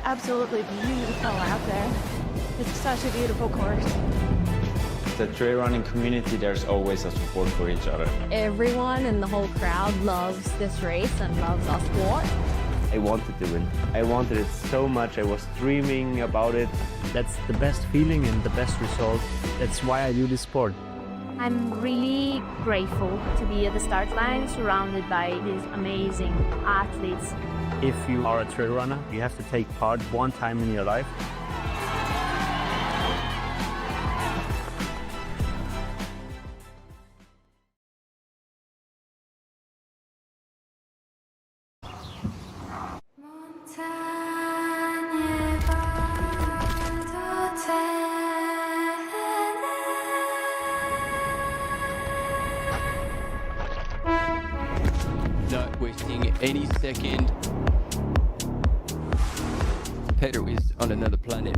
absolutely beautiful out there. It's such a beautiful course. The trail running community, there's always a support for each other. Everyone in the whole crowd loves this race and loves our sport. I wanted to win. I wanted it so much. I was dreaming about it. That's the best feeling and the best result. That's why I do this sport. I'm really grateful to be at the start line surrounded by these amazing athletes. If you are a trail runner, you have to take part one time in your life. Not wasting any second. Pedro is on another planet.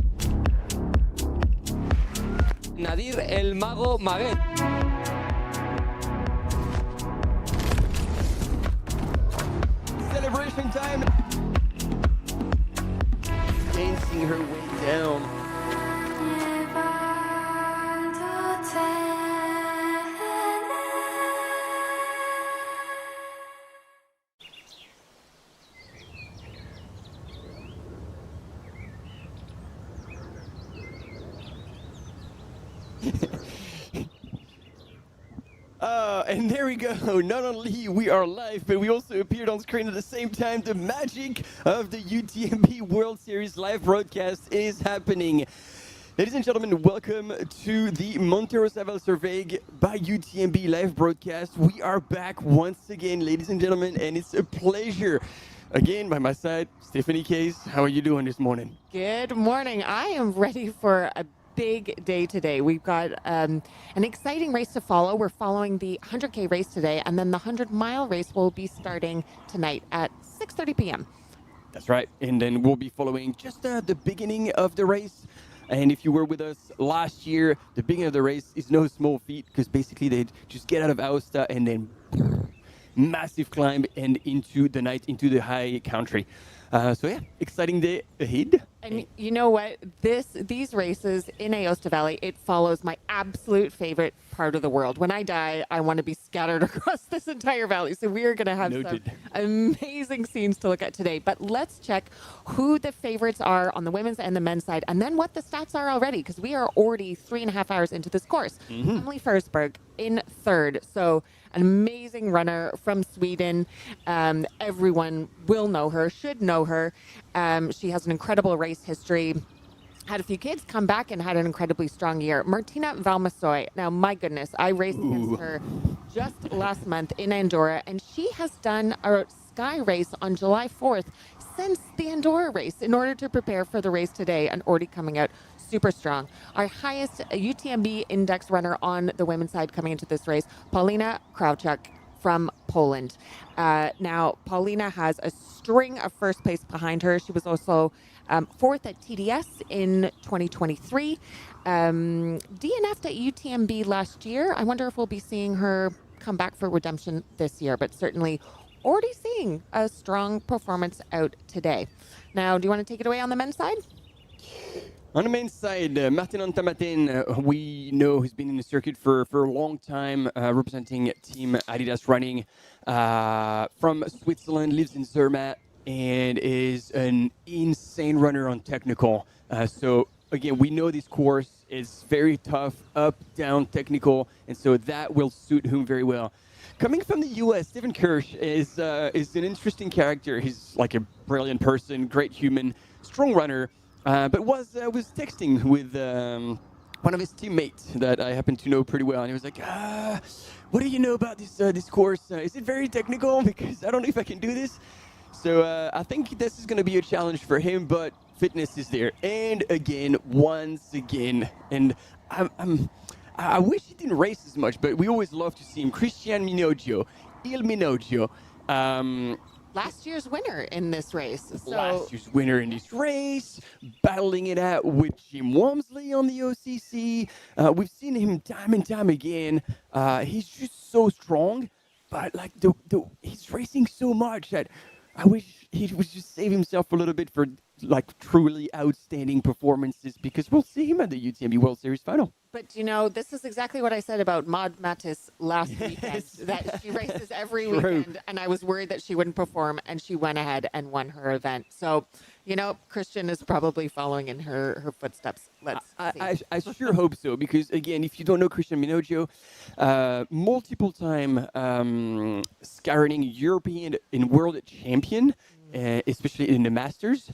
Nadir el Mago Maguet. Celebration time. Dancing her way down. And there we go. Not only we are live, but we also appeared on screen at the same time. The magic of the UTMB World Series live broadcast is happening. Ladies and gentlemen, welcome to the Monte Rosa WalserWaeg by UTMB live broadcast. We are back once again, ladies and gentlemen, and it's a pleasure. Again, by my side, Stephanie Case. How are you doing this morning? Good morning. I am ready for a big day today. We've got an exciting race to follow. We're following the 100K race today, and then the 100-mile race will be starting tonight at 6:30 p.m. That's right. And then we'll be following just the beginning of the race. And if you were with us last year, the beginning of the race is no small feat because basically they just get out of Aosta and then massive climb and into the night, into the high country. So yeah, exciting day ahead. And you know what? These races in Aosta Valley, it follows my absolute favorite part of the world. When I die, I want to be scattered across this entire valley. So we are going to have some amazing scenes to look at today. But let's check who the favorites are on the women's and the men's side, and then what the stats are already, because we are already 3.5 hours into this course. Emily Forsberg in third. So an amazing runner from Sweden. Everyone will know her, should know her. She has an incredible race history. Had a few kids, come back and had an incredibly strong year. Martina Valmasoy. Now, my goodness, I raced against her just last month in Andorra, and she has done a sky race on July 4th since the Andorra race in order to prepare for the race today, and already coming out super strong. Our highest UTMB index runner on the women's side coming into this race, Paulina Krawczuk from Poland. Now, Paulina has a string of first place behind her. She was also fourth at TDS in 2023. DNF'd at UTMB last year. I wonder if we'll be seeing her come back for redemption this year, but certainly already seeing a strong performance out today. Now, do you want to take it away on the men's side? On the men's side, Martin Antamaten, we know he's been in the circuit for a long time, representing Team Adidas Running from Switzerland, lives in Zermatt, and is an insane runner on technical. So again, we know this course is very tough, up, down, technical, and so that will suit him very well. Coming from the U.S., Stephen Kirsch is an interesting character. He's like a brilliant person, great human, strong runner. But was texting with one of his teammates that I happen to know pretty well, and he was like, "What do you know about this course? Is it very technical? Because I don't know if I can do this." So I think this is going to be a challenge for him, but fitness is there. And again, once again, and I wish he didn't race as much, but we always love to see him. Christian Minoggio, Il Minoggio. Last year's winner in this race. Last year's winner in this race, battling it out with Jim Walmsley on the OCC. We've seen him time and time again. He's just so strong, but like he's racing so much that I wish he would just save himself a little bit for like truly outstanding performances because we'll see him at the UTMB World Series final. But this is exactly what I said about Maud Mattis last weekend, that she races every weekend, and I was worried that she wouldn't perform, and she went ahead and won her event. So, Christian is probably following in her footsteps. Let's see. I sure hope so, because again, if you don't know Christian Minoggio, multiple time skyrunning European and world champion, especially in the Masters.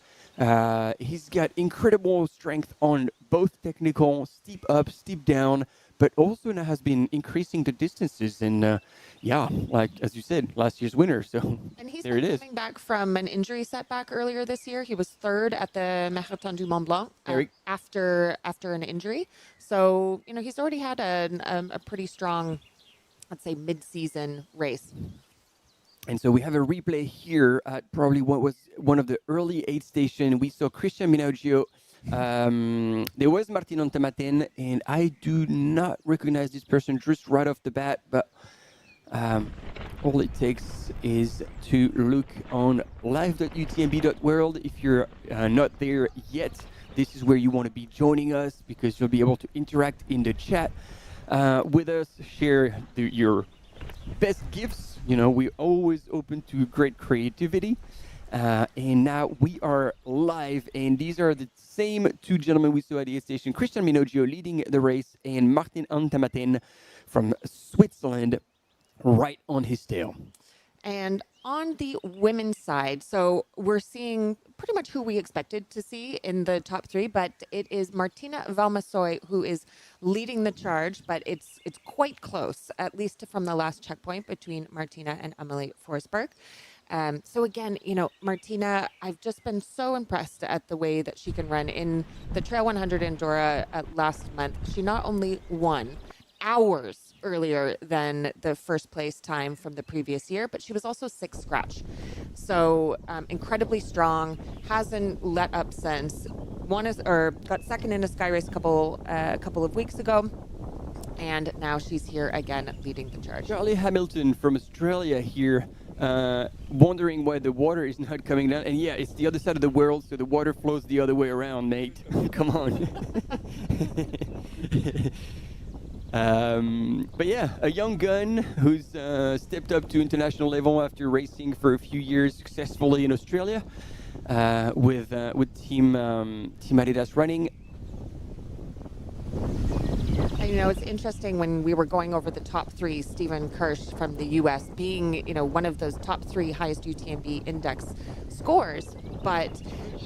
He's got incredible strength on both technical, steep up, steep down, but also now has been increasing the distances. And like as you said, last year's winner. So and he's there it is. Coming back from an injury setback earlier this year. He was third at the Marathon du Mont-Blanc after an injury. So he's already had a pretty strong, let's say, mid-season race. And so we have a replay here at probably what was one of the early aid stations. We saw Christian Minoggio. There was Martin Ontamaten, and I do not recognize this person just right off the bat, but all it takes is to look on live.utmb.world. If you're not there yet, this is where you want to be joining us, because you'll be able to interact in the chat with us, share your best gifts. We're always open to great creativity. And now we are live, and these are the same two gentlemen we saw at the aid station. Christian Minoggio leading the race, and Martin Ontamaten from Switzerland right on his tail. And on the women's side, so we're seeing pretty much who we expected to see in the top three, but it is Martina Valmassoy who is leading the charge, but it's quite close, at least from the last checkpoint between Martina and Amelie Forsberg. So again, Martina, I've just been so impressed at the way that she can run. In the Trail 100 Andorra last month, she not only won hours earlier than the first place time from the previous year, but she was also sixth scratch. So incredibly strong, hasn't let up since. Got second in a sky race a couple of weeks ago, and now she's here again leading the charge. Charlie Hamilton from Australia here, wondering why the water is not coming down. And yeah, it's the other side of the world, so the water flows the other way around, mate. Come on. But yeah, a young gun who's stepped up to international level after racing for a few years successfully in Australia with Team Adidas Running. And, it's interesting when we were going over the top three, Stephen Kirsch from the U.S. being, one of those top three highest UTMB index scores, but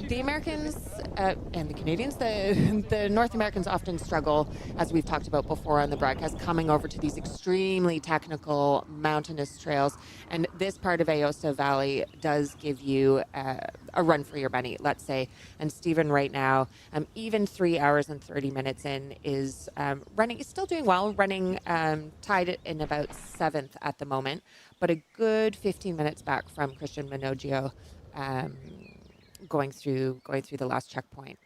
the Americans and the Canadians, the North Americans often struggle, as we've talked about before on the broadcast, coming over to these extremely technical mountainous trails. And this part of Aosta Valley does give you a run for your money, let's say. And Stephen right now, even 3 hours and 30 minutes in, is running. He's still doing well, running tied in about 7th at the moment, but a good 15 minutes back from Christian Minoggio, going through the last checkpoint.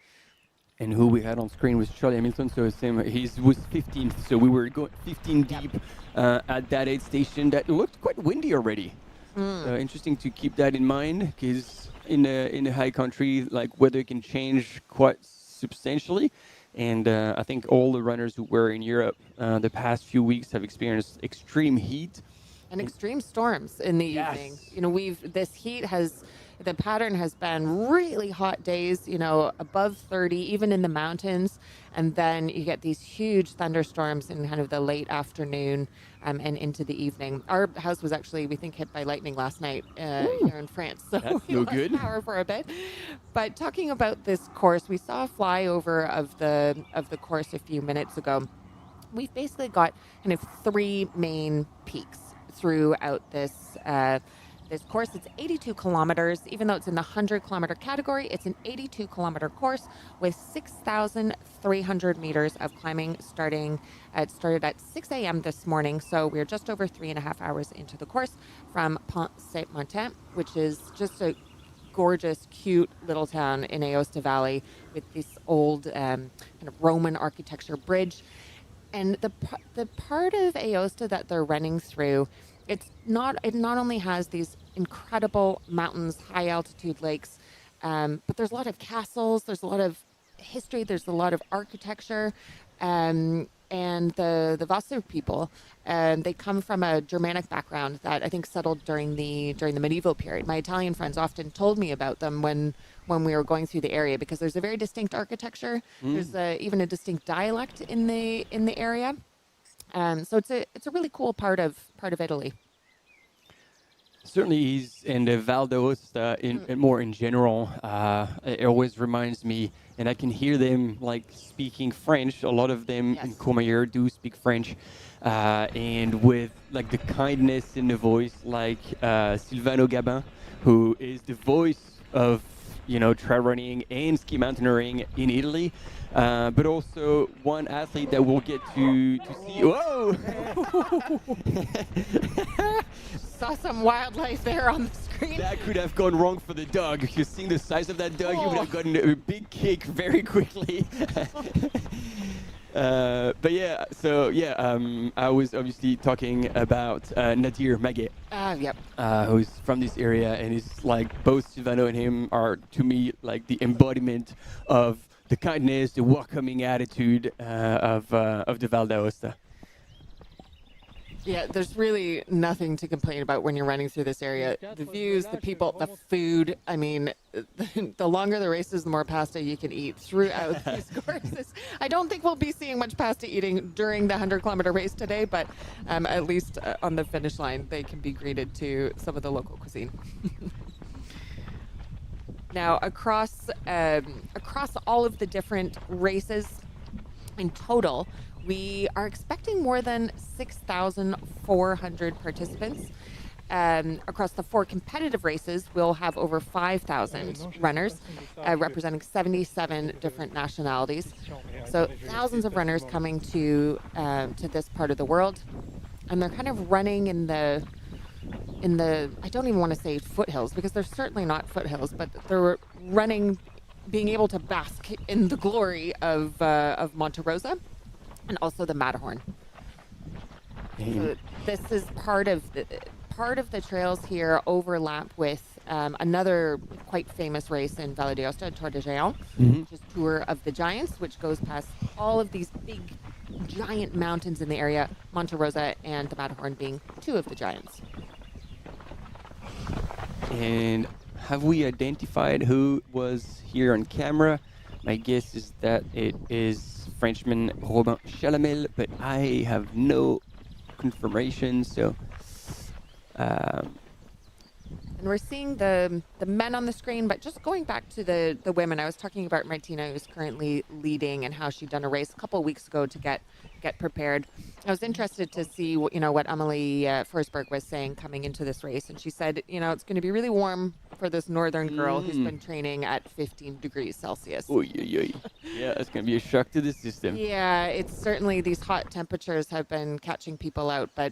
And who we had on screen was Charlie Hamilton, so he was 15th, so we were going 15 deep at that aid station that looked quite windy already. Interesting to keep that in mind, because in a high country, like, weather can change quite substantially. And I think all the runners who were in Europe the past few weeks have experienced extreme heat. And extreme storms in the evening. The pattern has been really hot days, above 30, even in the mountains. And then you get these huge thunderstorms in kind of the late afternoon and into the evening. Our house was actually, we think, hit by lightning last night here in France. So that's we lost power for a bit. But talking about this course, we saw a flyover of the course a few minutes ago. We've basically got kind of three main peaks throughout this course. It's 82 kilometers. Even though it's in the 100-kilometer category, it's an 82-kilometer course with 6,300 meters of climbing It started at 6 a.m. this morning, so we're just over 3.5 hours into the course from Pont-Saint-Martin, which is just a gorgeous, cute little town in Aosta Valley with this old kind of Roman architecture bridge. And the part of Aosta that they're running through, it not only has these incredible mountains, high altitude lakes, but there's a lot of castles, there's a lot of history, there's a lot of architecture, and the Wasser people, they come from a Germanic background that I think settled during the medieval period. My Italian friends often told me about them when we were going through the area, because there's a very distinct architecture. There's even a distinct dialect in the area. So it's a really cool part of Italy. Certainly is, and Val d'Aosta more in general, it always reminds me, and I can hear them like speaking French. A lot of them in Courmayeur do speak French, and with like the kindness in the voice, like Silvano Gabin, who is the voice of trail running and ski mountaineering in Italy, but also one athlete that we'll get to see. Whoa! Saw some wildlife there on the screen. That could have gone wrong for the dog. If you've seen the size of that dog, you would have gotten a big kick very quickly. But yeah, so yeah, I was obviously talking about Nadir Maguet. Yep. Who's from this area, and is like both Silvano and him are to me like the embodiment of the kindness, the welcoming attitude of the Val d'Aosta. Yeah, there's really nothing to complain about when you're running through this area. The views, the people, the food. I mean, the longer the races, the more pasta you can eat throughout these courses. I don't think we'll be seeing much pasta eating during the 100-kilometer race today, but at least on the finish line, they can be greeted to some of the local cuisine. Now, across all of the different races in total, we are expecting more than 6,400 participants. Across the 4 competitive races, we'll have over 5,000 runners, representing 77 different nationalities. So thousands of runners coming to this part of the world, and they're kind of running in the I don't even want to say foothills, because they're certainly not foothills, but they're running, being able to bask in the glory of Monte Rosa. And also the Matterhorn. So this is part of the trails here overlap with another quite famous race in Valle d'Aosta, Tour de Géant, which is Tour of the Giants, which goes past all of these big, giant mountains in the area, Monte Rosa and the Matterhorn being 2 of the giants. And have we identified who was here on camera? My guess is that it is Frenchman Robin Chalamel, but I have no confirmation. So, and we're seeing the men on the screen, but just going back to the women, I was talking about Martina, who's currently leading, and how she'd done a race a couple of weeks ago to get prepared. I was interested to see what Amelie Forsberg was saying coming into this race, and she said, it's going to be really warm for this northern girl who's been training at 15 degrees Celsius. Oy, oy, oy. Yeah, it's going to be a shock to the system. Yeah, it's certainly, these hot temperatures have been catching people out, but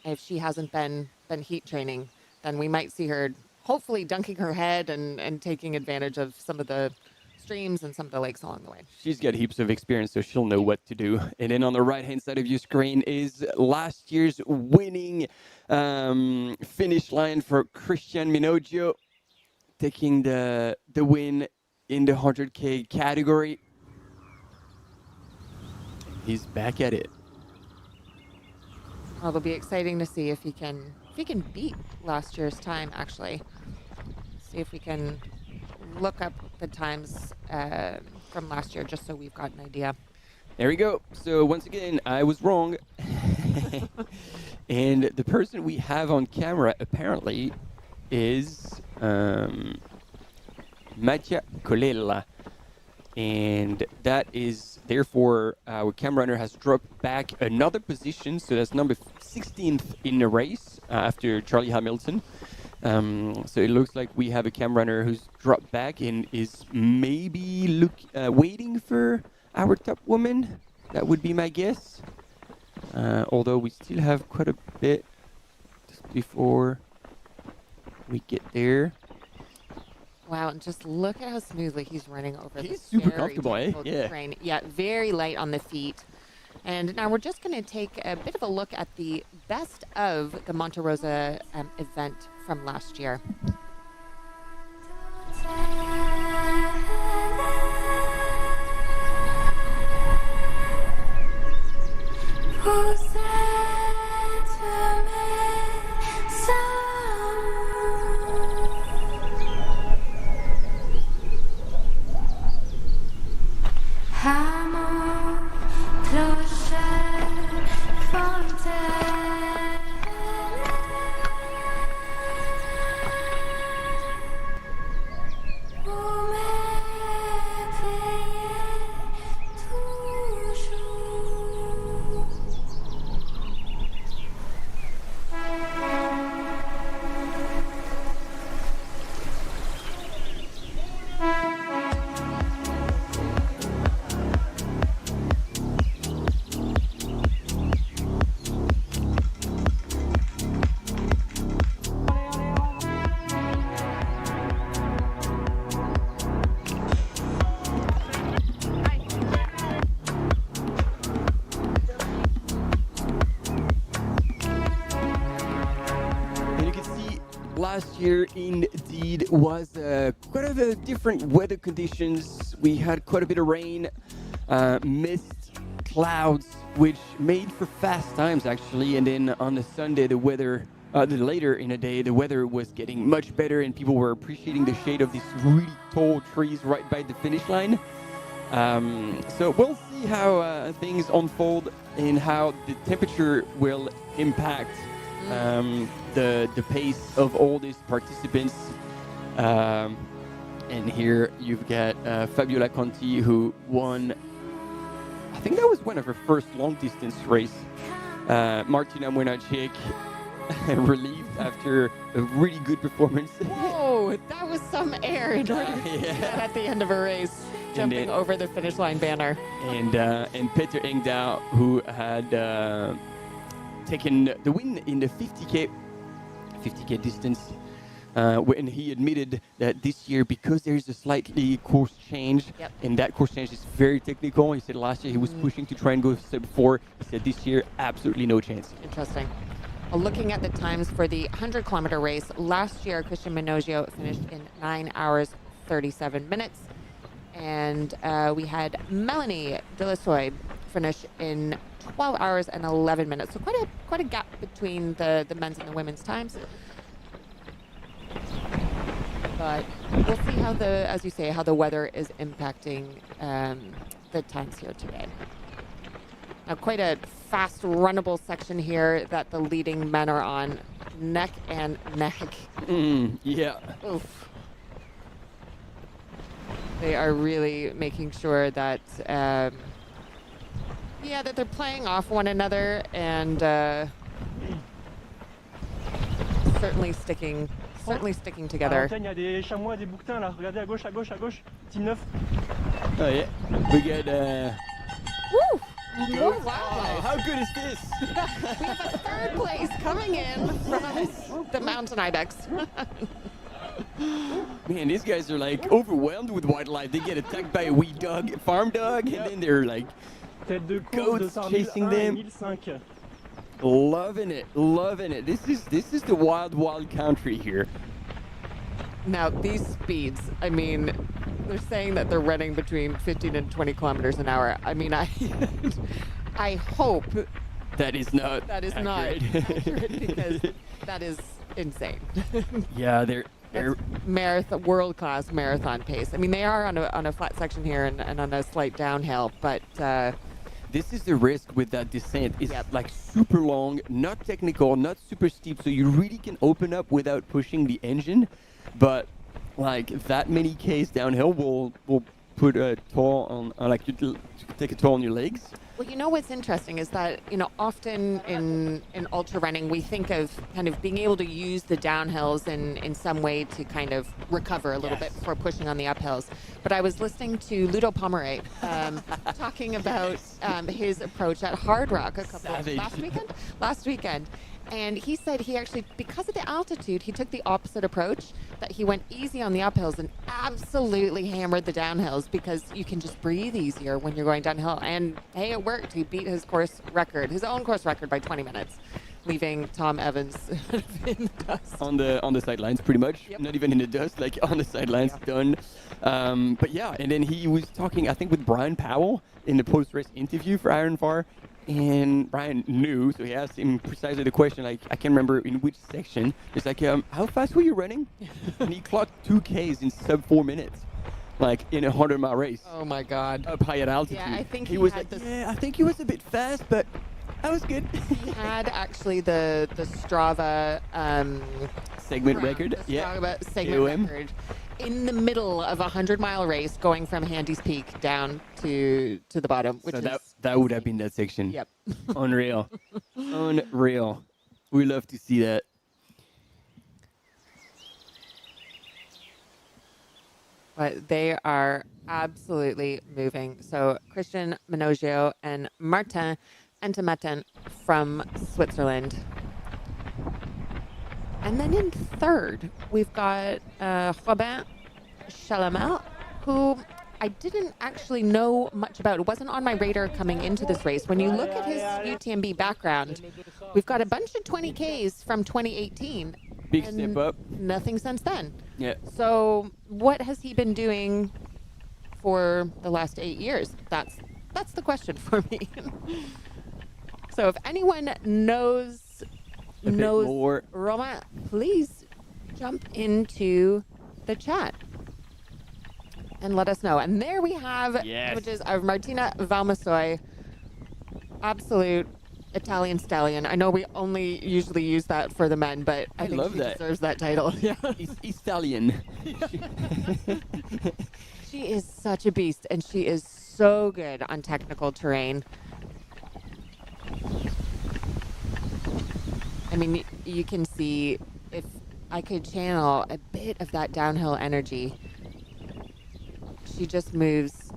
if she hasn't been heat training, then we might see her hopefully dunking her head and taking advantage of some of the streams and some of the lakes along the way. She's got heaps of experience, so she'll know what to do. And then on the right-hand side of your screen is last year's winning finish line for Christian Minoggio, taking the win in the 100K category. He's back at it. Well, it'll be exciting to see if he can beat last year's time, actually. See if we can look up the times from last year, just so we've got an idea. There we go. So once again, I was wrong. And the person we have on camera apparently is Mattia Colella. And that is, therefore, our camera runner has dropped back another position. So that's number 16th in the race after Charlie Hamilton. So it looks like we have a camera runner who's dropped back and is maybe waiting for our top woman. That would be my guess. Although we still have quite a bit just before we get there. Wow, and just look at how smoothly he's running over this super very comfortable, difficult Yeah. terrain. Yeah, very light on the feet. And now we're just going to take a bit of a look at the best of the Monte Rosa event from last year. Last year indeed was quite a different weather conditions. We had quite a bit of rain, mist, clouds, which made for fast times actually. And then on the Sunday, the weather, later in the day, the weather was getting much better and people were appreciating the shade of these really tall trees right by the finish line. So we'll see how things unfold and how the temperature will impact the pace of all these participants. And here you've got Fabiola Conti, who won, I think that was one of her first long distance race. Martina Młynaczyk relieved after a really good performance. Whoa, that was some air in order to get at the end of a race, jumping over the finish line banner. And Peter Engdahl, who had taken the win in the 50K distance, when he admitted that this year, because there's a slightly course change, and that course change is very technical. He said last year he was pushing to try and go sub 4. He said this year, absolutely no chance. Interesting. Well, looking at the times for the 100-kilometer race, last year Christian Minogio finished in 9 hours, 37 minutes. And we had Melanie Delasoy finish in 12 hours and 11 minutes. So quite a gap between the men's and the women's times. But we'll see how as you say, how the weather is impacting the times here today. Now, quite a fast runnable section here that the leading men are on, neck and neck. Yeah. Oof. They are really making sure that that they're playing off one another and certainly sticking together. Il y a des chamois, des bouquetins là. Regardez à gauche, à gauche, à gauche. Team 9. Oh yeah. We got Woo! Oh, wow. How good is this? We have a third place coming in from the Mountain Ibex. Man, these guys are like overwhelmed with wildlife. They get attacked by a wee dog, farm dog, and then they're like goats chasing them. Loving it, loving it. This is the wild country here. Now these speeds, I mean, they're saying that they're running between 15 and 20 kilometers an hour. I mean, I hope that is not accurate because that is insane. Yeah, they're world-class marathon pace. I mean, they are on a flat section here and on a slight downhill, but this is the risk with that descent. It's like super long, not technical, not super steep, so you really can open up without pushing the engine. But like that many Ks downhill will put a toll on like you take a toll on your legs. Well, you know what's interesting is that, you know, often in ultra running, we think of kind of being able to use the downhills in some way to kind of recover a little bit before pushing on the uphills. but I was listening to Ludo Pomeray talking about his approach at Hard Rock last weekend. And he said he actually, because of the altitude, he took the opposite approach, that he went easy on the uphills and absolutely hammered the downhills because you can just breathe easier when you're going downhill. And hey, it worked. He beat his own course record by 20 minutes, leaving Tom Evans in the dust. On the sidelines, pretty much. Yep. Not even in the dust, like on the sidelines, done. But yeah, and then he was talking, I think, with Brian Powell in the post-race interview for Iron Far. And Brian knew, so he asked him precisely the question, like, I can't remember in which section. It's like, how fast were you running? And he clocked 2Ks in sub 4 minutes, like in a 100-mile race. Oh my God. Up high at altitude. Yeah, I think he was like, yeah, I think he was a bit fast, but that was good. He had actually the Strava segment record. The Yeah. Strava segment AOM. record in the middle of a 100-mile race, going from Handy's Peak down to the bottom. Which So is that would have been that section. Yep. Unreal. Unreal. We love to see that. But they are absolutely moving. So Christian Minogio and Martin Entamaten from Switzerland. And then in third, we've got Robin Chalamel, who I didn't actually know much about. It wasn't on my radar coming into this race. When you look at his UTMB background, we've got a bunch of 20Ks from 2018. Big and step up. Nothing since then. Yeah. So what has he been doing for the last 8 years? That's the question for me. So if anyone knows more. Romain, please jump into the chat and let us know. And there we have images of Martina Valmasoy, absolute Italian stallion. I know we only usually use that for the men, but I think love she that. deserves that title. Yeah. Italian. She is such a beast, and she is so good on technical terrain. I mean, you can see, if I could channel a bit of that downhill energy, she just moves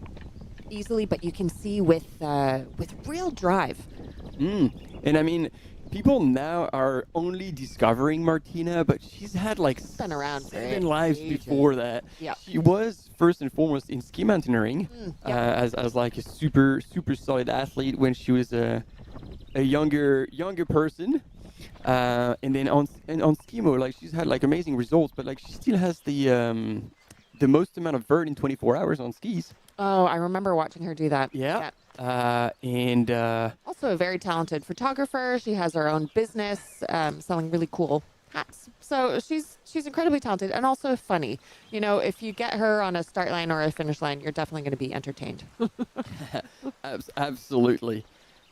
easily, but you can see with real drive. And I mean, people now are only discovering Martina, but she's had like Been around for 7 lives ages. before that. Yeah. She was first and foremost in ski mountaineering as like a super solid athlete when she was a younger person. And then on skimo, like she's had like amazing results, but like she still has the most amount of vert in 24 hours on skis. Oh, I remember watching her do that. Yeah. And Also a very talented photographer. She has her own business, selling really cool hats. So she's incredibly talented and also funny. You know, if you get her on a start line or a finish line, you're definitely going to be entertained. Absolutely.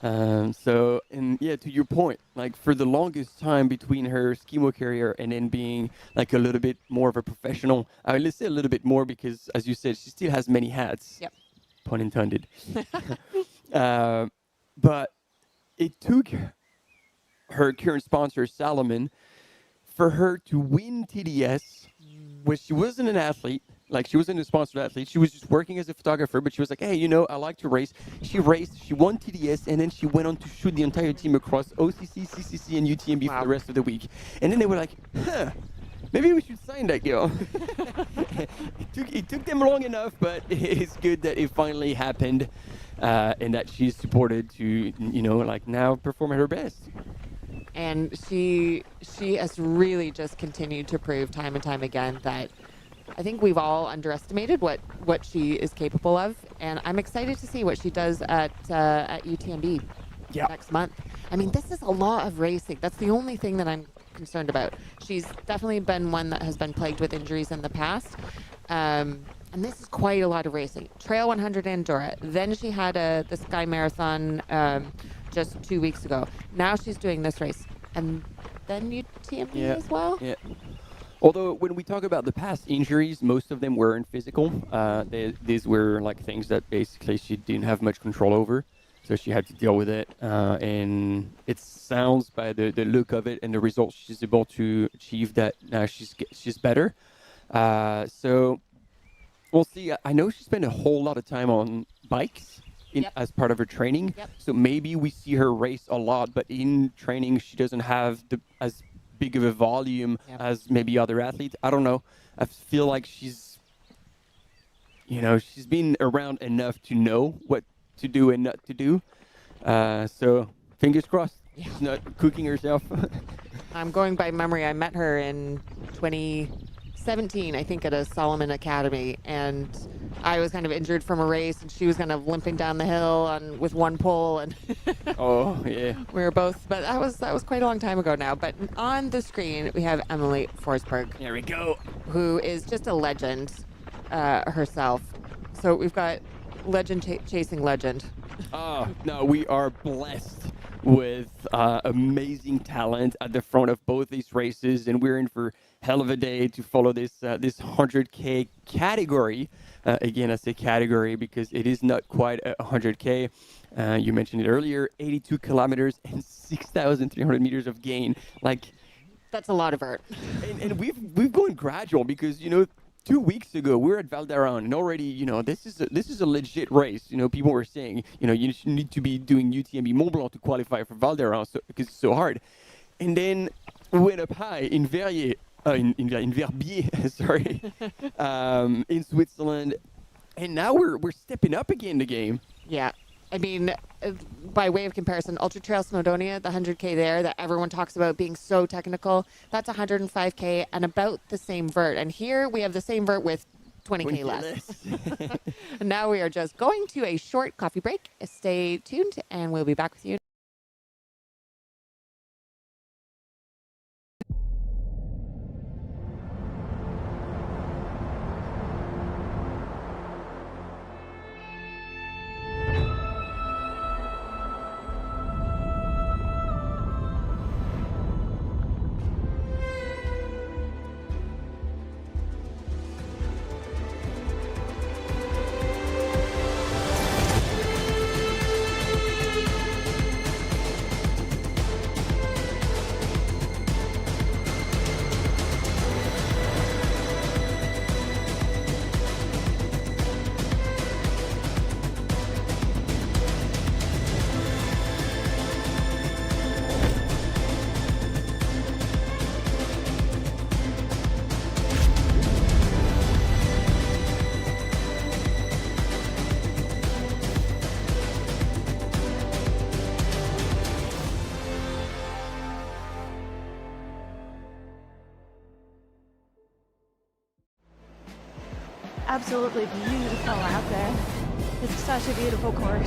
So, and yeah, to your point, like for the longest time between her skimo career and then being like a little bit more of a professional, let's say a little bit more because, as you said, she still has many hats. Yep. Pun intended. But it took her current sponsor, Salomon, for her to win TDS, where she wasn't an athlete. Like, she wasn't a sponsored athlete. She was just working as a photographer, but she was like, hey, you know, I like to race. She raced, she won TDS, and then she went on to shoot the entire team across OCC, CCC, and UTMB for the rest of the week. And then they were like, maybe we should sign that girl. It took them long enough, but it's good that it finally happened and that she's supported to, you know, like now perform at her best. And she has really just continued to prove time and time again that I think we've all underestimated what she is capable of, and I'm excited to see what she does at UTMB next month. I mean, this is a lot of racing. That's the only thing that I'm concerned about. She's definitely been one that has been plagued with injuries in the past, and this is quite a lot of racing. Trail 100 Andorra. Then she had the Sky Marathon just 2 weeks ago. Now she's doing this race, and then UTMB as well. Yeah. Although when we talk about the past injuries, most of them weren't physical. These were like things that basically she didn't have much control over, so she had to deal with it. And it sounds by the look of it and the results she's able to achieve that now she's better. So Well, see, I know she spent a whole lot of time on bikes as part of her training. Yep. So maybe we see her race a lot, but in training, she doesn't have as big of a volume as maybe other athletes. I don't know. I feel like she's been around enough to know what to do and not to do. So fingers crossed. She's not cooking herself. I'm going by memory. I met her in 2017, I think, at a Solomon Academy, and I was kind of injured from a race, and she was kind of limping down the hill with one pole, and Oh yeah. we were both. But that was quite a long time ago now. But on the screen we have Emily Forsberg. There we go. Who is just a legend herself. So we've got legend chasing legend. Oh no, we are blessed with amazing talent at the front of both these races, and we're in for hell of a day to follow this 100K category. Again, I say category because it is not quite a 100K. You mentioned it earlier, 82 kilometers and 6,300 meters of gain. Like, that's a lot of vert. And we've gone gradual because 2 weeks ago we were at Val d'Aran, and already this is a legit race. People were saying you need to be doing UTMB Mont-Blanc to qualify for Val d'Aran because it's so hard. And then we went up high in Verbier, sorry, in Switzerland, and now we're stepping up again the game. Yeah. I mean, by way of comparison, Ultra Trail Snowdonia, the 100K there that everyone talks about being so technical, that's 105K and about the same vert. And here we have the same vert with 20K less. And now we are just going to a short coffee break. Stay tuned, and we'll be back with you. Absolutely beautiful out there. It's such a beautiful course.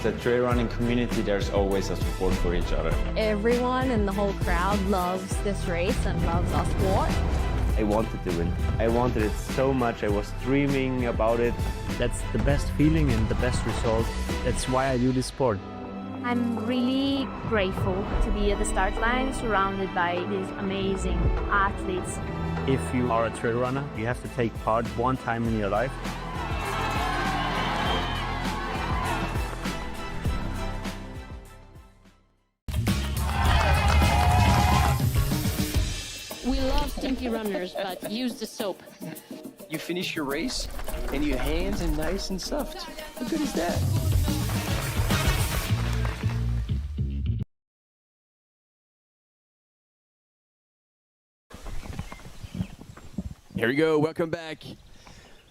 The trail running community, there's always a support for each other. Everyone in the whole crowd loves this race and loves our sport. I wanted to win. I wanted it so much. I was dreaming about it. That's the best feeling and the best result. That's why I do this sport. I'm really grateful to be at the start line surrounded by these amazing athletes. If you are a trail runner, you have to take part one time in your life. We love stinky runners, but use the soap. You finish your race, and your hands are nice and soft. How good is that? Here we go. Welcome back.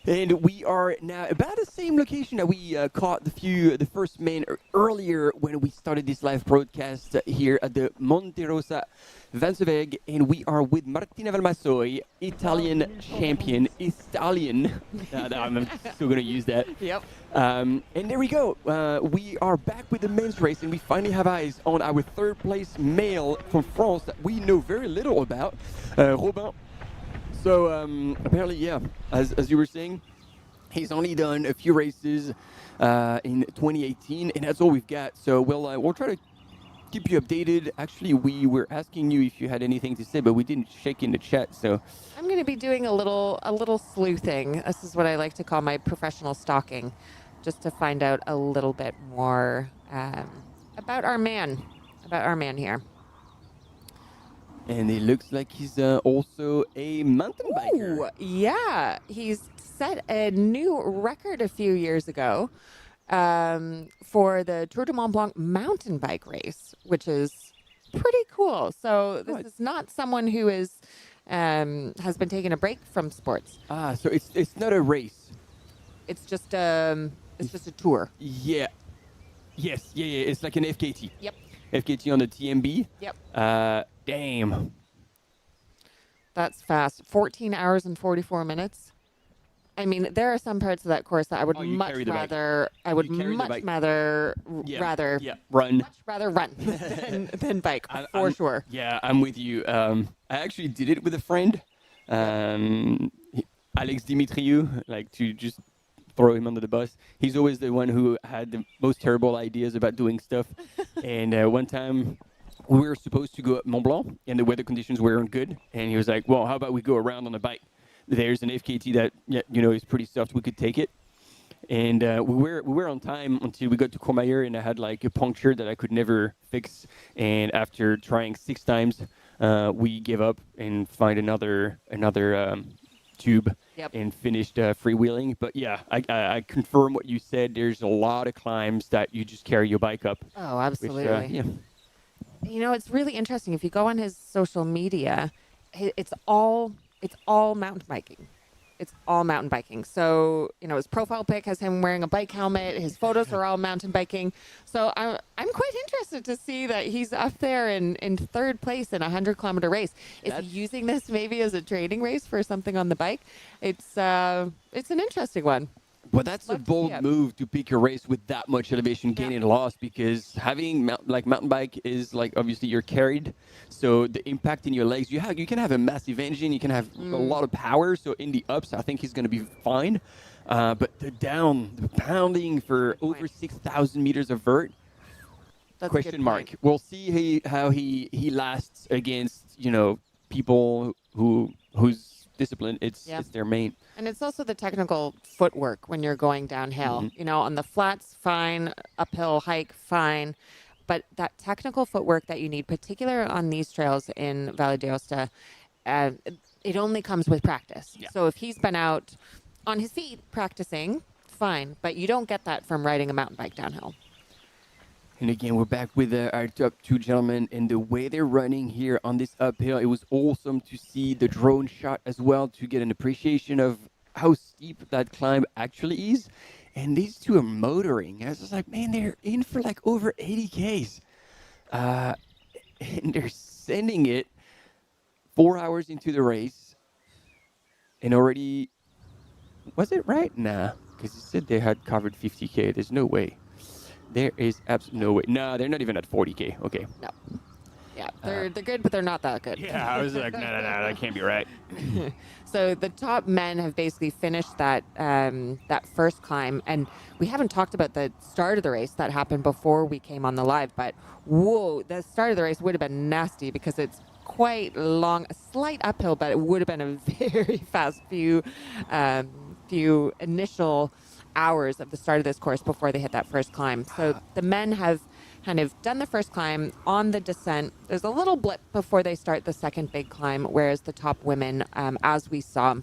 And we are now about the same location that we caught the first man earlier when we started this live broadcast here at the Monte Rosa WalserWaeg, and we are with Martina Valmassoi, Italian champion. Italian. I'm still going to use that. Yep. And there we go. We are back with the men's race, and we finally have eyes on our third place male from France that we know very little about, Robin. So apparently, yeah, as you were saying, he's only done a few races in 2018, and that's all we've got. So we'll try to keep you updated. Actually, we were asking you if you had anything to say, but we didn't shake in the chat. So I'm going to be doing a little sleuthing. This is what I like to call my professional stalking, just to find out a little bit more about our man here. And it looks like he's also a mountain biker. Ooh, yeah, he's set a new record a few years ago for the Tour de Mont-Blanc mountain bike race, which is pretty cool. So this is not someone who is has been taking a break from sports. So it's not a race. It's just a tour. Yeah. Yes. Yeah. It's like an FKT. Yep. FKT on the TMB. Yep. Damn. That's fast. 14 hours and 44 minutes. I mean, there are some parts of that course that I would much rather. I would much rather run. Much rather run than bike for sure. Yeah, I'm with you. I actually did it with a friend, Alex Dimitriou, like to just throw him under the bus. He's always the one who had the most terrible ideas about doing stuff. And one time we were supposed to go up Mont Blanc and the weather conditions weren't good. And he was like, well, how about we go around on a bike? There's an FKT that, is pretty soft. We could take it. And we were on time until we got to Courmayeur, and I had like a puncture that I could never fix. And after trying 6 times, we gave up and find another tube and finished freewheeling. But yeah, I confirm what you said. There's a lot of climbs that you just carry your bike up. Oh, absolutely. It's really interesting. If you go on his social media, it's all mountain biking. It's all mountain biking. So, his profile pic has him wearing a bike helmet. His photos are all mountain biking. So I'm quite interested to see that he's up there in 3rd place in a 100-kilometer race. Is he using this maybe as a training race for something on the bike? It's an interesting one. Well, that's a bold move to pick a race with that much elevation gain and loss, because having mountain bike is like obviously you're carried, so the impact in your legs, you can have a massive engine, you can have a lot of power. So in the ups, I think he's going to be fine, but the pounding for over 6,000 meters of vert. That's question mark. We'll see how he lasts against people whose discipline it's their main. And it's also the technical footwork when you're going downhill. On the flats, fine. Uphill hike, fine. But that technical footwork that you need, particularly on these trails in Valle d'Aosta, it only comes with practice. Yeah. So if he's been out on his feet practicing, fine. But you don't get that from riding a mountain bike downhill. And again, we're back with our top 2 gentlemen, and the way they're running here on this uphill, it was awesome to see the drone shot as well to get an appreciation of how steep that climb actually is. And these 2 are motoring. I was just like, man, they're in for like over 80 Ks. And they're sending it 4 hours into the race. And already, was it right? Nah, because he said they had covered 50K. There's no way. There is absolutely no way. No, they're not even at 40K. Okay. No. Yeah, they're good, but they're not that good. Yeah, I was like, no, that can't be right. So the top men have basically finished that first climb, and we haven't talked about the start of the race that happened before we came on the live. But whoa, the start of the race would have been nasty because it's quite long, a slight uphill, but it would have been a very fast few initial hours of the start of this course before they hit that first climb. So the men have kind of done the first climb. On the descent, there's a little blip before they start the second big climb, whereas the top women, as we saw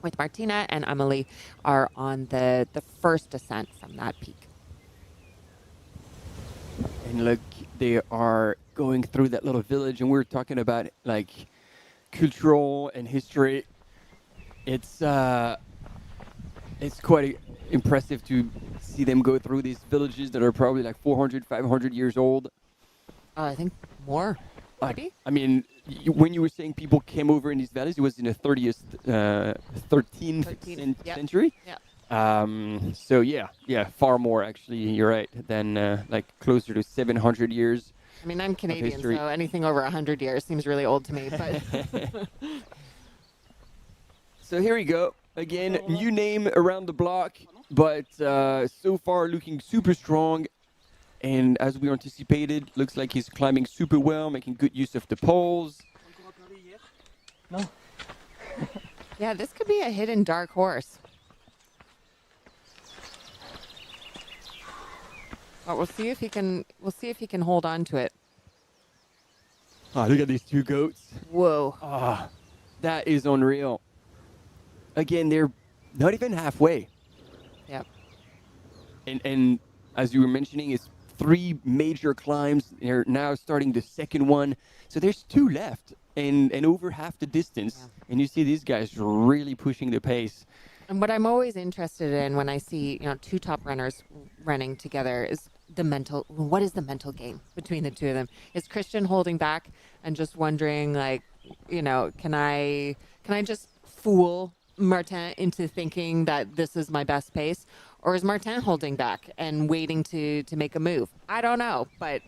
with Martina and Amelie, are on the first descent from that peak. And look, they are going through that little village, and we're talking about like cultural and history. It's quite impressive to see them go through these villages that are probably like 400, 500 years old. I think more. Maybe? I mean, when you were saying people came over in these valleys, it was in the 13th century. Yeah. So yeah, far more actually. You're right. Than like closer to 700 years. I mean, I'm Canadian, so anything over 100 years seems really old to me. But so here we go. Again, new name around the block, but so far looking super strong. And as we anticipated, looks like he's climbing super well, making good use of the poles. No. Yeah, this could be a hidden dark horse. But we'll see if he can. We'll see if he can hold on to it. Ah, look at these 2 goats. Whoa. Ah, that is unreal. Again, they're Not even halfway. Yep. And as you were mentioning, it's 3 major climbs. They're now starting the second one. So there's 2 left and over half the distance. Yeah. And you see these guys really pushing the pace. And what I'm always interested in when I see, 2 top runners running together is what is the mental game between the 2 of them? Is Christian holding back and just wondering, like, can I just fool Martin into thinking that this is my best pace? Or is Martin holding back and waiting to make a move? I don't know, but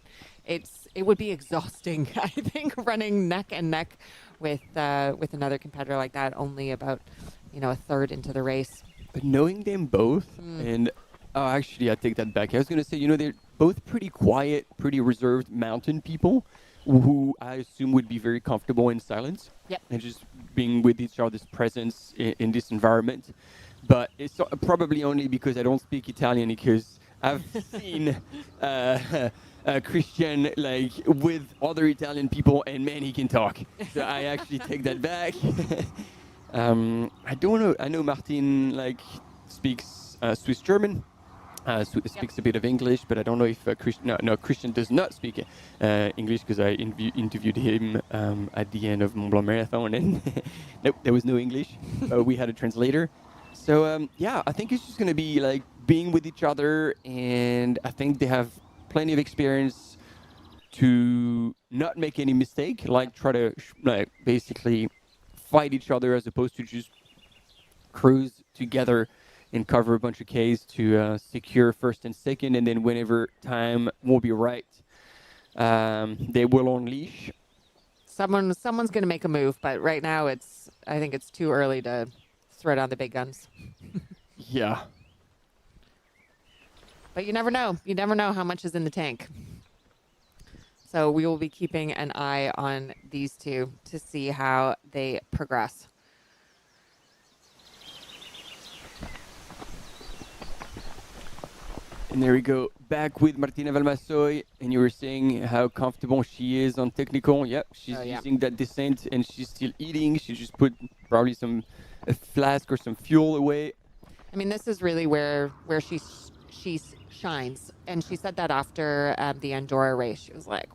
it would be exhausting, I think, running neck and neck with another competitor like that, only about a third into the race. But knowing them both, and actually, I take that back. I was going to say, they're both pretty quiet, pretty reserved mountain people who I assume would be very comfortable in silence. Yep. And just being with each other's presence in this environment. But it's probably only because I don't speak Italian, because I've seen Christian like with other Italian people, and man, he can talk. So I actually take that back. I don't know. I know Martin like speaks Swiss German, speaks a bit of English, but I don't know if Christian. No, Christian does not speak English, because I interviewed him at the end of Mont Blanc Marathon, and nope, there was no English. We had a translator. So yeah, I think it's just going to be like being with each other, and I think they have plenty of experience to not make any mistake, like try to basically fight each other as opposed to just cruise together and cover a bunch of Ks to secure first and second, and then whenever time will be right, they will unleash. Someone's going to make a move, but right now I think it's too early to throw down the big guns. Yeah. But you never know. You never know how much is in the tank. So we will be keeping an eye on these 2 to see how they progress. And there we go, back with Martina Valmasoy, and you were saying how comfortable she is on technical. Yep, she's using that descent, and she's still eating. She just put probably a flask or some fuel away. I mean, this is really where she shines. And she said that after the Andorra race. She was like,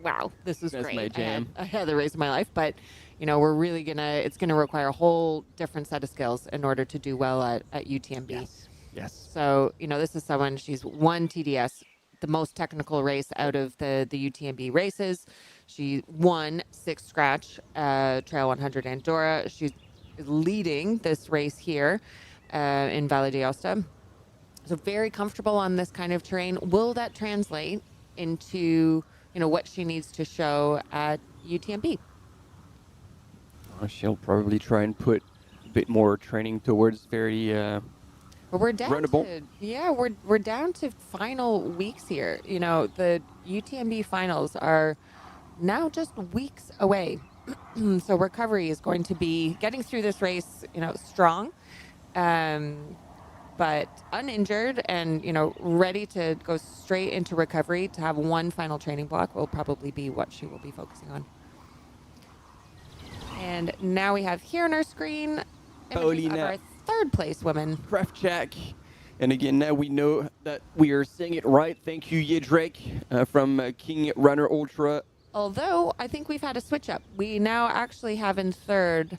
wow, this is That's great. my jam. I had the race of my life, but we're really it's gonna require a whole different set of skills in order to do well at UTMB. Yes. So, this is someone, she's won TDS, the most technical race out of the UTMB races. She won 6 scratch Trail 100 Andorra. She's leading this race here in Valle d'Aosta. So very comfortable on this kind of terrain. Will that translate into, what she needs to show at UTMB? She'll probably try and put a bit more training towards very But we're down runnable. we're down to final weeks here. The UTMB finals are now just weeks away. So recovery is going to be getting through this race, strong, but uninjured and, ready to go straight into recovery. To have one final training block will probably be what she will be focusing on. And now we have here on our screen images of our 3rd place women. Krafchak. And again, now we know that we are saying it right. Thank you, Jedrzejczyk, from King Runner Ultra. Although I think we've had a switch up. We now actually have in 3rd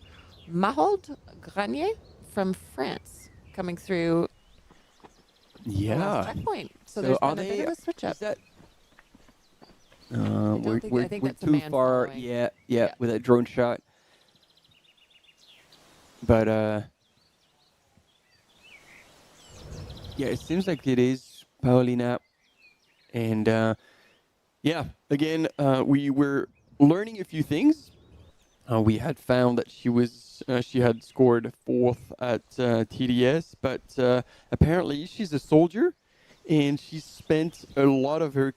Mahold Granier from France coming through. Yeah. Checkpoint. So there's been a bit of a switch up. We're that's a too man far. following. Yeah, with that drone shot. But yeah, it seems like it is Paulina. And yeah, again, we were learning a few things. We had found that she had scored 4th at TDS, but apparently she's a soldier, and she spent a lot of her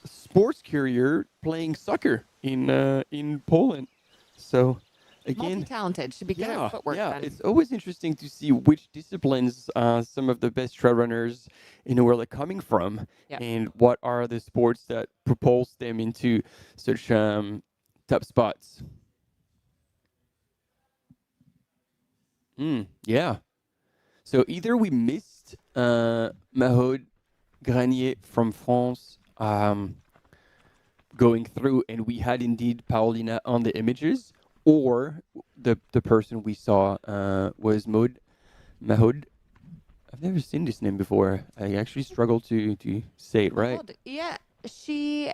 sports career playing soccer in Poland. So again, multi-talented. Should be good at footwork. Yeah, then. it's always interesting to see which disciplines some of the best trail runners in the world are coming from, and what are the sports that propose them into such top spots. Yeah, So either we missed Mahod Granier from France going through, and we had indeed Paulina on the images, or the person we saw was Mahod. I've never seen this name before. I actually struggle to say it right. Yeah, she.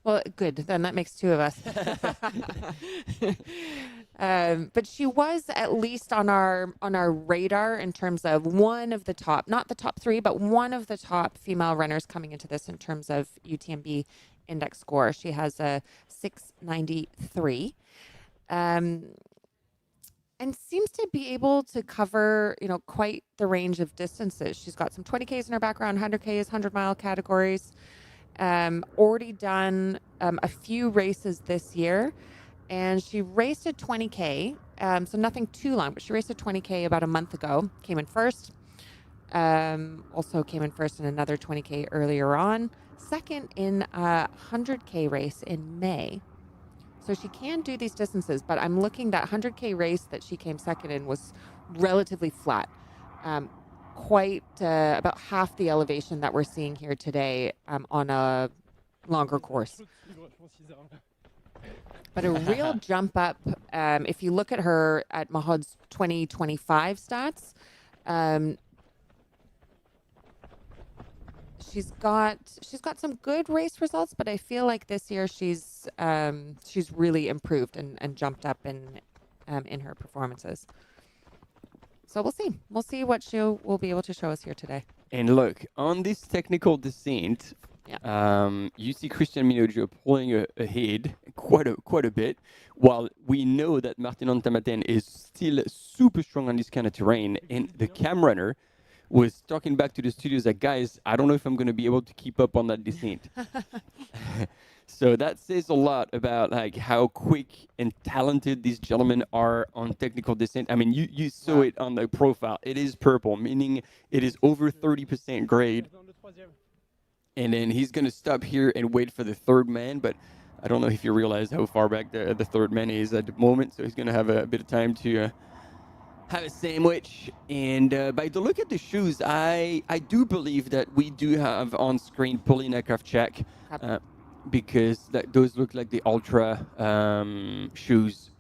Well, good. Then that makes two of us. But she was at least on our radar in terms of one of the top, not the top three, but one of the top female runners coming into this in terms of UTMB index score. She has a 693. And seems to be able to cover, quite the range of distances. She's got some 20Ks in her background, 100Ks, 100-mile categories. Already done a few races this year. And she raced a 20K, so nothing too long, but she raced a 20K about a month ago. Came in first. Also came in first in another 20K earlier on. Second in a 100K race in May. So she can do these distances, but I'm looking, that 100K race that she came second in was relatively flat. Quite about half the elevation that we're seeing here today on a longer course. But a real jump up, if you look at her at Mahod's 2025 stats, she's got some good race results, but I feel like this year she's really improved and jumped up in her performances. So we'll see. We'll see what she will be able to show us here today. And look, on this technical descent, you see Christian Minojo pulling ahead quite a bit, while we know that Martin Antamaten is still super strong on this kind of terrain, and the cam runner was talking back to the studios like, guys, I don't know if I'm going to be able to keep up on that descent. So that says a lot about like how quick and talented these gentlemen are on technical descent. I mean, you saw it on the profile. It is purple, meaning it is over 30% grade. And then he's going to stop here and wait for the third man, but I don't know if you realize how far back the third man is at the moment, so he's going to have a bit of time to have a sandwich. And by the look at the shoes, I do believe that we do have on screen Paulina Kravchak, because those look like the Ultra shoes.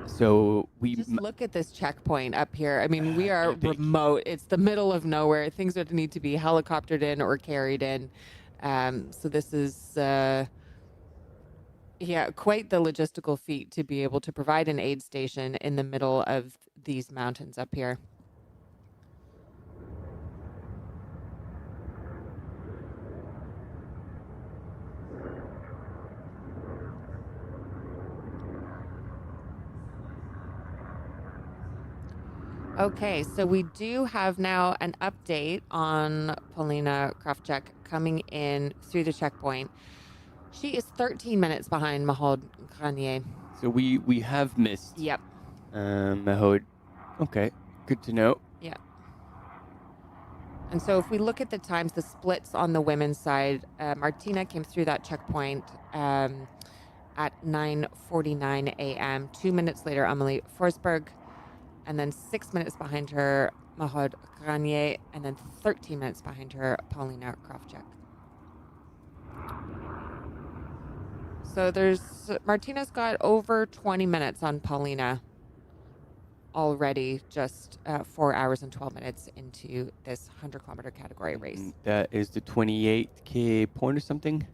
So we just look at this checkpoint up here. I mean, we are remote. It's the middle of nowhere. Things would need to be helicoptered in or carried in. So this is, quite the logistical feat to be able to provide an aid station in the middle of these mountains up here. Okay, so we do have now an update on Paulina Kravchak coming in through the checkpoint. She is 13 minutes behind Mahod Granier. So we have missed. Yep. Mahod. Okay, good to know. Yeah. And so if we look at the times, the splits on the women's side, Martina came through that checkpoint at 9:49 a.m. 2 minutes later, Amelie Forsberg. And then 6 minutes behind her, Mahod Granier, and then 13 minutes behind her, Paulina Kravchak. So Martina's got over 20 minutes on Paulina already, just 4 hours and 12 minutes into this 100-kilometer category race. And that is the 28K point or something?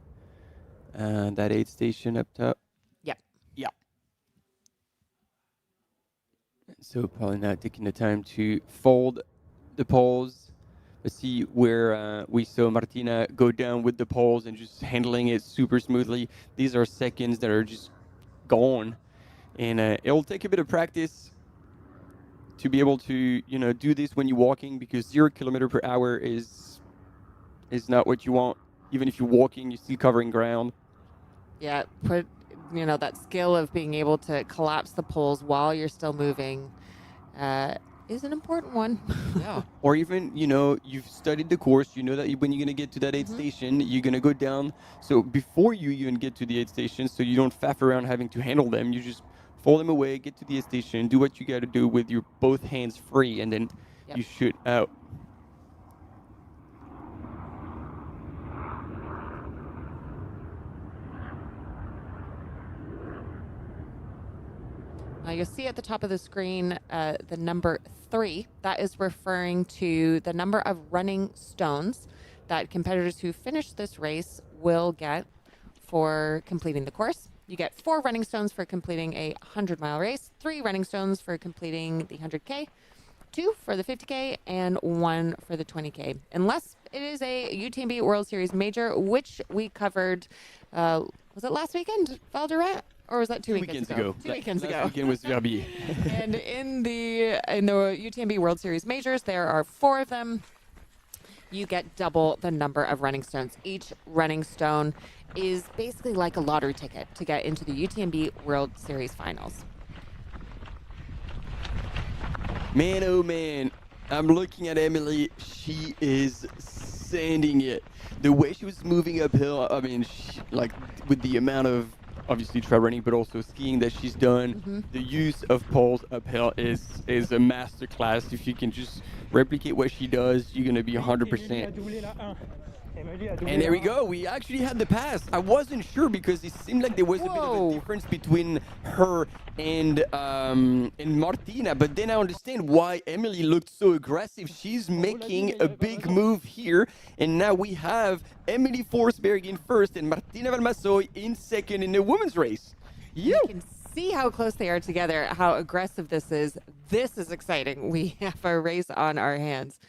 That aid station up top? Yeah. Yeah. So probably not taking the time to fold the poles. Let's see where we saw Martina go down with the poles and just handling it super smoothly. These are seconds that are just gone. And it'll take a bit of practice to be able to, do this when you're walking, because 0 kilometer per hour is not what you want. Even if you're walking, you're still covering ground. Yeah, that skill of being able to collapse the poles while you're still moving is an important one. Yeah. Or even, you've studied the course, you know that when you're going to get to that aid station, you're going to go down. So before you even get to the aid station, so you don't faff around having to handle them, you just fold them away, get to the station, do what you got to do with your both hands free, and then you shoot out. You'll see at the top of the screen the number 3. That is referring to the number of running stones that competitors who finish this race will get for completing the course. You get 4 running stones for completing a 100-mile race, 3 running stones for completing the 100K, 2 for the 50K, and 1 for the 20K. Unless it is a UTMB World Series major, which we covered, was it last weekend, Val d'Isère? Or was that 2 weekends ago? 2 weekends ago. Last weekend was Verbier. And in the UTMB World Series majors, there are 4 of them. You get double the number of running stones. Each running stone is basically like a lottery ticket to get into the UTMB World Series finals. Man, oh man, I'm looking at Emily. She is sanding it. The way she was moving uphill, I mean, like with the amount of obviously trail running, but also skiing that she's done, the use of poles uphill is a master class. If you can just replicate what she does, you're going to be 100%. And there we go. We actually had the pass. I wasn't sure because it seemed like there was a bit of a difference between her and Martina. But then I understand why Emily looked so aggressive. She's making a big move here. And now we have Emily Forsberg in first and Martina Valmassoy in second in the women's race. You can see how close they are together, how aggressive this is. This is exciting. We have a race on our hands.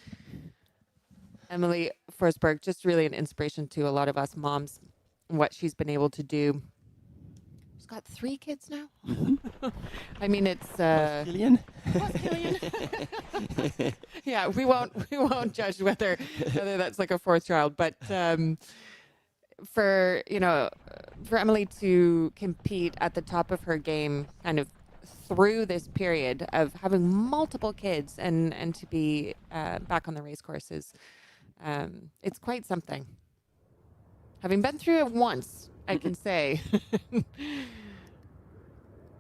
Emily Forsberg, just really an inspiration to a lot of us moms, what she's been able to do. She's got 3 kids now. I mean, it's Killian. Yeah, we won't judge whether that's like a 4th child, but for Emily to compete at the top of her game, kind of through this period of having multiple kids and to be back on the race courses. It's quite something. Having been through it once, I can say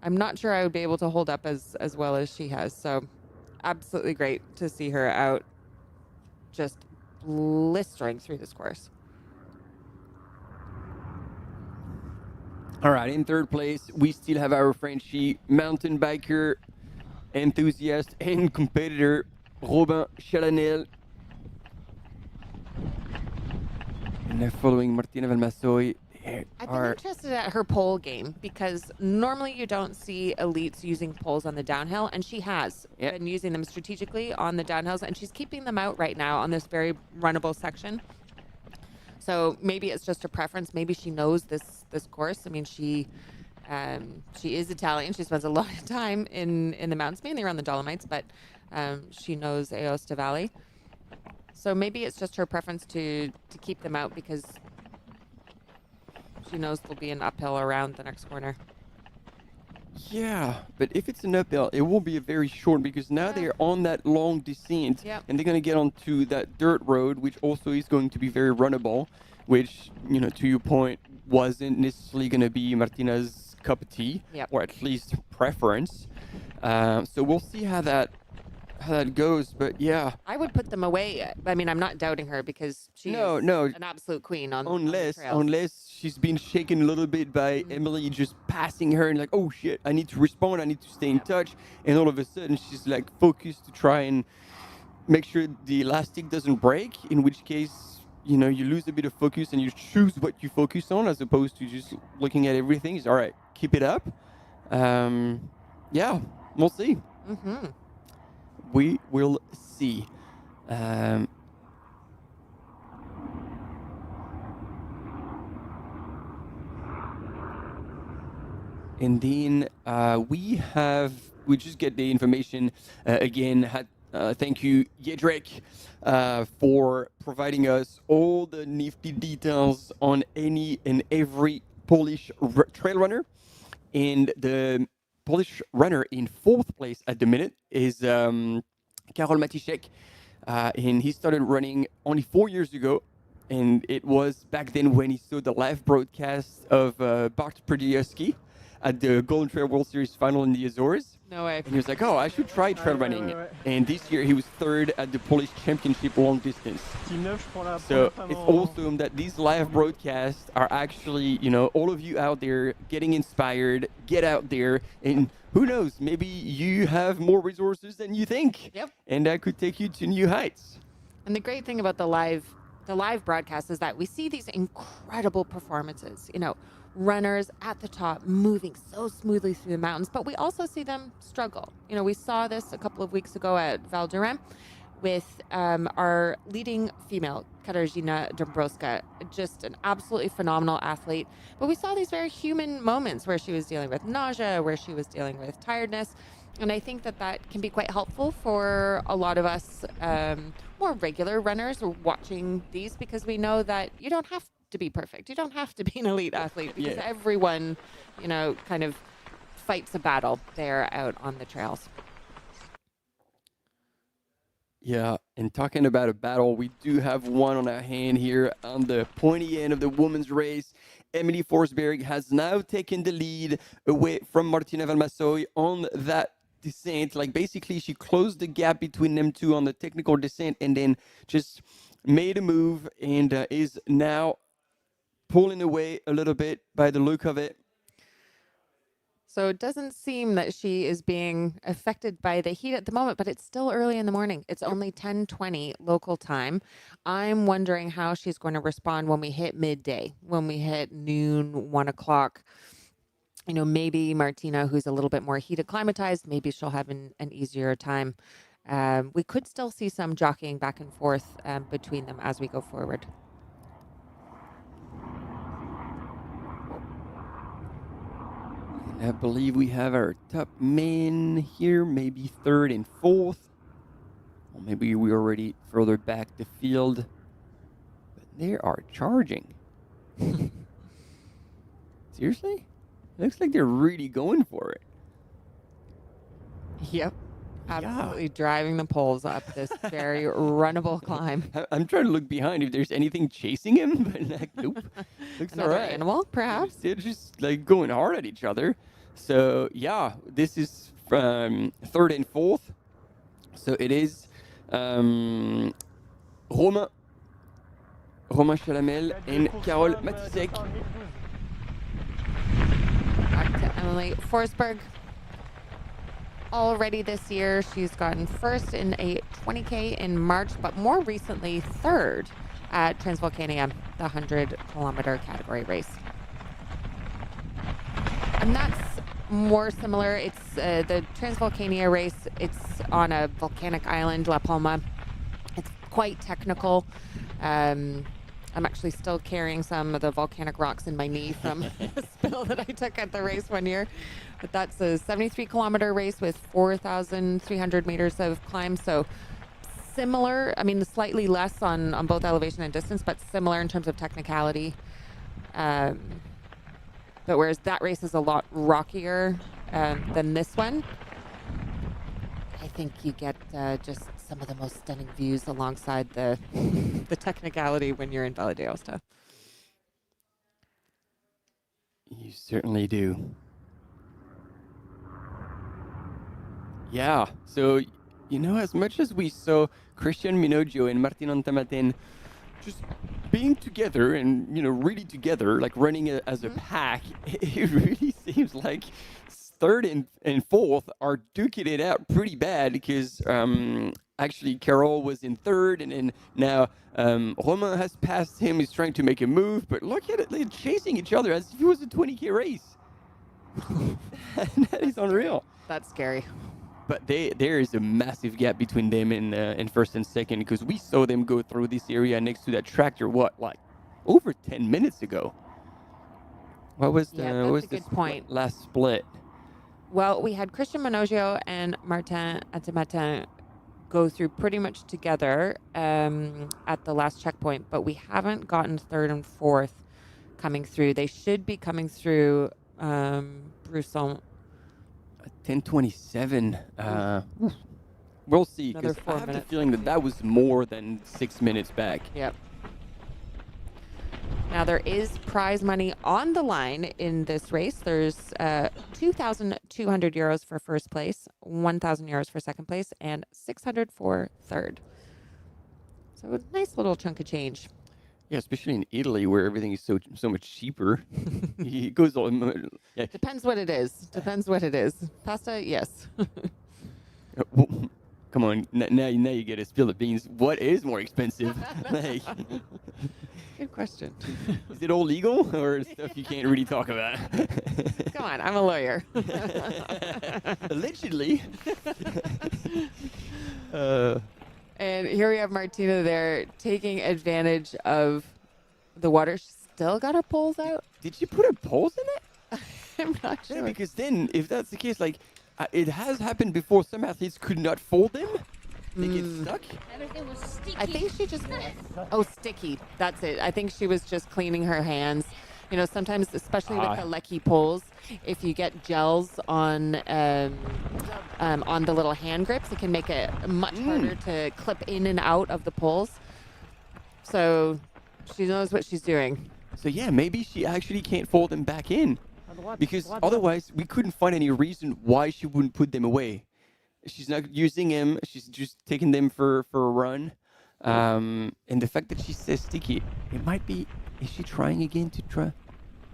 I'm not sure I would be able to hold up as well as she has. So absolutely great to see her out just blistering through this course. All right, in third place, we still have our Frenchie mountain biker, enthusiast, and competitor, Robin Chalanel. And they're following Martina Valmassoy. I've been interested at her pole game because normally you don't see elites using poles on the downhill, and she has been using them strategically on the downhills, and she's keeping them out right now on this very runnable section. So maybe it's just a preference. Maybe she knows this course. I mean, she is Italian. She spends a lot of time in the mountains, mainly around the Dolomites, but she knows Aosta Valley. So maybe it's just her preference to keep them out because she knows there'll be an uphill around the next corner. Yeah, but if it's an uphill, it will be a very short because now they're on that long descent and they're going to get onto that dirt road, which also is going to be very runnable, which, to your point, wasn't necessarily going to be Martina's cup of tea, or at least preference. So we'll see how that goes, but yeah. I would put them away. I mean, I'm not doubting her because she's an absolute queen on the trails. Unless she's been shaken a little bit by Emily just passing her and like, oh shit, I need to respond, I need to stay in touch. And all of a sudden she's like focused to try and make sure the elastic doesn't break, in which case, you lose a bit of focus and you choose what you focus on as opposed to just looking at everything. It's all right, keep it up. Yeah, we'll see. We will see. And then we just get the information again. Thank you, Jedrzejk, for providing us all the nifty details on any and every Polish trail runner. And the Polish runner in 4th place at the minute is Karol Matysiak, and he started running only 4 years ago, and it was back then when he saw the live broadcast of Bart Przydowski at the Golden Trail World Series final in the Azores. No way. And he was like, oh, I should try trail running. And this year he was third at the Polish Championship long distance. So it's awesome that these live broadcasts are actually, you know, all of you out there getting inspired, get out there, and who knows, maybe you have more resources than you think. Yep. And that could take you to new heights. And the great thing about the live broadcast is that we see these incredible performances, you know, runners at the top moving so smoothly through the mountains, but we also see them struggle. You know, we saw this a couple of weeks ago at Val d'Orem with our leading female, Katarzyna Dąbrowska, just an absolutely phenomenal athlete. But we saw these very human moments where she was dealing with nausea, where she was dealing with tiredness. And I think that that can be quite helpful for a lot of us more regular runners watching these, because we know that you don't have to be perfect. You don't have to be an elite athlete, because everyone, you know, kind of fights a battle there out on the trails. Yeah, and talking about a battle, we do have one on our hand here on the pointy end of the women's race. Emily Forsberg has now taken the lead away from Martina Valmassoy on that descent. Like, basically, she closed the gap between them two on the technical descent and then just made a move and is now pulling away a little bit by the look of it. So it doesn't seem that she is being affected by the heat at the moment, but it's still early in the morning. It's only 10:20 local time. I'm wondering how she's going to respond when we hit midday, when we hit noon, 1 o'clock. You know, maybe Martina, who's a little bit more heat acclimatized, maybe she'll have an easier time. We could still see some jockeying back and forth between them as we go forward. I believe we have our top men here, maybe third and fourth. Or maybe we're already further back the field. But they are charging. Seriously? Looks like they're really going for it. Yep. Absolutely driving the poles up this very runnable climb. I'm trying to look behind if there's anything chasing him, but like, nope. Looks Another all right. animal, perhaps? They're just like going hard at each other. So yeah, this is third and fourth. So it is Romain Chalamel and Carole Matisek. Back to Emily Forsberg. Already this year, she's gotten first in a 20K in March, but more recently third at Transvolcania, the 100-kilometer category race. And that's more similar. It's the Transvolcania race. It's on a volcanic island, La Palma. It's quite technical. I'm actually still carrying some of the volcanic rocks in my knee from a spill that I took at the race one year. But that's a 73-kilometer race with 4,300 meters of climb. So similar, I mean, slightly less on both elevation and distance, but similar in terms of technicality. But whereas that race is a lot rockier than this one, I think you get just some of the most stunning views alongside the technicality when you're in Valle d'Aosta. You certainly do. Yeah, so, you know, as much as we saw Christian Minoggio and Martin Antamaten just being together and, you know, really together, like running as a pack, it really seems like third and fourth are duking it out pretty bad, because actually Carole was in third, and then now Romain has passed him. He's trying to make a move, but look at it, they're chasing each other as if it was a 20K race. That is unreal. That's scary. But there is a massive gap between them and first and second, because we saw them go through this area next to that tractor, like over 10 minutes ago. What was the point. Last split? Well, we had Christian Minoggio and Martin Antamaten go through pretty much together at the last checkpoint, but we haven't gotten third and fourth coming through. They should be coming through Brusson. 10:27. We'll see, Another because 4 I have the minutes. feeling that was more than 6 minutes back. Yep. Now, there is prize money on the line in this race. There's 2,200 euros for first place, 1,000 euros for second place, and 600 for third. So a nice little chunk of change. Yeah, especially in Italy where everything is so much cheaper. It goes on. Yeah. Depends what it is. Depends what it is. Pasta, yes. Come on, now you get to spill the beans. What is more expensive? Like, good question. Is it all legal or stuff you can't really talk about? Come on, I'm a lawyer. Allegedly. And here we have Martina there taking advantage of the water. She's still got her poles out. Did she put her poles in it? I'm not sure. Yeah, because then, if that's the case, like, it has happened before. Some athletes could not fold them. They get stuck. Everything was sticky. I think she just... Oh, sticky. That's it. I think she was just cleaning her hands. You know, sometimes, especially with the Lecky poles, if you get gels on the little hand grips, it can make it much harder to clip in and out of the poles. So she knows what she's doing. So yeah, maybe she actually can't fold them back in. Because otherwise, we couldn't find any reason why she wouldn't put them away. She's not using them. She's just taking them for a run. And the fact that she says sticky, it might be... Is she trying again to try?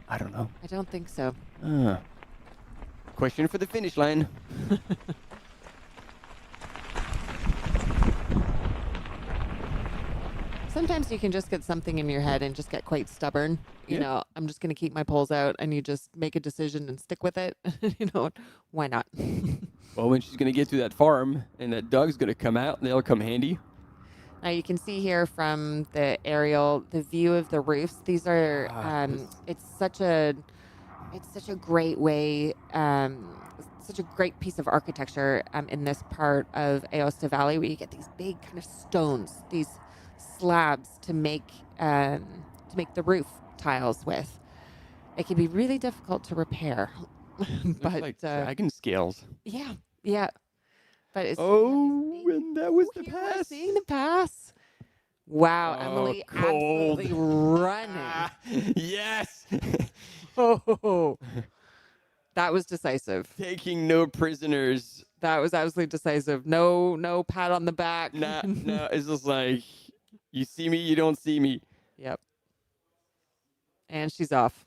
I don't know. I don't think so. Question for the finish line. Sometimes you can just get something in your head and just get quite stubborn. You know, I'm just going to keep my poles out, and you just make a decision and stick with it. You know, why not? Well, when she's going to get to that farm and that dog's going to come out, they'll come handy. Now you can see here from the aerial the view of the roofs. These are it's such a great way, such a great piece of architecture in this part of Aosta Valley, where you get these big kind of stones, these slabs to make the roof tiles with. It can be really difficult to repair. But like dragon scales. Yeah. But it's and that was the pass. Seeing the pass. Wow, Emily cold. absolutely running. Yes. That was decisive. Taking no prisoners. That was absolutely decisive. No pat on the back. No, it's just like, you see me, you don't see me. Yep. And she's off.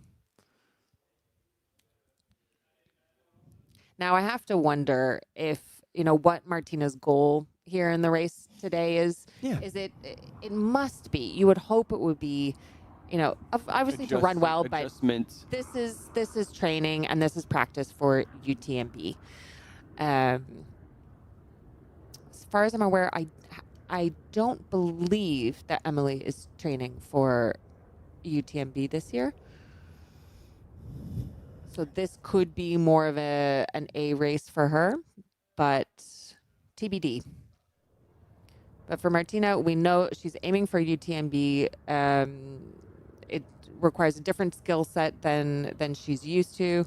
Now I have to wonder if, you know, what Martina's goal here in the race today is. Yeah. Is it must be, you would hope it would be, you know, obviously to run well, but this is training and this is practice for UTMB. As far as I'm aware, I don't believe that Emily is training for UTMB this year. So this could be more of an A race for her, but TBD. But for Martina, we know she's aiming for UTMB. It requires a different skill set than she's used to.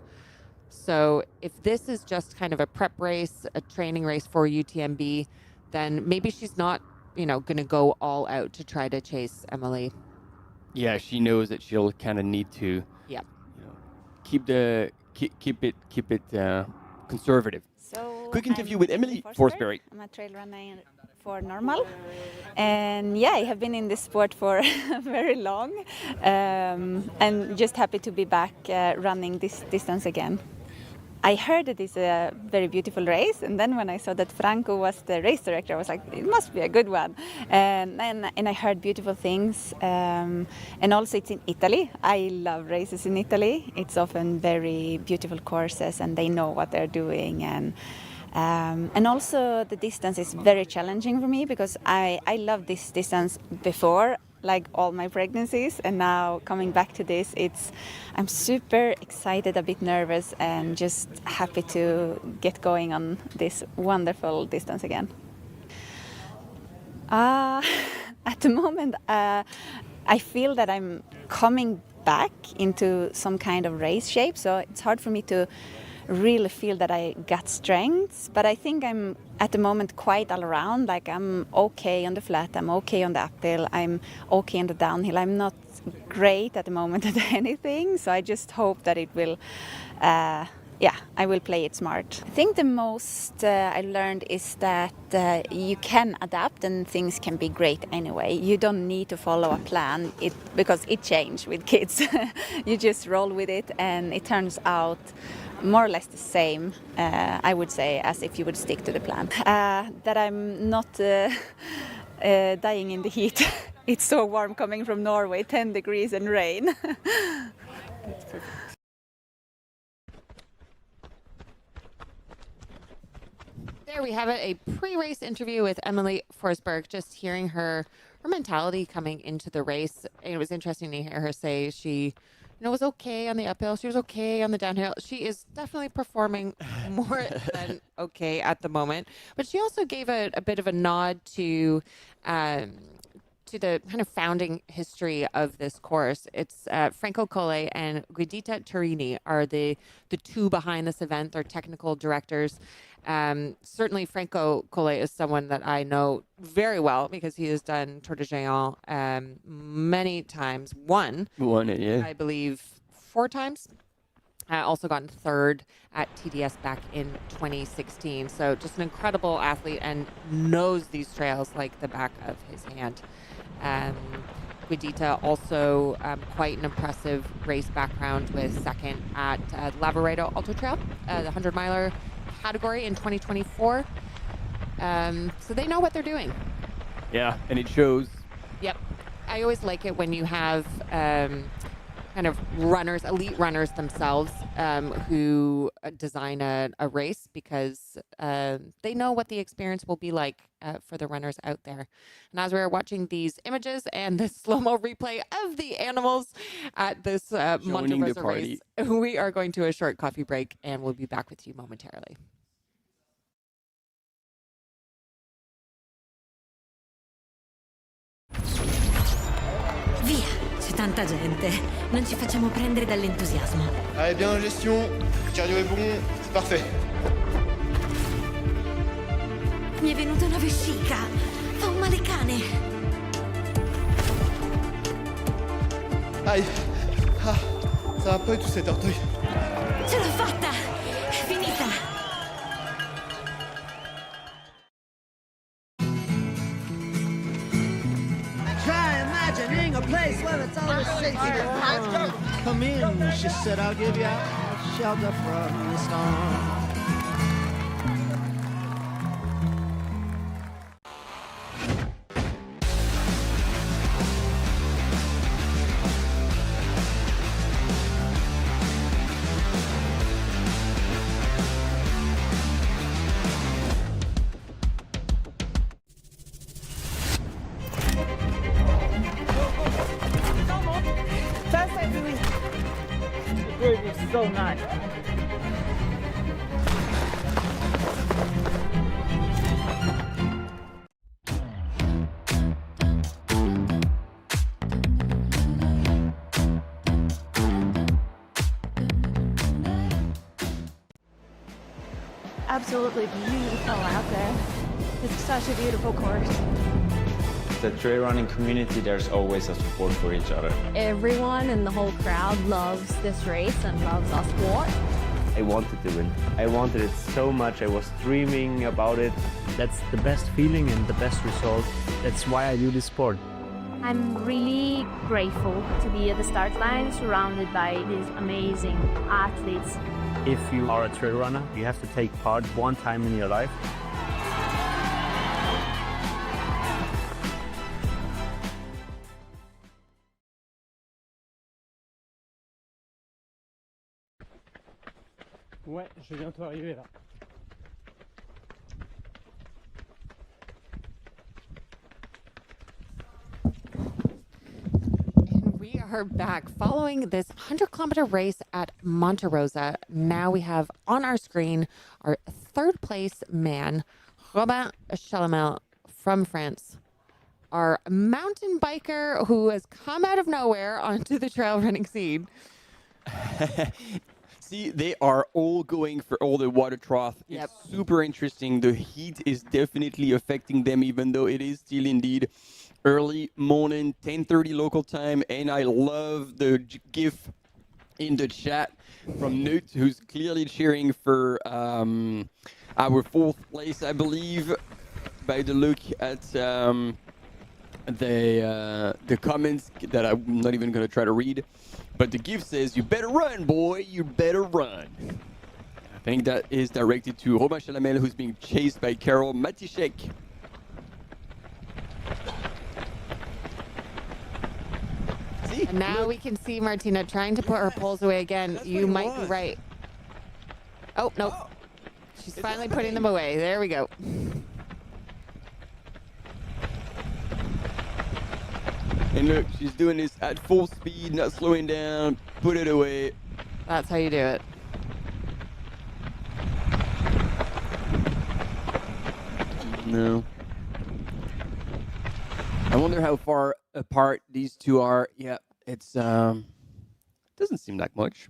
So if this is just kind of a prep race, a training race for UTMB, then maybe she's not, you know, going to go all out to try to chase Emily. Yeah, she knows that she'll kind of need to. Yeah. You know, keep it conservative. So quick interview with Emily Forsberg. I'm a trail runner for normal, and yeah, I have been in this sport for very long, and just happy to be back running this distance again. I heard that it's a very beautiful race, and then when I saw that Franco was the race director, I was like, it must be a good one. And I heard beautiful things, and also it's in Italy. I love races in Italy. It's often very beautiful courses, and they know what they're doing, and also the distance is very challenging for me because I loved this distance before, like all my pregnancies, and now coming back to this, I'm super excited, a bit nervous, and just happy to get going on this wonderful distance again. At the moment, I feel that I'm coming back into some kind of race shape, so it's hard for me to really feel that I got strengths, but I think I'm at the moment quite all around. Like I'm okay on the flat, I'm okay on the uphill, I'm okay on the downhill. I'm not great at the moment at anything, so I just hope that it will. I will play it smart. I think the most I learned is that you can adapt and things can be great anyway. You don't need to follow a plan because it changes with kids. You just roll with it and it turns out more or less the same, I would say, as if you would stick to the plan. That I'm not dying in the heat. It's so warm coming from Norway, 10 degrees and rain. That's perfect. There we have it, a pre-race interview with Emily Forsberg, just hearing her mentality coming into the race. And it was interesting to hear her say she was okay on the uphill. She was okay on the downhill. She is definitely performing more than okay at the moment. But she also gave a bit of a nod to the kind of founding history of this course. It's Franco Collet and Guidita Turini are the two behind this event. They're technical directors. Certainly Franco Collet is someone that I know very well because he has done Tour de Géant many times. Won it, yeah. I believe 4 times. Also gotten 3rd at TDS back in 2016. So just an incredible athlete and knows these trails like the back of his hand. Guidita also quite an impressive race background with 2nd at Lavaredo Ultra Trail, the 100-miler category in 2024. So they know what they're doing. Yeah, and it shows. Yep. I always like it when you have kind of runners, elite runners themselves, who design a race because they know what the experience will be like for the runners out there. And as we are watching these images and the slow-mo replay of the animals at this Monte Rosa race, we are going to a short coffee break and we'll be back with you momentarily. Via, c'è tanta gente. Non ci facciamo prendere dall'entusiasmo. Allez, bien en gestion. Le cardio est bon, c'est parfait. Mi è venuta una vescica. Fa un male cane. Aïe. Ah, ça va pas du tout cet orteil. Ce l'ho fatta! È finita! Try imagining a place where it's always safe. Come in, she said, I'll give you shelter from the storm. So nice. Absolutely beautiful out there. It's such a beautiful course. The trail running community, there's always a support for each other. Everyone in the whole crowd loves this race and loves our sport. I wanted to win. I wanted it so much. I was dreaming about it. That's the best feeling and the best result. That's why I do this sport. I'm really grateful to be at the start line surrounded by these amazing athletes. If you are a trail runner, you have to take part one time in your life. Ouais, je vais bientôt arriver là. And we are back following this 100-kilometer race at Monte Rosa. Now we have on our screen our 3rd place man, Robin Chalamel from France. Our mountain biker who has come out of nowhere onto the trail running scene. See, they are all going for all the water trough. Yep. It's super interesting. The heat is definitely affecting them, even though it is still indeed early morning, 10:30 local time, and I love the GIF in the chat from Newt, who's clearly cheering for our fourth place, I believe, by the look at the comments that I'm not even going to try to read. But the GIF says, "You better run, boy. You better run." I think that is directed to Romain Chalamel, who's being chased by Karol Matiszek. See? And now we can see Martina trying to put her poles away again. You might be right. Oh, no. Oh, she's finally putting them away. There we go. And look, she's doing this at full speed, not slowing down. Put it away. That's how you do it. No. I wonder how far apart these two are. Yeah, it's doesn't seem like much.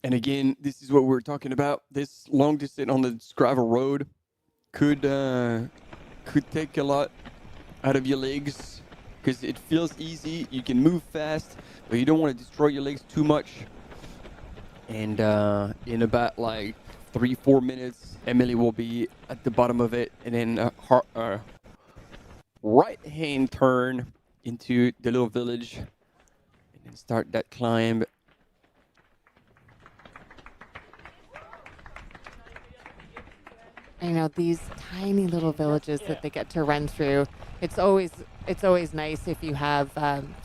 And again, this is what we're talking about. This long distance on the gravel road could take a lot out of your legs because it feels easy. You can move fast, but you don't want to destroy your legs too much. And in about like 3-4 minutes, Emily will be at the bottom of it, and then a right-hand turn into the little village, and then start that climb. I know these tiny little villages that they get to run through. It's always nice if you have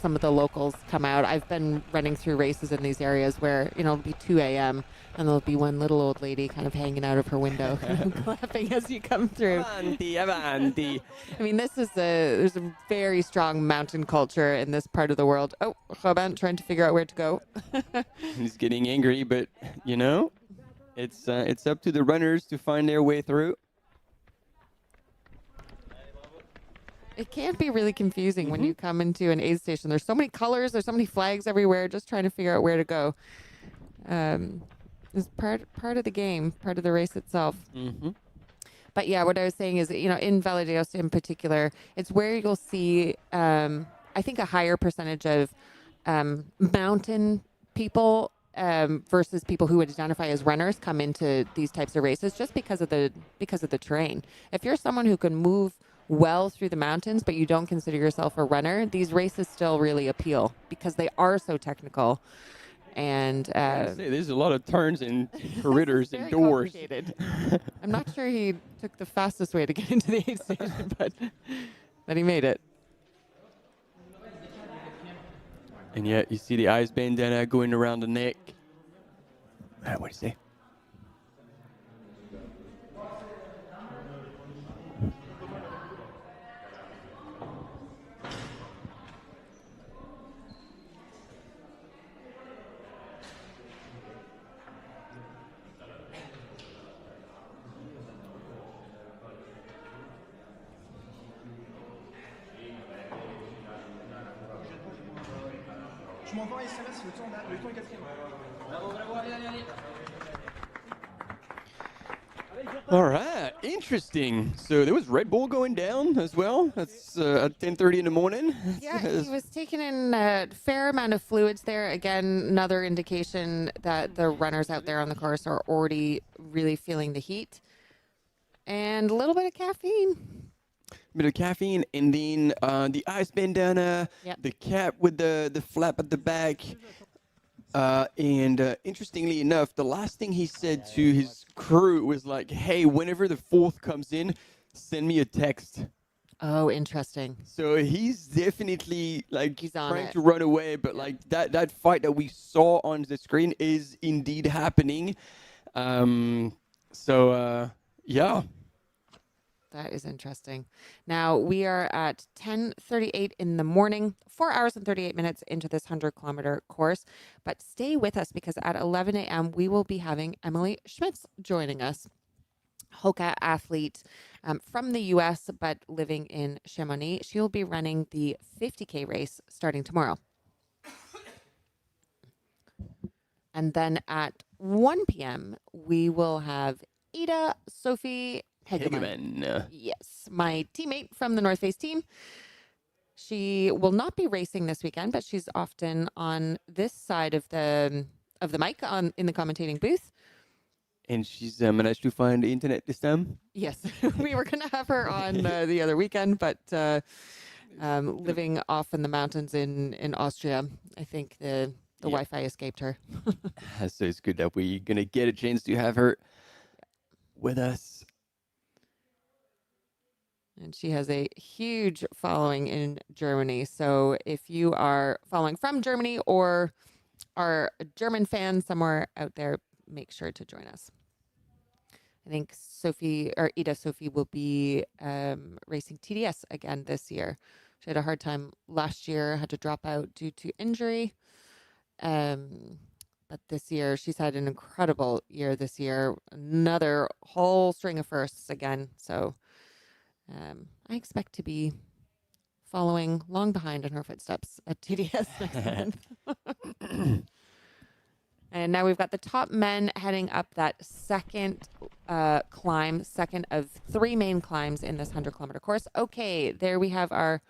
some of the locals come out. I've been running through races in these areas where it'll be 2 a.m. and there'll be one little old lady kind of hanging out of her window, clapping as you come through. Avanti, avanti. I mean, there's a very strong mountain culture in this part of the world. Oh, Robin trying to figure out where to go. He's getting angry, but you know, it's up to the runners to find their way through. It can be really confusing when you come into an aid station. There's so many colors, there's so many flags everywhere, just trying to figure out where to go. It's part of the game, part of the race itself. Mm-hmm. But yeah, what I was saying is, in Valle d'Aosta in particular, it's where you'll see, I think, a higher percentage of mountain people versus people who would identify as runners come into these types of races just because of the terrain. If you're someone who can move well through the mountains, but you don't consider yourself a runner, these races still really appeal because they are so technical. And there's a lot of turns and corridors and doors. I'm not sure he took the fastest way to get into the aid station, but he made it. And yet you see the ice bandana going around the neck. What do you say? Je m'envoie un SMS, le temps est quatrième. Bravo, bravo, allez. All right, interesting. So there was Red Bull going down as well. That's at 10:30 in the morning. Yeah, he was taking in a fair amount of fluids there. Again, another indication that the runners out there on the course are already really feeling the heat. And a little bit of caffeine. Bit of caffeine, and then the ice bandana, the cap with the flap at the back. And interestingly enough, the last thing he said to his crew was like, "Hey, whenever the fourth comes in, send me a text." Oh, interesting. So he's definitely like trying it. to run away, but like that fight that we saw on the screen is indeed happening. Yeah. That is interesting. Now, we are at 10:38 in the morning, 4 hours and 38 minutes into this 100-kilometer course. But stay with us because at 11 a.m., we will be having Emily Schmitz joining us, HOKA athlete from the U.S., but living in Chamonix. She will be running the 50K race starting tomorrow. And then at 1 p.m., we will have Ida Sophie Hegeman. Yes, my teammate from the North Face team. She will not be racing this weekend, but she's often on this side of the mic in the commentating booth. And she's managed to find the internet this time? Yes, we were going to have her on the other weekend, but living off in the mountains in Austria, I think the Wi-Fi escaped her. So it's good that we're going to get a chance to have her with us. And she has a huge following in Germany. So if you are following from Germany or are a German fan somewhere out there, make sure to join us. I think Ida Sophie will be racing TDS again this year. She had a hard time last year, had to drop out due to injury. But this year, she's had an incredible year this year. Another whole string of firsts again. So I expect to be following long behind in her footsteps at TDS next month. And now we've got the top men heading up that second climb, second of 3 main climbs in this 100-kilometer course. Okay, there we have our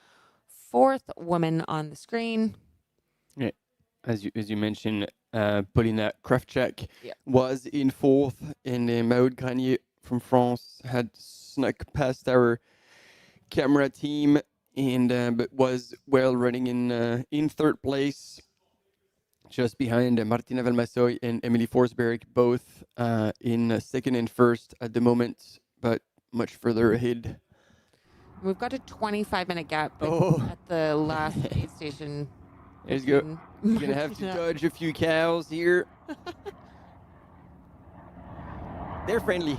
4th woman on the screen. Yeah, as you mentioned, Paulina Krafchak was in 4th, and Maud Granier from France had snuck past our camera team, and but was well running in 3rd place. Just behind Martina Valmassoy and Emily Forsberg, both in 2nd and 1st at the moment, but much further ahead. We've got a 25-minute gap at the last aid station. There you go. You're going to have to dodge a few cows here. They're friendly.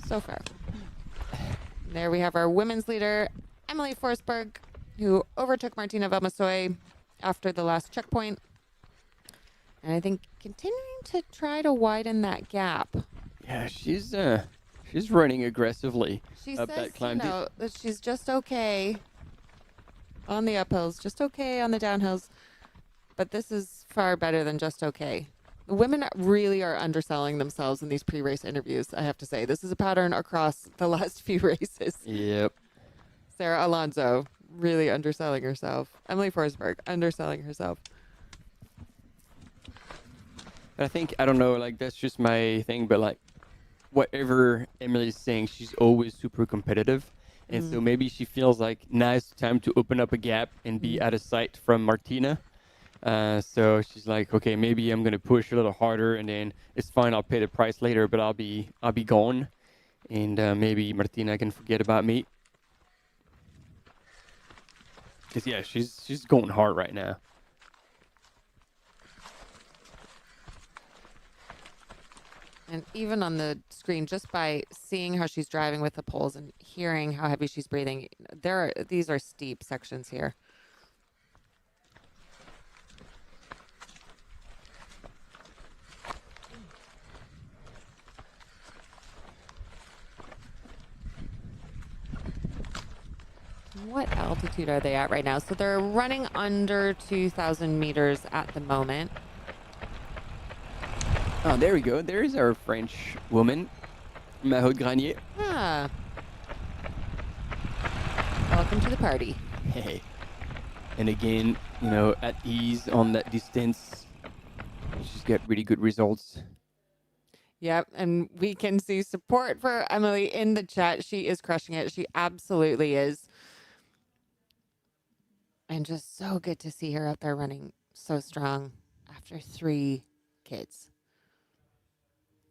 So far. There we have our women's leader, Emily Forsberg, who overtook Martina Valmassoy after the last checkpoint. And I think continuing to try to widen that gap. Yeah, she's running aggressively She up says, that climb. that she's just okay on the uphills, just okay on the downhills. But this is far better than just okay. The women really are underselling themselves in these pre-race interviews, I have to say. This is a pattern across the last few races. Yep. Sarah Alonso really underselling herself. Emily Forsberg underselling herself. But I think, I don't know, like that's just my thing, but like whatever Emily's saying, she's always super competitive. And so maybe she feels like now it's time to open up a gap and be out of sight from Martina. So she's like, okay, maybe I'm going to push a little harder, and then it's fine. I'll pay the price later, but I'll be gone. And maybe Martina can forget about me. Because, yeah, she's going hard right now. And even on the screen, just by seeing how she's driving with the poles and hearing how heavy she's breathing, these are steep sections here. What altitude are they at right now? So they're running under 2,000 meters at the moment. Oh, there we go. There's our French woman, Maud Granier. Ah. Welcome to the party. Hey. And again, you know, at ease on that distance, she's got really good results. Yep, and we can see support for Emily in the chat. She is crushing it. She absolutely is. And just so good to see her out there running so strong after 3 kids.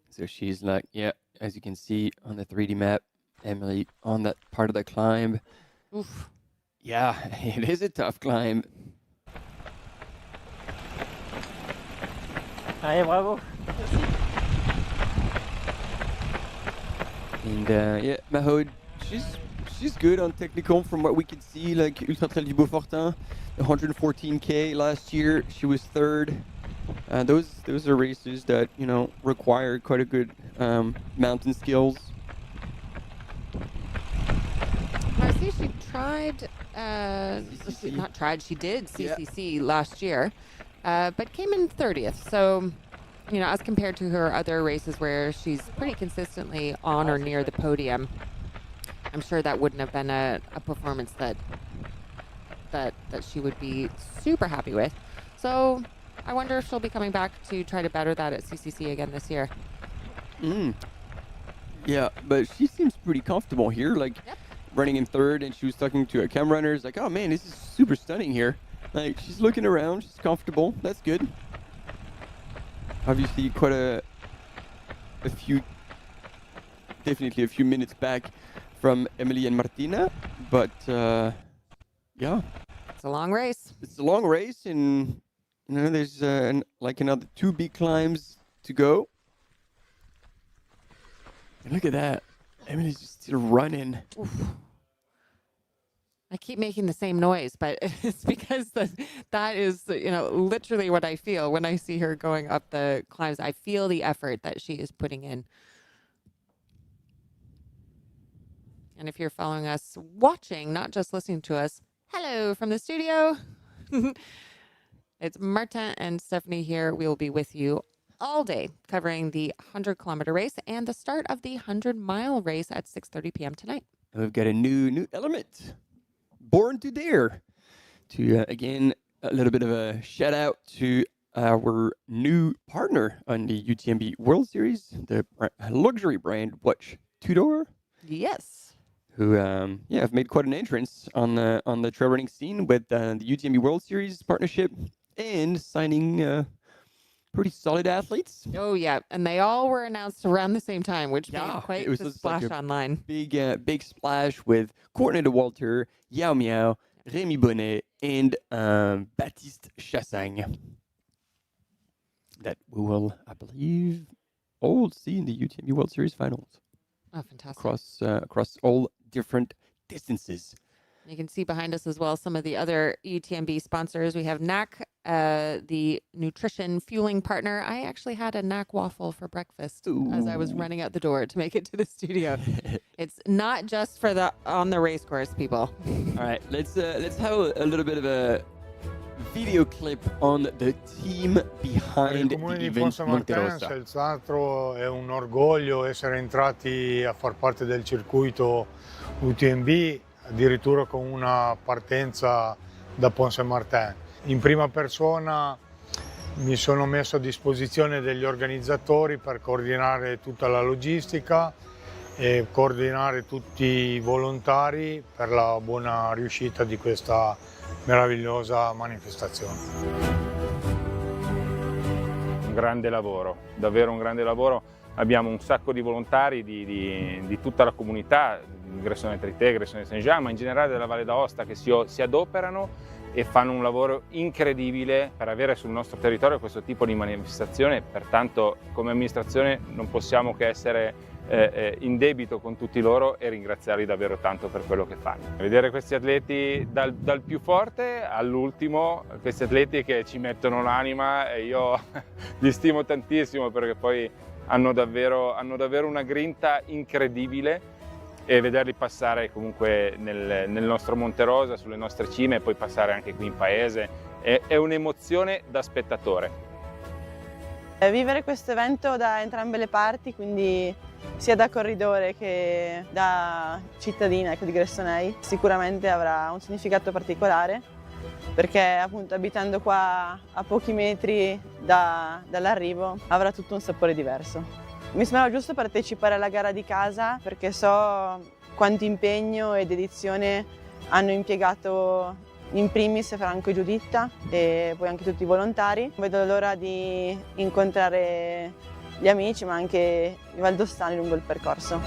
So she's like, yeah, as you can see on the 3D map, Emily on that part of the climb. Oof. Yeah, it is a tough climb. Allez, bravo. And yeah, Maud, she's good on technical from what we can see, like Ultra Trail du Beaufortin, 114K last year, she was 3rd. Those are races that, you know, require quite a good mountain skills. Marcy, she tried, she did CCC last year, but came in 30th. So you know, as compared to her other races where she's pretty consistently on or near the podium, I'm sure that wouldn't have been a performance that she would be super happy with. So I wonder if she'll be coming back to try to better that at CCC again this year. Yeah, but she seems pretty comfortable here, like running in third, and she was talking to a camera runner. It's like, oh man, this is super stunning here. Like, she's looking around, she's comfortable. That's good. Obviously, quite a few, definitely a few minutes back from Emily and Martina, but yeah. It's a long race. It's a long race, and you know, there's like another 2 big climbs to go. And look at that. Emily's just still running. Oof. I keep making the same noise, but it's because that is, you know, literally what I feel when I see her going up the climbs. I feel the effort that she is putting in. And if you're following us watching, not just listening to us, hello from the studio. It's Martin and Stephanie here. We will be with you all day covering the 100-kilometer race and the start of the 100-mile race at 6:30 p.m. tonight. We've got a new element, Born to Dare. To again, a little bit of a shout out to our new partner on the UTMB World Series, the luxury brand Watch Tudor. Yes. Who have made quite an entrance on the trail running scene with the UTMB World Series partnership and signing pretty solid athletes. Oh yeah, and they all were announced around the same time, which made quite it was the splash like online. Big splash with Courtney de Walter, Yao Miao, Rémi Bonnet, and Baptiste Chassagne. That we will, I believe, all see in the UTMB World Series finals. Oh, fantastic! Across all different distances. You can see behind us as well some of the other UTMB sponsors. We have NAC, the nutrition fueling partner. I actually had a NAC waffle for breakfast as I was running out the door to make it to the studio. It's not just for the on the race course, people. All right, let's have a little bit of a video clip on the team behind the event Monte Rosa. Senz'altro è un orgoglio essere entrati a far parte del circuito UTMB, addirittura con una partenza da Pont-Saint-Martin. In prima persona mi sono messo a disposizione degli organizzatori per coordinare tutta la logistica e coordinare tutti i volontari per la buona riuscita di questa meravigliosa manifestazione. Un grande lavoro, davvero un grande lavoro. Abbiamo un sacco di volontari di tutta la comunità, Gressone Trité, Gressone Saint-Jean, ma in generale della Valle d'Aosta, che si adoperano e fanno un lavoro incredibile per avere sul nostro territorio questo tipo di manifestazione. Pertanto come amministrazione non possiamo che essere in debito con tutti loro e ringraziarli davvero tanto per quello che fanno. Vedere questi atleti dal più forte all'ultimo, questi atleti che ci mettono l'anima, e io li stimo tantissimo perché poi hanno davvero una grinta incredibile, e vederli passare comunque nel nostro Monte Rosa, sulle nostre cime, e poi passare anche qui in paese, è un'emozione da spettatore. Vivere questo evento da entrambe le parti, quindi sia da corridore che da cittadina di Gressonei, sicuramente avrà un significato particolare, perché appunto abitando qua a pochi metri dall'arrivo avrà tutto un sapore diverso. Mi sembrava giusto partecipare alla gara di casa perché so quanto impegno e dedizione hanno impiegato in primis Franco e Giuditta e poi anche tutti i volontari. Non vedo l'ora di incontrare gli amici ma anche i valdostani lungo il percorso.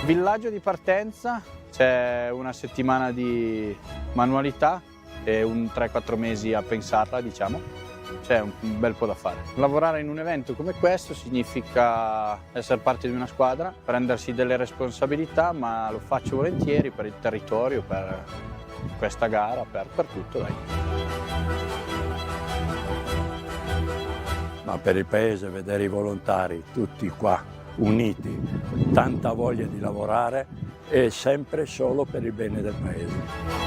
Villaggio di partenza, c'è una settimana di manualità e un 3-4 mesi a pensarla, diciamo. C'è un bel po' da fare. Lavorare in un evento come questo significa essere parte di una squadra, prendersi delle responsabilità, ma lo faccio volentieri per il territorio, per questa gara, per tutto, dai. Ma per il paese vedere i volontari tutti qua uniti, tanta voglia di lavorare e sempre solo per il bene del paese.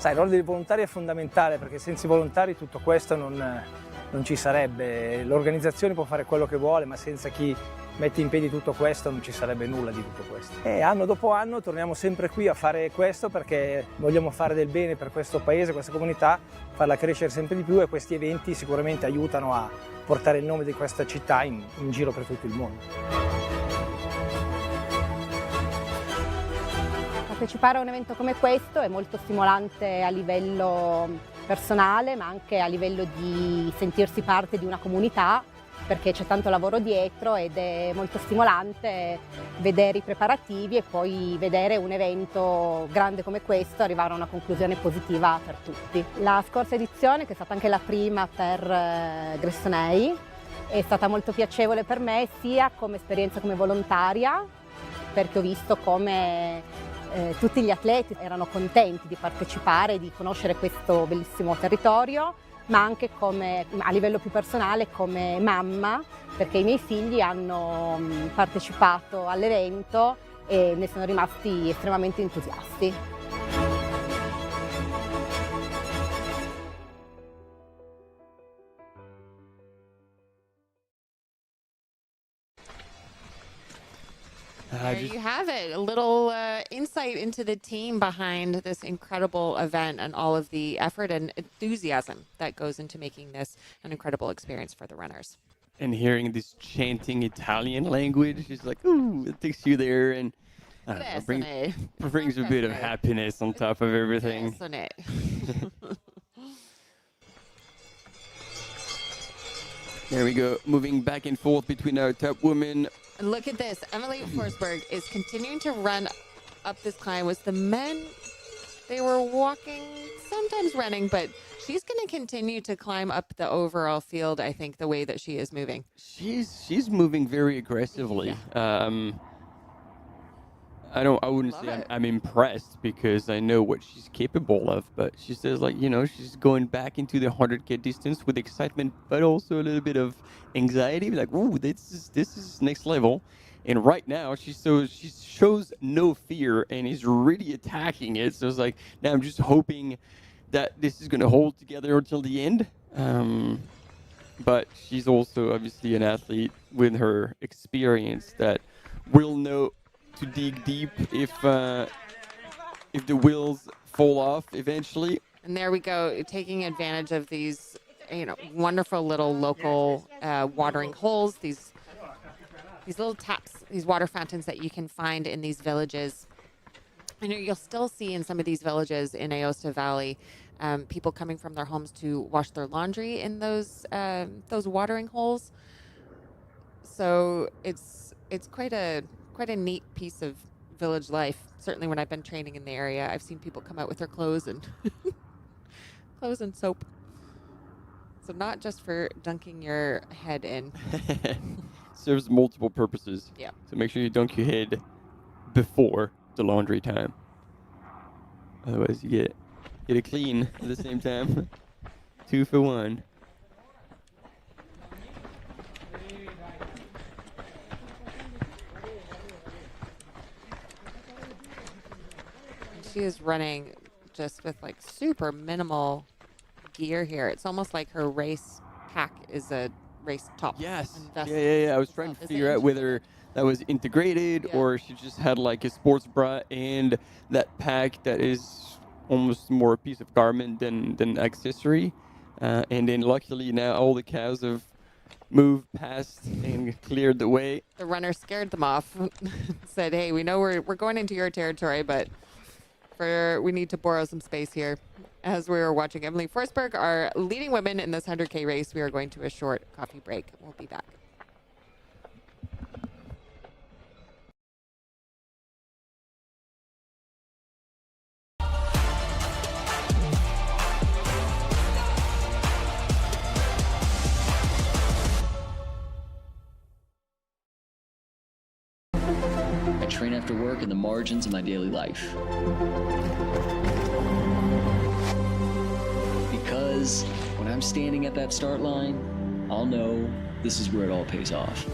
Sai, il ruolo dei volontari è fondamentale perché senza i volontari tutto questo non ci sarebbe. L'organizzazione può fare quello che vuole, ma senza chi mette in piedi tutto questo non ci sarebbe nulla di tutto questo. E anno dopo anno torniamo sempre qui a fare questo perché vogliamo fare del bene per questo paese, questa comunità, farla crescere sempre di più e questi eventi sicuramente aiutano a portare il nome di questa città in giro per tutto il mondo. Partecipare a un evento come questo è molto stimolante a livello personale, ma anche a livello di sentirsi parte di una comunità, perché c'è tanto lavoro dietro ed è molto stimolante vedere i preparativi e poi vedere un evento grande come questo arrivare a una conclusione positiva per tutti. La scorsa edizione, che è stata anche la prima per Gressonei, è stata molto piacevole per me sia come esperienza come volontaria, perché ho visto come tutti gli atleti erano contenti di partecipare, di conoscere questo bellissimo territorio, ma anche a livello più personale come mamma, perché i miei figli hanno partecipato all'evento e ne sono rimasti estremamente entusiasti. There you have it, a little insight into the team behind this incredible event and all of the effort and enthusiasm that goes into making this an incredible experience for the runners. And hearing this chanting Italian language is like, ooh, it takes you there and I don't know, brings a bit of happiness on top of everything. There we go, moving back and forth between our top women. And look at this, Emily Forsberg is continuing to run up this climb. Was the men, they were walking, sometimes running, but she's going to continue to climb up the overall field, I think, the way that she is moving. She's moving very aggressively. Yeah. I wouldn't say I'm impressed because I know what she's capable of, but she says, like, you know, she's going back into the 100K distance with excitement, but also a little bit of anxiety, like, ooh, this is next level. And right now she shows no fear and is really attacking it. So it's like, now I'm just hoping that this is going to hold together until the end. But she's also obviously an athlete with her experience that will know to dig deep if the wheels fall off eventually. And there we go, taking advantage of these, you know, wonderful little local watering holes, these little taps, these water fountains that you can find in these villages. And you'll still see in some of these villages in Aosta Valley, people coming from their homes to wash their laundry in those watering holes. So it's quite a neat piece of village life. Certainly when I've been training in the area, I've seen people come out with their clothes and soap. So not just for dunking your head in. Serves multiple purposes. Yeah. So make sure you dunk your head before the laundry time. Otherwise you get it clean at the same time. 2 for 1. She is running just with like super minimal gear here. It's almost like her race pack is a race top. Yes. Yeah. I was trying to figure out whether that was integrated or she just had like a sports bra and that pack that is almost more a piece of garment than accessory. And then luckily now all the cows have moved past and cleared the way. The runner scared them off. Said, hey, we know we're going into your territory, but we need to borrow some space here. As we were watching Emily Forsberg, our leading women in this 100K race, we are going to a short coffee break. We'll be back. I train after work in the margins of my daily life. Because when I'm standing at that start line, I'll know this is where it all pays off.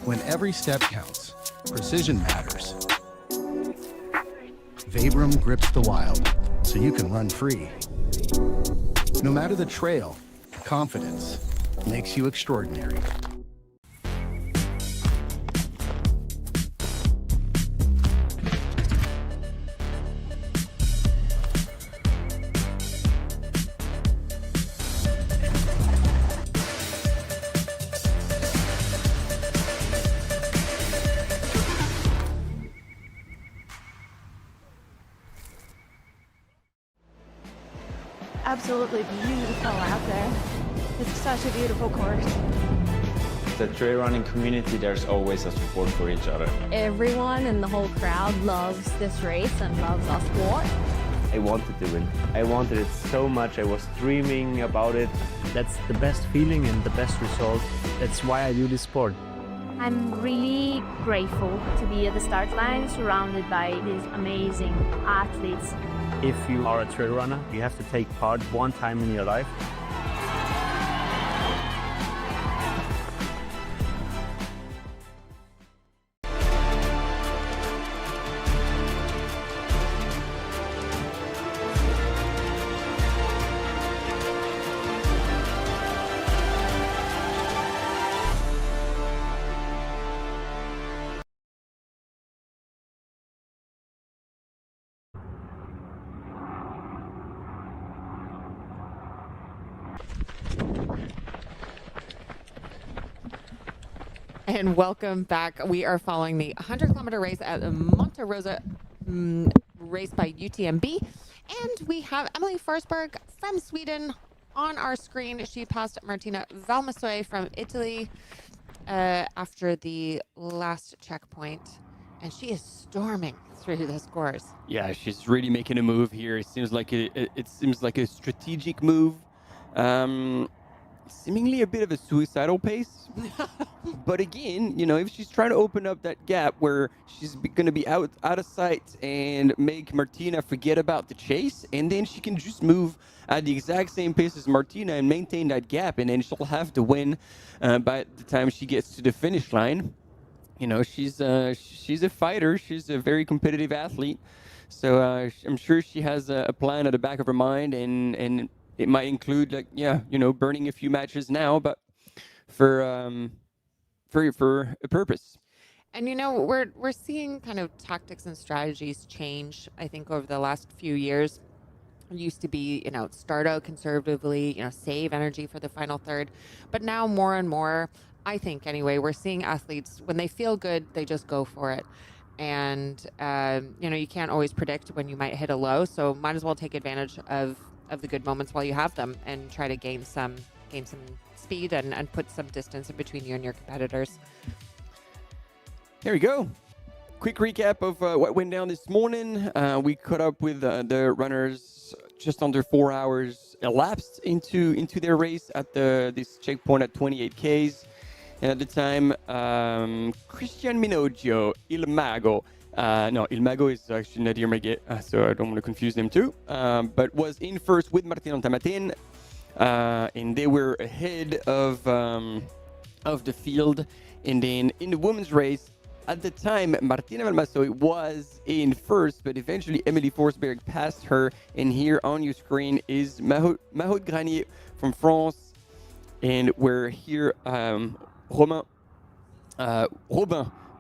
When every step counts, precision matters. Vibram grips the wild, so you can run free. No matter the trail, confidence makes you extraordinary. Absolutely beautiful out there. It's such a beautiful course. The trail running community, there's always a support for each other. Everyone in the whole crowd loves this race and loves our sport. I wanted to win. I wanted it so much. I was dreaming about it. That's the best feeling and the best result. That's why I do this sport. I'm really grateful to be at the start line surrounded by these amazing athletes. If you are a trail runner, you have to take part one time in your life. And welcome back. We are following the 100-kilometer race at the Monte Rosa race by UTMB. And we have Emily Forsberg from Sweden on our screen. She passed Martina Valmasoy from Italy after the last checkpoint. And she is storming through this course. Yeah, she's really making a move here. It seems like a strategic move. Seemingly a bit of a suicidal pace. But again, you know, if she's trying to open up that gap where she's going to be out of sight and make Martina forget about the chase, and then she can just move at the exact same pace as Martina and maintain that gap, and then she'll have to win by the time she gets to the finish line. You know, she's a fighter. She's a very competitive athlete. So I'm sure she has a plan at the back of her mind, and it might include, like, yeah, you know, burning a few matches now, but for a purpose. And, you know, we're seeing kind of tactics and strategies change, I think, over the last few years. It used to be, you know, start out conservatively, you know, save energy for the final third. But now more and more, I think anyway, we're seeing athletes, when they feel good, they just go for it. And, you know, you can't always predict when you might hit a low. So might as well take advantage of the good moments while you have them and try to gain some speed and put some distance in between you and your competitors. There we go. Quick recap of what went down this morning. We caught up with the runners just under 4 hours elapsed into their race at this checkpoint at 28 Ks. And at the time, Christian Minoggio, Il Mago, no, Il Mago is actually Nadir Meguet, so I don't want to confuse them too, but was in first with Martina Tamatin, and they were ahead of the field. And then in the women's race, at the time, Martina Valmasoy was in first, but eventually Emily Forsberg passed her. And here on your screen is Maud Granier from France, and we're here, Robin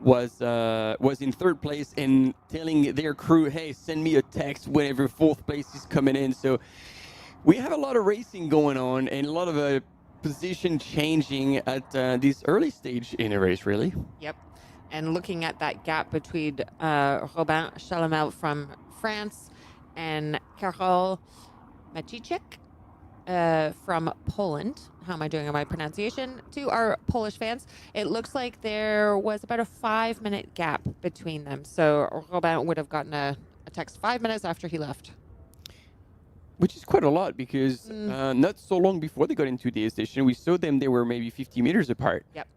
was in third place and telling their crew, hey, send me a text whenever fourth place is coming in. So we have a lot of racing going on and a lot of position changing at this early stage in a race, really. Yep. And looking at that gap between Robin Chalamel from France and Karol Maciczek from Poland. How am I doing on my pronunciation? To our Polish fans, it looks like there was about a 5-minute gap between them. So Robin would have gotten a text 5 minutes after he left. Which is quite a lot because not so long before they got into the aid station, we saw them, they were maybe 50 meters apart. Yep.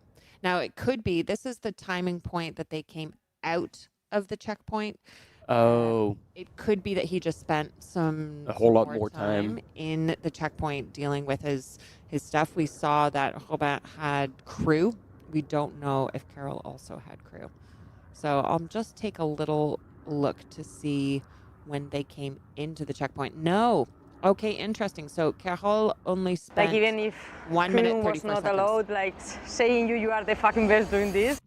Now, it could be, this is the timing point that they came out of the checkpoint. Oh. It could be that he just spent a whole lot more time in the checkpoint dealing with his stuff. We saw that Robin had crew. We don't know if Karol also had crew. So I'll just take a little look to see when they came into the checkpoint. No. Okay, interesting. So Carol only spent like even if 1 minute screaming 34 was not seconds. allowed, like saying you are the fucking best doing this.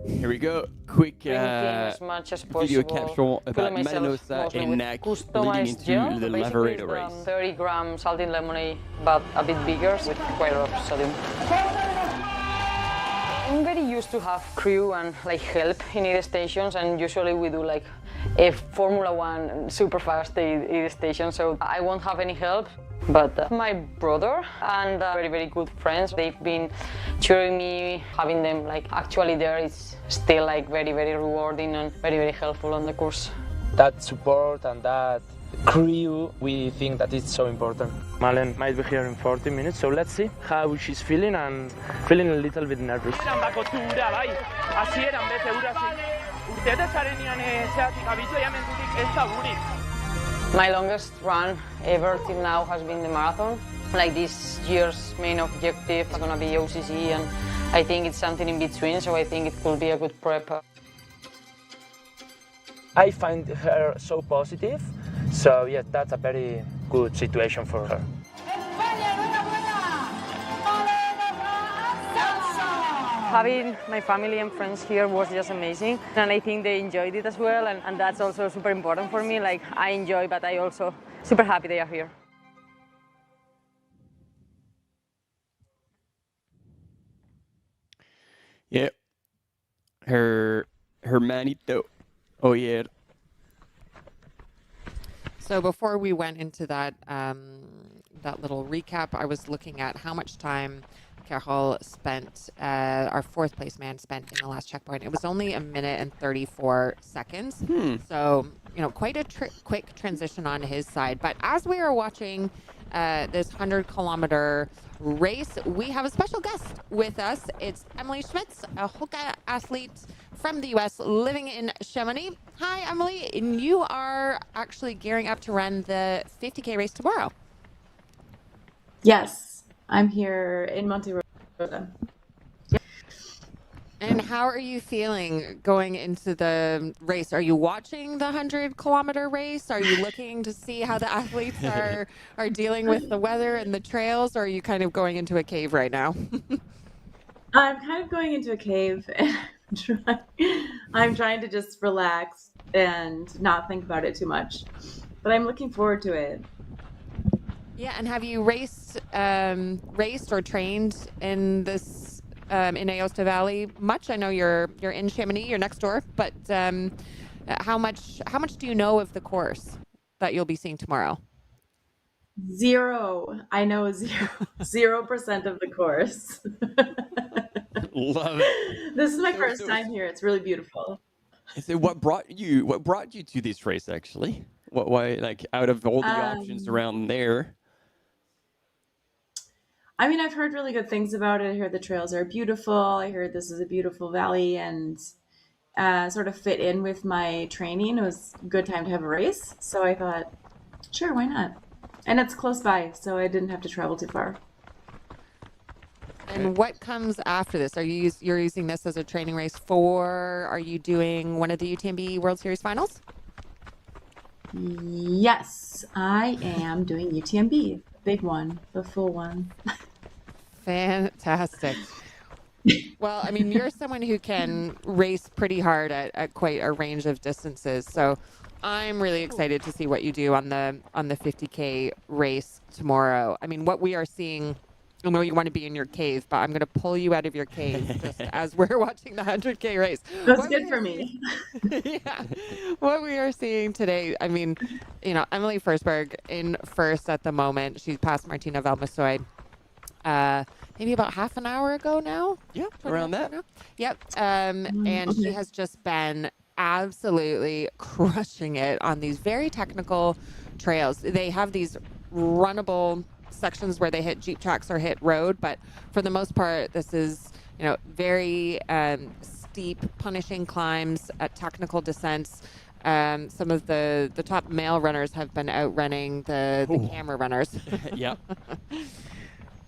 Here we go. Quick Drinking as much as video possible. capsule about Filling myself Monte Rosa mostly and with NAC customized leading into gel. the Basically, Lavaredo race. 30-gram salted lemonade, but a bit bigger with quite a lot of sodium. I'm very used to have crew and like help in aid stations, and usually we do like a Formula One super fast aid station, so I won't have any help. But my brother and very, very good friends, they've been cheering me. Having them like actually there is still like very, very rewarding and very, very helpful on the course. That support and that crew, we think that it's so important. Malen might be here in 40 minutes, so let's see how she's feeling, and feeling a little bit nervous. My longest run ever till now has been the marathon. Like this year's main objective is gonna be OCC, and I think it's something in between, so I think it could be a good prep. I find her so positive, so yeah, that's a very good situation for her. Having my family and friends here was just amazing, and I think they enjoyed it as well, and that's also super important for me. Like, I enjoy, but I also super happy they are here. Yeah. Her manito. Oh yeah. So before we went into that that little recap, I was looking at how much time Carol spent, our fourth place man spent in the last checkpoint. It was only 1 minute and 34 seconds. So, you know, quite a quick transition on his side. But as we are watching this 100-kilometer race, we have a special guest with us. It's Emily Schmitz, a HOKA athlete from the U.S. living in Chamonix. Hi, Emily. And you are actually gearing up to run the 50K race tomorrow. Yes, I'm here in Monte Rosa. And how are you feeling going into the race? Are you watching the 100-kilometer race? Are you looking to see how the athletes are dealing with the weather and the trails? Or are you kind of going into a cave right now? I'm kind of going into a cave. I'm trying to just relax and not think about it too much. But I'm looking forward to it. Yeah, and have you raced or trained in this in Aosta Valley much? I know you're in Chamonix, you're next door, but how much do you know of the course that you'll be seeing tomorrow? Zero. I know 0% of the course. Love it. This is my first time here. It's really beautiful. So what brought you to this race actually? Why, like, out of all the options around there? I mean, I've heard really good things about it. I heard the trails are beautiful. I heard this is a beautiful valley and sort of fit in with my training. It was a good time to have a race. So I thought, sure, why not? And it's close by, so I didn't have to travel too far. And what comes after this? You're using this as a training race are you doing one of the UTMB World Series finals? Yes, I am doing UTMB. Big one, the full one. Fantastic. Well, I mean, you're someone who can race pretty hard at quite a range of distances. So I'm really excited to see what you do on the 50K race tomorrow. I mean, what we are seeing, I know you want to be in your cave, but I'm going to pull you out of your cave just as we're watching the 100K race. That's good for me. Yeah. What we are seeing today, I mean, you know, Emily Forsberg in first at the moment. She's passed Martina Valmasoy maybe about half an hour ago now. Yeah, around that. Yep. And she has just been absolutely crushing it on these very technical trails. They have these runnable sections where they hit Jeep tracks or hit road, but for the most part, this is, you know, very steep, punishing climbs at technical descents. Some of the top male runners have been outrunning the camera runners. Yep.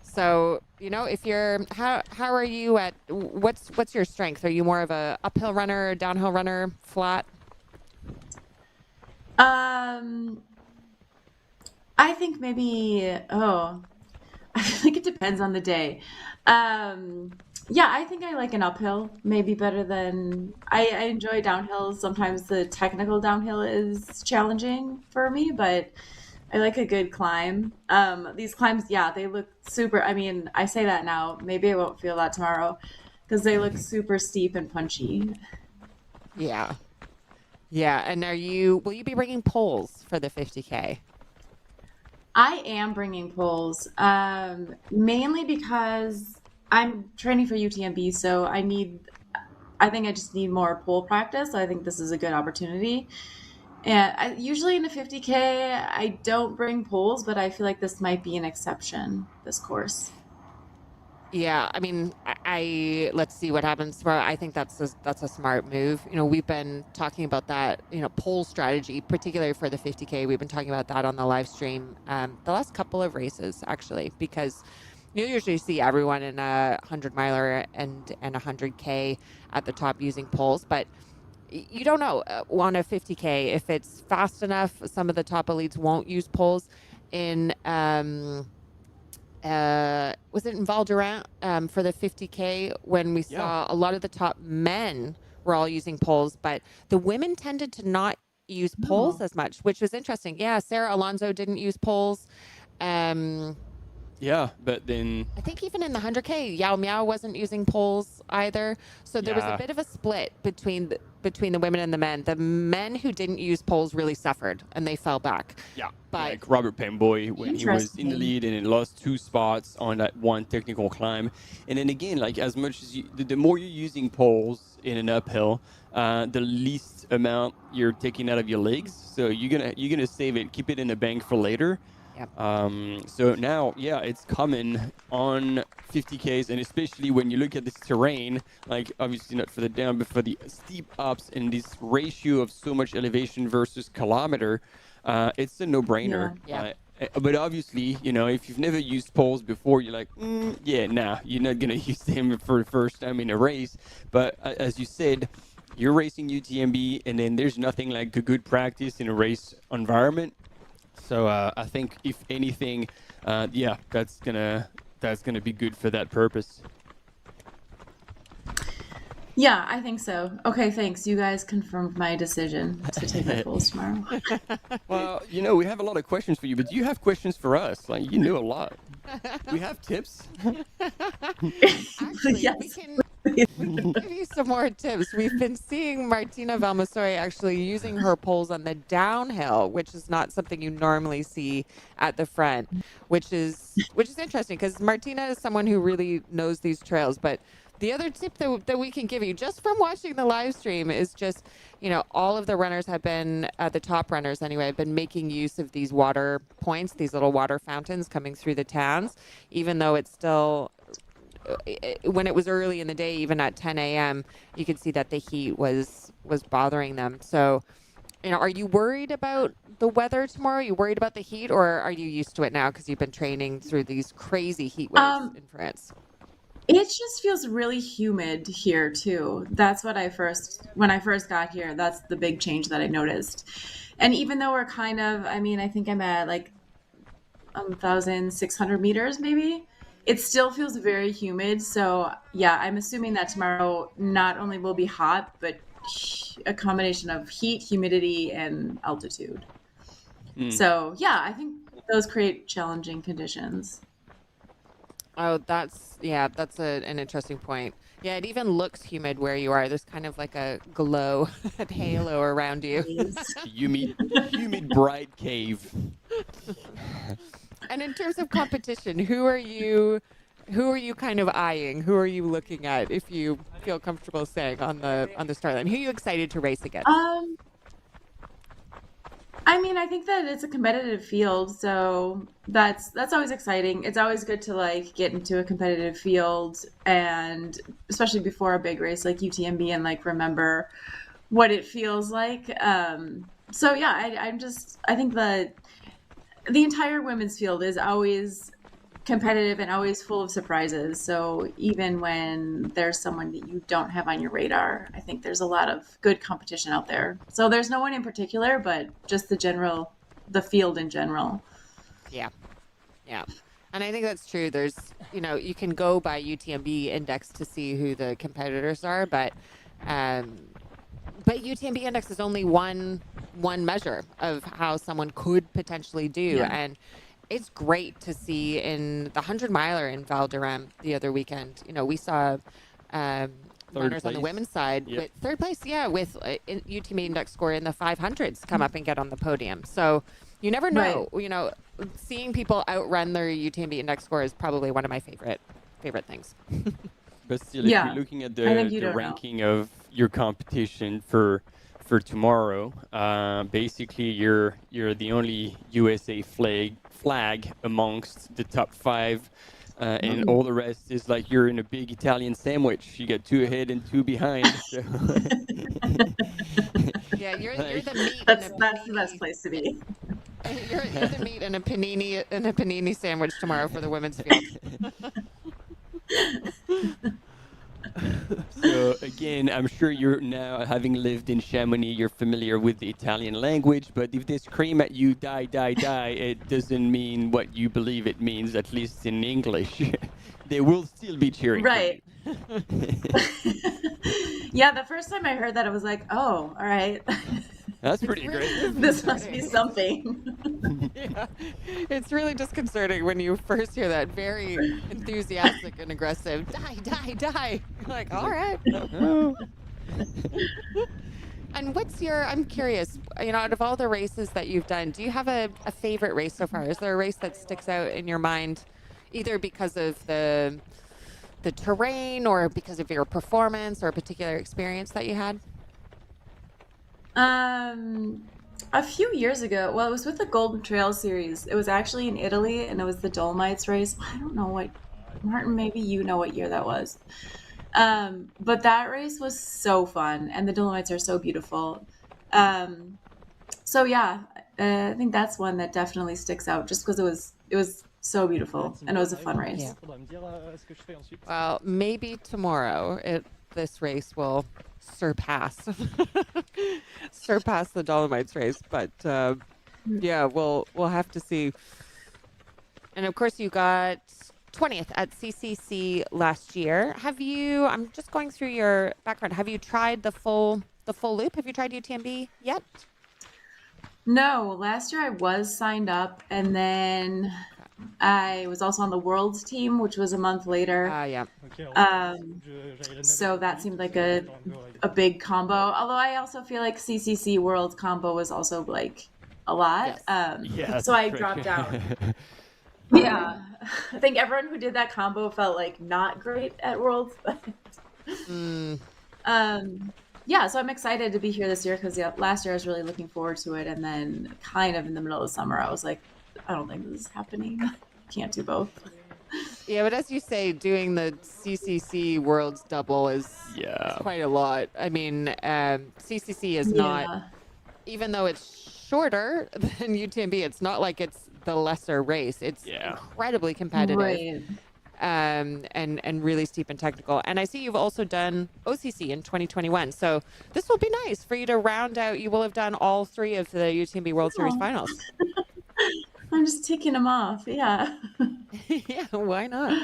So, you know, if you're, how are you at, what's your strength? Are you more of a uphill runner, downhill runner, flat? I think maybe, I think it depends on the day. Yeah, I think I like an uphill maybe better than I enjoy downhill. Sometimes the technical downhill is challenging for me, but I like a good climb. These climbs, yeah, they look super. I mean, I say that now. Maybe I won't feel that tomorrow because they look super steep and punchy. Yeah. Yeah. And will you be bringing poles for the 50K? I am bringing poles, mainly because I'm training for UTMB, so I think I just need more pole practice. So I think this is a good opportunity. And usually in a 50K, I don't bring poles, but I feel like this might be an exception, this course. Yeah, I mean, let's see what happens tomorrow. I think that's a smart move. We've been talking about that, pole strategy, particularly for the 50K. We've been talking about that on the live stream the last couple of races, actually, because you usually see everyone in a 100-miler and a 100K at the top using poles, but you don't know on a 50K if it's fast enough. Some of the top elites won't use poles. Was it in Val d'Orient for the 50K when we saw a lot of the top men were all using poles, but the women tended to not use poles as much, which was interesting. Yeah, Sarah Alonso didn't use poles. Yeah, but then I think even in the 100K, Yao Miao wasn't using poles either. So there was a bit of a split between the women and the men. The men who didn't use poles really suffered and they fell back. Yeah, but like Robert Pemboy when he was in the lead and it lost 2 spots on that one technical climb. And then again, like as much as the more you're using poles in an uphill, the least amount you're taking out of your legs. So you're gonna save it, keep it in the bank for later. So now, it's common on 50Ks, and especially when you look at this terrain, like obviously not for the down, but for the steep ups and this ratio of so much elevation versus kilometer, it's a no-brainer. But obviously, if you've never used poles before, you're like, you're not going to use them for the first time in a race. But as you said, you're racing UTMB, and then there's nothing like a good practice in a race environment. So I think if anything, that's gonna be good for that purpose. Yeah, I think so. Okay, thanks. You guys confirmed my decision to take my poles tomorrow. Well, we have a lot of questions for you, but you have questions for us. Like, you know a lot. We have tips. Actually, we can give you some more tips. We've been seeing Martina Valmasori actually using her poles on the downhill, which is not something you normally see at the front, which is interesting because Martina is someone who really knows these trails. But the other tip that we can give you just from watching the live stream is just, all of the runners have been, the top runners anyway, have been making use of these water points, these little water fountains coming through the towns, even though it's still, when it was early in the day, even at 10 a.m., you could see that the heat was bothering them. So, are you worried about the weather tomorrow? Are you worried about the heat, or are you used to it now because you've been training through these crazy heat waves in France? It just feels really humid here too. That's what when I first got here, that's the big change that I noticed. And even though we're I think I'm at like 1,600 meters maybe, it still feels very humid. So yeah, I'm assuming that tomorrow not only will be hot, but a combination of heat, humidity, and altitude. So yeah, I think those create challenging conditions. Oh, that's an interesting point. Yeah, it even looks humid where you are. There's kind of like a glow, a halo around you. humid bright cave. And in terms of competition, who are you kind of eyeing? Who are you looking at, if you feel comfortable saying, on the start line? Who are you excited to race against? I think that it's a competitive field, so that's always exciting. It's always good to get into a competitive field, and especially before a big race like UTMB, and remember what it feels like. So yeah, I think the entire women's field is always competitive and always full of surprises. So even when there's someone that you don't have on your radar, I think there's a lot of good competition out there. So there's no one in particular, but just the field in general. Yeah. Yeah. And I think that's true. There's, you can go by UTMB index to see who the competitors are, but UTMB index is only one measure of how someone could potentially do. Yeah. And it's great to see in the 100-miler in Val d'Orem the other weekend. We saw runners on the women's side with third place, with UTMB index score in the 500s come up and get on the podium. So you never know. Right. Seeing people outrun their UTMB index score is probably one of my favorite things. But still, if you're looking at the ranking of your competition for tomorrow, basically you're the only USA flag amongst the top 5, and all the rest is like you're in a big Italian sandwich. You got 2 ahead and 2 behind. So. Yeah, you're the meat. That's the best place to be. You're the meat in a panini sandwich tomorrow for the women's field. So again, I'm sure you're now, having lived in Chamonix, you're familiar with the Italian language, but if they scream at you, die, die, die, it doesn't mean what you believe it means, at least in English. They will still be cheering. Right. Yeah, the first time I heard that, I was like, oh, all right. That's pretty great. This must be something. Yeah. It's really disconcerting when you first hear that very enthusiastic and aggressive, die, die, die. You're like, all right. And I'm curious, out of all the races that you've done, do you have a favorite race so far? Is there a race that sticks out in your mind, either because of the terrain or because of your performance or a particular experience that you had? A few years ago, it was with the Golden Trail series. It was actually in Italy, and it was the Dolomites race. I don't know Martin, maybe you know what year that was. But that race was so fun, and the Dolomites are so beautiful. So yeah, I think that's one that definitely sticks out, just because it was so beautiful, and it was a fun race. Yeah. Well, maybe tomorrow this race will surpass the Dolomites race, but yeah, we'll have to see. And of course, you got 20th at CCC last year. I'm just going through your background. Have you tried the full loop? Have you tried UTMB yet? No, last year I was signed up, and then I was also on the Worlds team, which was a month later. Yeah. So that seemed like a big combo. Although I also feel like CCC Worlds combo was also like a lot. Yeah, so I dropped out. Yeah, I think everyone who did that combo felt like not great at Worlds. Yeah, so I'm excited to be here this year because last year I was really looking forward to it, and then kind of in the middle of the summer I was like, I don't think this is happening. Can't do both. Yeah, but as you say, doing the CCC Worlds double is quite a lot. I mean, CCC is not, even though it's shorter than UTMB, it's not like it's the lesser race. It's incredibly competitive. Right. And really steep and technical. And I see you've also done OCC in 2021. So this will be nice for you to round out. You will have done all 3 of the UTMB World Series finals. I'm just ticking them off. Yeah. Yeah, why not?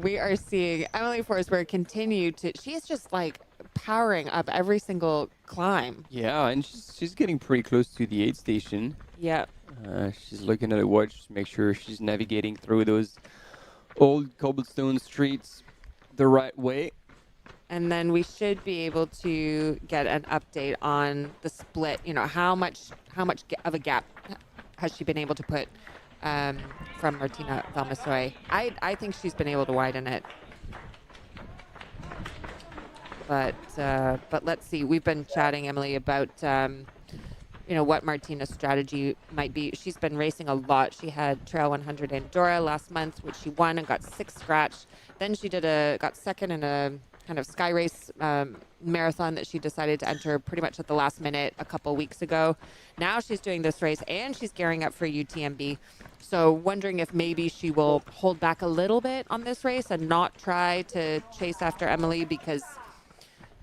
We are seeing Emily Forsberg continue she is just like powering up every single climb. Yeah, and she's getting pretty close to the aid station. Yeah. She's looking at a watch to make sure she's navigating through those old cobblestone streets the right way. And then we should be able to get an update on the split. How much of a gap has she been able to put from Martina Valmasoy? I think she's been able to widen it. But let's see. We've been chatting, Emily, about what Martina's strategy might be. She's been racing a lot. She had Trail 100 Andorra last month, which she won and got 6th scratch. Then she got second in a kind of Sky Race marathon that she decided to enter pretty much at the last minute a couple weeks ago. Now she's doing this race and she's gearing up for UTMB. So wondering if maybe she will hold back a little bit on this race and not try to chase after Emily, because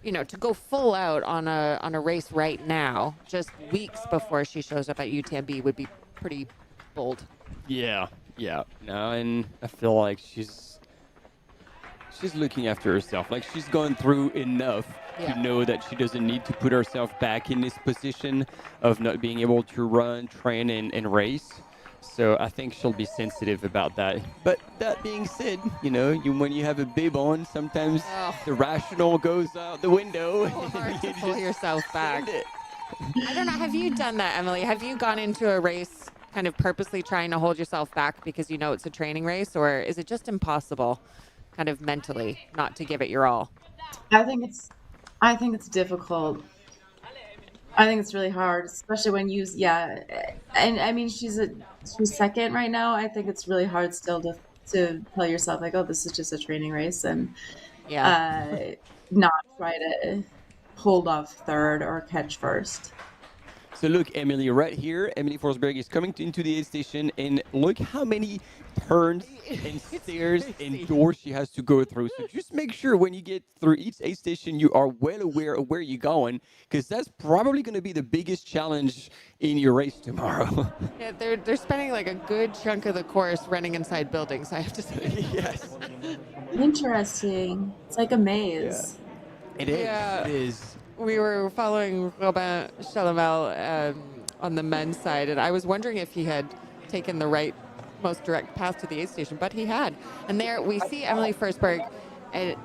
to go full out on a race right now, just weeks before she shows up at UTMB, would be pretty bold. Yeah. No, and I feel like she's looking after herself. Like, she's gone through enough to know that she doesn't need to put herself back in this position of not being able to run, train, and race. So I think she'll be sensitive about that. But that being said, when you have a bib on, sometimes the rational goes out the window. So hard to pull yourself back. I don't know. Have you done that, Emily? Have you gone into a race kind of purposely trying to hold yourself back because it's a training race, or is it just impossible, kind of mentally, not to give it your all? I think it's difficult. I think it's really hard, especially when and I mean she's second right now. I think it's really hard still to tell yourself like, oh, this is just a training race, and not try to hold off third or catch first. So look, Emily, right here, Emily Forsberg is coming into the aid station, and look how many turns and stairs and doors she has to go through. So just make sure when you get through each aid station, you are well aware of where you're going, because that's probably going to be the biggest challenge in your race tomorrow. Yeah, they're spending like a good chunk of the course running inside buildings, I have to say. Yes. Interesting. It's like a maze. It is. Yeah. It is. We were following Robin Chalamel on the men's side, and I was wondering if he had taken the most direct path to the aid station, but he had. And there we see Emily Forsberg, and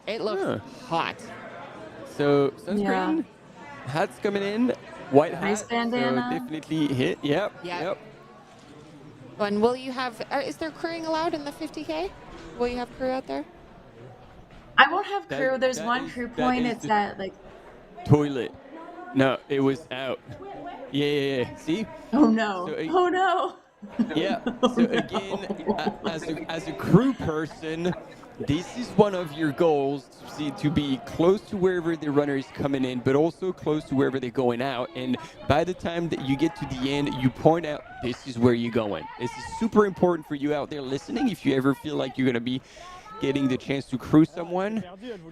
it looks hot. So sunscreen, hats coming in, white hat, so bandana. definitely hit. Yep. And will you have? Is there crewing allowed in the 50K? Will you have crew out there? I won't have crew. There's one crew point. It's at like toilet. No, it was out. Yeah. See? Oh no. Oh no. Yeah. So again, as a crew person, this is one of your goals, to be close to wherever the runner is coming in, but also close to wherever they're going out. And by the time that you get to the end, you point out, this is where you're going. This is super important for you out there listening. If you ever feel like you're going to be getting the chance to crew someone,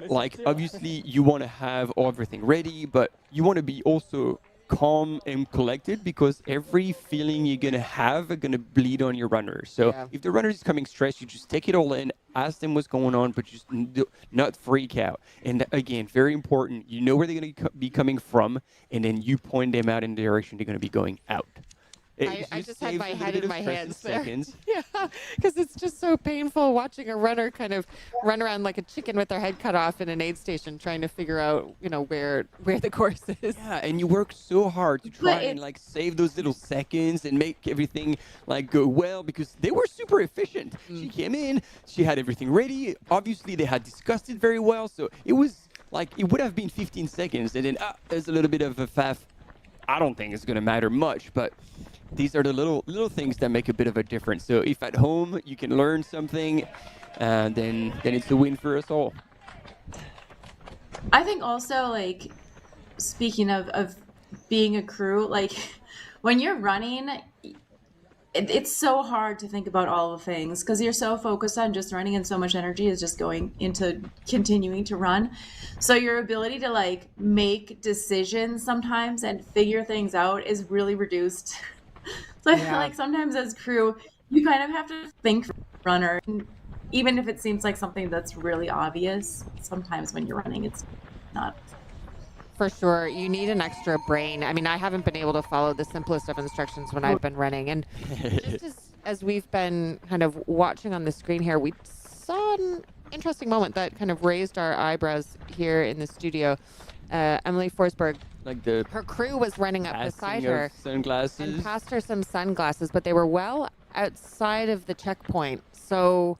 like, obviously you want to have everything ready, but you want to be also calm and collected, because every feeling you're going to have are going to bleed on your runner. So if the runner is coming stressed, you just take it all in, ask them what's going on, but just not freak out. And again, very important, you know where they're going to be coming from, and then you point them out in the direction they're going to be going out. I just had my head in my hands there. Yeah, because it's just so painful watching a runner kind of run around like a chicken with their head cut off in an aid station, trying to figure out, where the course is. Yeah, and you work so hard to try and save those little seconds and make everything go well, because they were super efficient. She came in, she had everything ready. Obviously, they had discussed it very well, so it was it would have been 15 seconds, and then there's a little bit of a faff. I don't think it's going to matter much, but these are the little things that make a bit of a difference. So if at home you can learn something, then it's a win for us all. I think also, speaking of being a crew, when you're running, it's so hard to think about all the things, because you're so focused on just running, and so much energy is just going into continuing to run. So your ability to make decisions sometimes and figure things out is really reduced. So I feel like sometimes as crew, you kind of have to think for a runner, even if it seems like something that's really obvious. Sometimes when you're running, it's not. For sure, you need an extra brain. I mean, I haven't been able to follow the simplest of instructions when I've been running. And just as we've been kind of watching on the screen here, we saw an interesting moment that kind of raised our eyebrows here in the studio. Emily Forsberg, her crew was running up beside her sunglasses, and passed her some sunglasses, but they were well outside of the checkpoint. So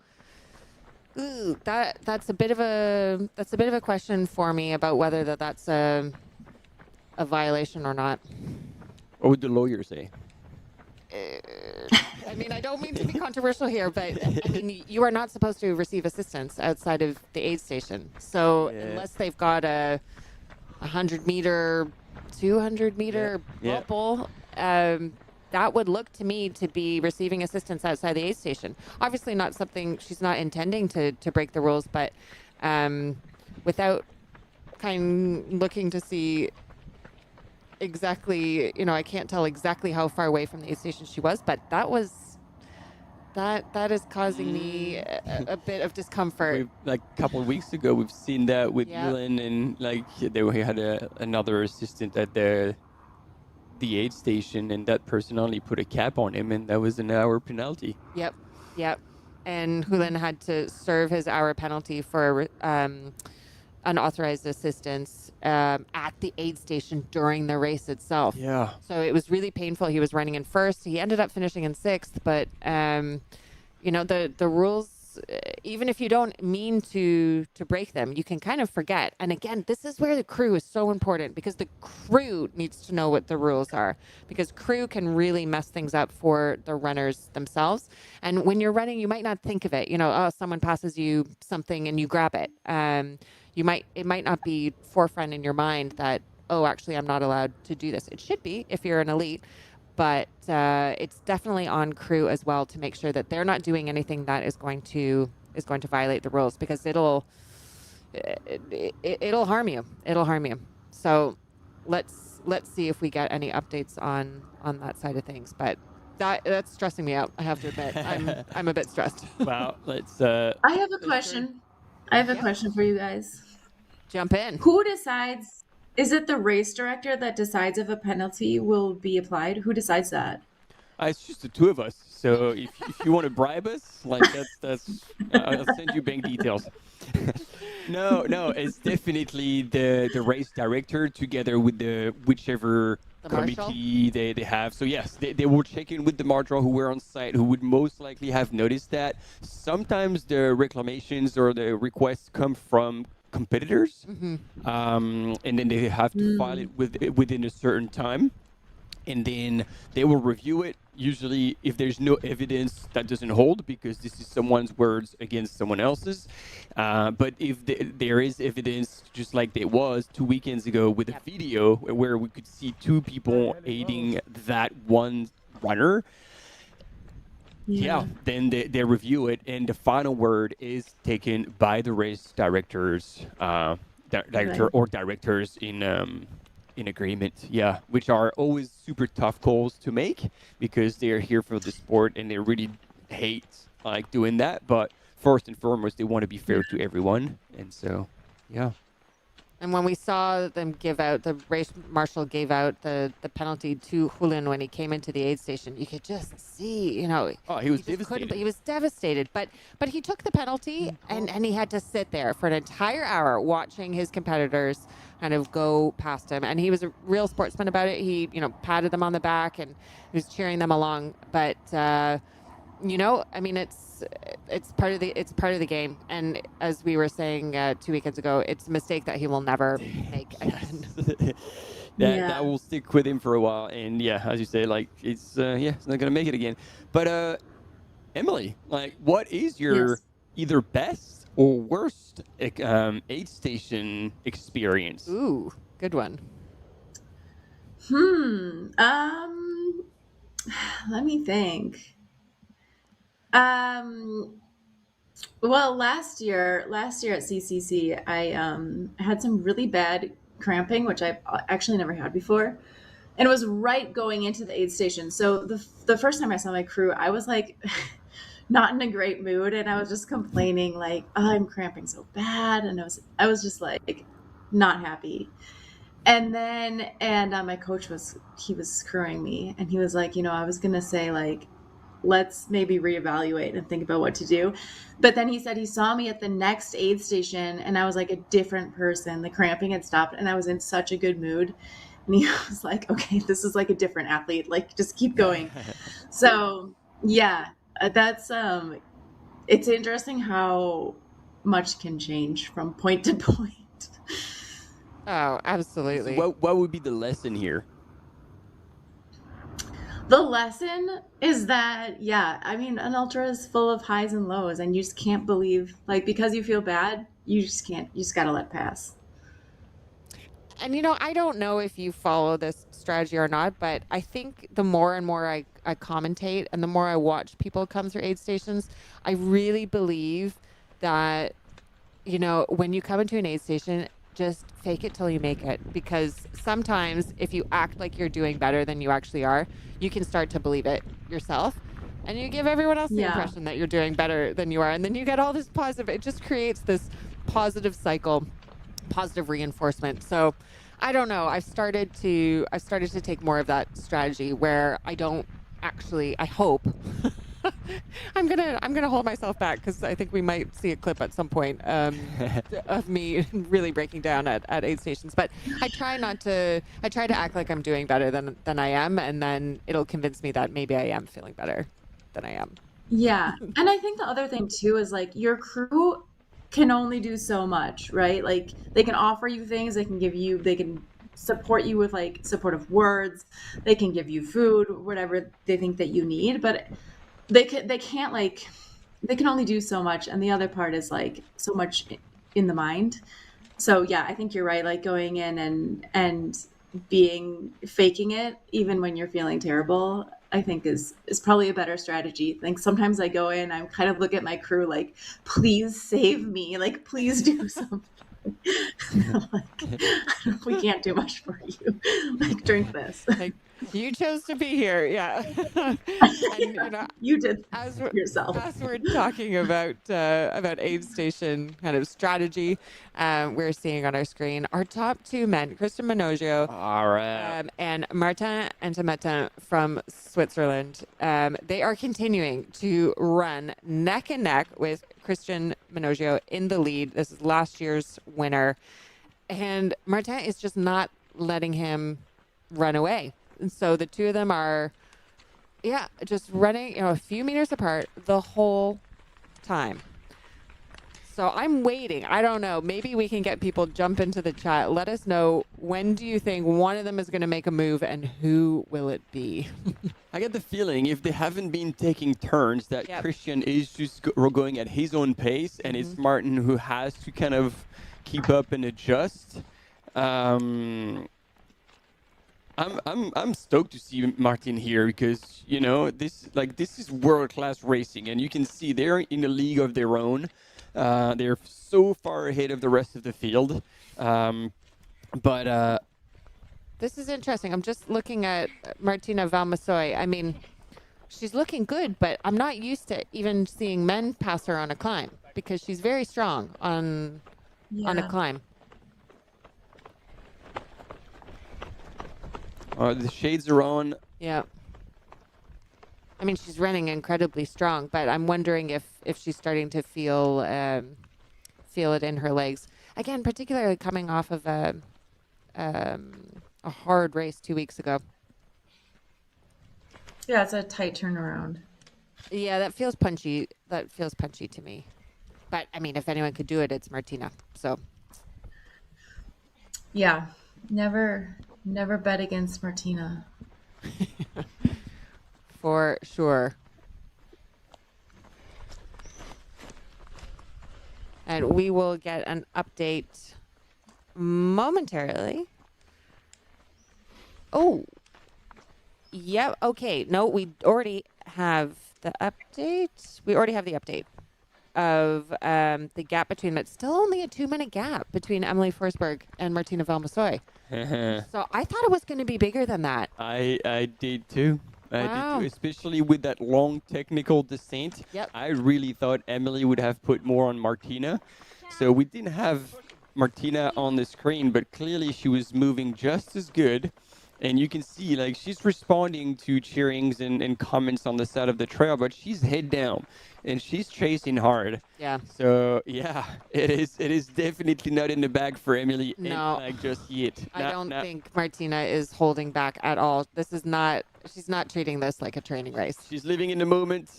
that's a bit of a question for me about whether that's a violation or not. What would the lawyer say? I mean, I don't mean to be controversial here, but I mean, you are not supposed to receive assistance outside of the aid station. So unless they've got a 100-meter, 200-meter bubble, that would look to me to be receiving assistance outside the aid station. Obviously not something, she's not intending to break the rules, but without looking to see exactly, I can't tell exactly how far away from the aid station she was, but that is causing me a bit of discomfort. Like a couple of weeks ago, we've seen that with Dylan, and we had another assistant at the aid station, and that person only put a cap on him, and that was an hour penalty. Yep. And Hulin had to serve his hour penalty for unauthorized assistance at the aid station during the race itself. Yeah. So it was really painful. He was running in first. He ended up finishing in sixth, but the rules, even if you don't mean to break them, you can kind of forget. And again, this is where the crew is so important, because the crew needs to know what the rules are, because crew can really mess things up for the runners themselves. And when you're running, you might not think of it. Someone passes you something and you grab it. It might not be forefront in your mind that, actually, I'm not allowed to do this. It should be if you're an elite, but it's definitely on crew as well to make sure that they're not doing anything that is going to violate the rules, because it'll harm you. It'll harm you. So let's see if we get any updates on that side of things. But that's stressing me out, I have to admit. I'm a bit stressed. Wow. Let's. I have a question. I have a question for you guys. Jump in. Who decides? Is it the race director that decides if a penalty will be applied? Who decides that? It's just the two of us. So if you want to bribe us, that's I'll send you bank details. No, it's definitely the race director together with whichever committee they have. So yes, they will check in with the marshal who were on site, who would most likely have noticed that. Sometimes the reclamations or the requests come from competitors, and then they have to file it within a certain time, and then they will review it. Usually, if there's no evidence, that doesn't hold, because this is someone's words against someone else's. But if there is evidence, just like there was 2 weekends ago with a video where we could see 2 people aiding that one runner, then they review it, and the final word is taken by the race directors, directors in agreement, which are always super tough calls to make, because they are here for the sport and they really hate doing that. But first and foremost, they want to be fair to everyone, and so And when we saw them give out, the race marshal gave out the penalty to Hulin when he came into the aid station, you could just see, he was devastated. He was devastated, but he took the penalty, and he had to sit there for an entire hour watching his competitors kind of go past him. And he was a real sportsman about it. He, patted them on the back and he was cheering them along. But, I mean, it's part of the game. And as we were saying 2 weekends ago, it's a mistake that he will never make again. That will stick with him for a while. And as you say, it's not gonna make it again. But Emily, what is your either best or worst aid station experience? Ooh, good one. Let me think. Well, last year at CCC, I had some really bad cramping, which I've actually never had before. And it was right going into the aid station. So the first time I saw my crew, I was not in a great mood, and I was just complaining I'm cramping so bad, and I was just not happy. And then my coach was crewing me, and he was I was gonna say let's maybe reevaluate and think about what to do. But then he said he saw me at the next aid station, and I was a different person. The cramping had stopped, and I was in such a good mood. And he was okay, this is a different athlete. Just keep going. So that's it's interesting how much can change from point to point. Oh, absolutely. So what would be the lesson here? The lesson is that, yeah, I mean, an ultra is full of highs and lows, and you just can't believe, like, because you feel bad, you just can't, you just gotta let pass. And I don't know if you follow this strategy or not, but I think the more and more I commentate and the more I watch people come through aid stations, I really believe that, when you come into an aid station, just fake it till you make it. Because sometimes if you act like you're doing better than you actually are, you can start to believe it yourself. And you give everyone else the impression that you're doing better than you are. And then you get all this positive, it just creates this positive cycle, positive reinforcement. So I don't know. I've started to take more of that strategy where I don't actually, I hope, I'm gonna hold myself back because I think we might see a clip at some point of me really breaking down at aid stations. But I try to act like I'm doing better than I am, and then it'll convince me that maybe I am feeling better than I am. Yeah. And I think the other thing too is like your crew can only do so much, right? Like they can offer you things, they can support you with like supportive words, they can give you food, whatever they think that you need, but they can only do so much. And the other part is like so much in the mind. So yeah, I think you're right. Like going in and faking it even when you're feeling terrible, I think is probably a better strategy. Like sometimes I go in, I kind of look at my crew like, please save me, like please do something. Like, we can't do much for you. Like drink this. Like, you chose to be here, yeah. And, you did yourself. As we're talking about aid station kind of strategy, we're seeing on our screen our top two men, Christian Manogio and Martin Entemetin from Switzerland. They are continuing to run neck and neck with Christian Manogio in the lead. This is last year's winner. And Martin is just not letting him run away. And so the two of them are, just running, a few meters apart the whole time. So I'm waiting. I don't know. Maybe we can get people jump into the chat. Let us know, when do you think one of them is going to make a move and who will it be? I get the feeling if they haven't been taking turns that Christian is just going at his own pace and it's Martin who has to kind of keep up and adjust. I'm stoked to see Martin here because this is world-class racing, and you can see they're in a league of their own. They're so far ahead of the rest of the field, but this is interesting. I'm just looking at Martina Valmasoy. I mean, she's looking good, but I'm not used to even seeing men pass her on a climb because she's very strong on a climb. The shades are on. Yeah. I mean, she's running incredibly strong, but I'm wondering if she's starting to feel it in her legs. Again, particularly coming off of a hard race 2 weeks ago. Yeah, it's a tight turnaround. Yeah, that feels punchy. That feels punchy to me. But, I mean, if anyone could do it, it's Martina. So. Yeah, never bet against Martina. For sure. And we will get an update momentarily. Oh. Yep. Okay. No, we already have the update. We already have the update of the gap between them. It's still only a 2-minute gap between Emily Forsberg and Martina Valmasoy. So I thought it was going to be bigger than that. I did too. Wow. I did too, especially with that long technical descent. Yep. I really thought Emily would have put more on Martina. So we didn't have Martina on the screen, but clearly she was moving just as good. And you can see, like, she's responding to cheerings and comments on the side of the trail, but she's head down and she's chasing hard. Yeah. So yeah, it is definitely not in the bag for Emily. No. Just yet. I don't think Martina is holding back at all. She's not treating this like a training race. She's living in the moment.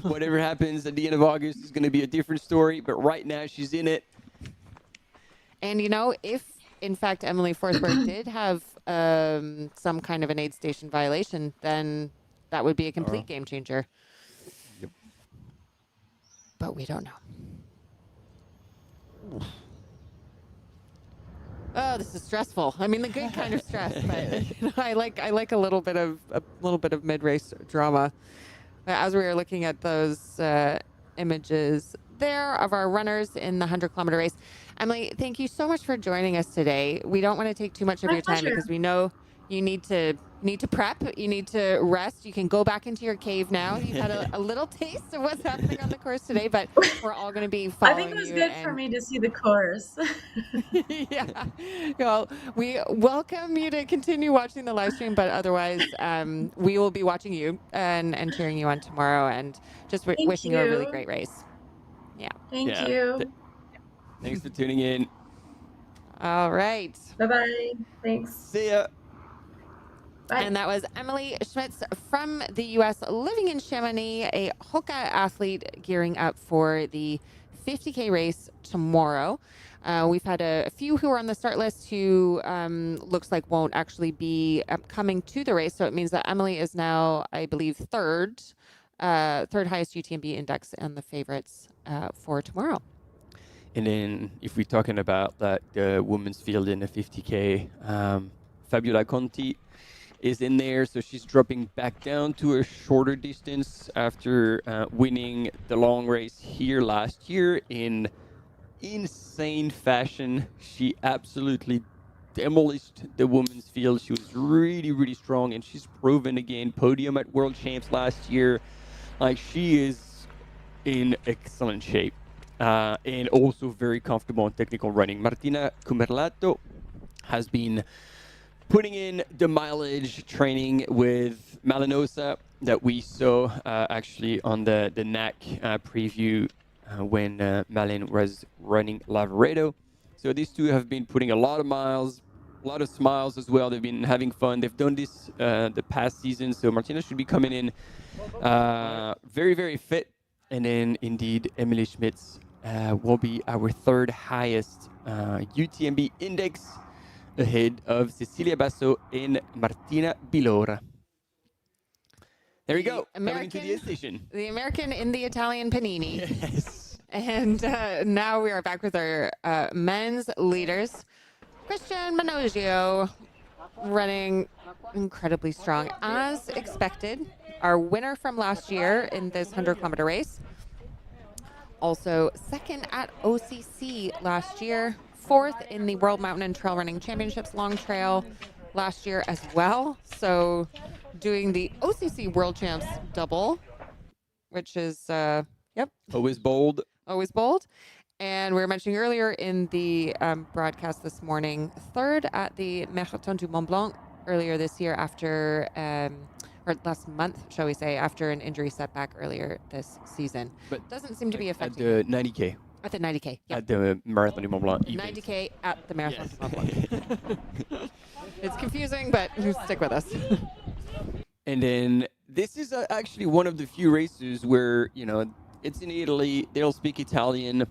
Whatever happens at the end of August is going to be a different story, but right now she's in it. And if in fact Emily Forsberg did have some kind of an aid station violation, then That would be a complete game changer. Yep. But we don't know. Oh, this is stressful. I mean, the good kind of stress, but I like a little bit of mid-race drama. As we were looking at those images there of our runners in the 100-kilometer race, Emily, thank you so much for joining us today. We don't want to take too much of your time because we know you need to prep, you need to rest. You can go back into your cave now. You've had a little taste of what's happening on the course today, but we're all going to be following you. I think it was good for me to see the course. Yeah. Well, we welcome you to continue watching the live stream, but otherwise, we will be watching you and cheering you on tomorrow, and just wishing you a really great race. Yeah. Thank you. Thanks for tuning in. All right. Bye-bye. Thanks. See ya. Bye. And that was Emily Schmitz from the U.S. living in Chamonix, a HOKA athlete gearing up for the 50K race tomorrow. We've had a few who are on the start list who looks like won't actually be coming to the race. So it means that Emily is now, I believe, third highest UTMB index and the favorites for tomorrow. And then if we're talking about that women's field in the 50K, Fabiola Conti is in there, so she's dropping back down to a shorter distance after winning the long race here last year in insane fashion. She absolutely demolished the women's field. She was really, really strong, and she's proven again, podium at World Champs last year. Like, she is in excellent shape and also very comfortable in technical running. Martina Cumerlato has been putting in the mileage training with Malinosa that we saw actually on the NAC preview when Malin was running Lavaredo. So these two have been putting a lot of miles, a lot of smiles as well. They've been having fun. They've done this the past season. So Martina should be coming in very, very fit. And then indeed, Emily Schmitz will be our third highest UTMB index, ahead of Cecilia Basso and Martina Bilora. There we go. Coming to the station. The American in the Italian Panini. Yes. And now we are back with our men's leaders. Christian Manogio running incredibly strong. As expected, our winner from last year in this 100-kilometer race. Also second at OCC last year. Fourth in the World Mountain and Trail Running Championships long trail last year as well. So doing the OCC World Champs double, which is, always bold. Always bold. And we were mentioning earlier in the broadcast this morning, third at the Marathon du Mont-Blanc earlier this year after, or last month, shall we say, after an injury setback earlier this season. But doesn't seem to be affecting at the 90K. At the 90K, yeah. At the Marathon du Mont-Blanc. 90K at the Marathon du Mont-Blanc. It's confusing, but stick with us. And then this is actually one of the few races where, you know, it's in Italy, they'll speak Italian,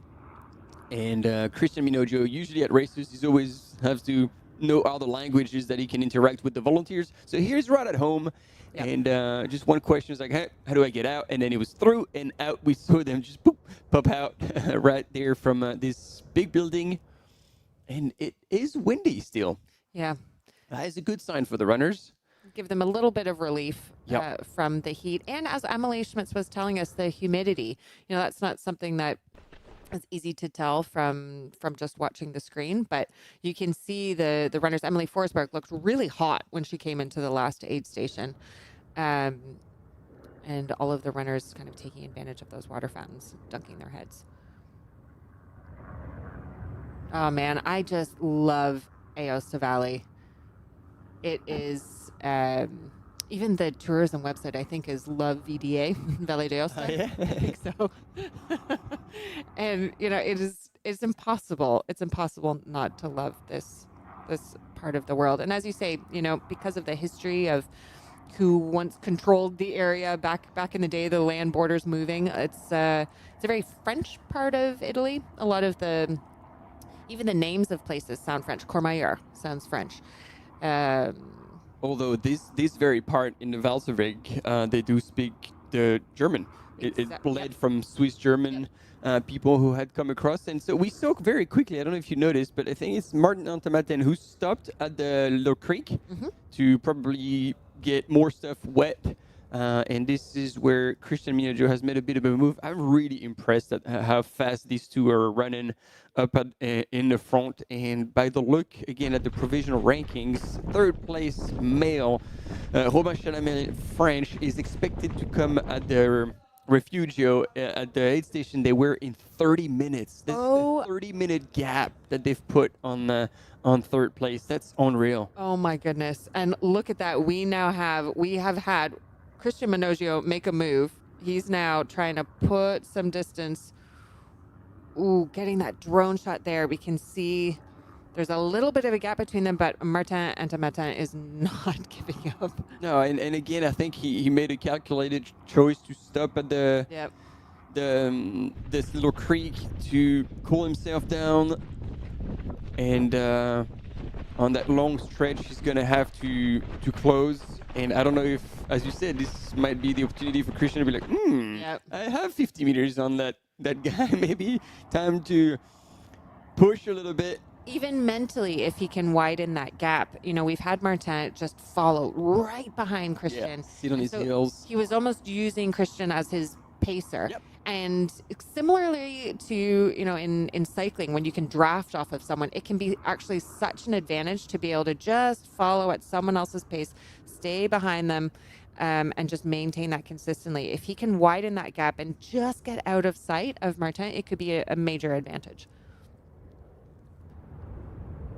and Christian Minogio, usually at races, he's always has to know all the languages that he can interact with the volunteers. So here's right at home. Yep. And just one question is like, how do I get out? And then it was through and out. We saw them just pop out right there from this big building. And it is windy still. Yeah. That is a good sign for the runners. Give them a little bit of relief from the heat. And as Emily Schmitz was telling us, the humidity, you know, that's not something that is easy to tell from just watching the screen, but you can see the runners. Emily Forsberg looked really hot when she came into the last aid station. And all of the runners kind of taking advantage of those water fountains, dunking their heads. Oh man, I just love Aosta Valley. It is, even the tourism website, I think, is Love VDA, Valle d'Aosta. Oh, yeah? I think so. And, you know, it's impossible. It's impossible not to love this part of the world. And as you say, you know, because of the history of who once controlled the area back in the day, the land borders moving, it's a very French part of Italy. A lot of even the names of places sound French. Courmayeur sounds French. Although this very part in the WalserWaeg, they do speak the German. It bled from Swiss German people who had come across, and so we saw very quickly. I don't know if you noticed, but I think it's Martin Antamaten who stopped at the little creek to probably get more stuff wet. And this is where Christian Minojo has made a bit of a move. I'm really impressed at how fast these two are running up in the front. And by the look, again, at the provisional rankings, third place male, Robin Chalamel, French, is expected to come at the Refugio at the aid station. They were in 30 minutes. That's a 30-minute gap that they've put on third place. That's unreal. Oh, my goodness. And look at that. We have had Christian Minojo make a move. He's now trying to put some distance. Ooh, getting that drone shot there. We can see there's a little bit of a gap between them, but Martin Antamaten is not giving up. No, and again, I think he made a calculated choice to stop at this little creek to cool himself down. And on that long stretch, he's going to have to close. And I don't know if, as you said, this might be the opportunity for Christian to be like, I have 50 meters on that guy. Maybe time to push a little bit. Even mentally, if he can widen that gap. You know, we've had Martin just follow right behind Christian. Sit on his heels. He was almost using Christian as his pacer. And similarly to, you know, in cycling, when you can draft off of someone, it can be actually such an advantage to be able to just follow at someone else's pace, stay behind them, and just maintain that consistently. If he can widen that gap and just get out of sight of Martin, it could be a major advantage.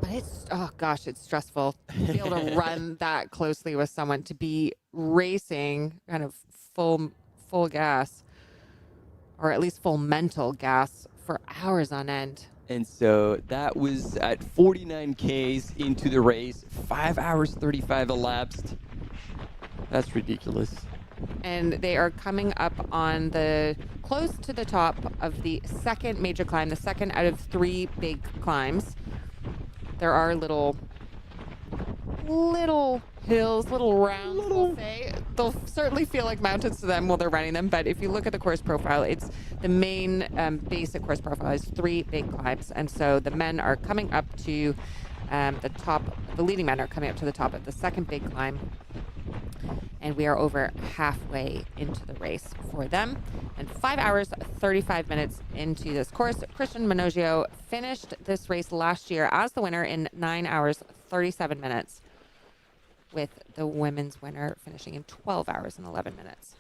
But it's stressful to be able to run that closely with someone, to be racing kind of full gas, or at least full mental gas for hours on end. And so that was at 49 Ks into the race, 5 hours 35 elapsed. That's ridiculous. And they are coming up on close to the top of the second major climb, the second out of 3 big climbs. There are little hills, little rounds, we'll say. They'll certainly feel like mountains to them while they're running them, but if you look at the course profile, it's the main basic course profile is 3 big climbs. And so the men are coming up to the top, the leading men are coming up to the top of the second big climb. And we are over halfway into the race for them. And 5 hours, 35 minutes into this course. Christian Minojo finished this race last year as the winner in 9 hours, 37 minutes, with the women's winner finishing in 12 hours and 11 minutes.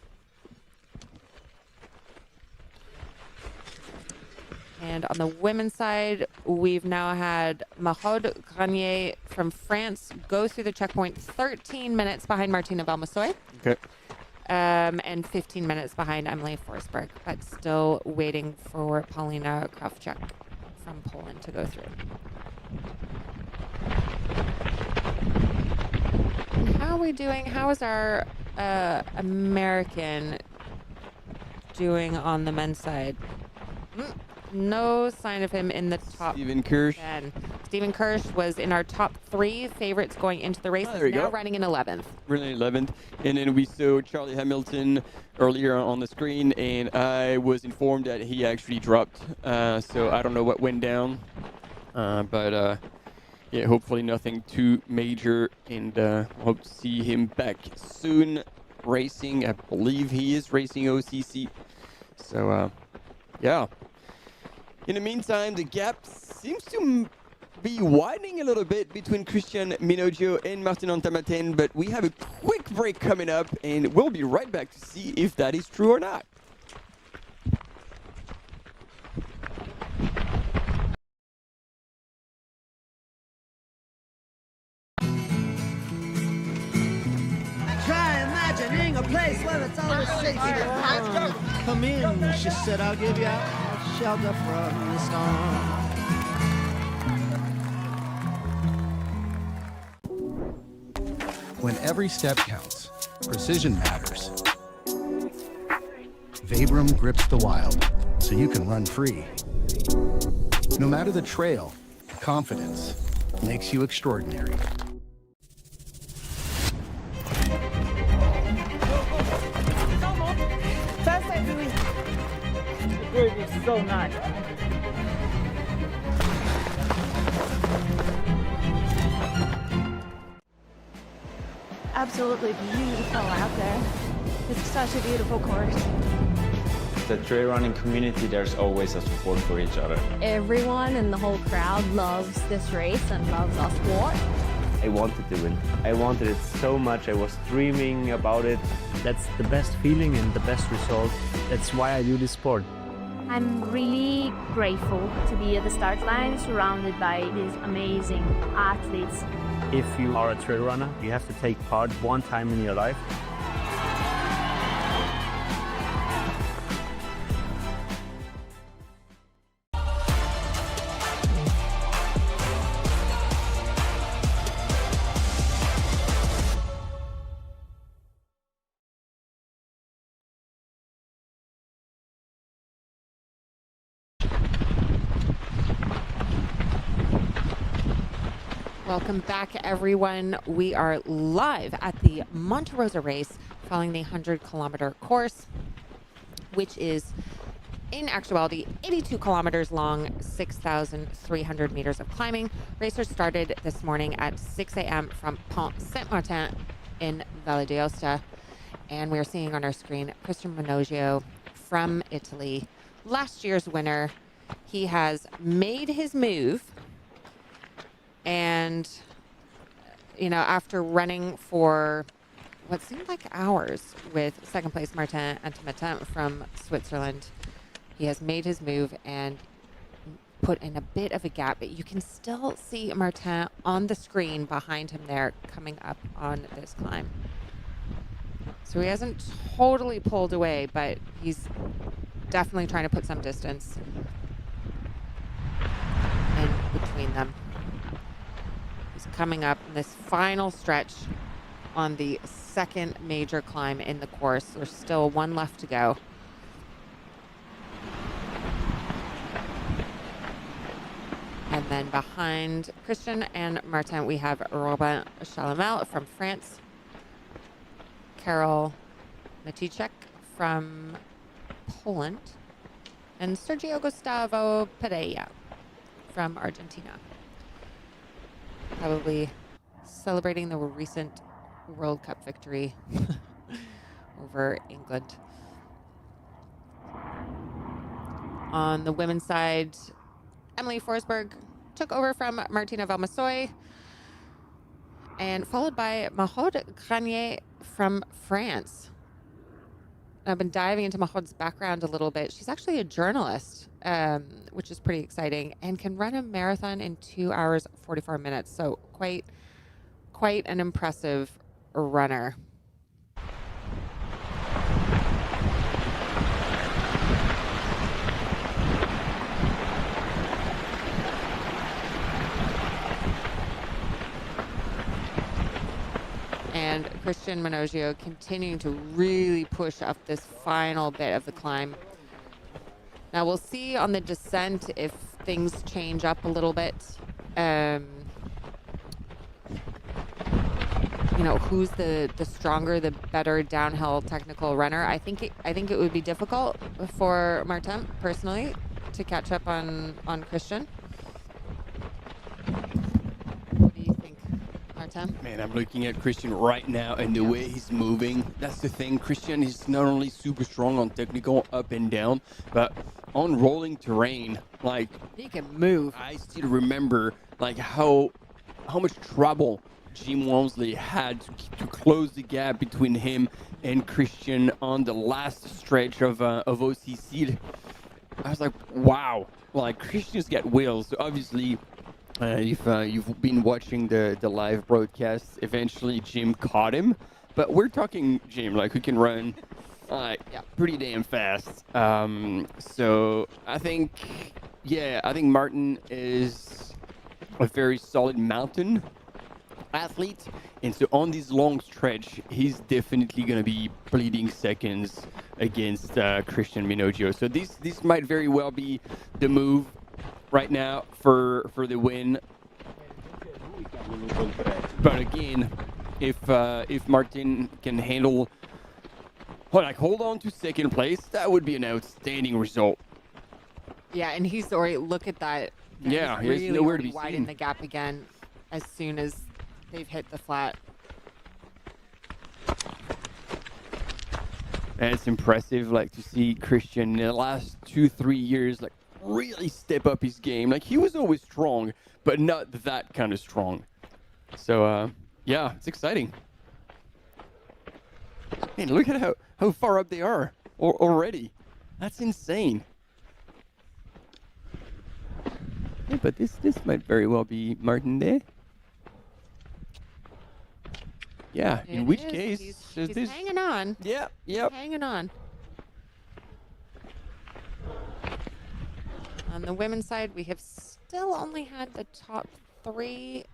And on the women's side, we've now had Mahaude Granier from France go through the checkpoint 13 minutes behind Martina Valmassoy. Okay. And 15 minutes behind Emily Forsberg, but still waiting for Paulina Krawczyk from Poland to go through. And how are we doing? How is our American doing on the men's side? No sign of him in the top Steven Kirsch. 10. Steven Kirsch was in our top 3 favorites going into the race. There He's you now go. running in 11th. Really 11th. And then we saw Charlie Hamilton earlier on the screen, and I was informed that he actually dropped. So I don't know what went down. But yeah, hopefully nothing too major, and hope to see him back soon racing. I believe he is racing OCC. So yeah. In the meantime, the gap seems to be widening a little bit between Christian Minojo and Martin Antamaten, but we have a quick break coming up, and we'll be right back to see if that is true or not. Try imagining a place where it's always safe. Come in, she said, I'll give you shelter from the storm. When every step counts, precision matters. Vabrum grips the wild, so you can run free. No matter the trail, confidence makes you extraordinary. Absolutely beautiful out there. It's such a beautiful course. The trail running community, there's always a support for each other. Everyone in the whole crowd loves this race and loves our sport. I wanted to win. I wanted it so much. I was dreaming about it. That's the best feeling and the best result. That's why I do this sport. I'm really grateful to be at the start line surrounded by these amazing athletes. If you are a trail runner, you have to take part one time in your life. Welcome back, everyone. We are live at the Monte Rosa race following the 100-kilometer course, which is in actuality 82 kilometers long, 6,300 meters of climbing. Racers started this morning at 6 a.m. from Pont Saint-Martin in Valle d'Aosta. And we're seeing on our screen Christian Minoggio from Italy, last year's winner. He has made his move. And, you know, after running for what seemed like hours with second place Martin Antamatin from Switzerland, he has made his move and put in a bit of a gap. But you can still see Martin on the screen behind him there coming up on this climb. So he hasn't totally pulled away, but he's definitely trying to put some distance in between them. Coming up in this final stretch on the second major climb in the course. There's still one left to go. And then behind Christian and Martin, we have Robin Chalamel from France, Karol Maticek from Poland, and Sergio Gustavo Pereira from Argentina. Probably celebrating the recent World Cup victory over England. On the women's side, Emily Forsberg took over from Martina Valmassoy and followed by Mahod Granier from France. I've been diving into Mahod's background a little bit. She's actually a journalist, which is pretty exciting, and can run a marathon in 2 hours, 44 minutes. So quite an impressive runner. And Christian Minoggio continuing to really push up this final bit of the climb. Now we'll see on the descent if things change up a little bit. You know, who's the stronger, the better downhill technical runner? I think it would be difficult for Martin personally to catch up on Christian. What do you think, Martin? Man, I'm looking at Christian right now, and the way he's moving, that's the thing. Christian is not only super strong on technical up and down, but on rolling terrain, like he can move. I still remember like how much trouble Jim Walmsley had to close the gap between him and Christian on the last stretch of OCC. I was like, wow, like Christian's got wheels. So obviously, if you've been watching the live broadcast, eventually Jim caught him. But we're talking Jim, like who can run pretty damn fast. So I think Martin is a very solid mountain athlete, and so on this long stretch, he's definitely going to be bleeding seconds against Christian Minoggio. So this might very well be the move right now for the win. But again, if Martin can hold on to second place, that would be an outstanding result. Yeah, and he's already, look at that. Yeah, he's he's really nowhere to already be widen seen. the gap again as soon as they've hit the flat. And it's impressive, like, to see Christian in the last 2-3 years, like, really step up his game. Like, he was always strong, but not that kind of strong. So, yeah, it's exciting. Man, look at how far up they are already. That's insane. Yeah, but this might very well be Martin Day. Yeah, in which case... He's hanging on. Yeah, yep. He's hanging on. On the women's side, we have still only had the top 3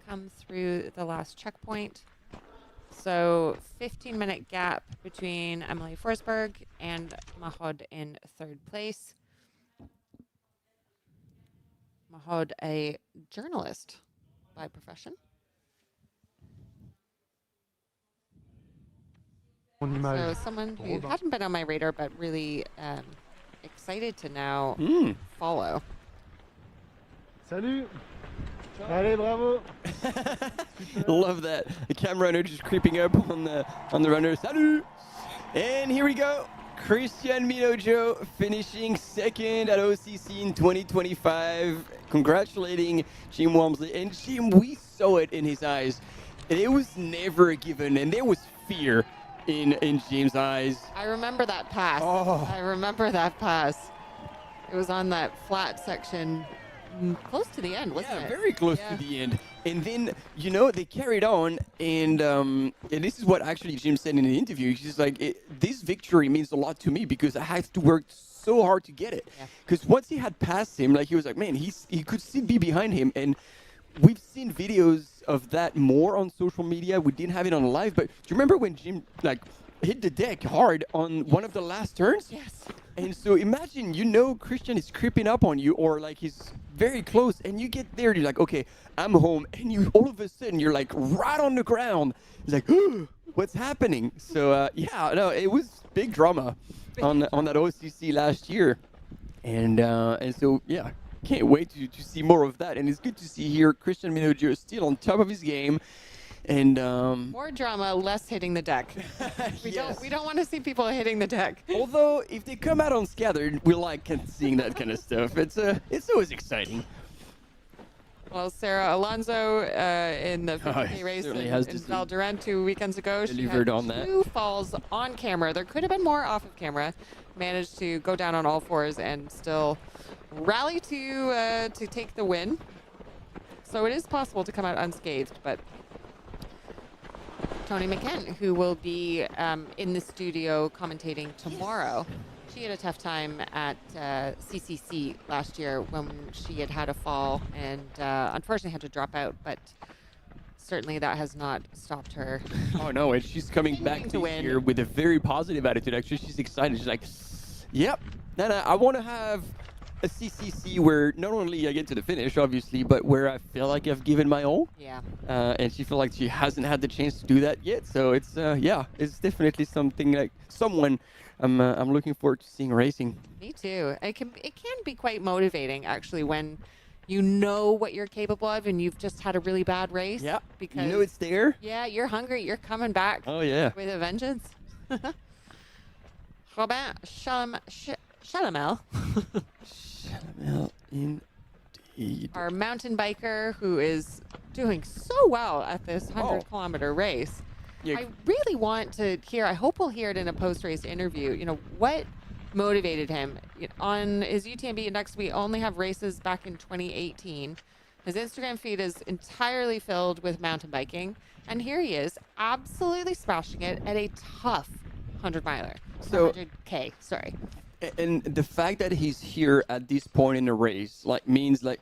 come through the last checkpoint. So 15-minute gap between Emily Forsberg and Mahod in 3rd place. Mahod, a journalist by profession. So someone who hadn't been on my radar, but really excited to now follow. Salut! Allez, bravo! Love that. The camera runner just creeping up on the runner. Salut! And here we go. Christian Minojo finishing 2nd at OCC in 2025. Congratulating Jim Walmsley. And Jim, we saw it in his eyes. It was never a given, and there was fear in Jim's eyes. I remember that pass. Oh. I remember that pass. It was on that flat section close to the end, wasn't it? Very close to the end. And then, you know, they carried on, and this is what actually Jim said in the interview. He's like, this victory means a lot to me because I had to work so hard to get it. Because once he had passed him, like, he was like, man, he could still be behind him. And we've seen videos of that more on social media. We didn't have it on live, but do you remember when Jim, like, hit the deck hard on one of the last turns? Yes. And so imagine, you know, Christian is creeping up on you, or like he's very close, and you get there, you're like, okay, I'm home, and you all of a sudden you're like right on the ground. It's like, what's happening? So yeah, no, it was big drama on that OCC last year, and so yeah, can't wait to see more of that. And it's good to see here Christian Minojo is still on top of his game. And more drama, less hitting the deck. We don't want to see people hitting the deck. Although if they come out unscattered, we like seeing that kind of stuff. It's always exciting. Well, Sarah Alonso in the 50K race in Val D'Orens 2 weekends ago, she had on that. 2 falls on camera. There could have been more off of camera. Managed to go down on all 4s and still rally to take the win. So it is possible to come out unscathed, but Tony McKen, who will be in the studio commentating tomorrow. She had a tough time at CCC last year when she had a fall and unfortunately had to drop out, but certainly that has not stopped her. Oh no, and she's coming back this year with a very positive attitude. Actually, she's excited. She's like, yep, I want to have a CCC where not only I get to the finish, obviously, but where I feel like I've given my all. Yeah. And she feels like she hasn't had the chance to do that yet. So it's it's definitely something like someone I'm looking forward to seeing racing. Me too. It can be quite motivating actually when you know what you're capable of and you've just had a really bad race. Yeah. Because you know it's there. Yeah, you're hungry. You're coming back. Oh yeah. With a vengeance. Robin Chalamel. Chalamel, indeed. Our mountain biker who is doing so well at this 100-kilometer race. Yeah. I really want to hear, I hope we'll hear it in a post-race interview, you know, what motivated him. On his UTMB index, we only have races back in 2018. His Instagram feed is entirely filled with mountain biking. And here he is, absolutely smashing it at a tough 100-miler. So 100K, sorry. And the fact that he's here at this point in the race, like, means like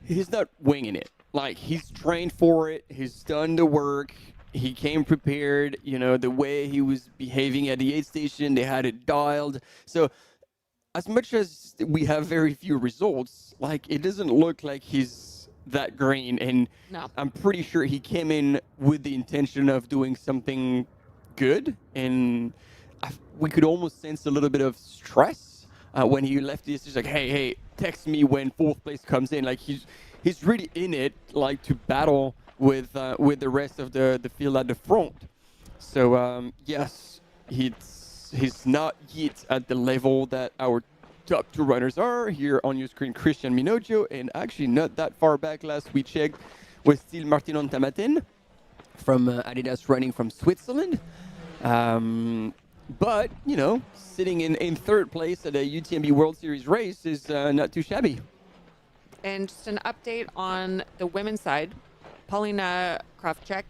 he's not winging it. Like, he's trained for it. He's done the work. He came prepared. You know, the way he was behaving at the aid station, they had it dialed. So as much as we have very few results, like, it doesn't look like he's that green. And no. I'm pretty sure he came in with the intention of doing something good. And we could almost sense a little bit of stress when he left this, he's like, hey, text me when 4th place comes in. Like he's really in it, like to battle with the rest of the field at the front. So yes, he's not yet at the level that our top 2 runners are. Here on your screen, Christian Minoggio, and actually not that far back last we checked was still Martin Ontamaten from Adidas Running from Switzerland. But, you know, sitting in 3rd place at a UTMB World Series race is not too shabby. And just an update on the women's side. Paulina Krawczyk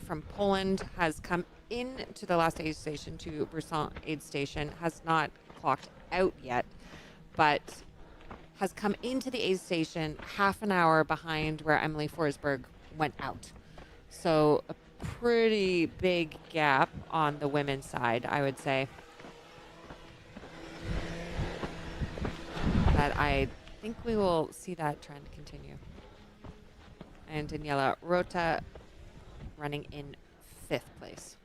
from Poland has come into the last aid station, to Brusson aid station, has not clocked out yet, but has come into the aid station half an hour behind where Emily Forsberg went out. So a pretty big gap on the women's side, I would say. But I think we will see that trend continue. And Daniela Rota running in 5th place.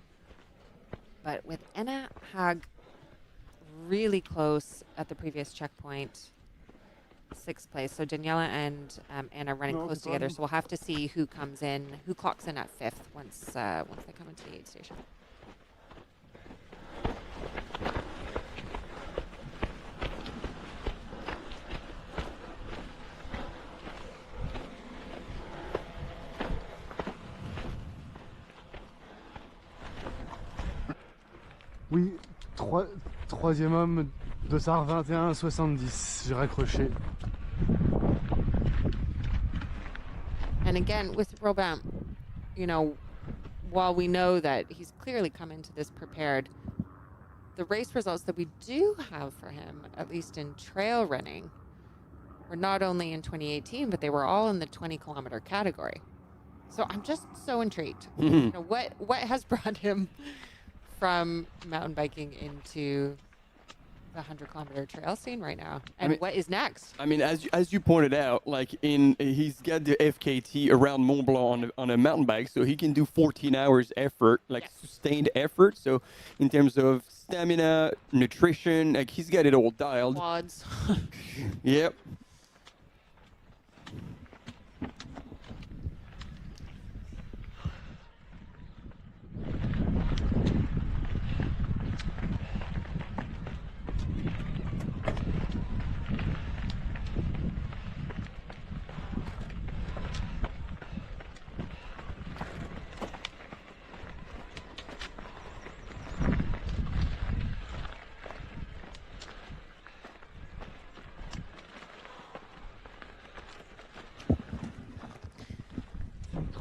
But with Anna Haag really close at the previous checkpoint, 6th place. So Daniela and Anna running close together. So we'll have to see who comes in, who clocks in at 5th once they come into the aid station. Oui, troisième homme, 2h21,70. J'ai raccroché. And again, with Robin, you know, while we know that he's clearly come into this prepared, the race results that we do have for him, at least in trail running, were not only in 2018, but they were all in the 20-kilometer category. So I'm just so intrigued. You know, what has brought him from mountain biking into the 100-kilometer trail scene right now, and what is next? I mean, as you pointed out, like he's got the FKT around Mont Blanc on a mountain bike, so he can do 14 hours effort, like sustained effort. So in terms of stamina, nutrition, like he's got it all dialed. Quads. Yep.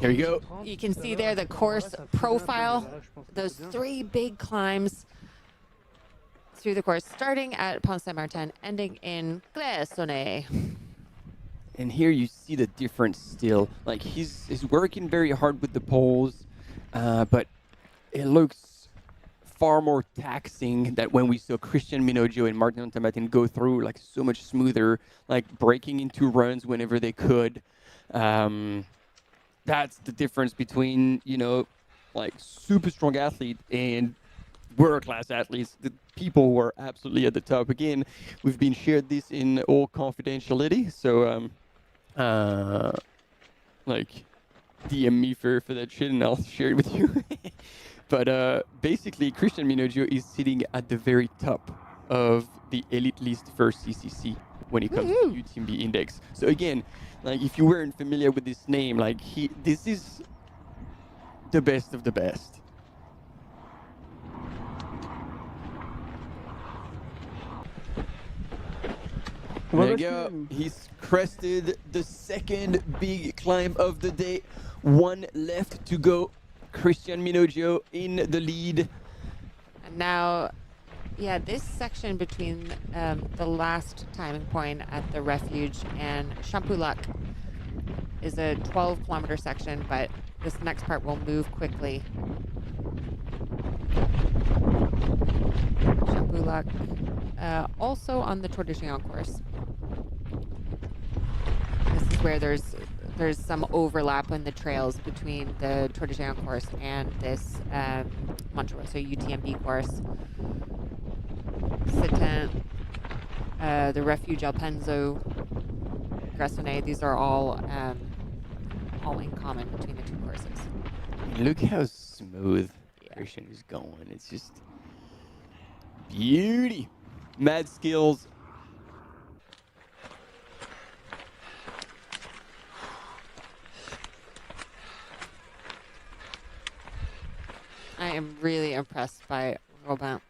Here you go. You can see there the course profile, those 3 big climbs through the course, starting at Pont Saint-Martin, ending in Clé-Sonnet. And here you see the difference still. Like he's working very hard with the poles, but it looks far more taxing than when we saw Christian Minoggio and Martin Ontamaten go through, like so much smoother, like breaking into runs whenever they could. That's the difference between, you know, like super strong athlete and world-class athletes, the people who are absolutely at the top. Again, we've been shared this in all confidentiality, so like DM me for that shit and I'll share it with you. But basically, Christian Minoggio is sitting at the very top of the elite list for CCC when it comes to UTMB index. So again, like if you weren't familiar with this name, like this is the best of the best. There you go. He's crested the second big climb of the day. 1 left to go. Christian Minoggio in the lead. And now, yeah, this section between the last timing point at the refuge and Champulac is a 12-kilometer section, but this next part will move quickly. Champulac, also on the Tour de Géant course. This is where there's some overlap in the trails between the Tour de Géant course and this Monte Rosa UTMB course. Sitin the Refuge Alpenso, Gressonnet. These are all in common between the two courses. Look how smooth Christian is going. It's just beauty. Mad skills. I am really impressed by Robin.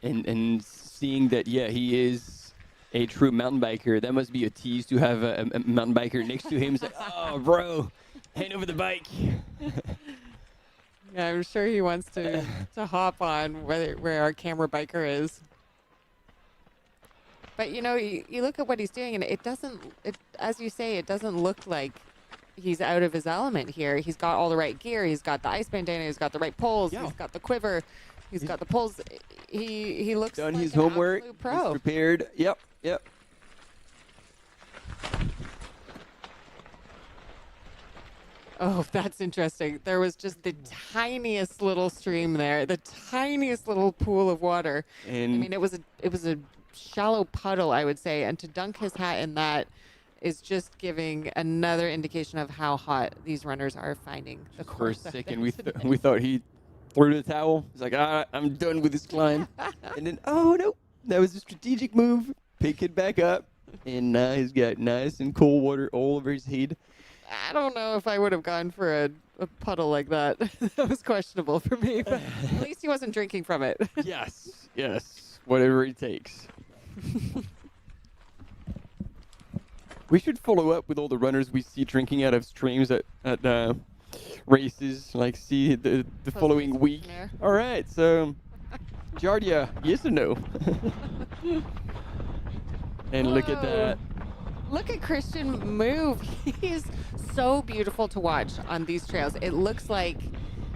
And seeing that, yeah, he is a true mountain biker. That must be a tease to have a mountain biker next to him. It's like, oh, bro, hand over the bike. Yeah, I'm sure he wants to hop on where our camera biker is. But you know, you look at what he's doing, and as you say, it doesn't look like he's out of his element here. He's got all the right gear. He's got the ice bandana. He's got the right poles. Yeah. He's got the quiver. He's got the poles. He looks done like his an homework. absolute pro. He's prepared. Yep. Oh, that's interesting. There was just the tiniest little stream there, the tiniest little pool of water. And I mean, it was a shallow puddle, I would say, and to dunk his hat in that is just giving another indication of how hot these runners are finding the course. For a second, we thought he threw the towel. He's like, I'm done with this climb. And then, oh no, that was a strategic move. Pick it back up, and now he's got nice and cold water all over his head. I don't know if I would have gone for a puddle like that. That was questionable for me, but at least he wasn't drinking from it. Yes, whatever it takes. We should follow up with all the runners we see drinking out of streams at races, like see the following week. All right, so Jardia, yes or no? And look at that. Look at Christian move. He is so beautiful to watch on these trails. It looks like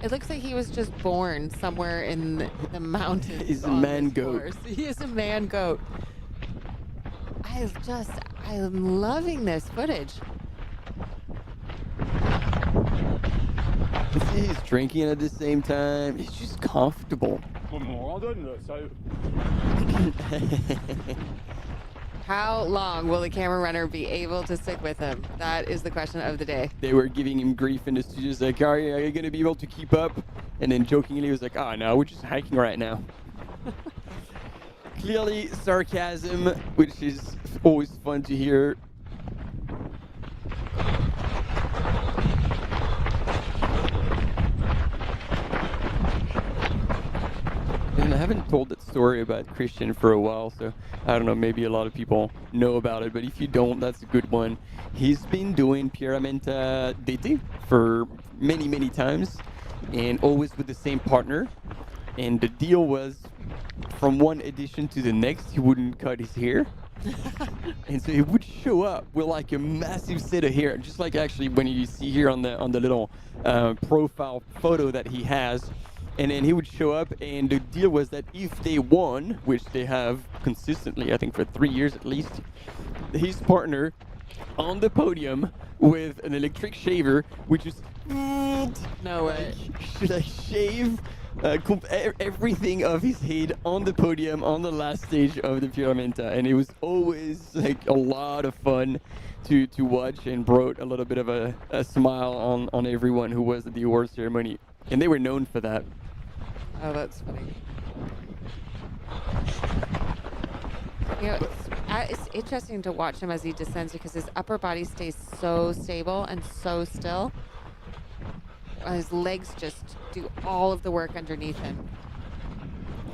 he was just born somewhere in the mountains. He's a man goat. He is a man goat. I'm loving this footage. He's drinking at the same time. He's just comfortable. How long will the camera runner be able to stick with him? That is the question of the day. They were giving him grief in the studios, like, are you going to be able to keep up? And then jokingly he was like, oh no, we're just hiking right now. Clearly sarcasm, which is always fun to hear. And I haven't told that story about Christian for a while, so I don't know, maybe a lot of people know about it, but if you don't, that's a good one. He's been doing Pyramenta d'été for many, many times, and always with the same partner. And the deal was, from one edition to the next, he wouldn't cut his hair. And so he would show up with like a massive set of hair, just like actually when you see here on the little profile photo that he has. And then he would show up, and the deal was that if they won, which they have consistently, I think for 3 years at least, his partner on the podium with an electric shaver, which is no way. Should I shave everything of his head on the podium on the last stage of the Pyramenta? And it was always like a lot of fun to watch, and brought a little bit of a smile on everyone who was at the award ceremony. And they were known for that. Oh, that's funny. You know, it's interesting to watch him as he descends because his upper body stays so stable and so still. His legs just do all of the work underneath him.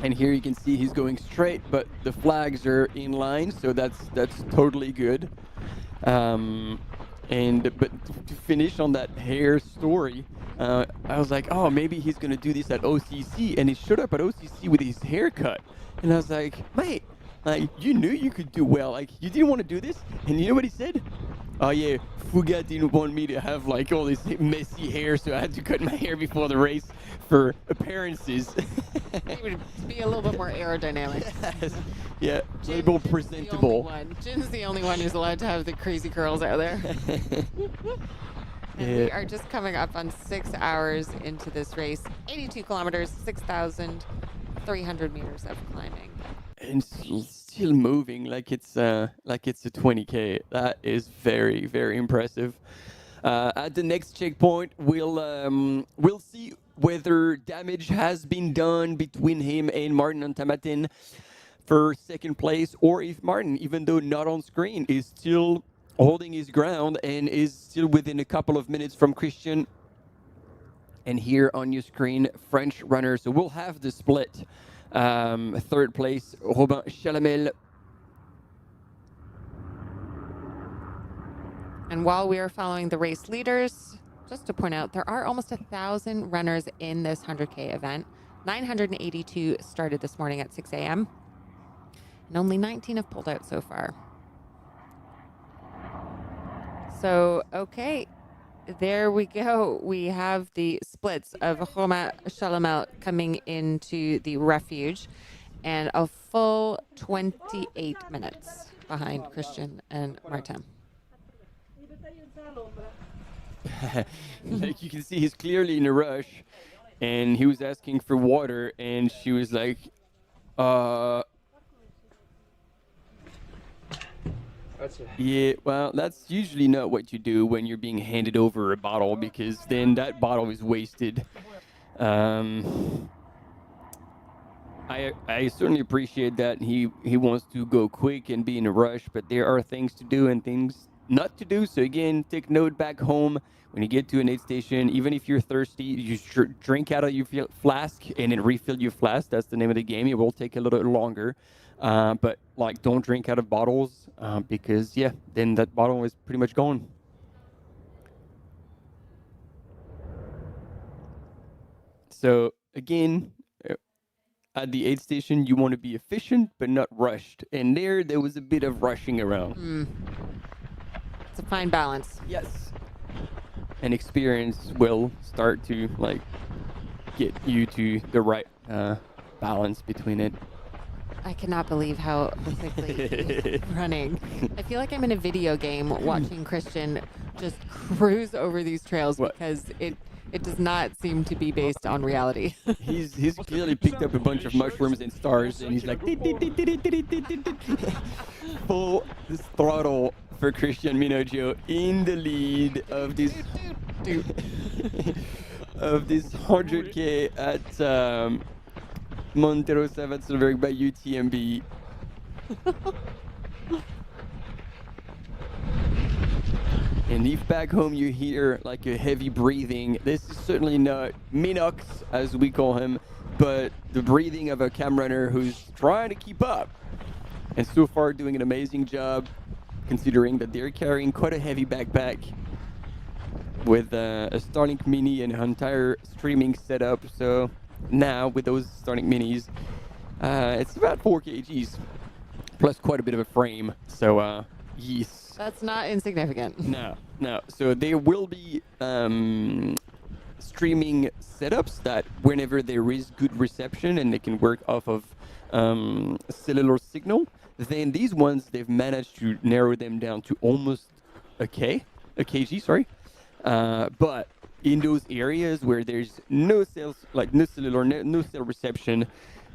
And here you can see he's going straight, but the flags are in line, so that's totally good. But to finish on that hair story, I was like, oh, maybe he's gonna do this at OCC, and he showed up at OCC with his haircut, and I was like, mate, like you knew you could do well, like you didn't want to do this, and you know what he said? Oh yeah, Fouga didn't want me to have like all this messy hair, so I had to cut my hair before the race for appearances. He would be a little bit more aerodynamic. Yes. Yeah, a little more presentable. Jin's the only one who's allowed to have the crazy curls out there. And we are just coming up on 6 hours into this race. 82 kilometers, 6,300 meters of climbing. And still moving like it's a 20K. That is very, very impressive. At the next checkpoint, we'll see whether damage has been done between him and Martin Antamatin for second place, or if Martin, even though not on screen, is still holding his ground and is still within a couple of minutes from Christian. And here on your screen, French runner. So we'll have the split. Third place, Robin Chalamel. And while we are following the race leaders, just to point out, there are almost 1,000 runners in this 100K event. 982 started this morning at 6 a.m. and only 19 have pulled out so far. So, okay, there we go. We have the splits of Romain Chalamel coming into the refuge and a full 28 minutes behind Christian and Martin. Like you can see, he's clearly in a rush, and he was asking for water, and she was like, yeah, well, that's usually not what you do when you're being handed over a bottle, because then that bottle is wasted. I certainly appreciate that he wants to go quick and be in a rush, but there are things to do and things not to do. So again, take note back home when you get to an aid station. Even if you're thirsty, you drink out of your flask and then refill your flask. That's the name of the game. It will take a little longer, but like don't drink out of bottles because yeah, then that bottle is pretty much gone. So again, at the aid station, you want to be efficient but not rushed. And there was a bit of rushing around. It's a fine balance. Yes. And experience will start to like get you to the right balance between it. I cannot believe how quickly he's running. I feel like I'm in a video game watching Christian just cruise over these trails because it does not seem to be based on reality. He's clearly picked up a bunch of mushrooms and stars, and he's like full throttle for Christian Minoggio in the lead of this of this 100K at Monte Rosa WalserWaeg by UTMB. And if back home you hear like a heavy breathing, this is certainly not Minox, as we call him, but the breathing of a cam runner who's trying to keep up. And so far doing an amazing job, considering that they're carrying quite a heavy backpack with a Starlink Mini and an entire streaming setup. So now with those Starlink Minis, it's about 4 kgs, plus quite a bit of a frame. So yes. That's not insignificant. No. So there will be streaming setups that whenever there is good reception and they can work off of cellular signal, then these ones, they've managed to narrow them down to almost a kg, but in those areas where there's no cells, like no cellular, no cell reception,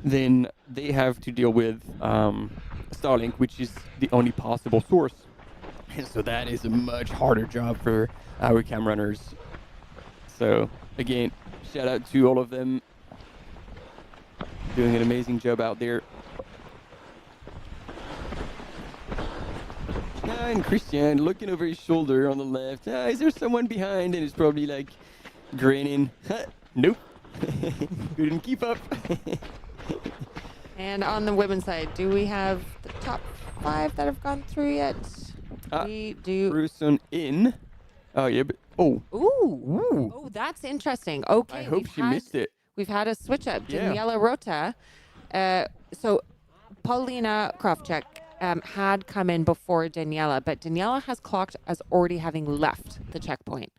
then they have to deal with Starlink, which is the only possible source. And so that is a much harder job for our cam runners. So again, shout out to all of them doing an amazing job out there. And Christian looking over his shoulder on the left. Is there someone behind? And he's probably like grinning. Nope. Couldn't keep up. And on the women's side, do we have the top 5 that have gone through yet? We do. Bruson in. Oh, yeah, but. Oh. Ooh. Oh, that's interesting. Okay. I hope she missed it. We've had a switch up. Yeah. Daniela Rota. So Paulina Kravchuk had come in before Daniela, but Daniela has clocked as already having left the checkpoint.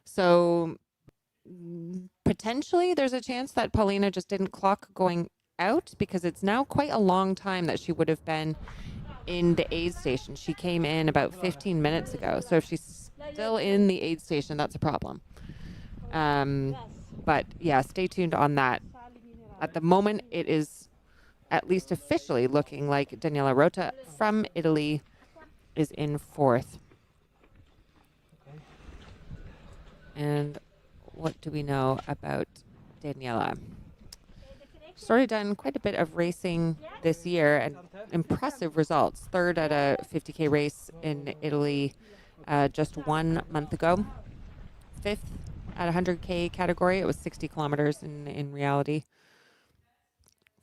So potentially there's a chance that Paulina just didn't clock going out, because it's now quite a long time that she would have been in the aid station. She came in about 15 minutes ago. So if she's still in the aid station, that's a problem. But yeah, stay tuned on that. At the moment, it is at least officially looking like Daniela Rota from Italy is in 4th. And what do we know about Daniela? She's already done quite a bit of racing this year and impressive results. 3rd at a 50K race in Italy just 1 month ago. 5th at 100K category. It was 60 kilometers in reality.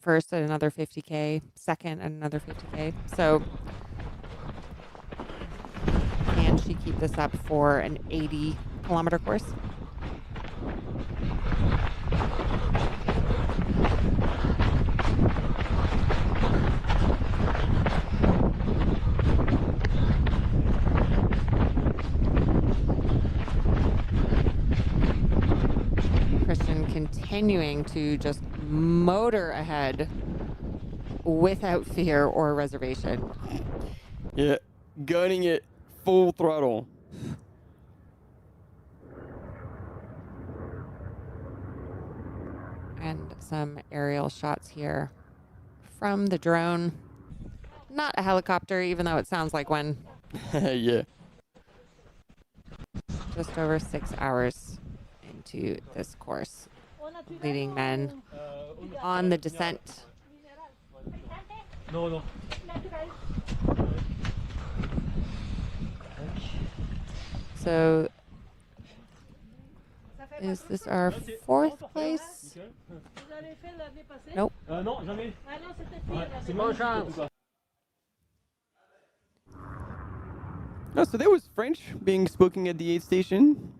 1st at another 50K. 2nd at another 50K. So can she keep this up for an 80-kilometer course? Christian continuing to just motor ahead without fear or reservation. Yeah, gunning it full throttle. And some aerial shots here from the drone. Not a helicopter, even though it sounds like one. Yeah. Just over 6 hours into this course. Leading men on the descent. So, is this our 4th place? Nope. No, so there was French being spoken at the aid station.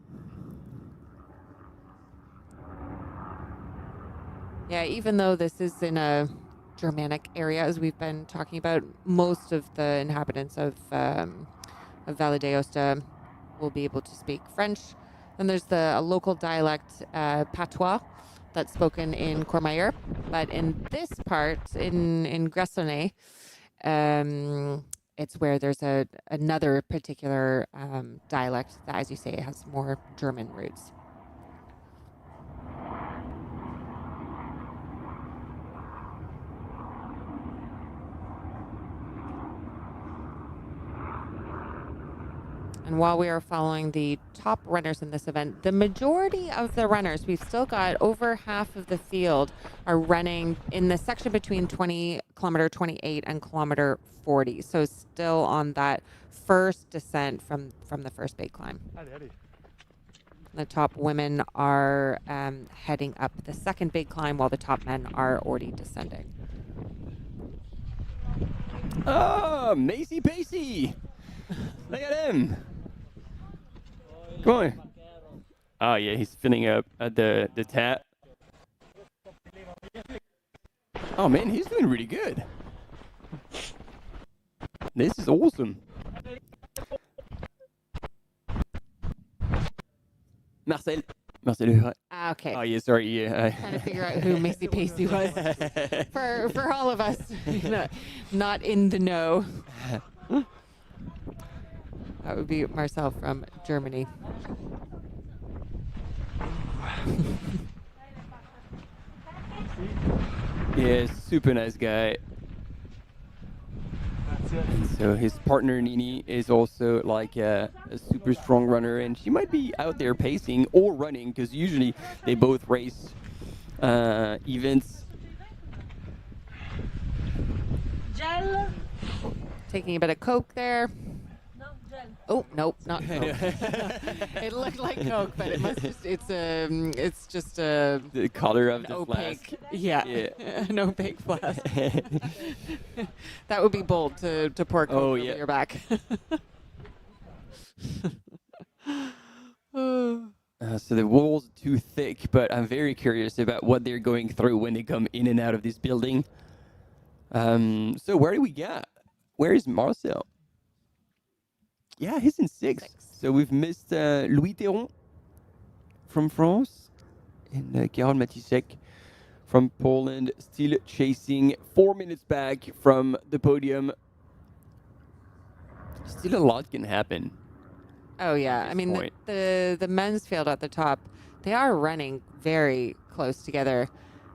Yeah, even though this is in a Germanic area, as we've been talking about, most of the inhabitants of Valle d'Aosta will be able to speak French. Then there's a local dialect, patois, that's spoken in Courmayeur. But in this part, in Gressoney, it's where there's another particular dialect that, as you say, has more German roots. And while we are following the top runners in this event, the majority of the runners, we've still got over half of the field are running in the section between kilometer 28 and kilometer 40. So still on that first descent from the first big climb. The top women are heading up the second big climb while the top men are already descending. Oh, Macy Pacey. Look at him. Come on. Oh, yeah, he's filling up at the tap. Oh, man, he's doing really good. This is awesome. Marcel. Okay. Oh, yeah, sorry. Yeah. Trying to figure out who Macy Pacey was. for all of us not in the know. That would be Marcel from Germany. Yeah, super nice guy. And so his partner Nini is also like a super strong runner, and she might be out there pacing or running because usually they both race events. Gel. Taking a bit of Coke there. Oh, nope, not Coke. It looked like Coke, but it must it's just a the color of the opaque, flask. Yeah, an opaque flask. That would be bold to pour Coke over your back. So the walls are too thick, but I'm very curious about what they're going through when they come in and out of this building. So where do we get? Where is Marcel? Yeah, he's in 6th. So we've missed Louis Théron from France and Karol Matisek from Poland, still chasing 4 minutes back from the podium. Still a lot can happen. Oh yeah, I mean the men's field at the top, they are running very close together.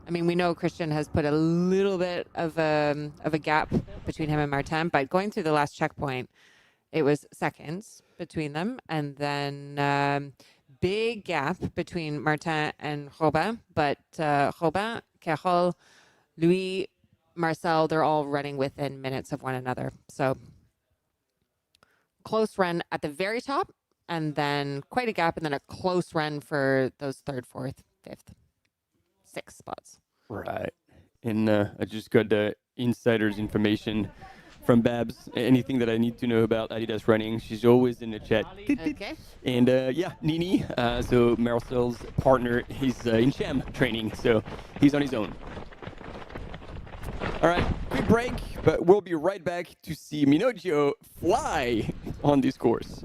I mean, we know Christian has put a little bit of a gap between him and Martin, but going through the last checkpoint, it was seconds between them, and then big gap between Martin and Robin, but Robin, Carole, Louis, Marcel, they're all running within minutes of one another. So close run at the very top, and then quite a gap, and then a close run for those third, fourth, fifth, sixth spots. Right. And I just got the insider's information from Babs. Anything that I need to know about Adidas running, she's always in the chat. Okay. And yeah, Nini, so Marcel's partner, he's in sham training, so he's on his own. All right, quick break, but we'll be right back to see Minogio fly on this course.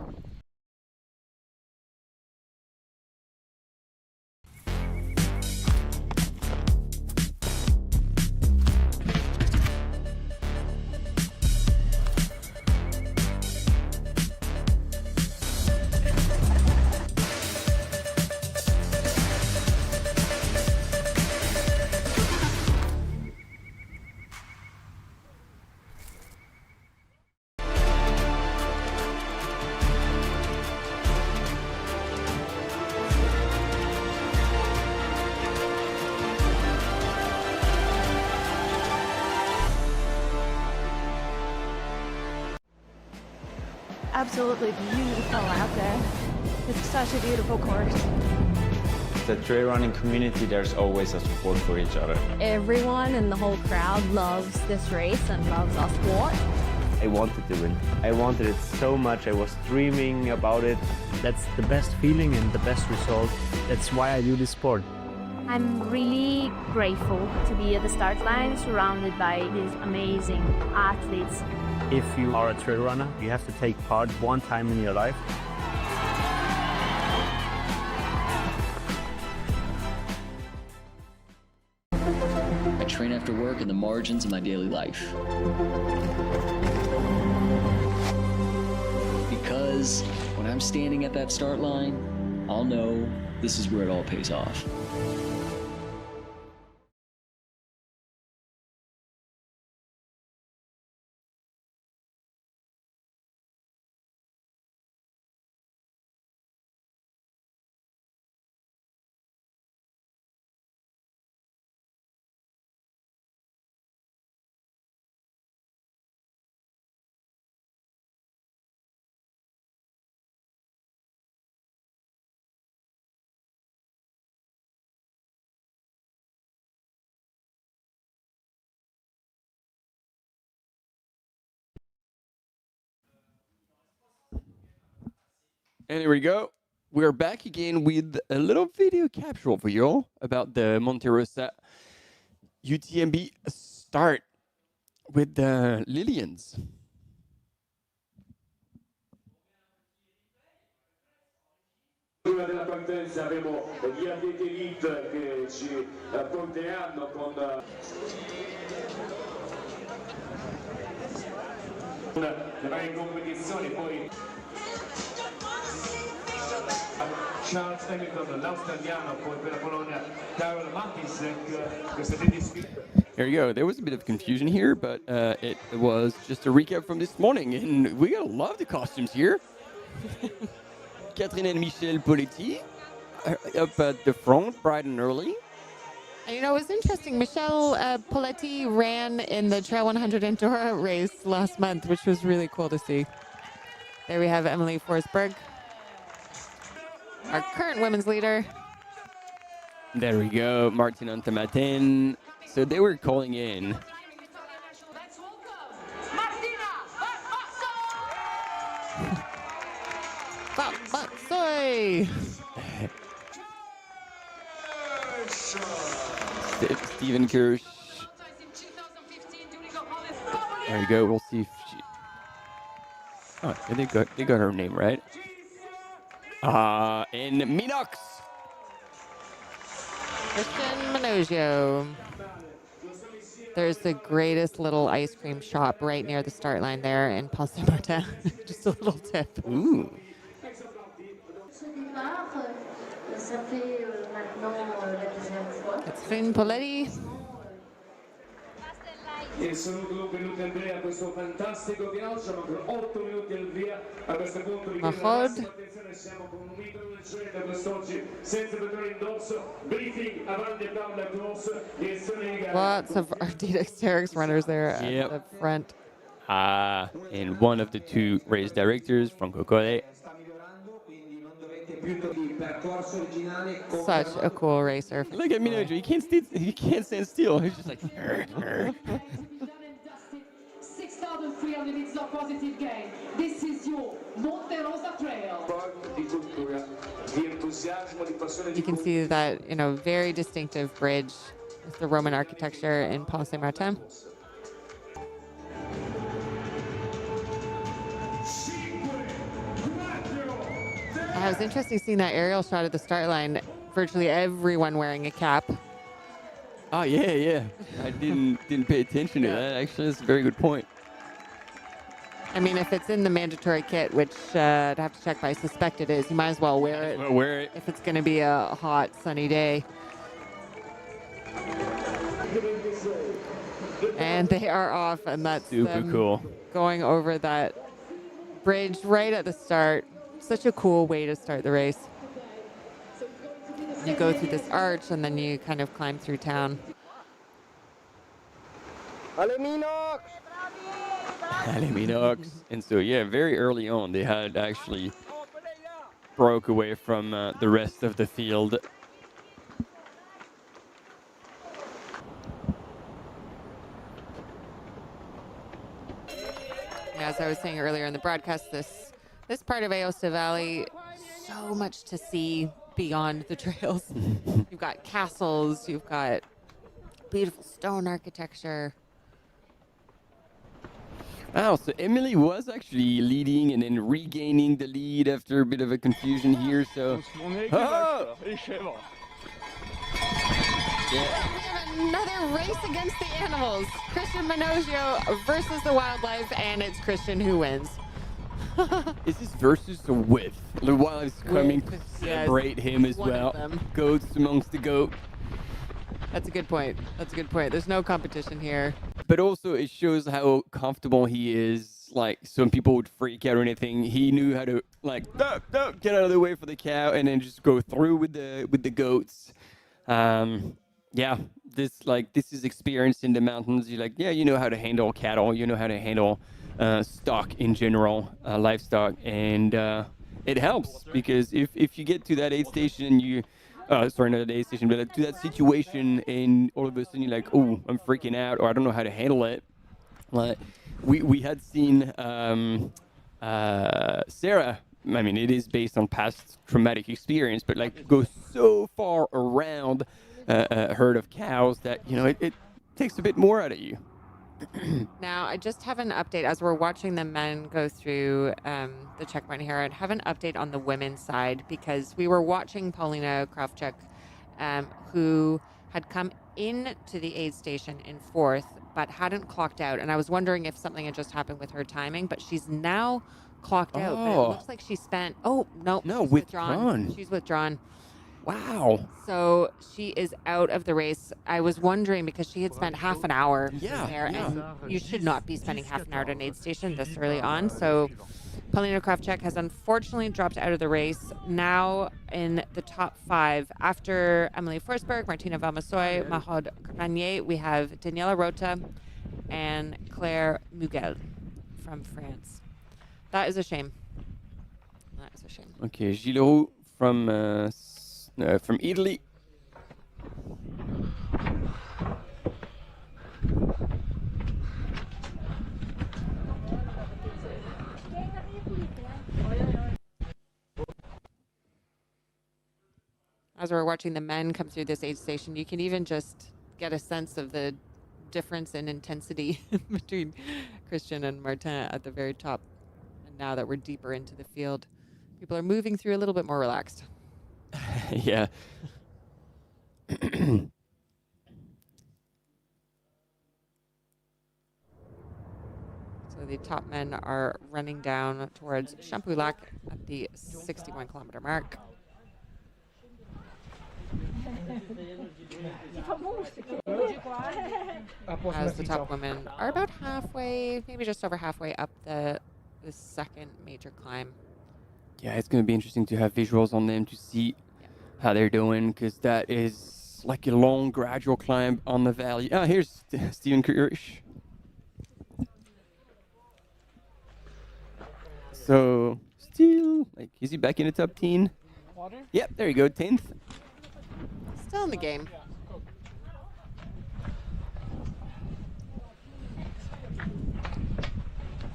Absolutely beautiful out there. It's such a beautiful course. The trail running community, there's always a support for each other. Everyone in the whole crowd loves this race and loves our sport. I wanted to win. I wanted it so much. I was dreaming about it. That's the best feeling and the best result. That's why I do this sport. I'm really grateful to be at the start line surrounded by these amazing athletes. If you are a trail runner, you have to take part one time in your life. I train after work in the margins of my daily life. Because when I'm standing at that start line, I'll know this is where it all pays off. And here we go. We're back again with a little video capsule for you all about the Monte Rosa UTMB start with the Lilians. Prima della partenza avremo gli atleti elite che ci porteranno con le varie competizioni, poi Charles Hamilton, l'australiano, poi per la Polonia Karol Matisek, che siete iscritti. There you go. There was a bit of confusion here, but it was just a recap from this morning, and we gotta love the costumes here. Catherine and Michel Poletti up at the front, bright and early. And, you know, it was interesting. Michel Poletti ran in the Trail 100 Enduro race last month, which was really cool to see. There we have Emily Forsberg, our current women's leader. There we go, Martin Antamaten. So they were calling in. Soy. Stephen Kirsch. There you go. We'll see if she. Oh, they got her name right. And Minox. Christian Minogio. There's the greatest little ice cream shop right near the start line there in Passe-Martin. Just a little tip. Ooh. Catherine Poletti. Il saluto dunque l'UTMB a questo fantastico viaggio, mancano 8 minuti al via. A questo punto vi chiedo la massima attenzione, siamo con un micro leggero quest'oggi, senza petrolio indosso, briefing avanti e down close, direzione di gara. Lots of Ardita Xterix runners there at the front. And one of the two race directors, Franco Collet. Such a cool racer. Look at Minojo, he can't stand still. He's just like 6,300 meters of positive gain. This is your Monte Rosa Trail. You can see that, very distinctive bridge with the Roman architecture in Pont Saint-Martin. It was interesting seeing that aerial shot at the start line. Virtually everyone wearing a cap. Oh yeah. I didn't pay attention to that. Actually, that's a very good point. I mean, if it's in the mandatory kit, which I'd have to check, but I suspect it is, you might as well wear it. Wear it if it's going to be a hot, sunny day. And they are off, and that's super cool. Going over that bridge right at the start. Such a cool way to start the race. You go through this arch and then you kind of climb through town. Minox! And so, very early on, they had actually broke away from the rest of the field. As I was saying earlier in the broadcast, this part of Aosta Valley, so much to see beyond the trails. You've got castles, you've got beautiful stone architecture. Wow, so Emily was actually leading and then regaining the lead after a bit of a confusion here, so... Oh! Another race against the animals. Christian Manogio versus the wildlife, and it's Christian who wins. Is this versus or with? The wildlife's coming to celebrate him as well. Goats amongst the goat. That's a good point. There's no competition here. But also it shows how comfortable he is. Like, some people would freak out or anything. He knew how to, like, duck, get out of the way for the cow, and then just go through with the goats. This is experience in the mountains. You're like, you know how to handle cattle. You know how to handle stock in general, livestock, and it helps because if you get to that aid station, not the aid station, but to that situation, and all of a sudden you're like, oh, I'm freaking out, or I don't know how to handle it. Like we had seen Sarah. I mean, it is based on past traumatic experience, but like go so far around a herd of cows that it takes a bit more out of you. Now, I just have an update as we're watching the men go through the checkpoint here. I have an update on the women's side because we were watching Paulina Kravchuk, who had come into the aid station in fourth, but hadn't clocked out. And I was wondering if something had just happened with her timing, but she's now clocked out. But it looks like she spent... Oh, no, she's withdrawn. She's withdrawn. Wow. So she is out of the race. I was wondering because she had spent half an hour there, and you should not be spending half an hour at an aid station this early on. So Paulina Kravchuk has unfortunately dropped out of the race. Now in the top 5, after Emily Forsberg, Martina Valmasoy, Mahod Carpanier, we have Daniela Rota and Claire Mugel from France. That is a shame. Okay, Gilles Leroux from Italy. As we're watching the men come through this aid station, you can even just get a sense of the difference in intensity between Christian and Martin at the very top. And now that we're deeper into the field, people are moving through a little bit more relaxed. Yeah. So the top men are running down towards Champoulac at the 61-kilometer mark. As the top women are about halfway, maybe just over halfway up the second major climb. Yeah, it's going to be interesting to have visuals on them to see how they're doing, because that is like a long, gradual climb on the valley. Ah, here's Steven Kirsch. So, still, like, is he back in the top 10? Yep, there you go, 10th. Still in the game.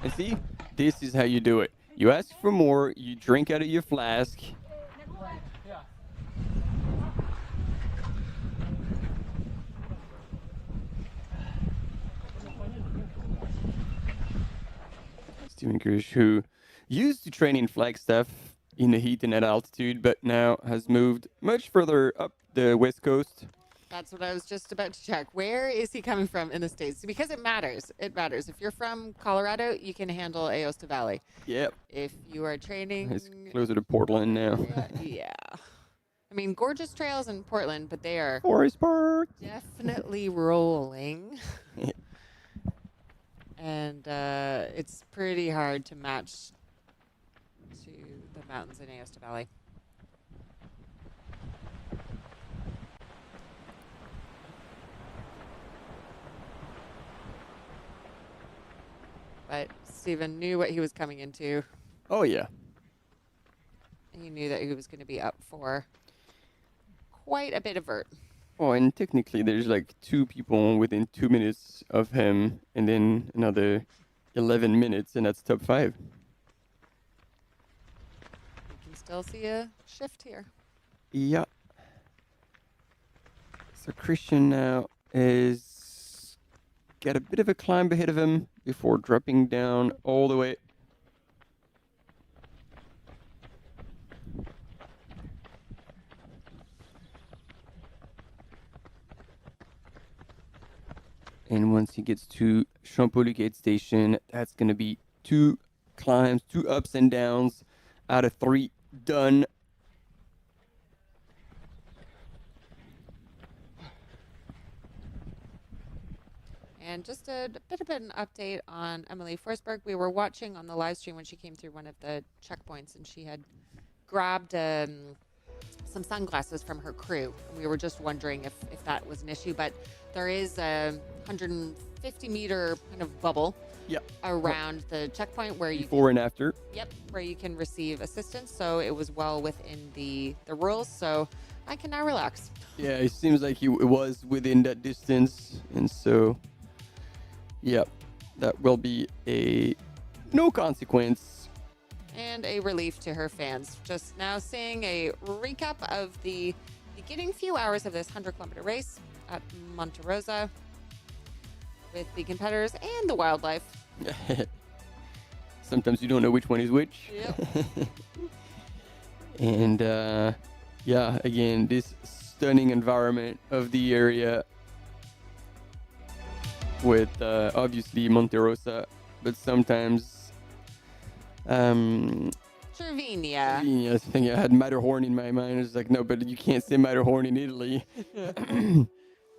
And see, this is how you do it. You ask for more, you drink out of your flask. Steven Kirsch, who used to train in Flagstaff in the heat and at altitude, but now has moved much further up the west coast. That's what I was just about to check. Where is he coming from in the States? Because it matters. It matters. If you're from Colorado, you can handle Aosta Valley. Yep. If you are training... It's closer to Portland now. Yeah. I mean, gorgeous trails in Portland, but they are... Forest Park. Definitely rolling. And it's pretty hard to match to the mountains in Aosta Valley. But Steven knew what he was coming into. Oh, yeah. He knew that he was going to be up for quite a bit of vert. Oh, and technically there's like 2 people within 2 minutes of him, and then another 11 minutes, and that's top 5. You can still see a shift here. Yeah. So Christian now is got a bit of a climb ahead of him before dropping down all the way. And once he gets to Champollion Gate Station, that's going to be 2 climbs, 2 ups and downs out of 3 done. And just a bit of an update on Emily Forsberg. We were watching on the live stream when she came through one of the checkpoints, and she had grabbed some sunglasses from her crew. And we were just wondering if that was an issue, but there is a 150-meter kind of bubble around the checkpoint where you before and after. Yep, where you can receive assistance. So it was well within the rules. So I can now relax. Yeah, it seems like it was within that distance, and so. Yep, that will be a no consequence. And a relief to her fans. Just now seeing a recap of the beginning few hours of this 100-kilometer race at Monte Rosa with the competitors and the wildlife. Sometimes you don't know which one is which. Yep. And yeah, again, this stunning environment of the area with obviously Monte Rosa, but sometimes Cervinia. Cervinia. I think I had Matterhorn in my mind. I was like, no, but you can't say Matterhorn in Italy.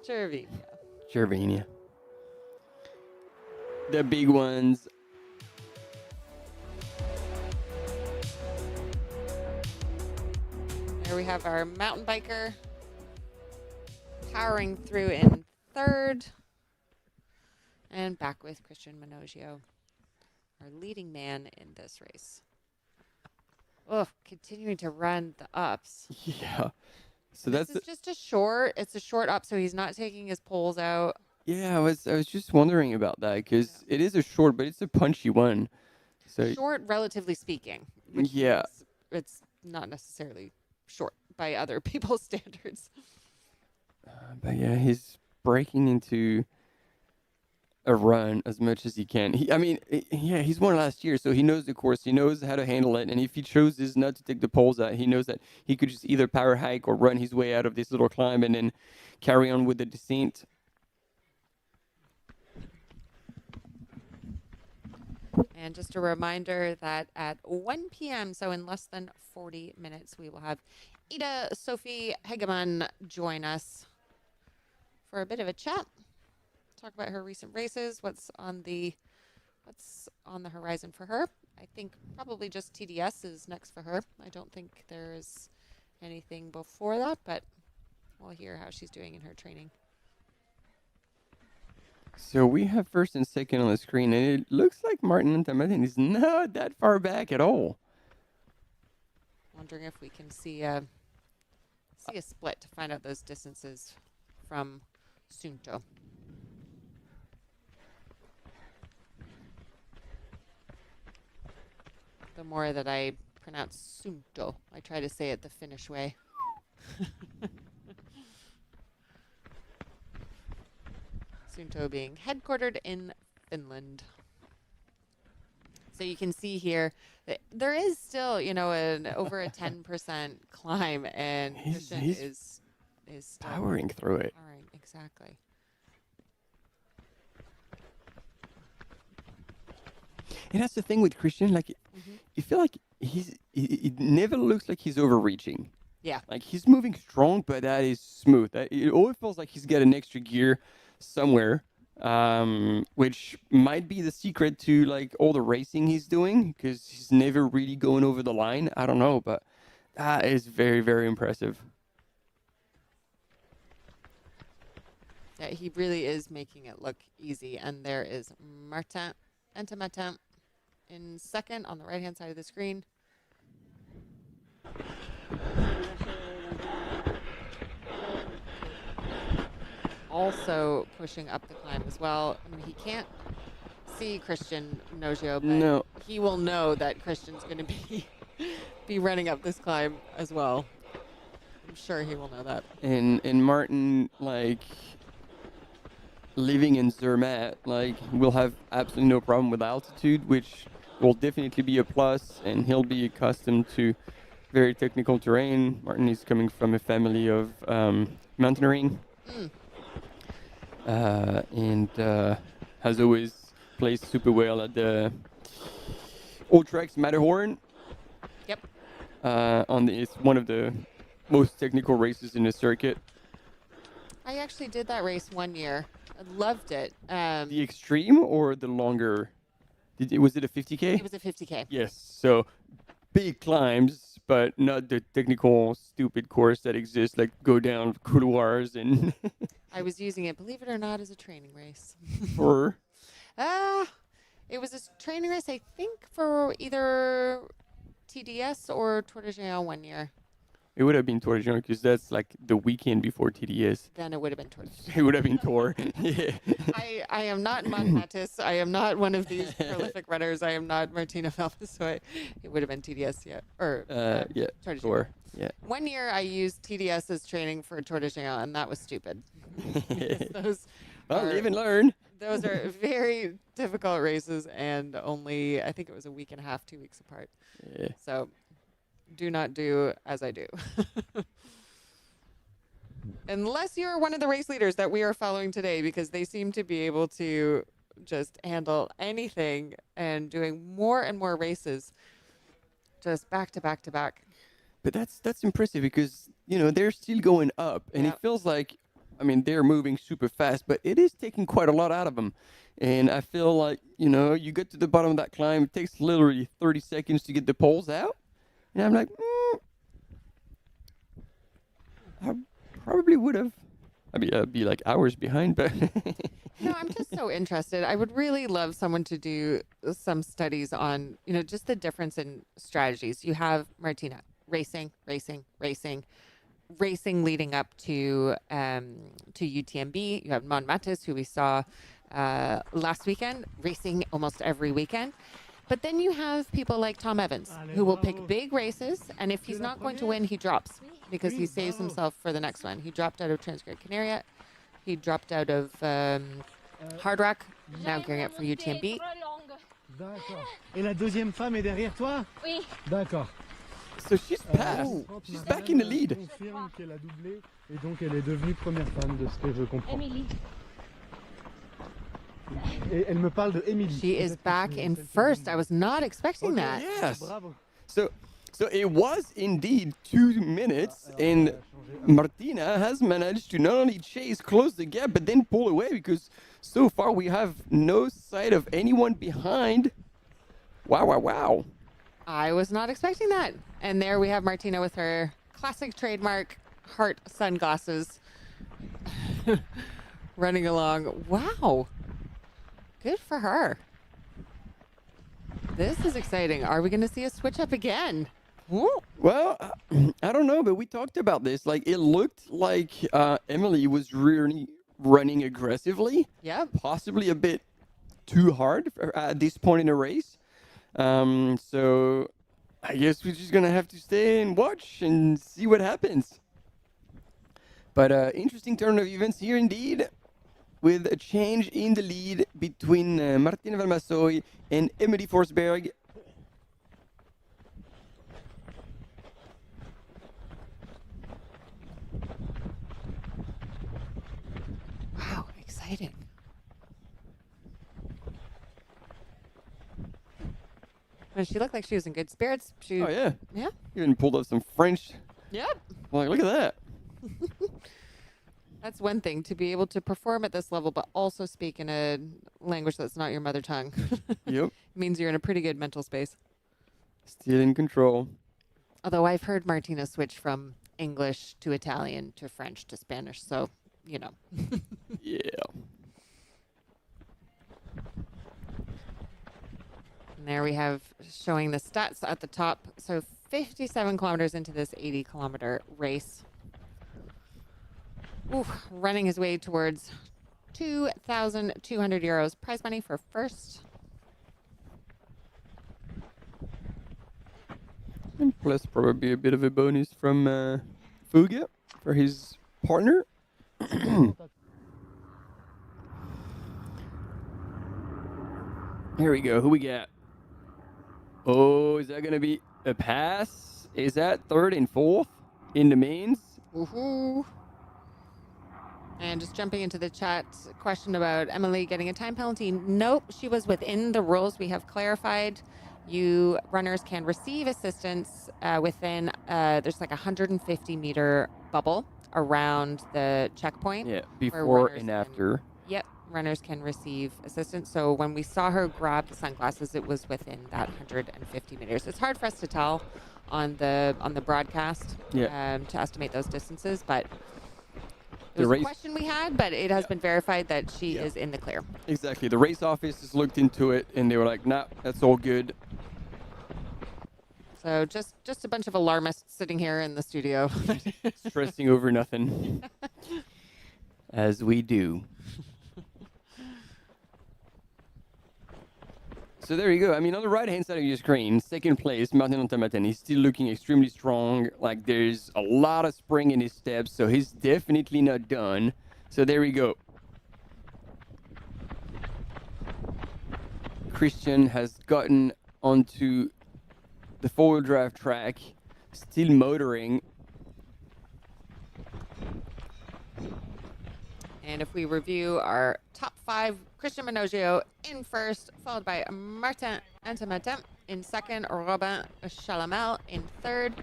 Cervinia. Cervinia. The big ones. There we have our mountain biker powering through in 3rd. And back with Christian Manogio, our leading man in this race. Oh, continuing to run the ups. Yeah. So this is just a short. It's a short up, so he's not taking his poles out. Yeah, I was just wondering about that, because it is a short, but it's a punchy one. So short, relatively speaking. Yeah. It's not necessarily short by other people's standards. But yeah, he's breaking into a run as much as he can. He's won last year, so he knows the course. He knows how to handle it. And if he chooses not to take the poles out, he knows that he could just either power hike or run his way out of this little climb and then carry on with the descent. And just a reminder that at 1 p.m., so in less than 40 minutes, we will have Ida Sophie Hegemann join us for a bit of a chat. Talk about her recent races, what's on the horizon for her. I think probably just TDS is next for her. I don't think there is anything before that, but we'll hear how she's doing in her training. So we have first and second on the screen, and it looks like Martin Antamatin is not that far back at all. Wondering if we can see a split to find out those distances from Sunto. The more that I pronounce Sunto, I try to say it the Finnish way. Sunto being headquartered in Finland. So you can see here that there is still, over a 10% climb, and Christian is still powering through it. All right, exactly. And that's the thing with Christian, like, you feel like it never looks like he's overreaching. Yeah. Like, he's moving strong, but that is smooth. It always feels like he's got an extra gear somewhere, which might be the secret to, like, all the racing he's doing, because he's never really going over the line. I don't know, but that is very, very impressive. Yeah, he really is making it look easy. And there is Martin Antamatin in second on the right-hand side of the screen. Also pushing up the climb as well. I mean, he can't see Christian Nogio, but he will know that Christian's going to be running up this climb as well. I'm sure he will know that. And Martin, like, living in Zermatt, like, will have absolutely no problem with altitude, which will definitely be a plus, and he'll be accustomed to very technical terrain. Martin is coming from a family of mountaineering. And has always placed super well at the Utrecht Matterhorn. Yep. It's one of the most technical races in the circuit. I actually did that race 1 year. I loved it. The extreme or the longer? Was it a 50K? It was a 50K. Yes. So big climbs, but not the technical stupid course that exists, like go down couloirs and. I was using it, believe it or not, as a training race. For? It was a training race, I think, for either TDS or Tour de Géant 1 year. It would have been Tour de Géant because that's like the weekend before TDS. Then it would have been Tour de Géant. It would have been Tour. Yeah. I am not Mont Mattis. I am not one of these prolific runners. I am not Martina Phelps, so it would have been TDS yet. Or yeah, Tour de Géant. Tour. Yeah. 1 year I used TDS as training for Tour de Géant, and that was stupid. Live and learn. Those are very difficult races, and only, I think it was a week and a half, 2 weeks apart. Yeah. So do not do as I do. Unless you're one of the race leaders that we are following today, because they seem to be able to just handle anything and doing more and more races just back to back to back. But that's impressive because, they're still going up, and it feels like, they're moving super fast, but it is taking quite a lot out of them. And I feel like, you get to the bottom of that climb, it takes literally 30 seconds to get the poles out. And I'm like, I probably would have. I'd be like hours behind, but. No, I'm just so interested. I would really love someone to do some studies on, just the difference in strategies. You have Martina racing leading up to UTMB. You have Mon Mattis, who we saw last weekend, racing almost every weekend. But then you have people like Tom Evans, who will pick big races, and if he's not going to win, he drops because he saves himself for the next one. He dropped out of Transgran Canaria. He dropped out of Hard Rock, now gearing up for UTMB. D'accord. Et la deuxième femme est derrière toi? Oui. D'accord. So she's passed. She's back in the lead. Confirme qu'elle a doublé et donc elle est devenue première femme de ce que je comprends. Emily. Et elle me parle de Émilie. She is back in first. I was not expecting that. Yes. So it was indeed 2 minutes, and Martina has managed to not only close the gap, but then pull away, because so far we have no sight of anyone behind. Wow. I was not expecting that. And there we have Martina with her classic trademark heart sunglasses running along. Wow. Good for her. This is exciting. Are we going to see a switch up again? Ooh. Well, I don't know, but we talked about this. Like, it looked like Emily was really running aggressively. Yeah. Possibly a bit too hard at this point in the race. So I guess we're just going to have to stay and watch and see what happens. But interesting turn of events here indeed, with a change in the lead between Martina Valmassoy and Emily Forsberg. Wow, exciting. Well, she looked like she was in good spirits. Oh, yeah. Yeah. Even pulled up some French. Yep. Like, look at that. That's one thing, to be able to perform at this level, but also speak in a language that's not your mother tongue. Yep. It means you're in a pretty good mental space. Still in control. Although I've heard Martina switch from English to Italian to French to Spanish, so, you know. Yeah. And there we have showing the stats at the top. So 57 kilometers into this 80-kilometer race. Ooh, running his way towards 2,200 euros prize money for first. And plus probably a bit of a bonus from Fuga for his partner. Here we go. Who we got? Oh, is that going to be a pass? Is that third and fourth in the mains? Woohoo. And just jumping into the chat, question about Emily getting a time penalty. Nope, she was within the rules. We have clarified. You runners can receive assistance within, there's like a 150-meter bubble around the checkpoint. Yeah, before and after. Yep, runners can receive assistance. So when we saw her grab the sunglasses, it was within that 150 meters. It's hard for us to tell on the broadcast to estimate those distances, but it was a question we had, but it has been verified that she is in the clear. Exactly. The race office has looked into it, and they were like, nah, that's all good. So just a bunch of alarmists sitting here in the studio. Stressing over nothing. As we do. So there you go. I mean, on the right-hand side of your screen, second place, Martin Antamaten. He's still looking extremely strong. Like, there's a lot of spring in his steps, so he's definitely not done. So there we go. Christian has gotten onto the four-wheel drive track, still motoring. And if we review our top five, Christian Minogio in first, followed by Martin Antamaten in second, Robin Chalamel in third,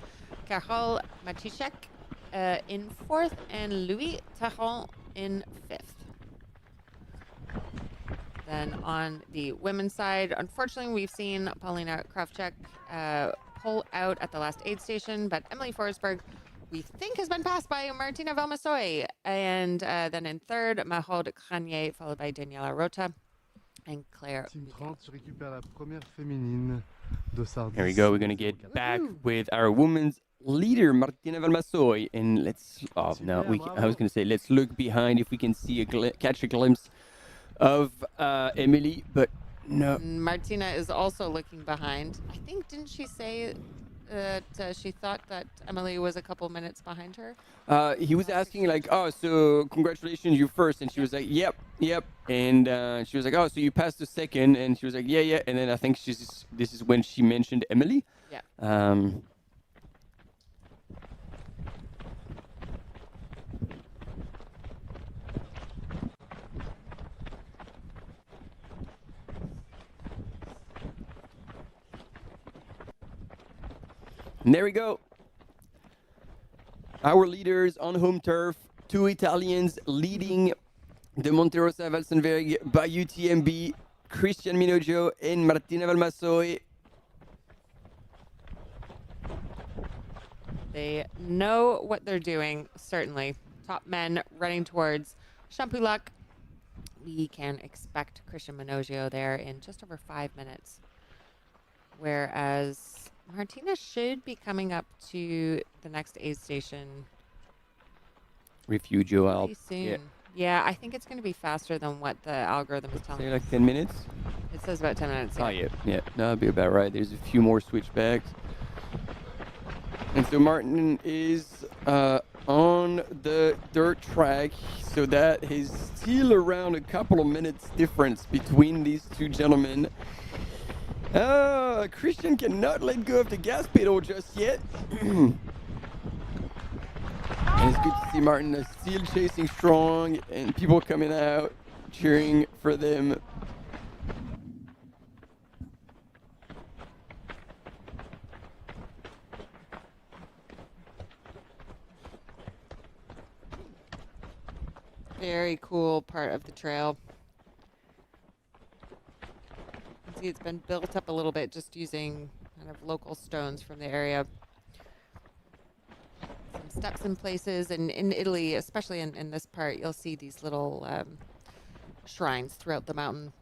Carole Maciszek in fourth, and Louis Taron in fifth. Then on the women's side, unfortunately, we've seen Paulina Kravchuk pull out at the last aid station, but Emily Forsberg, we think, has been passed by Martina Valmassoy. And then in third, Mahode Cranier, followed by Daniela Rota and Claire. Team 30 récupère la première féminine de Sardis. Here we go. We're going to get back with our women's leader, Martina Valmassoy. And let's, I was going to say, let's look behind if we can see catch a glimpse of Emily, but no. Martina is also looking behind. I think, didn't she say that she thought that Emily was a couple minutes behind her? He was asking like, oh, so congratulations, you first. And she was like, yep. And she was like, oh, so you passed the second. And she was like, yeah. And then I think this is when she mentioned Emily. Yeah. And there we go. Our leaders on home turf, 2 Italians leading the Monte Rosa WalserWaeg by UTMB, Christian Minoggio and Martina Valmasoi. They know what they're doing, certainly. Top men running towards Champulac. We can expect Christian Minoggio there in just over 5 minutes. Whereas Martina should be coming up to the next aid station Refugio Alp. pretty soon. Yeah, I think it's going to be faster than what the algorithm is telling Say me. like 10 minutes? It says about 10 minutes. Oh, yeah. That'll be about right. There's a few more switchbacks. And so Martin is on the dirt track, so that is still around a couple of minutes difference between these two gentlemen. Christian cannot let go of the gas pedal just yet. And it's good to see Martin still chasing strong and people coming out cheering for them. Very cool part of the trail. You can see it's been built up a little bit just using kind of local stones from the area. Some steps in places, and in Italy, especially in this part, you'll see these little shrines throughout the mountain.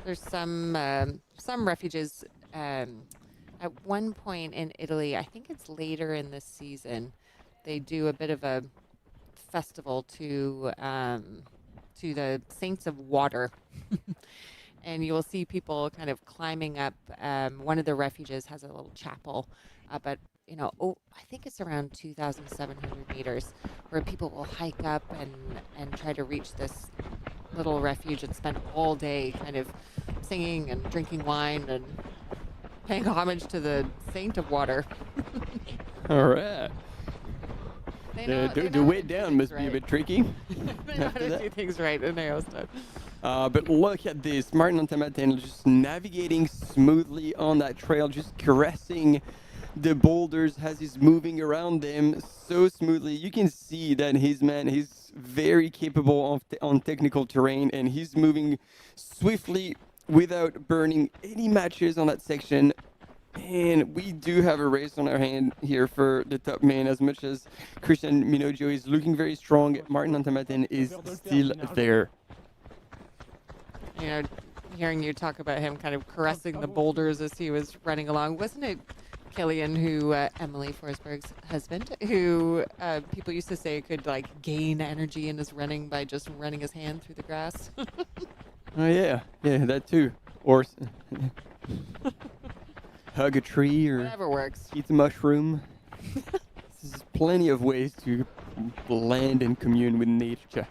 There's some refuges. At one point in Italy, I think it's later in this season, they do a bit of a festival to the Saints of Water. And you will see people kind of climbing up. One of the refuges has a little chapel up at, I think it's around 2,700 meters, where people will hike up and try to reach this little refuge and spend all day kind of singing and drinking wine and paying homage to the Saint of Water. All right. The way down must be a bit tricky. They know how to do things right in Aosta. But look at this. Martin Antamaten just navigating smoothly on that trail, just caressing the boulders as he's moving around them so smoothly. You can see that he's very capable on technical terrain, and he's moving swiftly without burning any matches on that section. And we do have a race on our hand here for the top man. As much as Christian Minoggio is looking very strong, Martin Antamaten is still there. Hearing you talk about him kind of caressing the boulders as he was running along, wasn't it Killian, who Emily Forsberg's husband, who people used to say could gain energy in his running by just running his hand through the grass? Oh yeah, that too. Or hug a tree, or whatever works. Eat a mushroom. There's plenty of ways to blend and commune with nature.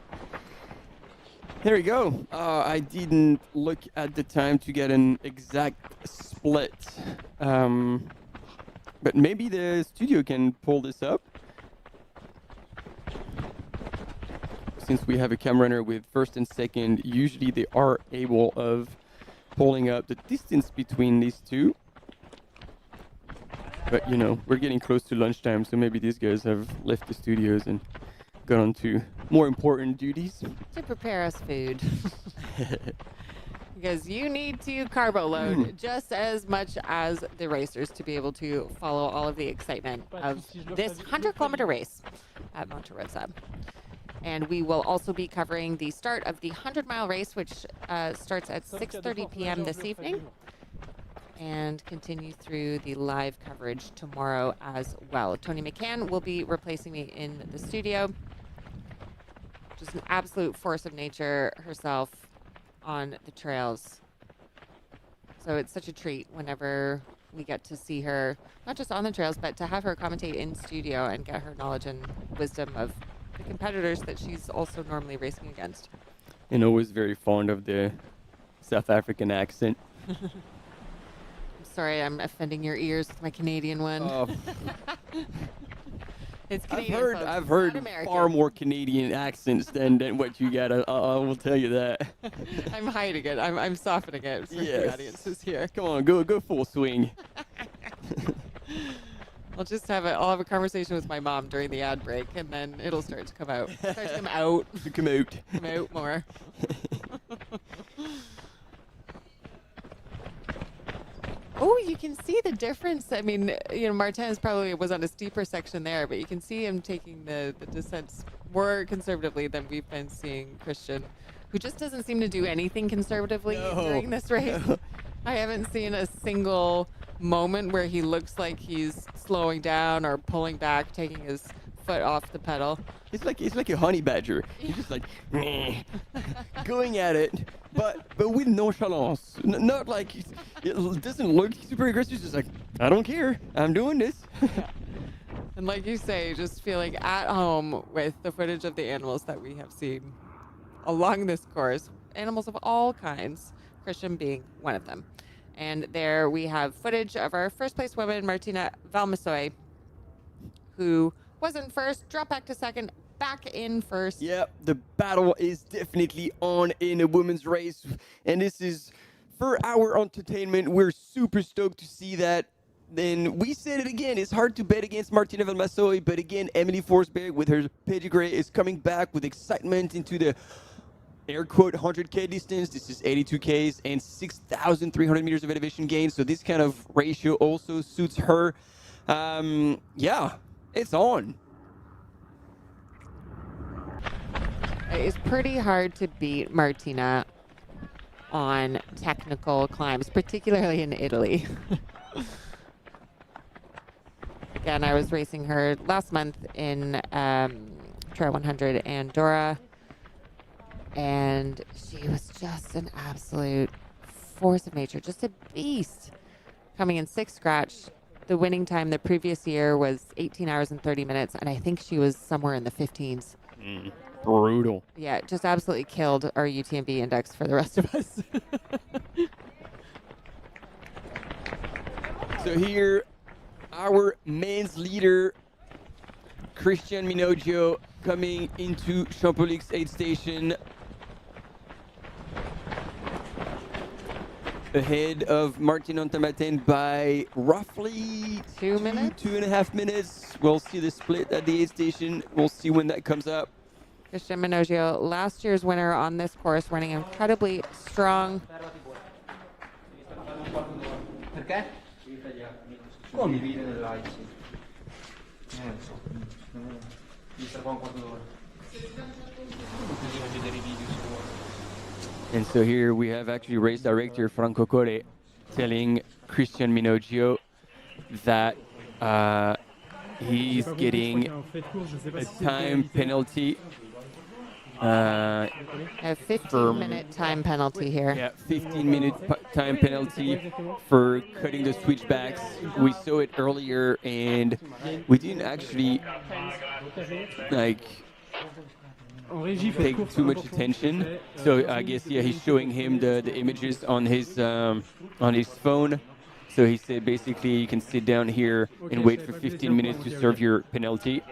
There we go. I didn't look at the time to get an exact split. But maybe the studio can pull this up. Since we have a camera runner with first and second, usually they are able of pulling up the distance between these two. But we're getting close to lunchtime, so maybe these guys have left the studios and gone on to more important duties. To prepare us food. Because you need to carbo load just as much as the racers to be able to follow all of the excitement of this 100-kilometer race at Monte Rosa. And we will also be covering the start of the 100-mile race, which starts at 6:30 p.m. this evening and continue through the live coverage tomorrow as well. Tony McCann will be replacing me in the studio. Just an absolute force of nature herself on the trails. So it's such a treat whenever we get to see her, not just on the trails, but to have her commentate in studio and get her knowledge and wisdom of the competitors that she's also normally racing against. And always very fond of the South African accent. I'm sorry, I'm offending your ears with my Canadian one. It's I've Canadian, heard folks. I've It's heard not American. far more Canadian accents than what you got. I will tell you that. I'm hiding it. I'm softening it for the audiences here. Come on, go full swing. I'll have a conversation with my mom during the ad break, and then it'll start to come out. Start to come out. Come out more. Oh, you can see the difference. I mean, Martin probably was on a steeper section there, but you can see him taking the descents more conservatively than we've been seeing Christian, who just doesn't seem to do anything conservatively during this race. I haven't seen a single moment where he looks like he's slowing down or pulling back, taking his foot off the pedal. It's like a honey badger. He's just like going at it, but with nonchalance. Not like it doesn't look super aggressive. It's just like, I don't care. I'm doing this. And like you say, just feeling at home with the footage of the animals that we have seen along this course. Animals of all kinds, Christian being one of them. And there we have footage of our first place woman, Martina Valmassoy, who wasn't first, dropped back to second, back in first. Yep, the battle is definitely on in a women's race. And this is, for our entertainment, we're super stoked to see that. Then we said it again, it's hard to bet against Martina Valmassoy, but again, Emily Forsberg with her pedigree is coming back with excitement into the air quote 100K distance. This is 82Ks and 6,300 meters of elevation gain. So this kind of ratio also suits her. Yeah, it's on. It's pretty hard to beat Martina on technical climbs, particularly in Italy. Again, I was racing her last month in Trail 100 Andorra, and she was just an absolute force of nature, just a beast. Coming in sixth scratch, the winning time the previous year was 18 hours and 30 minutes, and I think she was somewhere in the 15s. Brutal. Yeah, just absolutely killed our UTMB index for the rest of us. So here, our men's leader, Christian Minogio, coming into Champolic's aid station. Ahead of Martin Ontamaten by roughly 2 minutes? 2.5 minutes. We'll see the split at the aid station. We'll see when that comes up. Christian Minogio, last year's winner on this course, running incredibly strong. Perché? Come? Nel live, sì. Non so. Mi serve un quarto d'ora. Così voglio vedere i video se vuoi. And so here we have actually race director Franco Cole telling Christian Minogio that he's getting a time penalty. A 15-minute time penalty here. Yeah, 15-minute time penalty for cutting the switchbacks. We saw it earlier, and we didn't actually take too much attention. So I guess he's showing him the images on his phone. So he said basically you can sit down here and wait for 15 minutes to serve your penalty.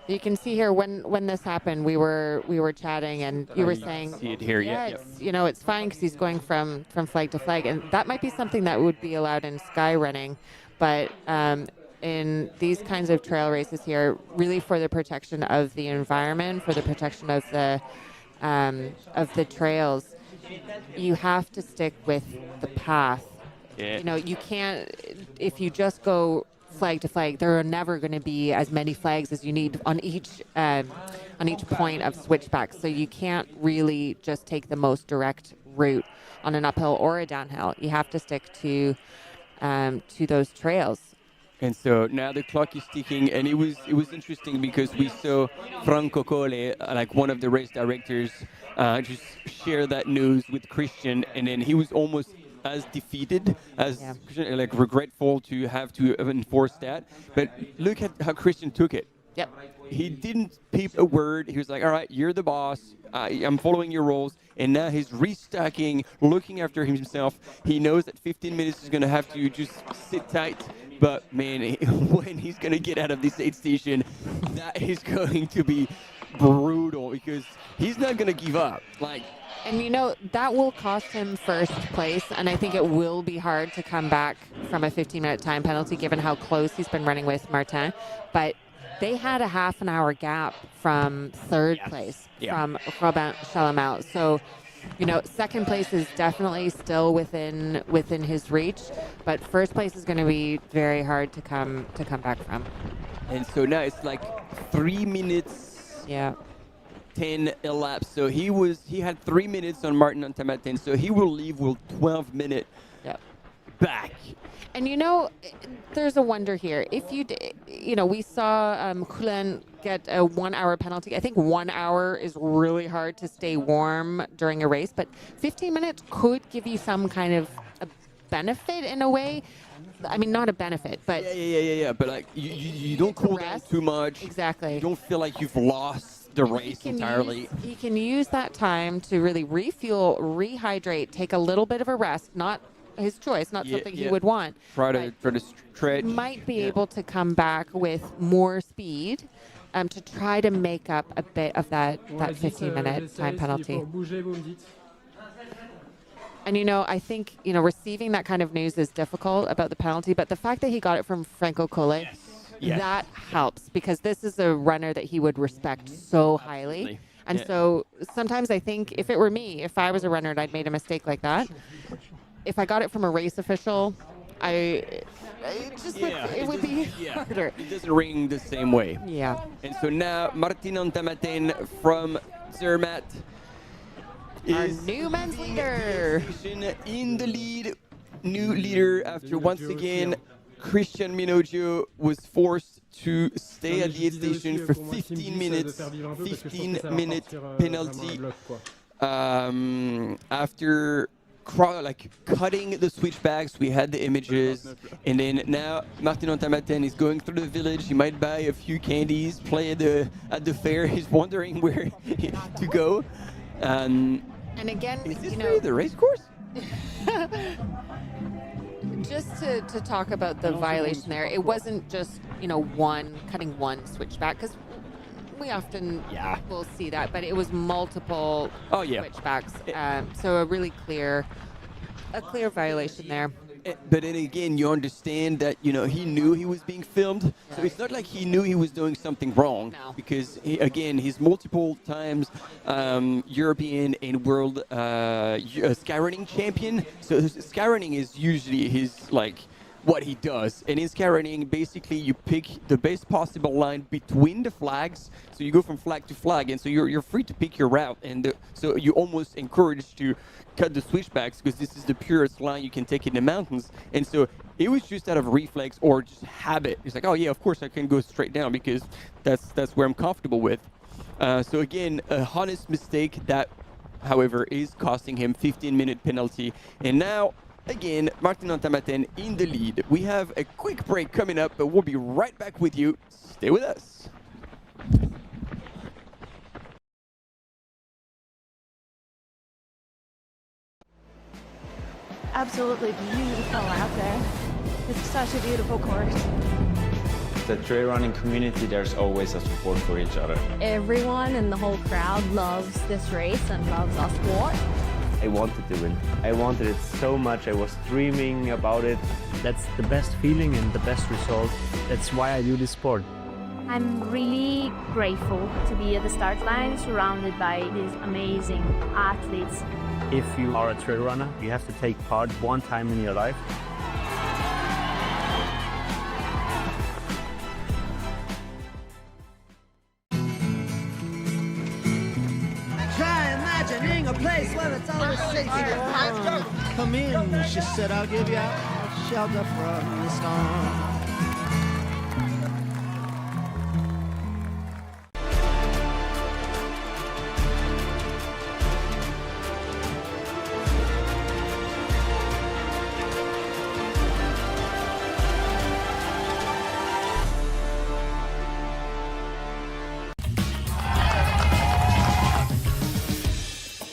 You can see here when this happened, we were chatting, and you were saying, see it here, it's fine because he's going from flag to flag, and that might be something that would be allowed in sky running, but in these kinds of trail races here, really for the protection of the environment, for the protection of the trails, you have to stick with the path. Yeah. You can't, if you just go flag to flag, there are never going to be as many flags as you need on each point of switchback. So you can't really just take the most direct route on an uphill or a downhill. You have to stick to those trails. And so now the clock is ticking, and it was interesting because we saw Franco Cole, like one of the race directors, just share that news with Christian, and then he was almost as defeated as Christian, like regretful to have to enforce that. But look at how Christian took it. Yep. He didn't peep a word. He was like, all right, you're the boss. I'm following your rules. And now he's restacking, looking after himself. He knows that 15 minutes is going to have to just sit tight. But man, when he's gonna get out of this aid station, that is going to be brutal because he's not gonna give up. Like, and you know, that will cost him first place, and I think it will be hard to come back from a 15-minute time penalty given how close he's been running with Martin. But they had a half an hour gap from third place from Robin Chalamel. So, you know, second place is definitely still within his reach, but first place is going to be very hard to come back from. And so now it's like 3 minutes. 10 elapsed. So he had 3 minutes on Martin Antamatin. So he will leave with 12 minutes back. And you know, there's a wonder here. If you know, we saw Julen get a 1 hour penalty. I think 1 hour is really hard to stay warm during a race, but 15 minutes could give you some kind of a benefit in a way. I mean, not a benefit, but yeah. But like you don't cool down too much. Exactly. You don't feel like you've lost the race entirely. He can use that time to really refuel, rehydrate, take a little bit of a rest. Not his choice, not something he would want. Try to stretch. Might be able to come back with more speed to try to make up a bit of that 15-minute time penalty. And, you know, I think, you know, receiving that kind of news is difficult about the penalty, but the fact that he got it from Franco Collet, that helps because this is a runner that he would respect so highly. And so sometimes I think if it were me, if I was a runner and I'd made a mistake like that, if I got it from a race official, it would be harder. It doesn't ring the same way. Yeah. And so now Martin Antamatin from Zermatt our is new men's leader in the lead. New leader after once again Christian Minoggio was forced to stay at the aid station for 15 minutes. 15-minute penalty after cutting the switchbacks. We had the images, and then now Martin Antamatin is going through the village. He might buy a few candies, play at the fair. He's wondering where to go. And again, is this you really know, the race course? Just to talk about the violation there, it wasn't just, you know, cutting one switchback, because we often will see that, but it was multiple switchbacks. So a really clear violation there. But then again, you understand that, you know, he knew he was being filmed. So it's not like he knew he was doing something wrong. Because, he's multiple times European and world skyrunning champion. So skyrunning is usually his, what he does. And in skyrunning, basically, you pick the best possible line between the flags. So you go from flag to flag. And so you're free to pick your route. And so you almost encouraged to cut the switchbacks because this is the purest line you can take in the mountains. And so it was just out of reflex or just habit. It's like, oh yeah, of course I can go straight down because that's where I'm comfortable with. So again, a honest mistake that, however, is costing him 15-minute penalty. And now, again, Martin Antamatin in the lead. We have a quick break coming up, but we'll be right back with you. Stay with us. Absolutely beautiful out there. It's such a beautiful course. The trail running community, there's always a support for each other. Everyone in the whole crowd loves this race and loves our sport. I wanted to win. I wanted it so much. I was dreaming about it. That's the best feeling and the best result. That's why I do this sport. I'm really grateful to be at the start line surrounded by these amazing athletes. If you are a trail runner, you have to take part one time in your life. Try imagining a place where it's always safe to get Come in, she said, I'll give you shelter from the storm.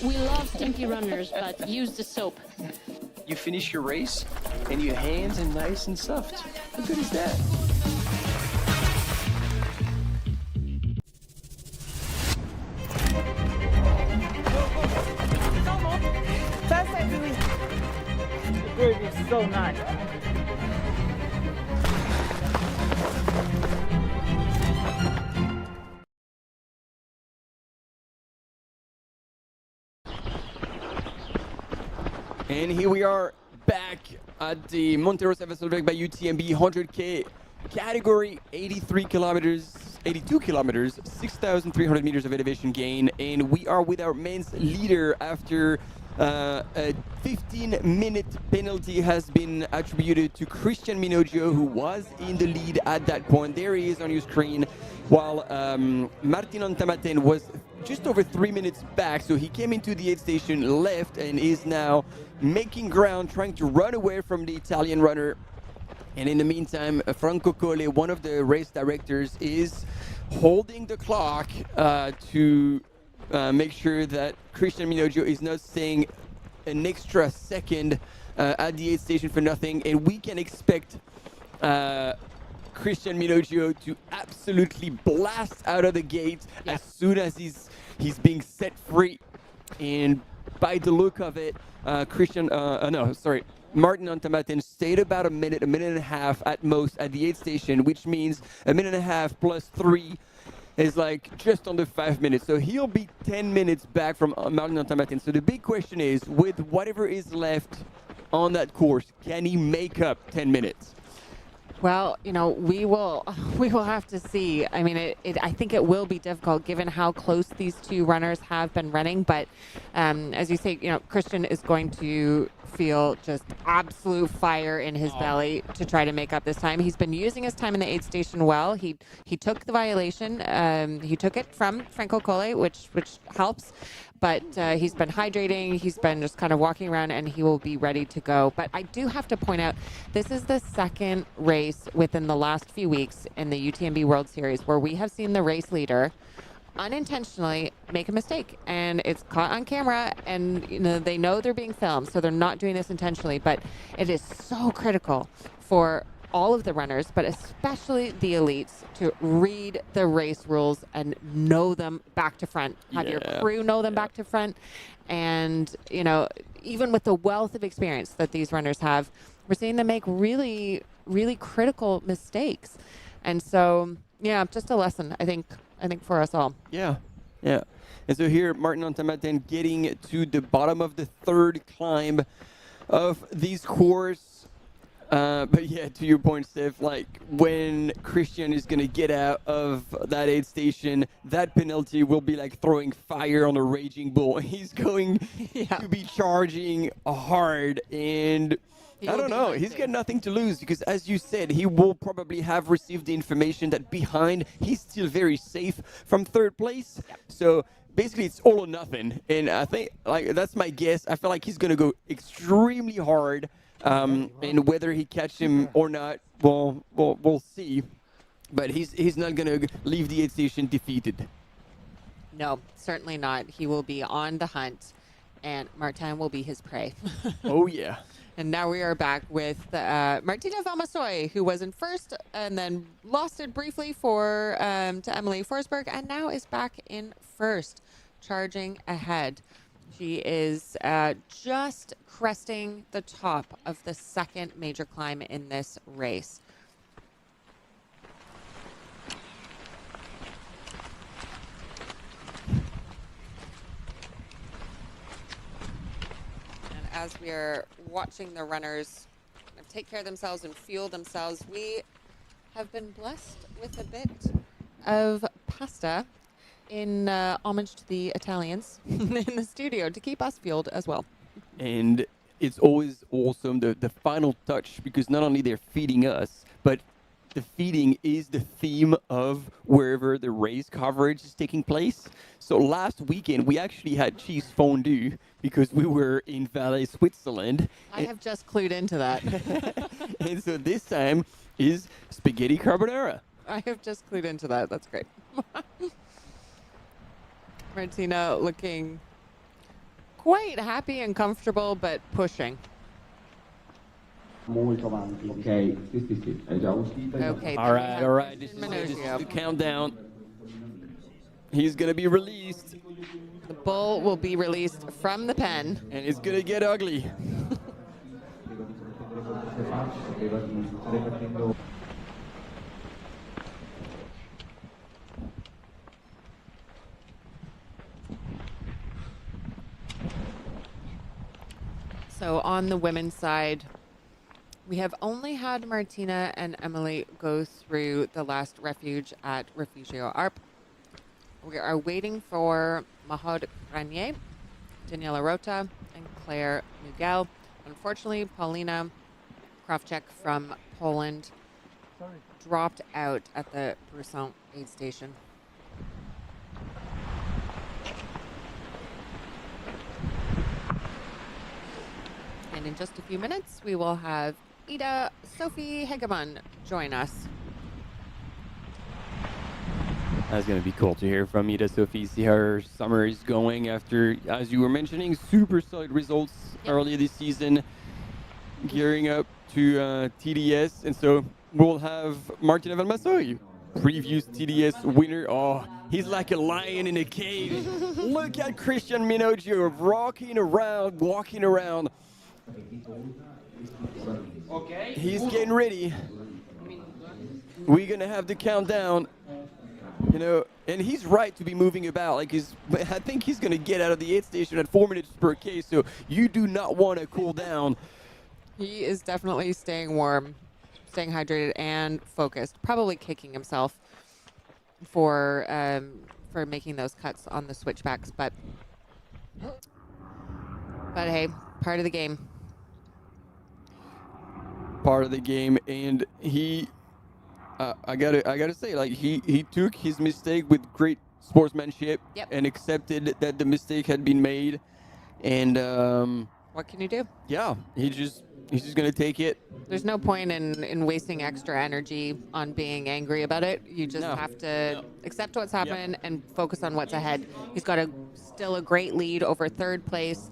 We love stinky runners, but use the soap. you finish your race and your hands are nice and soft. How good is that? The group is so nice. And here we are back at the Monte Rosa WalserWaeg by UTMB 100K category, 82 kilometers, 6,300 meters of elevation gain. And we are with our men's leader after a 15-minute penalty has been attributed to Christian Minoggio, who was in the lead at that point. There he is on your screen, while Martin Ontamaten was just over 3 minutes back. So he came into the aid station left and is now making ground, trying to run away from the Italian runner. And in the meantime, Franco Colle, one of the race directors, is holding the clock to make sure that Christian Minoggio is not staying an extra second at the aid station for nothing. And we can expect Christian Minoggio to absolutely blast out of the gate as soon as he's being set free. And by the look of it, Martin Ontamaten stayed about a minute and a half at most at the aid station, which means a minute and a half plus 3 is like just under 5 minutes. So he'll be 10 minutes back from Martin Ontamaten. So the big question is, with whatever is left on that course, can he make up 10 minutes? Well, you know, we will have to see. I mean, I think it will be difficult given how close these two runners have been running. But as you say, you know, Christian is going to feel just absolute fire in his belly to try to make up this time. He's been using his time in the aid station well. He took the violation. He took it from Franco Colle, which helps. But he's been hydrating, he's been just kind of walking around, and he will be ready to go. But I do have to point out, this is the second race within the last few weeks in the UTMB World Series where we have seen the race leader unintentionally make a mistake. And it's caught on camera, and you know they know they're being filmed, so they're not doing this intentionally. But it is so critical for all of the runners, but especially the elites, to read the race rules and know them back to front. Have your crew know them back to front. And, you know, even with the wealth of experience that these runners have, we're seeing them make really, really critical mistakes. And so, yeah, just a lesson, I think for us all. Yeah. And so here, Martin Ontamaten getting to the bottom of the third climb of this course. But yeah, to your point, Steph, like when Christian is going to get out of that aid station, that penalty will be like throwing fire on a raging bull. He's going to be charging hard, and I don't know, he's got nothing to lose because, as you said, he will probably have received the information that behind he's still very safe from third place. So basically it's all or nothing, and I think like that's my guess. I feel like he's going to go extremely hard. And whether he catch him or not, we'll see. But he's not going to leave the aid station defeated. No, certainly not. He will be on the hunt, and Martin will be his prey. Oh, yeah. And now we are back with Martina Valmasoy, who was in first and then lost it briefly to Emily Forsberg, and now is back in first, charging ahead. She is just cresting the top of the second major climb in this race. And as we are watching the runners take care of themselves and fuel themselves, we have been blessed with a bit of pasta in homage to the Italians in the studio to keep us fueled as well. And it's always awesome, the final touch, because not only they're feeding us, but the feeding is the theme of wherever the race coverage is taking place. So last weekend, we actually had cheese fondue because we were in Valais, Switzerland. I have just clued into that. And so this time is spaghetti carbonara. I have just clued into that. That's great. Martina looking quite happy and comfortable, but pushing. Okay. Okay. All right. This is the countdown. He's gonna be released. The bull will be released from the pen. And it's gonna get ugly. So on the women's side, we have only had Martina and Emily go through the last refuge at Refugio Arp. We are waiting for Mahod Granier, Daniela Rota, and Claire Miguel. Unfortunately, Paulina Krawczyk from Poland dropped out at the Brusson aid station. And in just a few minutes, we will have Ida Sophie Hegemann join us. That's going to be cool to hear from Ida Sophie, see how her summer is going after, as you were mentioning, super solid results earlier this season, gearing up to TDS. And so we'll have Martina Valmassoy, previous TDS winner. Oh, he's like a lion in a cage. Look at Christian Minogio rocking around, walking around. Okay. He's getting ready. We're going to have the countdown. You know, and he's right to be moving about. Like, I think he's going to get out of the aid station at 4 minutes per K, so you do not want to cool down. He is definitely staying warm, staying hydrated, and focused. Probably kicking himself for making those cuts on the switchbacks, but hey, part of the game. Part of the game, and he. I gotta say, like he took his mistake with great sportsmanship and accepted that the mistake had been made, and what can you do? Yeah, he's just gonna take it. There's no point in wasting extra energy on being angry about it. You just have to accept what's happened and focus on what's ahead. He's got still a great lead over third place,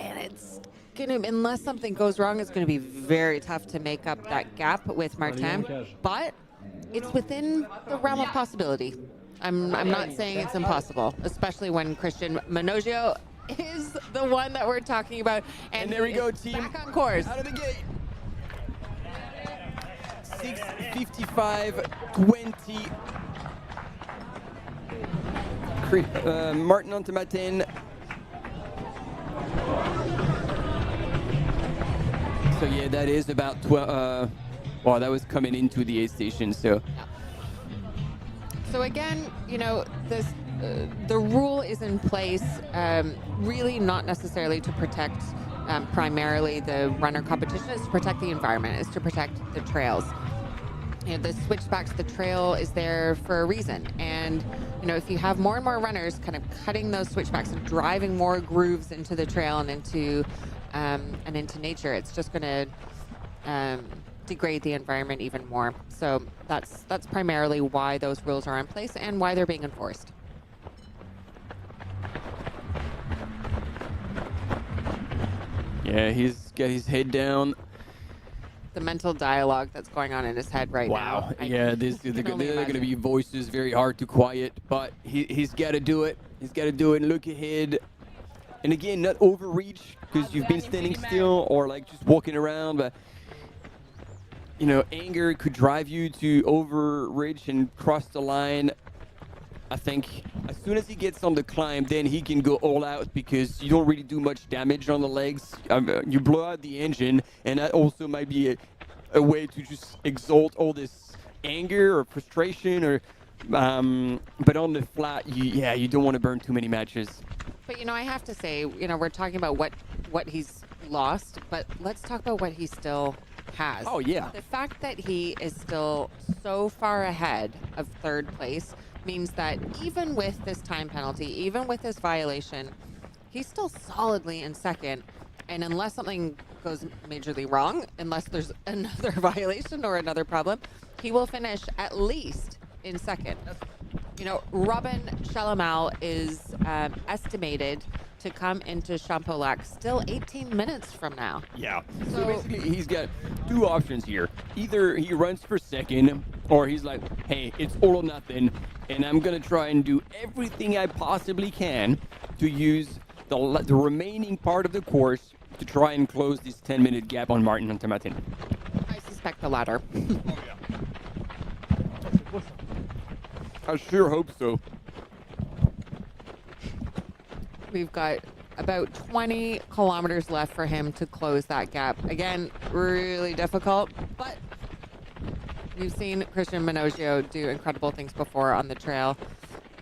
and it's unless something goes wrong, it's going to be very tough to make up that gap with Martin, but it's within the realm of possibility. I'm not saying it's impossible, especially when Christian Minogio is the one that we're talking about. And there we go, team. Back on course. Out of the gate. 6:55.20. Martin Antamatin. So yeah, that is about 12. Well, that was coming into the aid station. So again, you know, the rule is in place, really not necessarily to protect primarily the runner competition. It's to protect the environment. It's to protect the trails. You know, the switchbacks, the trail is there for a reason. And you know, if you have more and more runners kind of cutting those switchbacks and driving more grooves into the trail and into nature, it's just going to degrade the environment even more. So that's primarily why those rules are in place and why they're being enforced. yeah, he's got his head down. The mental dialogue that's going on in his head right now. Wow. Yeah, they're going to be voices very hard to quiet, but he's got to do it. He's got to do it and look ahead. And again, not overreach because you've been standing still or like just walking around, but you know, anger could drive you to overreach and cross the line. I think as soon as he gets on the climb, then he can go all out because you don't really do much damage on the legs. You blow out the engine, and that also might be a way to just exalt all this anger or frustration. Or, but on the flat, you don't want to burn too many matches. But you know, I have to say, you know, we're talking about what he's lost, but let's talk about what he still has. Oh yeah. The fact that he is still so far ahead of third place means that even with this time penalty, even with this violation, he's still solidly in second. And unless something goes majorly wrong, unless there's another violation or another problem, he will finish at least in second. You know, Robin Chalamal is estimated to come into Champolac still 18 minutes from now. Yeah. So basically, he's got two options here. Either he runs for second, or he's like, hey, it's all or nothing, and I'm going to try and do everything I possibly can to use the remaining part of the course to try and close this 10-minute gap on Martin Antamatin. I suspect the latter. I sure hope so. We've got about 20 kilometers left for him to close that gap. Again, really difficult, but we've seen Christian Minogio do incredible things before on the trail,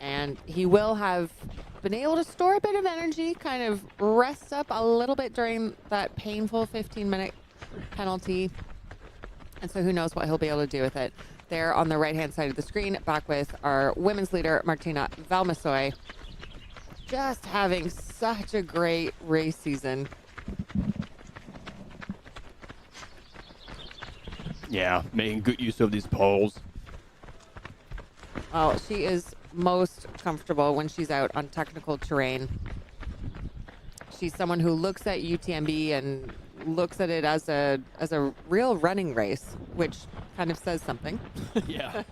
and he will have been able to store a bit of energy, kind of rest up a little bit during that painful 15-minute penalty. And so who knows what he'll be able to do with it. There on the right-hand side of the screen, back with our women's leader, Martina Valmasoy, just having such a great race season. Yeah, making good use of these poles. Oh, she is most comfortable when she's out on technical terrain. She's someone who looks at UTMB and looks at it as a real running race, which kind of says something. Yeah.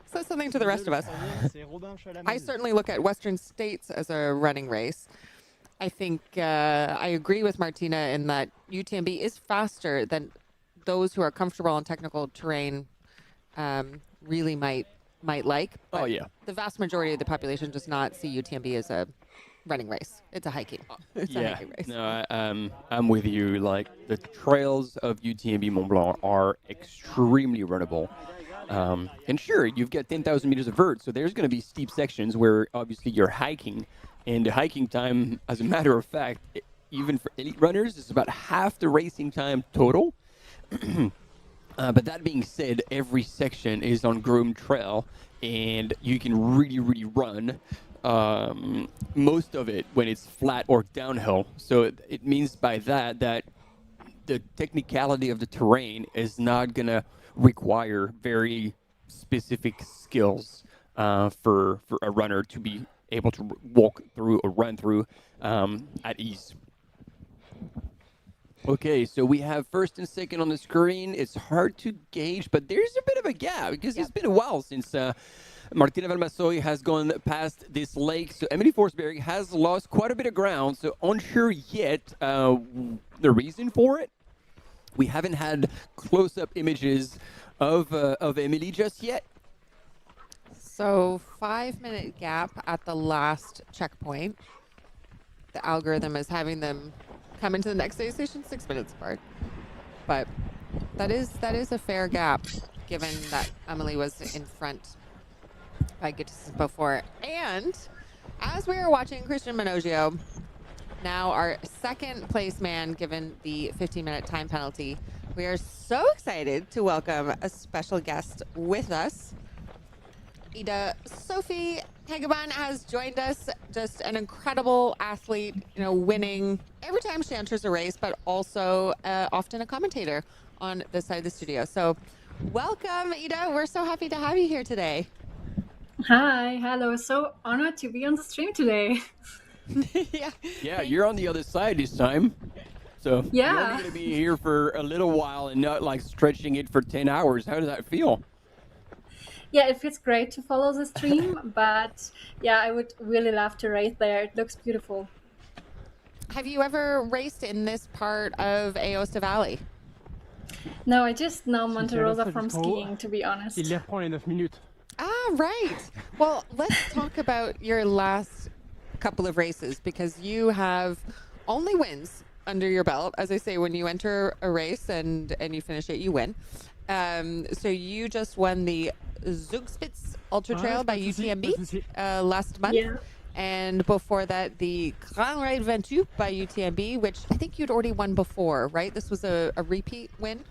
Says something to the rest of us. I certainly look at Western States as a running race. I think I agree with Martina in that UTMB is faster than those who are comfortable on technical terrain really might like. Oh, yeah. The vast majority of the population does not see UTMB as a running race. It's a hiking. It's a hiking race. No, I'm with you. Like, the trails of UTMB Mont-Blanc are extremely runnable. And sure, you've got 10,000 meters of vert, so there's going to be steep sections where obviously you're hiking. And the hiking time, as a matter of fact, even for elite runners, is about half the racing time total. But that being said, every section is on groomed trail, and you can really, really run most of it when it's flat or downhill. So it means by that the technicality of the terrain is not going to require very specific skills for a runner to be able to walk through or run through at ease. Okay, so we have first and second on the screen. It's hard to gauge, but there's a bit of a gap because it's been a while since Martina Valmasoy has gone past this lake. So Emily Forsberg has lost quite a bit of ground, so unsure yet the reason for it. We haven't had close-up images of Emily just yet. So 5-minute gap at the last checkpoint. The algorithm is having them come into the next aid station 6 minutes apart. But that is a fair gap, given that Emily was in front by good distance before. And as we are watching Christian Minogio, now our second place man given the 15-minute time penalty, we are so excited to welcome a special guest with us. Ida Sophie Hegeban has joined us, just an incredible athlete, winning every time she enters a race, but also often a commentator on this side of the studio. So welcome, Ida. We're so happy to have you here today. Hi, hello. So honored to be on the stream today. Yeah, you're on the other side this time. So Yeah. you're only going to be here for a little while and not like stretching it for 10 hours. How does that feel? Yeah, it feels great to follow the stream, but yeah, I would really love to race there. It looks beautiful. Have you ever raced in this part of Aosta Valley? No, I just know Monte Rosa from skiing, to be honest. Il les reprend les 9 minutes. Ah, right. Well, let's talk about your last couple of races, because you have only wins under your belt. As I say, when you enter a race and you finish it, you win. So you just won the Zugspitze Ultra Trail by UTMB last month. Yeah. And before that, the Grand Raid Ventoux by UTMB, which I think you'd already won before, right? This was a repeat win?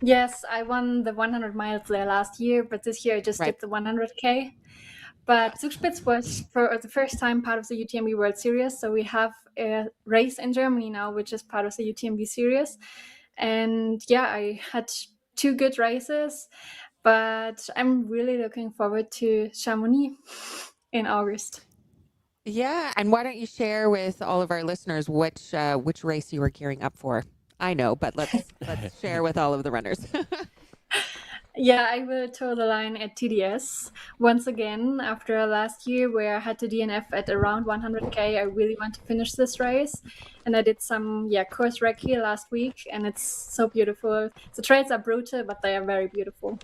Yes, I won the 100 miles there last year, but this year I just did the 100K. But Zugspitze was for the first time part of the UTMB World Series. So we have a race in Germany now, which is part of the UTMB series. And yeah, I had 2 good races, But I'm really looking forward to Chamonix in August. Yeah, and why don't you share with all of our listeners which race you are gearing up for? I know, but let's share with all of the runners. Yeah, I will toe the line at TDS once again after last year where I had to DNF at around 100k. I really want to finish this race, and I did some course recce last week, and it's so beautiful. The trails are brutal, but they are very beautiful.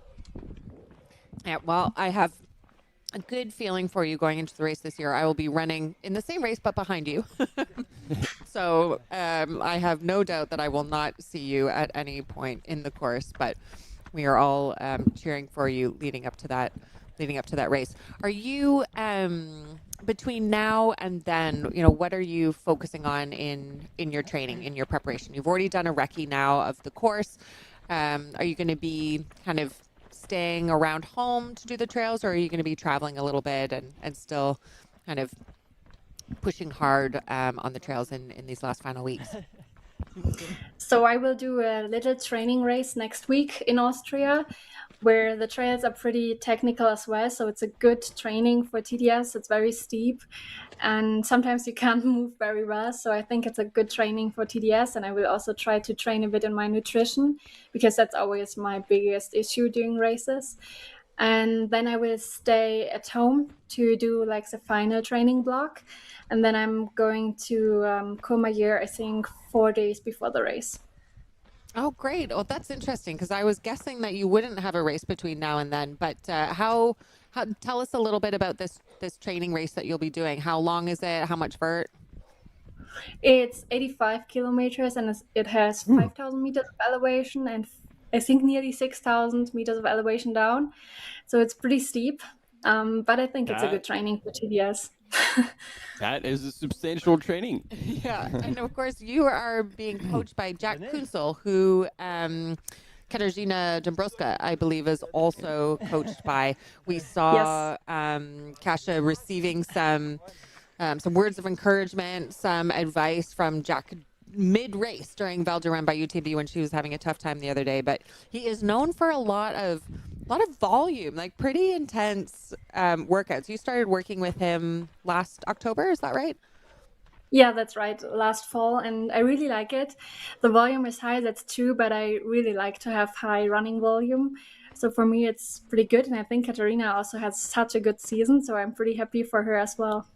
Yeah, well, I have a good feeling for you going into the race this year. I will be running in the same race, but behind you. So I have no doubt that I will not see you at any point in the course, but we are all cheering for you leading up to that race. Are you between now and then, what are you focusing on in your training, in your preparation? You've already done a recce now of the course. Are you going to be kind of staying around home to do the trails, or are you going to be traveling a little bit and still kind of pushing hard on the trails in these last final weeks? So I will do a little training race next week in Austria, where the trails are pretty technical as well. So it's a good training for TDS. It's very steep, and sometimes you can't move very well. So I think it's a good training for TDS, and I will also try to train a bit in my nutrition, because that's always my biggest issue during races. And then I will stay at home to do like the final training block. And then I'm going to Courmayeur, I think 4 days before the race. Oh, great. Well, that's interesting, because I was guessing that you wouldn't have a race between now and then. But how tell us a little bit about this training race that you'll be doing. How long is it? How much vert? It's 85 kilometers, and it has 5,000 meters of elevation and I think nearly 6,000 meters of elevation down. So it's pretty steep, but I think it's a good training for TDS. That is a substantial training. Yeah, and of course you are being coached by Jack Kunsel, who Katarzyna Dąbrowska, I believe, is also coached by. We saw Kasia receiving some words of encouragement, some advice from Jack mid-race during Val d'Aran by UTMB when she was having a tough time the other day. But he is known for a lot of volume, like pretty intense workouts. You started working with him last October, is that right? Yeah, that's right, last fall, and I really like it. The volume is high, that's true, but I really like to have high running volume. So for me, it's pretty good, and I think Katarina also has such a good season, so I'm pretty happy for her as well.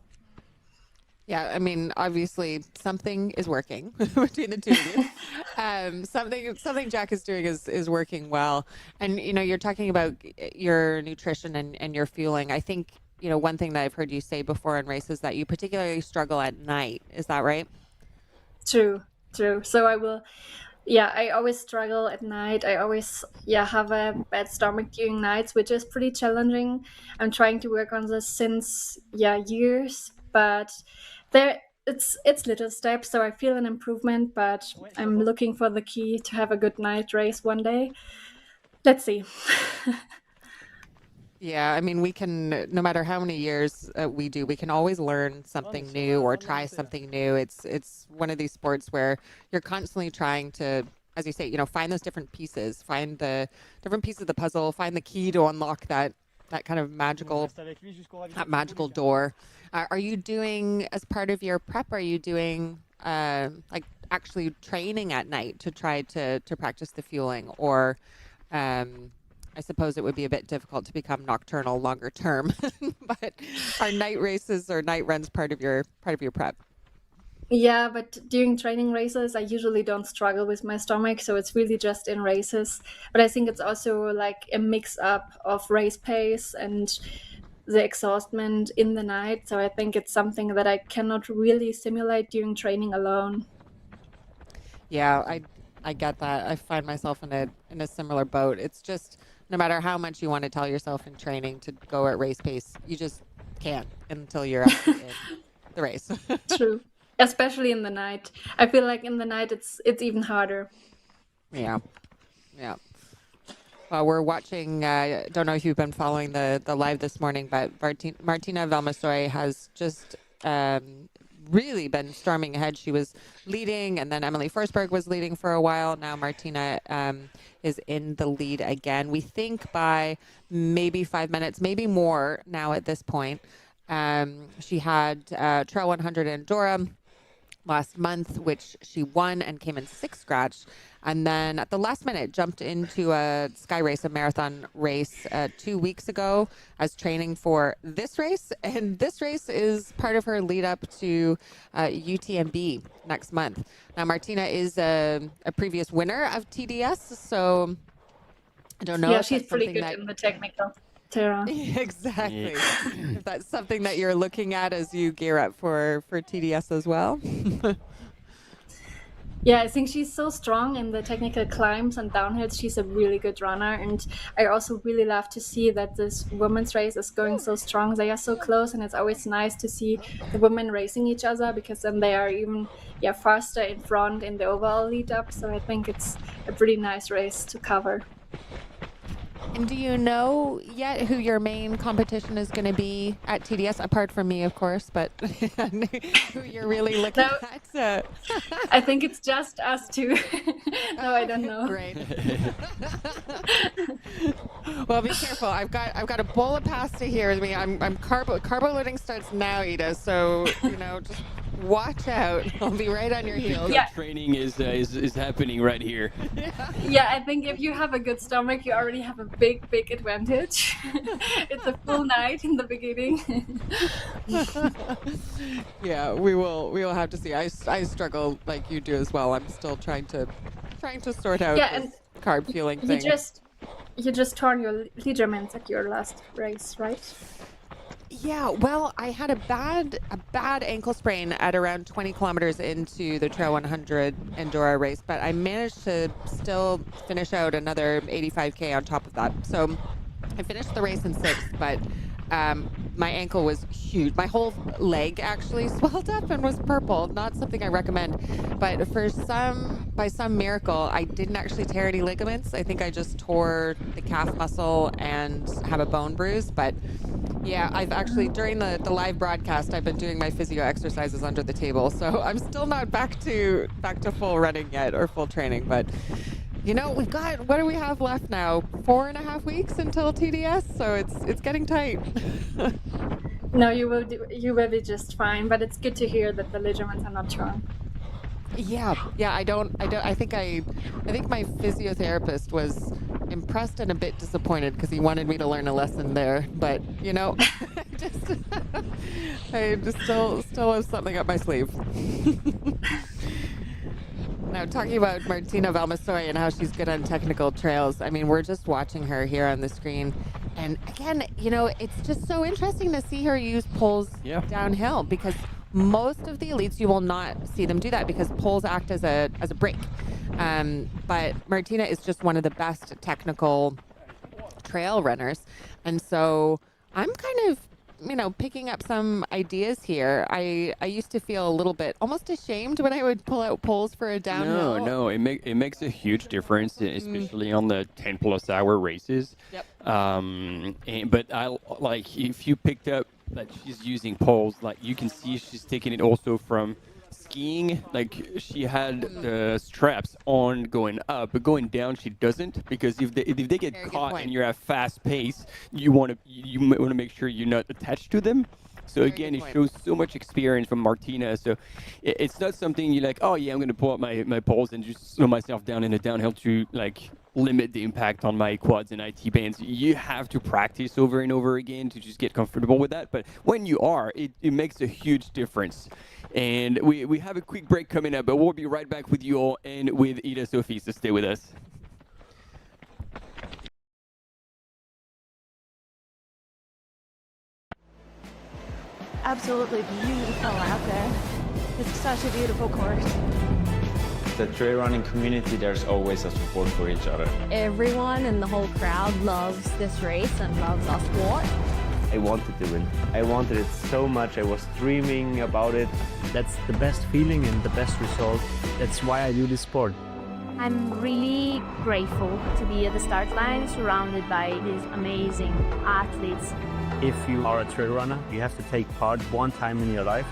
Yeah, I mean, obviously something is working between the two of you. Something Jack is doing is working well. And, you're talking about your nutrition and your fueling. I think, one thing that I've heard you say before in races that you particularly struggle at night. Is that right? True. So I always struggle at night. I always, have a bad stomach during nights, which is pretty challenging. I'm trying to work on this since, years, but it's little steps, so I feel an improvement, but I'm looking for the key to have a good night race one day. Let's see. Yeah, I mean, we can, no matter how many years we do, we can always learn something new or try something new. It's one of these sports where you're constantly trying to, as you say, find those different pieces, find the different pieces of the puzzle, find the key to unlock that kind of magical door. Are you doing, as part of your prep, are you doing like actually training at night to try to practice the fueling? Or I suppose it would be a bit difficult to become nocturnal longer term, but are night races or night runs part of your prep? Yeah, but during training races, I usually don't struggle with my stomach, so it's really just in races. But I think it's also like a mix up of race pace and the exhaustment in the night. So I think it's something that I cannot really simulate during training alone. Yeah, I get that. I find myself in a similar boat. It's just, no matter how much you want to tell yourself in training to go at race pace, you just can't until you're actually in the race. True. Especially in the night. I feel like in the night it's even harder. Yeah. Well, we're watching, don't know if you've been following the live this morning, but Martina Valmassoy has just really been storming ahead. She was leading, and then Emily Forsberg was leading for a while. Now Martina is in the lead again. We think by maybe 5 minutes, maybe more now at this point. She had Trail 100 in Durham last month, which she won and came in 6th scratch. And then at the last minute, jumped into a sky race, a marathon race 2 weeks ago as training for this race. And this race is part of her lead up to UTMB next month. Now, Martina is a previous winner of TDS, so I don't know. Yeah, she's pretty good in the technical. Tara. Exactly. If that's something that you're looking at as you gear up for TDS as well. Yeah, I think she's so strong in the technical climbs and downhills. She's a really good runner. And I also really love to see that this women's race is going so strong. They are so close, and it's always nice to see the women racing each other, because then they are even faster in front in the overall lead up. So I think it's a pretty nice race to cover. And do you know yet who your main competition is going to be at TDS, apart from me, of course, but who you're really looking at? I think it's just us two. No, I don't know. Great. Well, be careful. I've got a bowl of pasta here with me. I'm carbo loading starts now, Ida. So just watch out. I'll be right on your heels. Yeah. Training is happening right here. Yeah, I think if you have a good stomach, you already have a big advantage. It's a full night in the beginning. Yeah, we will have to see. I struggle like you do as well. I'm still trying to sort out this carb fueling thing. You just torn your ligaments at your last race, right? Yeah, well, I had a bad ankle sprain at around 20 kilometers into the Trail 100 Endura race, but I managed to still finish out another 85K on top of that. So I finished the race in 6th, but my ankle was huge. My whole leg actually swelled up and was purple. Not something I recommend, but by some miracle, I didn't actually tear any ligaments. I think I just tore the calf muscle and have a bone bruise. But yeah, I've actually, during the live broadcast, I've been doing my physio exercises under the table. So I'm still not back to full running yet, or full training, but we've got, what do we have left now? 4.5 weeks until TDS, so it's getting tight. No, you will be just fine, but it's good to hear that the ligaments are not torn. Yeah. I think my physiotherapist was impressed and a bit disappointed, because he wanted me to learn a lesson there. But I just still have something up my sleeve. Now, talking about Martina Valmassoy and how she's good on technical trails, I mean, we're just watching her here on the screen. And again, it's just so interesting to see her use poles downhill, because most of the elites, you will not see them do that, because poles act as a brake. But Martina is just one of the best technical trail runners. And so I'm kind of picking up some ideas here. I used to feel a little bit almost ashamed when I would pull out poles for a downhill. No, it makes a huge difference, especially on the 10+ hour races. Yep. But if you picked up that she's using poles, like you can see she's taking it also from skiing. Like she had the straps on going up, but going down she doesn't, because if they get caught and you're at fast pace, you want to make sure you're not attached to them. So again, it shows so much experience from Martina. So it's not something you're like, oh yeah, I'm going to pull up my poles and just slow myself down in a downhill to limit the impact on my quads and IT bands. You have to practice over and over again to just get comfortable with that. But when you are, it makes a huge difference. And we have a quick break coming up, but we'll be right back with you all and with Ida Sophie, so stay with us. Absolutely beautiful out there. It's such a beautiful course. The trail running community, there's always a support for each other. Everyone in the whole crowd loves this race and loves our sport. I wanted to win. I wanted it so much. I was dreaming about it. That's the best feeling and the best result. That's why I do this sport. I'm really grateful to be at the start line surrounded by these amazing athletes. If you are a trail runner, you have to take part one time in your life.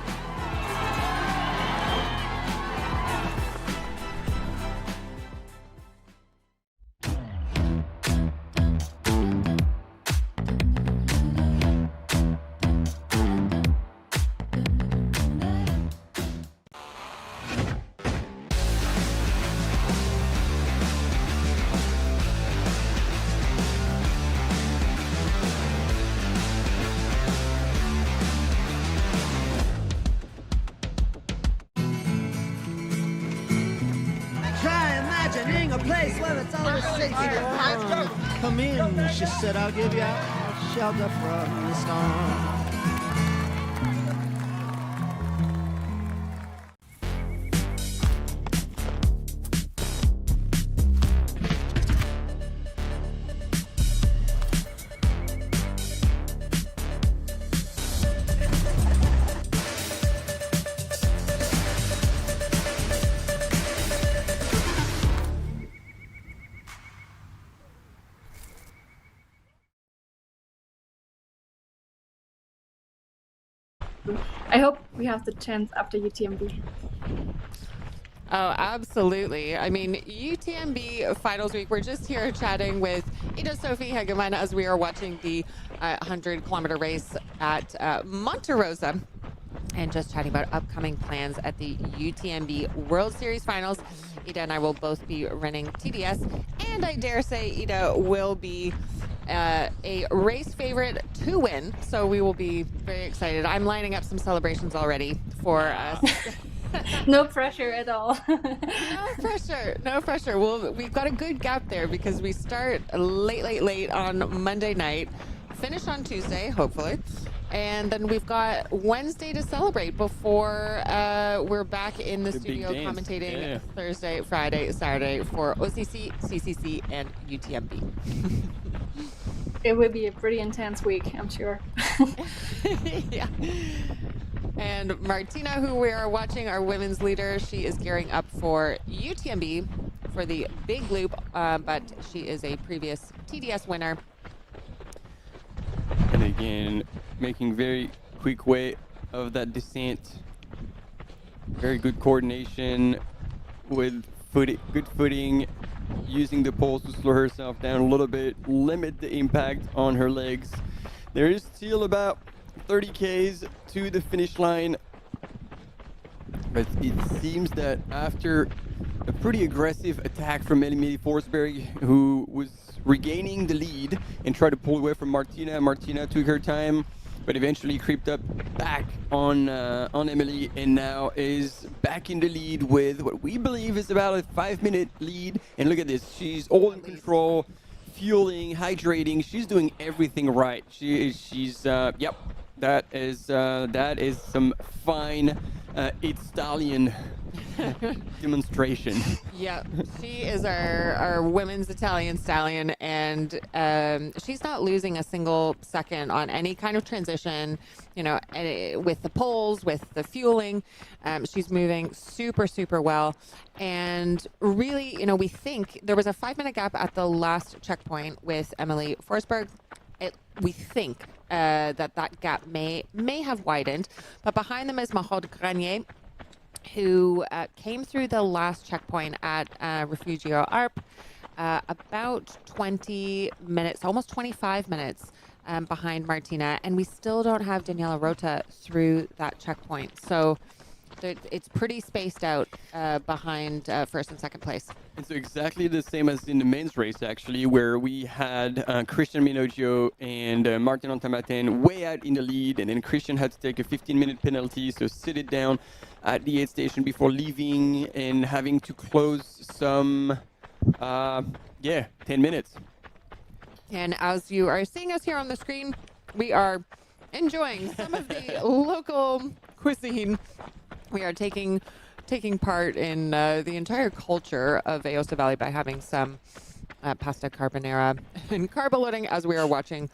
imagining a place where it's always safe to come in, she said, I'll give you shelter from the storm. I hope we have the chance after UTMB. Oh, absolutely. I mean, UTMB finals week, we're just here chatting with Ida Sophie Hegeman as we are watching the 100-kilometer race at Monte Rosa, and just chatting about upcoming plans at the UTMB World Series finals. Ida and I will both be running TDS, and I dare say Ida will be a race favorite to win, so we will be very excited. I'm lining up some celebrations already for us. No pressure at all. No pressure. Well, we've got a good gap there because we start late on Monday night, finish on Tuesday, hopefully. And then we've got Wednesday to celebrate before we're back in the studio commentating Thursday, Friday, Saturday for OCC, CCC, and UTMB. It will be a pretty intense week, I'm sure. Yeah. And Martina, who we are watching, our women's leader, she is gearing up for UTMB for the big loop, but she is a previous TDS winner. And again, making very quick way of that descent. Very good coordination with good footing, using the poles to slow herself down a little bit, limit the impact on her legs. There is still about 30 Ks to the finish line, but it seems that after a pretty aggressive attack from Emily Forsberg, who was regaining the lead and tried to pull away from Martina. Martina took her time, but eventually creeped up back on Emily, and now is back in the lead with what we believe is about a 5-minute lead. And look at this, she's all in control, fueling, hydrating. She's doing everything right. She's yep, that is some fine Italian demonstration. Yeah, she is our women's Italian stallion, and she's not losing a single second on any kind of transition, you know, with the poles, with the fueling. She's moving super well, and really, you know, we think there was a 5-minute gap at the last checkpoint with Emily Forsberg. We think that gap may have widened, but behind them is Mahod Granier, who came through the last checkpoint at Refugio Arp about 20 minutes, almost 25 minutes behind Martina, and we still don't have Daniela Rota through that checkpoint. So it's pretty spaced out behind first and second place. And so exactly the same as in the men's race, actually, where we had Christian Minoggio and Martin Antamaten way out in the lead, and then Christian had to take a 15-minute penalty, so sit it down at the aid station before leaving and having to close some, 10 minutes. And as you are seeing us here on the screen, we are enjoying some of the local cuisine. We are taking part in the entire culture of Aosta Valley by having some pasta carbonara and carb loading as we are watching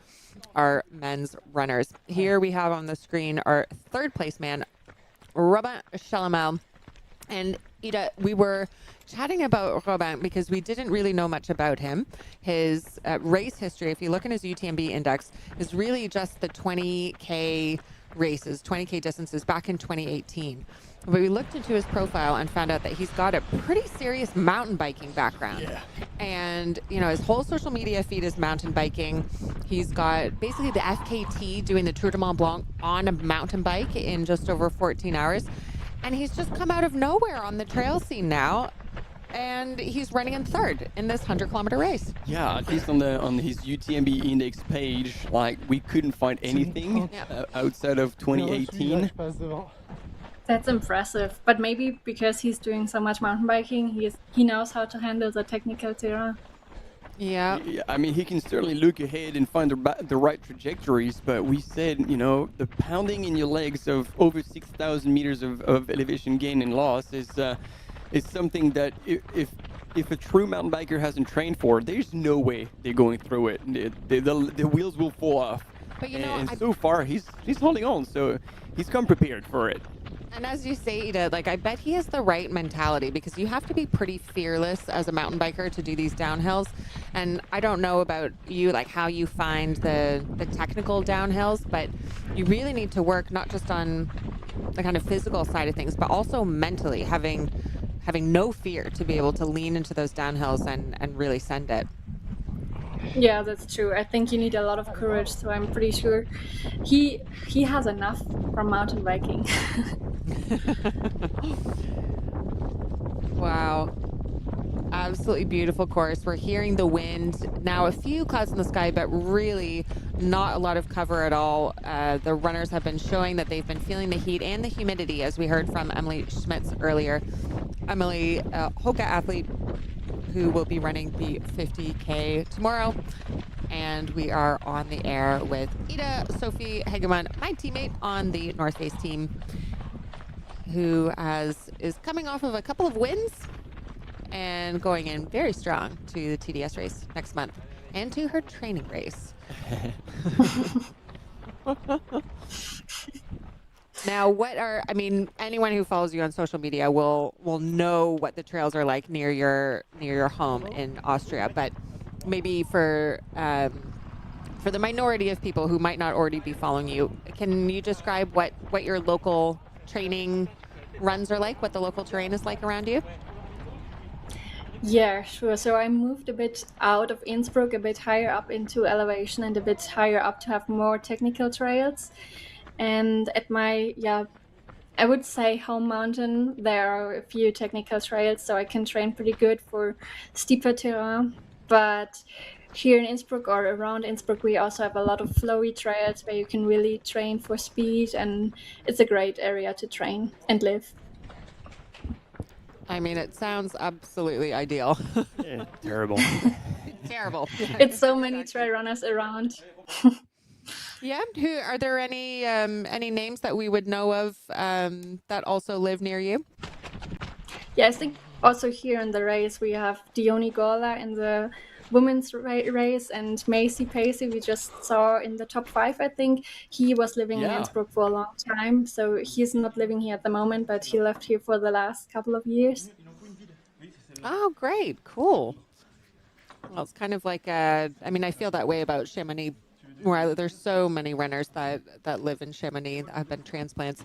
our men's runners. Here we have on the screen our third place man, Robin Chalamel. And Ida, we were chatting about Robin because we didn't really know much about him. His race history, if you look in his UTMB index, is really just the 20K races, 20K distances back in 2018. But we looked into his profile and found out that he's got a pretty serious mountain biking background. Yeah. And, you know, his whole social media feed is mountain biking. He's got basically the FKT doing the Tour de Mont Blanc on a mountain bike in just over 14 hours. And he's just come out of nowhere on the trail scene now. And he's running in third in this 100-kilometer race. Yeah, at least on his UTMB index page, like, we couldn't find anything outside of 2018. That's impressive. But maybe because he's doing so much mountain biking, he knows how to handle the technical terrain. Yeah. I mean, he can certainly look ahead and find the right trajectories, but we said, you know, the pounding in your legs of over 6,000 meters of elevation gain and loss is something that if a true mountain biker hasn't trained for, there's no way they're going through it. The wheels will fall off. But you know, and so far he's holding on, so he's come prepared for it. And as you say, Ida, like I bet he has the right mentality, because you have to be pretty fearless as a mountain biker to do these downhills. And I don't know about you, like how you find the technical downhills, but you really need to work not just on the kind of physical side of things, but also mentally having no fear to be able to lean into those downhills and really send it. Yeah, that's true. I think you need a lot of courage, so I'm pretty sure he has enough from mountain biking. Wow. Absolutely beautiful course. We're hearing the wind. Now a few clouds in the sky, but really not a lot of cover at all. The runners have been showing that they've been feeling the heat and the humidity, as we heard from Emily Schmitz earlier. Emily, HOKA athlete who will be running the 50K tomorrow. And we are on the air with Ida Sophie Hegemann, my teammate on the North Face team, who is coming off of a couple of wins and going in very strong to the TDS race next month and to her training race. Now, anyone who follows you on social media will know what the trails are like near your home in Austria, but maybe for the minority of people who might not already be following you, can you describe what your local training runs are like, what the local terrain is like around you? Yeah, sure. So I moved a bit out of Innsbruck, a bit higher up into elevation and a bit higher up to have more technical trails. And at my, I would say home mountain, there are a few technical trails, so I can train pretty good for steeper terrain. But here in Innsbruck or around Innsbruck, we also have a lot of flowy trails where you can really train for speed, and it's a great area to train and live. I mean, it sounds absolutely ideal. Yeah, terrible. Terrible. It's so many trail runners around. Yeah. Are there any names that we would know of that also live near you? Yeah, I think also here in the race we have Dione Gola in the women's race, and Macy Pacey we just saw in the top 5. I think he was living in Innsbruck for a long time, so he's not living here at the moment, but he left here for the last couple of years. Oh, great. Cool. Well, it's kind of like I feel that way about Chamonix, where there's so many runners that live in Chamonix that have been transplants.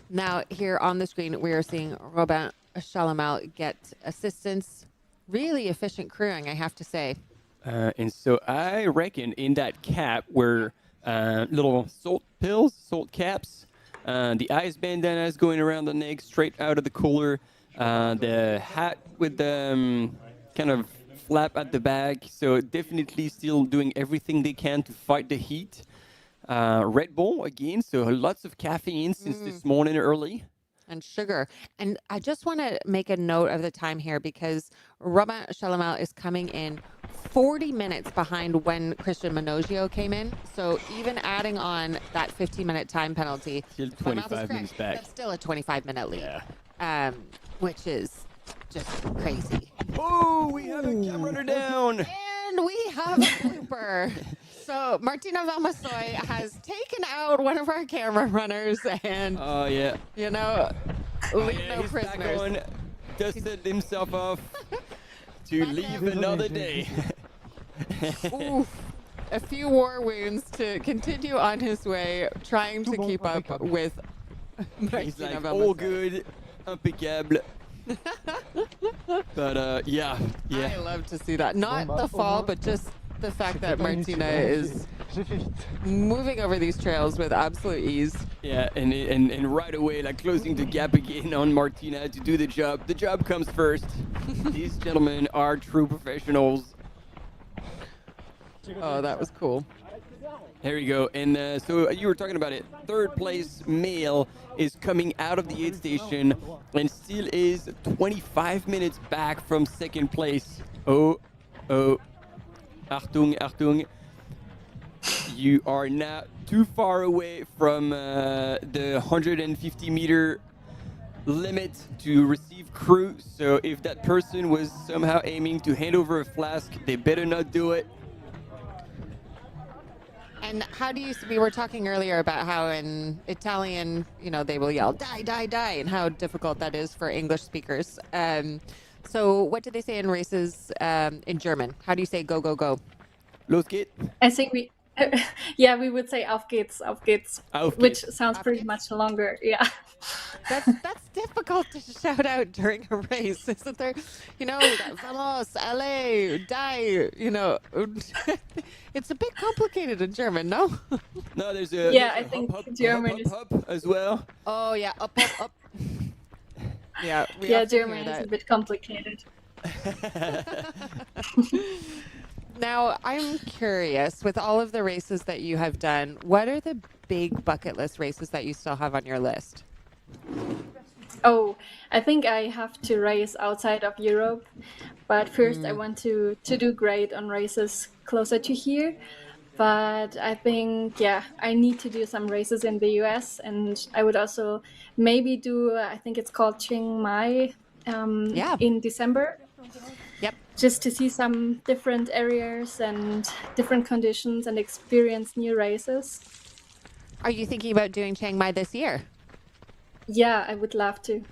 Now, here on the screen, we are seeing Robin Chalamal get assistance. Really efficient crewing, I have to say. And so I reckon in that cap were little salt pills, salt caps, the ice bandanas going around the neck, straight out of the cooler, the hat with the kind of flap at the back. So definitely still doing everything they can to fight the heat. Red Bull again, so lots of caffeine since this morning early. And sugar. And I just want to make a note of the time here, because Robin Chalamal is coming in 40 minutes behind when Christian Manogio came in. So even adding on that 15-minute time penalty, still 25 minutes back. That's still a 25-minute lead, which is just crazy. Oh, we have a cam runner down. And we have a blooper. So Martina Valmasoy has taken out one of our camera runners and, leave no prisoners. Dusted himself off to leave another day. Oof. A few war wounds to continue on his way, trying to keep up with Martina He's like, Valmasoy. all good, impeccable. But I love to see that. Not the fall, but just the fact that Martina is moving over these trails with absolute ease. Yeah, and right away, like closing the gap again on Martina to do the job. The job comes first. These gentlemen are true professionals. Oh, that was cool. There you go. And so you were talking about it. Third place male is coming out of the aid station and still is 25 minutes back from second place. Oh. Achtung. You are now too far away from the 150 meter limit to receive crew. So if that person was somehow aiming to hand over a flask, they better not do it. And how do you, we were talking earlier about how in Italian, you know, they will yell, die, die, die, and how difficult that is for English speakers. So what do they say in races in German? How do you say go, go, go? Los geht. I think we would say auf geht's, which sounds pretty much longer. Yeah. That's difficult to shout out during a race, isn't there? You know, vamos, allez, die, you know. It's a bit complicated in German, no? No, there's a I think German is up as well. Oh yeah, up. Yeah, German is a bit complicated. Now, I'm curious, with all of the races that you have done, what are the big bucket list races that you still have on your list? Oh, I think I have to race outside of Europe, but first I want to do great on races closer to here. But I think, I need to do some races in the US, and I would also maybe do, I think it's called Chiang Mai in December. Yep. Just to see some different areas and different conditions and experience new races. Are you thinking about doing Chiang Mai this year? Yeah, I would love to.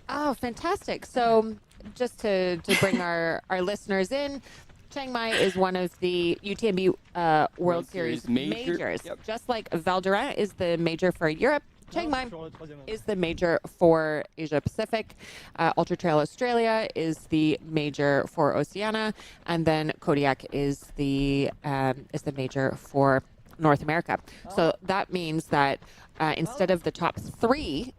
Oh, fantastic. So just to bring our listeners in, Chiang Mai is one of the UTMB World Series majors. Yep. Just like Val d'Aran is the major for Europe, Chiang Mai is the major for Asia Pacific. Ultra Trail Australia is the major for Oceania, and then Kodiak is the major for North America. So that means that instead of the top 3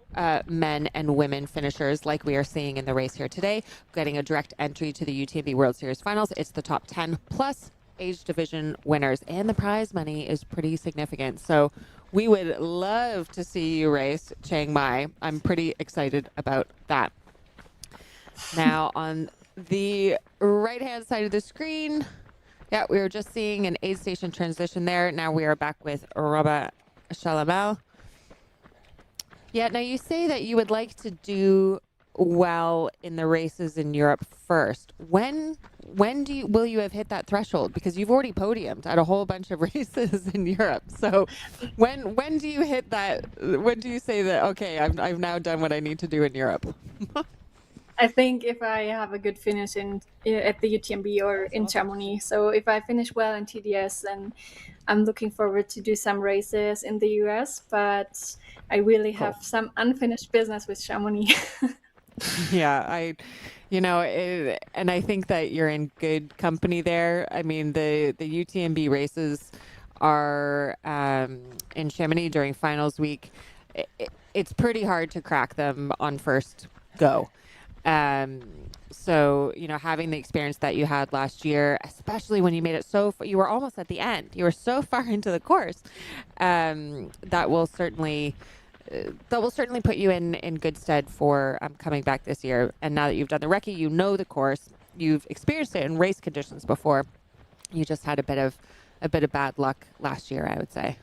men and women finishers like we are seeing in the race here today, getting a direct entry to the UTMB World Series finals, it's the top 10 plus age division winners, and the prize money is pretty significant. So we would love to see you race Chiang Mai. I'm pretty excited about that. Now, on the right-hand side of the screen, we were just seeing an aid station transition there. Now we are back with Robert Chalamel. Yeah, now you say that you would like to do well in the races in Europe first. When will you have hit that threshold? Because you've already podiumed at a whole bunch of races in Europe. So when do you hit that? When do you say that, okay, I've now done what I need to do in Europe? I think if I have a good finish at the UTMB or in Chamonix. So if I finish well in TDS, then I'm looking forward to do some races in the US, but I really have some unfinished business with Chamonix. Yeah, and I think that you're in good company there. I mean, the UTMB races are in Chamonix during finals week. It's pretty hard to crack them on first go. So, having the experience that you had last year, especially when you made it you were almost at the end. You were so far into the course. That will certainly put you in good stead for coming back this year. And now that you've done the recce, you know the course, you've experienced it in race conditions before. You just had a bit of bad luck last year, I would say.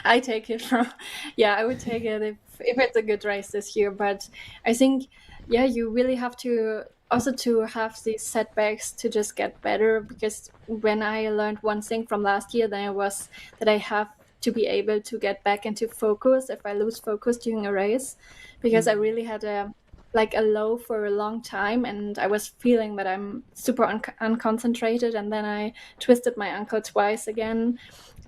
I take it I would take it if it's a good race this year. But I think, you really have to have these setbacks to just get better. Because when I learned one thing from last year, then it was that I have to be able to get back into focus if I lose focus during a race. Because I really had a low for a long time, and I was feeling that I'm super unconcentrated, and then I twisted my ankle twice again,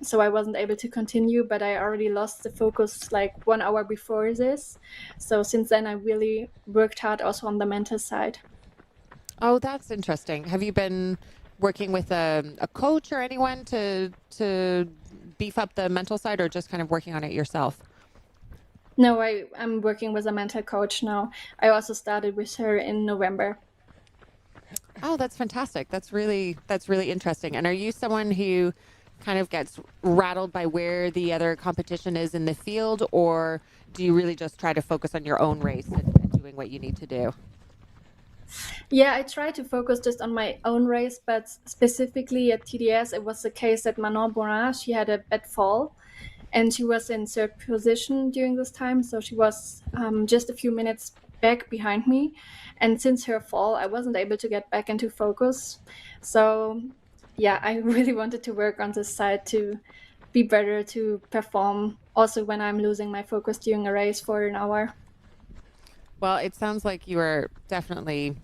so I wasn't able to continue, but I already lost the focus 1 hour before this. So since then I really worked hard also on the mental side. Oh, that's interesting. Have you been working with a coach or anyone to beef up the mental side, or just kind of working on it yourself? No, I'm working with a mental coach now. I also started with her in November. Oh, that's fantastic. That's really interesting. And are you someone who kind of gets rattled by where the other competition is in the field, or do you really just try to focus on your own race and doing what you need to do? Yeah, I try to focus just on my own race, but specifically at TDS, it was the case that Manon Borin, she had a bad fall, and she was in third position during this time, so she was just a few minutes back behind me. And since her fall, I wasn't able to get back into focus. So yeah, I really wanted to work on this side to be better, to perform also when I'm losing my focus during a race for an hour. Well, it sounds like you are definitely,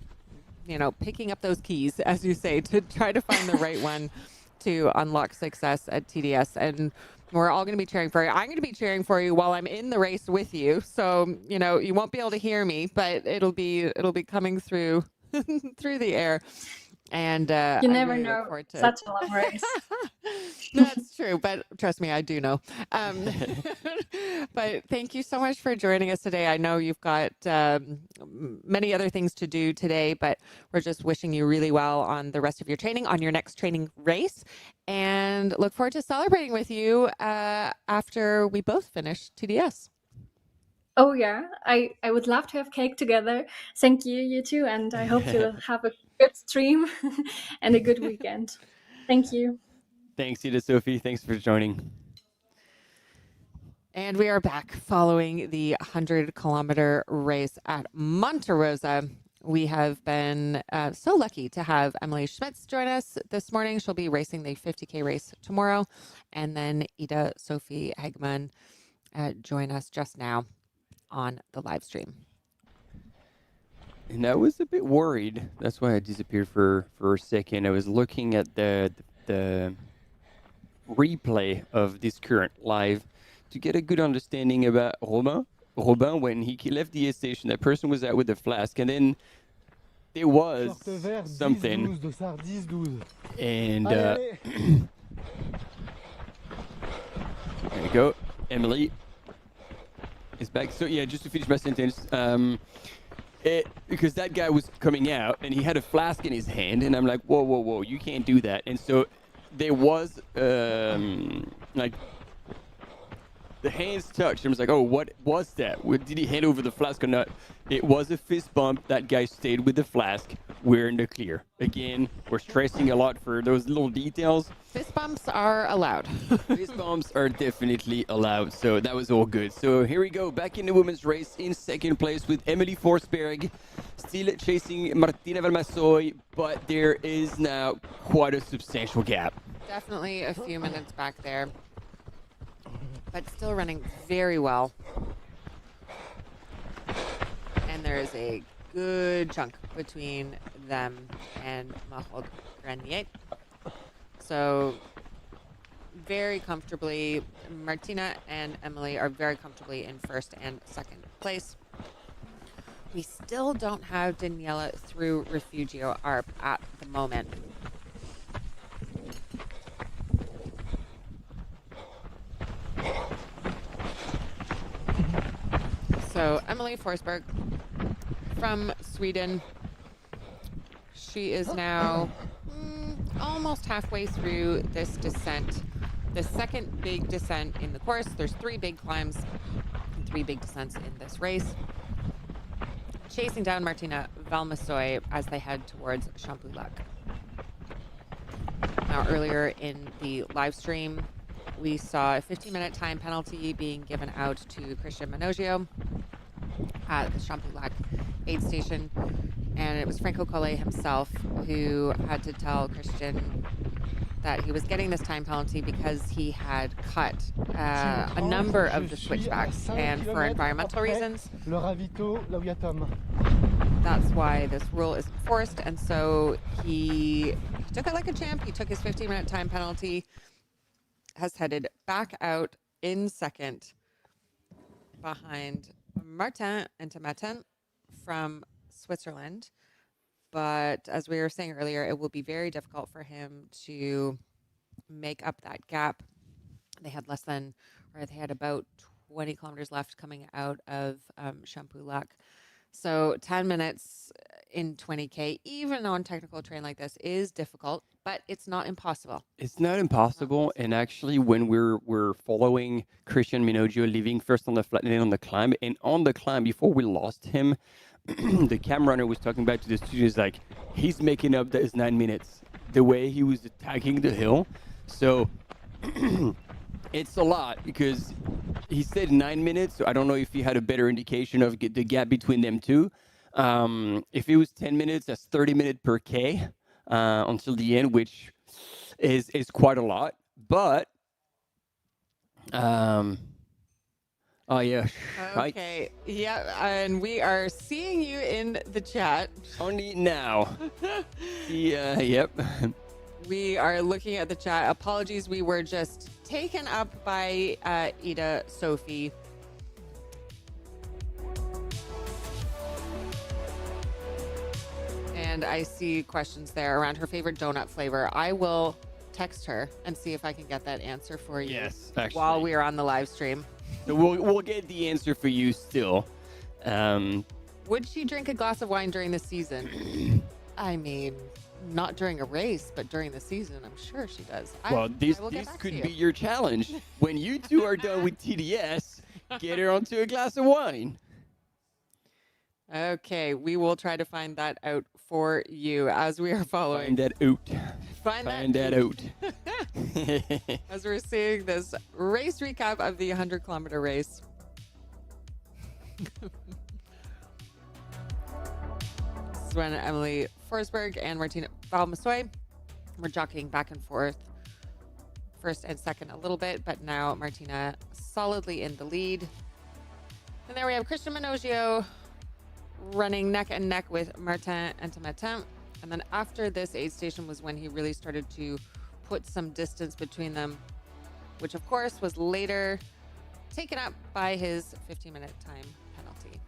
picking up those keys, as you say, to try to find the right one to unlock success at TDS. And we're all going to be cheering for you. I'm going to be cheering for you while I'm in the race with you. So, you won't be able to hear me, but it'll be coming through through the air. And you never know, such a long race. That's true, but trust me, I do know. But thank you so much for joining us today. I know you've got many other things to do today, but we're just wishing you really well on the rest of your training, on your next training race, and look forward to celebrating with you after we both finish TDS. Oh yeah, I would love to have cake together. Thank you, you two, and I hope you'll have a good stream and a good weekend. Thank you. Thanks, Ida Sophie. Thanks for joining. And we are back following the 100-kilometer race at Monte Rosa. We have been so lucky to have Emily Schmitz join us this morning. She'll be racing the 50K race tomorrow. And then Ida Sophie Hegman join us just now on the live stream. And I was a bit worried. That's why I disappeared for a second. I was looking at the replay of this current live to get a good understanding about Robin. Robin, when he left the aid station, that person was out with the flask, and then there was something. And there you go. Emily is back. So yeah, just to finish my sentence, because that guy was coming out and he had a flask in his hand, and I'm like, whoa, you can't do that. And so there was like the hands touched. I was like, oh, what was that? Did he hand over the flask or not? It was a fist bump. That guy stayed with the flask. We're in the clear. Again, we're stressing a lot for those little details. Fist bumps are allowed. Fist bumps are definitely allowed. So that was all good. So here we go. Back in the women's race in second place with Emily Forsberg. Still chasing Martina Valmassoy, but there is now quite a substantial gap. Definitely a few minutes back there, but still running very well. And there is a good chunk between them and Mahod Grenier. So very comfortably, Martina and Emily are very comfortably in first and second place. We still don't have Daniela through Refugio ARP at the moment. So Emily Forsberg from Sweden. She is now almost halfway through this descent. The second big descent in the course. There's 3 big climbs and 3 big descents in this race. Chasing down Martina Valmassoy as they head towards Champoulac. Now earlier in the live stream, we saw a 15-minute time penalty being given out to Christian Manogio at the Champoulac aid station. And it was Franco Collet himself who had to tell Christian that he was getting this time penalty because he had cut a number of the switchbacks, and for environmental reasons, that's why this rule is enforced. And so he took it like a champ. He took his 15-minute time penalty, has headed back out in second behind Martin Entamatin from Switzerland. But as we were saying earlier, it will be very difficult for him to make up that gap. They had they had about 20 kilometers left coming out of Champoulac. So 10 minutes in 20K, even on technical terrain like this, is difficult, but it's not impossible. It's not impossible, and actually, when we're following Christian Minogio leaving first on the flat and then on the climb, and on the climb before we lost him, the cam runner was talking back to the studio, is like he's making up his 9 minutes the way he was attacking the hill. So it's a lot because he said 9 minutes. So I don't know if he had a better indication of the gap between them two. If it was 10 minutes, that's 30 minutes per K until the end, which is quite a lot. But oh yeah, right. Okay, yeah, and we are seeing you in the chat. Only now. Yeah, yep. We are looking at the chat. Apologies, we were just taken up by Ida Sophie. And I see questions there around her favorite donut flavor. I will text her and see if I can get that answer for you. Yes, actually. While we are on the live stream. So we'll get the answer for you still. Would she drink a glass of wine during the season? I mean, not during a race, but during the season, I'm sure she does. Well, this could be your challenge. When you two are done with TDS, get her onto a glass of wine. Okay, we will try to find that out for you as we are following. Find that out. Find that out. As we're seeing this race recap of the 100-kilometer race. This is when Emily Forsberg and Martina Valmassoy were jockeying back and forth, first and second a little bit, but now Martina solidly in the lead. And there we have Christian Minogio running neck and neck with Martin Entamatin. And then after this aid station was when he really started to put some distance between them, which of course was later taken up by his 15-minute time penalty.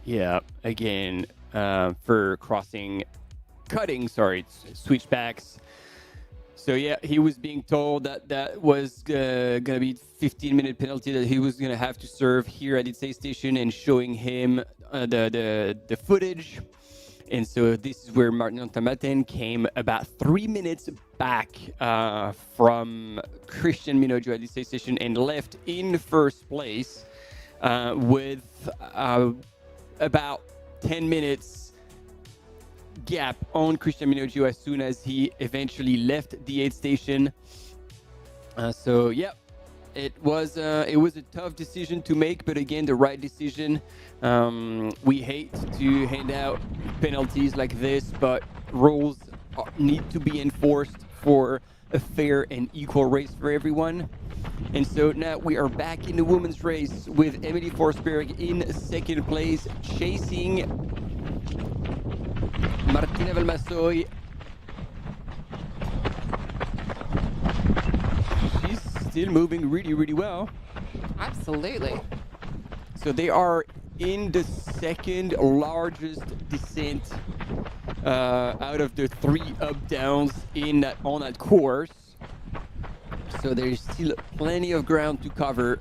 Yeah, again, for cutting switchbacks. So yeah, he was being told that was going to be 15-minute penalty that he was going to have to serve here at its aid station, and showing him the footage. And so this is where Martin Entamatin came about 3 minutes back from Christian Minogio at the station and left in first place with about 10 minutes gap on Christian Minogio as soon as he eventually left the aid station. So yeah, it was a tough decision to make, but again, the right decision. We hate to hand out penalties like this, but rules need to be enforced for a fair and equal race for everyone. And so now we are back in the women's race with Emily Forsberg in second place, chasing Martina Valmassoy. She's still moving really, really well. Absolutely. So they are in the second largest descent out of the 3 up-downs on that course. So there's still plenty of ground to cover.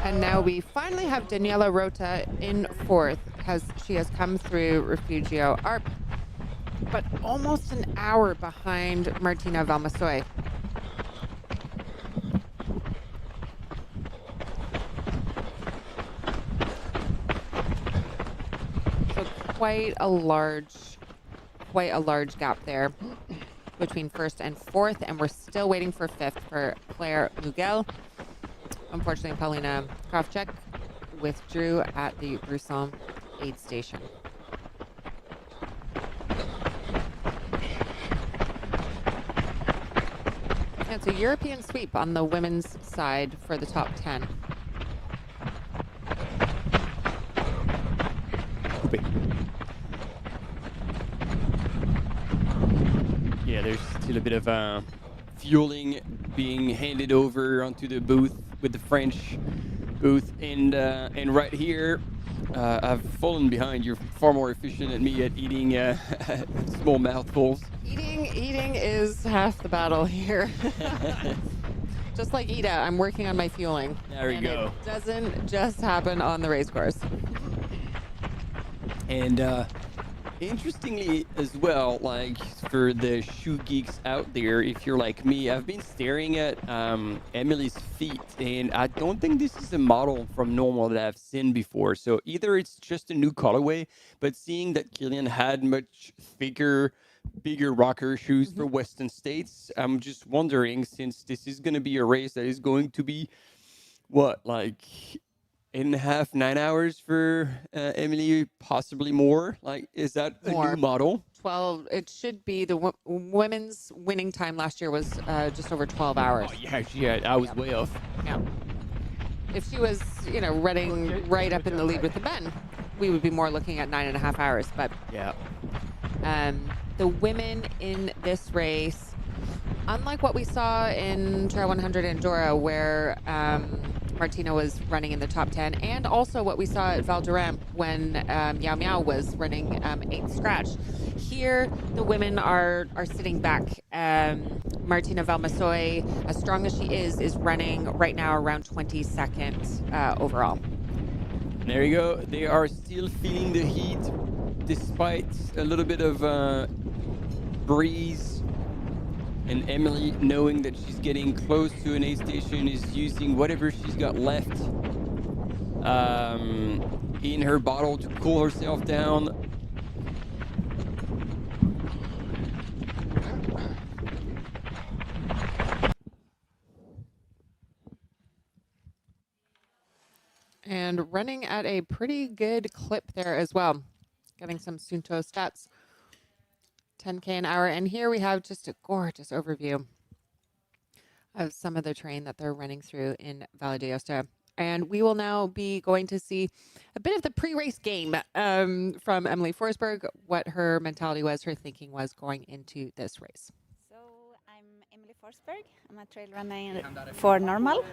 And now we finally have Daniela Rota in fourth, as she has come through Refugio Arp, but almost an hour behind Martina Valmassoy. So quite a large gap there between first and fourth, and we're still waiting for fifth for Claire Mugel. Unfortunately, Paulina Kravchuk withdrew at the Broussard aid station. And it's a European sweep on the women's side for the top 10. Yeah, there's still a bit of fueling being handed over onto the booth with the French booth, and right here I've fallen behind. You're far more efficient than me at eating small mouthfuls. Eating is half the battle here. Just like Ida, I'm working on my fueling. There we go. It doesn't just happen on the race course. And interestingly as well, like for the shoe geeks out there, if you're like me, I've been staring at Emily's feet, and I don't think this is a model from Normal that I've seen before. So either it's just a new colorway, but seeing that Kilian had much thicker, bigger rocker shoes for Western States, I'm just wondering, since this is going to be a race that is going to be, what, like 8.5, 9 hours for Emily, possibly more. Like, is that a new model? 12. It should be the women's winning time last year was just over 12 hours. Oh, yeah, I was way off. Yeah. If she was, running right up in the lead with the men, we would be more looking at 9.5 hours. But yeah, the women in this race, unlike what we saw in Trail 100 Andorra, where Martina was running in the top 10, and also what we saw at Val d'Orem when Yao Miao was running 8th scratch. Here, the women are sitting back. Martina Valmasoy, as strong as she is running right now around 22nd overall. There you go. They are still feeling the heat, despite a little bit of breeze. And Emily, knowing that she's getting close to an aid station, is using whatever she's got left in her bottle to cool herself down. And running at a pretty good clip there as well. Getting some Sunto stats. 10K an hour. And here we have just a gorgeous overview of some of the terrain that they're running through in Valle d'Aosta. And we will now be going to see a bit of the pre-race game from Emily Forsberg, what her mentality was, her thinking was going into this race. So I'm Emily Forsberg. I'm a trail runner for Normal.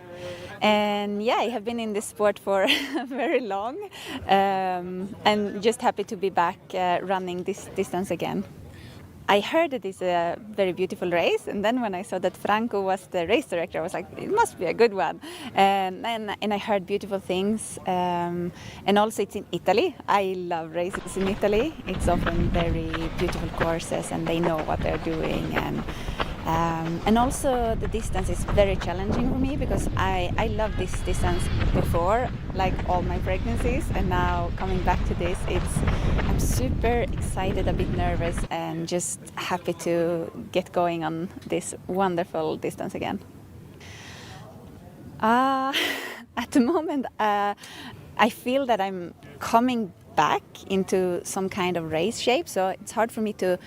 And yeah, I have been in this sport for very long. And just happy to be back running this distance again. I heard it is a very beautiful race, and then when I saw that Franco was the race director, I was like, it must be a good one. And I heard beautiful things, and also it's in Italy. I love races in Italy. It's often very beautiful courses, and they know what they're doing, and also the distance is very challenging for me because I loved this distance before, like all my pregnancies, and now coming back to this, I'm super excited, a bit nervous, and just happy to get going on this wonderful distance again. At the moment, I feel that I'm coming back into some kind of race shape, so it's hard for me to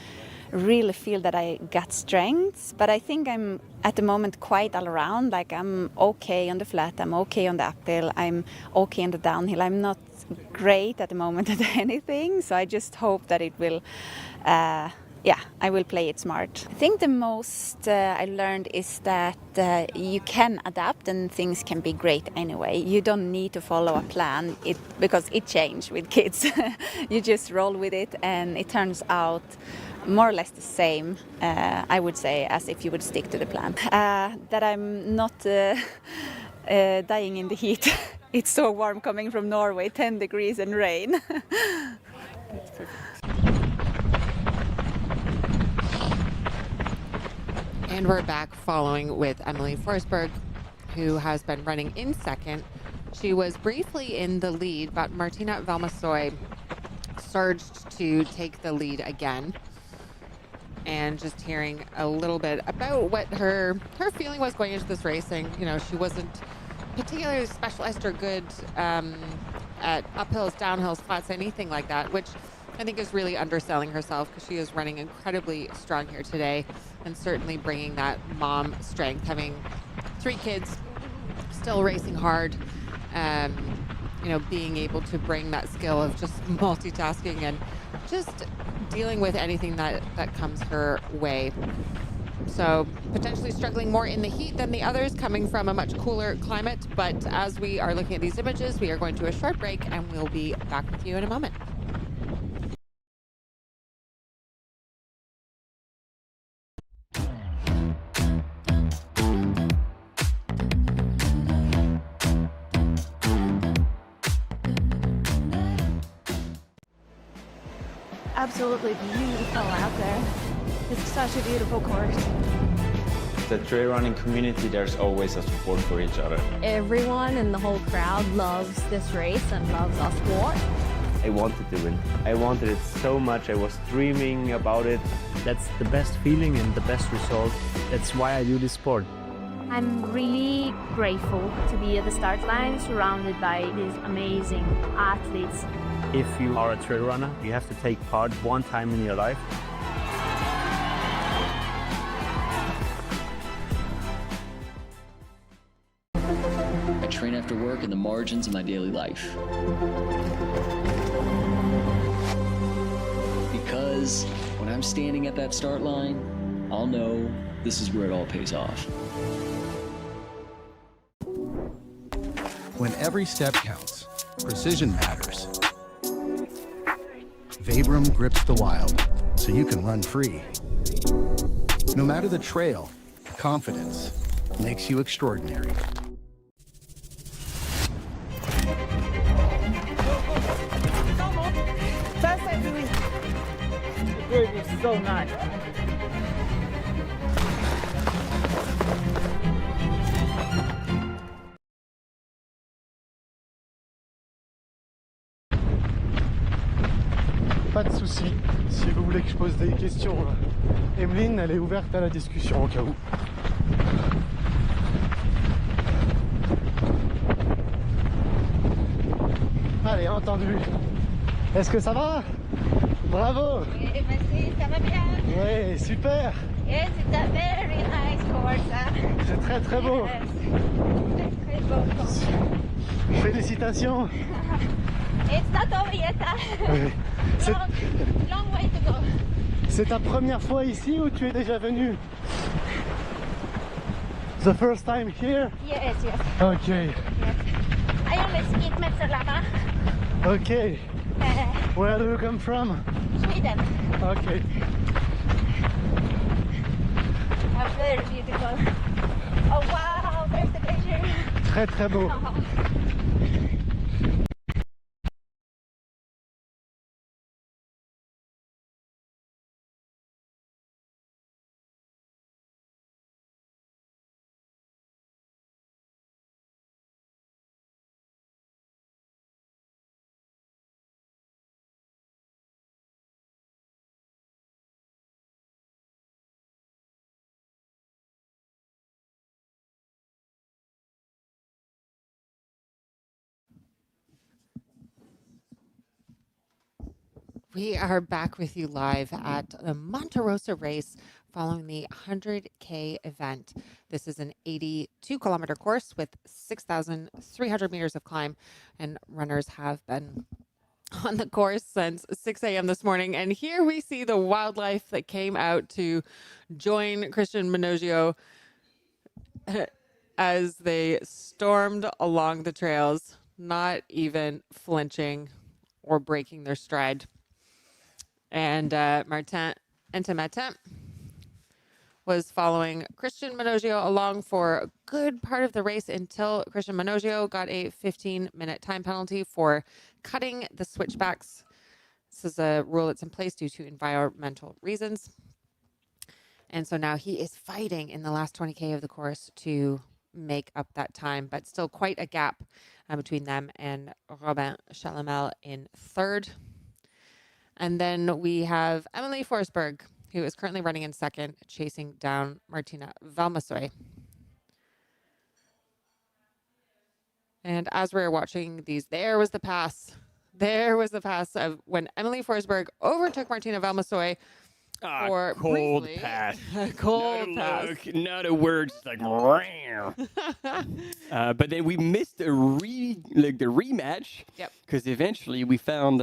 really feel that I got strengths, but I think I'm at the moment quite all around. Like I'm okay on the flat, I'm okay on the uphill, I'm okay on the downhill. I'm not great at the moment at anything, so I just hope that it will I will play it smart. I think the most I learned is that you can adapt and things can be great anyway. You don't need to follow a plan because it changes with kids. You just roll with it and it turns out more or less the same, I would say, as if you would stick to the plan. That I'm not dying in the heat. It's so warm coming from Norway, 10 degrees and rain. And we're back following with Emily Forsberg, who has been running in second. She was briefly in the lead, but Martina Valmasoy surged to take the lead again. And just hearing a little bit about what her feeling was going into this racing. She wasn't particularly specialized or good at uphills, downhills, flats, anything like that, which I think is really underselling herself because she is running incredibly strong here today and certainly bringing that mom strength, having 3 kids, still racing hard, being able to bring that skill of just multitasking and just dealing with anything that comes her way. So potentially struggling more in the heat than the others, coming from a much cooler climate. But as we are looking at these images, we are going to a short break and we'll be back with you in a moment. absolutely beautiful out there. It's such a beautiful course. The trail running community, there's always a support for each other. Everyone in the whole crowd loves this race and loves our sport. I wanted to win. I wanted it so much. I was dreaming about it. That's the best feeling and the best result. That's why I do this sport. I'm really grateful to be at the start line surrounded by these amazing athletes. If you are a trail runner, you have to take part one time in your life. I train after work in the margins of my daily life. Because when I'm standing at that start line, I'll know this is where it all pays off. When every step counts, precision matters. Vabrum grips the wild, so you can run free. No matter the trail, confidence makes you extraordinary. The group is so nice. Pas de souci. Si vous voulez que je pose des questions, Emeline, elle est ouverte à la discussion au cas où. Allez, entendu. Est-ce que ça va? Bravo. Oui, merci, ça va bien. Oui, super. Yes, it's a very nice course. C'est très très beau. Yes. Très beau. Félicitations. It's not over yet. Oui. Long way to go. C'est ta première fois ici ou tu es déjà venu? The first time here? Yes, yes. Okay. Yes. I only skied Metzelama. Okay. Where do you come from? Sweden. Okay. Very beautiful. Oh wow, there's the glacier. Très très beau. We are back with you live at the Monte Rosa race following the 100K event. This is an 82-kilometer course with 6,300 meters of climb, and runners have been on the course since 6 a.m. this morning. And here we see the wildlife that came out to join Christian Minogio as they stormed along the trails, not even flinching or breaking their stride. And Martin Entamatin was following Christian Minogio along for a good part of the race until Christian Minogio got a 15-minute time penalty for cutting the switchbacks. This is a rule that's in place due to environmental reasons. And so now he is fighting in the last 20K of the course to make up that time, but still quite a gap between them and Robin Chalamel in third. And then we have Emily Forsberg, who is currently running in second, chasing down Martina Valmassoy. And as we were watching these, there was the pass. There was the pass of when Emily Forsberg overtook Martina Valmassoy for cold briefly. pass. Cold not pass. A look, not a word, just like but then we missed the rematch. Yep. Because eventually we found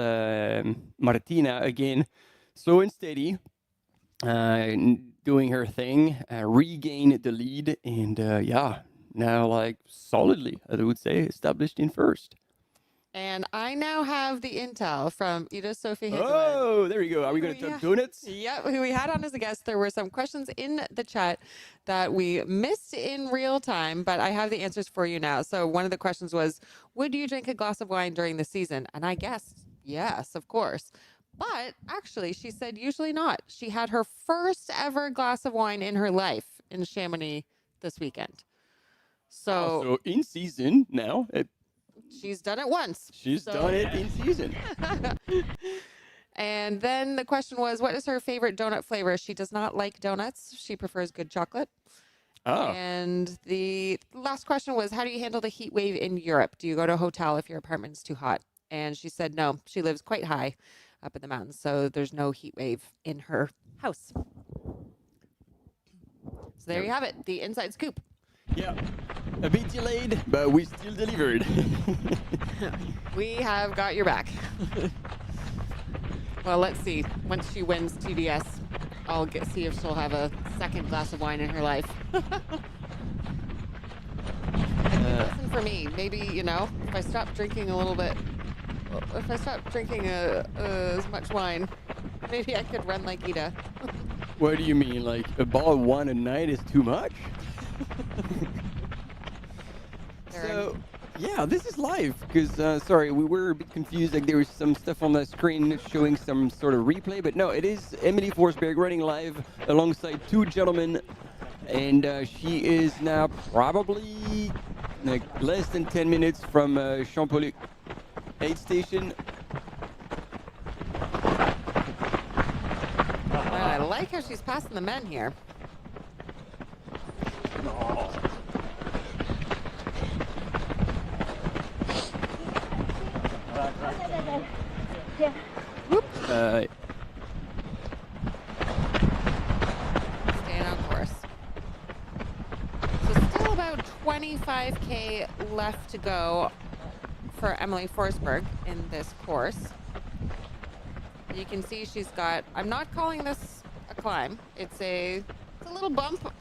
Martina again, slow and steady, doing her thing, regained the lead, and yeah, now like solidly, I would say, established in first. And I now have the intel from Ida Sophie Hickman. Oh, there you go. Are we going to talk donuts? Yep, who we had on as a guest. There were some questions in the chat that we missed in real time, but I have the answers for you now. So one of the questions was, would you drink a glass of wine during the season? And I guess, yes, of course. But actually, she said usually not. She had her first ever glass of wine in her life in Chamonix this weekend. So in season now. She's done it once. She's done it in season. And then the question was, what is her favorite donut flavor? She does not like donuts. She prefers good chocolate. Oh. And the last question was, how do you handle the heat wave in Europe? Do you go to a hotel if your apartment is too hot? And she said no. She lives quite high up in the mountains, so there's no heat wave in her house. So there you have it, the inside scoop. Yeah. A bit delayed, but we still delivered. We have got your back. Well, let's see. Once she wins TDS, I'll see if she'll have a second glass of wine in her life. Listen for me. Maybe, if I stop drinking a little bit, if I stop drinking as much wine, maybe I could run like Ida. What do you mean? Like a bottle of wine a night is too much? So, yeah, this is live because, sorry, we were a bit confused. Like there was some stuff on the screen showing some sort of replay, but no, it is Emily Forsberg running live alongside two gentlemen, and she is now probably like less than 10 minutes from Champollion aid station. I like how she's passing the men here. Whoop. Staying on course. So still about 25K left to go for Emily Forsberg in this course. You can see she's got, I'm not calling this a climb. It's a little bump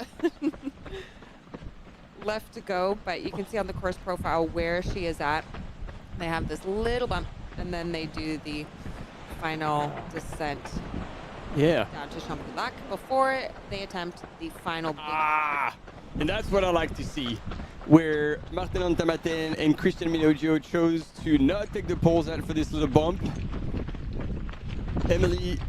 left to go, but you can see on the course profile where she is at. They have this little bump, and then they do the final descent down to Champollion before they attempt the final big and that's what I like to see, where Martin Antamaten and Christian Minoggio chose to not take the poles out for this little bump. Emily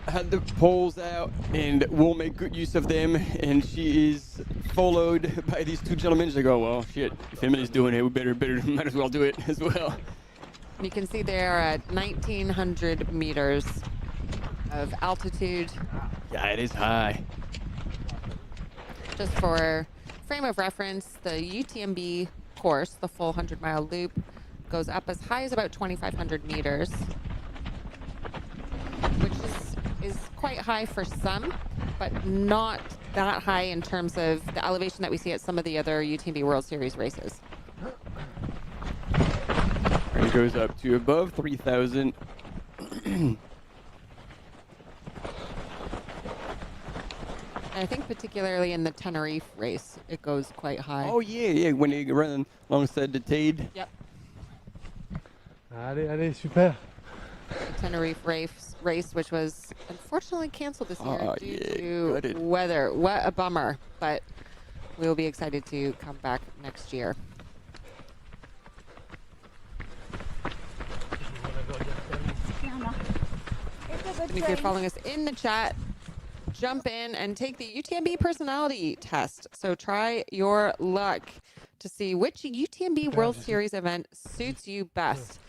had the poles out and will make good use of them, and she is followed by these two gentlemen. They go, well, shit, if Emily's doing it, we better might as well do it as well. You can see they're at 1,900 meters of altitude. Yeah, it is high. Just for frame of reference, the UTMB course, the full 100-mile loop, goes up as high as about 2,500 meters, which is quite high for some, but not that high in terms of the elevation that we see at some of the other UTMB World Series races. It goes up to above 3,000. I think particularly in the Tenerife race, it goes quite high. Oh yeah, when you run alongside the Tade. Yep. Allez, super. The Tenerife race, which was unfortunately canceled this year due to gutted. weather. What a bummer, but we'll be excited to come back next year. And if you're following us in the chat, jump in and take the UTMB personality test. So try your luck to see which UTMB World Series event suits you best.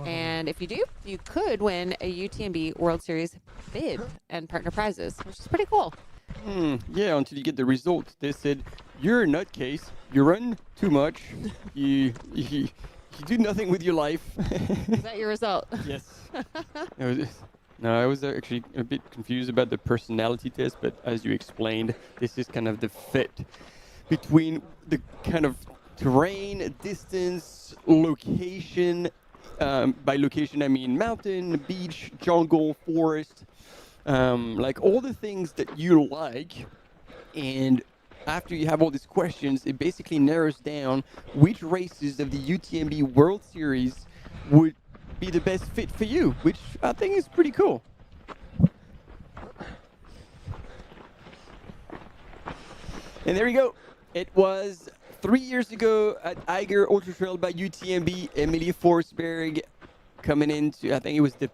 And if you do, you could win a UTMB World Series bib and partner prizes, which is pretty cool. Yeah, until you get the results. They said, you're a nutcase, you run too much, you do nothing with your life. Is that your result? Yes. No, I was actually a bit confused about the personality test, but as you explained, this is kind of the fit between the kind of terrain, distance, location. By location, I mean mountain, beach, jungle, forest, like all the things that you like. And after you have all these questions, it basically narrows down which races of the UTMB World Series would be the best fit for you, which I think is pretty cool. And there you go. It was 3 years ago at Eiger Ultra Trail by UTMB. Emily Forsberg coming into, I think it was the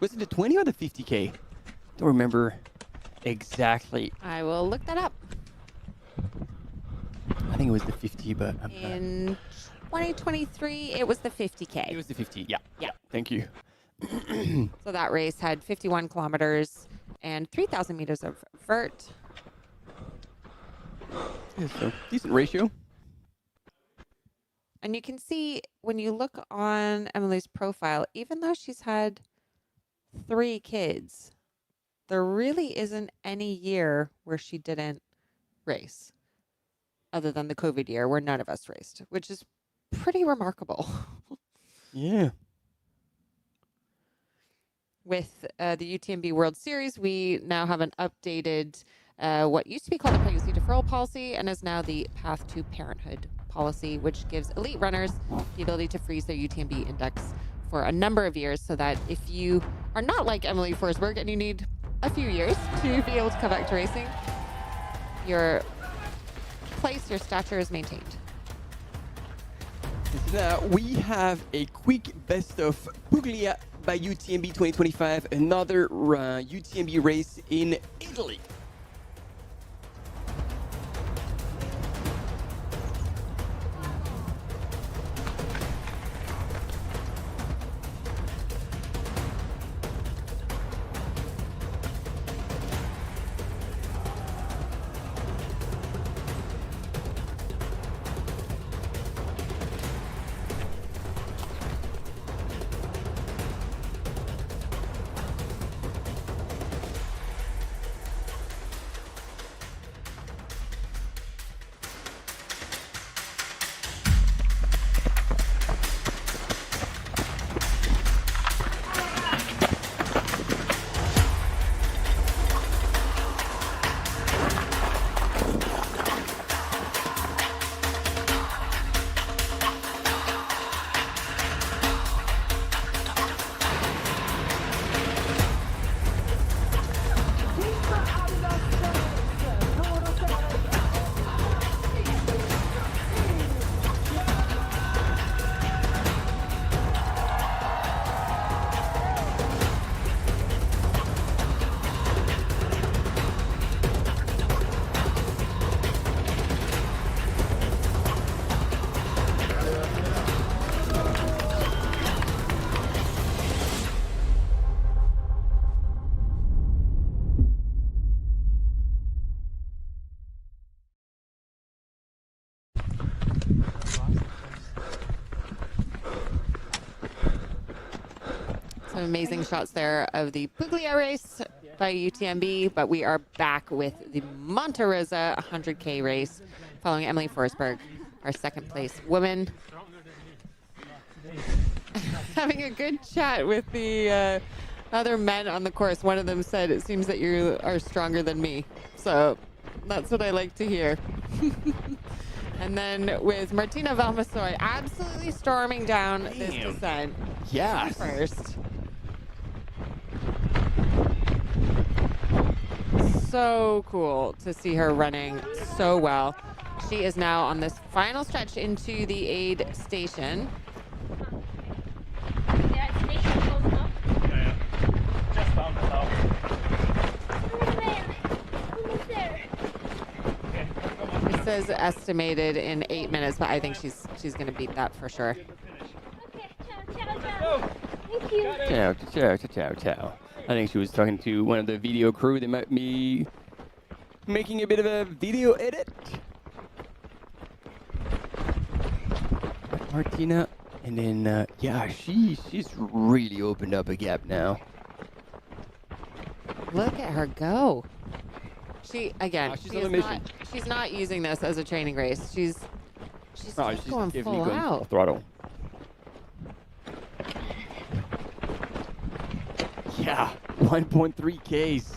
Was it the 20 or the 50K? Don't remember exactly. I will look that up. I think it was the 50, but in 2023, it was the 50K. It was the 50. Yeah. Yeah. Thank you. So that race had 51 kilometers and 3,000 meters of vert. Yeah, so decent ratio. And you can see when you look on Emily's profile, even though she's had 3 kids, there really isn't any year where she didn't race, other than the COVID year where none of us raced, which is pretty remarkable. Yeah. With the UTMB World Series, we now have an updated, what used to be called the pregnancy deferral policy and is now the path to parenthood policy, which gives elite runners the ability to freeze their UTMB index for a number of years, so that if you are not like Emily Forsberg and you need a few years to be able to come back to racing, your place, your stature is maintained. Now we have a quick best of Puglia by UTMB 2025, another UTMB race in Italy. Some amazing shots there of the Puglia race by UTMB, but we are back with the Monte Rosa 100K race following Emily Forsberg, our second place woman. Having a good chat with the other men on the course. One of them said, "It seems that you are stronger than me." So that's what I like to hear. And then with Martina Valmasoy absolutely storming down this descent. Yes. First. So cool to see her running so well. She is now on this final stretch into the aid station. Just found it out. It says estimated in 8 minutes, but I think she's going to beat that for sure. Thank you. Ciao, ciao, ciao, ciao. I think she was talking to one of the video crew. They might be making a bit of a video edit. Martina, and then yeah, she's really opened up a gap now. Look at her go. She again. She's on a mission. She's not using this as a training race. She's just going definitely full going out. full throttle. Yeah, 1.3 Ks.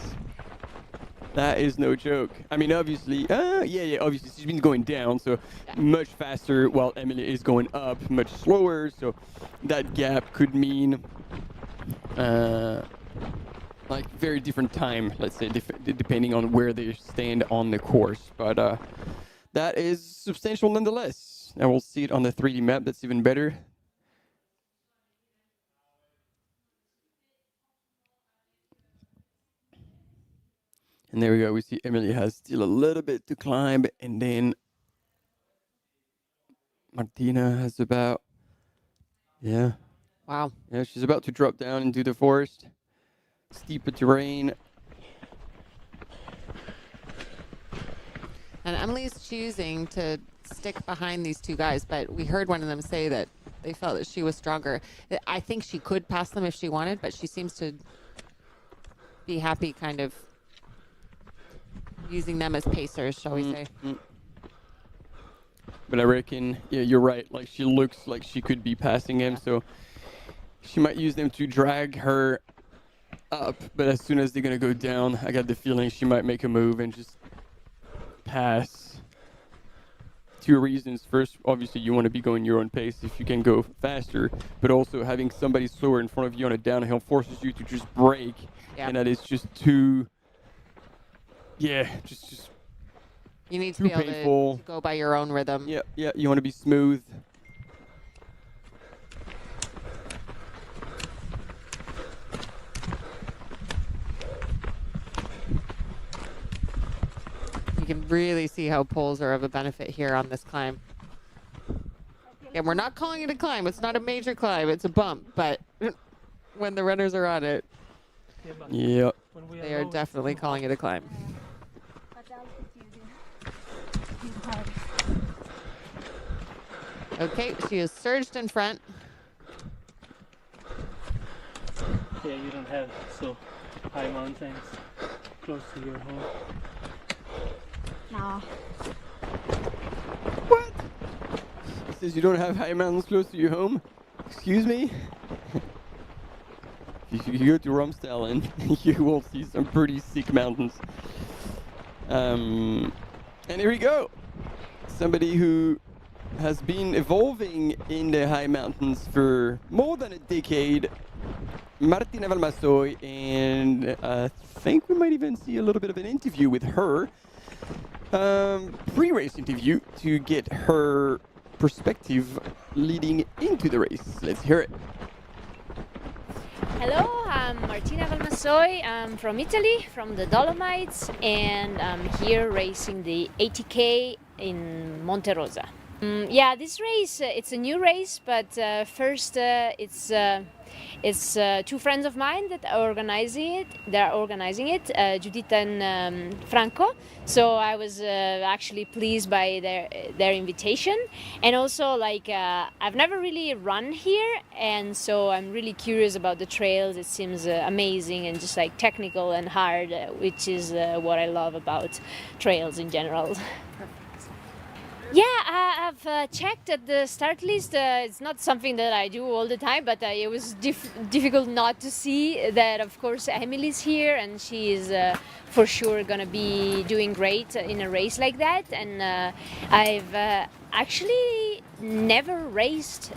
That is no joke. I mean, obviously, obviously she's been going down, so much faster, while Emily is going up much slower. So that gap could mean like very different time, let's say, depending on where they stand on the course. But that is substantial nonetheless. And we'll see it on the 3D map. That's even better. And there we go. We see Emily has still a little bit to climb, and then Martina has about, Wow. Yeah, she's about to drop down into the forest. Steeper terrain. And Emily's choosing to stick behind these two guys, but we heard one of them say that they felt that she was stronger. I think she could pass them if she wanted, but she seems to be happy kind of using them as pacers, shall we say. But I reckon, yeah, you're right. Like, she looks like she could be passing him, so she might use them to drag her up. But as soon as they're going to go down, I got the feeling she might make a move and just pass. Two reasons. First, obviously, you want to be going your own pace if you can go faster, but also having somebody slower in front of you on a downhill forces you to just brake, and that is just too, just you need to too be able painful. to go by your own rhythm. Yeah, you want to be smooth. You can really see how poles are of a benefit here on this climb. And we're not calling it a climb. It's not a major climb. It's a bump. But when the runners are on it, yeah, they are definitely calling it a climb. Okay, she is surged in front. Yeah, you don't have so high mountains close to your home. No. It says you don't have high mountains close to your home? Excuse me? If you go to Romstellen, you will see some pretty sick mountains. And here we go. Somebody who has been evolving in the high mountains for more than a decade. Martina Valmassoy, and I think we might even see a little bit of an interview with her. Pre-race interview to get her perspective leading into the race. Let's hear it. Hello, I'm Martina Valmassoy. I'm from Italy, from the Dolomites, and I'm here racing the 80K in Monte Rosa. Yeah, this race, it's a new race, but first it's two friends of mine that are organizing it. They're organizing it, Judith and Franco. So I was actually pleased by their invitation, and also like I've never really run here, and so I'm really curious about the trails. It seems amazing and just like technical and hard, which is what I love about trails in general. Yeah, I've checked at the start list. It's not something that I do all the time, but it was difficult not to see that, of course, Emily's here, and she is for sure going to be doing great in a race like that. And I've actually never raced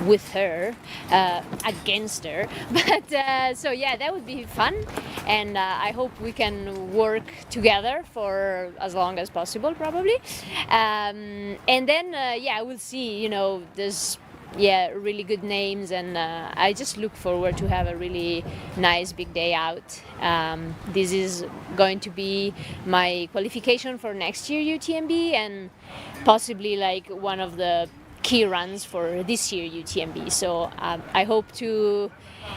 with her, against her, but so yeah, that would be fun, and I hope we can work together for as long as possible, probably, and then yeah, we'll see. You know, there's really good names, and I just look forward to have a really nice big day out. This is going to be my qualification for next year UTMB, and possibly like one of the key runs for this year UTMB. So I hope to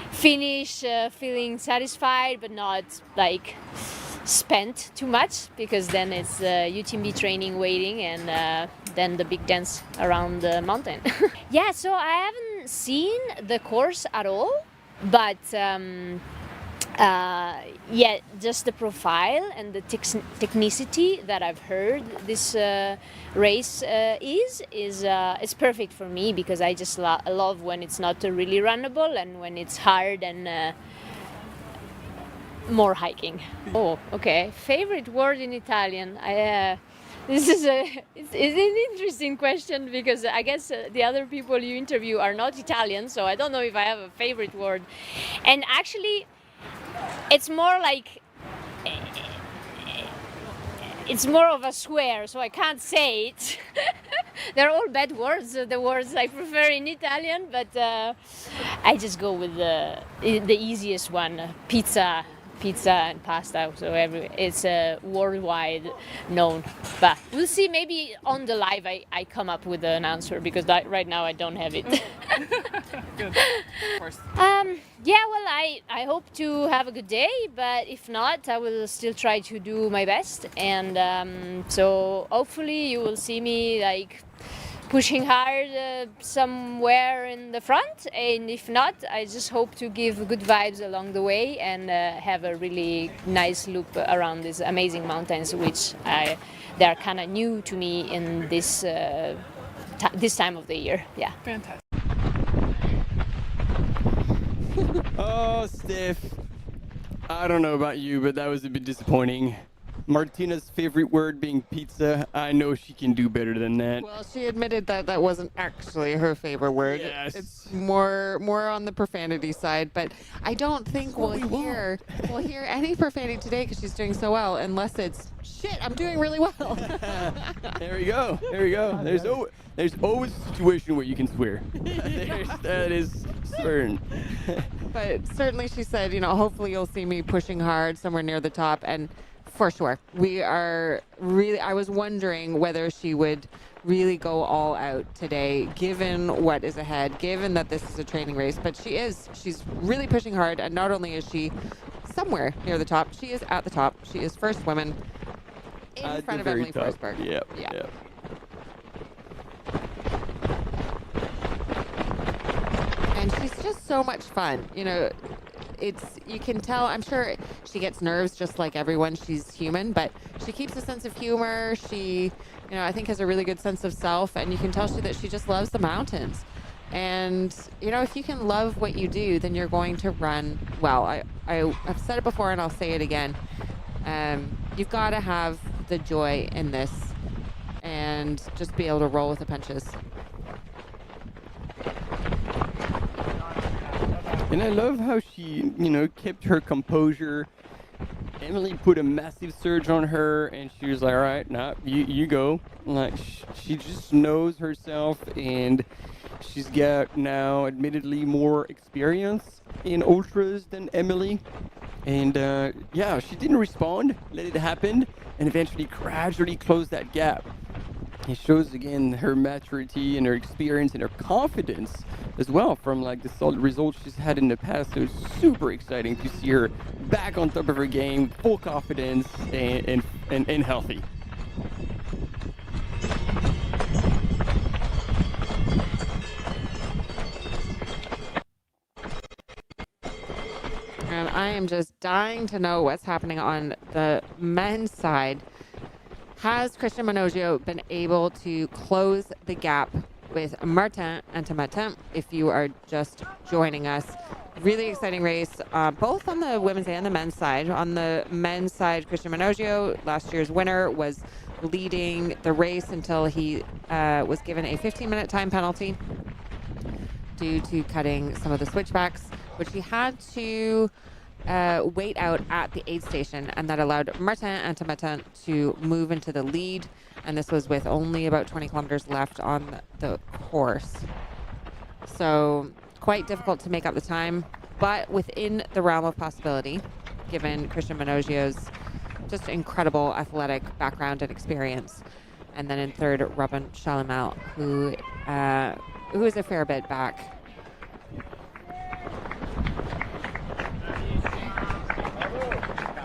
finish feeling satisfied, but not like spent too much, because then it's UTMB training waiting, and then the big dance around the mountain. Yeah, so I haven't seen the course at all, but yeah, just the profile and the technicity that I've heard this race is it's perfect for me, because I just love when it's not really runnable and when it's hard and more hiking. Oh, okay. Favorite word in Italian? This is it's an interesting question, because I guess the other people you interview are not Italian, so I don't know if I have a favorite word. And actually, it's more like it's more of a swear, so I can't say it. They're all bad words, the words I prefer in Italian, but I just go with the easiest one, pizza pizza and pasta, so it's worldwide known. But we'll see, maybe on the live I come up with an answer, because right now I don't have it. Good. Of course. Yeah, well, I hope to have a good day, but if not, I will still try to do my best. And so hopefully you will see me like pushing hard somewhere in the front, and if not, I just hope to give good vibes along the way and have a really nice loop around these amazing mountains, which they're kind of new to me in this this time of the year. Yeah. Fantastic. Oh, Steph. I don't know about you, but that was a bit disappointing. Martina's favorite word being pizza. I know she can do better than that. Well, she admitted that that wasn't actually her favorite word. Yes. It's more on the profanity side, but I don't think we'll hear any profanity today because she's doing so well, unless it's shit, I'm doing really well. There we go. There we go. There's always a situation where you can swear. That is certain. But certainly she said, you know, hopefully you'll see me pushing hard somewhere near the top, and for sure. We are really, I was wondering whether she would really go all out today, given what is ahead, given that this is a training race, but she is. She's really pushing hard, and not only is she somewhere near the top, she is at the top. She is first woman in front of Emily Forsberg. Yep. And she's just so much fun. You know, you can tell, I'm sure she gets nerves just like everyone. She's human, but she keeps a sense of humor. She, you know, I think has a really good sense of self, and you can tell that she just loves the mountains. And, you know, if you can love what you do, then you're going to run well. I've said it before and I'll say it again. You've got to have the joy in this and just be able to roll with the punches. And I love how she, you know, kept her composure. Emily put a massive surge on her, and she was like, all right, nah, you go. Like, she just knows herself, and she's got now, admittedly, more experience in ultras than Emily. And, yeah, she didn't respond, let it happen, and eventually gradually closed that gap. It shows again her maturity and her experience and her confidence as well from like the solid results she's had in the past. So it's super exciting to see her back on top of her game, full confidence and healthy. And I am just dying to know what's happening on the men's side. Has Christian Manogio been able to close the gap with Martin Antamatin? If you are just joining us, really exciting race, both on the women's and the men's side. On the men's side, Christian Manogio, last year's winner, was leading the race until he was given a 15-minute time penalty due to cutting some of the switchbacks, which he had to wait out at the aid station, and that allowed Martin Antamatin to move into the lead, and this was with only about 20 kilometers left on the course. So quite difficult to make up the time, but within the realm of possibility, given Christian Manogio's just incredible athletic background and experience. And then in third, Robin Chalamel, who is a fair bit back.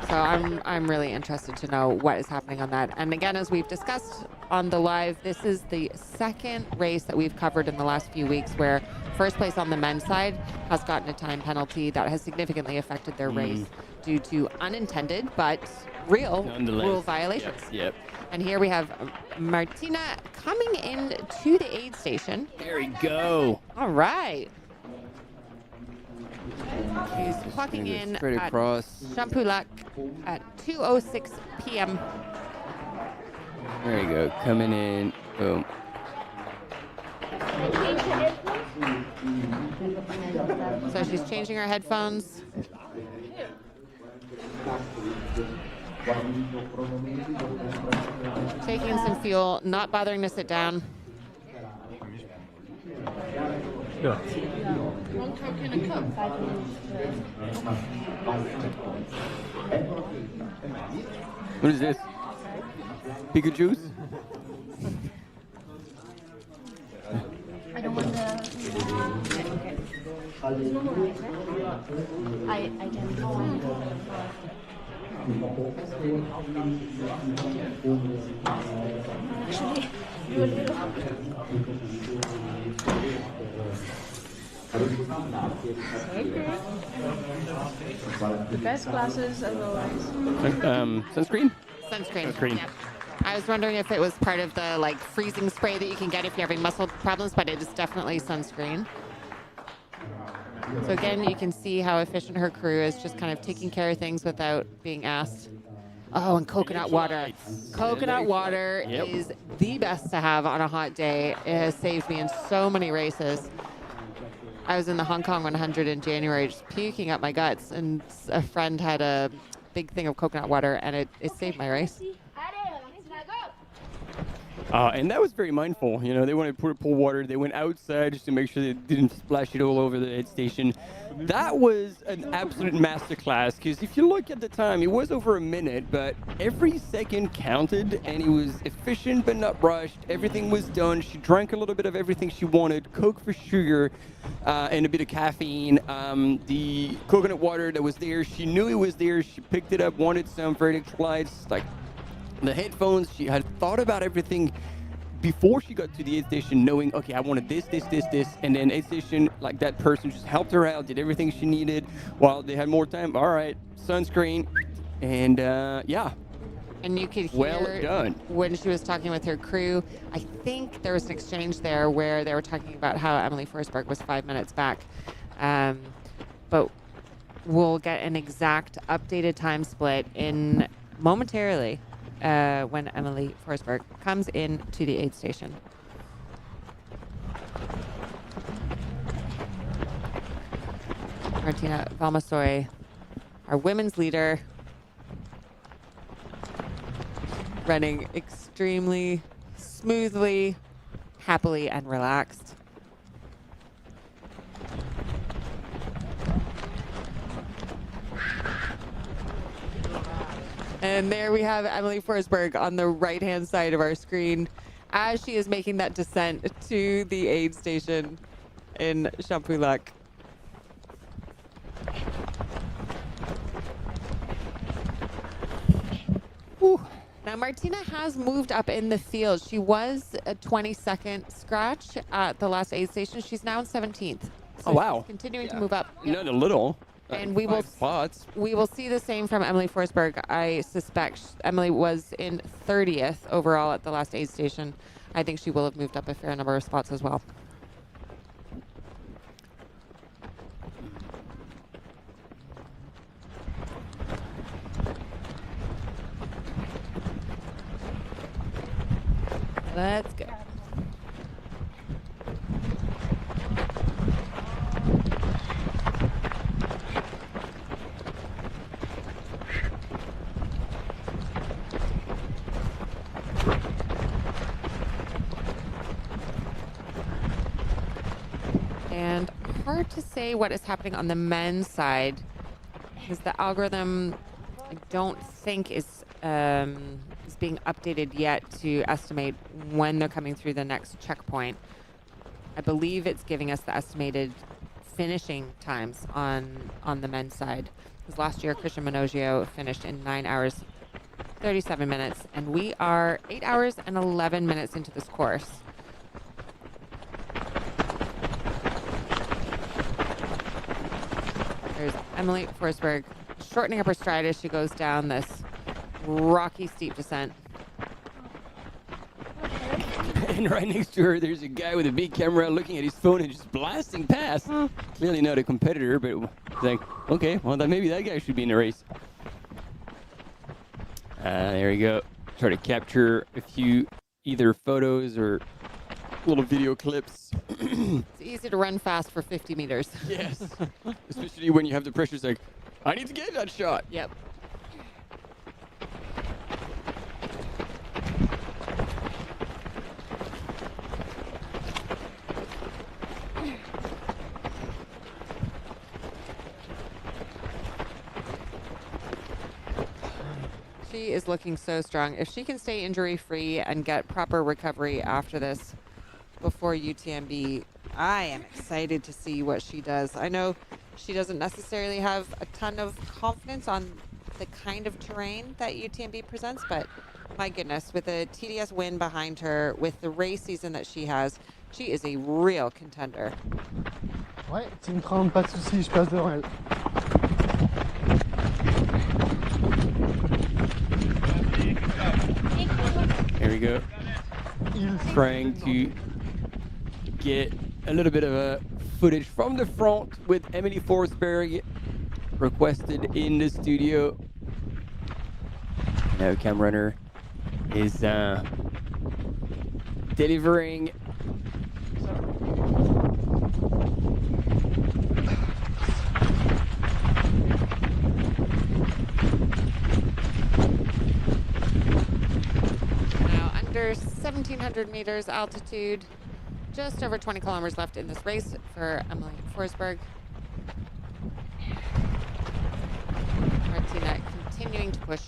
So I'm really interested to know what is happening on that. And again, as we've discussed on the live, this is the second race that we've covered in the last few weeks where first place on the men's side has gotten a time penalty that has significantly affected their race due to unintended but real rule violations. Yep. And here we have Martina coming in to the aid station. There we go. All right. He's clocking in straight at across. Champulac at 2:06 p.m. There you go, coming in. Boom. So she's changing her headphones. Taking in some fuel, not bothering to sit down. Yeah. One Coke and a cup. What is this? Pico juice? I don't want the... I can... Actually, do a little... The best glasses as always. Sunscreen? Sunscreen. Yeah. I was wondering if it was part of the like freezing spray that you can get if you're having muscle problems, but it is definitely sunscreen. So again, you can see how efficient her crew is, just kind of taking care of things without being asked. Oh, and coconut water. Coconut water is the best to have on a hot day. It has saved me in so many races. I was in the Hong Kong 100 in January just puking up my guts, and a friend had a big thing of coconut water, and it saved my race. And that was very mindful. You know, they wanted to pour water. They went outside just to make sure they didn't splash it all over the aid station. That was an absolute masterclass, because if you look at the time, it was over a minute, but every second counted, and it was efficient but not rushed. Everything was done. She drank a little bit of everything she wanted, Coke for sugar, and a bit of caffeine. The coconut water that was there, she knew it was there. She picked it up, wanted some for electrolytes, like the headphones. She had thought about everything before she got to the aid station, knowing, okay, I wanted this, and then aid station, like that person just helped her out, did everything she needed while they had more time. All right, sunscreen, and yeah. And you could hear well done. When she was talking with her crew, I think there was an exchange there where they were talking about how Emily Forsberg was 5 minutes back. But we'll get an exact updated time split in momentarily. When Emily Forsberg comes in to the aid station. Martina Valmassoy, our women's leader, running extremely smoothly, happily, and relaxed. And there we have Emily Forsberg on the right-hand side of our screen as she is making that descent to the aid station in Champulac. Now, Martina has moved up in the field. She was a 22nd scratch at the last aid station. She's now in 17th. So oh, wow. She's continuing to move up. Not a little. And we will see the same from Emily Forsberg. I suspect Emily was in 30th overall at the last aid station. I think she will have moved up a fair number of spots as well. Let's go. And hard to say what is happening on the men's side, because the algorithm I don't think is being updated yet to estimate when they're coming through the next checkpoint. I believe it's giving us the estimated finishing times on the men's side. Because last year Christian Minogio finished in 9 hours 37 minutes, and we are 8 hours and 11 minutes into this course. There's Emily Forsberg shortening up her stride as she goes down this rocky, steep descent. And right next to her, there's a guy with a big camera looking at his phone and just blasting past. Clearly not a competitor, but it's like, okay, well, then maybe that guy should be in the race. There we go. Try to capture a few either photos or little video clips. It's easy to run fast for 50 meters. Yes. Especially when you have the pressure. It's like, I need to get that shot. Yep. She is looking so strong. If she can stay injury-free and get proper recovery after this before UTMB, I am excited to see what she does. I know she doesn't necessarily have a ton of confidence on the kind of terrain that UTMB presents, but my goodness, with a TDS win behind her, with the race season that she has, she is a real contender. Ouais, Team 30, pas de soucis, je passe devant elle. Here we go. Trying to get a little bit of a footage from the front with Emily Forsberg requested in the studio. Now Cam Runner is delivering. Now under 1,700 meters altitude, just over 20 kilometers left in this race for Emily Forsberg. Martina continuing to push.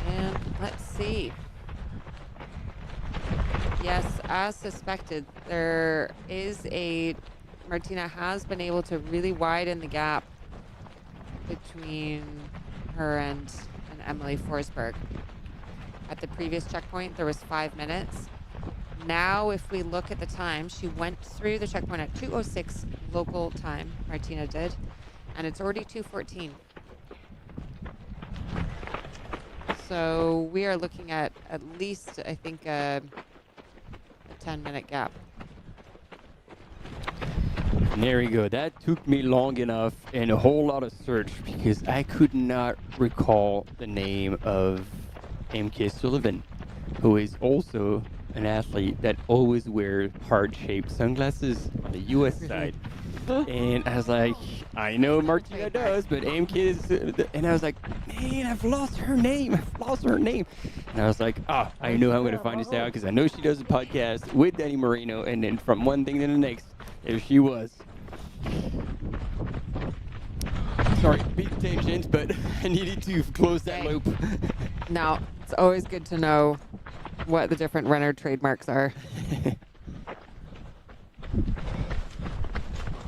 And let's see. Yes, as suspected, there is Martina has been able to really widen the gap between her and Emily Forsberg. At the previous checkpoint, there was 5 minutes. Now, if we look at the time, she went through the checkpoint at 2:06 local time, Martina did, and it's already 2:14. So we are looking at least, I think, a 10-minute gap. And there we go. That took me long enough and a whole lot of search because I could not recall the name of MK Sullivan, who is also an athlete that always wears heart-shaped sunglasses on the U.S. side. And I was like, I know Martina does, but MK is... And I was like, man, I've lost her name. And I was like, I know I'm going to find this out because I know she does a podcast with Danny Moreno. And then from one thing to the next, there she was. Sorry, big tangent, but I needed to close that loop. Now, it's always good to know what the different runner trademarks are.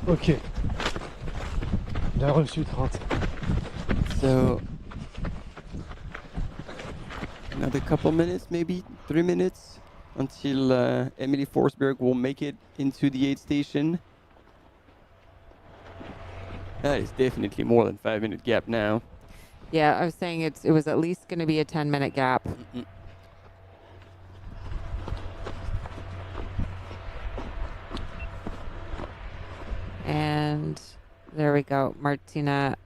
Ok. Bien reçu, 30. So, another couple minutes, maybe 3 minutes, until Emily Forsberg will make it into the aid station. That is definitely more than 5 minute gap now. Yeah, I was saying it was at least going to be a 10-minute gap. Mm-mm. And there we go. Martina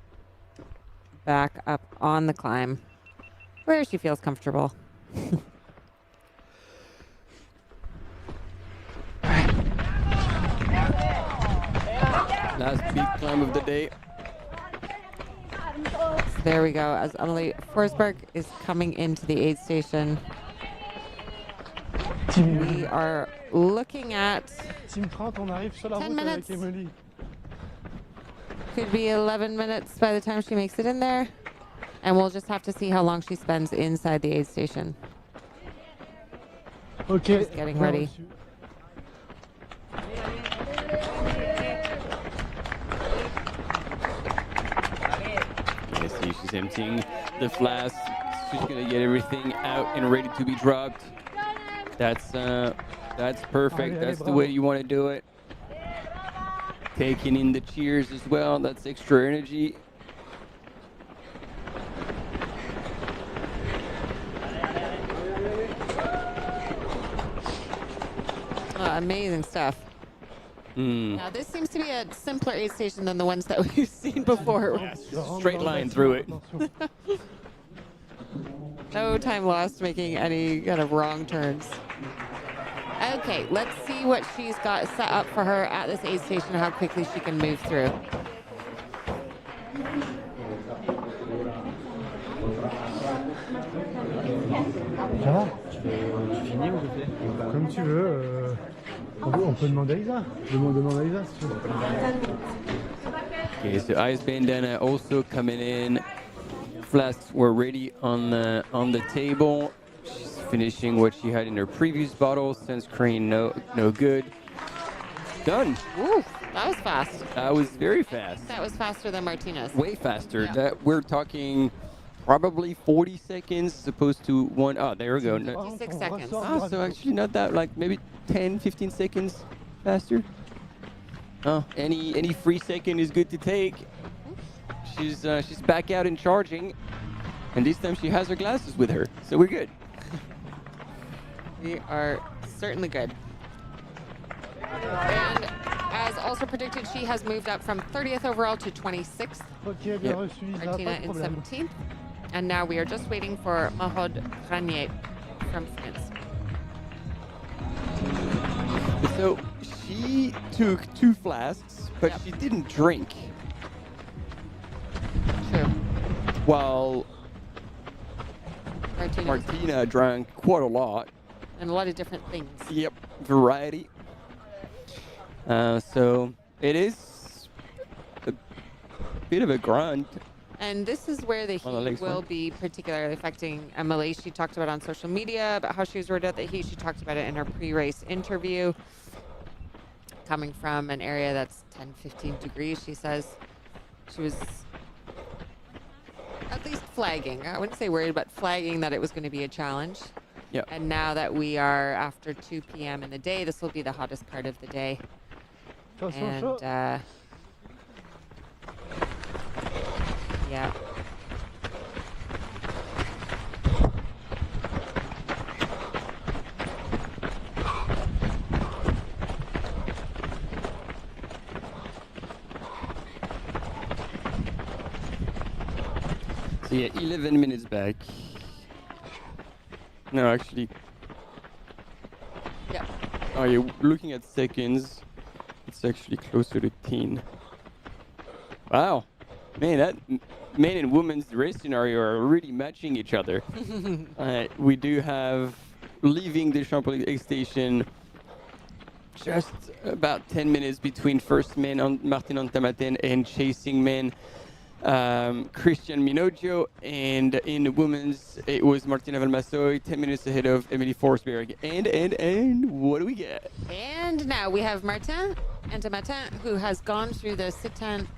back up on the climb where she feels comfortable. Last big climb of the day. There we go. As Emily Forsberg is coming into the aid station, we are looking at Team 30, on arrive sur la 10 route minutes. avec Emily. Could be 11 minutes by the time she makes it in there. And we'll just have to see how long she spends inside the aid station. Okay. Just getting ready. I see she's emptying the flask. She's gonna get everything out and ready to be dropped. That's perfect. That's the way you want to do it. Taking in the cheers as well. That's extra energy. Amazing stuff. Now this seems to be a simpler aid station than the ones that we've seen before. Straight line through it. No time lost making any kind of wrong turns. Okay, let's see what she's got set up for her at this aid station, how quickly she can move through. Ça va Tu finis ou je fais Comme tu veux. On peut demander à Isa. Demande à Isa si tu veux. Okay, so Ice Bandana also coming in. Flasks were ready on the table. She's finishing what she had in her previous bottle. Sunscreen, no good. Done. Woo, that was fast. That was very fast. That was faster than Martina's. Way faster. Yeah. That we're talking probably 40 seconds as opposed to one. Oh, there we go. 56 seconds. Oh, so actually not that, like maybe 10, 15 seconds faster. Oh, any free second is good to take. She's back out and charging, and this time she has her glasses with her, so we're good. We are certainly good. And as also predicted, she has moved up from 30th overall to 26th. Yep. Martina in 17th. And now we are just waiting for Mahod Ranier from France. So she took 2 flasks, but she didn't drink. True. While Martina drank quite a lot. And a lot of different things. Yep, variety. So it is a bit of a grind. And this is where the heat will be particularly affecting Emily. She talked about on social media about how she was worried about the heat. She talked about it in her pre-race interview. Coming from an area that's 10, 15 degrees, she says she was at least flagging. I wouldn't say worried, but flagging that it was going to be a challenge. Yep. And now that we are after 2 p.m. in the day, this will be the hottest part of the day. And yeah. So yeah, 11 minutes back. No, actually. Yeah. Oh, you're looking at seconds. It's actually closer to 10. Wow. Man, that men and women's race scenario are really matching each other. We do have leaving the Champs-Élysées station just about 10 minutes between first men on Martin Antamaten and chasing men Christian Minoggio, and in the women's it was Martina Valmassoy 10 minutes ahead of Emily Forsberg. And what do we get? And now we have Martin Antamaten, who has gone through the sit-down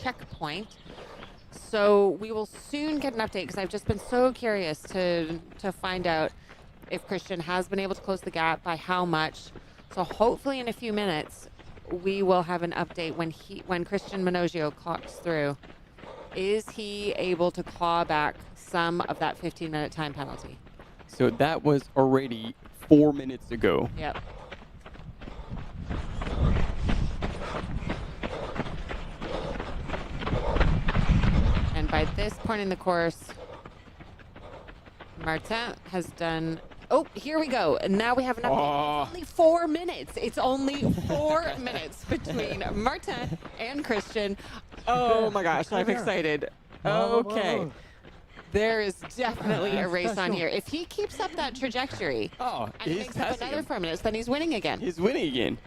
checkpoint. So we will soon get an update, because I've just been so curious to find out if Christian has been able to close the gap, by how much. So hopefully in a few minutes we will have an update when Christian Minoggio clocks through. Is he able to claw back some of that 15-minute time penalty? So that was already 4 minutes ago. Yep. And by this point in the course, Martin has done... Oh, here we go. And now we have an update. It's only 4 minutes. It's only 4 minutes between Martin and Christian. Oh my gosh, I'm excited. Okay. There is definitely a race on here. If he keeps up that trajectory and makes up another 4 minutes, then he's winning again. He's winning again.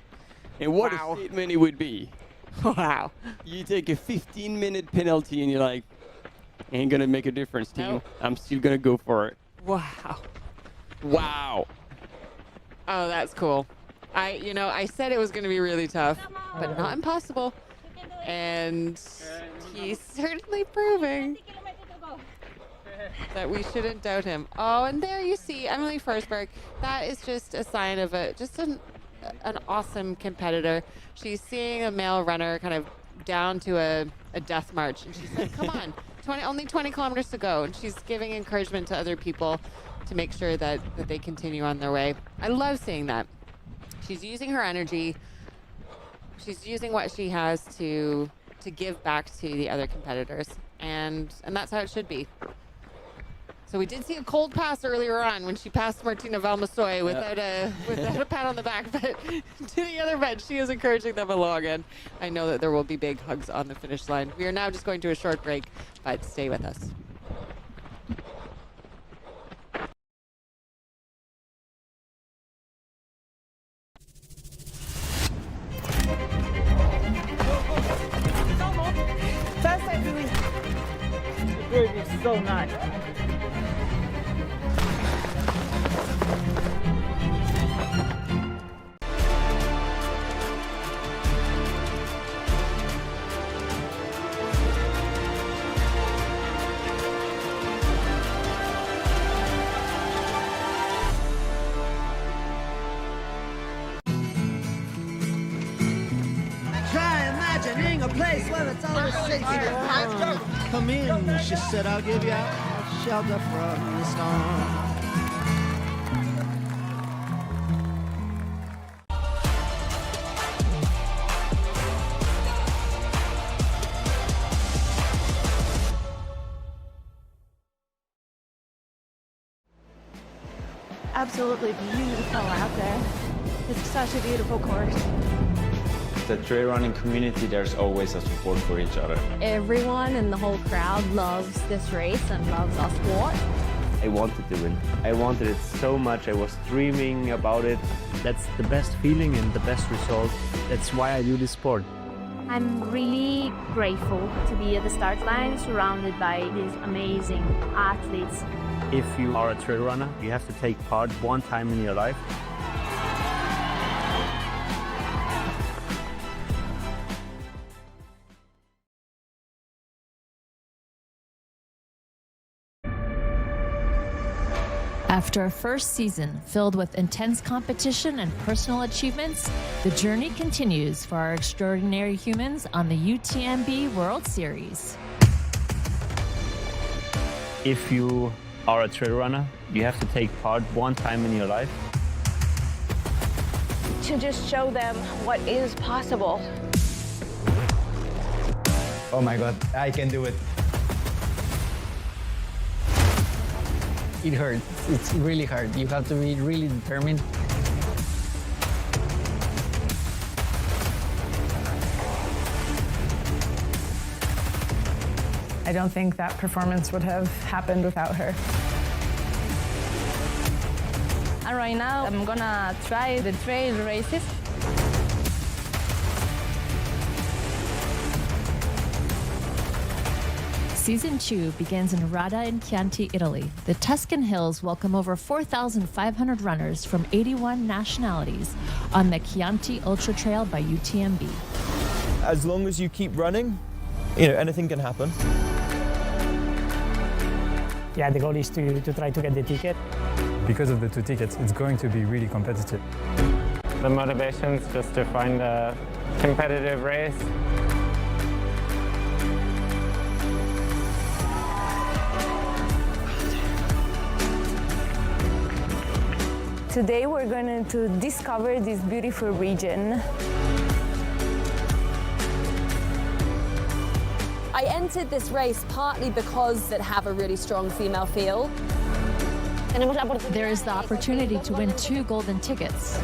And what a statement it would be. Wow. You take a 15-minute penalty and you're like, ain't gonna make a difference, team. Nope. I'm still gonna go for it. Wow. Wow. Oh, that's cool. I said it was going to be really tough, but not impossible. And he's certainly proving that we shouldn't doubt him. Oh, and there you see Emily Forsberg. That is just a sign of an awesome competitor. She's seeing a male runner kind of down to a death march, and she's like, come on, only 20 kilometers to go. And she's giving encouragement to other people to make sure that they continue on their way. I love seeing that. She's using her energy. She's using what she has to give back to the other competitors, and that's how it should be. So we did see a cold pass earlier on when she passed Martina Valmassoy without a pat on the back, but to the other bench, she is encouraging them along, and I know that there will be big hugs on the finish line. We are now just going to a short break, but stay with us. place where it's always safe to come in, she said, I'll give you shelter from the storm. Absolutely beautiful out there. It's such a beautiful course. The trail running community, there's always a support for each other. Everyone in the whole crowd loves this race and loves our sport. I wanted to win. I wanted it so much. I was dreaming about it. That's the best feeling and the best result. That's why I do this sport. I'm really grateful to be at the start line surrounded by these amazing athletes. If you are a trail runner, you have to take part one time in your life. After a first season filled with intense competition and personal achievements, the journey continues for our extraordinary humans on the UTMB World Series. If you are a trail runner, you have to take part one time in your life. To just show them what is possible. Oh my God, I can do it. It hurts. It's really hard. You have to be really determined. I don't think that performance would have happened without her. And right now, I'm gonna try the trail races. Season 2 begins in Radda in Chianti, Italy. The Tuscan Hills welcome over 4,500 runners from 81 nationalities on the Chianti Ultra Trail by UTMB. As long as you keep running, you know, anything can happen. Yeah, the goal is to try to get the ticket. Because of the 2 tickets, it's going to be really competitive. The motivation is just to find a competitive race. Today we're going to discover this beautiful region. I entered this race partly because it have a really strong female feel. There is the opportunity to win 2 golden tickets.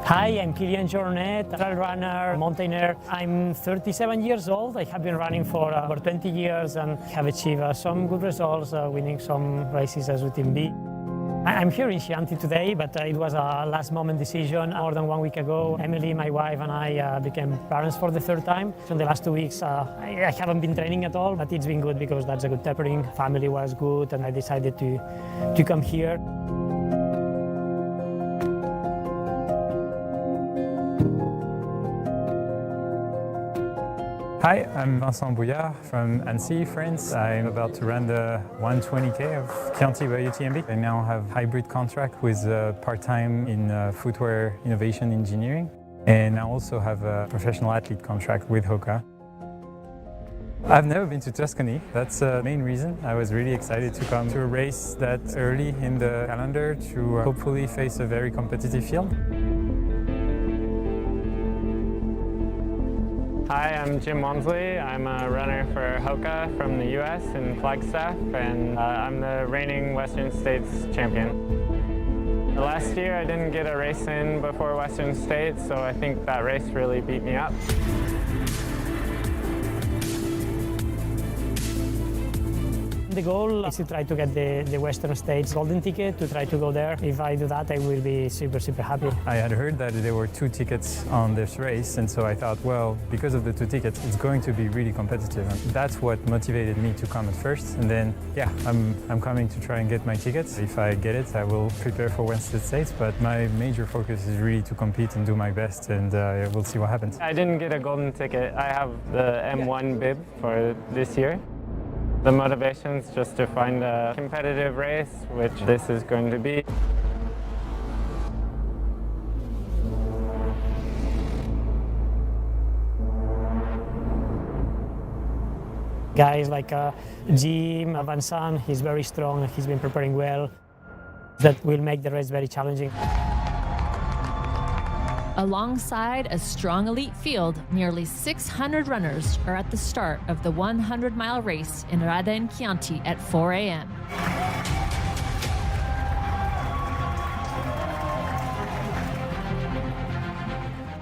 Hi, I'm Kilian Jornet, trail runner, mountaineer. I'm 37 years old. I have been running for over 20 years and have achieved some good results, winning some races as UTMB. I'm here in Chianti today, but it was a last-moment decision. More than 1 week ago, Emily, my wife, and I became parents for the 3rd time. So in the last 2 weeks, I haven't been training at all, but it's been good because that's a good tapering. Family was good, and I decided to come here. Hi, I'm Vincent Bouillard from Annecy, France. I'm about to run the 120K of Chianti by UTMB. I now have a hybrid contract with part-time in footwear innovation engineering. And I also have a professional athlete contract with HOKA. I've never been to Tuscany. That's the main reason. I was really excited to come to a race that early in the calendar to hopefully face a very competitive field. Hi, I'm Jim Walmsley. I'm a runner for HOKA from the US in Flagstaff, and I'm the reigning Western States champion. Last year I didn't get a race in before Western States, so I think that race really beat me up. The goal is to try to get the Western States golden ticket, to try to go there. If I do that, I will be super, super happy. I had heard that there were 2 tickets on this race, and so I thought, well, because of the 2 tickets, it's going to be really competitive. And that's what motivated me to come at first. And then, yeah, I'm coming to try and get my tickets. If I get it, I will prepare for Western States, but my major focus is really to compete and do my best, and we'll see what happens. I didn't get a golden ticket. I have the M1 bib for this year. The motivation is just to find a competitive race, which this is going to be. Guys like Jim, Vincent, he's very strong, he's been preparing well. That will make the race very challenging. Alongside a strong elite field, nearly 600 runners are at the start of the 100-mile race in Rada in Chianti at 4 a.m.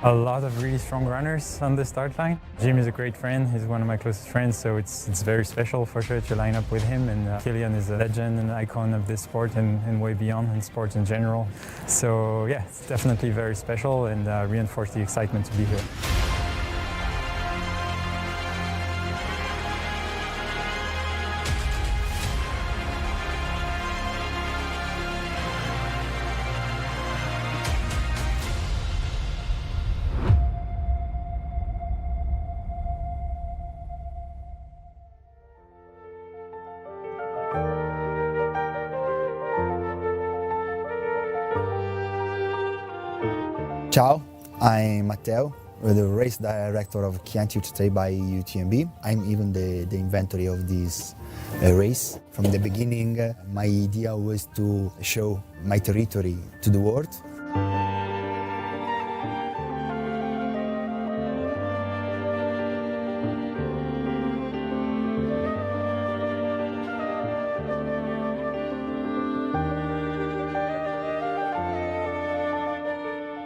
A lot of really strong runners on the start line. Jim is a great friend. He's one of my closest friends, so it's very special for sure to line up with him. And Kilian is a legend and icon of this sport and way beyond in sports in general. So yeah, it's definitely very special and reinforce the excitement to be here. Ciao, I'm Matteo, the race director of Chianti UTMB by UTMB. I'm even the inventor of this race. From the beginning, my idea was to show my territory to the world.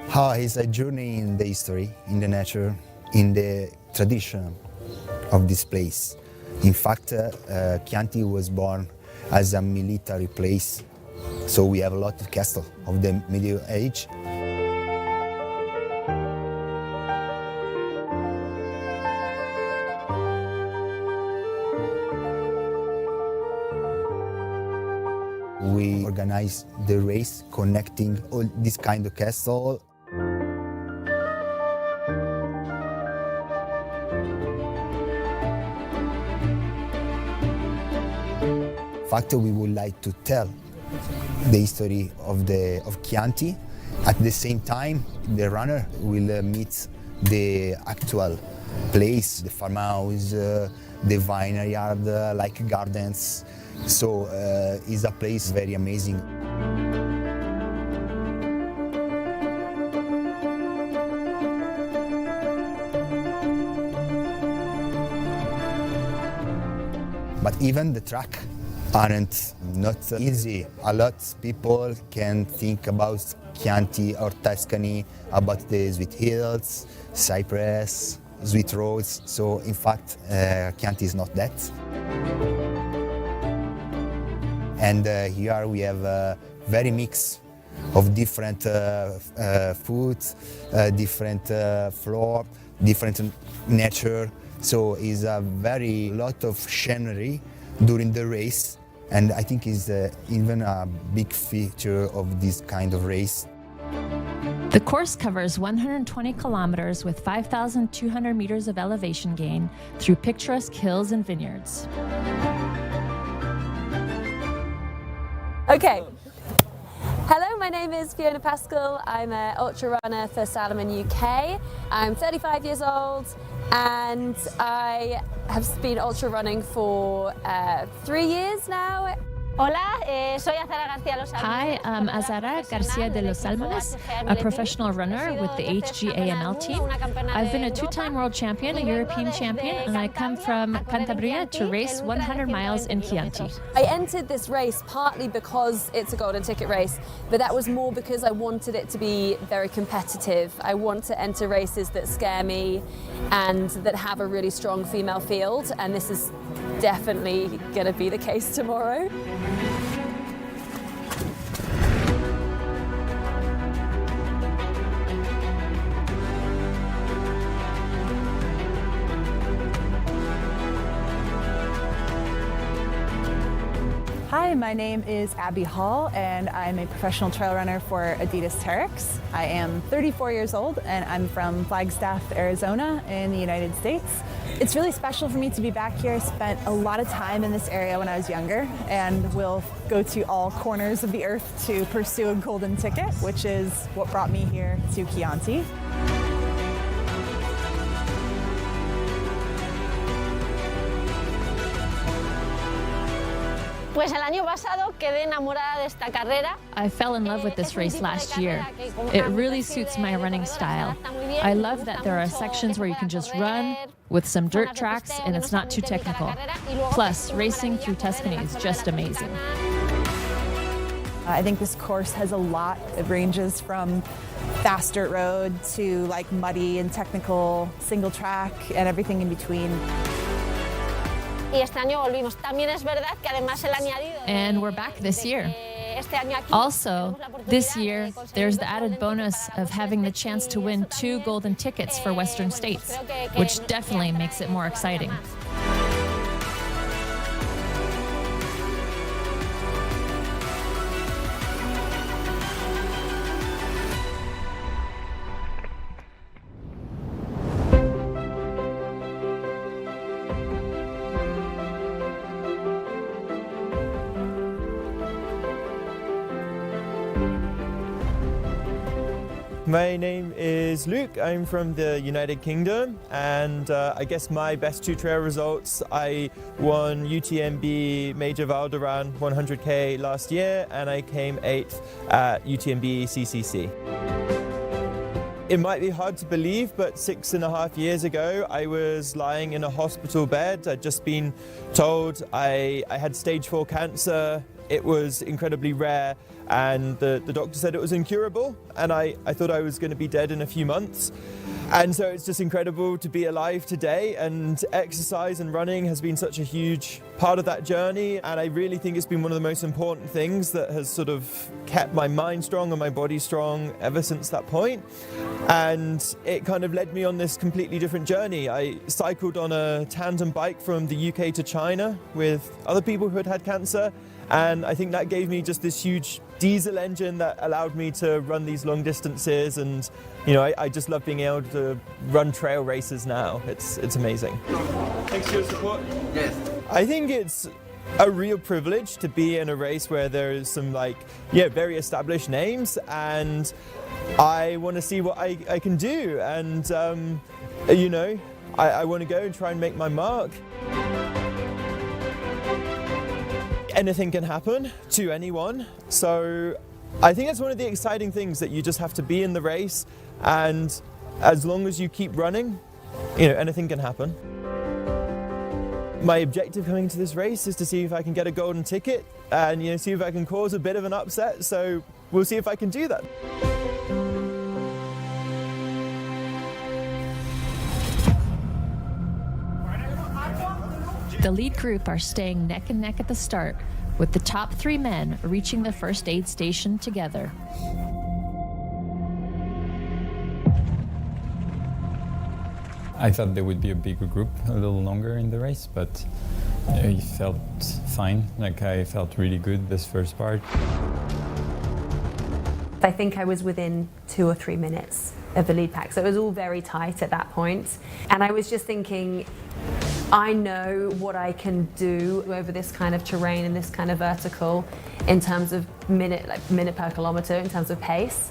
How is a journey in the history, in the nature, in the tradition of this place. In fact, Chianti was born as a military place, so we have a lot of castles of the Middle Age. We organize the race connecting all this kind of castle. In fact, we would like to tell the history of Chianti. At the same time, the runner will meet the actual place, the farmhouse, the vineyard, like gardens. So it's a place very amazing. But even the track aren't not easy. A lot of people can think about Chianti or Tuscany, about the sweet hills, cypress, sweet roads. So in fact, Chianti is not that. And here we have a very mix of different foods, different flora, different nature. So it's a very lot of scenery during the race, and I think is even a big feature of this kind of race. The course covers 120 kilometers with 5,200 meters of elevation gain through picturesque hills and vineyards. Okay. Hello, my name is Fiona Pascal. I'm an ultra runner for Salomon UK. I'm 35 years old and I have been ultra running for 3 years now. Hola, soy Azara García Los Álmones. Hi, I'm Azara García de Los Álmones, a professional runner with the HGAML team. I've been a 2-time world champion, a European champion, and I come from Cantabria to race 100 miles in Chianti. I entered this race partly because it's a golden ticket race, but that was more because I wanted it to be very competitive. I want to enter races that scare me and that have a really strong female field, and this is definitely going to be the case tomorrow. Hi, my name is Abby Hall and I'm a professional trail runner for Adidas Terex. I am 34 years old and I'm from Flagstaff, Arizona in the United States. It's really special for me to be back here. I spent a lot of time in this area when I was younger and will go to all corners of the earth to pursue a golden ticket, which is what brought me here to Chianti. Pues el año pasado quedé enamorada de esta carrera. I fell in love with this race last year. It really suits my running style. I love that there are sections where you can just run with some dirt tracks and it's not too technical. Plus, racing through Tuscany is just amazing. I think this course has a lot. It ranges from fast dirt road to like muddy and technical single track and everything in between. And we're back this year. Also, this year, there's the added bonus of having the chance to win 2 golden tickets for Western States, which definitely makes it more exciting. My name is Luke. I'm from the United Kingdom, and I guess my best 2 trail results, I won UTMB Major Val d'Aran 100k last year, and I came 8th at UTMB CCC. It might be hard to believe, but 6.5 years ago, I was lying in a hospital bed. I'd just been told I had stage 4 cancer. It was incredibly rare, and the doctor said it was incurable, and I thought I was going to be dead in a few months. And so it's just incredible to be alive today, and exercise and running has been such a huge part of that journey, and I really think it's been one of the most important things that has sort of kept my mind strong and my body strong ever since that point. And it kind of led me on this completely different journey. I cycled on a tandem bike from the UK to China with other people who had cancer, and I think that gave me just this huge diesel engine that allowed me to run these long distances, and you know, I just love being able to run trail races now. It's amazing. Thanks for your support. Yes. I think it's a real privilege to be in a race where there's some very established names, and I want to see what I can do, and you know, I want to go and try and make my mark. Anything can happen to anyone, so I think it's one of the exciting things, that you just have to be in the race, and as long as you keep running, you know, anything can happen. My objective coming to this race is to see if I can get a golden ticket and, you know, see if I can cause a bit of an upset, so we'll see if I can do that. The lead group are staying neck and neck at the start, with the top 3 men reaching the first aid station together. I thought there would be a bigger group a little longer in the race, but it felt fine. I felt really good this first part. I think I was within 2 or 3 minutes of the lead pack, so it was all very tight at that point. And I was just thinking, I know what I can do over this kind of terrain and this kind of vertical in terms of minute per kilometer, in terms of pace.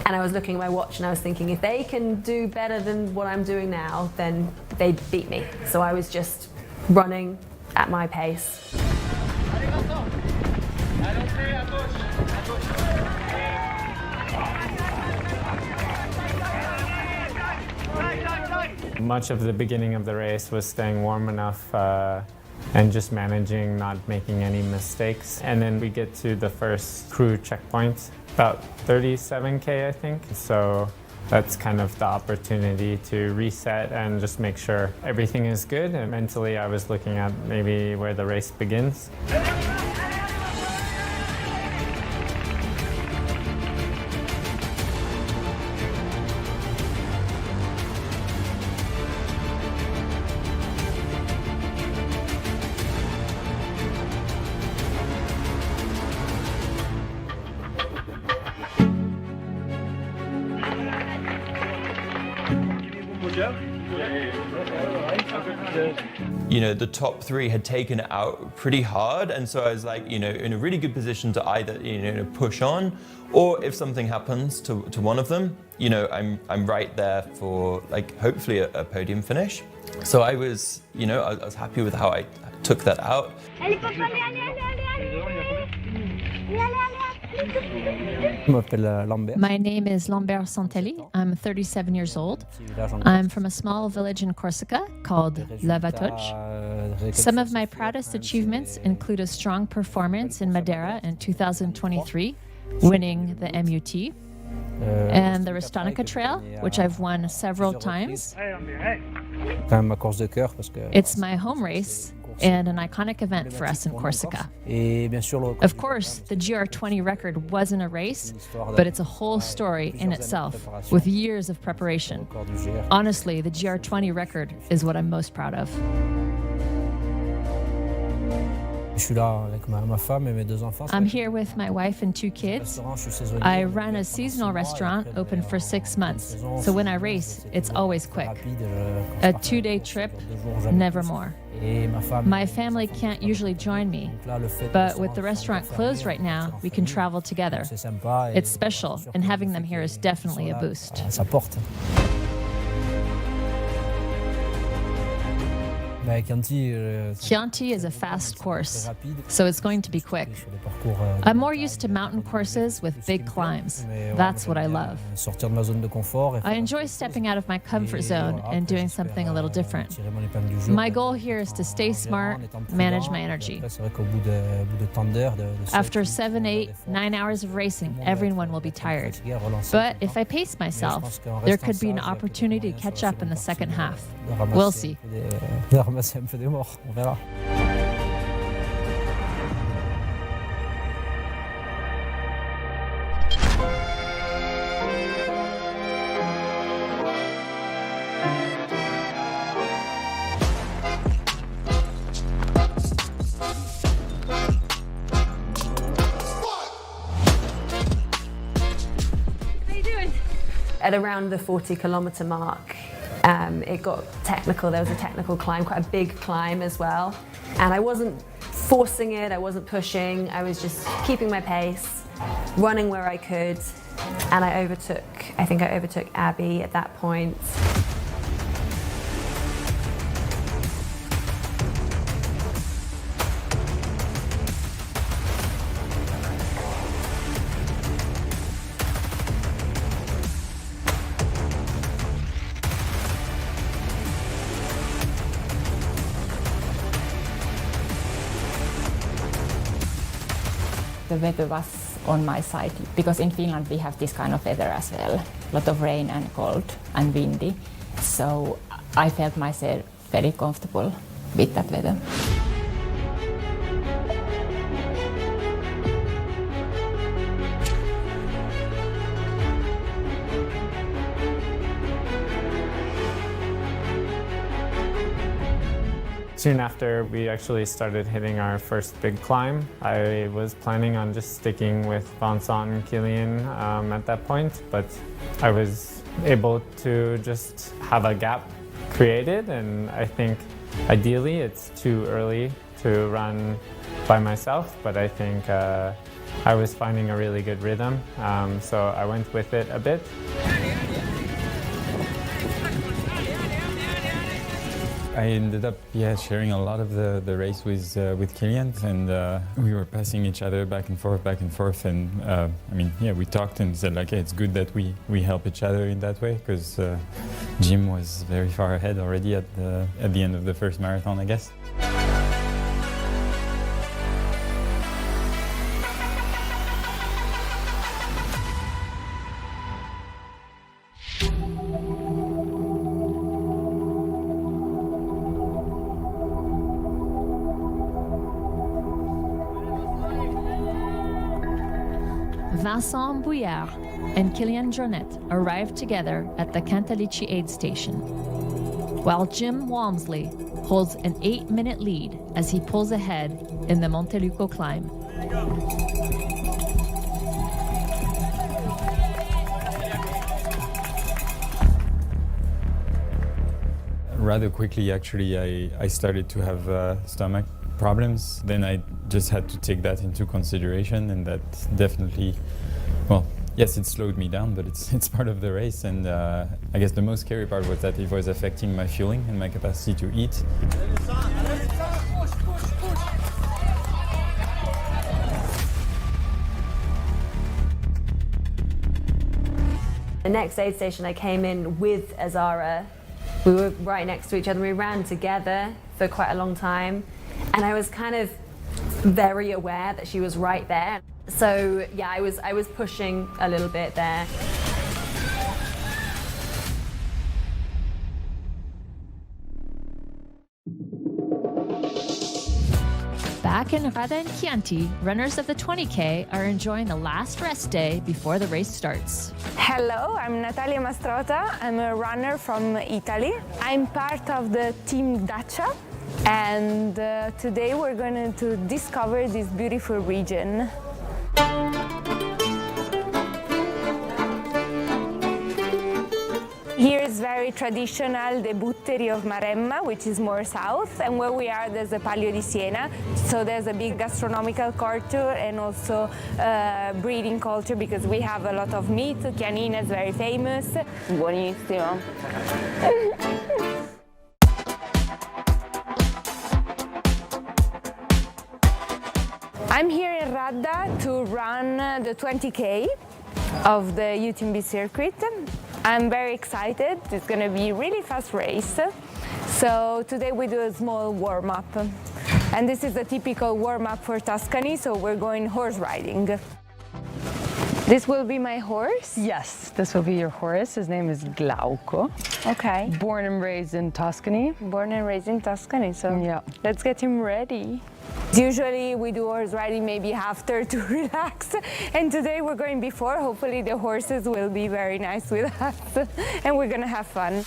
And I was looking at my watch and I was thinking, if they can do better than what I'm doing now, then they beat me. So I was just running at my pace. Much of the beginning of the race was staying warm enough and just managing, not making any mistakes. And then we get to the first crew checkpoint, about 37K, I think. So That's kind of the opportunity to reset and just make sure everything is good. And mentally, I was looking at maybe where the race begins. You know, the top three had taken it out pretty hard, and so I was like, you know, in a really good position to either, you know, push on, or if something happens to one of them, you know, I'm right there for like hopefully a podium finish. So I was, you know, I was happy with how I took that out. My name is Lambert Santelli. I'm 37 years old. I'm from a small village in Corsica called Lavatoche. Some of my proudest achievements include a strong performance in Madeira in 2023, winning the MUT, and the Restonica Trail, which I've won several times. It's my home race and an iconic event for us in Corsica. Of course, the GR20 record wasn't a race, but it's a whole story in itself, with years of preparation. Honestly, the GR20 record is what I'm most proud of. I'm here with my wife and 2 kids. I run a seasonal restaurant open for 6 months, so when I race, it's always quick. A 2-day trip, never more. My family can't usually join me, but with the restaurant closed right now, we can travel together. It's special, and having them here is definitely a boost. Chianti is a fast course, so it's going to be quick. I'm more used to mountain courses with big climbs. That's what I love. I enjoy stepping out of my comfort zone and doing something a little different. My goal here is to stay smart, manage my energy. After 7, 8, 9 hours of racing, everyone will be tired. But if I pace myself, there could be an opportunity to catch up in the second half. We'll see. ramasser un peu des morts, on verra. At around the 40-kilometer mark, it got technical. There was a technical climb, quite a big climb as well. And I wasn't forcing it, I wasn't pushing, I was just keeping my pace, running where I could. And I think I overtook Abby at that point. The weather was on my side because in Finland we have this kind of weather as well, a lot of rain and cold and windy. So I felt myself very comfortable with that weather. Soon after we actually started hitting our first big climb, I was planning on just sticking with Vincent and Kilian at that point, but I was able to just have a gap created, and I think ideally it's too early to run by myself, but I think I was finding a really good rhythm, so I went with it a bit. I ended up sharing a lot of the race with Kilian, and we were passing each other back and forth, and we talked and said like, hey, it's good that we help each other in that way, because Jim was very far ahead already at the end of the first marathon, I guess. Vincent Bouillard and Kylian Jornet arrived together at the Cantalice aid station, while Jim Walmsley holds an 8-minute lead as he pulls ahead in the Monte Rosa climb. Rather quickly, actually, I started to have stomach problems. Then I just had to take that into consideration, and that definitely, well, yes, it slowed me down, but it's part of the race. And I guess the most scary part was that it was affecting my fueling and my capacity to eat. The next aid station I came in with Azara. We were right next to each other. We ran together for quite a long time, and I was kind of very aware that she was right there. So yeah, I was pushing a little bit there. Back in Rada and Chianti, runners of the 20K are enjoying the last rest day before the race starts. Hello, I'm Natalia Mastrota. I'm a runner from Italy. I'm part of the team Dacia, and today we're going to discover this beautiful region. Here is very traditional, the Butteri of Maremma, which is more south, and where we are there's a Palio di Siena, so there's a big gastronomical culture and also breeding culture because we have a lot of meat. Chianina is very famous. Buonissimo. I'm here in Radda to run the 20K of the UTMB circuit. I'm very excited. It's going to be a really fast race. So today we do a small warm-up. And this is a typical warm-up for Tuscany, so we're going horse riding. This will be my horse? Yes, this will be your horse. His name is Glauco. Okay. Born and raised in Tuscany. Born and raised in Tuscany, so yeah. Let's get him ready. Usually we do horse riding maybe after to relax, and today we're going before. Hopefully the horses will be very nice with us and we're gonna have fun.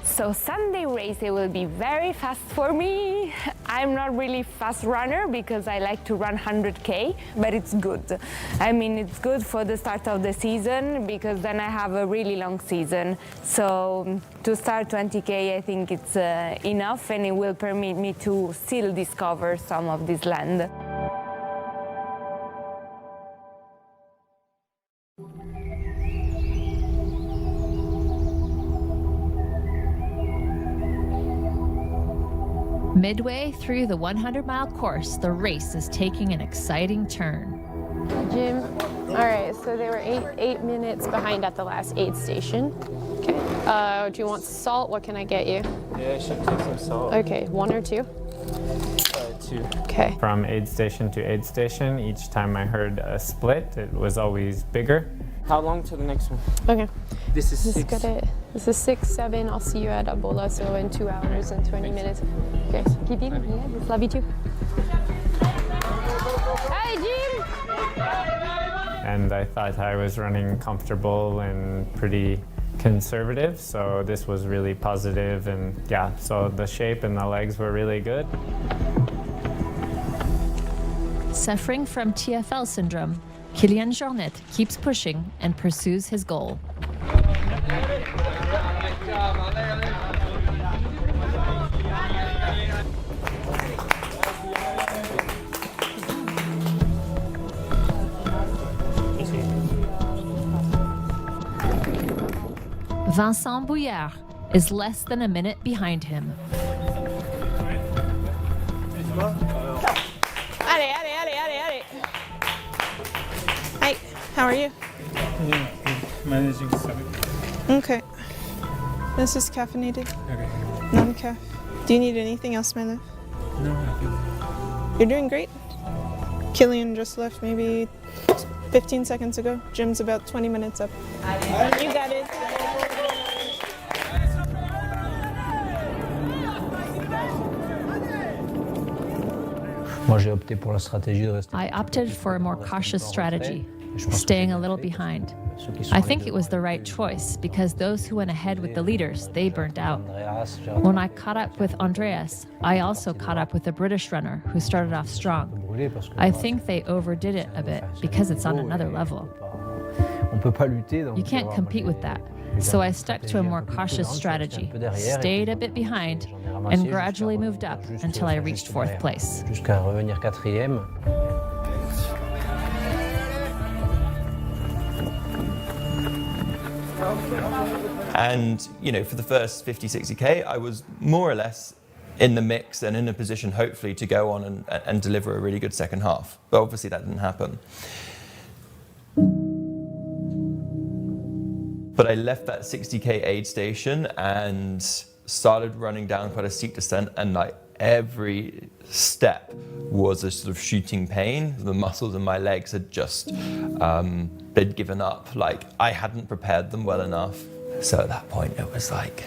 So Sunday race, it will be very fast for me. I'm not really fast runner because I like to run 100K, but it's good. I mean, it's good for the start of the season because then I have a really long season. So to start 20K, I think it's enough, and it will permit me to still discover some of this land. Midway through the 100-mile course, the race is taking an exciting turn. Jim, all right, so they were eight minutes behind at the last aid station. Okay, do you want salt? What can I get you? Yeah, I should take some salt. Okay, 1 or 2? 2. Okay. From aid station to aid station, each time I heard a split, it was always bigger. How long to the next one? Okay. This is 6. Got it. This is 6, 7. I'll see you at Abola, so in 2 hours and 20 minutes. Okay, keep eating. Yeah, love you too. Hi, Jim! And I thought I was running comfortable and pretty conservative, so this was really positive, and yeah, so the shape and the legs were really good. Suffering from TFL syndrome, Kylian Jornet keeps pushing and pursues his goal. Vincent Bouillard is less than a minute behind him. Hi, how are you? Yeah, managing to summit. Okay. This is caffeinated? Okay. Non-caff. Do you need anything else, my love? No, I think. You're doing great. Kylian just left maybe 15 seconds ago. Jim's about 20 minutes up. You got it. I opted for a more cautious strategy, staying a little behind. I think it was the right choice because those who went ahead with the leaders, they burnt out. When I caught up with Andreas, I also caught up with a British runner who started off strong. I think they overdid it a bit because it's on another level. You can't compete with that. So I stuck to a more cautious strategy, stayed a bit behind, and gradually moved up until I reached 4th place. And, you know, for the first 50, 60K, I was more or less in the mix and in a position, hopefully, to go on and deliver a really good second half. But obviously that didn't happen. But I left that 60K aid station and started running down quite a steep descent, and like every step was a sort of shooting pain. The muscles in my legs had just they'd given up. Like I hadn't prepared them well enough. So at that point it was like,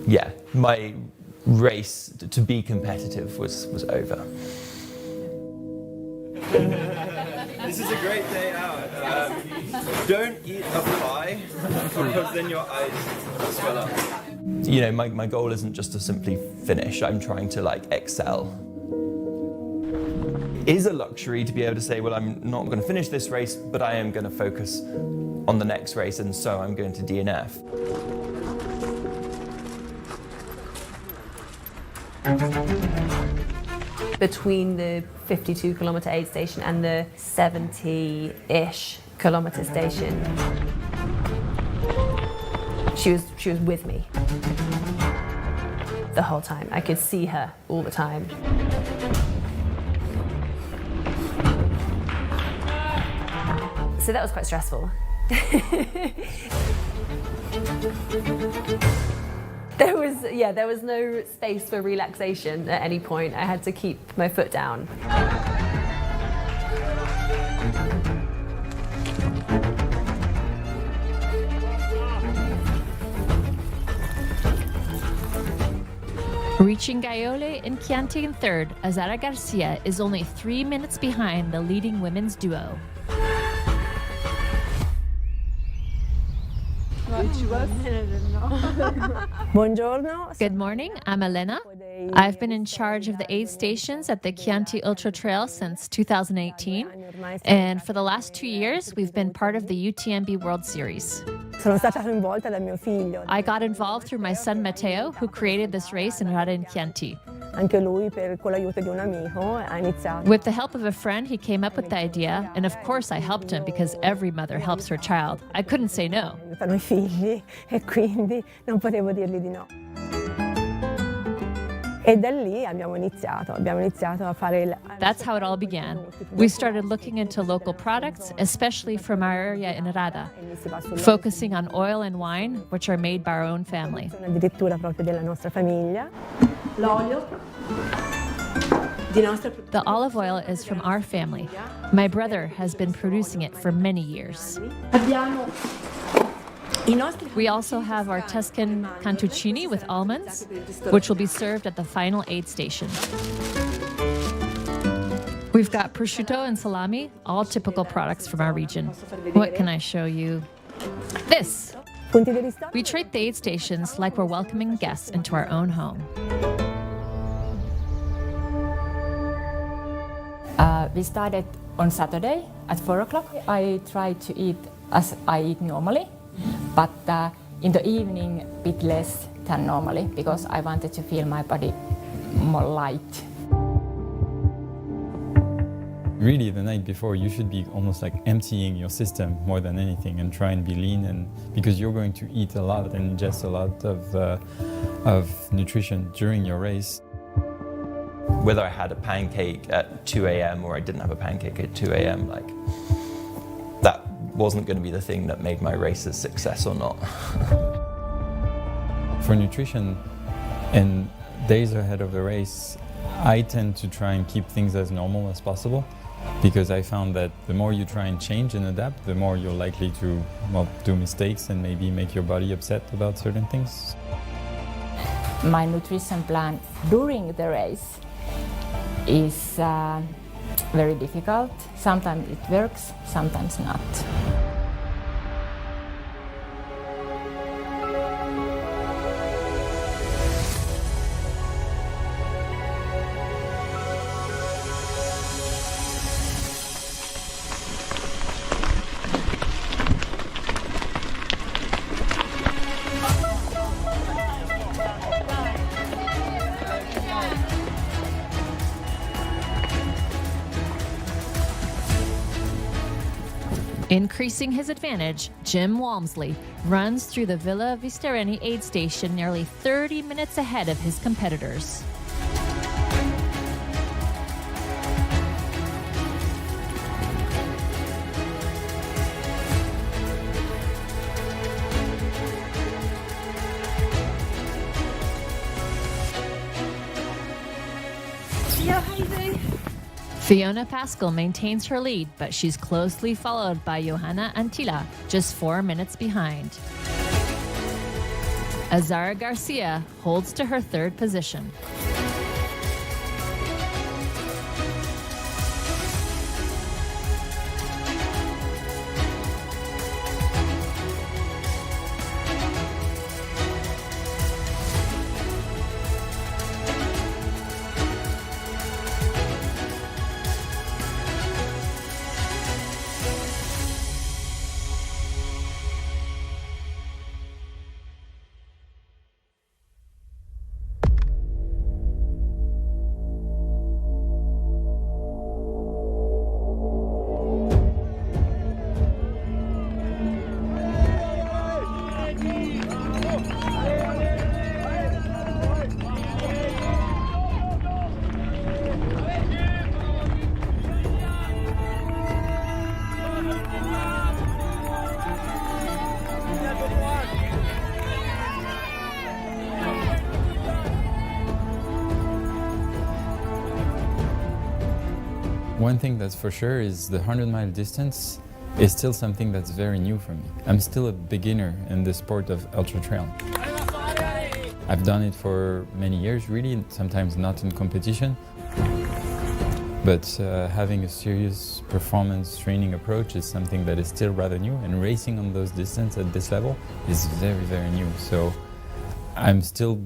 yeah, my race to be competitive was over. This is a great day out. Don't eat a fly because then your eyes swell up. You know, my goal isn't just to simply finish. I'm trying to like excel. It is a luxury to be able to say, well, I'm not going to finish this race, but I am going to focus on the next race, and so I'm going to DNF. Between the 52-kilometre aid station and the 70-ish kilometre station, she was with me the whole time. I could see her all the time. So that was quite stressful. There was no space for relaxation at any point. I had to keep my foot down. Reaching Gaiole in Chianti in 3rd, Azara Garcia is only 3 minutes behind the leading women's duo. Good morning, I'm Elena. I've been in charge of the aid stations at the Chianti Ultra Trail since 2018, and for the last 2 years, we've been part of the UTMB World Series. I got involved through my son Matteo, who created this race in Rada in Chianti. With the help of a friend, he came up with the idea, and of course I helped him because every mother helps her child. I couldn't say no. That's how it all began. We started looking into local products, especially from our area in Rada, focusing on oil and wine, which are made by our own family. The olive oil is from our family. My brother has been producing it for many years. We also have our Tuscan cantuccini with almonds, which will be served at the final aid station. We've got prosciutto and salami, all typical products from our region. What can I show you? This! We treat the aid stations like we're welcoming guests into our own home. We started on Saturday at 4 o'clock. I tried to eat as I eat normally, but in the evening a bit less than normally because I wanted to feel my body more light. Really, the night before, you should be almost like emptying your system more than anything and try and be lean, and because you're going to eat a lot and ingest a lot of nutrition during your race. Whether I had a pancake at 2 a.m. or I didn't have a pancake at 2 a.m., like, that wasn't going to be the thing that made my race a success or not. For nutrition, in days ahead of the race, I tend to try and keep things as normal as possible, because I found that the more you try and change and adapt, the more you're likely to, well, do mistakes and maybe make your body upset about certain things. My nutrition plan during the race is very difficult. Sometimes it works, sometimes not. Increasing his advantage, Jim Walmsley runs through the Villa Vistereni aid station nearly 30 minutes ahead of his competitors. Fiona Pascal maintains her lead, but she's closely followed by Johanna Antila, just 4 minutes behind. Azara Garcia holds to her third position. One thing that's for sure is the 100-mile distance is still something that's very new for me. I'm still a beginner in the sport of ultra trail. I've done it for many years, really, sometimes not in competition. But having a serious performance training approach is something that is still rather new, and racing on those distances at this level is very, very new. So I'm still,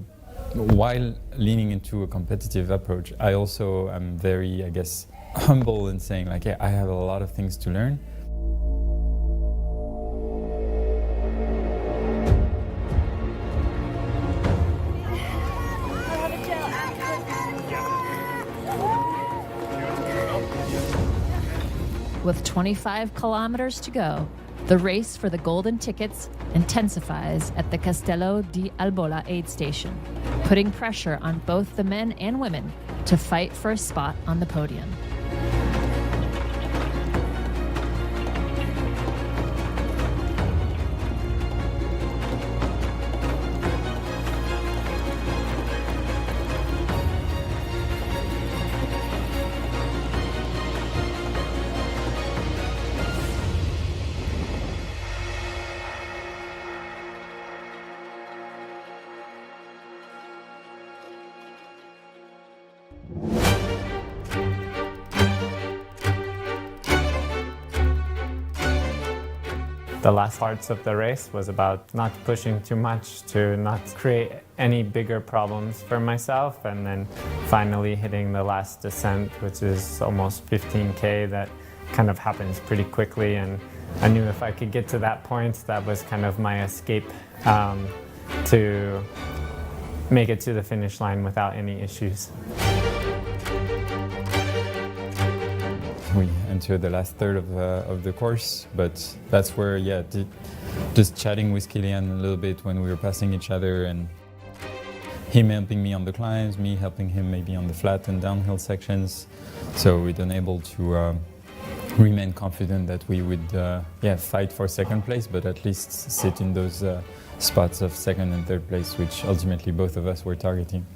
while leaning into a competitive approach, I also am very, I guess, humble in saying like, yeah, I have a lot of things to learn. With 25 kilometers to go, the race for the golden tickets intensifies at the Castello di Albola aid station, putting pressure on both the men and women to fight for a spot on the podium. The last parts of the race was about not pushing too much to not create any bigger problems for myself, and then finally hitting the last descent, which is almost 15K. That kind of happens pretty quickly, and I knew if I could get to that point, that was kind of my escape to make it to the finish line without any issues. We enter the last third of the course, but that's where, yeah, just chatting with Kilian a little bit when we were passing each other, and him helping me on the climbs, me helping him maybe on the flat and downhill sections. So we've been able to remain confident that we would, fight for second place, but at least sit in those spots of second and third place, which ultimately both of us were targeting.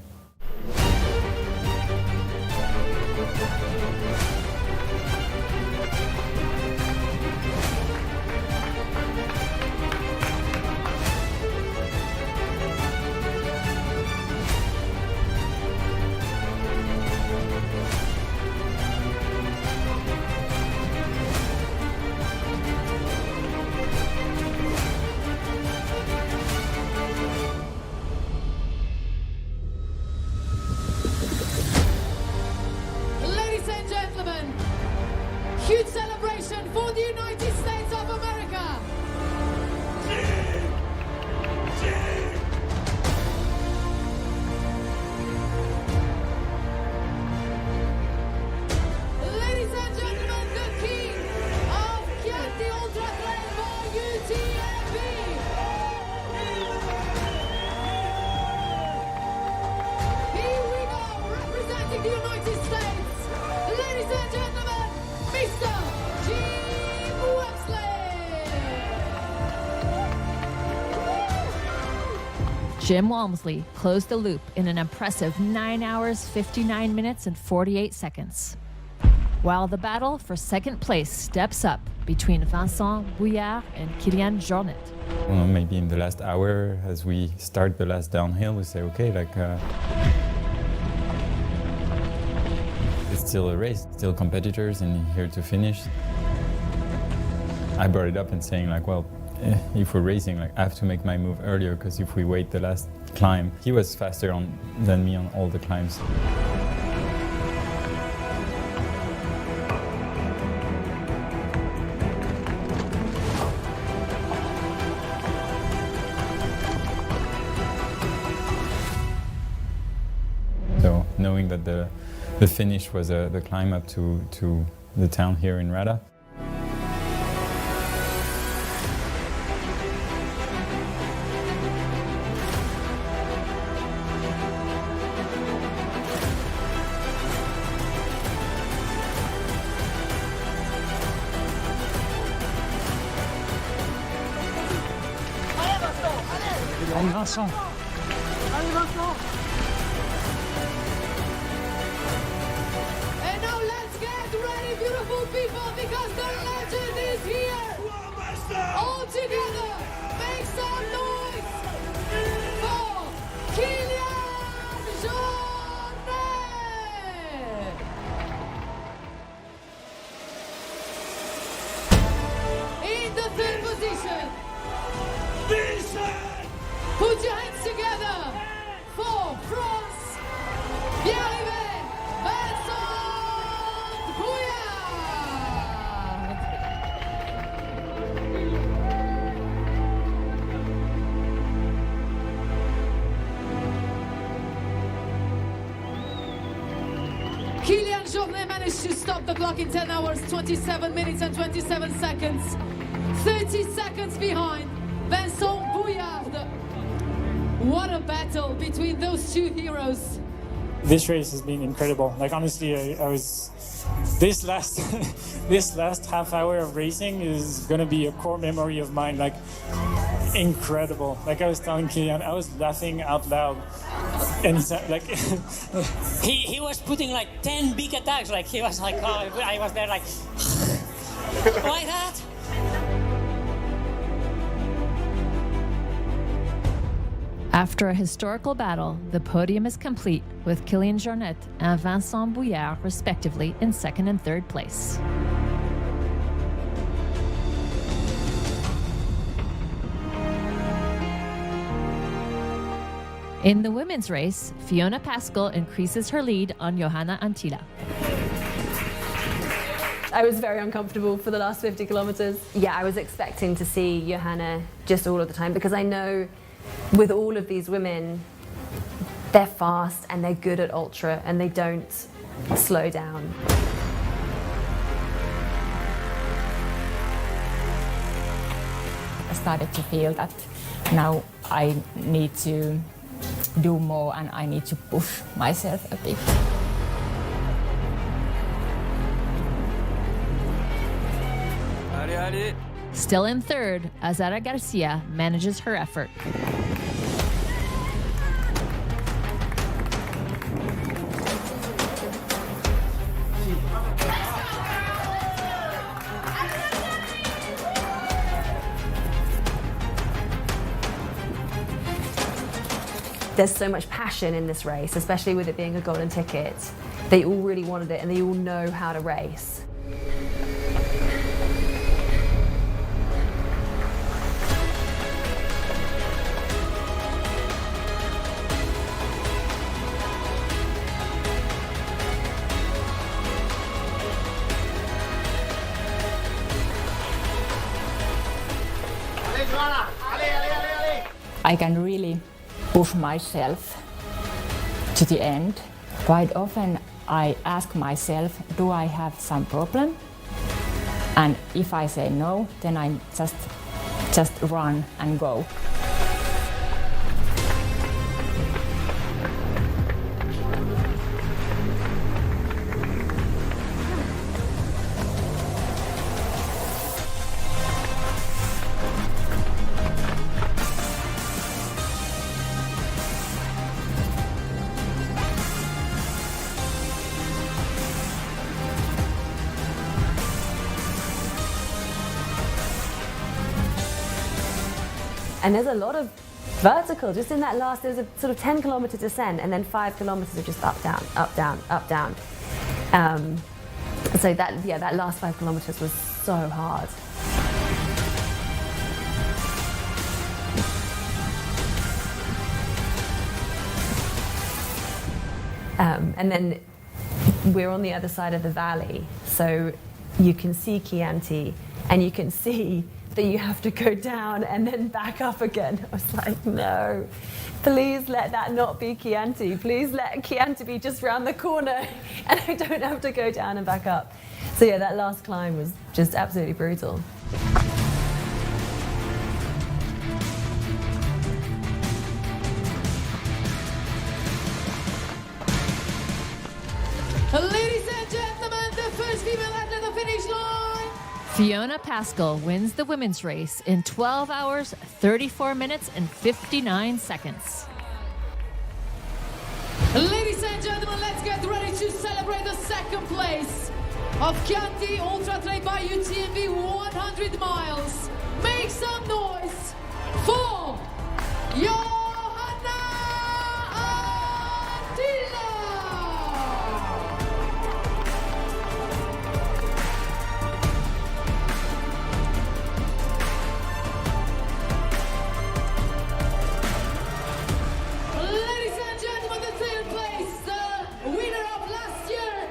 Jim Walmsley closed the loop in an impressive 9 hours, 59 minutes, and 48 seconds. While the battle for second place steps up between Vincent Bouillard and Kilian Jornet. Well, maybe in the last hour, as we start the last downhill, we say, okay, it's still a race, still competitors and here to finish. I brought it up and saying if we're racing, I have to make my move earlier, because if we wait the last climb, he was faster than me on all the climbs. So knowing that the finish was the climb up to the town here in Rada. Allez Vincent! Allez Vincent! And now let's get ready, beautiful people, because the legend is here! All together, make some noise for Kilian Jornet! In the third position, put your hands together for France, Pierre-Yves Vincent Bouillard. Kilian Jornet managed to stop the clock in 10 hours, 27 minutes and 27 seconds. 30 seconds behind Vincent Bouillard. What a battle between those two heroes. This race has been incredible. Honestly, I was this last this last half hour of racing is gonna be a core memory of mine. Incredible. I was telling Kilian, I was laughing out loud, and he was putting 10 big attacks. He was I was there like that. After a historical battle, the podium is complete with Kilian Jornet and Vincent Bouillard respectively in second and third place. In the women's race, Fiona Pascal increases her lead on Johanna Antila. I was very uncomfortable for the last 50 kilometers. Yeah, I was expecting to see Johanna just all of the time, because I know with all of these women, they're fast and they're good at ultra and they don't slow down. I started to feel that now I need to do more and I need to push myself a bit. Still in third, Azara Garcia manages her effort. There's so much passion in this race, especially with it being a golden ticket. They all really wanted it and they all know how to race. I can really push myself to the end. Quite often I ask myself, do I have some problem? And if I say no, then I just run and go. And there's a lot of vertical, just in that last, there's a sort of 10 kilometer descent and then 5 kilometers of just up, down, up, down, up, down. So that last 5 kilometers was so hard. And then we're on the other side of the valley, so you can see Chianti, and you can see that you have to go down and then back up again. I was like, no, please let that not be Chianti. Please let Chianti be just round the corner and I don't have to go down and back up. So yeah, that last climb was just absolutely brutal. Ladies and gentlemen, the first female athlete at the finish line. Fiona Pascal wins the women's race in 12 hours, 34 minutes, and 59 seconds. Ladies and gentlemen, let's get ready to celebrate the second place of Chianti Ultra Trail by UTMB 100 miles. Make some noise for Johanna Attila! Ladies and gentlemen, the third place, the winner of last year,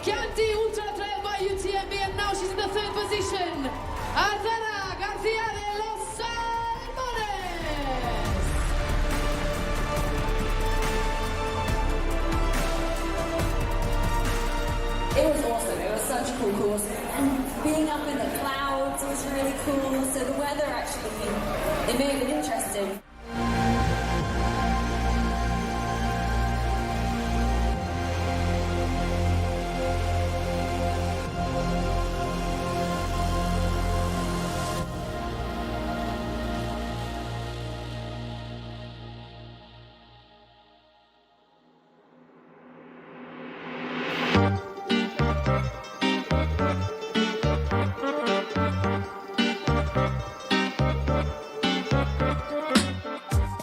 Chianti Ultra Trail by UTMB, and now she's in the third position, Azara Garcia de los Salmones. It was awesome. It was such a cool course. And being up in the clouds was really cool. So the weather actually, it made it interesting.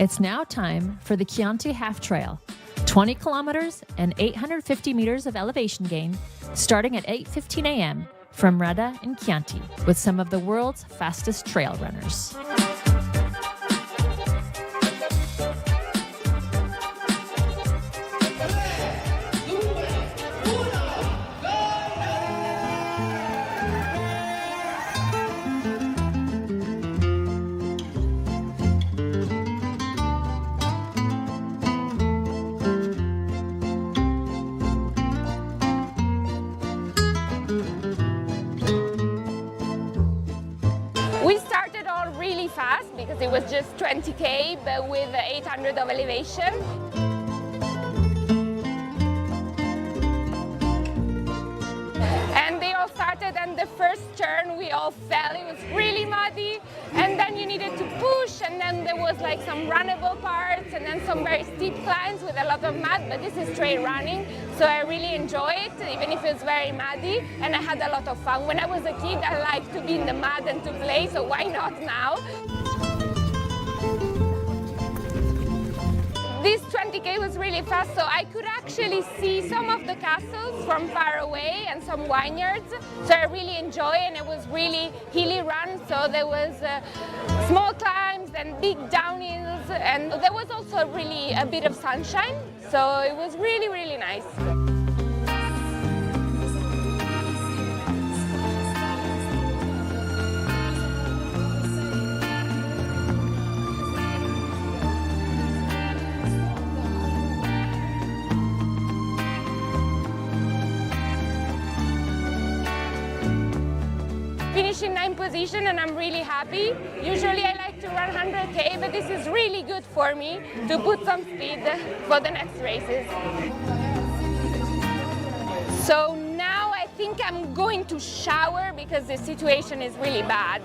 It's now time for the Chianti Half Trail, 20 kilometers and 850 meters of elevation gain, starting at 8:15 a.m. from Rada in Chianti, with some of the world's fastest trail runners. We started all really fast because it was just 20k, but with 800 of elevation. And they all started, and the first turn we all fell. It was really muddy, and then you needed to push, and then there was like some runnable parts, and then some very steep climbs with a lot of mud, but this is trail running, so I really enjoy it, even if it's very muddy, and I had a lot of fun. When I was a kid, I liked to be in the mud and to play, so why not now? This 20k was really fast, so I could actually see some of the castles from far away and some vineyards, so I really enjoyed it, and it was really hilly run, so there was small climbs and big downhills, and there was also really a bit of sunshine, so it was really, really nice. Finished in 9th position, and I'm really happy. Usually I like to run 100k, but this is really good for me to put some speed for the next races. So now I think I'm going to shower because the situation is really bad.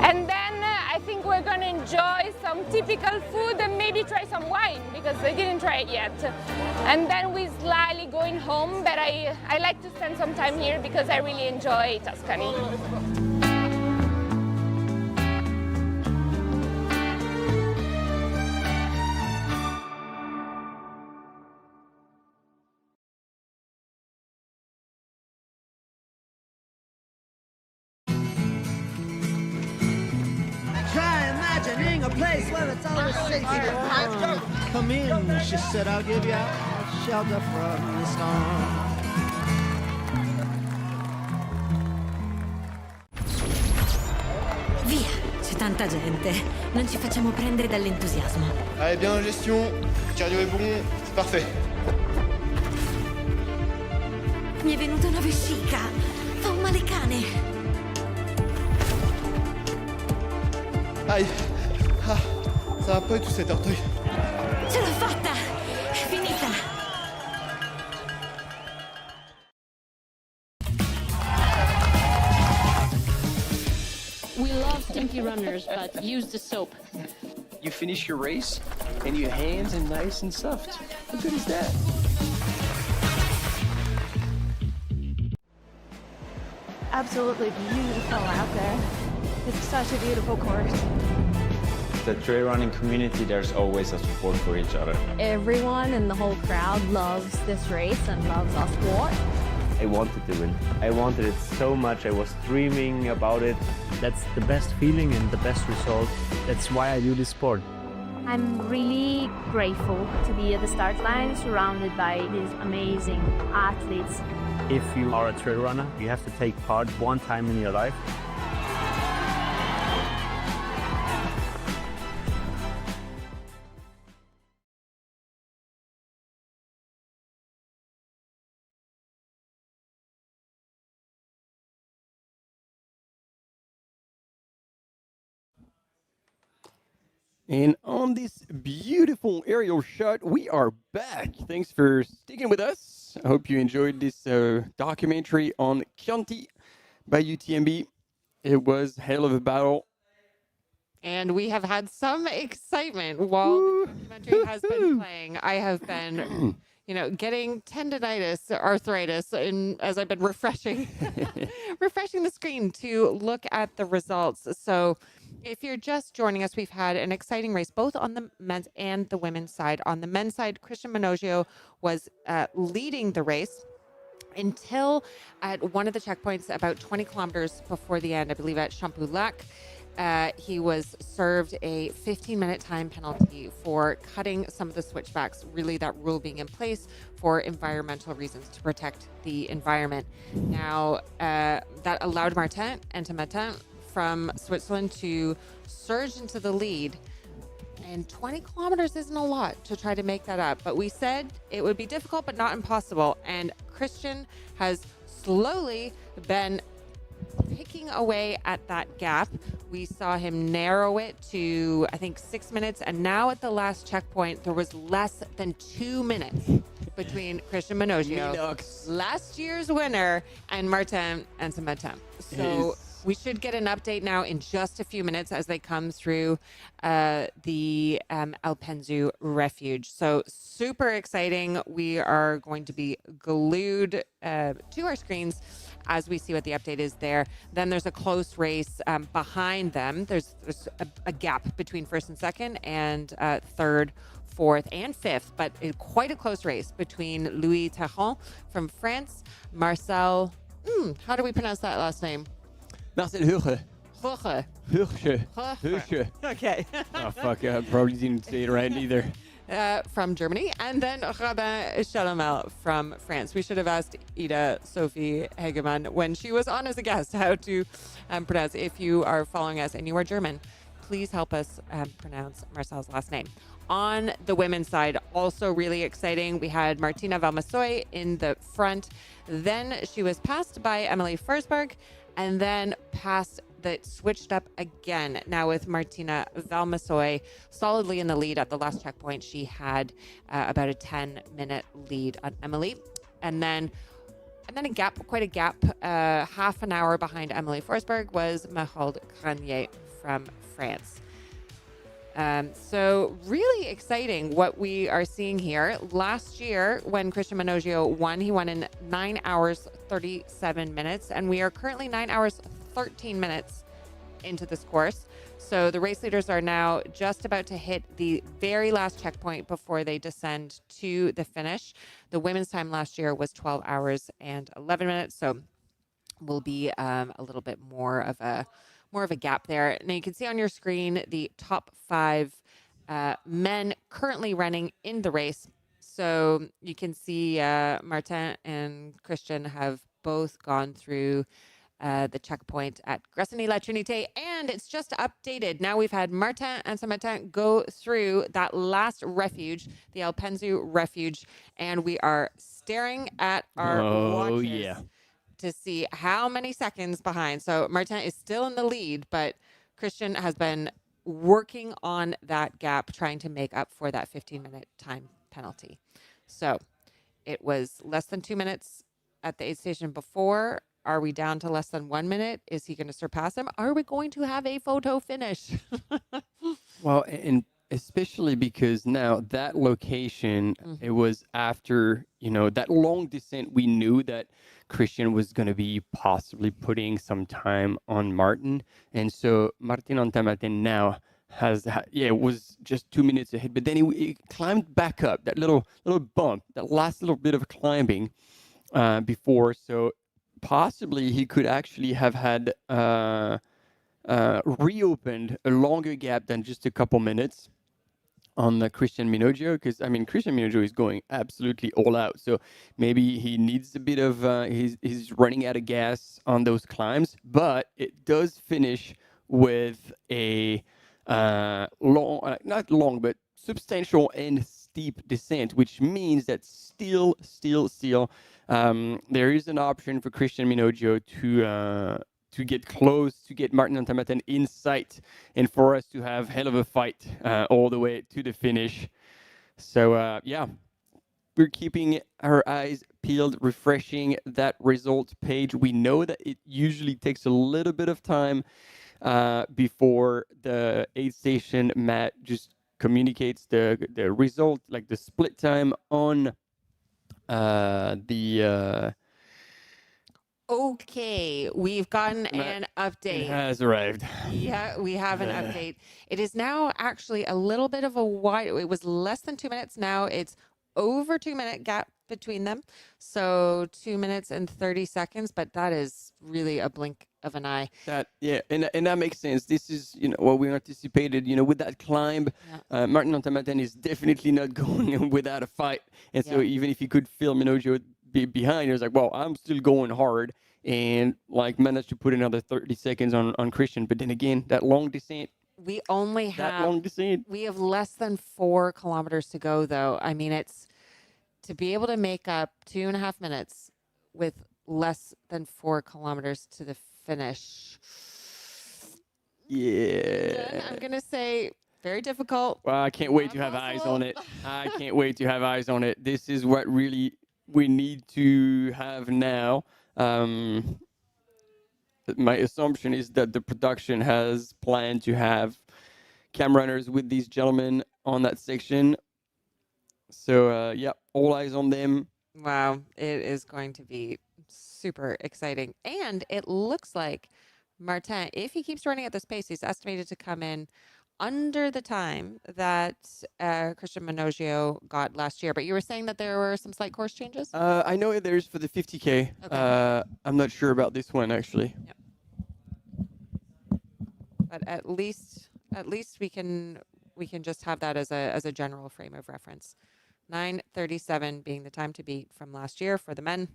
And then I think we're going to enjoy some typical food and maybe try some wine because I didn't try it yet. And then we're slightly going home, but I like to spend some time here because I really enjoy Tuscany. place where it's always safe. Come in, she said, I'll give you shelter from the storm. Via, c'è tanta gente. Non ci facciamo prendere dall'entusiasmo. Allez, bien en gestion, cardio est bon, c'est parfait. Mi è venuta una vescica. Fa un male cane. Aïe, ah, ça va pas du tout cet orteil. Ce l'ho fatta! È finita! We love stinky runners, but use the soap. You finish your race and your hands are nice and soft. How good is that? Absolutely beautiful out there. It's such a beautiful course. The trail running community, there's always a support for each other. Everyone in the whole crowd loves this race and loves our sport. I wanted to win. I wanted it so much. I was dreaming about it. That's the best feeling and the best result. That's why I do this sport. I'm really grateful to be at the start line surrounded by these amazing athletes. If you are a trail runner, you have to take part one time in your life. And on this beautiful aerial shot, we are back. Thanks for sticking with us. I hope you enjoyed this documentary on Chianti by UTMB. It was a hell of a battle. And we have had some excitement while the documentary has been playing. I have been, getting tendonitis, arthritis, as I've been refreshing the screen to look at the results. So if you're just joining us, we've had an exciting race, both on the men's and the women's side. On the men's side, Christian Manogio was leading the race until at one of the checkpoints about 20 kilometers before the end, I believe at Champoulac. He was served a 15-minute time penalty for cutting some of the switchbacks, really that rule being in place for environmental reasons to protect the environment. Now, that allowed Martin Entemetin from Switzerland to surge into the lead. And 20 kilometers isn't a lot to try to make that up. But we said it would be difficult, but not impossible. And Christian has slowly been picking away at that gap. We saw him narrow it to, I think, 6 minutes. And now at the last checkpoint, there was less than 2 minutes between Christian Manogio, last year's winner, and Martin Entemetin. So we should get an update now in just a few minutes as they come through the El Penzu refuge. So super exciting. We are going to be glued to our screens as we see what the update is there. Then there's a close race behind them. There's a gap between first and second and third, fourth, and fifth, but quite a close race between Louis Terron from France, Marcel, how do we pronounce that last name? Marcel Hirsche. Okay. Oh, fuck. I probably didn't say it right either. From Germany. And then Robin Chalomel from France. We should have asked Ida Sophie Hegemann when she was on as a guest how to pronounce. If you are following us and you are German, please help us pronounce Marcel's last name. On the women's side, also really exciting. We had Martina Valmasoy in the front. Then she was passed by Emily Forsberg, and then passed that switched up again. Now with Martina Valmasoy solidly in the lead at the last checkpoint. She had about a 10-minute lead on Emily. And then a gap, quite a gap, half an hour behind Emily Forsberg was Mathilde Granier from France. So really exciting what we are seeing here. Last year, when Christian Manogio won, he won in 9 hours, 37 minutes, and we are currently 9 hours, 13 minutes into this course. So the race leaders are now just about to hit the very last checkpoint before they descend to the finish. The women's time last year was 12 hours and 11 minutes. So will be a little bit more of a more of a gap there. Now you can see on your screen the top 5 men currently running in the race. So you can see Martin and Christian have both gone through the checkpoint at Gressoney-la-Trinité, and it's just updated. Now we've had Martin and Saint-Martin go through that last refuge, the Alpenzu refuge, and we are staring at our watches to see how many seconds behind. So Martin is still in the lead, but Christian has been working on that gap, trying to make up for that 15-minute time penalty. So it was less than 2 minutes at the aid station before. Are we down to less than 1 minute? Is he going to surpass him? Are we going to have a photo finish? Well, and especially because now that location, it was after, that long descent, we knew that Christian was going to be possibly putting some time on Martin. And so Martin Antamartin now it was just 2 minutes ahead, but then he climbed back up that little bump, that last little bit of climbing before. So possibly he could actually have had reopened a longer gap than just a couple minutes on Christian Minogio, because Christian Minogio is going absolutely all out. So maybe he needs a bit of he's running out of gas on those climbs, but it does finish with a long, not long, but substantial and steep descent, which means that still there is an option for Christian Minogio to get close, to get Martin Antamartin in sight, and for us to have hell of a fight all the way to the finish. So, we're keeping our eyes peeled, refreshing that results page. We know that it usually takes a little bit of time before the aid station mat just communicates the result, like the split time on the... Okay, we've gotten an update. It has arrived. Yeah, we have an update. It is now actually a little bit of a wide, it was less than 2 minutes. Now it's over 2 minute gap between them. So 2 minutes and 30 seconds, but that is really a blink of an eye. And that makes sense. This is, what we anticipated, with that climb. Martin Antamartin is definitely not going without a fight. And so even if he could feel Minogio behind, he was like, well, I'm still going hard, and managed to put another 30 seconds on Christian. But then again, that long descent, we only have that long descent. We have less than 4 kilometers to go, though. It's to be able to make up 2.5 minutes with less than 4 kilometers to the finish. Yeah, I'm gonna say very difficult. Well, I can't wait to have eyes on it. I can't wait to have eyes on it. This is what really we need to have now. My assumption is that the production has planned to have cam runners with these gentlemen on that section. So, all eyes on them. Wow, it is going to be super exciting. And it looks like Martin, if he keeps running at this pace, he's estimated to come in under the time that Christian Minogio got last year. But you were saying that there were some slight course changes? I know there's for the 50K. Okay. I'm not sure about this one, actually. Yep. But at least we can just have that as a general frame of reference. 9:37 being the time to beat from last year for the men.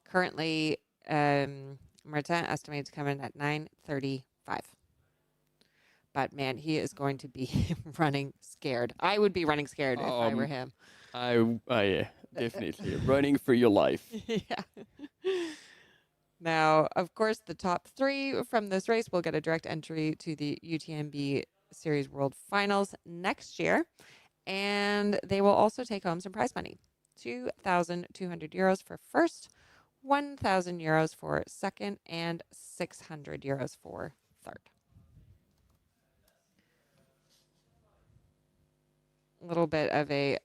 Currently, Martin estimated to come in at 9:35. But man, he is going to be running scared. I would be running scared if I were him. Yeah, definitely. Running for your life. Yeah. Now, of course, the top 3 from this race will get a direct entry to the UTMB Series World Finals next year. And they will also take home some prize money. 2,200 euros for first, 1,000 euros for second, and 600 euros for third. A little bit of a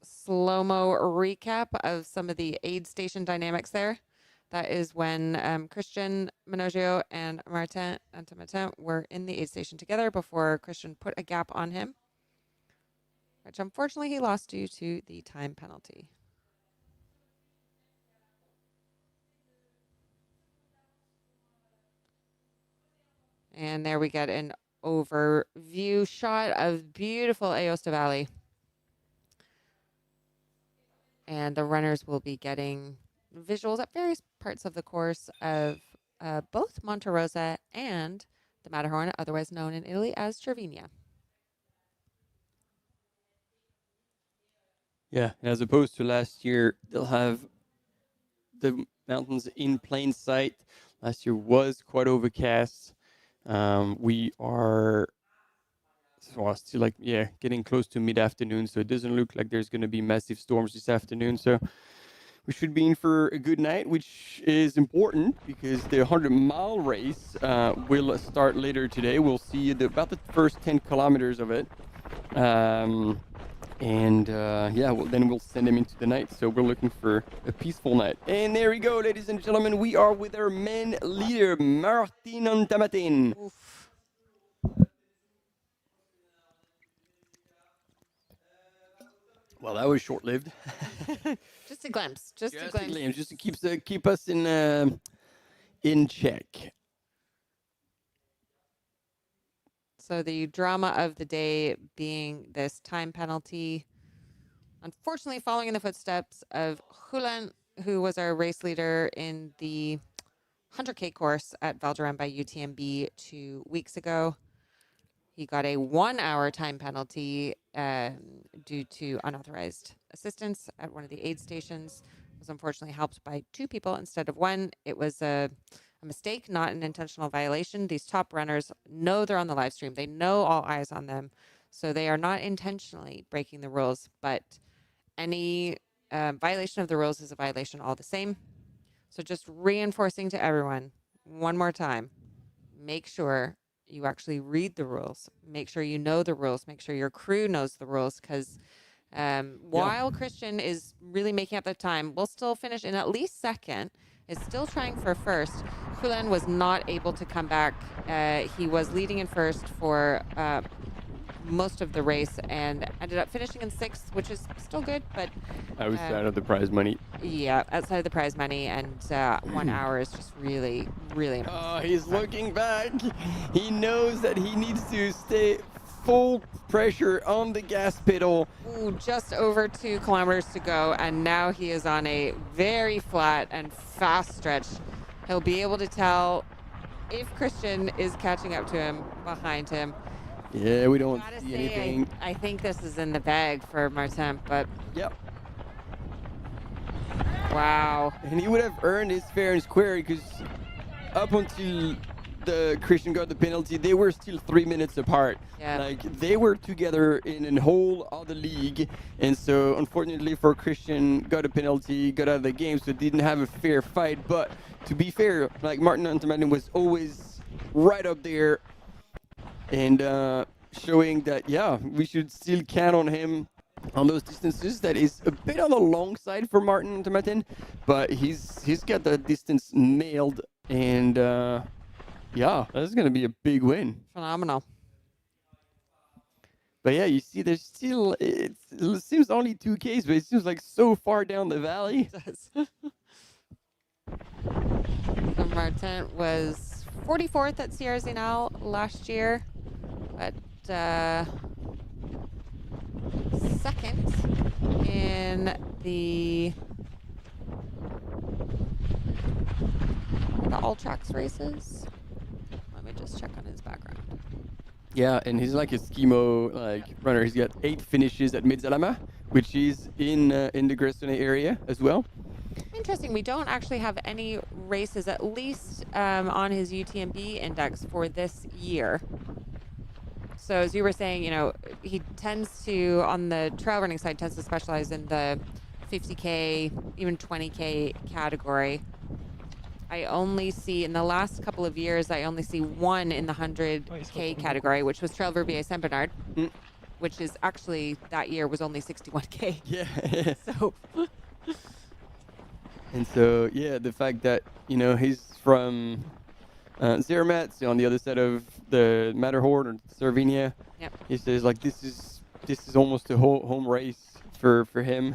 slow-mo recap of some of the aid station dynamics there. That is when Christian Minogio and Martin Antamartin were in the aid station together before Christian put a gap on him, which unfortunately he lost due to the time penalty. And there we get an overview shot of beautiful Aosta Valley. And the runners will be getting visuals at various parts of the course of both Monte Rosa and the Matterhorn, otherwise known in Italy as Cervinia. Yeah, as opposed to last year, they'll have the mountains in plain sight. Last year was quite overcast. We are still like, getting close to mid-afternoon, so it doesn't look like there's going to be massive storms this afternoon. So we should be in for a good night, which is important because the 100-mile race will start later today. We'll see about the first 10 kilometers of it. Then we'll send them into the night. So we're looking for a peaceful night. And there we go, ladies and gentlemen. We are with our main leader, Martin Antamatin. Well, that was short-lived. Just a glimpse. Just a glimpse. Just to keep us in check. So the drama of the day being this time penalty, unfortunately following in the footsteps of Julen, who was our race leader in the 100K course at Val d'Aran by UTMB 2 weeks ago. He got a 1-hour time penalty due to unauthorized assistance at one of the aid stations. Was unfortunately helped by 2 people instead of 1. It was a mistake, not an intentional violation. These top runners know they're on the live stream. They know all eyes on them. So they are not intentionally breaking the rules, but any violation of the rules is a violation all the same. So just reinforcing to everyone one more time, make sure you actually read the rules. Make sure you know the rules. Make sure your crew knows the rules, because while Christian is really making up the time, we'll still finish in at least second, is still trying for first. Julen was not able to come back. He was leading in first for most of the race and ended up finishing in 6th, which is still good, but outside of the prize money. Yeah, outside of the prize money, and 1 hour is just really, really impressive. Oh, he's looking back. He knows that he needs to stay full pressure on the gas pedal. Ooh, just over 2 kilometers to go, and now he is on a very flat and fast stretch. He'll be able to tell if Christian is catching up to him behind him. Yeah, we don't see anything. I think this is in the bag for Martin, but yep. Wow. And he would have earned his fair and square, because up until the Christian got the penalty, they were still 3 minutes apart. Yeah. Like, they were together in a whole other league, and so unfortunately for Christian, got a penalty, got out of the game, so didn't have a fair fight. But to be fair, like, Martin Antamatin was always right up there, and showing that, yeah, we should still count on him on those distances. That is a bit on the long side for Martin Antamatin, but he's got the distance nailed, and yeah, that's going to be a big win. Phenomenal. But yeah, you see, there's still, it seems only 2Ks, but it seems like so far down the valley. It does. So Martin was 44th at Sierra Zinal last year, but second in the all tracks races. Let me just check on his background. Yeah, and he's like a schemo runner. He's got 8 finishes at Mezzalama, which is in the Gressoney area as well. Interesting. We don't actually have any races, at least on his UTMB index for this year. So as you were saying, you know, he tends to, on the trail running side, tends to specialize in the 50K, even 20K category. I only see, in the last couple of years, I only see 1 in the 100K category, which was Trail Verbier Saint Bernard, which is actually, that year was only 61K. Yeah. So. And so, yeah, the fact that, you know, he's from Zermatt, so on the other side of the Matterhorn or Sardinia. Yep. He says, like, this is almost a whole home race for him.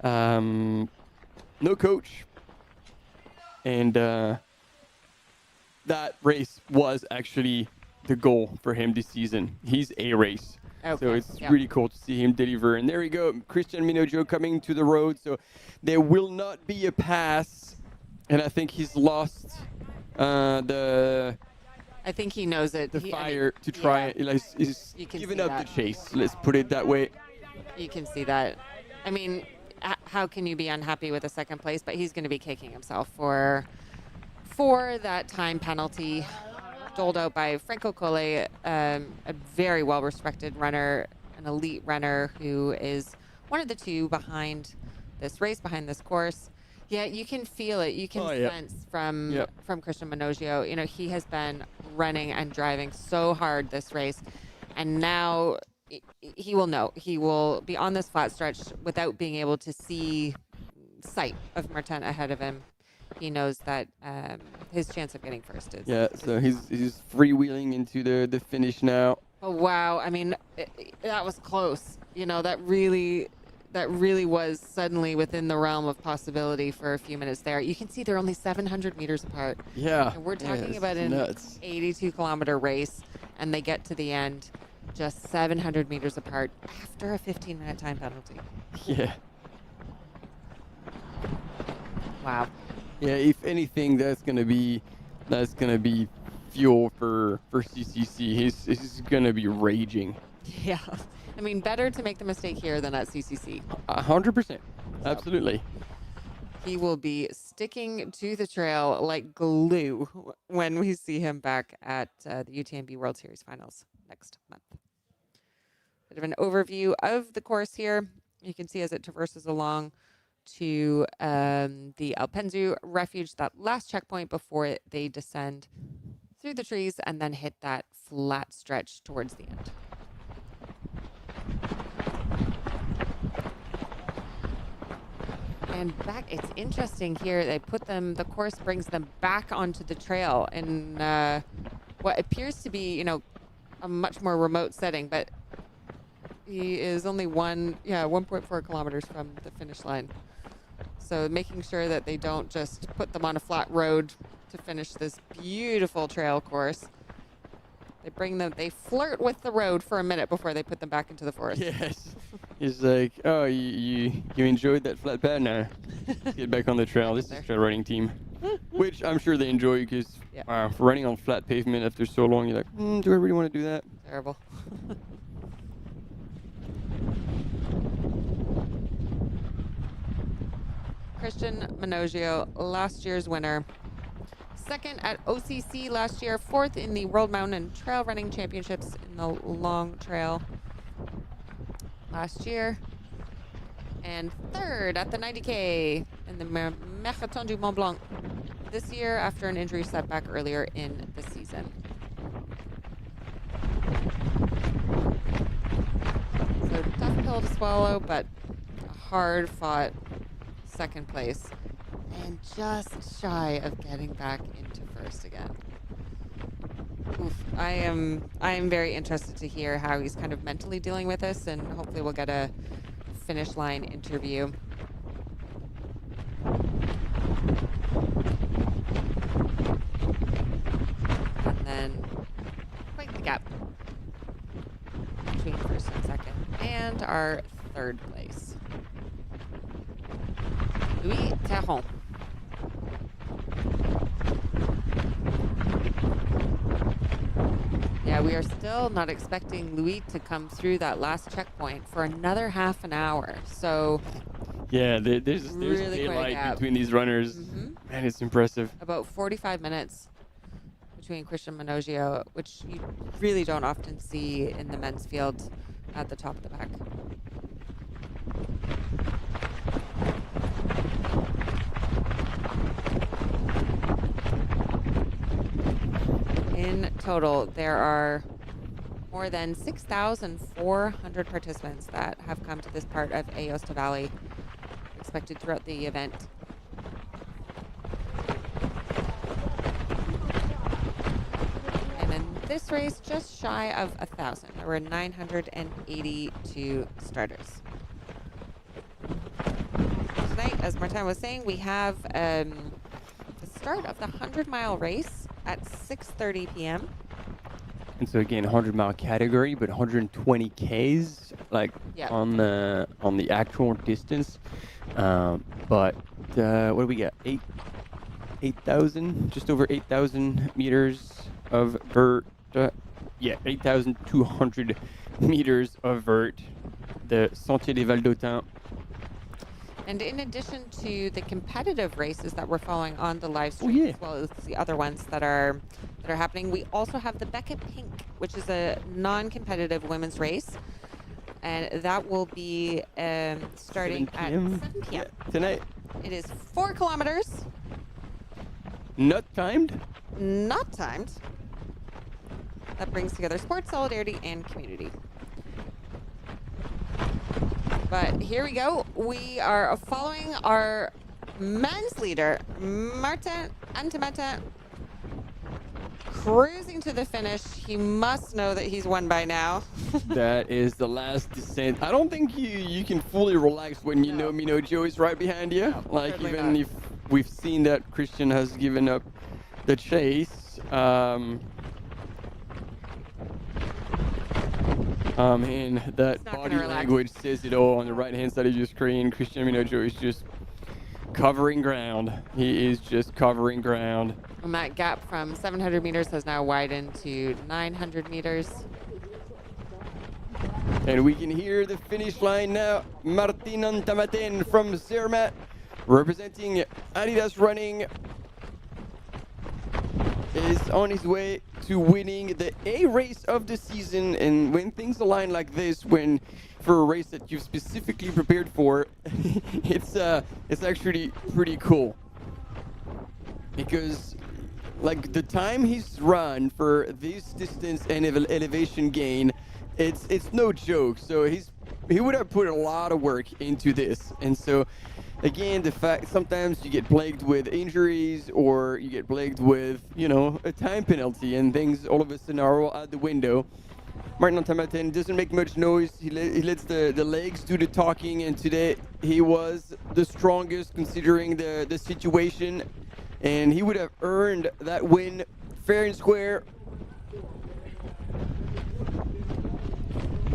No coach. And that race was actually the goal for him this season. He's a race. Okay, So it's yep. really cool to see him deliver. And there we go, Christian Minojo coming to the road. So there will not be a pass. And I think he's lost the I think he knows it. fire to try. He's You can given see up that. the chase. Let's put it that way. You can see that. I mean, how can you be unhappy with a second place? But he's going to be kicking himself for that time penalty doled out by Franco Collet, a very well-respected runner, an elite runner who is one of the two behind this race, behind this course. Yeah, you can feel it. You can sense from Christian Minojo. You know, he has been running and driving so hard this race, and now he will know. He will be on this flat stretch without being able to see sight of Martin ahead of him. He knows that his chance of getting first is. Yeah, so he's freewheeling into the finish now. Oh wow! I mean, that was close. You know, that really was suddenly within the realm of possibility for a few minutes there. You can see they're only 700 meters apart. Yeah. And we're talking about an nuts. 82-kilometer race, and they get to the end just 700 meters apart after a 15-minute time penalty. Yeah. Wow. Yeah, if anything, that's gonna be fuel for CCC. He's gonna be raging. Yeah. I mean, better to make the mistake here than at CCC. 100%. Absolutely. He will be sticking to the trail like glue when we see him back at the UTMB World Series finals next month. Bit of an overview of the course here. You can see as it traverses along to the Alpenzu Refuge, that last checkpoint before they descend through the trees and then hit that flat stretch towards the end. And back, it's interesting here. They put them, the course brings them back onto the trail in what appears to be, you know, a much more remote setting, but he is only 1.4 kilometers from the finish line. So making sure that they don't just put them on a flat road to finish this beautiful trail course. They flirt with the road for a minute before they put them back into the forest. Yes. It's like, oh, you enjoyed that flat pad now. Let's get back on the trail. This is trail running team. Which I'm sure they enjoy because for running on flat pavement after so long, you're like, do I really want to do that? Terrible. Christian Minojo, last year's winner. Second at OCC last year, fourth in the World Mountain Trail Running Championships in the long trail last year. And third at the 90K in the Marathon du Mont-Blanc this year after an injury setback earlier in the season. So tough pill to swallow, but a hard-fought second place. And just shy of getting back into first again. Oof. I am very interested to hear how he's kind of mentally dealing with this, and hopefully we'll get a finish line interview. And then quite the gap between first and second, and our third place. Louis Terron. Yeah, we are still not expecting Louis to come through that last checkpoint for another half an hour. So yeah, there's really daylight between these runners. Man, it's impressive. About 45 minutes between Christian Minojo, which you really don't often see in the men's field at the top of the pack. In total, there are more than 6,400 participants that have come to this part of Aosta Valley, expected throughout the event. And in this race, just shy of 1,000. There were 982 starters. Tonight, as Martin was saying, we have the start of the 100-mile race at 6:30 p.m. And so again, 100-mile category, but 120 Ks, like Yeah. on the actual distance. But what do we got? 8,000, just over 8,000 meters of vert. Yeah, 8,200 meters of vert. The Sentier des Vals d'Autun. And in addition to the competitive races that we're following on the live stream, as well as the other ones that are happening, we also have the Beckett Pink, which is a non-competitive women's race, and that will be starting 7 at p.m. 7 p.m. tonight. It is 4 kilometers. Not timed. Not timed. That brings together sports, solidarity, and community. But here we go. We are following our men's leader, Martin Antemata, cruising to the finish. He must know that he's won by now. That is the last descent. I don't think you can fully relax when you know Mino Joe is right behind you. Like, certainly even not. if we've seen that Christian has given up the chase. And that body language says it all. On the right-hand side of your screen, Christian Mino Joe is just covering ground. He is just covering ground. And that gap from 700 meters has now widened to 900 meters. And we can hear the finish line now. Martin Antamaten from Zermatt, representing Adidas Running, is on his way to winning the A race of the season. And when things align like this, for a race that you've specifically prepared for, it's actually pretty cool. Because like the time he's run for this distance and elevation gain, it's no joke. So he would have put a lot of work into this. And so again, the fact sometimes you get plagued with injuries or you get plagued with, a time penalty, and things all of a sudden are all out the window. Martin Antamaten doesn't make much noise. He lets the legs do the talking, and today he was the strongest considering the situation, and he would have earned that win fair and square.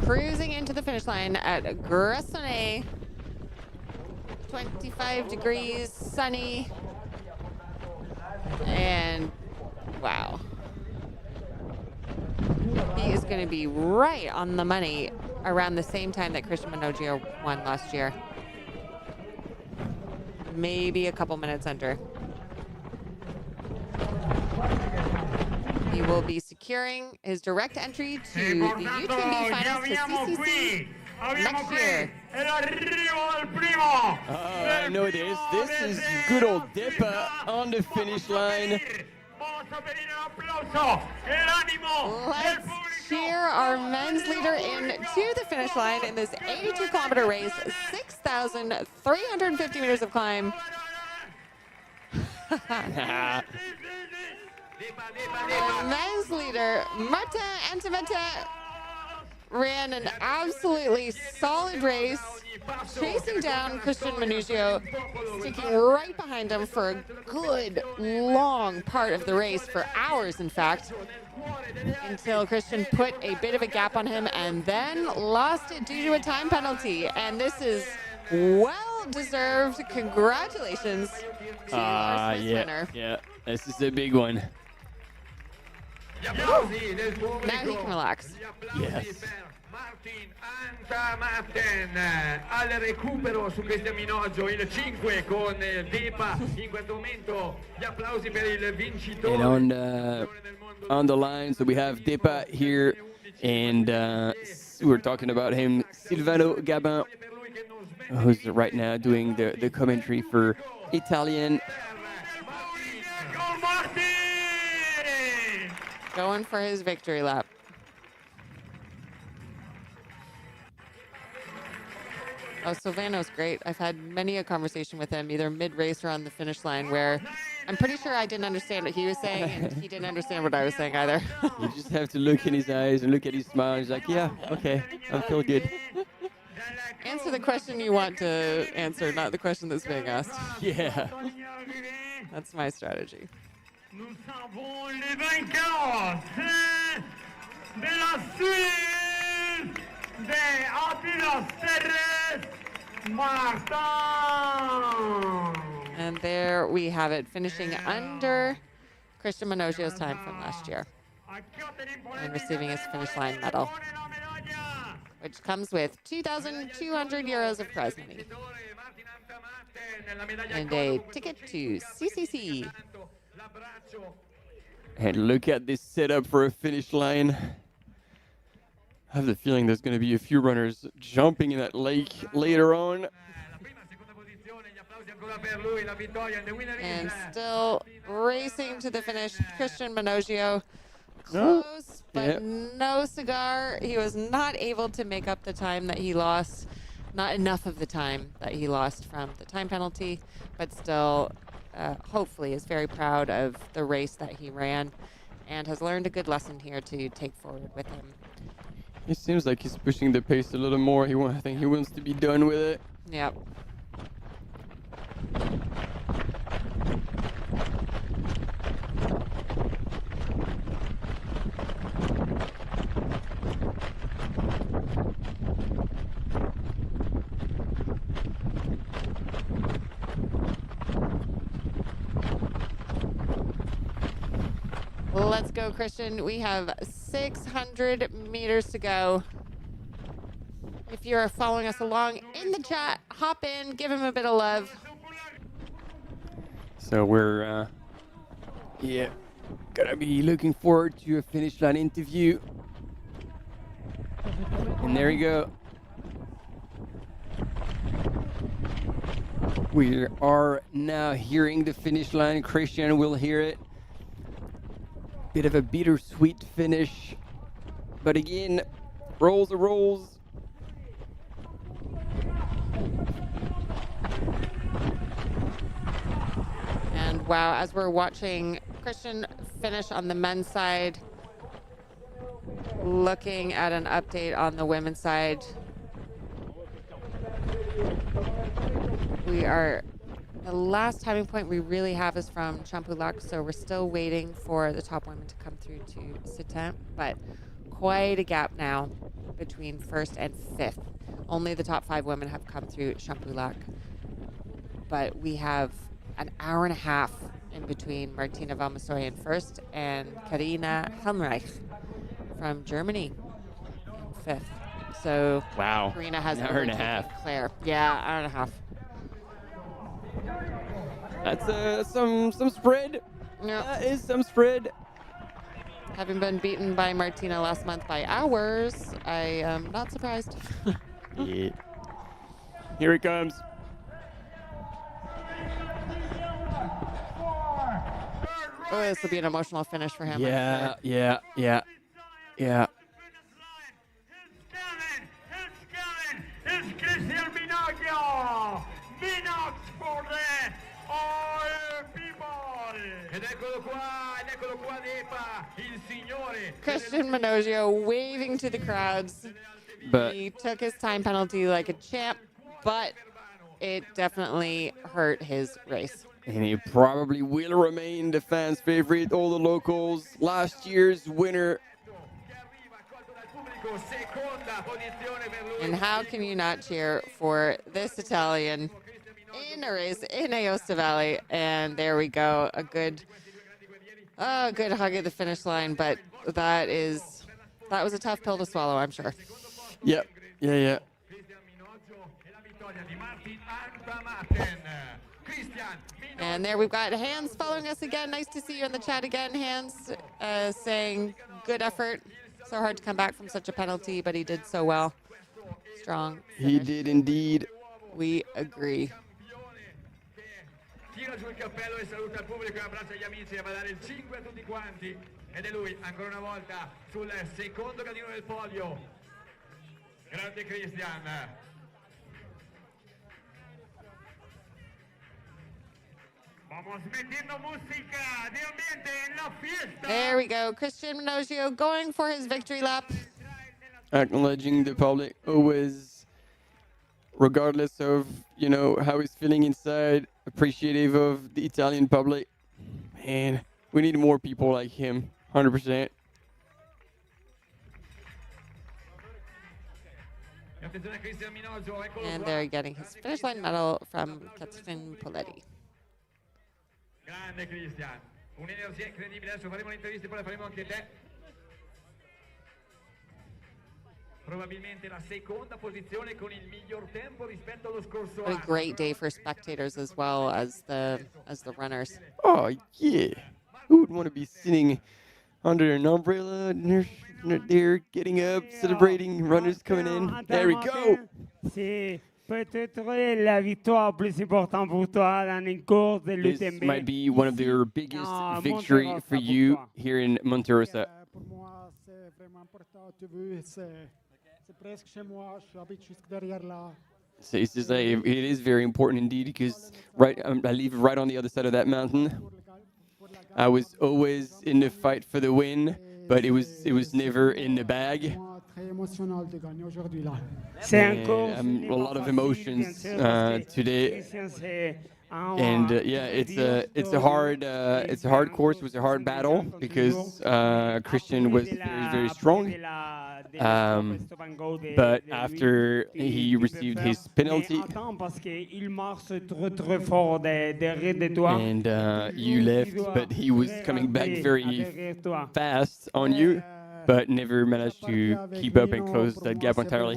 Cruising into the finish line at Gressonnet. 25 degrees, sunny, and wow. He is going to be right on the money around the same time that Christian Minogio won last year. Maybe a couple minutes under. He will be securing his direct entry to the UTMB finals to CCC next year. I know this. This is good old Depa on the finish line. Let's cheer our men's leader in to the finish line in this 82-kilometer race, 6,350 meters of climb. Men's leader, Martin Antemata, ran an absolutely solid race, chasing down Christian Minogio, sticking right behind him for a good long part of the race, for hours in fact, until Christian put a bit of a gap on him and then lost it due to a time penalty. And this is well deserved. Congratulations to our Swiss winner. Yeah, this is a big one. Now he can relax. Yes. Martin al recupero su Christian Minogio, il 5 con Depa in questo momento. Gli applausi per il vincitore. And on the line, so we have Depa here, and we're talking about him, Silvano Gabin, who's right now doing the commentary for Italian. Going for his victory lap. Oh, Silvano's great. I've had many a conversation with him, either mid-race or on the finish line, where I'm pretty sure I didn't understand what he was saying, and he didn't understand what I was saying either. You just have to look in his eyes and look at his smile. He's like, yeah, okay, I feel good. Answer the question you want to answer, not the question that's being asked. Yeah. That's my strategy. Nous avons les vainqueurs de la Suisse, de Atlas Terres, Martin. And there we have it, finishing under Christian Minogio's time from last year and receiving his finish line medal, which comes with 2,200 euros of prize money and a ticket to CCC. And look at this setup for a finish line. I have the feeling there's going to be a few runners jumping in that lake later on. And still racing to the finish, Christian Minogio. Close, but no cigar. He was not able to make up the time that he lost. Not enough of the time that he lost from the time penalty, but still, hopefully, is very proud of the race that he ran and has learned a good lesson here to take forward with him. It seems like he's pushing the pace a little more. I think he wants to be done with it. Yep. Let's go, Christian. We have 600 meters to go. If you're following us along in the chat, hop in, give him a bit of love. So we're, gonna be looking forward to a finish line interview. And there you go. We are now hearing the finish line. Christian will hear it. Bit of a bittersweet finish. But again, rolls are rolls. And wow, as we're watching Christian finish on the men's side, looking at an update on the women's side, the last timing point we really have is from Champulac, so we're still waiting for the top women to come through to Sitin, but quite a gap now between first and fifth. Only the top 5 women have come through Champulac, but we have an hour and a half in between Martina Valmassoy in first and Karina Helmreich from Germany in fifth. So wow, Karina has an hour and a half. Claire. Yeah, hour and a half. That's some spread. Yep. That is some spread. Having been beaten by Martina last month by hours, I am not surprised. Yeah. Here it comes. Oh, this will be an emotional finish for him. Yeah. It's Christian Minogio! Minox for the all people! Ed eccolo qua Depa, il signore! Christian Minogio waving to the crowds. But he took his time penalty like a champ, but it definitely hurt his race. And he probably will remain the fans' favorite, all the locals. Last year's winner. And how can you not cheer for this Italian in a race in Aosta Valley? And there we go, a good hug at the finish line. But that was a tough pill to swallow, I'm sure. Yep. Yeah. And there we've got Hans following us again. Nice to see you in the chat again, Hans, saying good effort. So hard to come back from such a penalty, but he did so well. Strong finish. He did indeed. We agree. Tira giù il cappello e saluta il pubblico e abbraccia gli amici e va a dare il 5 a tutti quanti. Ed è lui ancora una volta sul secondo gradino del podio. Grande Christian. Vamos metiendo música de ambiente en la fiesta. There we go. Christian Minogio going for his victory lap. Acknowledging the public always, regardless of, how he's feeling inside, appreciative of the Italian public. Man, We need more people like him, 100%. And they're getting his finish line medal from Catherine Poletti. Grande Christian, un'energia incredibile. Adesso faremo l'intervista e poi la faremo anche te. Probabilmente la seconda posizione con il miglior tempo rispetto allo scorso What a anno. great day for spectators as well as the runners. Oh, yeah. Who would want to be sitting under an umbrella? They're getting up, celebrating, runners coming in. There we go. C'est peut-être la victoire plus importante pour toi dans une course de This l'UTMB. might be one of their biggest No, victory Monte for Rosa, you here in Monte Rosa. Pour moi, c'est vraiment important. Tu veux, c'est presque chez moi. Je habite juste derrière là. So he says it is very important indeed because I live right on the other side of that mountain. I was always in the fight for the win, but it was never in the bag. Très émotionnel de gagner aujourd'hui là. A lot of emotions today. And yeah, it's a hard course. It was a hard battle because Christian was very strong. But after he received his penalty, and you left, but he was coming back very fast on you, but never managed to keep up and close that gap entirely.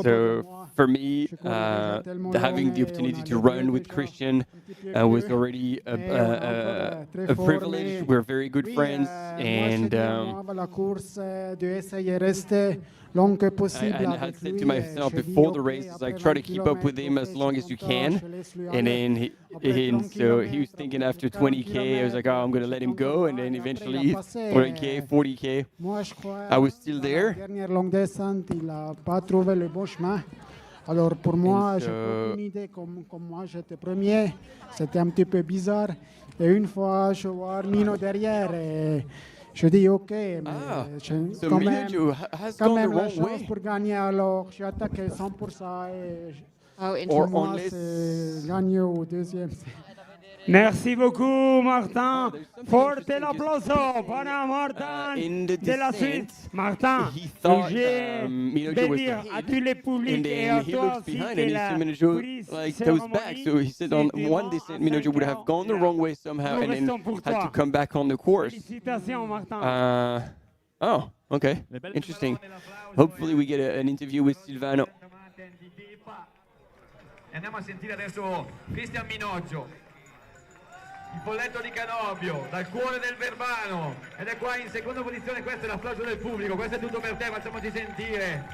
So for me, having the opportunity to run with Christian was already a privilege. We're very good friends, and I had said to myself before the race, like, try to keep up with him as long as you can. And then so he was thinking after 20K, I was like, oh, I'm going to let him go. And then eventually 40K, 40K, I was still there. Alors pour moi, j'ai aucune idée comme moi j'étais premier, c'était un petit peu bizarre. Et une fois, je vois Armino derrière et je dis ok, mais j'ai quand même la chance pour gagner. Alors j'ai attaqué 100% et pour moi c'est gagner au deuxième. Merci beaucoup, Martin. Forte l'applauso para Martin de la Suisse. Martin, j'ai de dire à tous les publics et à toi aussi que la cérémonie. So he said on one descent, Minojo would have gone the wrong way somehow and then had to come back on the course. Félicitations, Martin. Oh, okay. Interesting. Hopefully we get an interview with Silvano. Andiamo a sentire adesso Christian Minoggio. Il polletto di Canobbio, dal cuore del Verbano, ed è qua in seconda posizione. Questo è l'applauso del pubblico, questo è tutto per te, facciamoci sentire.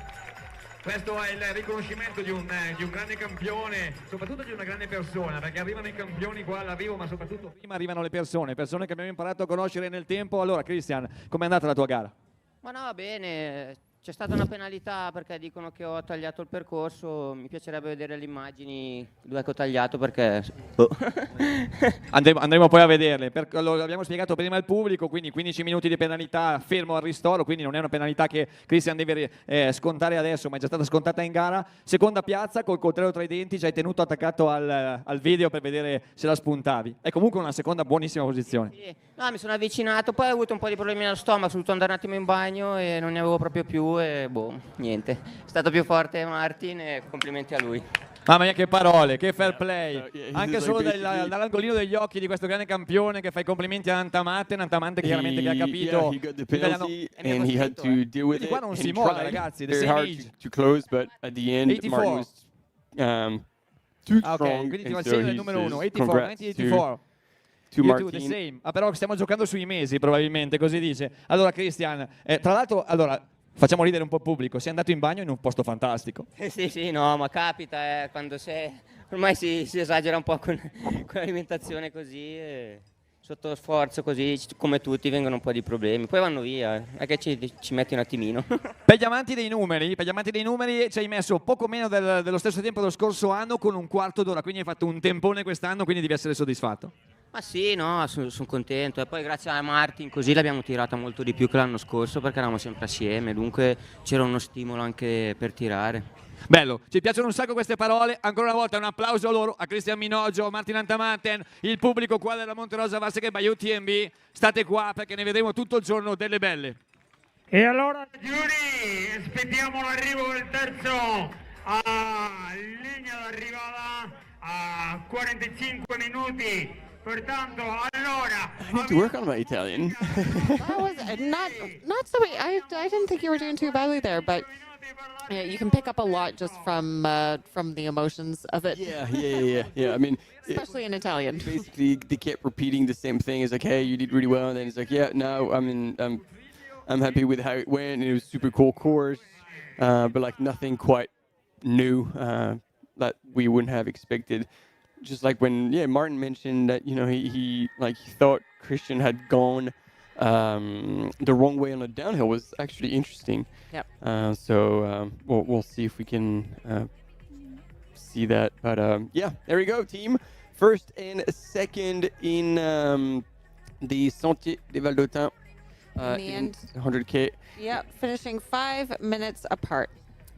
Questo è il riconoscimento di un grande campione, soprattutto di una grande persona, perché arrivano i campioni qua all'arrivo, ma soprattutto prima arrivano le persone che abbiamo imparato a conoscere nel tempo. Allora Christian, com'è andata la tua gara? Ma no, bene, c'è stata una penalità perché dicono che ho tagliato il percorso. Mi piacerebbe vedere le immagini dove ho tagliato perché... Andremo poi a vederle. Lo abbiamo spiegato prima al pubblico, quindi 15 minuti di penalità fermo al ristoro, quindi non è una penalità che Christian deve scontare adesso, ma è già stata scontata in gara. Seconda piazza col coltello tra i denti, ci hai tenuto attaccato al video per vedere se la spuntavi. È comunque una seconda buonissima posizione. Sì. No, mi sono avvicinato, poi ho avuto un po' di problemi allo stomaco, sono dovuto andare un attimo in bagno e non ne avevo proprio più e niente. È stato più forte Martin e complimenti a lui. Mamma mia, che parole, che fair play. Anche solo dall'angolino degli occhi di questo grande campione che fa i complimenti a Antamante che chiaramente che ha capito. He got the penalty and he had to deal with it. Qua non si and molla, tried ragazzi, the very same hard age. to close, but at the end 84. Martin was too strong. Quindi ti and va il so segno del he numero says 1, 84, congrats 1984. to You Martin. do the same. Però stiamo giocando sui mesi probabilmente, così dice. Allora Christian, tra l'altro, facciamo ridere un po' il pubblico, sei andato in bagno in un posto fantastico. Sì, no, ma capita quando ormai si esagera un po' con l'alimentazione così, sotto sforzo così, come tutti, vengono un po' di problemi, poi vanno via, è che ci metti un attimino. Per gli amanti dei numeri ci hai messo poco meno dello stesso tempo dello scorso anno con un quarto d'ora, quindi hai fatto un tempone quest'anno, quindi devi essere soddisfatto. Ma sì, no, sono contento e poi grazie a Martin così l'abbiamo tirata molto di più che l'anno scorso perché eravamo sempre assieme, dunque c'era uno stimolo anche per tirare. Bello, ci piacciono un sacco queste parole. Ancora una volta un applauso a loro, a Cristian Minoggio, Martin Antamanten, il pubblico qua della Monte Rosa WalserWaeg by UTMB. State qua perché ne vedremo tutto il giorno delle belle. E allora, Giuri, aspettiamo l'arrivo del terzo a linea d'arrivata a 45 minuti. Pertanto, allora... I need to work on my Italian. That was not so bad. I didn't think you were doing too badly there, but you can pick up a lot just from the emotions of it. Yeah. I mean, especially in Italian. Basically, they kept repeating the same thing. It's like, hey, you did really well, and then it's like, yeah, no, I'm happy with how it went. It was a super cool course, but like nothing quite new that we wouldn't have expected. Just like when Martin mentioned that he thought Christian had gone the wrong way on a downhill was actually interesting. Yep. So we'll see if we can see that. But there we go, team. First and second in the Sentier des Val d'Autun in 100K. Yep, finishing 5 minutes apart.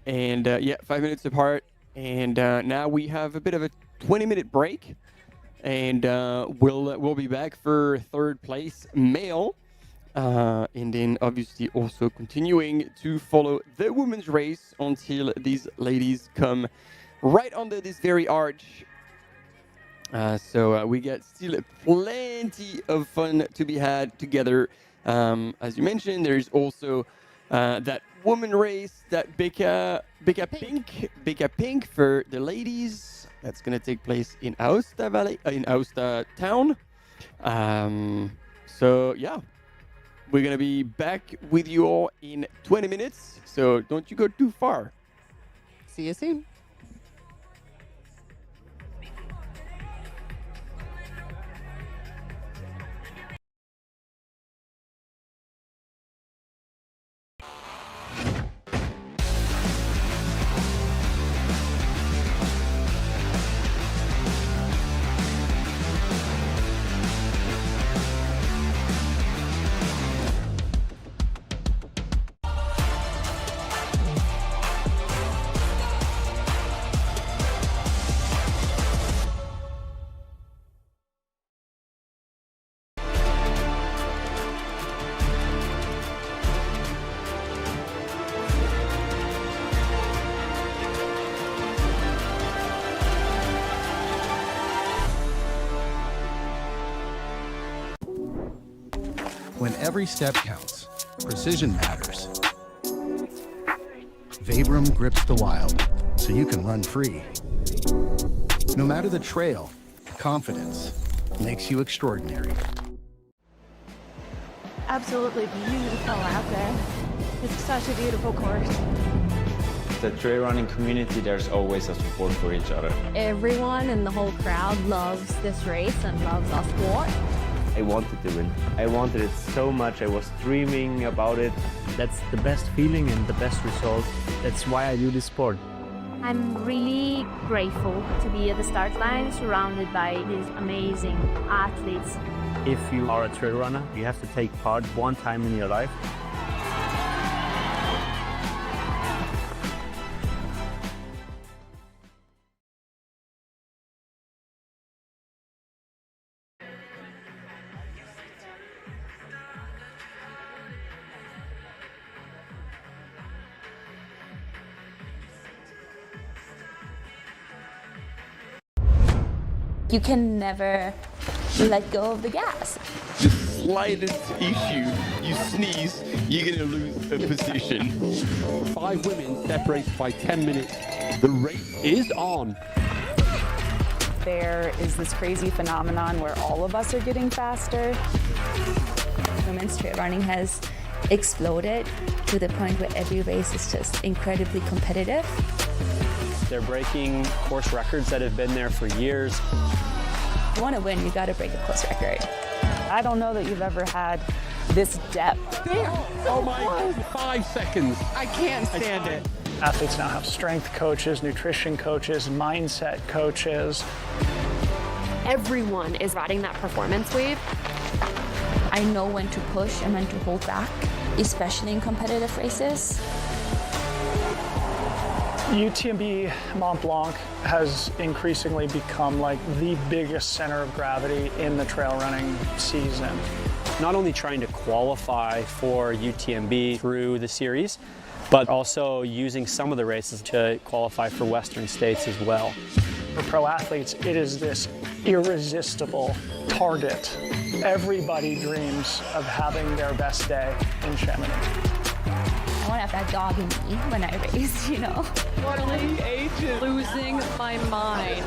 And 5 minutes apart. And now we have a bit of a 20-minute break. And we'll be back for third place male. And then obviously also continuing to follow the women's race until these ladies come right under this very arch. So we get still plenty of fun to be had together. As you mentioned, there's also that woman race, that Beka Pink for the ladies. That's going to take place in Aosta Valley, in Aosta town. So yeah, we're going to be back with you all in 20 minutes. So don't you go too far. See you soon. When every step counts, precision matters. Vabrum grips the wild, so you can run free. No matter the trail, confidence makes you extraordinary. Absolutely beautiful out there. It's such a beautiful course. The trail running community, there's always a support for each other. Everyone in the whole crowd loves this race and loves our sport. I wanted to win. I wanted it so much. I was dreaming about it. That's the best feeling and the best result. That's why I do this sport. I'm really grateful to be at the start line surrounded by these amazing athletes. If you are a trail runner, you have to take part one time in your life. You can never let go of the gas. The slightest issue, you sneeze, you're going to lose a position. 5 women separated by 10 minutes. The race is on. There is this crazy phenomenon where all of us are getting faster. Women's trail running has exploded to the point where every race is just incredibly competitive. They're breaking course records that have been there for years. If you want to win, you got to break a course record. I don't know that you've ever had this depth. Damn! Oh my God, 5 seconds. I can't stand it. Athletes now have strength coaches, nutrition coaches, mindset coaches. Everyone is riding that performance wave. I know when to push and when to hold back, especially in competitive races. UTMB Mont-Blanc has increasingly become like the biggest center of gravity in the trail running season. Not only trying to qualify for UTMB through the series, but also using some of the races to qualify for Western States as well. For pro athletes, it is this irresistible target. Everybody dreams of having their best day in Chamonix. I want to have that dog in me when I race, you know. Totally aged, losing my mind.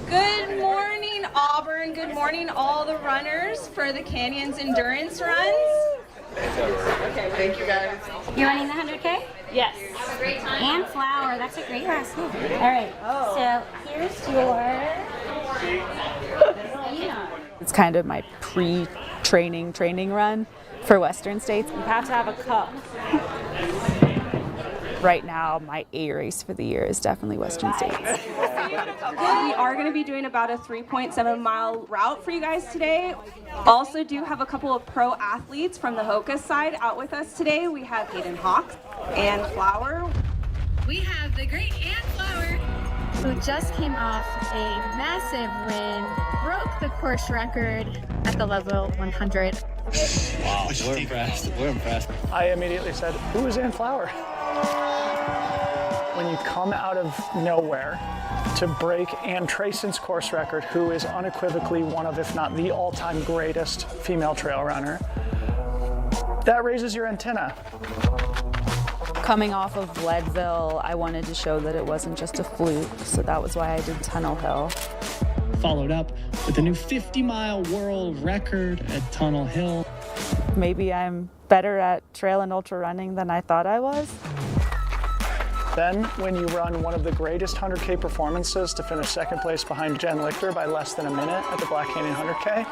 Good morning, Auburn. Good morning, all the runners for the Canyons Endurance Runs. Okay, thank you guys. You're running the 100K? Yes. Have a great time. And flower. That's a great race. All right. So here's your. It's kind of my pre-training training run for Western States. You have to have a cup. Right now, my A race for the year is definitely Western States. We are going to be doing about a 3.7 mile route for you guys today. Also do have a couple of pro athletes from the HOKA side out with us today. We have Hayden Hawks and Flower. We have the great Ann Flower, who just came off a massive win, broke the course record at the level 100. Wow, we're impressed. We're impressed. I immediately said, who is Ann Flower? When you come out of nowhere to break Ann Trayson's course record, who is unequivocally one of, if not the all-time greatest female trail runner, that raises your antenna. Coming off of Leadville, I wanted to show that it wasn't just a fluke, so that was why I did Tunnel Hill. Followed up with a new 50-mile world record at Tunnel Hill. Maybe I'm better at trail and ultra running than I thought I was. Then, when you run one of the greatest 100K performances to finish second place behind Jen Lichter by less than a minute at the Black Canyon 100K.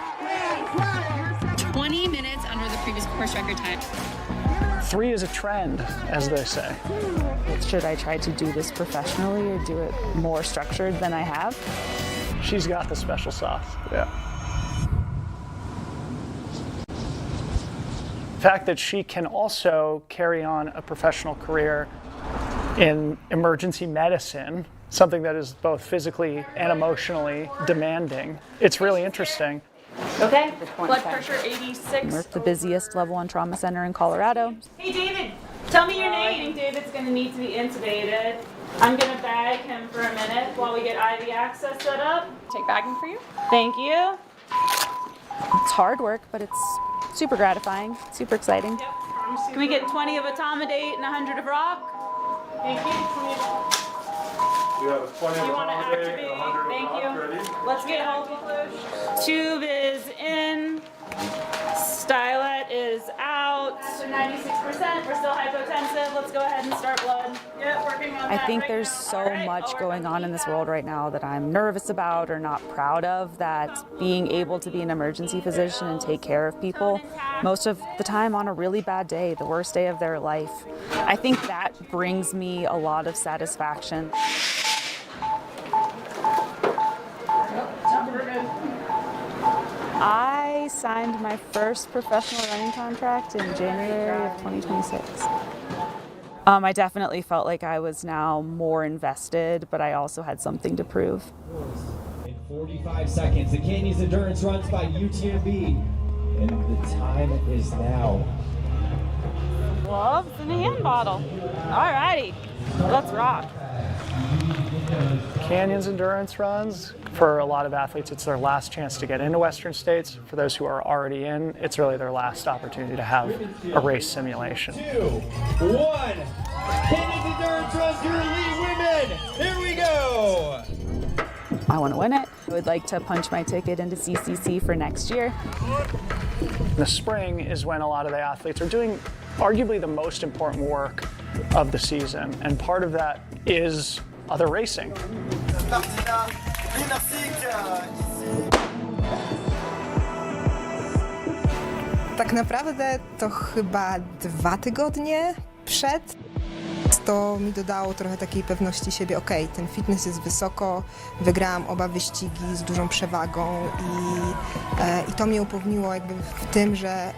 20 minutes under the previous course record time. 3 is a trend, as they say. Should I try to do this professionally or do it more structured than I have? She's got the special sauce, yeah. The fact that she can also carry on a professional career in emergency medicine, something that is both physically and emotionally demanding. It's really interesting. Okay, blood pressure 86. We're at the busiest level 1 trauma center in Colorado. Hey David, tell me your name. I think David's going to need to be intubated. I'm going to bag him for a minute while we get IV access set up. Take bagging for you. Thank you. It's hard work, but it's super gratifying, super exciting. Yep. Can we get 20 of Atomidate and 100 of rock? Thank you. You have 20 of Atomidate and 100 of rock ready? Let's get healthy push. Tube is in. Stylet is out. 96%. We're still hypotensive. Let's go ahead and start blood. Yep, working on that. I think there's so much going on in this world right now that I'm nervous about or not proud of, that being able to be an emergency physician and take care of people most of the time on a really bad day, the worst day of their life. I think that brings me a lot of satisfaction. I signed my first professional running contract in January of 2026. I definitely felt like I was now more invested, but I also had something to prove. In 45 seconds, the Canyons Endurance Runs by UTMB, and the time is now. Gloves and a hand bottle. All righty, let's rock. Canyons Endurance Runs, for a lot of athletes, it's their last chance to get into Western States. For those who are already in, it's really their last opportunity to have a race simulation. 2, 1, Canyons Endurance Runs, your elite women, here we go! I want to win it. I would like to punch my ticket into CCC for next year. The spring is when a lot of the athletes are doing arguably the most important work of the season, and part of that is other racing. Tak naprawdę to chyba 2 tygodnie przed to mi dodało trochę takiej pewności siebie, okej, ten fitness jest wysoko, wygrałam oba wyścigi z dużą przewagą i to mnie upewniło jakby w tym, że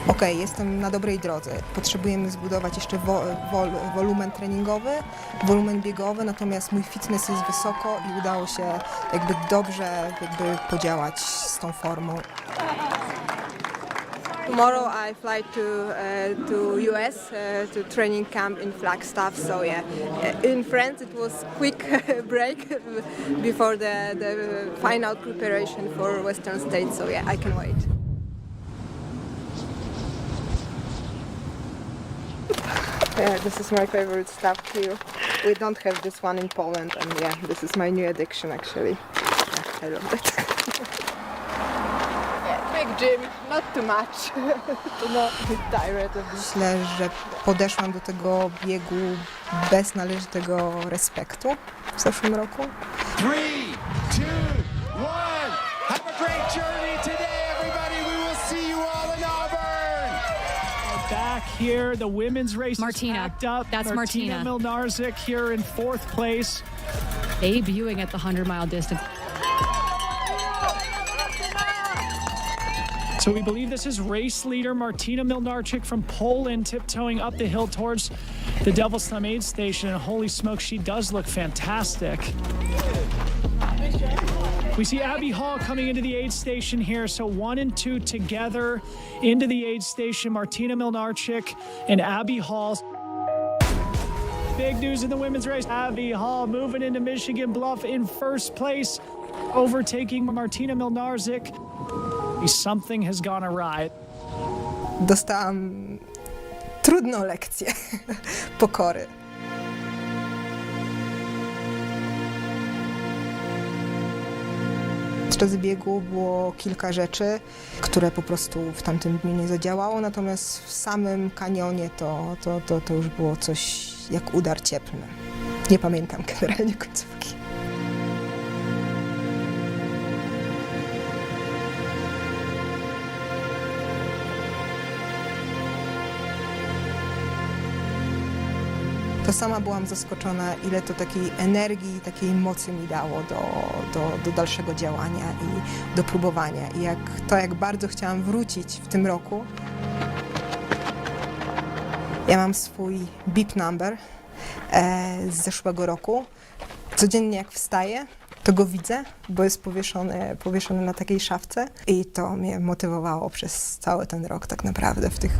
okej, jestem na dobrej drodze. Potrzebujemy zbudować jeszcze wolumen treningowy, wolumen biegowy, natomiast mój fitness jest wysoko i udało się jakby dobrze podziałać z tą formą. Tomorrow I fly to US to training camp in Flagstaff. So yeah, in France it was quick break before the final preparation for Western States. So yeah, I can wait. Yeah, this is my favorite stuff here. We don't have this one in Poland, and yeah, this is my new addiction actually. Yeah, I love that. Big gym, not too much. Not tired of this. Myślę, że podeszłam do tego biegu bez należytego respektu w zeszłym roku. 3, 2, 1. Have a great journey today, everybody. We will see you all in Auburn. Back here, the women's race Martina. is packed up. That's Martina Milnarczyk here in 4th place. Debuting at the 100-mile distance. So we believe this is race leader Martina Milnarczyk from Poland tiptoeing up the hill towards the Devil's Thumb aid station. And holy smoke, she does look fantastic. We see Abby Hall coming into the aid station here. So 1 and 2 together into the aid station. Martina Milnarczyk and Abby Hall. Big news in the women's race. Abby Hall moving into Michigan Bluff in 1st place, overtaking Martina Milnarczyk. Something has gone awry. Dostałam trudną lekcję pokory. Podczas biegu było kilka rzeczy, które po prostu w tamtym dniu nie zadziałało, natomiast w samym kanionie to już było coś jak udar cieplny. Nie pamiętam generalnie końcówki. To sama byłam zaskoczona, ile to takiej energii, takiej mocy mi dało do dalszego działania i do próbowania. I jak bardzo chciałam wrócić w tym roku. Ja mam swój beep number z zeszłego roku. Codziennie jak wstaję, to go widzę, bo jest powieszony na takiej szafce. I to mnie motywowało przez cały ten rok tak naprawdę w tych...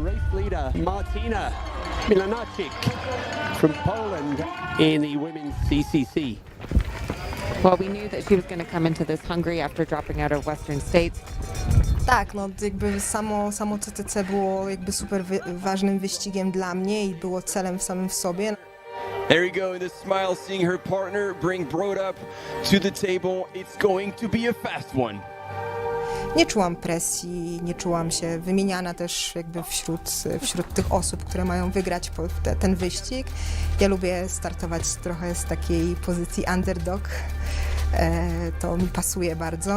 Race leader Martina Milnarczyk from Poland in the women's CCC. Well, we knew that she was going to come into this hungry after dropping out of Western States. Tak, no jakby samo CTC było jakby super ważnym wyścigiem dla mnie i było celem samym w sobie. There you go, the smile, seeing her partner bring Broad up to the table. It's going to be a fast one. Nie czułam presji, nie czułam się wymieniana też jakby wśród tych osób, które mają wygrać ten wyścig. Ja lubię startować trochę z takiej pozycji underdog. To mi pasuje bardzo.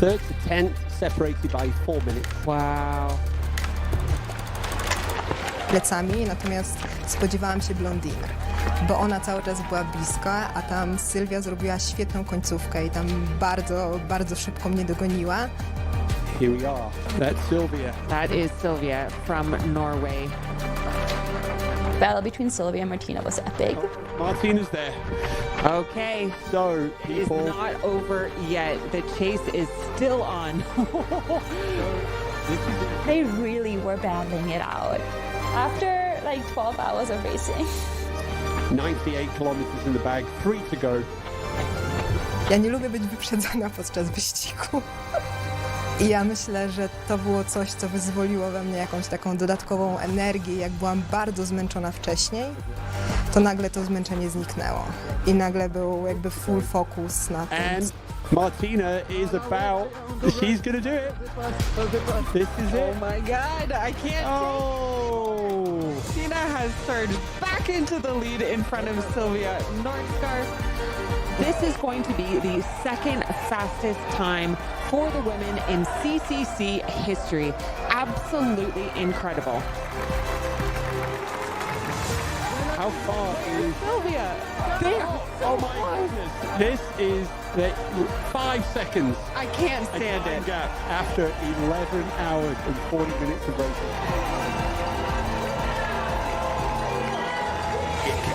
3rd to 10th separated by 4 minutes. Wow. Plecami, natomiast spodziewałam się blondiny, bo ona cały czas była blisko, a tam Sylwia zrobiła świetną końcówkę i tam bardzo szybko mnie dogoniła. Here we are. That's Sylvia. That is Sylvia from Norway. Battle between Sylvia and Martina was epic. Oh, Martina's there. Okay. So, it's not over yet. The chase is still on. They really were battling it out after like 12 hours of racing. 98 kilometers in the bag, 3 to go. Ja nie lubię być wyprzedzona podczas wyścigu. I ja myślę, że to było coś, co wyzwoliło we mnie jakąś taką dodatkową energię. Jak byłam bardzo zmęczona wcześniej, to nagle to zmęczenie zniknęło. I nagle był jakby full focus na tym. And Martina is about, she's gonna do it. This is it. Oh my God, I can't. Oh! Martina has surged back into the lead in front of Sylvia Nordskarf. This is going to be the 2nd fastest time for the women in CCC history. Absolutely incredible. how far is Sylvia. oh my goodness. This is 5 seconds. I can't stand it. Gap after 11 hours and 40 minutes of racing.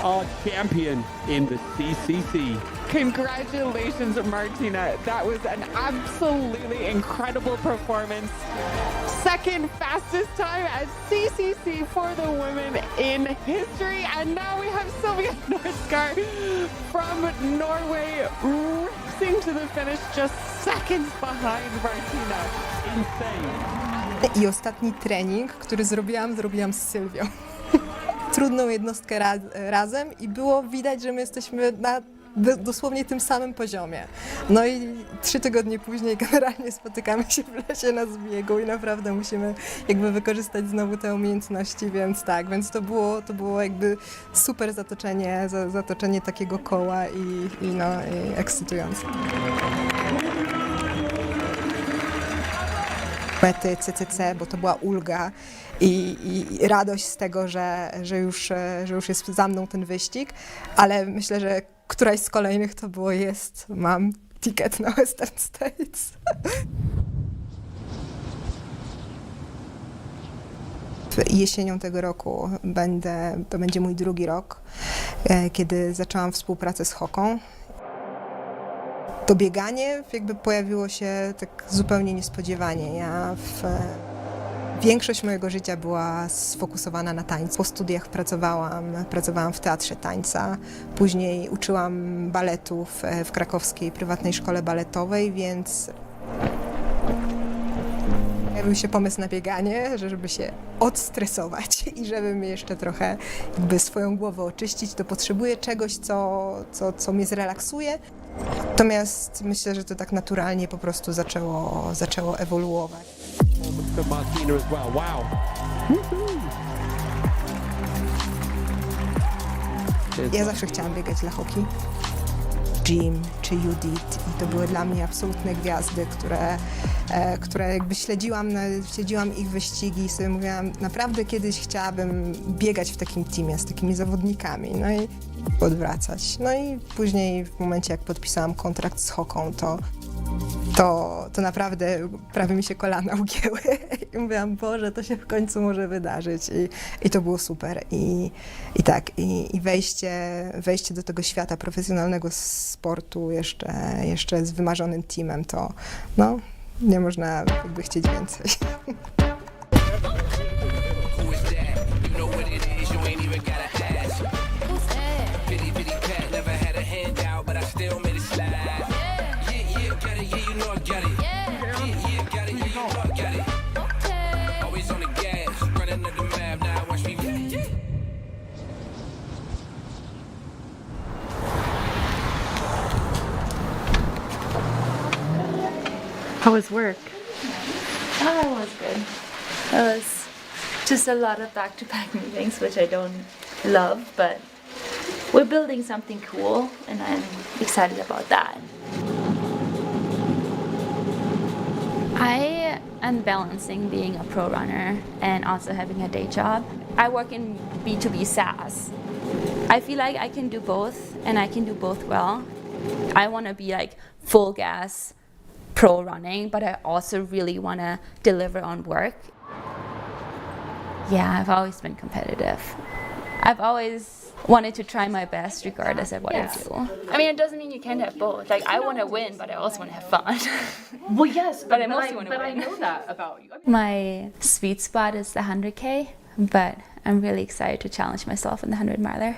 Our champion in the CCC. Congratulations, Martina. That was an absolutely incredible performance. Second fastest time at CCC for the women in history. And now we have Sylvia Norskar from Norway racing to the finish just seconds behind Martina. Insane. I ostatni trening, który zrobiłam z Sylwią. Trudną jednostkę razem i było widać, że my jesteśmy na dosłownie tym samym poziomie. No i 3 tygodnie później generalnie spotykamy się w lesie na zbiegu i naprawdę musimy jakby wykorzystać znowu te umiejętności, więc tak, więc to było jakby super zatoczenie takiego koła i ekscytujące. Mety CCC, bo to była ulga i radość z tego, że już jest za mną ten wyścig, ale myślę, że któraś z kolejnych to było mam ticket na Western States. Jesienią tego roku to będzie mój drugi rok, kiedy zaczęłam współpracę z HOKą. To bieganie jakby pojawiło się tak zupełnie niespodziewanie. Większość mojego życia była sfokusowana na tańcu. Po studiach pracowałam w teatrze tańca, później uczyłam baletu w krakowskiej prywatnej szkole baletowej, więc pojawił się pomysł na bieganie, żeby się odstresować i żeby mnie jeszcze trochę jakby swoją głowę oczyścić, to potrzebuję czegoś, co mnie zrelaksuje. Natomiast myślę, że to tak naturalnie po prostu zaczęło ewoluować. Ja zawsze chciałam biegać dla hoki. Jim czy Judith i to były dla mnie absolutne gwiazdy, które jakby śledziłam ich wyścigi i sobie mówiłam, naprawdę kiedyś chciałabym biegać w takim teamie z takimi zawodnikami, no i odwracać. No i później w momencie, jak podpisałam kontrakt z Hoką, to naprawdę prawie mi się kolana ugięły i mówiłam, Boże, to się w końcu może wydarzyć i to było super i wejście do tego świata profesjonalnego sportu jeszcze z wymarzonym teamem, to no, nie można jakby chcieć więcej. How was work? Oh, it was good. It was just a lot of back-to-back meetings, which I don't love, but we're building something cool, and I'm excited about that. I am balancing being a pro runner and also having a day job. I work in B2B SaaS. I feel like I can do both, and I can do both well. I want to be like full gas pro running, but I also really want to deliver on work. Yeah, I've always been competitive. I've always wanted to try my best regardless of what I do. I mean, it doesn't mean you can't have both. Like, I want to win, but I also want to have fun. Well, yes, but I mostly want to win. I know that about you. My sweet spot is the 100K, but I'm really excited to challenge myself in the 100-miler.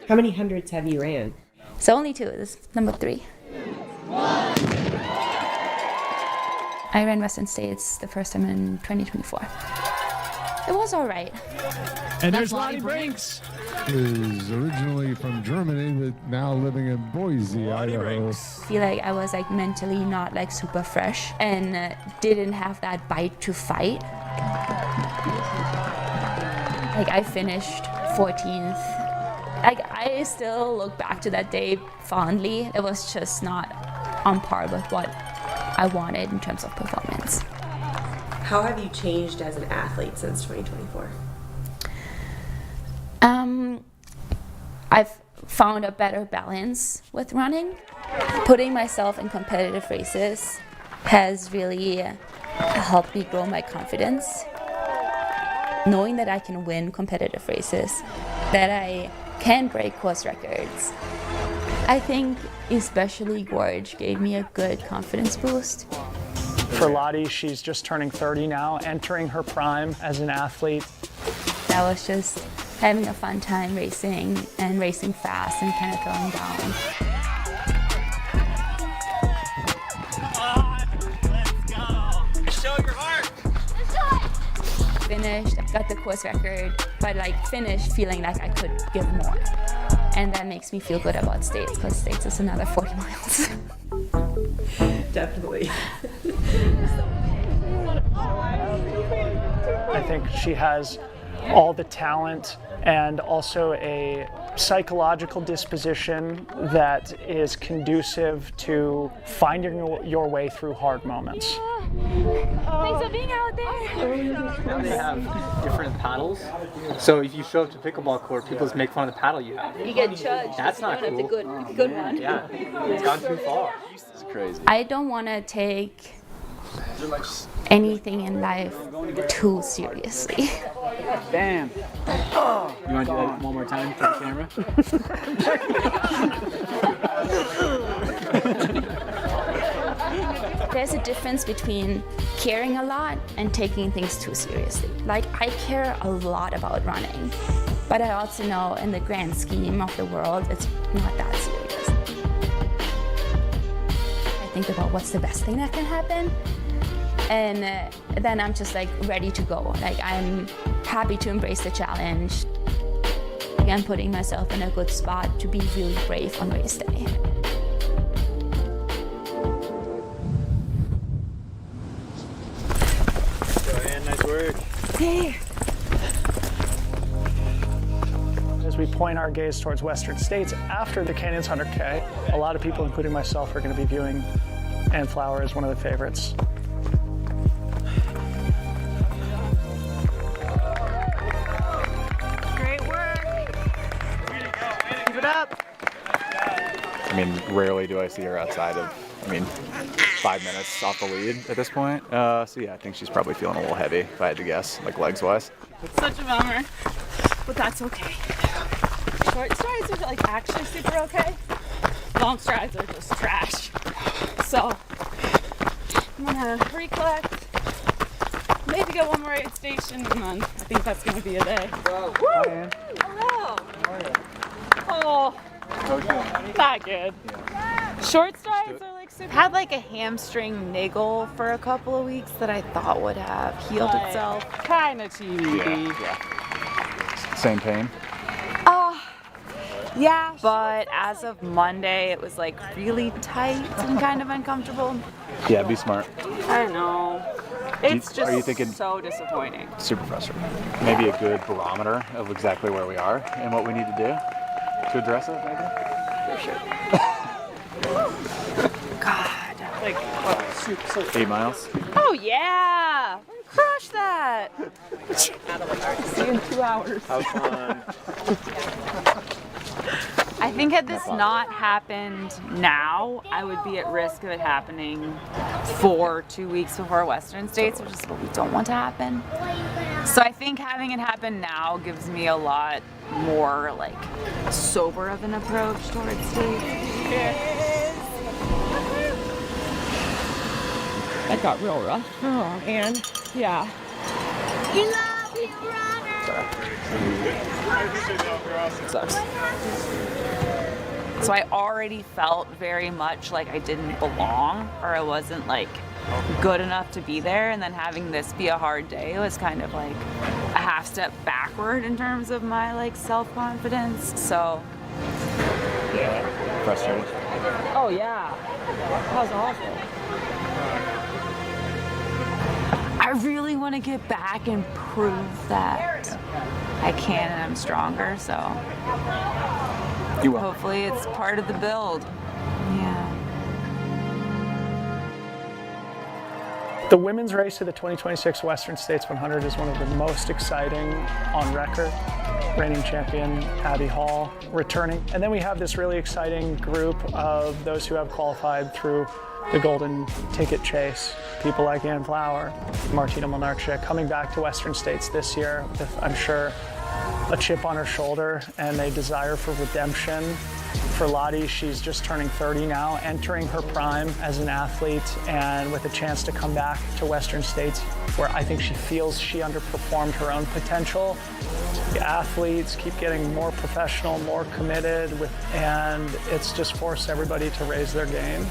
How many hundreds have you ran? So only 2. This is number 3. I ran Western States the first time in 2024. It was all right. And there's Lonnie Brinks. Is originally from Germany, but now living in Boise, Idaho. I feel like I was like mentally not like super fresh and didn't have that bite to fight. Like I finished 14th. Like I still look back to that day fondly. It was just not on par with what I wanted in terms of performance. How have you changed as an athlete since 2024? I've found a better balance with running. Putting myself in competitive races has really helped me grow my confidence. Knowing that I can win competitive races, that I can break course records. I think especially Gorge gave me a good confidence boost. For Lottie, she's just turning 30 now, entering her prime as an athlete. I was just having a fun time racing and racing fast and kind of throwing down. Show your heart. Finished, got the course record, but like finished feeling like I could give more. And that makes me feel good about States, because States is another 40 miles. Definitely. I think she has all the talent and also a psychological disposition that is conducive to finding your way through hard moments. Thanks for being out there. They have different paddles, so if you show up to pickleball court, people just make fun of the paddle you have. You get judged. That's not cool. The good one. Yeah, it's gone too far. It's crazy. I don't want to take anything in life too seriously. Bam. You want to do that one more time for the camera? There's a difference between caring a lot and taking things too seriously. Like, I care a lot about running, but I also know in the grand scheme of the world, it's not that serious. I think about what's the best thing that can happen, and then I'm just like ready to go. Like, I'm happy to embrace the challenge. I'm putting myself in a good spot to be really brave on race day. Nice work. Hey. As we point our gaze towards Western States after the Canyons 100K, a lot of people, including myself, are going to be viewing Ann Flower as one of the favorites. Great work. Keep it up. I mean, rarely do I see her outside of, 5 minutes off the lead at this point. So yeah, I think she's probably feeling a little heavy, if I had to guess, like legs-wise. It's such a bummer, but that's okay. Short strides are like actually super okay. Long strides are just trash. So I'm gonna recollect, maybe get one more aid station, and then I think that's gonna be a day. Woo! Hello. Oh, not good. Short strides are like super. Had like a hamstring niggle for a couple of weeks that I thought would have healed itself. Kind of TBD. Yeah. Same pain. Yeah, but as of Monday, it was like really tight and kind of uncomfortable. Yeah, be smart. I know. It's Are you just thinking so disappointing. super frustrating? Maybe a good barometer of exactly where we are and what we need to do to address it, maybe? For sure. God. Like, what? 8 miles? Oh yeah! Crush that! See you in 2 hours. Have fun. I think had this not happened now, I would be at risk of it happening for 2 weeks before Western States, which is what we don't want to happen. So I think having it happen now gives me a lot more like sober of an approach towards States. That got real rough. Oh, and yeah. We love you, runner! It sucks. So I already felt very much like I didn't belong, or I wasn't like good enough to be there, and then having this be a hard day was kind of like a half step backward in terms of my like self-confidence. So Yeah. Frustrating. Oh yeah. That was awful. I really want to get back and prove that I can and I'm stronger, so You will. hopefully it's part of the build. Yeah. The women's race of the 2026 Western States 100 is one of the most exciting on record. Reigning champion Abby Hall returning. And then we have this really exciting group of those who have qualified through the golden ticket chase. People like Ann Flower, Martina Mlnar coming back to Western States this year with, I'm sure, a chip on her shoulder and a desire for redemption. For Lottie, she's just turning 30 now, entering her prime as an athlete, and with a chance to come back to Western States where I think she feels she underperformed her own potential. The athletes keep getting more professional, more committed, and it's just forced everybody to raise their game.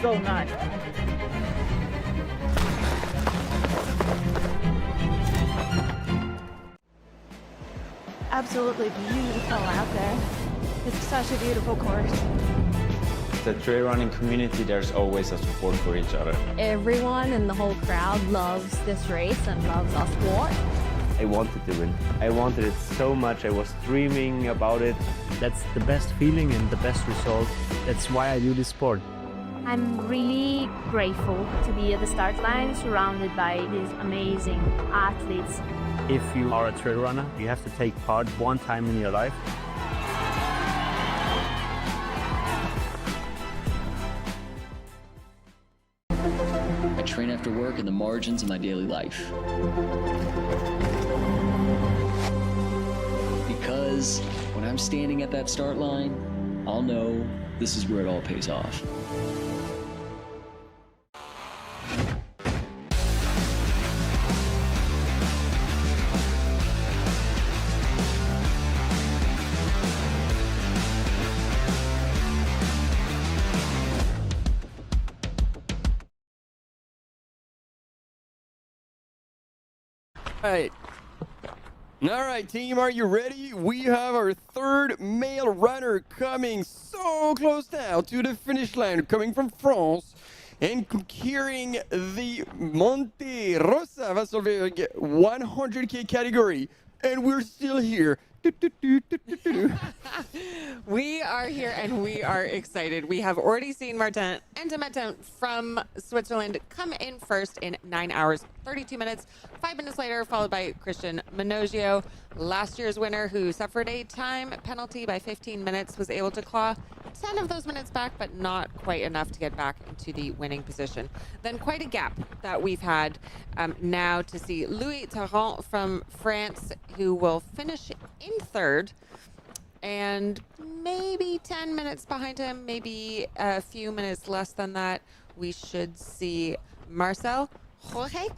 So nice. Absolutely beautiful out there. It's such a beautiful course. The trail running community, there's always a support for each other. Everyone in the whole crowd loves this race and loves our sport. I wanted to win. I wanted it so much. I was dreaming about it. That's the best feeling and the best result. That's why I do this sport. I'm really grateful to be at the start line surrounded by these amazing athletes. If you are a trail runner, you have to take part one time in your life. I train after work in the margins of my daily life. Because when I'm standing at that start line, I'll know this is where it all pays off. All right, team, are you ready? We have our third male runner coming so close now to the finish line, coming from France and carrying the Monte Rosa WalserWaeg 100K category. And we're still here. We are here and we are excited. We have already seen Martin Entemetten from Switzerland come in first in 9 hours, 32 minutes. 5 minutes later, followed by Christian Minogio, last year's winner, who suffered a time penalty by 15 minutes, was able to claw 10 of those minutes back, but not quite enough to get back into the winning position. Then quite a gap that we've had now to see Louis Tarrant from France, who will finish in third, and maybe 10 minutes behind him, maybe a few minutes less than that, we should see Marcel Jorge.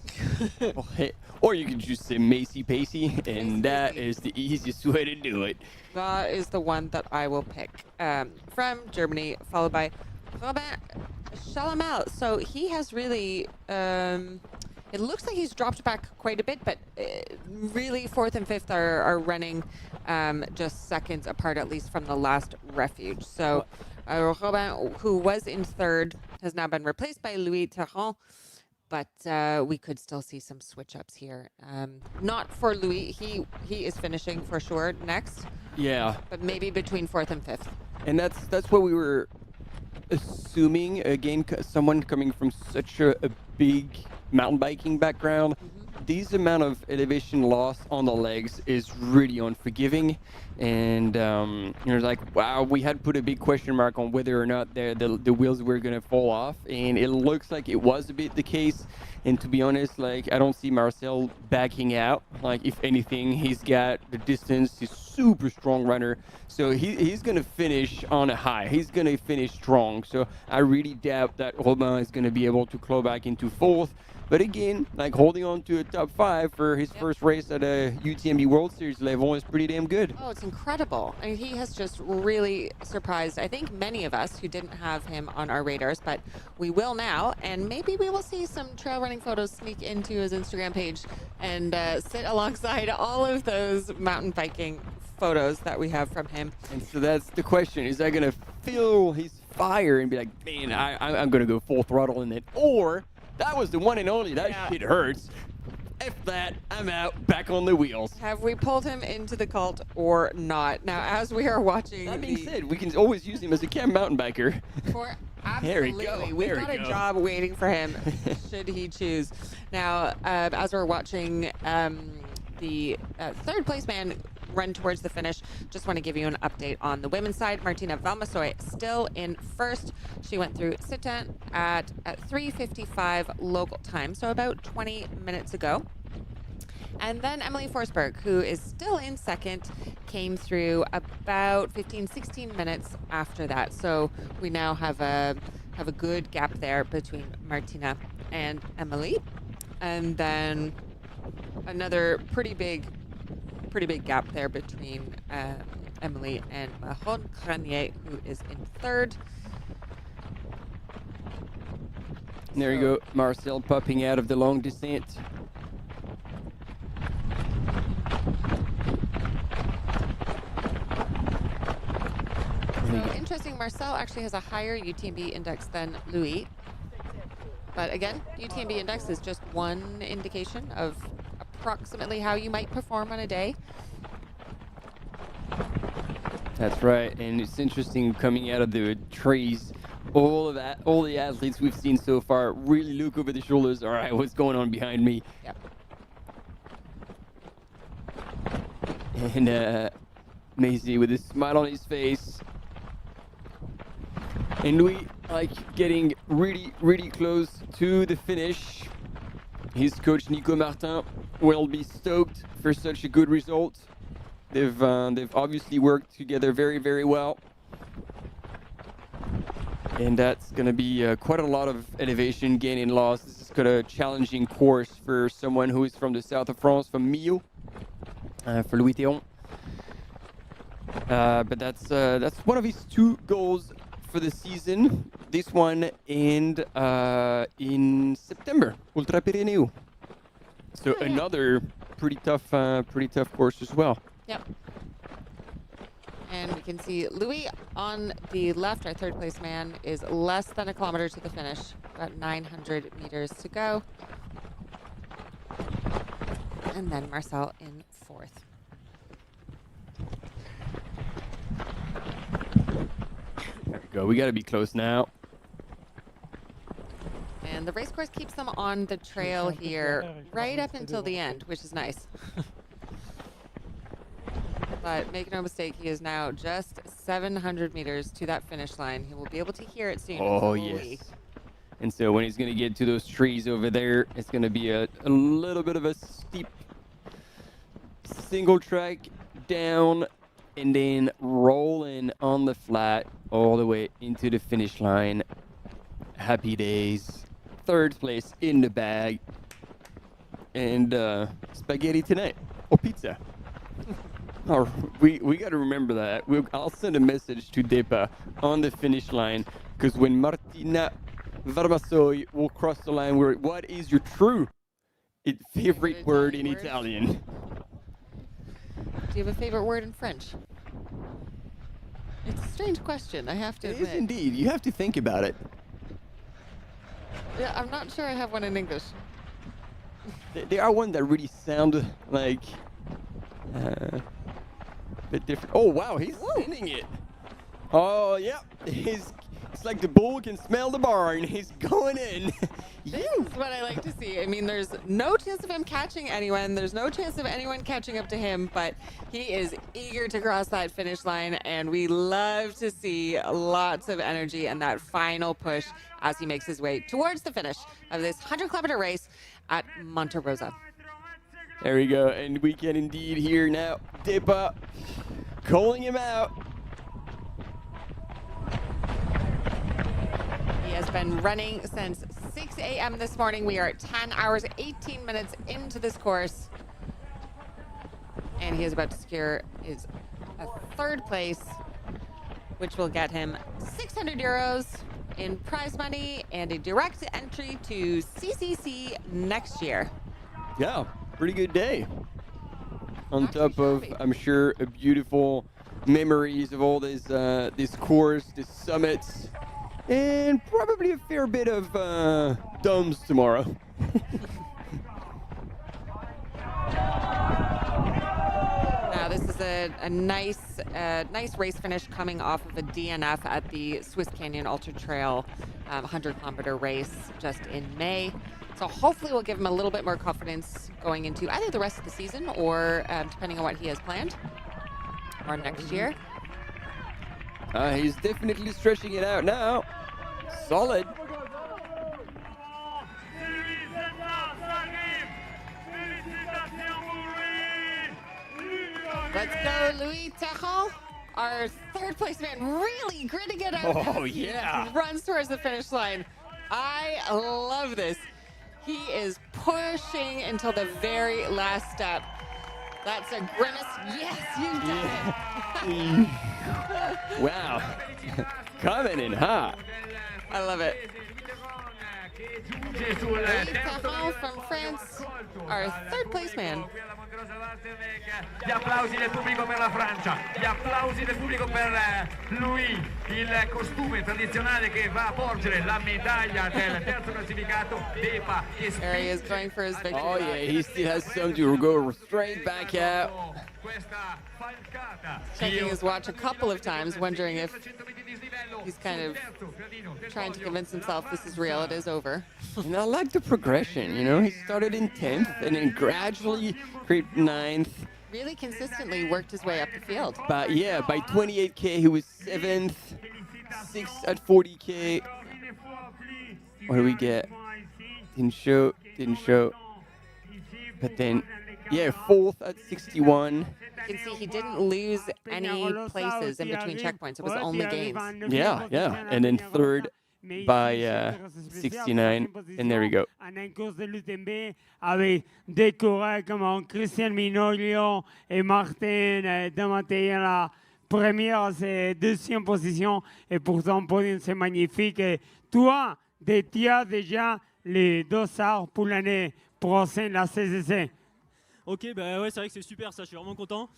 Or you can just say Macy Pacey, and that is the easiest way to do it. That is the one that I will pick. From Germany, followed by Robin Chalamel. So he has really, it looks like he's dropped back quite a bit, but really fourth and fifth are running just seconds apart, at least from the last refuge. So Robin, who was in third, has now been replaced by Louis Tarrant. But we could still see some switch ups here. Not for Louis. He is finishing for sure next. Yeah. But maybe between fourth and fifth. And that's what we were assuming. Again, someone coming from such a big mountain biking background, this amount of elevation loss on the legs is really unforgiving. And like, wow, we had put a big question mark on whether or not the wheels were gonna fall off, and it looks like it was a bit the case. And to be honest, like, I don't see Marcel backing out. Like, if anything, he's got the distance, he's super strong runner. So he's going to finish on a high. He's going to finish strong. So I really doubt that Robin is going to be able to claw back into 4th. But again, like holding on to a top 5 for his first race at a UTMB World Series level is pretty damn good. Oh, it's incredible. I mean, he has just really surprised, I think, many of us who didn't have him on our radars, but we will now. And maybe we will see some trail running photos sneak into his Instagram page and sit alongside all of those mountain biking photos that we have from him. And so that's the question. Is that going to fill his fire and be like, man, I'm going to go full throttle in it? Or that was the one and only. That shit hurts. F that. I'm out. Back on the wheels. Have we pulled him into the cult or not? Now, as we are watching... That being said, we can always use him as a camp mountain biker. Absolutely. There we go. We've got a job waiting for him, should he choose. Now, as we're watching the third place man run towards the finish, just want to give you an update on the women's side. Martina Valmasoy still in first. She went through Sitten at 3:55 local time, so about 20 minutes ago. And then Emily Forsberg, who is still in second, came through about 16 minutes after that. So we now have a good gap there between Martina and Emily. And then another pretty big gap there between Emily and Mahon Granier, who is in third. There you go, Marcel popping out of the long descent. So interesting, Marcel actually has a higher UTMB index than Louis. But again, UTMB index is just one indication of approximately how you might perform on a day. That's right, and it's interesting coming out of the trees. All the athletes we've seen so far really look over the shoulders. All right, what's going on behind me? Yep. And Maisie with a smile on his face. And Louis, like, getting really close to the finish. His coach Nico Martin will be stoked for such a good result. They've obviously worked together very well. And that's going to be quite a lot of elevation gain and loss. This is quite a challenging course for someone who is from the south of France, from Millau, for Louis Théron. But that's one of his 2 goals for the season. This one and in September, Ultra Pyrénées. So another pretty tough course as well. Yep. And we can see Louis on the left, our third place man, is less than a kilometer to the finish, about 900 meters to go. And then Marcel in fourth. There we go. We got to be close now. And the race course keeps them on the trail here right up until the end, which is nice. But make no mistake, he is now just 700 meters to that finish line. He will be able to hear it soon. Oh, yes. And so when he's going to get to those trees over there, it's going to be a little bit of a steep single track down and then rolling on the flat all the way into the finish line. Happy days. Third place in the bag. And spaghetti tonight. Or pizza. Oh, we got to remember that. I'll send a message to Depa on the finish line, because when Martina Valmasoy will cross the line, what is your true favorite word in Italian? Do you have a favorite word in French? It's a strange question, I have to admit. It is indeed. You have to think about it. Yeah, I'm not sure I have one in English. There are ones that really sound like a bit different. Oh, wow, he's sending it. Oh, yeah. It's like the bull can smell the barn. He's going in. This is what I like to see. I mean, there's no chance of him catching anyone. There's no chance of anyone catching up to him, but he is eager to cross that finish line, and we love to see lots of energy and that final push as he makes his way towards the finish of this 100-kilometer race at Monte Rosa. There we go. And we can indeed hear now Depa calling him out. He has been running since 6 a.m. this morning. We are at 10 hours, 18 minutes into this course. And he is about to secure his third place, which will get him 600 euros in prize money and a direct entry to CCC next year. Yeah, pretty good day. On top of, I'm sure, a beautiful memories of all this course, this summits, and probably a fair bit of domes tomorrow. Now this is a nice race finish coming off of a DNF at the Swiss Canyon Ultra Trail 100-kilometer race just in May. So hopefully we'll give him a little bit more confidence going into either the rest of the season or depending on what he has planned, or next year. He's definitely stretching it out now. Solid. Let's go, Louis Terron, our third place man, really gritting it out. Oh, yeah. Runs towards the finish line. I love this. He is pushing until the very last step. That's a grimace. Yes, you've done it. Wow. Coming in hot. I love it. Louis Terron from France, our third place man. Gli applausi del pubblico per la Francia, gli applausi del pubblico per lui, il costume tradizionale che va a porgere la medaglia del terzo classificato, Depa. There he is going for his victory. Oh yeah, he still has some to go straight back out. Checking his watch a couple of times, wondering if he's kind of trying to convince himself this is real, it is over. And I like the progression, you know, he started in 10th and then gradually crept 9th. Really consistently worked his way up the field. But yeah, by 28K he was 7th, 6th at 40K. What do we get? Didn't show. But then, yeah, 4th at 61. You can see he didn't lose any places in between checkpoints. It was only gains. Yeah. And then 3rd by 69. And there we go. En course de l'UTMB avec des coureurs comme Christian Minoglio et Martin Damanté à la première, c'est deuxième position. Et pourtant, podium, c'est magnifique. Et toi, tu as déjà les dossards pour l'année prochaine, la CCC. Ok, bah ouais, c'est vrai que c'est super ça, je suis vraiment content.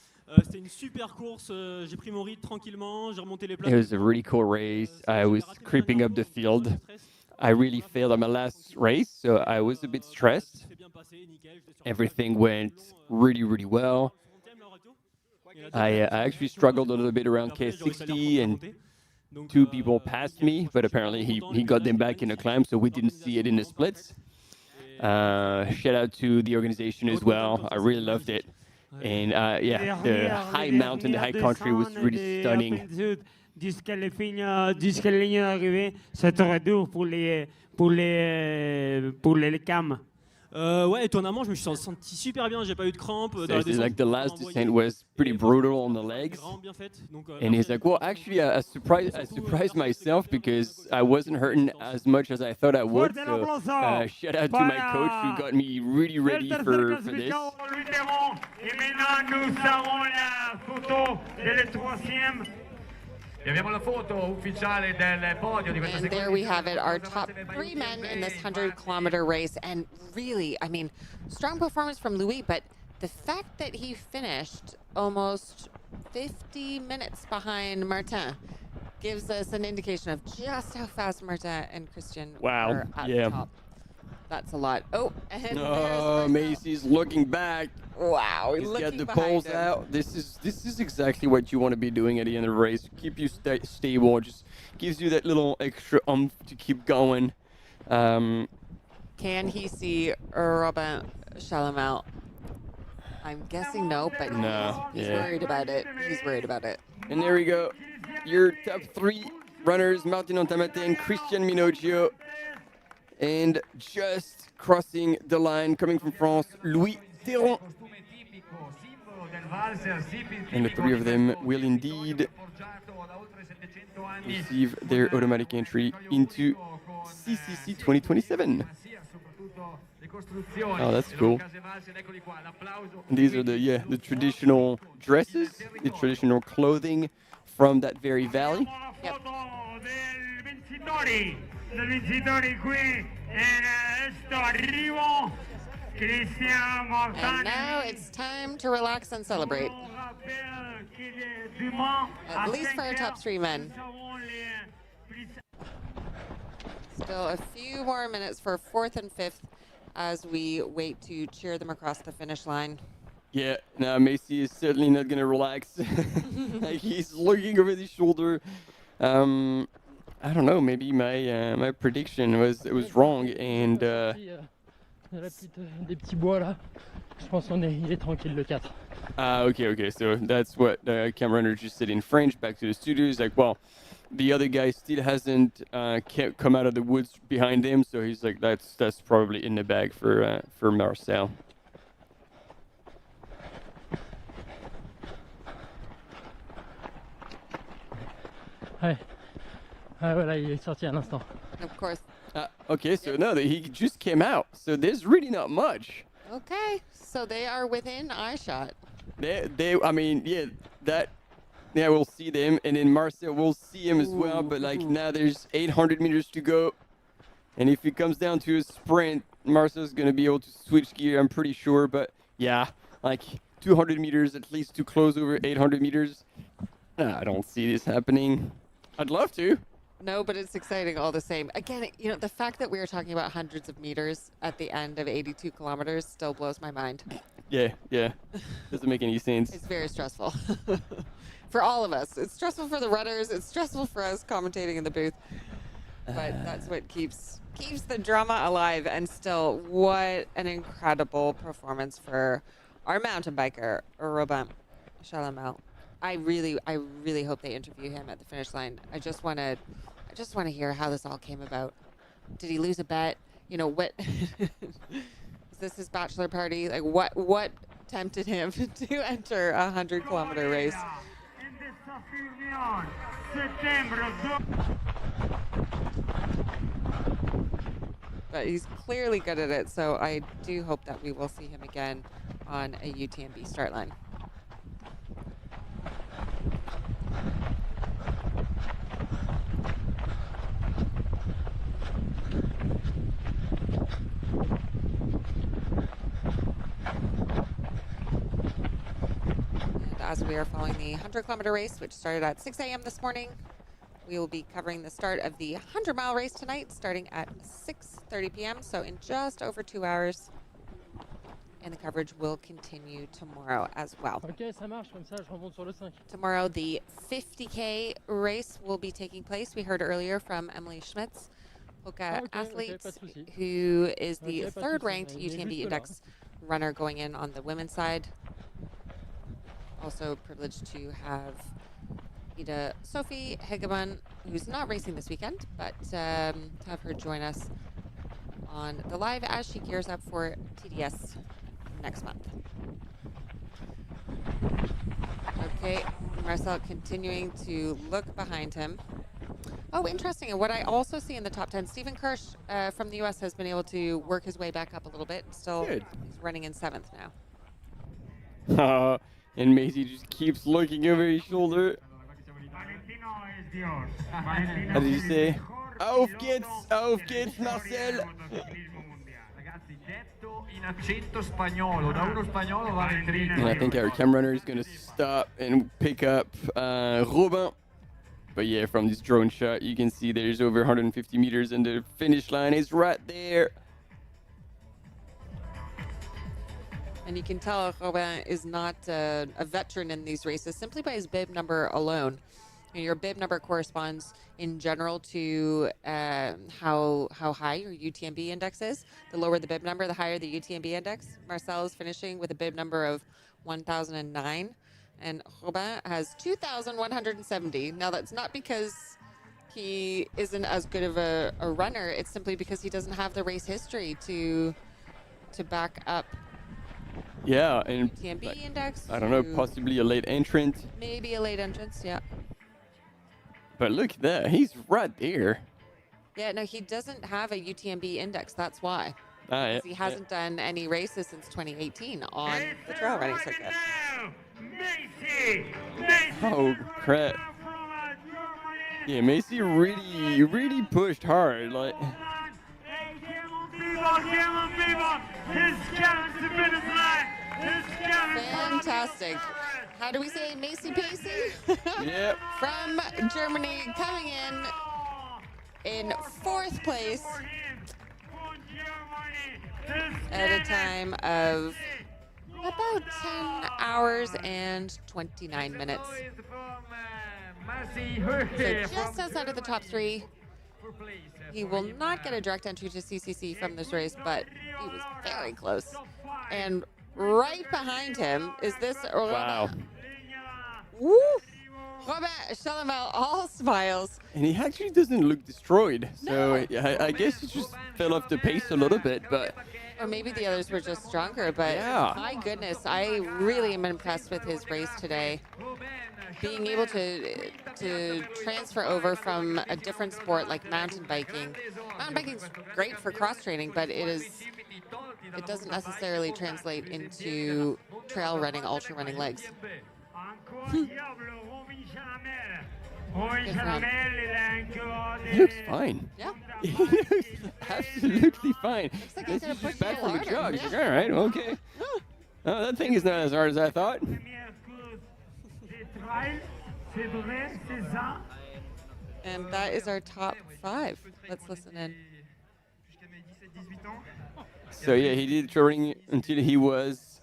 C'était une super course, j'ai pris mon rythme tranquillement, j'ai remonté les places. It was a really cool race. I was creeping up the field. I really failed on my last race, so I was a bit stressed. Everything went really, really well. I actually struggled a little bit around K60 and 2 people passed me, but apparently he got them back in the climb, so we didn't see it in the splits. Shout out to the organization as well. I really loved it. And yeah, the high mountain, the high country was really stunning. Jusqu'à la ligne d'arrivée, c'est très dur pour les cams. Ouais, étonnamment, je me suis senti super bien, j'ai pas eu de crampes. Like the last descent was pretty brutal on the legs. And he's like, well, actually, I surprised myself because I wasn't hurting as much as I thought I would. So shout out to my coach who got me really ready for this. Et maintenant, nous avons la photo de troisième. And there we have it, our top 3 men in this 100-kilometer race. And really, I mean, strong performance from Louis, but the fact that he finished almost 50 minutes behind Martin gives us an indication of just how fast Martin and Christian are at the top. That's a lot. Oh, and Macy's looking back. Wow, he's got the poles out. This is exactly what you want to be doing at the end of the race. Keep you stable. Just gives you that little extra oomph to keep going. Can he see Robin Chalamel? I'm guessing no, but he's worried about it. He's worried about it. And there we go. Your top 3 runners, Martin Ontamate and Christian Minoglio. And just crossing the line, coming from France, Louis Mitterrand. And the three of them will indeed receive their automatic entry into CCC 2027. Oh, that's cool. And these are the traditional dresses, the traditional clothing from that very valley. Yep. Del vincitori qui in sto arrivo. And now it's time to relax and celebrate. At least for our top three men. Still a few more minutes for fourth and fifth as we wait to cheer them across the finish line. Yeah, now Macy is certainly not going to relax. Like, he's looking over his shoulder. I don't know, maybe my prediction was wrong, and des petits bois là. Je pense il est tranquille le 4. Okay. So that's what the camera runner just said in French back to the studio. He's like, well, the other guy still hasn't come out of the woods behind him, so he's like, that's probably in the bag for Marcel. Ouais. Ah voilà, il est sorti à l'instant. Of course. Okay, so no, he just came out, so there's really not much. Okay, so they are within eye shot. I mean, yeah, we'll see them, and then Marcel will see him as well, but like now there's 800 meters to go, and if it comes down to a sprint, Marcel's gonna be able to switch gear, I'm pretty sure, but yeah, like 200 meters at least to close over 800 meters. I don't see this happening. I'd love to. No, but it's exciting all the same. Again, you know, the fact that we are talking about hundreds of meters at the end of 82 kilometers still blows my mind. Yeah. Doesn't make any sense. It's very stressful. For all of us. It's stressful for the runners. It's stressful for us commentating in the booth. But that's what keeps the drama alive. And still, what an incredible performance for our mountain biker, Robin Chalamel. I really hope they interview him at the finish line. I just want to hear how this all came about. Did he lose a bet? You know, what is this his bachelor party? Like what tempted him to enter a 100-kilometer race? But he's clearly good at it, so I do hope that we will see him again on a UTMB start line. As we are following the 100-kilometer race, which started at 6 a.m. this morning, we will be covering the start of the 100-mile race tonight, starting at 6:30 p.m., so in just over 2 hours. And the coverage will continue tomorrow as well. Okay, ça marche, comme ça je remonte sur le 5. Tomorrow, the 50K race will be taking place. We heard earlier from Emily Schmitz, HOKA athlete, who is the third-ranked UTMB Index runner going in on the women's side. Also privileged to have Ida Sophie Hegeman, who's not racing this weekend, but to have her join us on the live as she gears up for TDS next month. Okay, Marcel continuing to look behind him. Oh, interesting. And what I also see in the top 10, Stephen Kirsch from the U.S. has been able to work his way back up a little bit. Still, he's running in 7th now. And Macy just keeps looking over his shoulder. How did you say? Auf geht's, Marcel! And I think our camera runner is going to stop and pick up Robin. But yeah, from this drone shot, you can see there's over 150 meters and the finish line is right there. And you can tell Robin is not a veteran in these races simply by his bib number alone. And your bib number corresponds in general to how high your UTMB index is. The lower the bib number, the higher the UTMB index. Marcel is finishing with a bib number of 1,009, and Robin has 2,170. Now that's not because he isn't as good of a runner. It's simply because he doesn't have the race history to back up Yeah, and UTMB index. I don't know, to possibly a late entrant. Maybe a late entrance, yeah. But look at that, he's right there. Yeah, no, he doesn't have a UTMB index. That's why. Ah, yeah, Because he hasn't done any races since 2018 on the trail running circuit. Oh crap! Yeah, Macy really pushed hard. Like, fantastic. How do we say Macy Pacey? Yeah. From Germany, coming in fourth place at a time of about 10 hours and 29 minutes. So just outside of the top three. He will not get a direct entry to CCC from this race, but he was very close. And right behind him is this. wow. Woo! Robert Chalamel, all smiles. And he actually doesn't look destroyed. So I guess he just fell off the pace a little bit, but. Or maybe the others were just stronger, but yeah. My goodness, I really am impressed with his race today. Being able to transfer over from a different sport like mountain biking. Mountain biking's great for cross training, but it doesn't necessarily translate into trail running, ultra running legs. He looks fine. Yeah. He looks absolutely fine. Looks like This he's is gonna just push back it from a harder. jog. Yeah. He's like, all right, okay. Oh, that thing is not as hard as I thought. And that is our top 5. Let's listen in. So yeah, he did touring until he was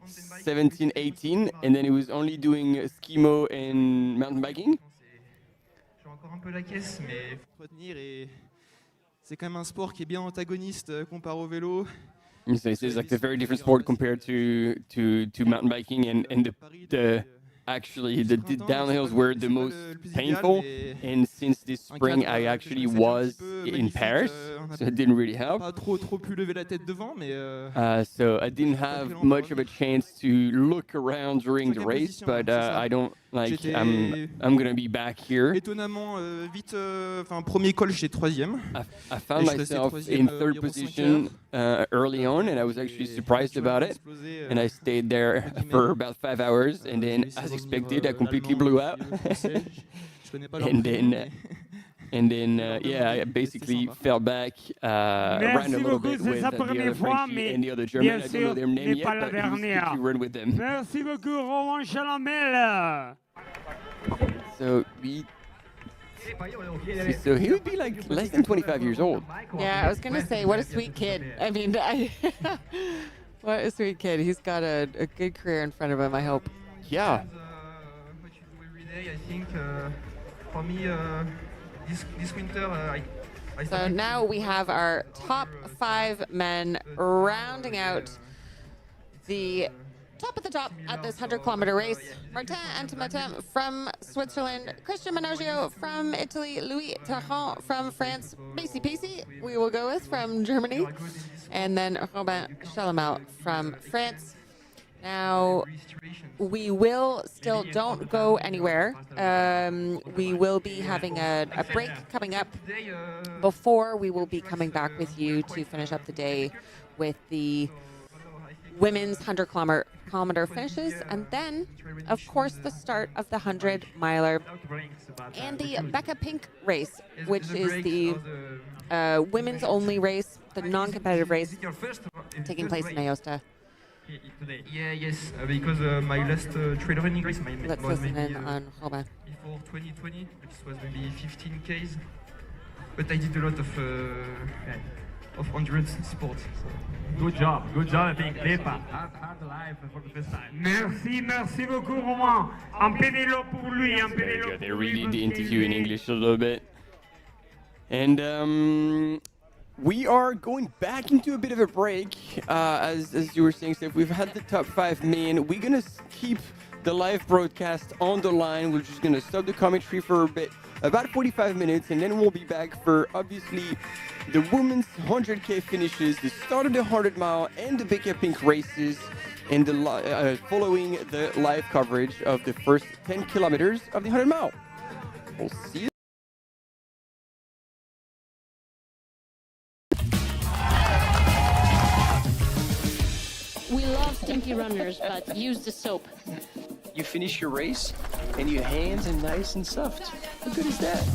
17, 18, and then he was only doing skimo and mountain biking. Encore un peu la caisse, mais faut retenir et c'est quand même un sport qui est bien antagoniste comparé au vélo. So it's like a very different sport compared to mountain biking, and the actually the downhills were the most painful. And since this spring I actually was in Paris, so it didn't really help. Pas trop pu lever la tête devant, mais so I didn't have much of a chance to look around during the race, but I don't like. I'm gonna be back here. Étonnamment vite, enfin premier col j'étais 3e. I found myself in 3rd position early on, and I was actually surprised about it. And I stayed there for about 5 hours, and then, as expected, I completely blew out. And then, yeah, I basically fell back, ran a little bit with the other Frenchie and the other German. I don't know their name yet, but he was quickly run with them. Merci beaucoup, Roman Chalamel. So he would be like less than 25 years old. Yeah, I was going to say, what a sweet kid. I mean, what a sweet kid. He's got a good career in front of him, I hope. Yeah. What you do every day, I think, for me, this winter, I So now we have our top 5 men rounding out the top of the top at this 100-kilometer race. Martin Antematin from Switzerland, Christian Manogio from Italy, Louis Tarrant from France, Macy Pacey we will go with from Germany, and then Robin Chalamel from France. Now, we will still, don't go anywhere. We will be having a break coming up before we will be coming back with you to finish up the day with the women's 100-kilometer finishes, and then, of course, the start of the 100-miler and the Becca Pink race, which is the women's only race, the non-competitive race, taking place in Aosta. Yeah, yes, because my last trail running race Let's was listen maybe in on Robin. before 2020, which was maybe 15 Ks, but I did a lot of endurance sports. So. Good job, I think. Lepa, hard life for the first time. Merci beaucoup, Roman. Un pédalo pour lui, un Very pédalo good. They pour really lui. did the interview in English a little bit. And we are going back into a bit of a break. As you were saying, Steph, we've had the top 5 men. We're going to keep the live broadcast on the line. We're just going to stop the commentary for a bit, about 45 minutes, and then we'll be back for, obviously, the women's 100K finishes, the start of the 100 mile, and the Becca Pink races. in the following the live coverage of the first 10 kilometers of the 100 mile. We'll see you. We love stinky runners, but use the soap. You finish your race and your hands are nice and soft. How good is that?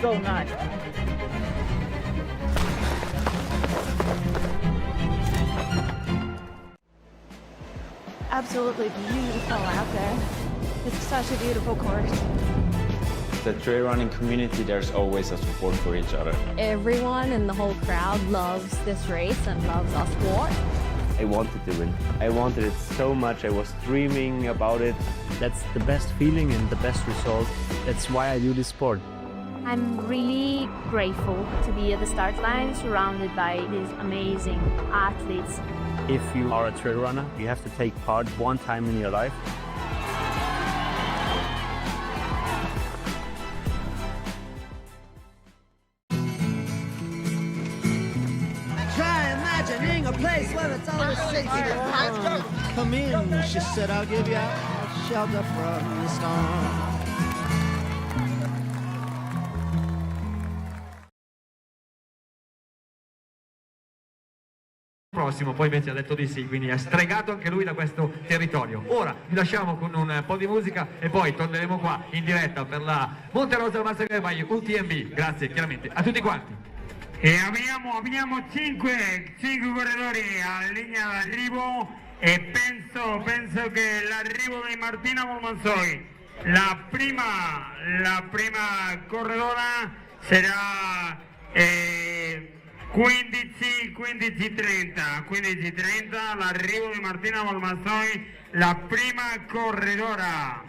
So nice. Absolutely beautiful out there. It's such a beautiful course. The trail running community, there's always a support for each other. Everyone in the whole crowd loves this race and loves our sport. I wanted to win. I wanted it so much. I was dreaming about it. That's the best feeling and the best result. That's why I do this sport. I'm really grateful to be at the start line surrounded by these amazing athletes. If you are a trail runner, you have to take part one time in your life. Try imagining a place where it's always safe to go. Come in, she said, I'll give you shelter from the storm. Prossimo, poi invece ha detto di sì, quindi è stregato anche lui da questo territorio. Ora vi lasciamo con un po' di musica e poi torneremo qua in diretta per la Monte Rosa WalserWaeg UTMB. Grazie chiaramente a tutti quanti. E abbiamo 5 corridori a linea d'arrivo e penso che l'arrivo di Martina Volmansoy, la prima corredora sarà 15:30 l'arrivo di Martina Volmansoy, la prima corredora.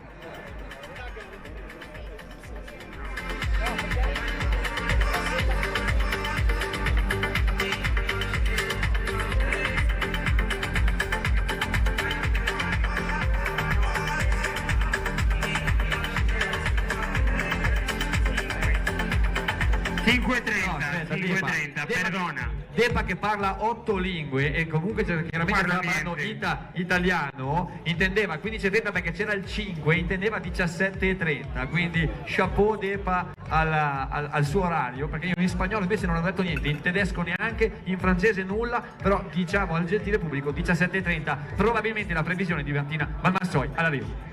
No, 5:30, perdona. Depa che parla 8 lingue e comunque chiaramente stava parlando italiano, intendeva 15:30 perché c'era il 5, intendeva 17:30, quindi chapeau Depa al suo orario, perché io in spagnolo invece non ho detto niente, in tedesco neanche, in francese nulla, però diciamo al gentile pubblico 17:30, probabilmente la previsione di Martina Volmansoy all'arrivo.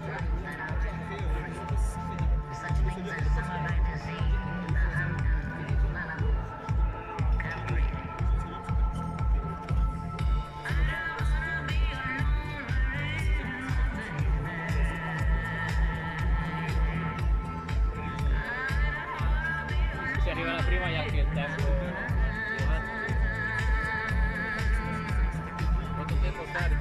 Se arriva la prima gli altri il tempo. Quanto tempo fare?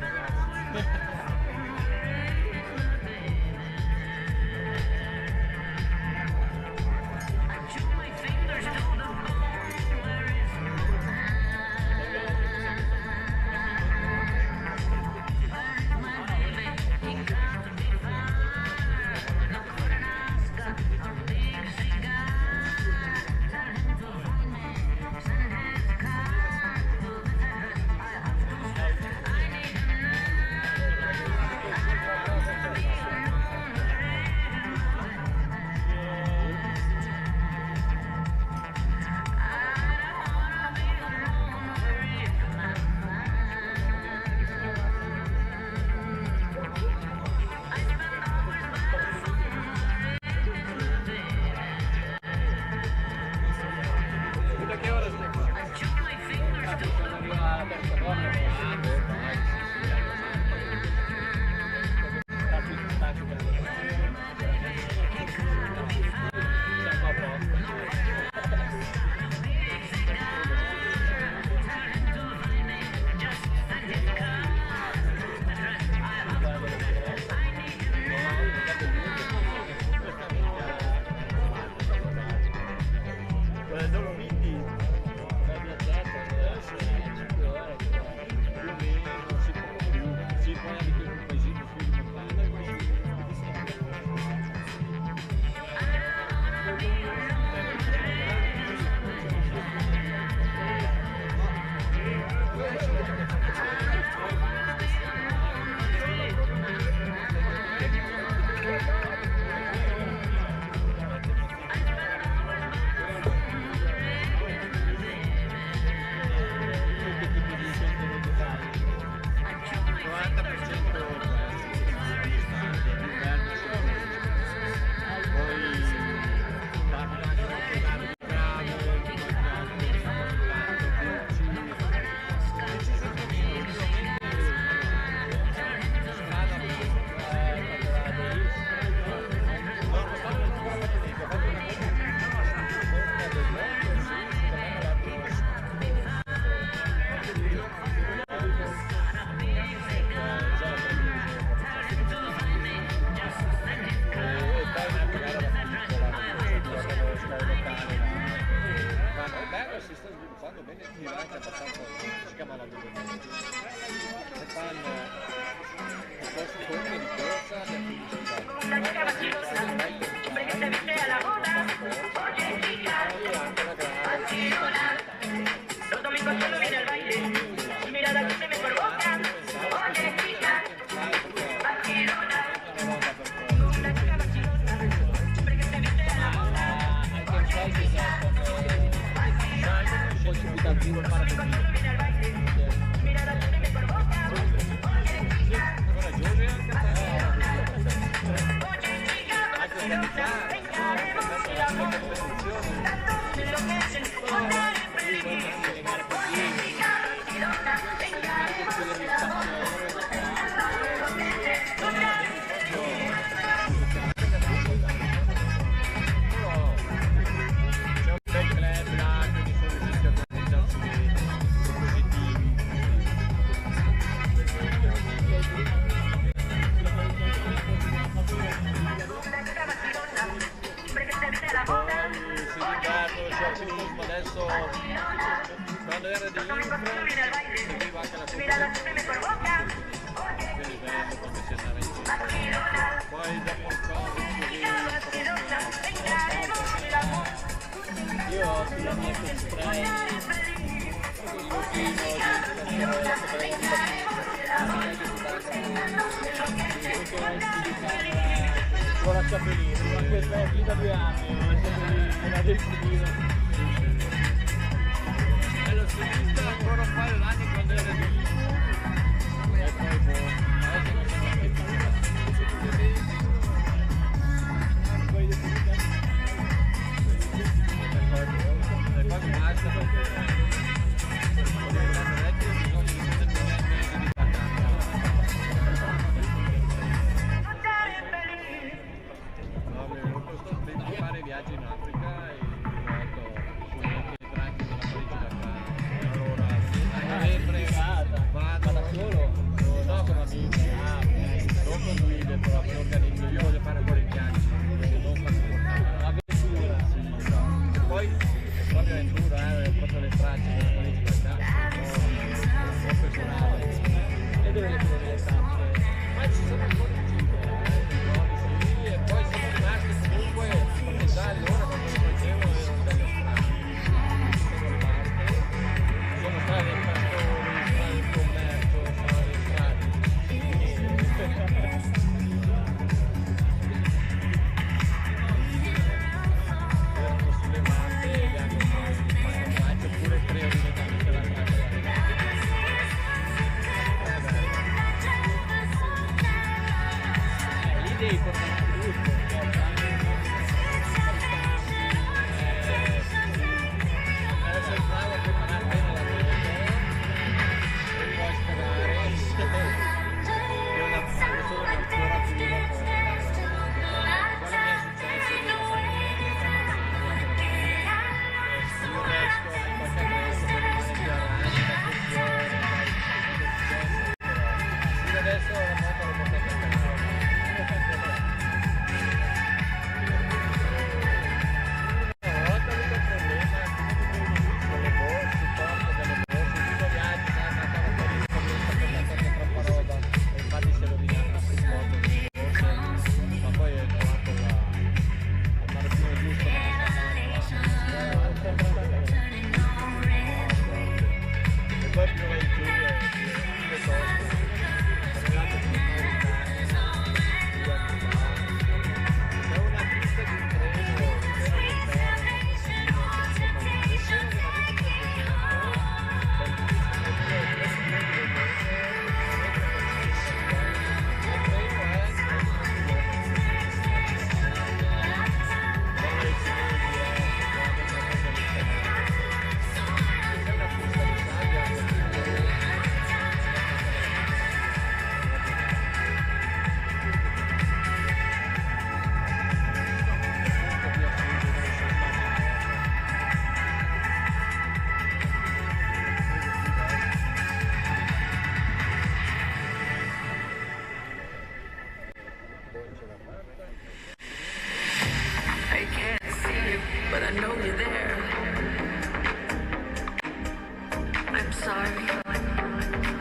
sorry.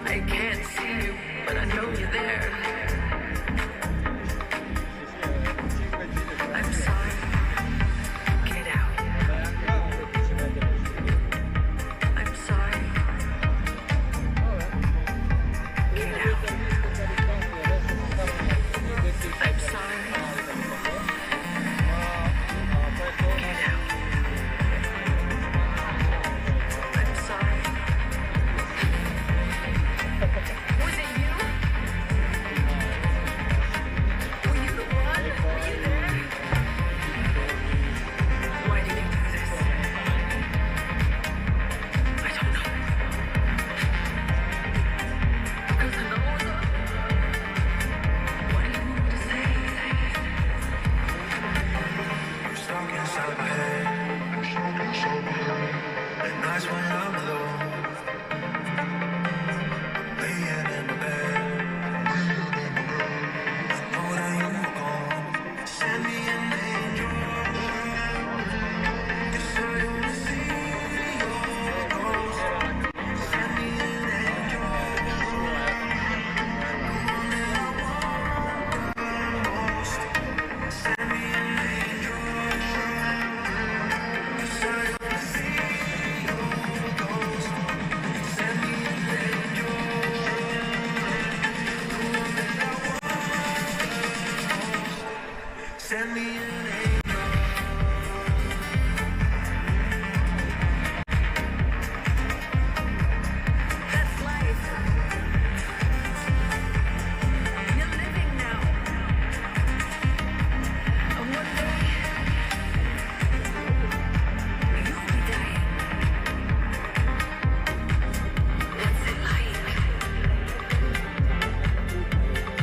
I can't see you, but I know you're there. I'm sorry. Get out. I'm sorry. Get out. I'm sorry. Get out. I'm sorry. Was it you? Were you the one? Were you there? Why did you do this? I don't know. Because I know the... What do you want me to say? You're stuck inside my head. At nights when I'm alone, laying in my bed. I know that you were gone. Send me an angel. Yes, I only see your ghost. Send me an angel. The one that I want the most. Send me an angel. Yes, I only see your ghost. Send me an angel. The one that I want the most. Send me an angel. That's life. You're living now. And one day, you'll be dying. What's it like?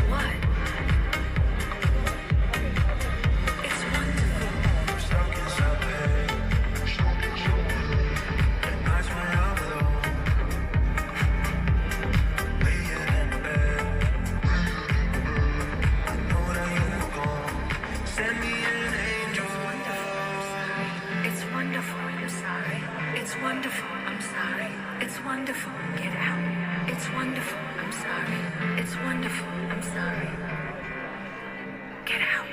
What? It's wonderful. You're stuck inside my head. At nights when I'm alone, laying in my bed. I know that you were gone. Send me an angel. It's wonderful. I'm sorry. It's wonderful. I'm sorry. It's wonderful. Get out. It's wonderful. I'm sorry. It's wonderful. I'm sorry. Get out.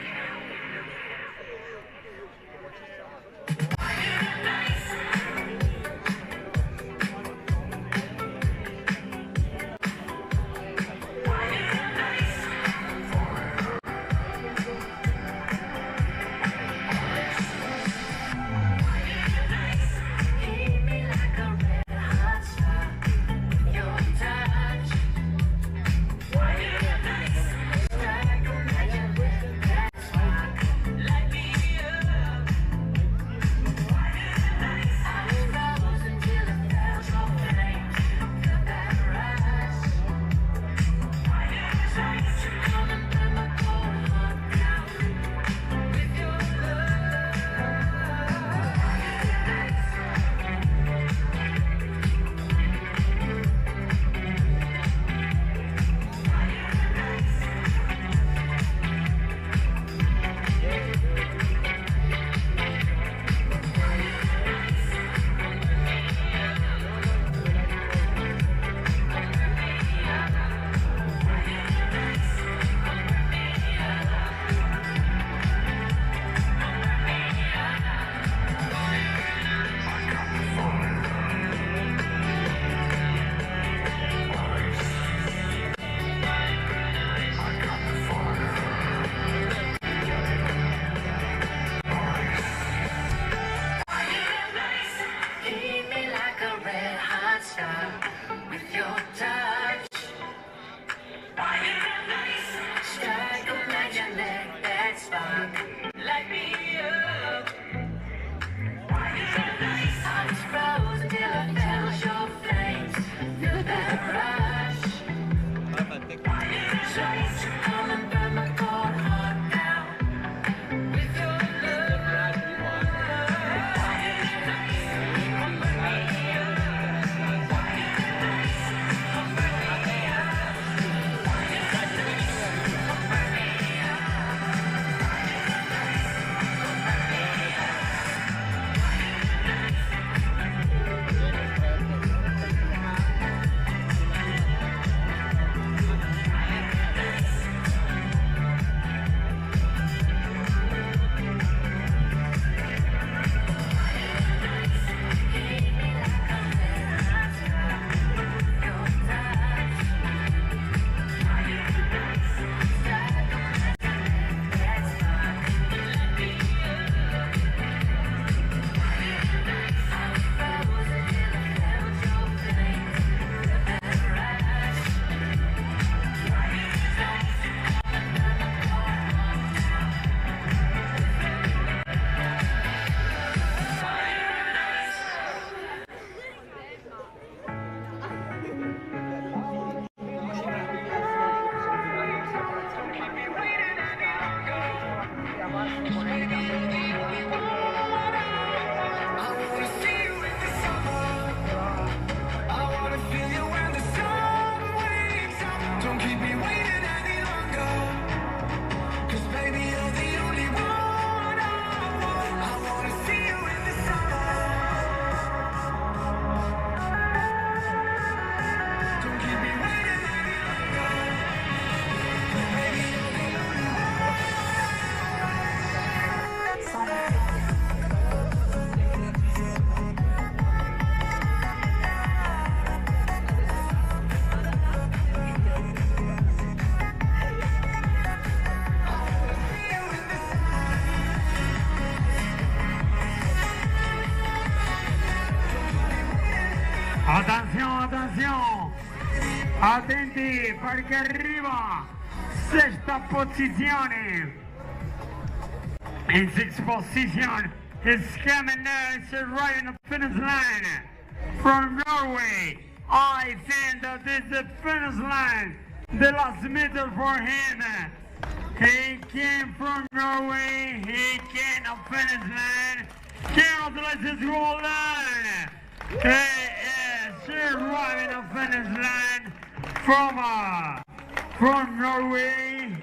Keep me like a red hot star. Your touch. Why you nice? Strike a magic that spark. Light me up. Why you nice? I was frozen till it felt so flames. Felt that rush. Why you nice? You come and burn my cold heart down with your love. Why you nice? Keep me like a red hot star with your touch. Why you nice? Strike a magic that spark. Light me up. Why you nice? I was frozen till I felt your flames. Feel that rush. Why you nice? You come and burn my cold heart down with your love. Why you nice? Why you Attenti perché arriva sesta posizione. In sixth position is coming now, it's arriving at the finish line from Norway. I think that this is the finish line, the last meter for him. He came from Norway, he came to finish line. Congratulations, Roland! He is arriving at the finish line from Norway.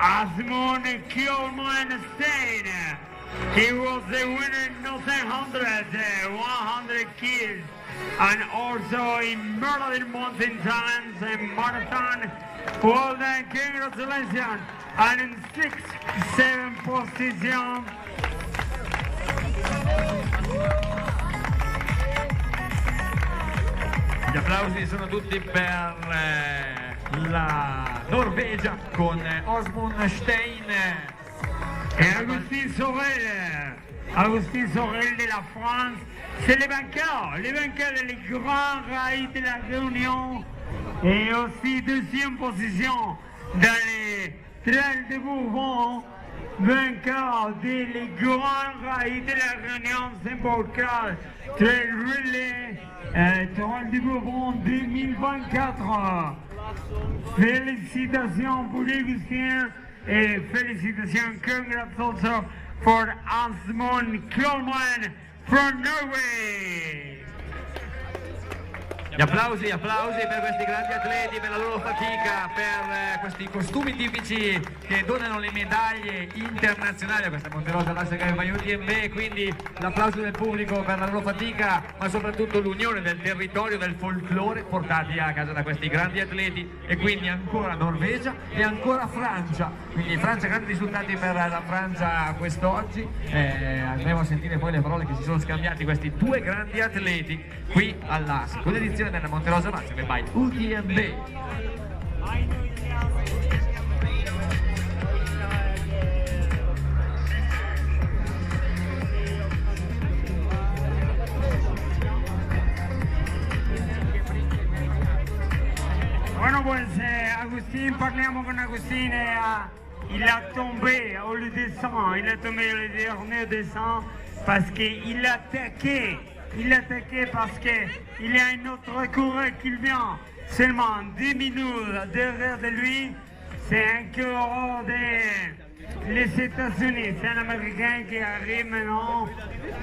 Asmund Kjellman stayed. He was the winner in 100 kills, and also in Berlin Mountain Times and Marathon. Well done, congratulations. And in 6th, 7th position. Gli applausi sono tutti per la Norvegia con Asmund Stein et Augustin Sorel de la France. C'est les vainqueurs des grands rails de la Réunion, et aussi deuxième position dans les trails de Bourbon, vainqueur des grands rails de la Réunion, Saint-Paul-Cal, Trail Relay, Trail de Bourbon 2024. Félicitations pour Augustin et félicitations, congrats also for Asmund Kjellman from Norway. Gli applausi per questi grandi atleti, per la loro fatica, per questi costumi tipici che donano le medaglie internazionali a questa Monte Rosa WalserWaeg UTMB. Quindi l'applauso del pubblico per la loro fatica, ma soprattutto l'unione del territorio, del folklore portati a casa da questi grandi atleti. E quindi ancora Norvegia e ancora Francia. Quindi Francia, grandi risultati per la Francia quest'oggi. Andremo a sentire poi le parole che si sono scambiati questi due grandi atleti qui alla seconda edizione della Monte Rosa WalserWaeg UTMB. Bueno, pues Agustín, parliamo con Agustín. Il a tombé au lieu descend, il a tombé au dernier descend parce qu'il a attaqué. Il a attaqué parce qu'il y a un autre coureur qui vient seulement 10 minutes derrière de lui. C'est un coureur des États-Unis, c'est un Américain qui arrive maintenant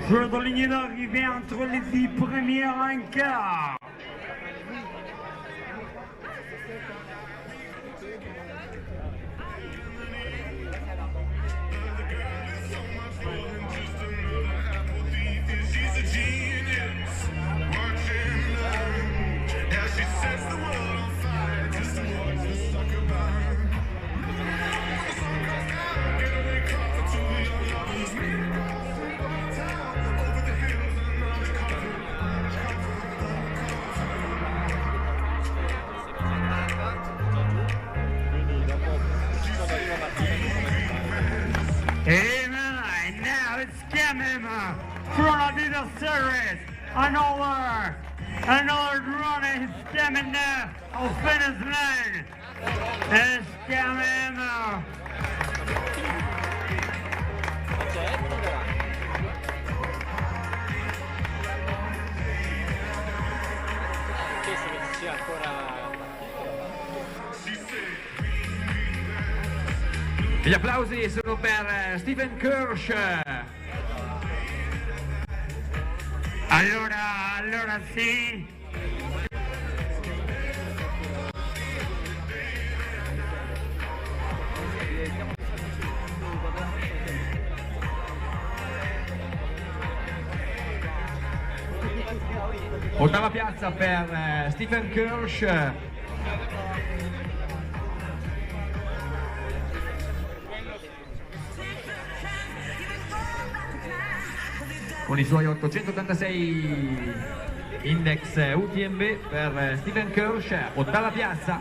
sur la ligne d'arrivée entre les 10 premiers en quart. Amen. Now it's coming from the series. Another runner is coming now on finish line. It's coming. Gli applausi sono per Stephen Kirsch. Allora sì. Ottava piazza per Stephen Kirsch. Con i suoi 886 index UTMB per Stephen Kirsch, ottava piazza.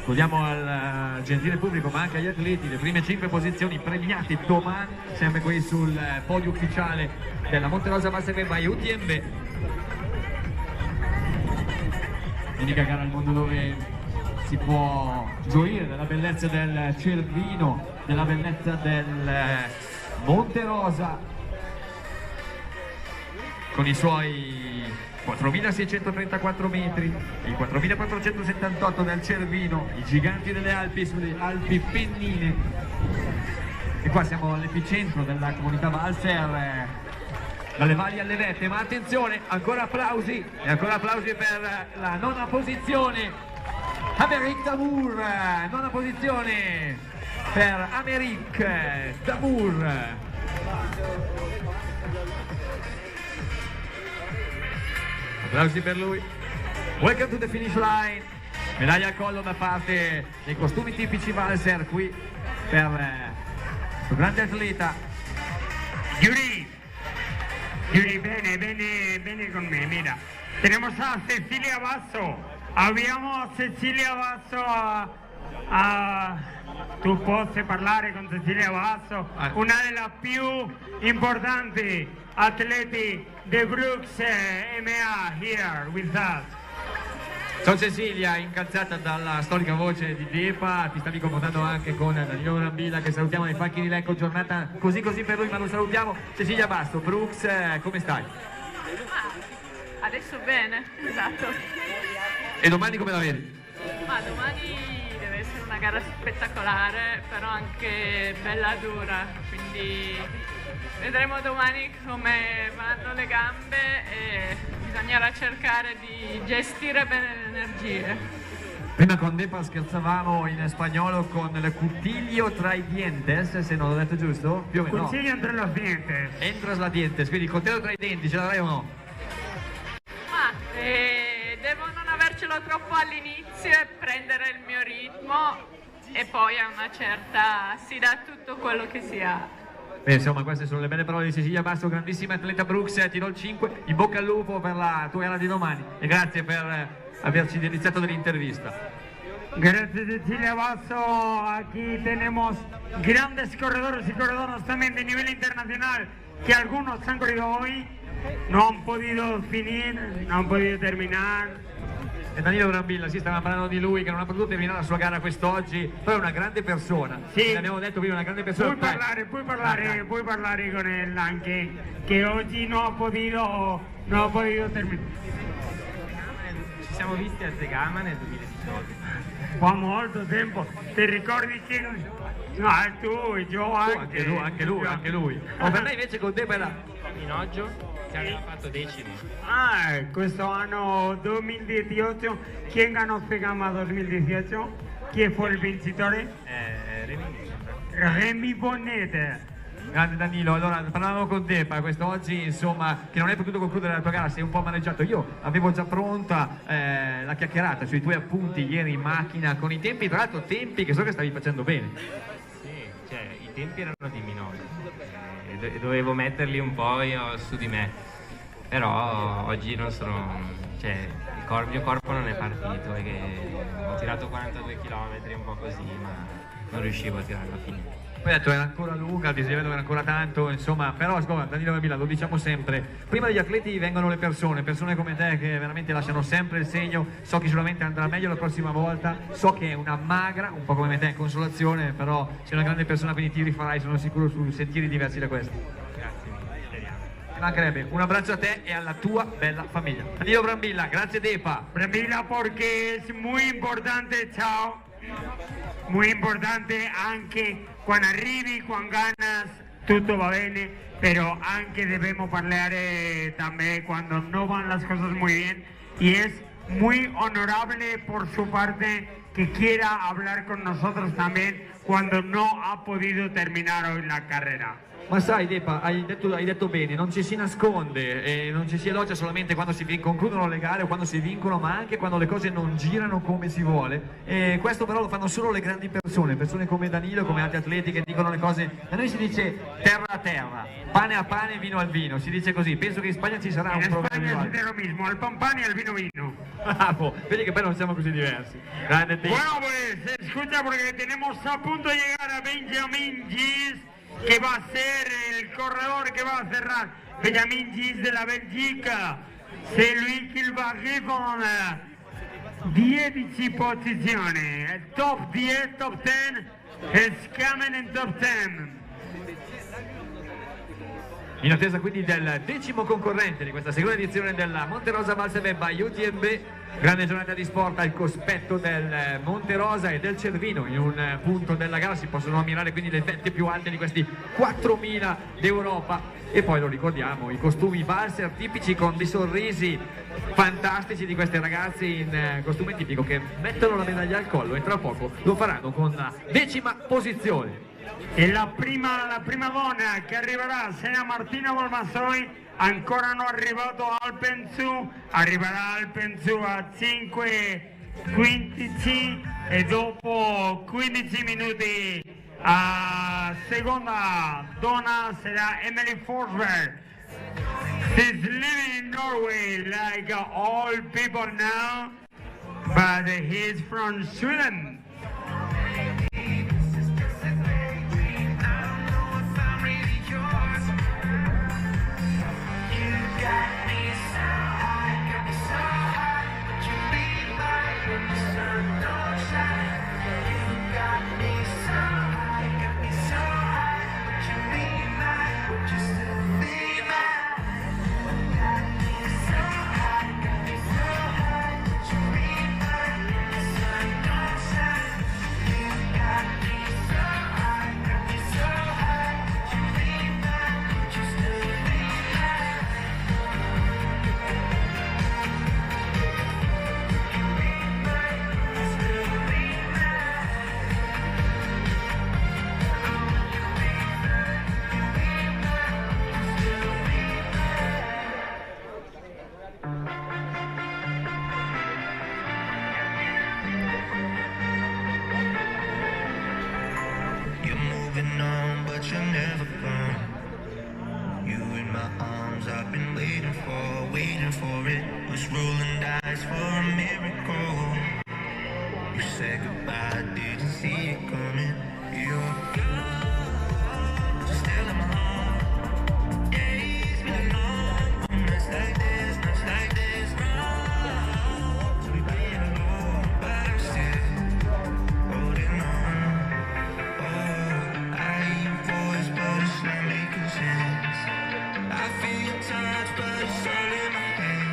Scusiamo al gentile pubblico ma anche agli atleti, le prime 5 posizioni premiate domani, sempre qui sul podio ufficiale della Monte Rosa WalserWaeg UTMB. L'unica gara al mondo dove si può gioire della bellezza del Cervino, della bellezza del Monte Rosa, con i suoi 4.634 metri, i 4.478 del Cervino, i giganti delle Alpi sulle Alpi Pennine. E qua siamo all'epicentro della comunità Walser, dalle valli alle vette, ma attenzione, ancora applausi, e ancora applausi per la nona posizione, Amerik Damour, nona posizione per Amerik Damour. Applausi per lui. Welcome to the finish line. Medaglia al collo da parte dei costumi tipici Walser qui per il grande atleta. Yuri, viene con me, mira. Tenemos a Cecilia Basso. Abbiamo Cecilia Basso tu posso parlare con Cecilia Basso, una delle più importanti atleti di Brooks MA here with us. Ciao Cecilia, incalzata dalla storica voce di Depa, ti stavi confrontando anche con Danilo Brambilla che salutiamo nei falchi di Lecco, giornata così per lui ma lo salutiamo. Cecilia Basso, Brooks, come stai? Adesso bene, esatto. E domani come la vedi? Domani deve essere una gara spettacolare, però anche bella dura, quindi vedremo domani come vanno le gambe e bisognerà cercare di gestire bene le energie. Prima con Depa scherzavamo in spagnolo con el cutillo tra i dientes, se non l'ho detto giusto? Più o meno. Cuchillo entre los dientes. Entras la dientes, quindi il coltello tra i denti, ce l'avrai o no? Devo non avercelo troppo all'inizio e prendere il mio ritmo e poi a una certa si dà tutto quello che si ha. Insomma, queste sono le belle parole di Cecilia Basso, grandissima atleta Brooks, ti do il 5, in bocca al lupo per la tua gara di domani e grazie per averci deliziato dell'intervista. Gracias Cecilia Basso, aquí tenemos grandes corredores y corredoras también de nivel internacional que algunos han corrido hoy, no han podido finir, no han podido terminar. E Danilo Brambilla, sì, stavamo parlando di lui che non ha potuto terminare la sua gara quest'oggi, però è una grande persona. Sì. L'abbiamo detto prima, una grande persona. Puoi parlare con él anche che oggi non ha potuto terminare. Ci siamo visti a Zegama nel 2018. Fa molto tempo, ti ricordi che no, tu e io anche lui. Ma per me invece con te era Minoggio che aveva fatto decimo. Questo anno 2018, chi ganò Zegama 2018? Chi fu il vincitore? Remy Bonnet. Grande Danilo, allora parlavamo con Depa quest'oggi, insomma, che non hai potuto concludere la tua gara, sei un po' maneggiato. Io avevo già pronta la chiacchierata sui tuoi appunti ieri in macchina con i tempi, tra l'altro tempi che so che stavi facendo bene. Sì, cioè i tempi erano di minore e dovevo metterli un po' su di me, però oggi non sono, cioè il mio corpo non è partito perché ho tirato 42 km un po' così, ma non riuscivo a tirare alla fine. Poi detto era ancora lunga, ti si vede era ancora tanto, insomma, però insomma, Danilo Brambilla, lo diciamo sempre, prima degli atleti vengono le persone come te che veramente lasciano sempre il segno. So che sicuramente andrà meglio la prossima volta, so che è una magra, un po' come te, consolazione, però sei una grande persona, quindi ti rifarai, sono sicuro, su sentieri diversi da questi. Grazie mille, speriamo. Ci mancherebbe, un abbraccio a te e alla tua bella famiglia. Danilo Brambilla, grazie Depa. Brambilla porque es muy importante, ciao. Muy importante anche quando arrivi, quando ganas, tutto va bene, pero anche debemos parlare también cuando no van las cosas muy bien, y es muy honorable por su parte que quiera hablar con nosotros también cuando no ha podido terminar hoy la carrera. Ma sai Depa, hai detto bene, non ci si nasconde, non ci si elogia solamente quando si concludono le gare o quando si vincono, ma anche quando le cose non girano come si vuole. E questo però lo fanno solo le grandi persone come Danilo, come altri atleti che dicono le cose. Da noi si dice terra a terra, pane a pane, vino al vino, si dice così. Penso che in Spagna ci sarà un proverbio. In Spagna es lo mismo, al pan pan y al vino vino. Bravo, vedi che poi non siamo così diversi. Grande te. Bueno pues, escucha porque tenemos a punto de llegar a Benjamin Gis, que va a ser el corredor que va a cerrar. Benjamin Gis de la Bélgica, c'est lui qui va répondre 10 posizioni, top 10, top 10, is coming in top 10. In attesa quindi del 10° concorrente di questa seconda edizione della Monte Rosa WalserWaeg UTMB, grande giornata di sport al cospetto del Monte Rosa e del Cervino. In un punto della gara si possono ammirare quindi le vette più alte di questi 4.000 d'Europa. E poi lo ricordiamo, i costumi valser tipici con dei sorrisi fantastici di questi ragazzi in costume tipico che mettono la medaglia al collo e tra poco lo faranno con la 10ª posizione. E la prima donna che arriverà sarà Martina Volmasoi, ancora non arrivato al Pensu, arriverà al Pensu a 5:15 e dopo 15 minuti a seconda donna sarà Emily Forsberg. She's living in Norway like all people now, but he's from Sweden. Waiting for it, was rolling dice for a miracle. You said goodbye, didn't see it coming. You're still in my heart. Days been long, nights like this, wrong. To be playing alone, but I'm still holding on. Oh, I hear your voice, but it's not making sense. I feel your touch, but it's all in my head.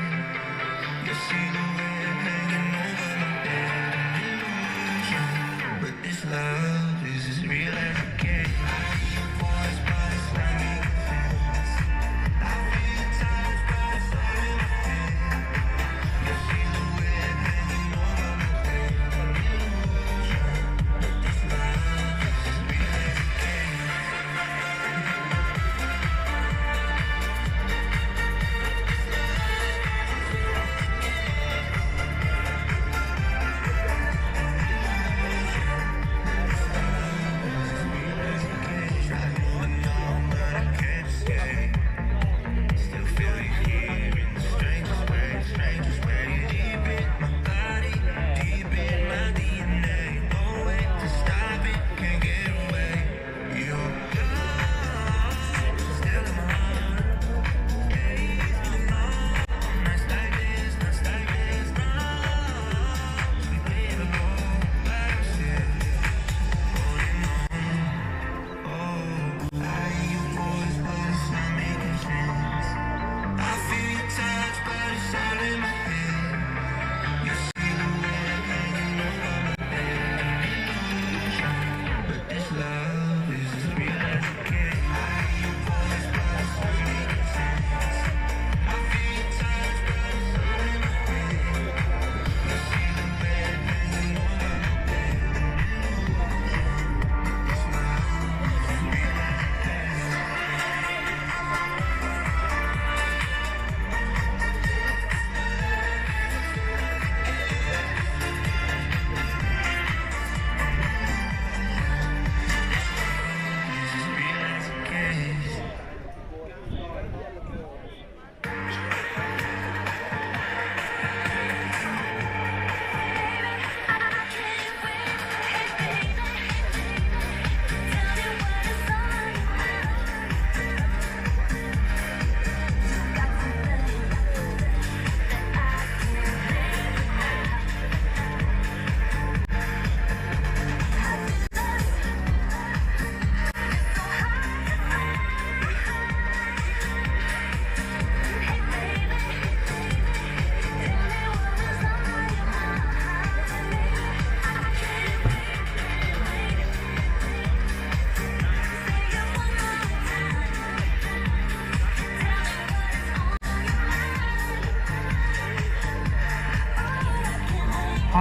You see the wind hanging over my bed, an illusion. But this love is as real as it gets.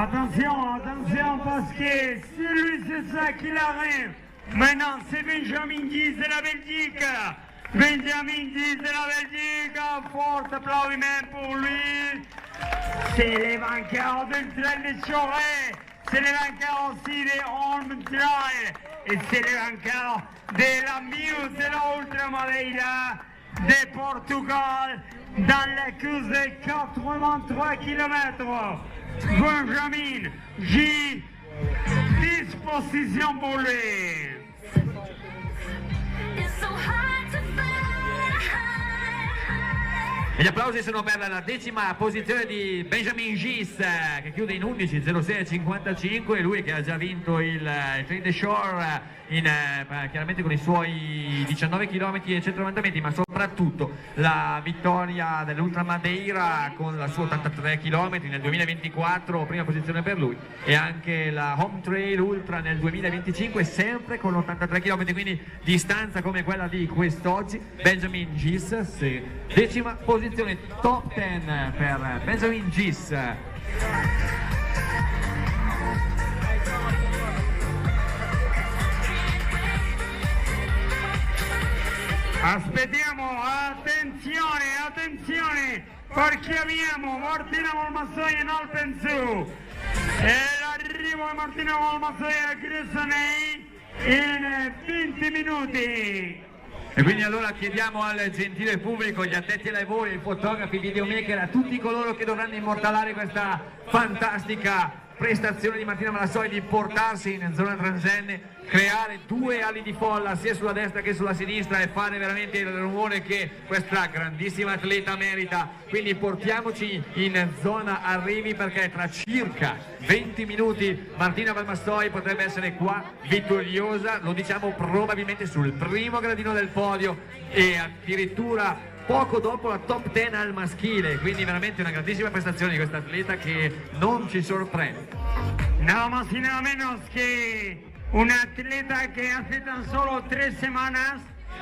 Attention, attention, parce que c'est lui, c'est ça qui l'arrive. Maintenant, c'est Benjamin Gis de la Belgique. Benjamin Gis de la Belgique, fort applaudissement pour lui. C'est le vainqueur du trail de Choré. C'est le vainqueur aussi de Holm Trail. Et c'est le vainqueur de la Muse de la Ultra Madeira de Portugal dans la course de 83 km. Benjamin J. Disposition pour lui. E gli applausi sono per la 10ª posizione di Benjamin Gis, che chiude in 11:06:55, lui che ha già vinto il Trail de Shore chiaramente con i suoi 19 km e 190 metri, ma soprattutto la vittoria dell'Ultra Madeira con la sua 83 km nel 2024, prima posizione per lui, e anche la Home Trail Ultra nel 2025 sempre con 83 km, quindi distanza come quella di quest'oggi. Benjamin Gis, 10ª posizione, top 10 per Benjamin Gis. Aspettiamo, attenzione, perché abbiamo Martina Valmassoia in Alpensù e l'arrivo di Martina Valmassoia a Gressanei in 20 minuti. E quindi allora chiediamo al gentile pubblico, gli addetti ai lavori, i fotografi, i videomaker, a tutti coloro che dovranno immortalare questa fantastica prestazione di Martina Valmassoia di portarsi in zona transenne, creare 2 ali di folla sia sulla destra che sulla sinistra e fare veramente il rumore che questa grandissima atleta merita. Quindi portiamoci in zona arrivi, perché tra circa 20 minuti Martina Valmassoia potrebbe essere qua vittoriosa, lo diciamo probabilmente sul primo gradino del podio e addirittura poco dopo la top 10 al maschile, quindi veramente una grandissima prestazione di questa atleta che non ci sorprende. Nada más y nada menos que una atleta que hace tan solo 3 semanas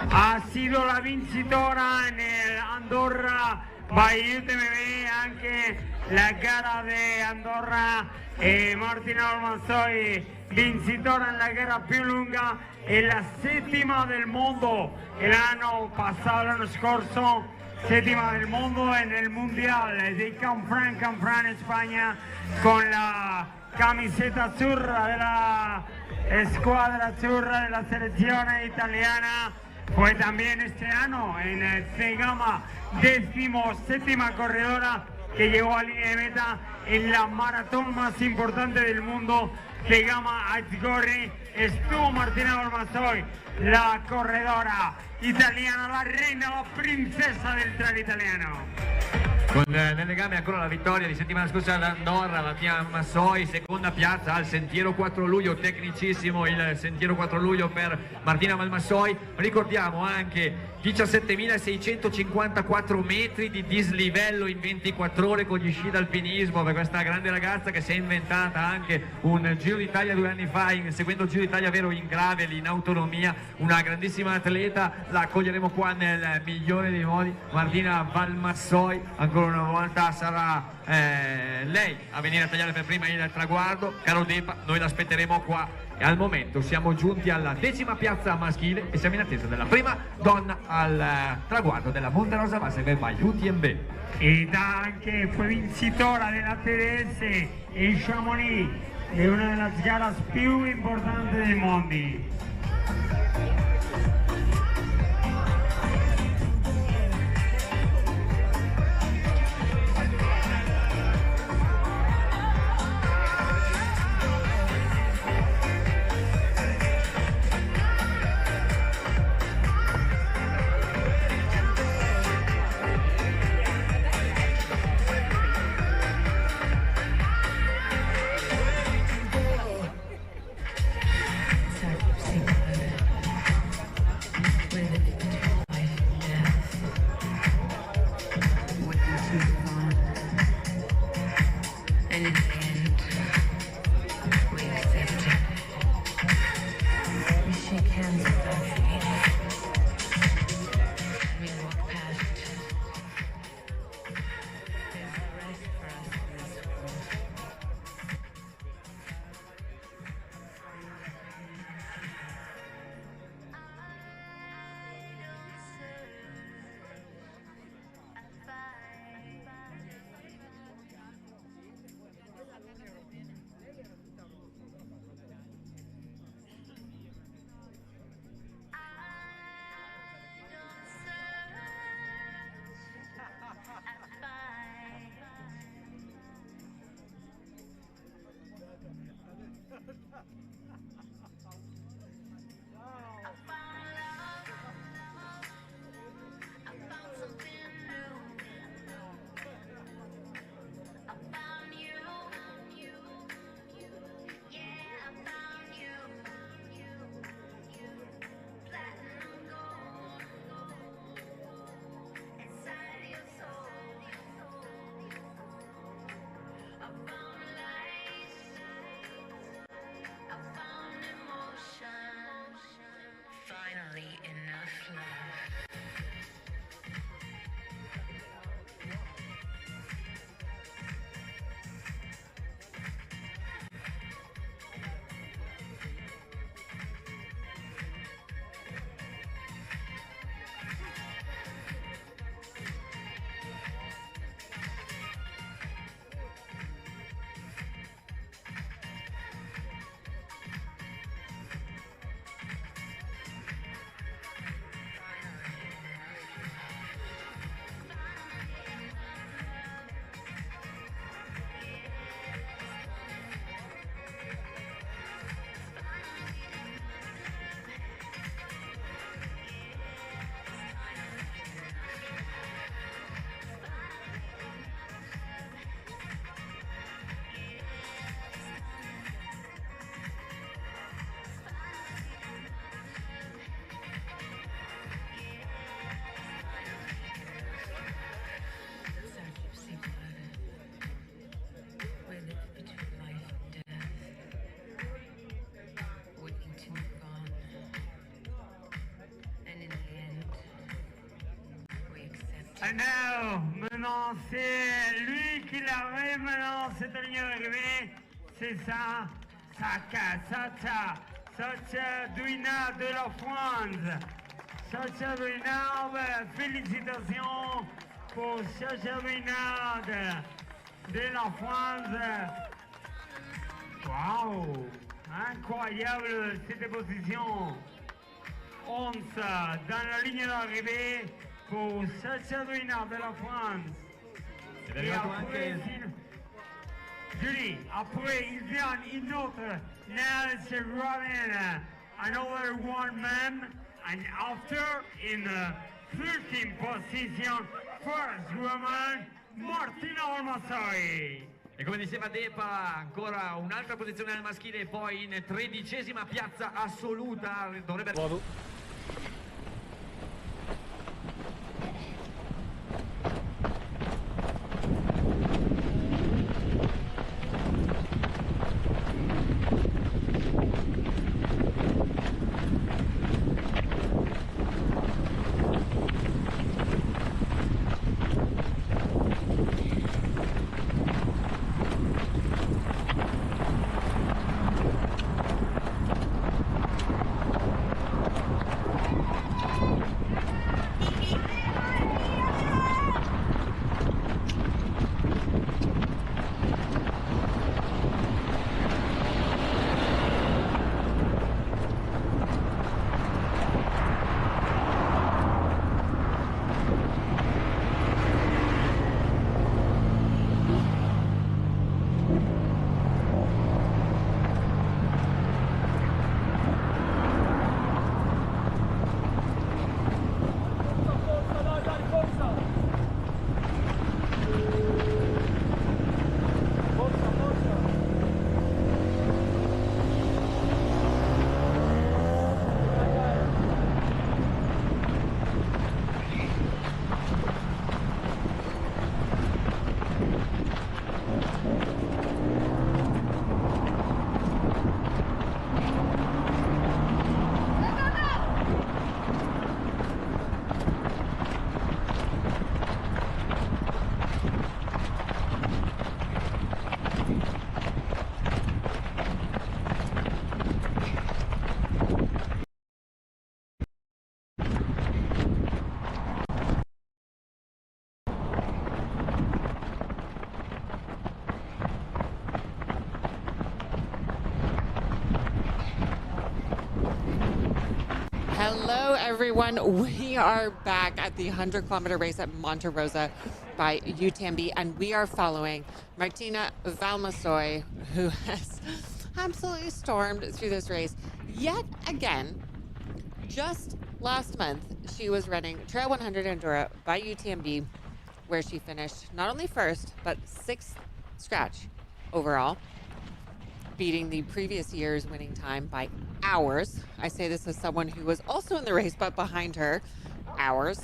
ha sido la vincitora en el Andorra by UTMB, anche la gara de Andorra, Martina Valmassoia vincitora en la gara più lunga e la 7ª del mondo l'anno passato, l'anno scorso, 7ª del mondo nel mondiale di Canfranc in Spagna con la camiseta azzurra della squadra azzurra della selezione italiana. Fue también este año en Cegama 17ª corredora que llegó a línea de meta en la maratón más importante del mundo, Cegama Aizgorri. Estuvo Martina Valmassoia, la corredora italiana, la reina, la princesa del trail italiano. Con nelle gambe ancora la vittoria di settimana scorsa all'Andorra, Martina Valmassoia, seconda piazza al Sentiero 4 luglio, tecnicissimo il Sentiero 4 luglio per Martina Valmassoia. Ricordiamo anche 17.654 metri di dislivello in 24 ore con gli sci d'alpinismo per questa grande ragazza che si è inventata anche un Giro d'Italia 2 anni fa, seguendo il Giro d'Italia vero in gravel, in autonomia, una grandissima atleta. La accoglieremo qua nel migliore dei modi. Martina Valmassoia ancora una volta sarà lei a venire a tagliare per prima il traguardo. Caro Depa, noi l'aspetteremo qua. E al momento siamo giunti alla 10ª piazza maschile e siamo in attesa della prima donna al traguardo della Monte Rosa WalserWaeg by UTMB. Ed anche fue vincitora della TDS in Chamonix, è una delle gare più importanti del mondo. Finally, enough love. And now, maintenant, c'est lui qui l'arrive maintenant, cette ligne d'arrivée. C'est ça, Sacha Duina de la France. Sacha Duina, félicitations pour Sacha Duina de la France. Waouh, incroyable cette position. 11 dans la ligne d'arrivée pour Sacha Duina de la France. Et après, Julie, après il vient une autre, Nels Robin, another one man, and after in 13th position, first woman, Martina Ormasoi. E come diceva Depa, ancora un'altra posizione al maschile e poi in 13ª piazza assoluta dovrebbe... Hello, everyone. We are back at the 100-kilometer race at Monte Rosa by UTMB, and we are following Martina Valmasoy, who has absolutely stormed through this race. Yet again, just last month, she was running Trail 100 Enduro by UTMB, where she finished not only first, but 6th scratch overall, beating the previous year's winning time by hours. I say this as someone who was also in the race, but behind her, hours.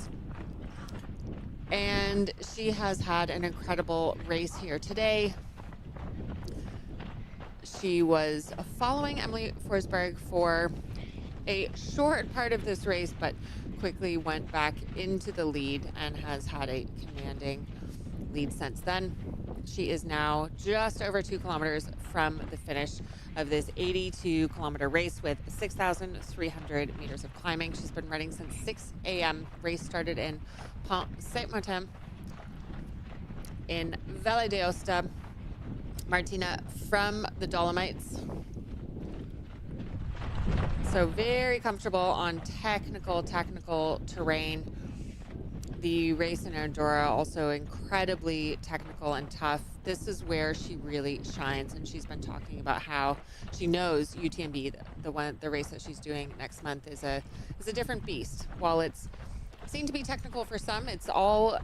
And she has had an incredible race here today. She was following Emily Forsberg for a short part of this race, but quickly went back into the lead and has had a commanding lead since then. She is now just over 2 kilometers from the finish of this 82-kilometer race with 6,300 meters of climbing. She's been running since 6 a.m. Race started in Pont Saint-Martin in Valle d'Aosta. Martina from the Dolomites. So very comfortable on technical terrain. The race in Andorra also incredibly technical and tough. This is where she really shines, and she's been talking about how she knows UTMB, the race that she's doing next month, is a different beast. While it's seen to be technical for some, it's all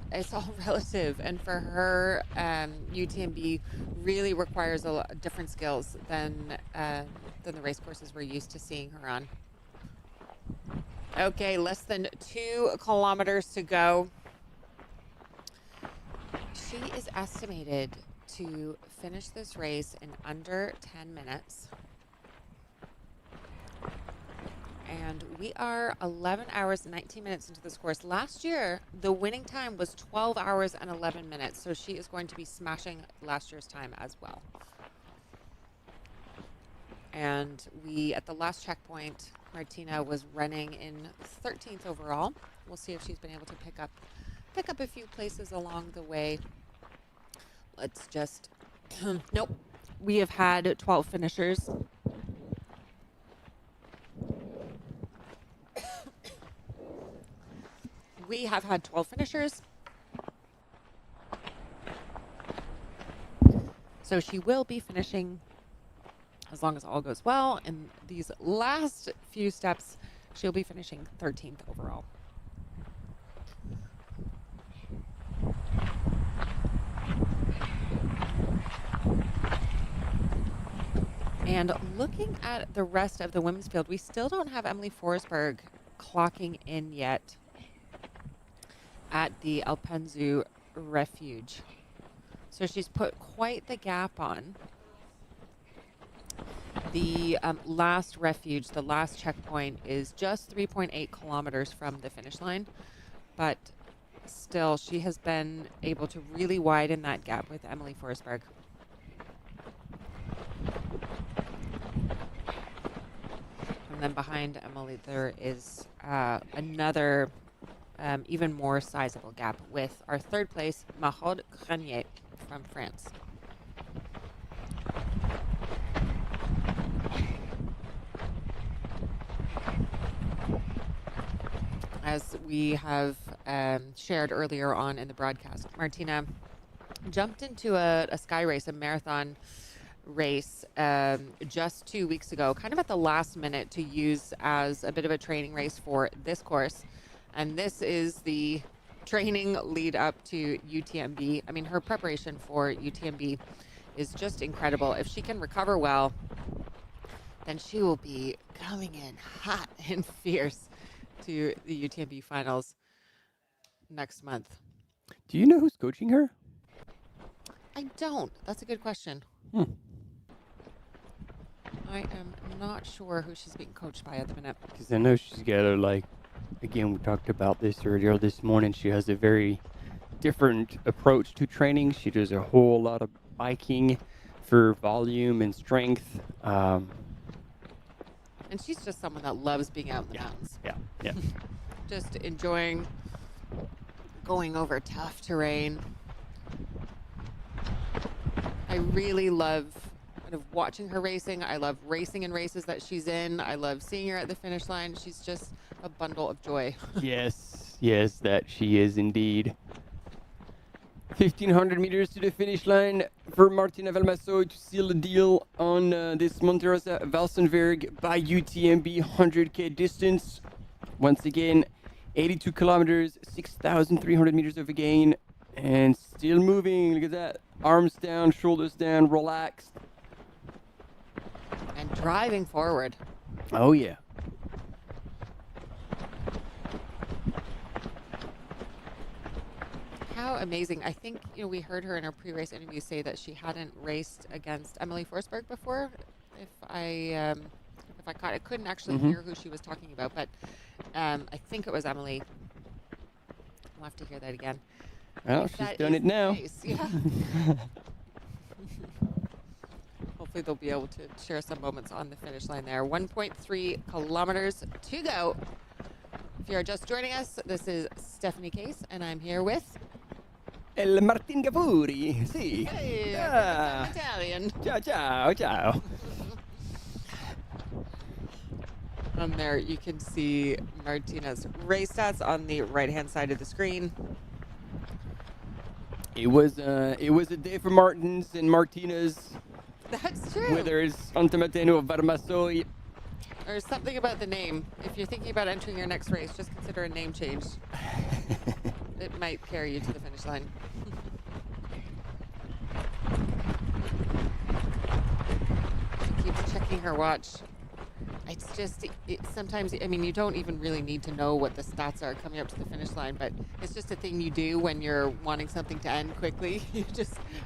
relative, and for her, UTMB really requires a lot different skills than the race courses we're used to seeing her on. Okay, less than 2 kilometers to go. She is estimated to finish this race in under 10 minutes. And we are 11 hours and 19 minutes into this course. Last year, the winning time was 12 hours and 11 minutes. So she is going to be smashing last year's time as well. And at the last checkpoint, Martina was running in 13th overall. We'll see if she's been able to pick up a few places along the way. Let's just, nope. We have had 12 finishers. We have had 12 finishers. So she will be finishing, as long as all goes well, in these last few steps, she'll be finishing 13th overall. And looking at the rest of the women's field, we still don't have Emily Forsberg clocking in yet at the Alpenzu Refuge. So she's put quite the gap on. The last refuge, the last checkpoint, is just 3.8 kilometers from the finish line. But still, she has been able to really widen that gap with Emily Forsberg. And then behind Emily, there is another even more sizable gap with our third place, Mahod Grenier from France. As we have shared earlier on in the broadcast, Martina jumped into a sky race, a marathon race, just 2 weeks ago, kind of at the last minute, to use as a bit of a training race for this course. And this is the training lead up to UTMB. I mean, her preparation for UTMB is just incredible. If she can recover well, then she will be coming in hot and fierce to the UTMB finals next month. Do you know who's coaching her? I don't. That's a good question. I am not sure who she's being coached by at the minute. Because I know she's got a, again, we talked about this earlier this morning. She has a very different approach to training. She does a whole lot of biking for volume and strength. And she's just someone that loves being out in the mountains. Yeah. Just enjoying going over tough terrain. I really love kind of watching her racing. I love racing in races that she's in. I love seeing her at the finish line. She's just a bundle of joy. Yes, that she is indeed. 1,500 meters to the finish line for Martina Valmassoy to seal the deal on this Monte Rosa WalserWaeg by UTMB 100K distance. Once again, 82 kilometers, 6,300 meters of a gain, and still moving. Look at that. Arms down, shoulders down, relaxed. And driving forward. Oh, yeah. How amazing. I think, we heard her in her pre-race interview say that she hadn't raced against Emily Forsberg before. I couldn't actually hear who she was talking about, but I think it was Emily. I'll have to hear that again. Well, she's done it now. Yeah. Hopefully they'll be able to share some moments on the finish line there. 1.3 kilometers to go. If you're just joining us, this is Stephanie Case, and I'm here with... El Martin Gavuri, sì. Hey, Ah. Italian. Ciao, ciao, ciao. And there you can see Martina's race stats on the right-hand side of the screen. It was a day for Martins and Martinas. That's true. Whether it's Antamateno or Valmassoy. There's something about the name. If you're thinking about entering your next race, just consider a name change. It might carry you to the finish line. She keeps checking her watch. It's just, sometimes, you don't even really need to know what the stats are coming up to the finish line, but it's just a thing you do when you're wanting something to end quickly.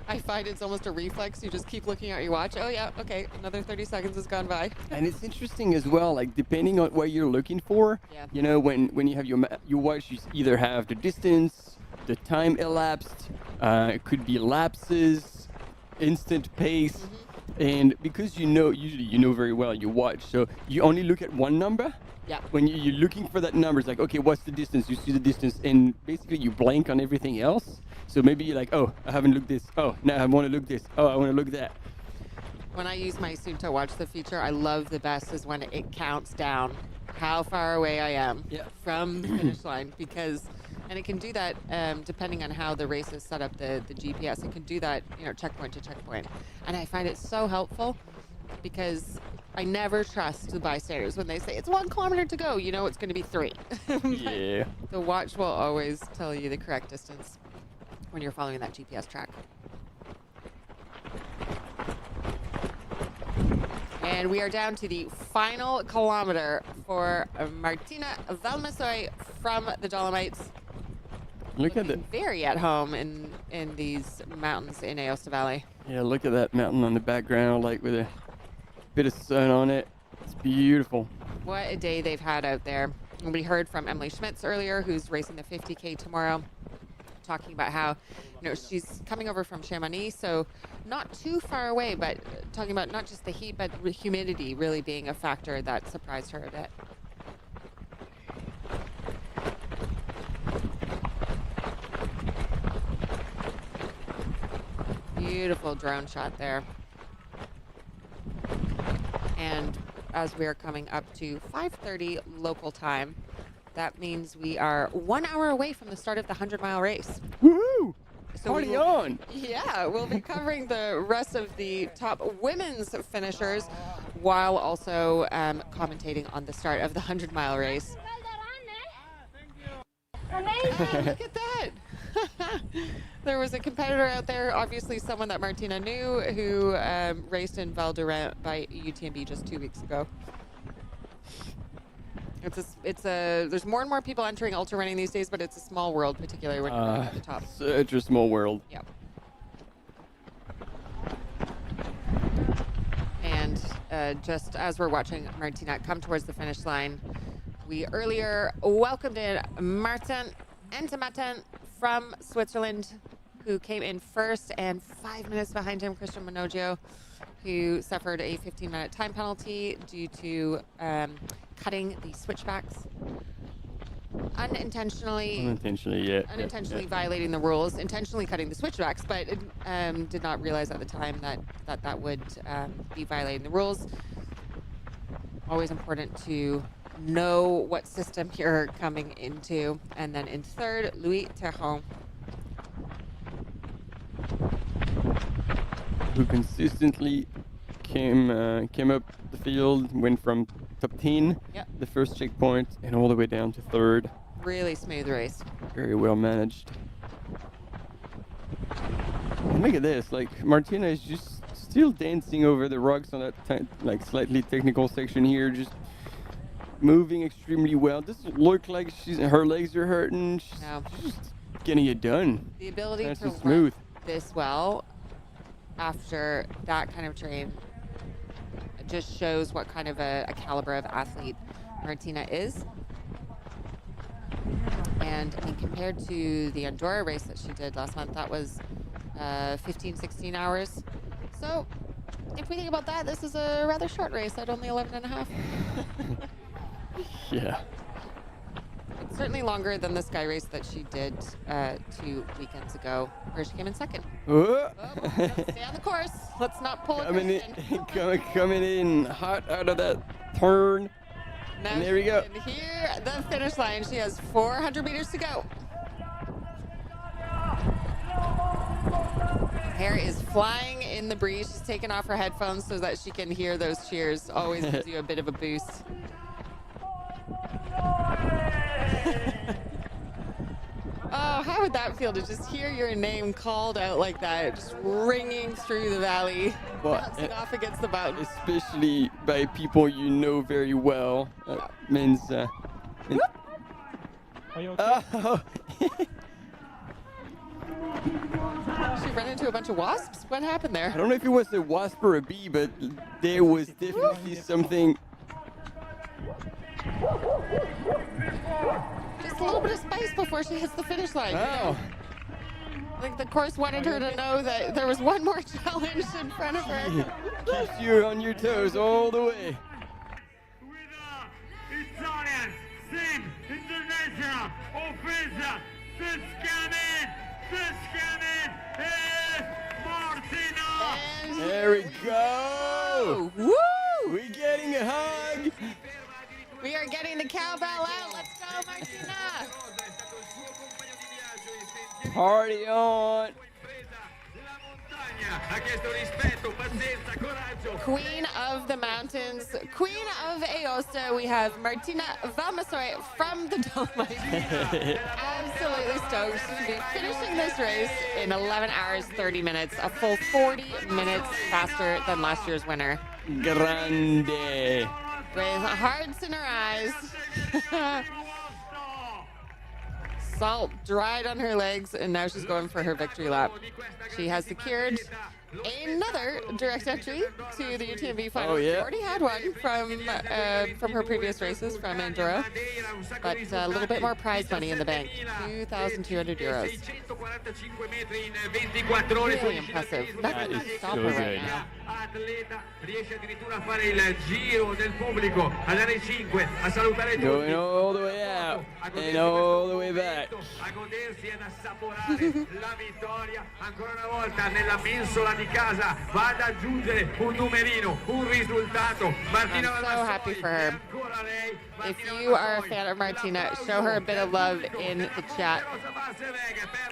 I find it's almost a reflex. You just keep looking at your watch. Oh yeah, okay, another 30 seconds has gone by. And it's interesting as well, like depending on what you're looking for, when you have your watch, you either have the distance, the time elapsed, it could be lapses, instant pace. And because usually you know very well your watch, so you only look at one number. Yeah. When you're looking for that number, it's like, okay, what's the distance? You see the distance, and basically you blank on everything else. So maybe you're like, oh, I haven't looked this. Oh, now I want to look this. Oh, I want to look that. When I use my Suunto watch, the feature I love the best is when it counts down how far away I am from the finish line, and it can do that depending on how the race is set up, the GPS. It can do that, checkpoint to checkpoint. And I find it so helpful because I never trust the bystanders when they say it's 1 kilometer to go. It's going to be 3. Yeah. The watch will always tell you the correct distance when you're following that GPS track. And we are down to the final kilometer for Martina Valmassoy from the Dolomites. Look at that. Very at home in these mountains in Aosta Valley. Yeah, look at that mountain on the background, like with a bit of sun on it. It's beautiful. What a day they've had out there. And we heard from Emily Schmitz earlier, who's racing the 50K tomorrow, talking about how, she's coming over from Chamonix, so not too far away, but talking about not just the heat, but humidity really being a factor that surprised her a bit. Beautiful drone shot there. And as we are coming up to 5:30 local time, that means we are 1 hour away from the start of the 100-mile race. Woohoo! So Party on! Yeah, we'll be covering the rest of the top women's finishers while also commentating on the start of the 100-mile race. Amazing! Look at that! There was a competitor out there, obviously someone that Martina knew, who raced in Val d'Orient by UTMB just 2 weeks ago. There's more and more people entering ultra running these days, but it's a small world, particularly when you're at the top. Such a small world. Yep. And just as we're watching Martina come towards the finish line, we earlier welcomed in Martin Entematen from Switzerland, who came in first, and 5 minutes behind him, Christian Monogio, who suffered a 15-minute time penalty due to cutting the switchbacks unintentionally. Unintentionally violating the rules, intentionally cutting the switchbacks, but did not realize at the time that would be violating the rules. Always important to know what system you're coming into. And then in third, Louis Terron. who consistently came up the field, went from top 10, the first checkpoint, and all the way down to third. Really smooth race. Very well managed. And look at this, like Martina is just still dancing over the rocks on that like slightly technical section here, just moving extremely well. Doesn't look like her legs are hurting. She's just getting it done. The ability nice to and smooth. run this well after that kind of terrain just shows what kind of a caliber of athlete Martina is. And I mean, compared to the Andorra race that she did last month, that was 15, 16 hours. So if we think about that, this is a rather short race at only 11 and a half. Yeah. It's certainly longer than the Sky race that she did 2 weekends ago, where she came in second. Stay on the course. Let's not pull it. Coming in hot out of that turn. Now and there we go. Here, the finish line. She has 400 meters to go. Hair is flying in the breeze. She's taken off her headphones so that she can hear those cheers. Always gives you a bit of a boost. Oh, how would that feel to just hear your name called out like that, just ringing through the valley, bouncing off against the mountain? Especially by people you know very well. Means. Are you okay? Oh. She ran into a bunch of wasps? What happened there? I don't know if it was a wasp or a bee, but there was definitely something. Just a little bit of spice before she hits the finish line. Oh. I think the course wanted her to know that there was one more challenge in front of her. Keeps you on your toes all the way. Italian Sim International Offensa Tuscanen Martina. There we go. Woo! We're getting a hug. We are getting the cowbell out. Let's go, Martina. Party on. Queen of the mountains, Queen of Aosta, we have Martina Valmasoy from the Dolomites. Absolutely stoked to be finishing this race in 11 hours, 30 minutes, a full 40 minutes faster than last year's winner. Grande. With hearts in her eyes. Salt dried on her legs, and now she's going for her victory lap. She has secured another direct entry to the UTMB final. Oh, yeah. She already had one from her previous races from Andorra, but a little bit more prize money in the bank, 2,200 euros. Really impressive. Nothing can stop her right now. Going all the way out and all the way back. Di casa va ad aggiungere un numerino, un risultato. Martina I'm so happy for her. If you are a fan of Martina, show her a bit of love in the chat. Per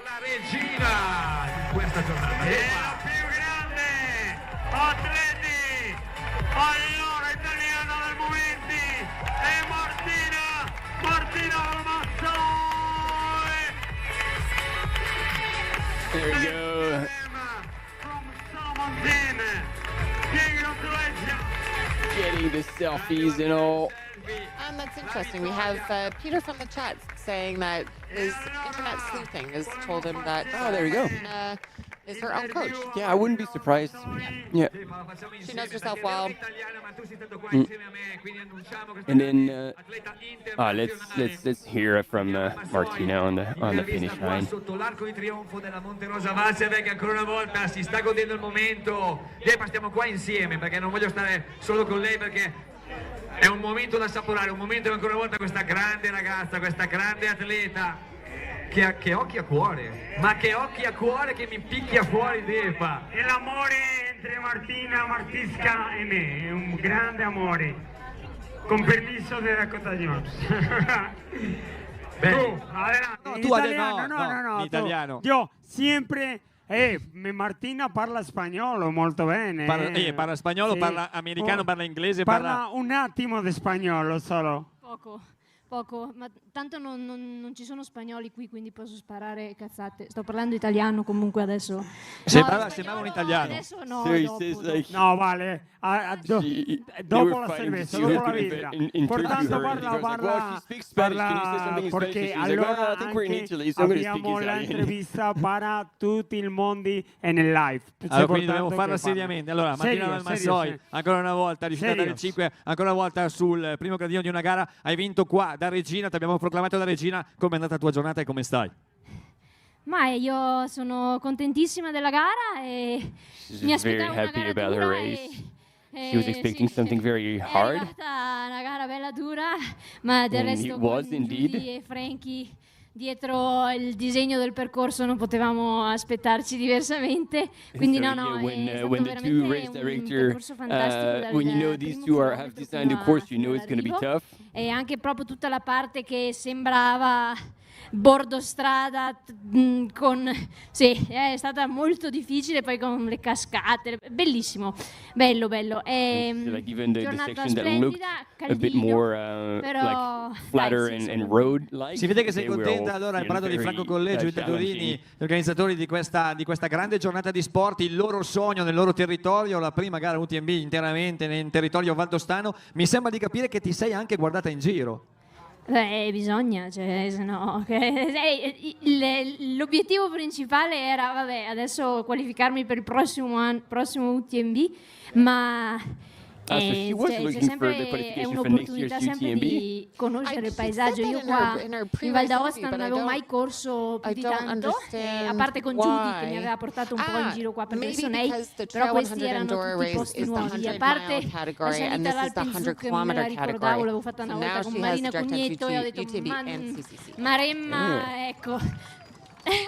la regina di questa giornata. E la più grande atleti allora italiana del momenti è Martina Valmasoy. There we go. Getting the selfies and all. And that's interesting. We have Peter from the chat saying that his internet sleuthing has told him that there you go. is her own coach. Yeah, I wouldn't be surprised. Yeah. She knows herself well. And then let's hear from Martina on the finish line. Sotto l'arco di trionfo della Monte Rosa WalserWaeg ancora una volta si sta godendo il momento. Depa, stiamo qua insieme perché non voglio stare solo con lei perché è un momento da assaporare, un momento che ancora una volta questa grande ragazza, questa grande atleta che occhi a cuore, ma che occhi a cuore che mi picchia fuori Depa. E l'amore entre Martina, Martisca e me è un grande amore. Con permiso de Dakota Jones. Bene. Tú, adelante. No, En tú italiano, no, no, in tú. italiano. Yo siempre Martina parla spagnolo molto bene. Parla spagnolo, Sì. parla americano, parla inglese, Parla un attimo di spagnolo solo. Poco, ma tanto non ci sono spagnoli qui, quindi posso sparare cazzate. Sto parlando italiano comunque adesso. Sembrava un italiano. Adesso no, So he dopo. says like No, vale. were Dopo la fighting cerveza, to see dopo la who could birra. in Por Turkey tanto, her. And he goes like, well, she speaks Spanish. Can you say something in Spanish? Porque And she's like, allora I think we're in anche Italy, so I'm going to speak abbiamo Italian. l'intervista para tutti il mondi e nel live. Allora, quindi dobbiamo farla seriamente. Allora, Martina Serio, Valmassoi, serio. ancora una volta, riuscita a dare il 5, ancora una volta sul primo gradino di una gara. Hai vinto qua da regina, ti abbiamo proclamato da regina. Come è andata la tua giornata e come stai? Ma io sono contentissima della gara e She's mi just very aspettavo una happy gara about her dura race. She was expecting something very è hard. arrivata una gara bella dura, ma del And resto it was con indeed. Judy e Frankie dietro il disegno del percorso non potevamo aspettarci diversamente, quindi So, no, yeah, è stato when the two veramente race un director, percorso fantastico when you know these primo two have chilometro designed a fino course, you know it's going to be all'arrivo. tough. E anche proprio tutta la parte che sembrava bordo strada è stata molto difficile, poi con le cascate, bellissimo, bello So, like even the giornata section that looked splendida, a bit caldino, more però like flatter dai, sì, and road-like. Si vede che sei they were contenta, all, allora hai you know, parlato di very, Franco Collegio e challenging. Teodorini, gli organizzatori di questa grande giornata di sport, il loro sogno nel loro territorio, la prima gara UTMB interamente nel territorio valdostano. Mi sembra di capire che ti sei anche guardata in giro. Bisogna, cioè, se no, l'obiettivo principale era, vabbè, adesso qualificarmi per il prossimo UTMB, ma So she was c'è looking sempre, for the è qualification for next year's un'opportunità sempre UTMB. di conoscere il paesaggio. Io qua in Val d'Aosta non avevo mai corso più di tanto, a parte con Judy che mi aveva portato un po' in giro qua per Bessonei, però questi erano tutti posti nuovi, a parte la salita all'Alpenzug che me la ricordavo, l'avevo fatta una volta con Marina Cugnetto e ho detto Maremma, ecco.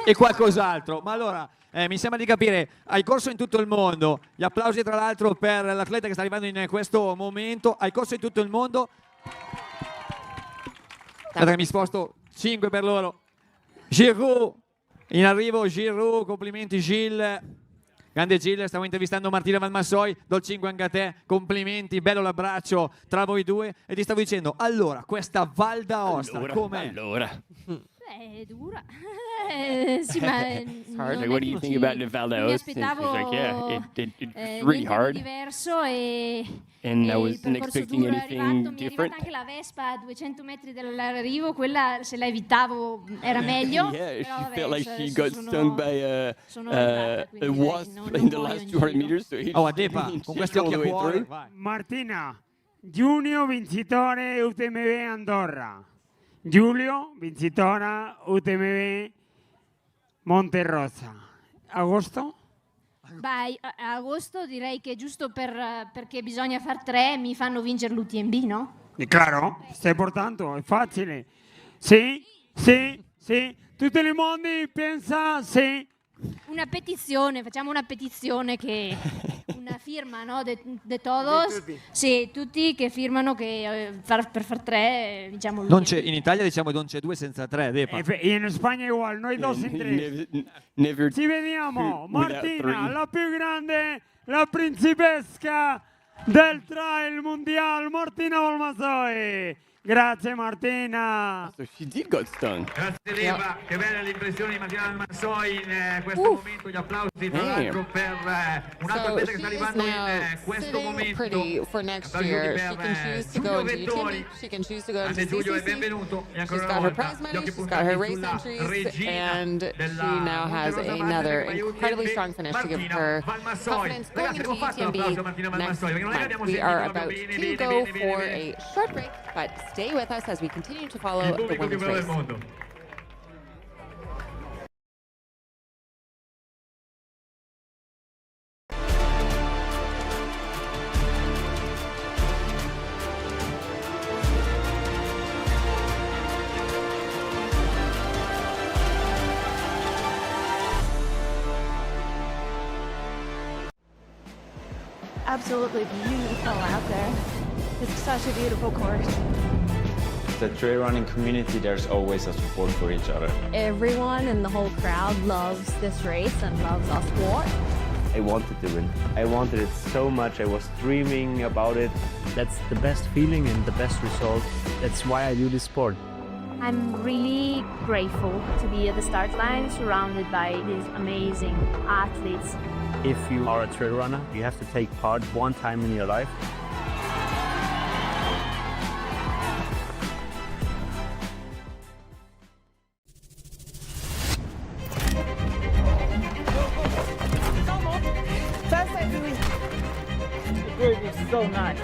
E qualcos'altro. Ma allora mi sembra di capire, hai corso in tutto il mondo, gli applausi tra l'altro per l'atleta che sta arrivando in questo momento, hai corso in tutto il mondo. Aspetta che mi sposto, 5 per loro. Giroud, in arrivo Giroud, complimenti Gilles. Grande Gilles, stavo intervistando Martina Valmassoi, do il 5 anche a te, complimenti, bello l'abbraccio tra voi due. E ti stavo dicendo, allora, questa Val d'Aosta, com'è? Allora. È dura. Sì, ma Like, what do you think about the Val mi d'Aosta? aspettavo She's like, yeah, it's really hard. diverso e And I il wasn't percorso expecting duro è anything arrivato, mi è different. arrivata anche la Vespa a 200 metri dall'arrivo, quella se la evitavo era meglio. Yeah, però she vabbè, felt like she adesso got stung by a wasp in the last 200 meters. So Oh, Adepa, con questi occhi a cuore. Martina, Giulio vincitore UTMB Andorra. Giulio vincitora UTMB Monte Rosa. Agosto? Beh, a agosto direi che giusto perché bisogna far 3 mi fanno vincere l'UTMB, no? Claro, stai portando, è facile. Sì, sì, sì. Tutto il mondo pensa sì. Una petizione, facciamo una petizione che una firma, no? De todos, sì, tutti che firmano che per far 3 vinciamo Non c'è, in Italia diciamo non c'è 2 senza 3, Depa. E in Spagna è uguale, noi 2 in 3. Ci vediamo, Martina, la più grande, la principesca del trail mondiale, Martina Valmassoi. Grazie Martina. So she did got stung. Grazie Deva, che bella l'impressione di Martina Valmassoi in questo momento, gli applausi tra l'altro per un altro atleta che sta arrivando in questo momento. Pretty for next year. She can choose to go into UTMB. She can choose to go into Giulio è CCC. benvenuto e She's ancora got una her volta prize gli money. occhi She's got her puntati race sulla entries, regina and she della now has Monte Rosa another WalserWaeg incredibly strong finish to give her confidence going into UTMB next month. We are about to go for a short break, but stay with us as we continue to follow the women's race. Absolutely beautiful out there. It's such a beautiful course. The trail running community, there's always a support for each other. Everyone in the whole crowd loves this race and loves our sport. I wanted to win. I wanted it so much. I was dreaming about it. That's the best feeling and the best result. That's why I do this sport. I'm really grateful to be at the start line surrounded by these amazing athletes. If you are a trail runner, you have to take part one time in your life. The group is so nice.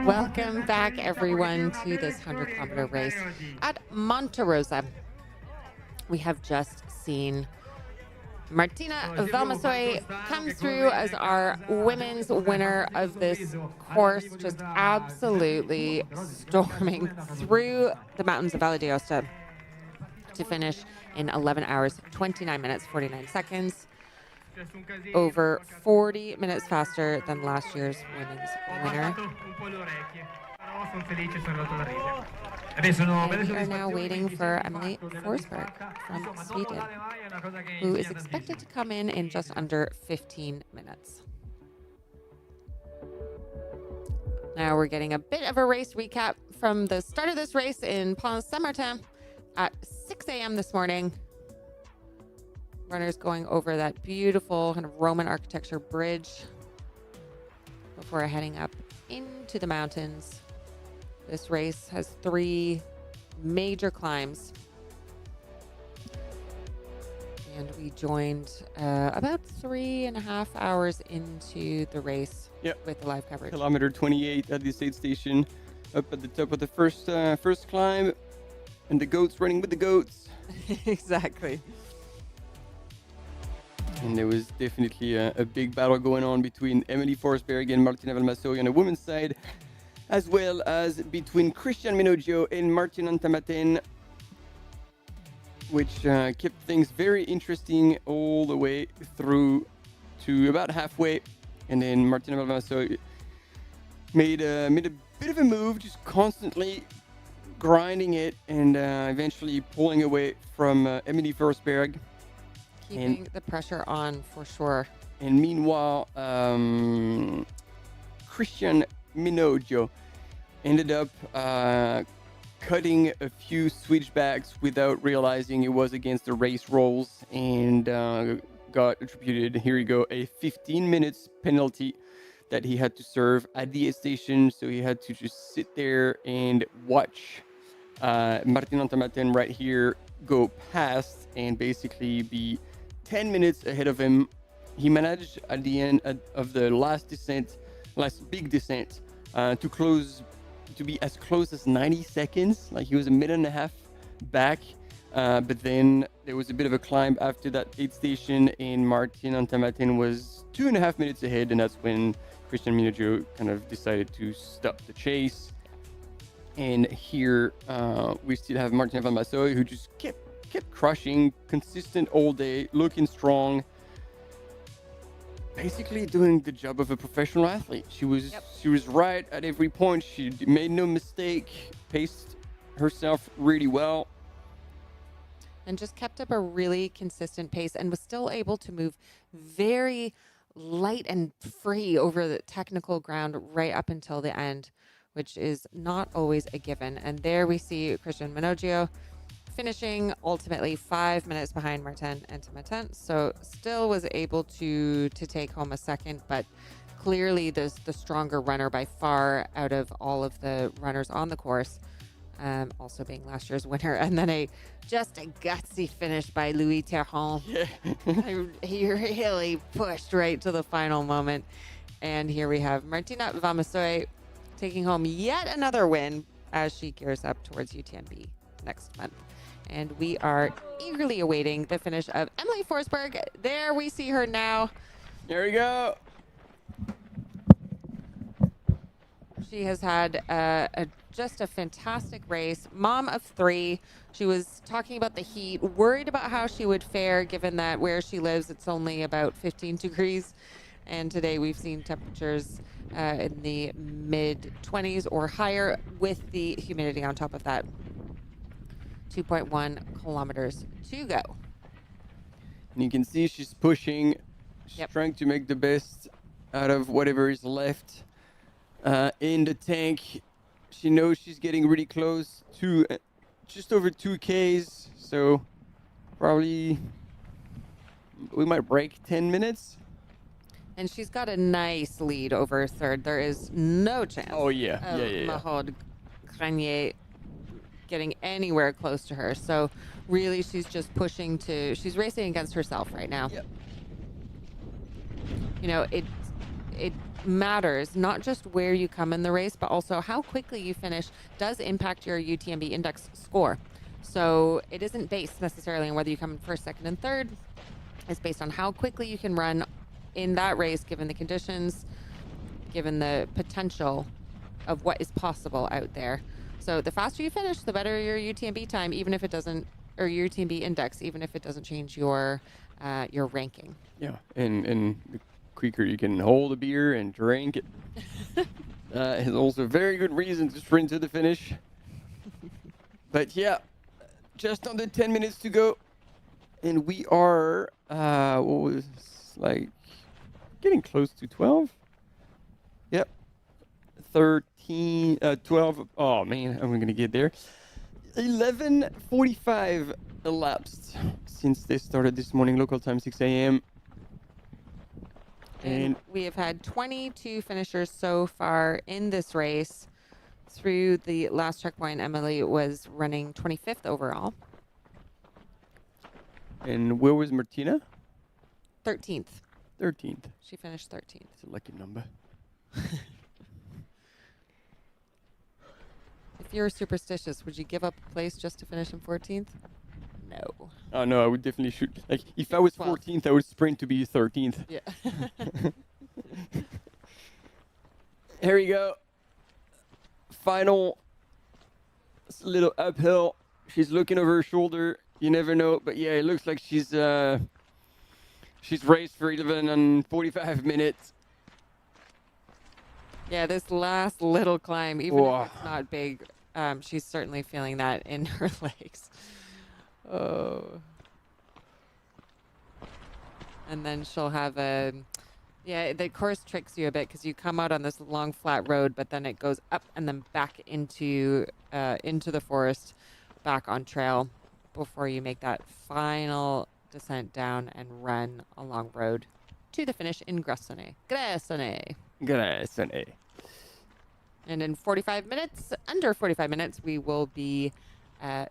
Welcome back, everyone, to this 100-kilometer race at Monte Rosa. We have just seen Martina Valmassoy come through as our women's winner of this course, just absolutely storming through the mountains of Valle d'Aosta to finish in 11 hours, 29 minutes, 49 seconds. Over 40 minutes faster than last year's women's winner. And we are now waiting for Emily Forsberg from Sweden, who is expected to come in just under 15 minutes. Now we're getting a bit of a race recap from the start of this race in Pont Saint-Martin at 6 a.m. this morning. Runners going over that beautiful kind of Roman architecture bridge before heading up into the mountains. This race has 3 major climbs. And we joined about 3.5 hours into the race with the live coverage. Kilometer 28 at the aid station, up at the top of the first climb, and the goats running with the goats. Exactly. And there was definitely a big battle going on between Emily Forsberg and Martina Valmassoy on the women's side, as well as between Christian Minoggio and Martin Antamaten, which kept things very interesting all the way through to about halfway. And then Martina Valmassoy made a bit of a move, just constantly grinding it and eventually pulling away from Emily Forsberg. Keeping the pressure on for sure. And meanwhile, Christian Minoggio ended up cutting a few switchbacks without realizing it was against the race rules, and got attributed, here you go, a 15 minutes penalty that he had to serve at the station. So he had to just sit there and watch Martin Antamaten right here go past and basically be 10 minutes ahead of him. He managed at the end of the last big descent, to be as close as 90 seconds. Like, he was a minute and a half back, but then there was a bit of a climb after that aid station, and Martin Antamaten was 2.5 minutes ahead, and that's when Christian Minoggio kind of decided to stop the chase. And here we still have Martina Valmassoy, who just kept crushing, consistent all day, looking strong, basically doing the job of a professional athlete. She was right at every point. She made no mistake, paced herself really well, and just kept up a really consistent pace, and was still able to move very light and free over the technical ground right up until the end, which is not always a given. And there we see Christian Minoggio finishing ultimately 5 minutes behind Martin Antamaten. So still was able to take home a second, but clearly the stronger runner by far out of all of the runners on the course. also being last year's winner. And then just a gutsy finish by Louis Terron. Yeah. He really pushed right to the final moment. And here we have Martina Valmassoy taking home yet another win as she gears up towards UTMB next month. And we are eagerly awaiting the finish of Emily Forsberg. There we see her now. There we go. She has had just a fantastic race. Mom of 3. She was talking about the heat, worried about how she would fare given that where she lives, it's only about 15 degrees. And today we've seen temperatures in the mid-20s or higher with the humidity on top of that. 2.1 kilometers to go. And you can see she's pushing. She's trying to make the best out of whatever is left in the tank. She knows she's getting really close to just over 2Ks. So probably we might break 10 minutes. And she's got a nice lead over third. There is no chance. Oh, yeah. Of Mahaude Grenier getting anywhere close to her. So really she's just pushing to, she's racing against herself right now. Yep. You know, it matters not just where you come in the race, but also how quickly you finish does impact your UTMB index score. So it isn't based necessarily on whether you come in first, second, and third. It's based on how quickly you can run in that race, given the conditions, given the potential of what is possible out there. So the faster you finish, the better your UTMB time, even if it doesn't, or your UTMB index, even if it doesn't change your ranking. Yeah, and the quicker you can hold a beer and drink it. Is also a very good reason to sprint to the finish. But yeah, just under 10 minutes to go. And we are, what was like, getting close to 12? Yep. 12. Oh man, I'm going to get there. 11:45 elapsed since they started this morning, local time 6 a.m. And we have had 22 finishers so far in this race. Through the last checkpoint, Emily was running 25th overall. And where was Martina? 13th. 13th. She finished 13th. It's a lucky number. If you were superstitious, would you give up a place just to finish in 14th? No. Oh no, I would definitely shoot. Like if I was 14th, I would sprint to be 13th. Yeah. Here we go. Final. It's a little uphill. She's looking over her shoulder. You never know, but yeah, it looks like she's raced for 11 and 45 minutes. Yeah, this last little climb, even if it's not big, she's certainly feeling that in her legs. Oh. And then she'll have the course tricks you a bit because you come out on this long flat road, but then it goes up and then back into the forest, back on trail before you make that final descent down and run along road to the finish in Gressoney. And in 45 minutes, under 45 minutes, we will be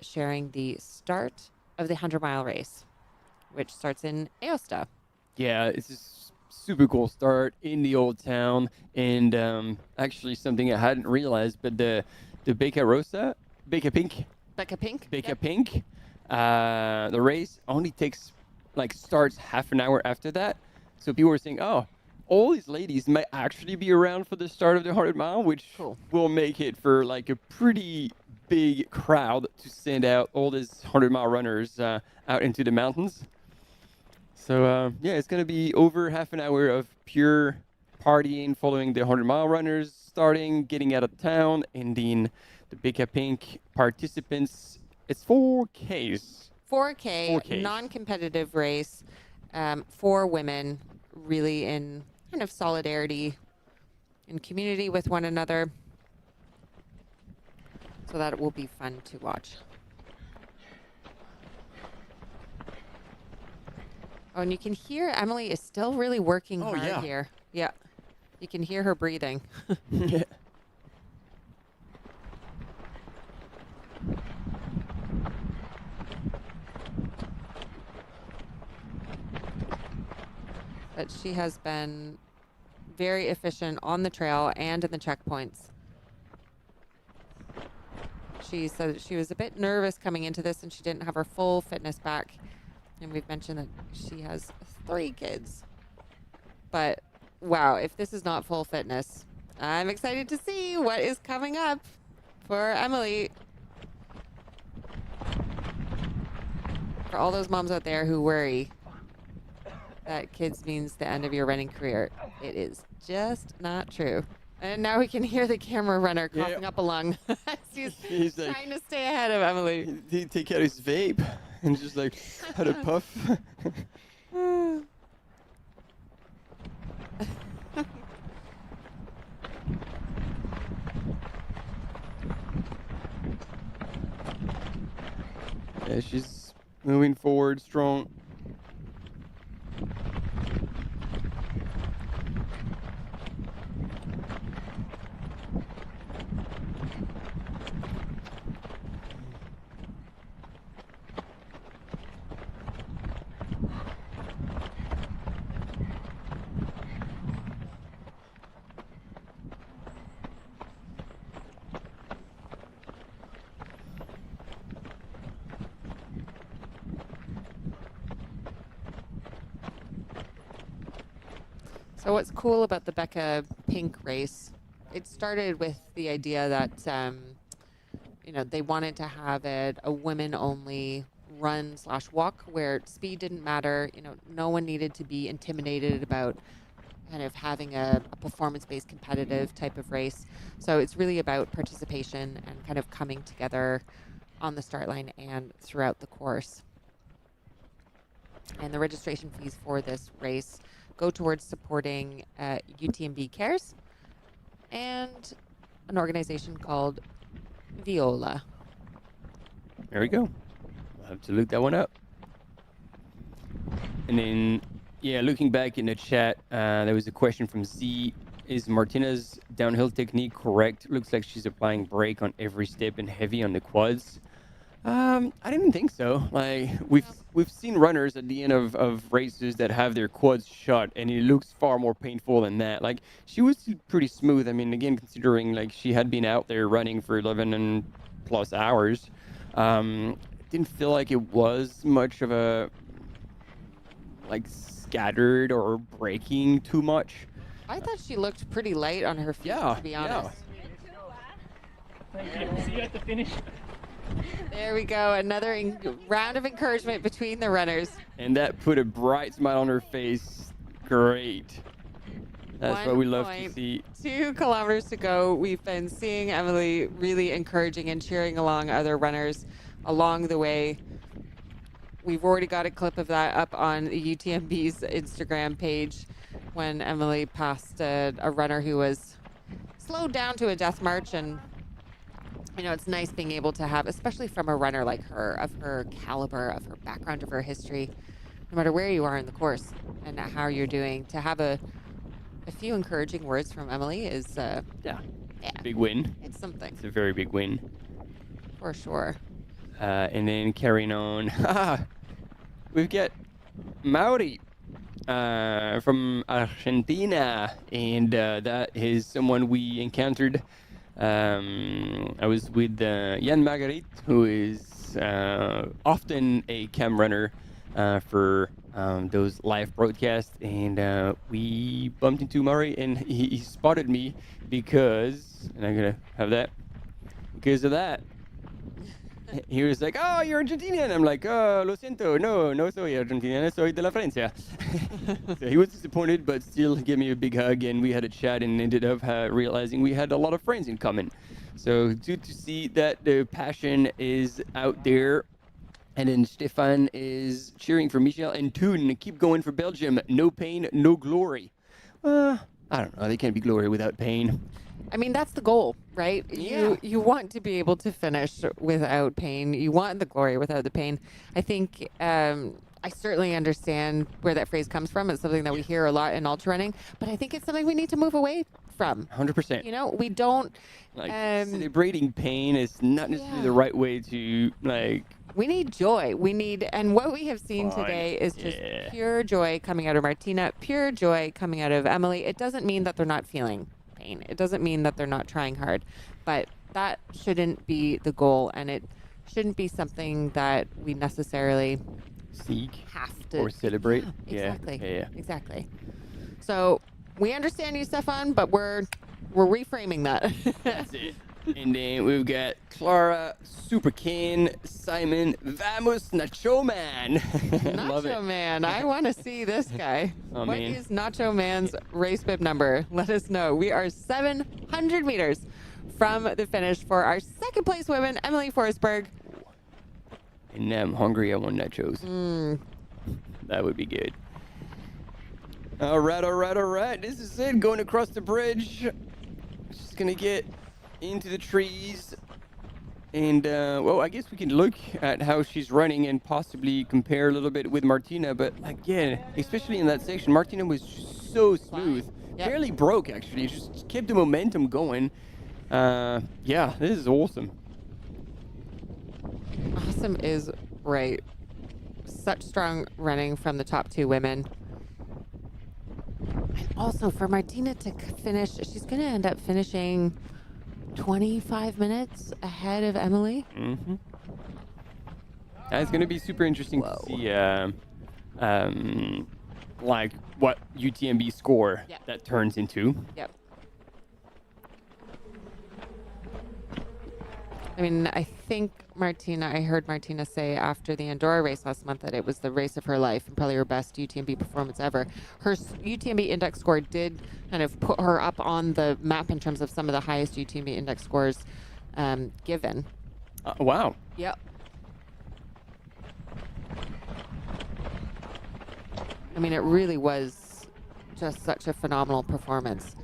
sharing the start of the 100-mile race, which starts in Aosta. Yeah, it's a super cool start in the old town, and actually something I hadn't realized, but the Becca Pink, the race only starts half an hour after that. So people were saying, oh, all these ladies might actually be around for the start of the 100 mile, which will make it for like a pretty big crowd to send out all these 100-mile runners out into the mountains. So yeah, it's going to be over half an hour of pure partying following the 100-mile runners starting, getting out of town, and then the Becca Pink participants. It's 4Ks. 4K, non-competitive race for women, really in kind of solidarity and community with one another. So that will be fun to watch. Oh, and you can hear Emily is still really working hard here. Yeah. You can hear her breathing. but she has been very efficient on the trail and in the checkpoints. She said that she was a bit nervous coming into this and she didn't have her full fitness back. And we've mentioned that she has 3 kids. But wow, if this is not full fitness, I'm excited to see what is coming up for Emily. For all those moms out there who worry that kids means the end of your running career, it is just not true. And now we can hear the camera runner coughing up a lung. He's like, trying to stay ahead of Emily. He take out his vape and just like had a puff. Yeah, she's moving forward strong. So what's cool about the Becca Pink race, it started with the idea that, you know, they wanted to have it a women-only run/walk where speed didn't matter. You know, no one needed to be intimidated about kind of having a performance-based competitive type of race. So it's really about participation and kind of coming together on the start line and throughout the course. And the registration fees for this race go towards supporting UTMB Cares and an organization called Viola. There we go. I'll have to look that one up. And then, yeah, looking back in the chat, there was a question from Z. Is Martina's downhill technique correct? Looks like she's applying brake on every step and heavy on the quads. I didn't think so. Like we've seen runners at the end of races that have their quads shut, and it looks far more painful than that. Like she was pretty smooth. I mean, again, considering like she had been out there running for 11 and plus hours, didn't feel like it was much of a like scattered or breaking too much. I thought she looked pretty light on her feet, to be honest. Thank you. See you at the finish. There we go. Another round of encouragement between the runners. And that put a bright smile on her face. Great. That's what we love to see. 2 kilometers to go. We've been seeing Emily really encouraging and cheering along other runners along the way. We've already got a clip of that up on the UTMB's Instagram page when Emily passed a runner who was slowed down to a death march. And you know, it's nice being able to have, especially from a runner like her, of her caliber, of her background, of her history, no matter where you are in the course and how you're doing, to have a few encouraging words from Emily is, big win. It's something. It's a very big win. For sure. And then carrying on, we've got Mauri from Argentina, and that is someone we encountered. I was with Jan Margarit, who is often a cam runner for those live broadcasts, and we bumped into Murray, and he spotted me because, and I'm gonna have that, because of that. He was like, "Oh, you're Argentinian." I'm like, "Oh, lo siento, no soy Argentinian, soy de la Francia." So he was disappointed, but still gave me a big hug, and we had a chat, and ended up realizing we had a lot of friends in common. So good to see that the passion is out there. And then Stefan is cheering for Michel and Toon. Keep going for Belgium. No pain, no glory. I don't know. They can't be glory without pain. I mean, that's the goal, right? Yeah. You want to be able to finish without pain. You want the glory without the pain. I think I certainly understand where that phrase comes from. It's something that we hear a lot in ultra running, but I think it's something we need to move away from. 100%. You know, we don't like celebrating pain is not necessarily the right way to like We need joy. And what we have seen today is just pure joy coming out of Martina, pure joy coming out of Emily. It doesn't mean that they're not feeling pain. It doesn't mean that they're not trying hard, but that shouldn't be the goal, and it shouldn't be something that we necessarily have to or celebrate. Exactly. Yeah. Exactly. So we understand you, Stefan, but we're reframing that. That's it. And then we've got Clara, Super Ken, Simon, Vamos, Nacho Man. Love it. Nacho Man, I want to see this guy. Oh, What man. is Nacho Man's race bib number? Let us know. We are 700 meters from the finish for our second place women, Emily Forsberg. And I'm hungry. I want nachos. That would be good. All right. This is it. Going across the bridge. Just going to get into the trees. And, well, I guess we can look at how she's running and possibly compare a little bit with Martina. But, again, especially in that section, Martina was just so smooth. Yep. Barely broke, actually. Just kept the momentum going. Yeah, this is awesome. Awesome is right. Such strong running from the top two women. And also for Martina to finish, she's going to end up finishing 25 minutes ahead of Emily. Mm-hmm. That's going to be super interesting to see, like, what UTMB score that turns into. Yep. I mean, I think I heard Martina say after the Andorra race last month that it was the race of her life and probably her best UTMB performance ever. Her UTMB index score did kind of put her up on the map in terms of some of the highest UTMB index scores given. Wow. Yep. I mean, it really was just such a phenomenal performance.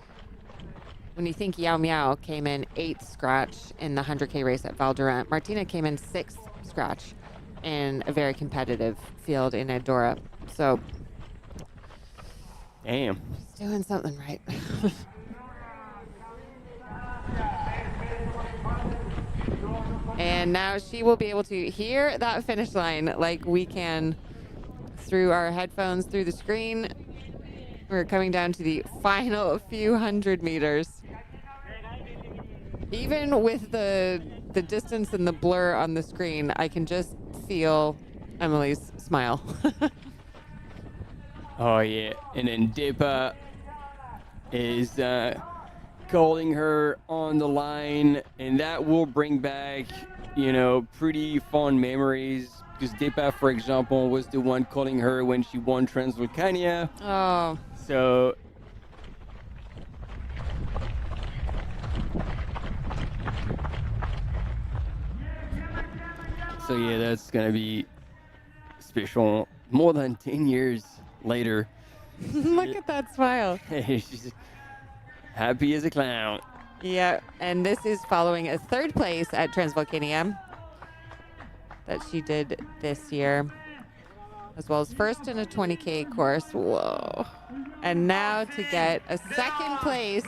When you think Yao Miao came in 8th scratch in the 100K race at Val Durant, Martina came in 6th scratch in a very competitive field in Andorra. So, damn, she's doing something right. And now she will be able to hear that finish line like we can through our headphones, through the screen. We're coming down to the final few hundred meters. Even with the distance and the blur on the screen, I can just feel Emily's smile. Oh, yeah. And then Depa is calling her on the line, and that will bring back, pretty fond memories. Because Depa, for example, was the one calling her when she won Transvolcania. Oh. So yeah, that's gonna be special. More than 10 years later. Look at that smile. She's happy as a clown. Yeah, and this is following a 3rd place at Transvolcania that she did this year, as well as 1st in a 20K course. Whoa. And now to get a 2nd place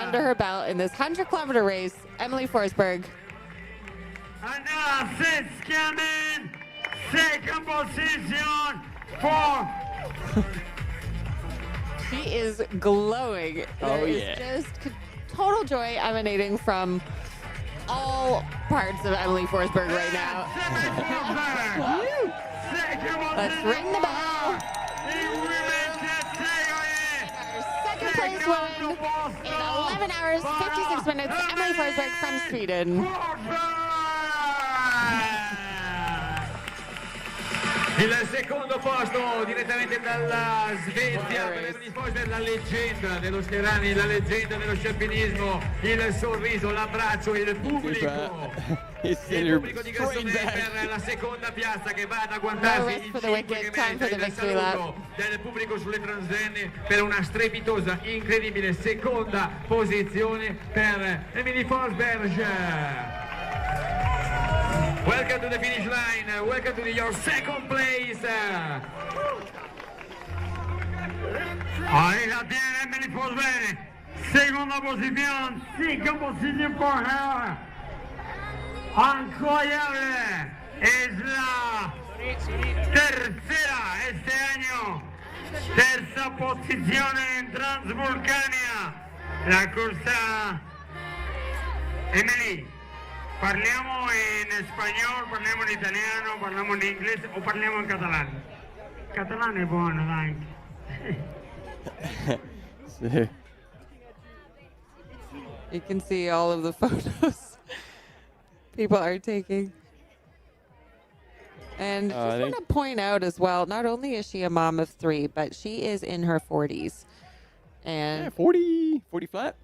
under her belt in this 100-kilometer race, Emily Forsberg. And now sits coming, 2nd position for... She is glowing. Oh, There is yeah. just total joy emanating from all parts of Emily Forsberg right now. Woo! Let's ring the bell. Our 2nd place woman in 11 hours, 56 minutes, Emily Forsberg from Sweden. Il secondo posto direttamente dalla Svezia per Emily Forsberg, la leggenda dello Scherani, la leggenda dello scialpinismo, il sorriso, l'abbraccio, il pubblico di Gassone per la seconda piazza che va ad agguantarsi il 5 che merita il saluto del pubblico sulle transenne per una strepitosa, incredibile seconda posizione per Emily Forsberg. Welcome to the finish line. Welcome to your 2nd place. Ahí la tiene Emily Forsberg. Segunda posición. 2nd position for her. incroyable. Es la tercera este año. Terza posizione in Transvulcania. La corsa. Emily, parliamo in spagnolo, parliamo in italiano, parliamo in inglese o parliamo in catalano? Catalano è buono anche. You can see all of the photos people are taking. And just want to point out as well, not only is she a mom of 3, but she is in her 40s. And yeah, 40 flat.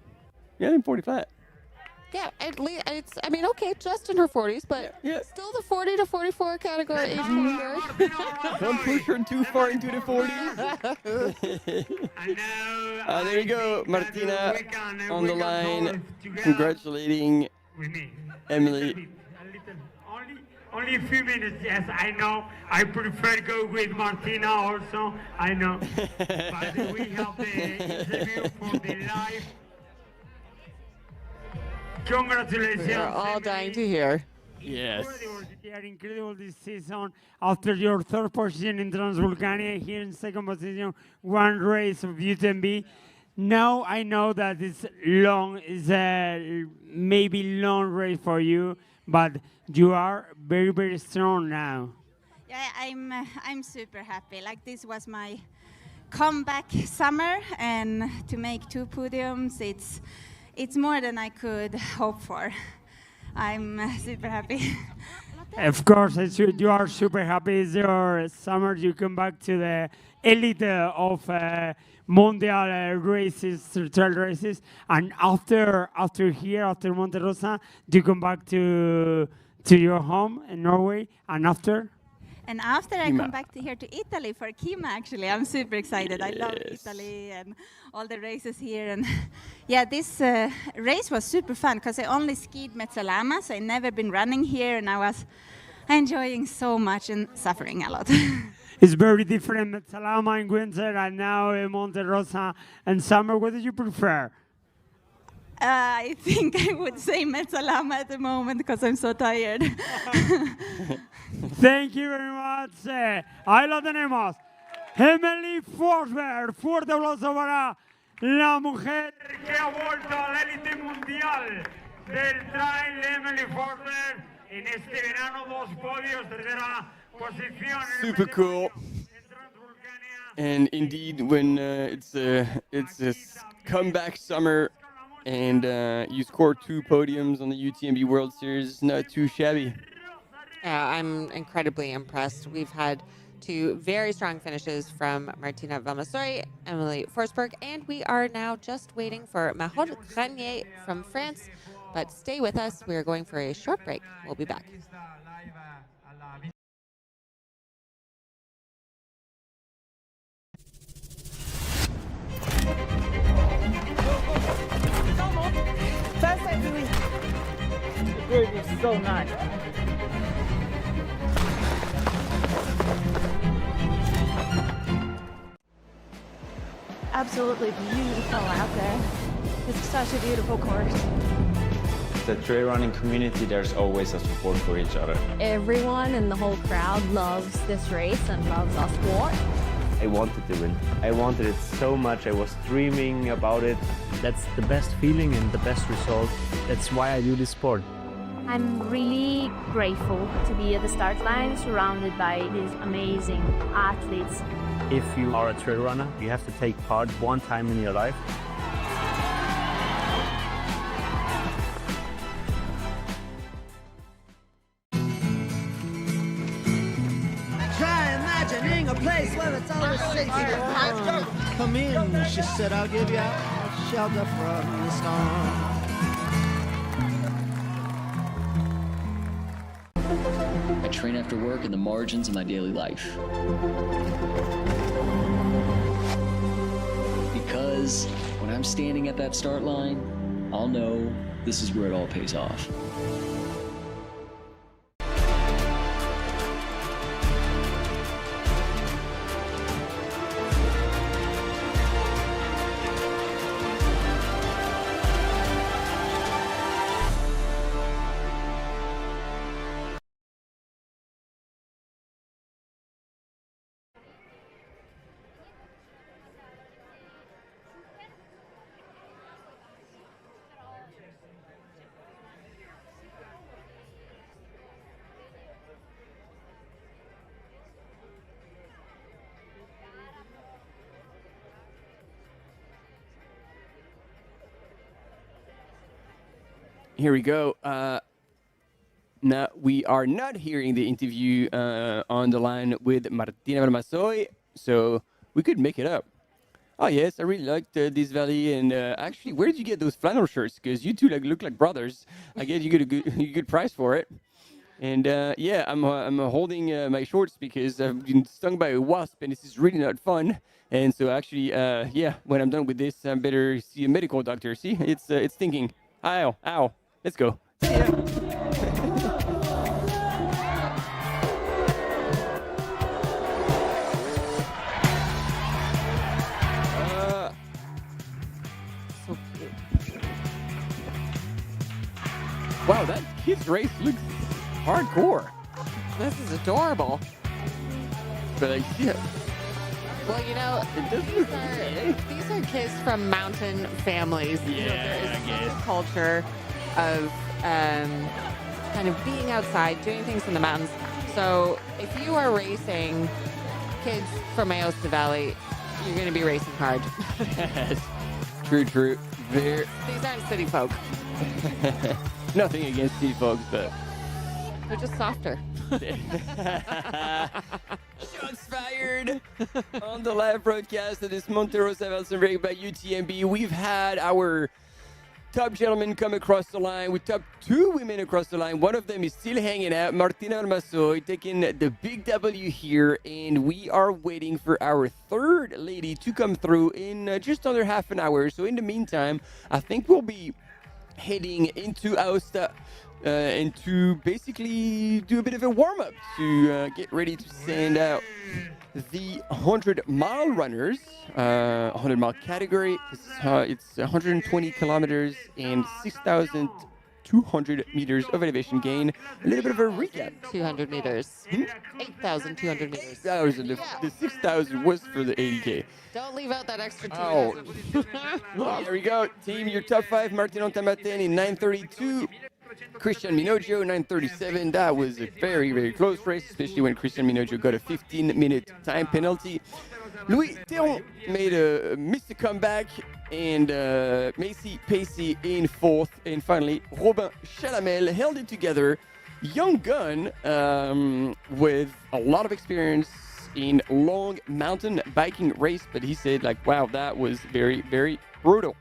Yeah, I think 40 flat. Yeah, at least it's. I mean, okay, just in her 40s, but still the 40 to 44 category age category. Don't push her too far into the 40s. There you go, Martina on the line, congratulating Emily. Only a few minutes, yes, I know. I prefer to go with Martina also, I know. But we have the interview for the live. Congratulations. We are all dying to hear. Yes. You are incredible this season. After your 3rd position in Transvulcania, here in 2nd position, 1 race of UTMB. Now I know that it's long, it's a maybe long race for you, but you are very, very strong now. Yeah, I'm super happy. Like, this was my comeback summer, and to make 2 podiums, it's more than I could hope for. I'm super happy. Of course, you are super happy. It's your summer. You come back to the elite of Mondial races, trail races, and after Monte Rosa, you come back to your home in Norway, and after. And after I come back here to Italy for Kima, actually, I'm super excited. I love Italy and all the races here. And yeah, this race was super fun because I only skied Mezzalama, so I never been running here, and I was enjoying so much and suffering a lot. It's very different Mezzalama in winter and now in Monte Rosa in summer. What do you prefer? I think I would say Mezzalama at the moment because I'm so tired. Thank you very much. Ahí la tenemos. Emily Forsberg, fuerte aplauso para la mujer que ha vuelto a la élite mundial del trail. Emily Forsberg en este verano 2 podios, 3ª posición. Super cool. And indeed, when it's a comeback summer, and you scored 2 podiums on the UTMB World Series, not too shabby. I'm incredibly impressed. We've had 2 very strong finishes from Martina Valmassoy, Emily Forsberg, and we are now just waiting for Mahol Granier from France. But stay with us. We are going for a short break. We'll be back. First time to win. The group is so nice. Absolutely beautiful out there. It's such a beautiful course. The trail running community, there's always a support for each other. Everyone in the whole crowd loves this race and loves our sport. I wanted to win. I wanted it so much. I was dreaming about it. That's the best feeling and the best result. That's why I do this sport. I'm really grateful to be at the start line surrounded by these amazing athletes. If you are a trail runner, you have to take part one time in your life. Try imagining a place where it's always safe to come in, she said, I'll give you shelter from the storm. I train after work in the margins of my daily life. Because when I'm standing at that start line, I'll know this is where it all pays off. here we go. Now, we are not hearing the interview on the line with Martina Valmassoy, so we could make it up. Oh, yes, I really liked this valley. And actually, where did you get those flannel shirts? Because you two look like brothers. I guess you get a good price for it. And yeah, I'm holding my shorts because I've been stung by a wasp, and this is really not fun. And so actually, yeah, when I'm done with this, I better see a medical doctor. See, it's stinking. Ow, ow. Let's go. See ya. So cute. Wow, that kid's race looks hardcore. This is adorable. But like, yeah. Well, you know, these are kids from mountain families. Yeah, you know, there is I guess. a culture of kind of being outside, doing things in the mountains. So if you are racing kids from Aosta Valley, you're going to be racing hard. True. These aren't city folk. Nothing against city folks, but they're just softer. Shots fired on the live broadcast of this Monte Rosa WalserWaeg by UTMB. We've had our top gentlemen come across the line with top 2 women across the line. One of them is still hanging out, Martina Valmassoy, taking the big W here, and we are waiting for our third lady to come through in just under half an hour. So in the meantime, I think we'll be heading into Aosta and to basically do a bit of a warm-up to get ready to send the 100-mile runners, 100-mile category. It's 120 kilometers and 6,200 meters of elevation gain. A little bit of a recap. 200 meters. 8,200 meters. 8,000. The 6,000 was for the 80K. Don't leave out that extra 2. Oh. There we go. Team, your top 5. Martin Ontamaten in 9:32. Christian Minoggio, 9:37. That was a very, very close race, especially when Christian Minoggio got a 15-minute time penalty. Louis Théron missed a comeback, and Macy Pacey in 4th. And finally, Robin Chalamel held it together. Young gun with a lot of experience in long mountain biking race, but he said, like, wow, that was very, very brutal.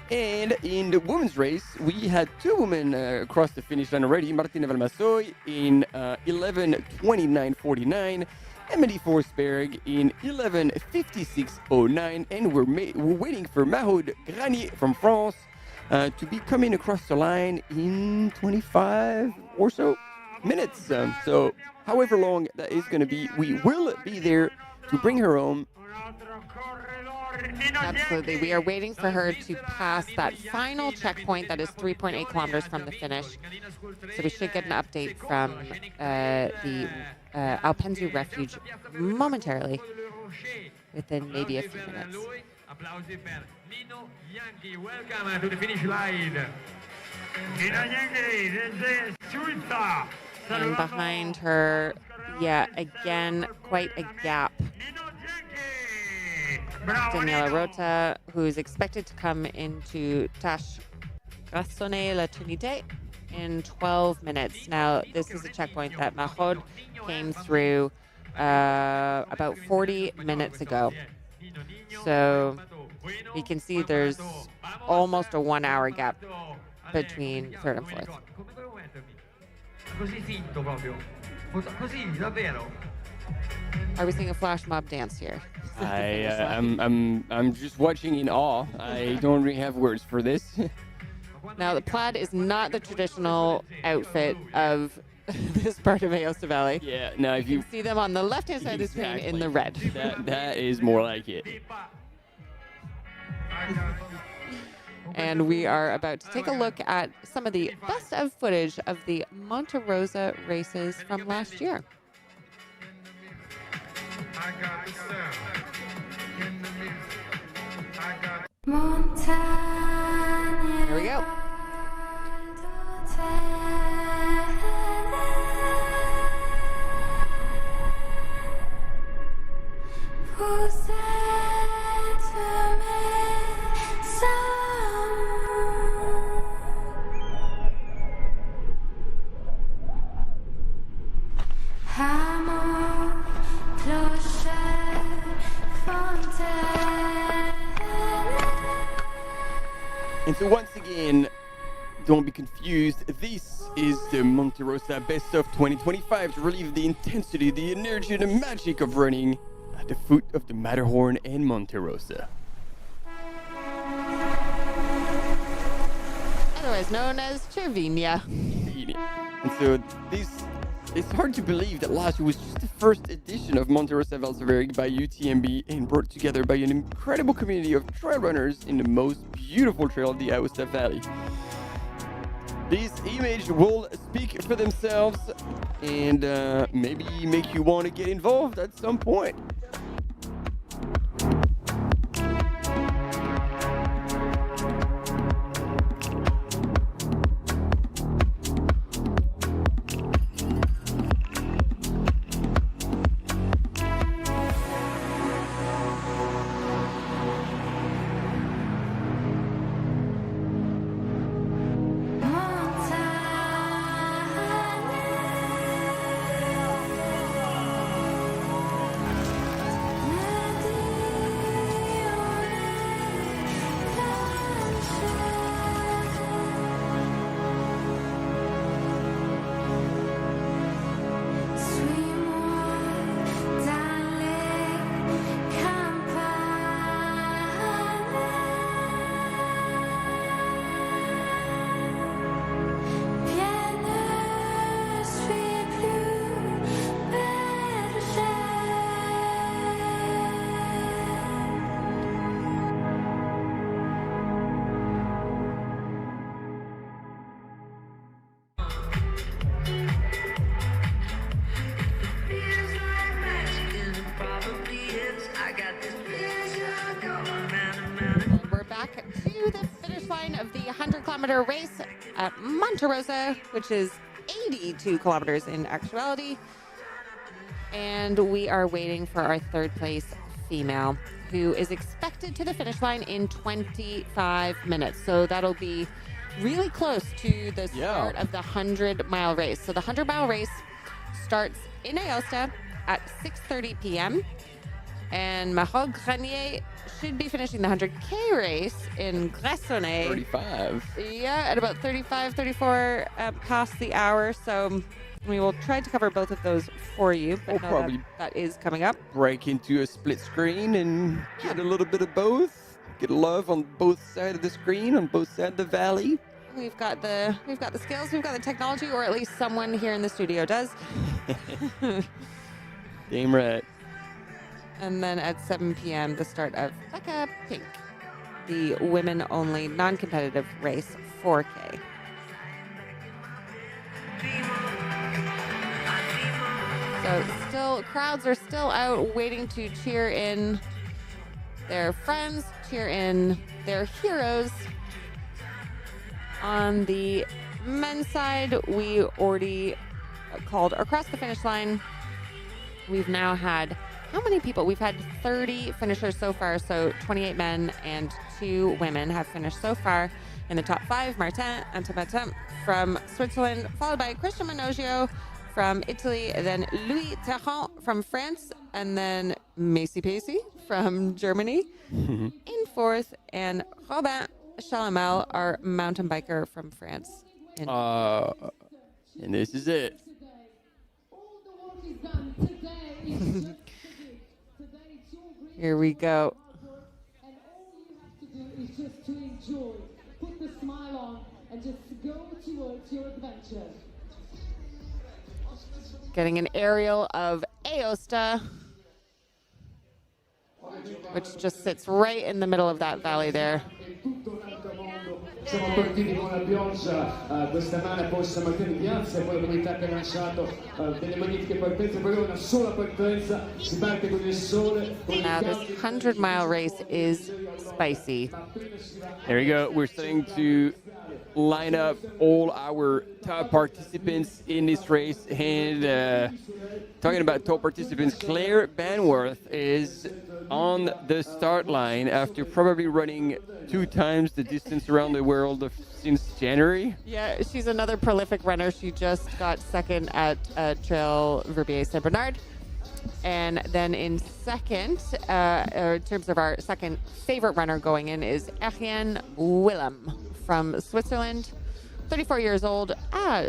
And in the women's race, we had 2 women across the finish line already. Martina Valmassoy in 11:29.49, Emily Forsberg in 11:56.09, and we're waiting for Maud Granier from France to be coming across the line in 25 or so minutes. So however long that is going to be, we will be there to bring her home. Absolutely. We are waiting for her to pass that final checkpoint that is 3.8 kilometers from the finish. So we should get an update from the Alpenzu Refuge momentarily, within maybe a few minutes. Welcome to the finish line. And behind her, yeah, again, quite a gap. Daniela Rota, who's expected to come into Tâche Grassonnet La Trinité in 12 minutes. Now, this is a checkpoint that Mahod came through about 40 minutes ago. So you can see there's almost a 1-hour gap between 3rd and 4th. Are we seeing a flash mob dance here? I'm just watching in awe. I don't really have words for this. Now, the plaid is not the traditional outfit of this part of Aosta Valley. Yeah, now if you see them on the left-hand side of the screen in the red. That is more like it. And we are about to take a look at some of the best of footage of the Monte Rosa races from last year. Here we go. And so once again, don't be confused. This is the Monte Rosa Best of 2025 to relieve the intensity, the energy, and the magic of running at the foot of the Matterhorn and Monte Rosa. Otherwise known as Cervinia. And so it's hard to believe that last year was just the first edition of Monte Rosa WalserWaeg by UTMB and brought together by an incredible community of trail runners in the most beautiful trail of the Aosta Valley. These images will speak for themselves and maybe make you want to get involved at some point. To the finish line of the 100-kilometer race at Monte Rosa, which is 82 kilometers in actuality. And we are waiting for our third place female, who is expected to the finish line in 25 minutes. So that'll be really close to the start of the 100-mile race. So the 100-mile race starts in Aosta at 6:30 p.m. And Mahog Grenier should be finishing the 100K race in Gressonnet. 35. Yeah, at about 35, 34 past the hour. So we will try to cover both of those for you. But We'll probably that is coming up. Break into a split screen and get a little bit of both. Get love on both sides of the screen, on both sides of the valley. We've got the skills, we've got the technology, or at least someone here in the studio does. Damn right. And then at 7 p.m., the start of Becca Pink, the women-only non-competitive race 4K. So crowds are still out waiting to cheer in their friends, cheer in their heroes. On the men's side, we already called across the finish line. We've now had how many people? We've had 30 finishers so far, so 28 men and 2 women have finished so far in the top 5. Martin Antimatin from Switzerland, followed by Christian Manogio from Italy, then Louis Terran from France, and then Macy Pacey from Germany in 4th, and Robin Chalamel, our mountain biker from France. And this is it. Here we go. Is just to enjoy, put the smile on, and just go towards your adventure. Getting an aerial of Aosta, which just sits right in the middle of that valley there. Siamo partiti con la pioggia questa mattina di piazza e poi abbiamo appena lanciato delle magnifiche partenze, poi una sola partenza, si parte con il sole. Now this 100-mile race is spicy. There you go. We're starting to line up all our top participants in this race. And talking about top participants, Claire Banworth is on the start line after probably running 2 times the distance around the world since January. Yeah, she's another prolific runner. She just got second at Trail Verbier Saint Bernard. And then in second, in terms of our second favorite runner going in, is Ariane Willem from Switzerland, 34 years old.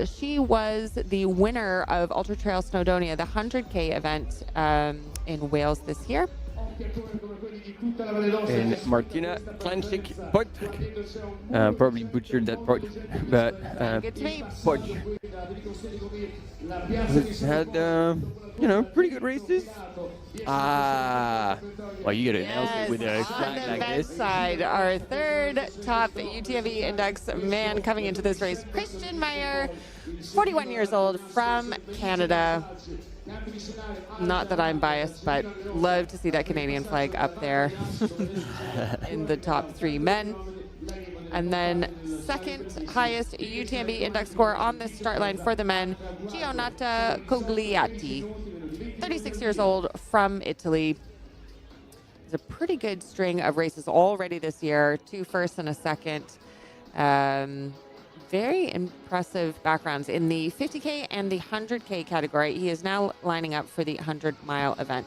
She was the winner of Ultra Trail Snowdonia, the 100K event in Wales this year. And Martina Klanchik probably butchered that part, but has had pretty good races. Well, you gotta announce it with a flag On like the this. Side, our third top UTMB Index man coming into this race, Christian Meyer, 41 years old from Canada. Not that I'm biased, but love to see that Canadian flag up there in the top three men. And then second highest UTMB Index score on this start line for the men, Gionata Cogliatti, 36 years old from Italy. It's a pretty good string of races already this year, 2 firsts and a second. Very impressive backgrounds in the 50K and the 100K category. He is now lining up for the 100-mile event.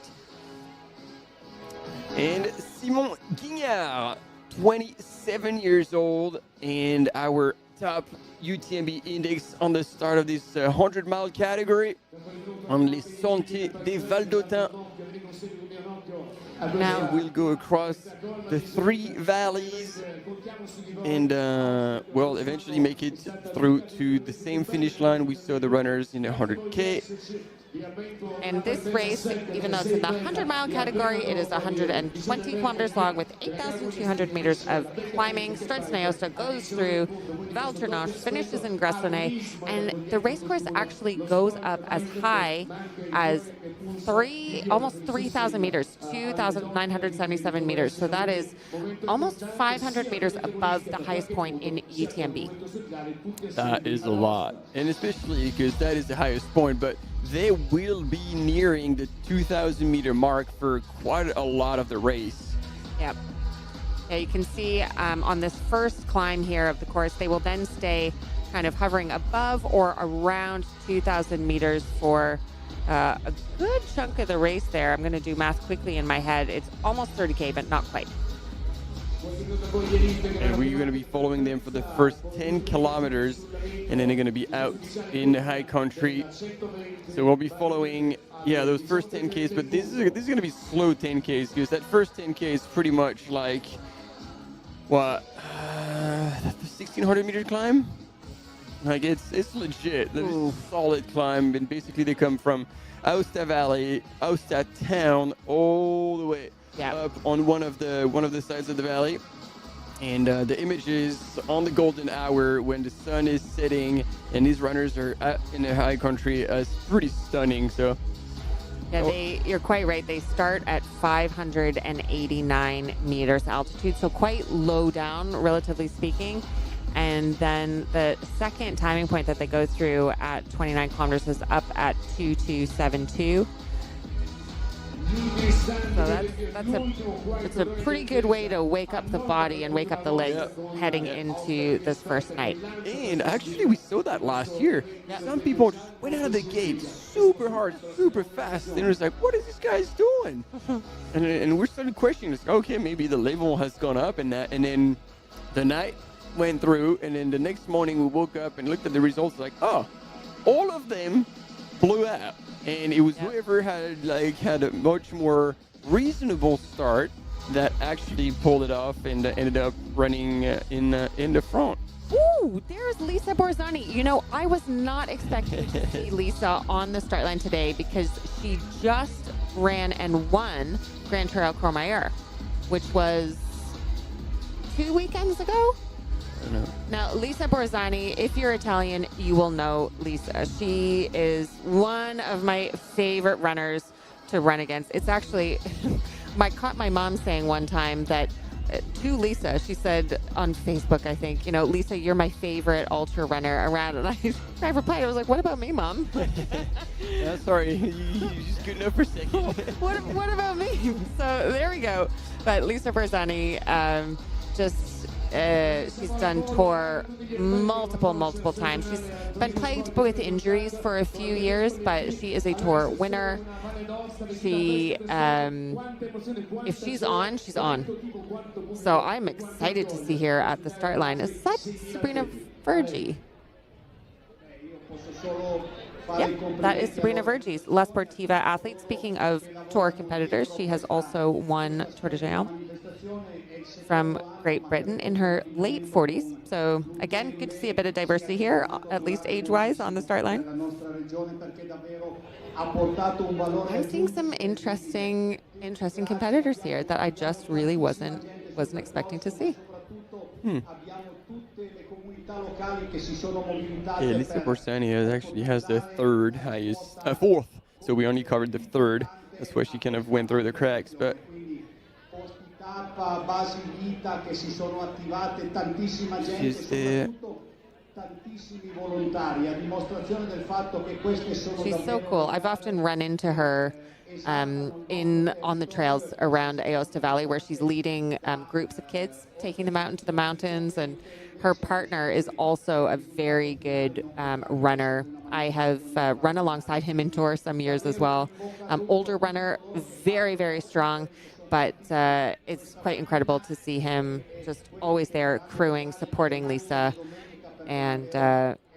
And Simon Guignard, 27 years old, and our top UTMB index on the start of this 100-mile category on Les Sentiers des Valdotins. Now we'll go across the 3 valleys and we'll eventually make it through to the same finish line we saw the runners in the 100K. And this race, even though it's in the 100-mile category, it is 120 kilometers long with 8,200 meters of climbing. Starts in Aosta, goes through Val Tournanche, finishes in Gressoney, and the race course actually goes up as high as almost 3,000 meters, 2,977 meters. So that is almost 500 meters above the highest point in UTMB. That is a lot, and especially because that is the highest point, but they will be nearing the 2,000 meter mark for quite a lot of the race. Yep. Yeah, you can see on this first climb here of the course, they will then stay kind of hovering above or around 2,000 meters for a good chunk of the race there. I'm going to do math quickly in my head. It's almost 30K, but not quite. And we're going to be following them for the first 10 kilometers, and then they're going to be out in the high country. So we'll be following, those first 10Ks, but this is going to be slow 10Ks, because that first 10K is pretty much like, the 1,600 meter climb? Like, it's legit. It's a solid climb, and basically they come from Aosta Valley, Aosta Town, all the way up on one of the sides of the valley, and the images on the golden hour when the sun is setting and these runners are in the high country is pretty stunning. So you're quite right. They start at 589 meters altitude, so quite low down, relatively speaking. And then the second timing point that they go through at 29 kilometers is up at 2272. So that's a pretty good way to wake up the body and wake up the legs heading into this first night. And actually, we saw that last year. Some people just went out of the gate super hard, super fast, and it was like, what is this guy's doing? and we started questioning this. Okay, maybe the level has gone up, and then the night went through, and then the next morning we woke up and looked at the results, like, all of them blew out. And it was whoever had a much more reasonable start that actually pulled it off and ended up running in the front. Ooh, there's Lisa Borzani. You know, I was not expecting to see Lisa on the start line today because she just ran and won Grand Trail Courmayeur, which was 2 weekends ago. Now, Lisa Borzani, if you're Italian, you will know Lisa. She is one of my favorite runners to run against. It's actually, I caught my mom saying one time that to Lisa, she said on Facebook, I think, Lisa, you're my favorite ultra runner around. And I replied, I was like, what about me, Mom? Sorry, you're just good enough for a second. What about me? So there we go. But Lisa Borzani, just She's done tour multiple times. She's been plagued with injuries for a few years, but she is a tour winner. She, if she's on, she's on. So I'm excited to see her at the start line. Is that Sabrina Vergi? Yep, that is Sabrina Verges, La Sportiva athlete. Speaking of tour competitors, she has also won Tour de Géant from Great Britain in her late 40s. So again, good to see a bit of diversity here, at least age-wise, on the start line. I'm seeing some interesting competitors here that I just really wasn't expecting to see. Yeah, Lisa Oceania actually has the fourth. So we only covered the third. That's why she kind of went through the cracks. But she's there. She's so cool. I've often run into her on the trails around Aosta Valley, where she's leading groups of kids, taking them out into the mountains, and her partner is also a very good runner. I have run alongside him in tour some years as well. Older runner, very, very strong, but it's quite incredible to see him just always there crewing, supporting Lisa, and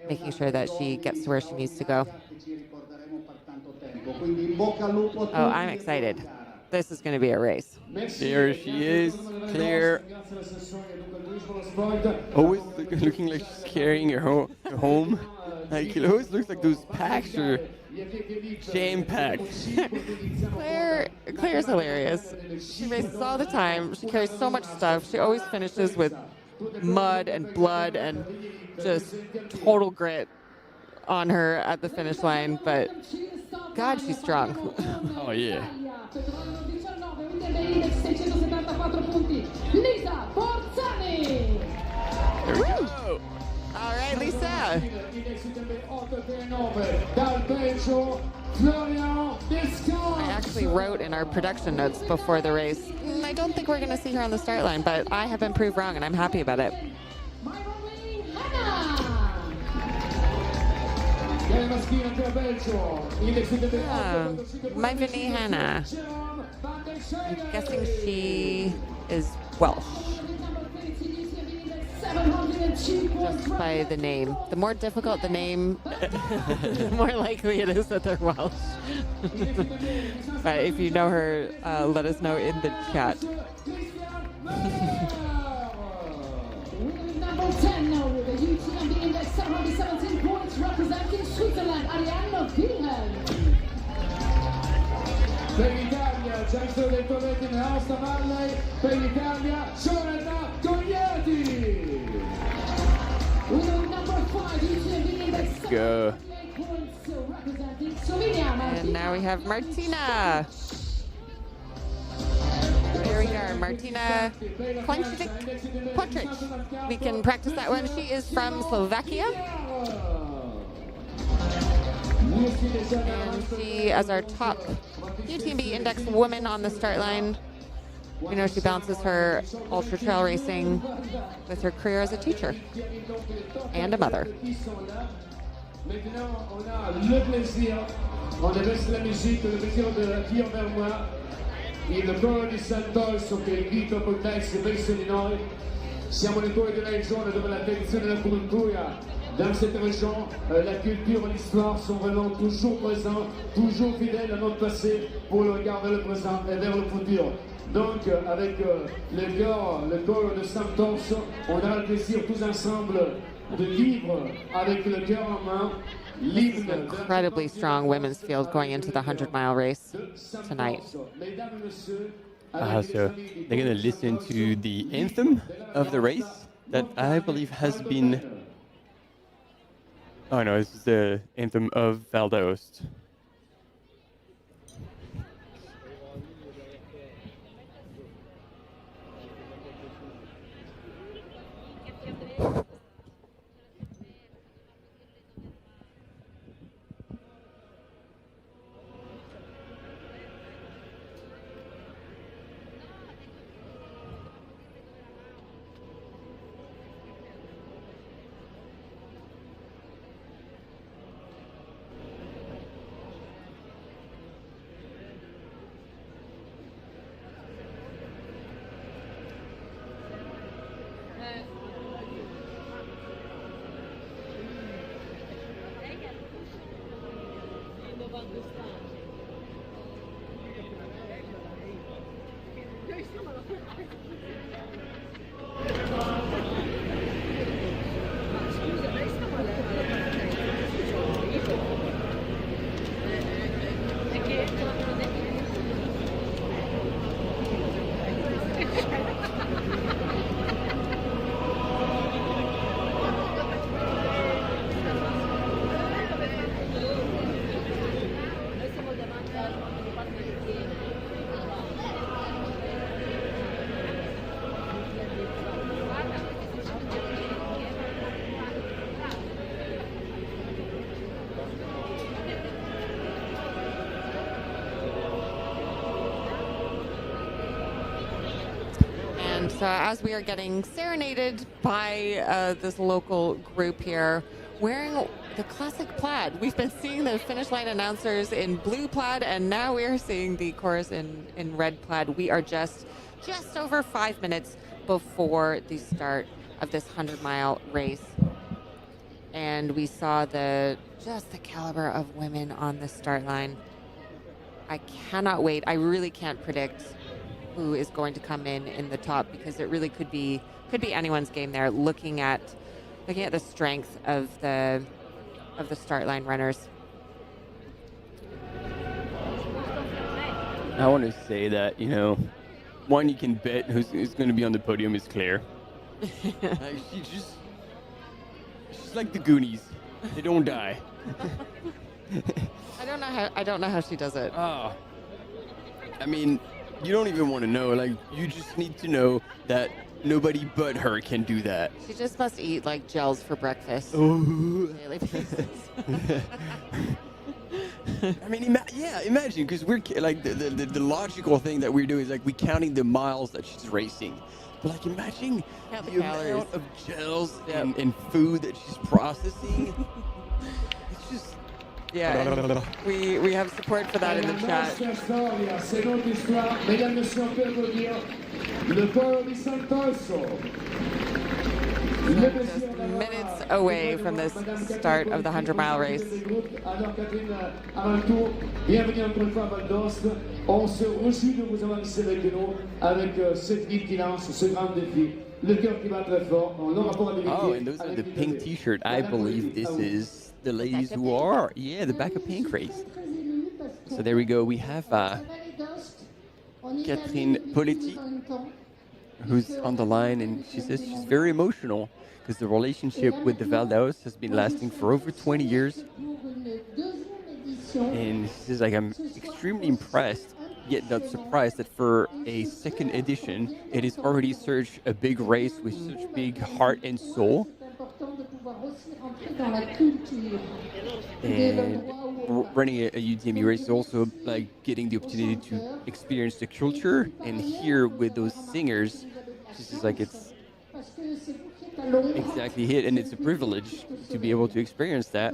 making sure that she gets to where she needs to go. Oh, I'm excited. This is going to be a race. There she is, Claire. Always looking like she's carrying her home. Like, it always looks like those packs are jam-packed. Claire's hilarious. She races all the time. She carries so much stuff. She always finishes with mud and blood and just total grit on her at the finish line. But God, she's strong. Oh, yeah. There we go. All right, Lisa. I actually wrote in our production notes before the race, I don't think we're going to see her on the start line, but I have been proved wrong, and I'm happy about it. My Vinny Hannah. I'm guessing she is Welsh. Just by the name. The more difficult the name, the more likely it is that they're Welsh. But if you know her, let us know in the chat. Number 10 now with the UTMB Index 717 points representing Switzerland, Arianna Wilhelm. Per l'Italia, già in detto in Aosta Valley, per l'Italia, Giovanna Togliatti. With number 5, UTMB Index 728 points representing Slovenia, Martina. And now we have Martina. There we are, Martina Kotric. We can practice that one. She is from Slovakia. And she, as our top UTMB Index woman on the start line, we know she balances her ultra trail racing with her career as a teacher and a mother. Maintenant, on a le plaisir, on deve la musique, le plaisir de dire vers moi il coro di Santos che invito a portarsi verso di noi. Siamo nel cuore della regione dove la tradizione e la cultura, dans cette région, la culture et l'histoire sont vraiment toujours présents, toujours fidèles à notre passé pour le regard vers le présent et vers le futur. Donc, avec le coro de Santos, on a le plaisir tous ensemble de vivre avec le cœur en main. This is an incredibly strong women's field going into the 100-mile race tonight. So they're going to listen to the anthem of the race that I believe has been... Oh no, this is the anthem of Val d'Aoste. So as we are getting serenaded by this local group here, wearing the classic plaid. We've been seeing the finish line announcers in blue plaid, and now we are seeing the chorus in red plaid. We are just over 5 minutes before the start of this 100-mile race. And we saw just the caliber of women on the start line. I cannot wait. I really can't predict who is going to come in the top, because it really could be anyone's game there, looking at the strength of the start line runners. I want to say that, one you can bet who's going to be on the podium is Claire. She's like the Goonies. They don't die. I don't know how she does it. Oh. I mean, you don't even want to know. Like, you just need to know that nobody but her can do that. She just must eat like gels for breakfast. Oh. Daily basis. I mean, imagine, because we're like the logical thing that we're doing is like we counting the miles that she's racing. But like, imagine the amount of gels and food that she's processing. It's just. Yeah, we have support for that in the chat. Just minutes away from this start of the 100-mile race. Alors Catherine, avant tout, bienvenue encore une fois à Val d'Ost. On se réjouit de vous avoir ici avec nous, avec cette ville qui lance ce grand défi. Le cœur qui bat très fort. On aura pour vérifier. Oh, and those are the pink T-shirt. I believe this is the ladies who are, the back of pink race. So there we go. We have Catherine Poletti, who's on the line, and she says she's very emotional because the relationship with the Val d'Aoste has been lasting for over 20 years. And she says, like, I'm extremely impressed, yet not surprised that for a second edition, it is already such a big race with such big heart and soul. And running a UTMB race is also like getting the opportunity to experience the culture, and here with those singers, it's just like it's exactly it, and it's a privilege to be able to experience that.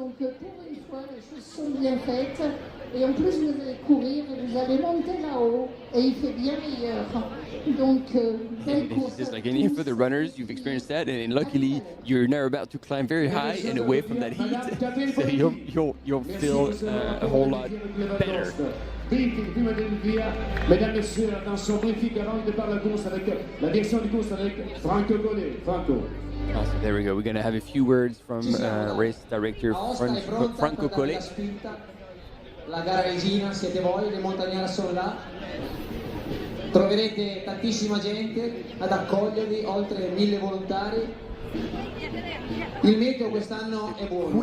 Et en plus, vous allez courir et vous allez monter là-haut et il fait bien meilleur. Donc, it's just like, and for the runners, you've experienced that, and luckily you're now about to climb very high and away from that heat, so you'll feel a whole lot better. Mesdames, Messieurs, attention, briefing avant le départ de la course avec la direction du course avec Franco Collet. Franco. So there we go. We're going to have a few words from race director Franco Collet. La gara regina, siete voi, le montagnare sono là. Troverete tantissima gente ad accogliervi, oltre 1000 volontari. Il meteo quest'anno è buono.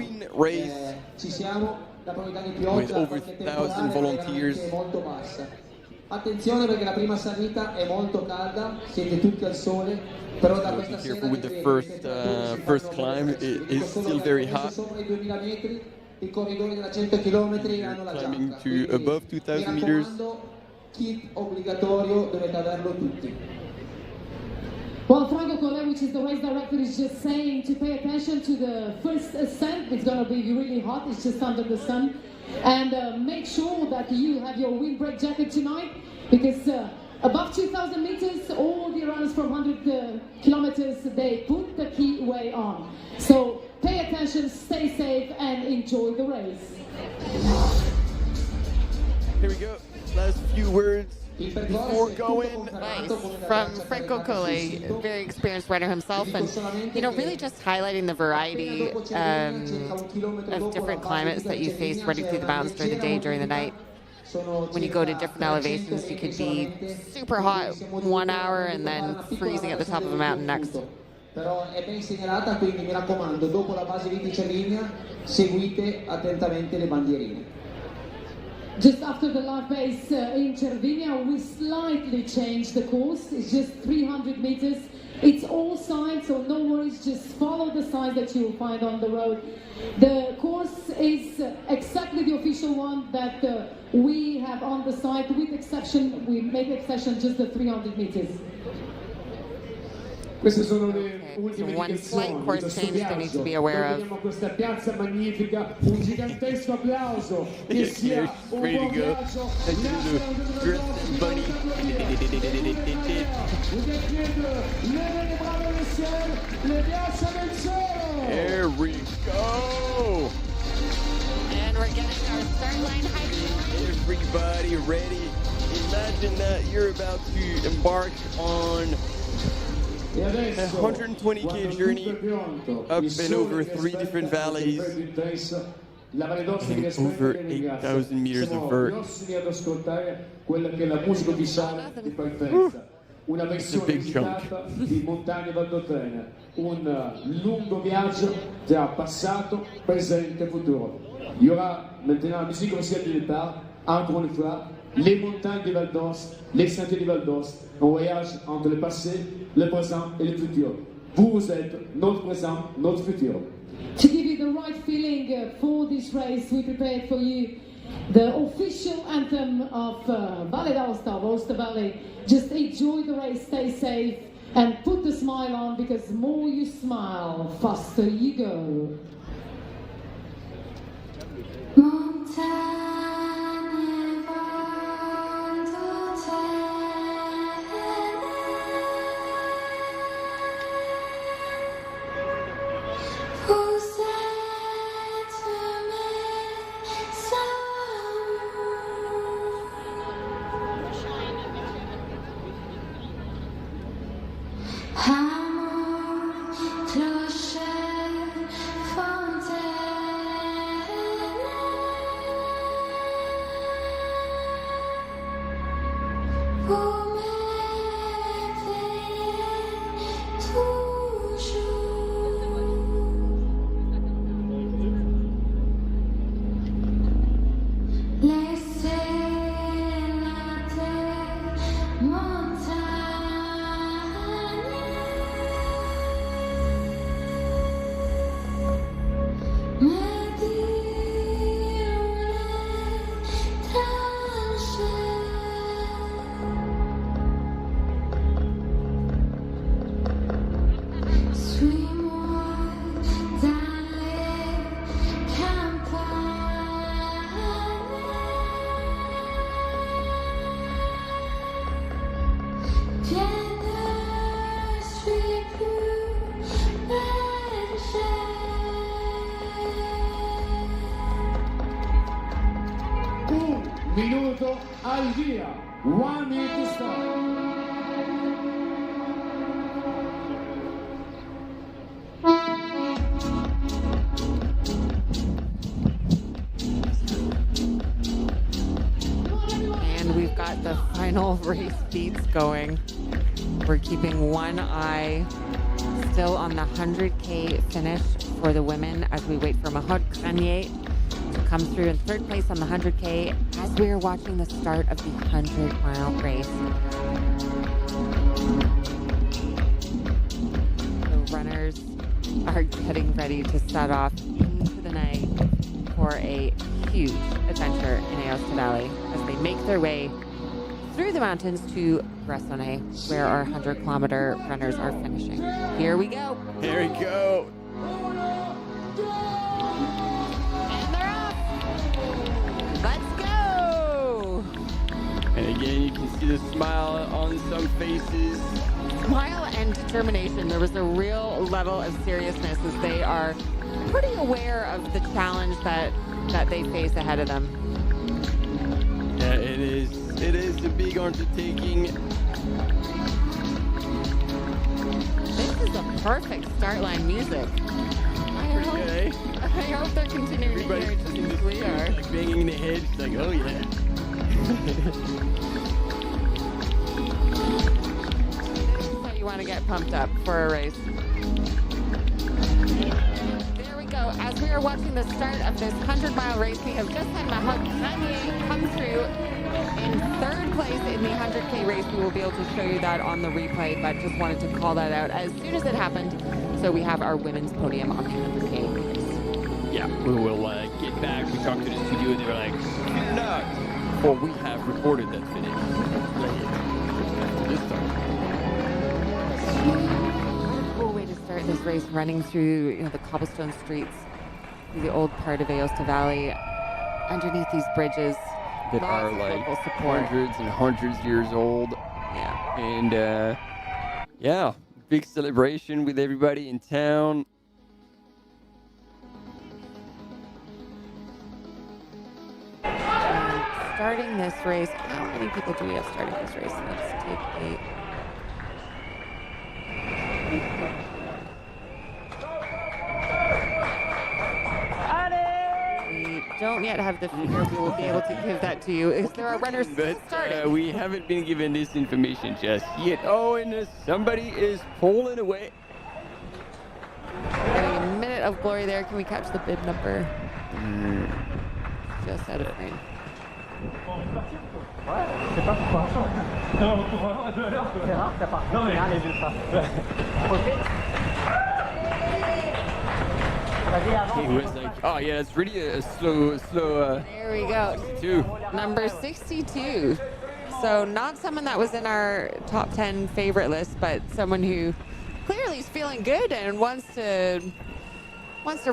Ci siamo, la probabilità di pioggia qualche temporale è molto bassa. Attenzione perché la prima salita è molto calda, siete tutti al sole, però da questa sera with the first climb, it is still very hot. Sopra i 2000 metri. I corridori da 100 km hanno la giacca, to above 2000 meters. Kit obbligatorio, dovete averlo tutti. Well, Franco Collet, which is the race director, is just saying to pay attention to the first ascent. It's going to be really hot. It's just under the sun. And make sure that you have your windbreak jacket tonight, because above 2,000 meters, all the runners from 100 kilometers, they put the key way on. So pay attention, stay safe, and enjoy the race. Here we go. Last few words before going. Nice. From Franco Collet, very experienced runner himself, and really just highlighting the variety of different climates that you face running through the mountains during the day, during the night. When you go to different elevations, you could be super hot 1 hour and then freezing at the top of a mountain next. Però è ben segnalata, quindi mi raccomando, dopo la base di Cervinia seguite attentamente le bandierine. Just after the live base in Cervinia, we slightly changed the course. It's just 300 meters. It's all signs, so no worries, just follow the signs that you will find on the road. The course is exactly the official one that we have on the site, with exception, we make exception just the 300 meters. Queste sono le ultime one slight course change they need to be aware of. Abbiamo questa piazza magnifica, un gigantesco applauso che sia un buon viaggio. Bunny. There we go. And we're getting our start line high. Everybody ready? Imagine that you're about to embark on a 120k journey up and over 3 different valleys and over 8,000 meters of vert. Una versione visitata di montagne valdostane, un lungo viaggio tra passato, présente et futuro. Il y aura maintenant la musique officielle du départ, encore une fois, les montagnes de Val d'Os, les sentiers de Val d'Os, un voyage entre le passé, le présent et le futur. Vous êtes notre présent, notre futur. To give you the right feeling for this race, we prepared for you the official anthem of Valle d'Aosta, Aosta Valley. Just enjoy the race, stay safe, and put the smile on, because the more you smile, faster you go. Minuto al via. 1 minute to start. And we've got the final race beats going. We're keeping one eye still on the 100K finish for the women as we wait for Mahod Kranier to come through in 3rd place on the 100K as we are watching the start of the 100-mile race. The runners are getting ready to set off into the night for a huge adventure in Aosta Valley as they make their way through the mountains to Gressonne, where our 100-kilometer runners are finishing. Here we go. Here we go. And they're off. Let's go. And again, you can see the smile on some faces. Smile and determination. There was a real level of seriousness as they are pretty aware of the challenge that they face ahead of them. Yeah, it is It is a big undertaking. This is a perfect start line music. I hope they're continuing to hear it just as we are. Like banging the head. It's like, oh yeah. This is how you want to get pumped up for a race. There we go. As we are watching the start of this 100-mile race, we have just had Mahogany come through in third place in the 100K race. We will be able to show you that on the replay, but just wanted to call that out as soon as it happened. So we have our women's podium on the 100K race. Yeah, we will get back. We talked to the studio and they were like, no. Well, we have recorded that finish. This time. What a cool way to start this race, running through the cobblestone streets, through the old part of Aosta Valley, underneath these bridges. That are like hundreds and hundreds years old. Yeah. And yeah, big celebration with everybody in town. Starting this race, how many people do we have starting this race? Let's take a... We don't yet have the figure. We will be able to give that to you. Is there a runner still starting? We haven't been given this information just yet. Oh, and somebody is pulling away. Getting a minute of glory there. Can we catch the bib number? Just out of frame. C'est pas pour l'instant. Non, pour un peu à l'heure. C'est rare, ça part. Non, mais les ultras. He was like, oh yeah, it's really a slow. There we go. 62. Number 62. So not someone that was in our top 10 favorite list, but someone who clearly is feeling good and wants to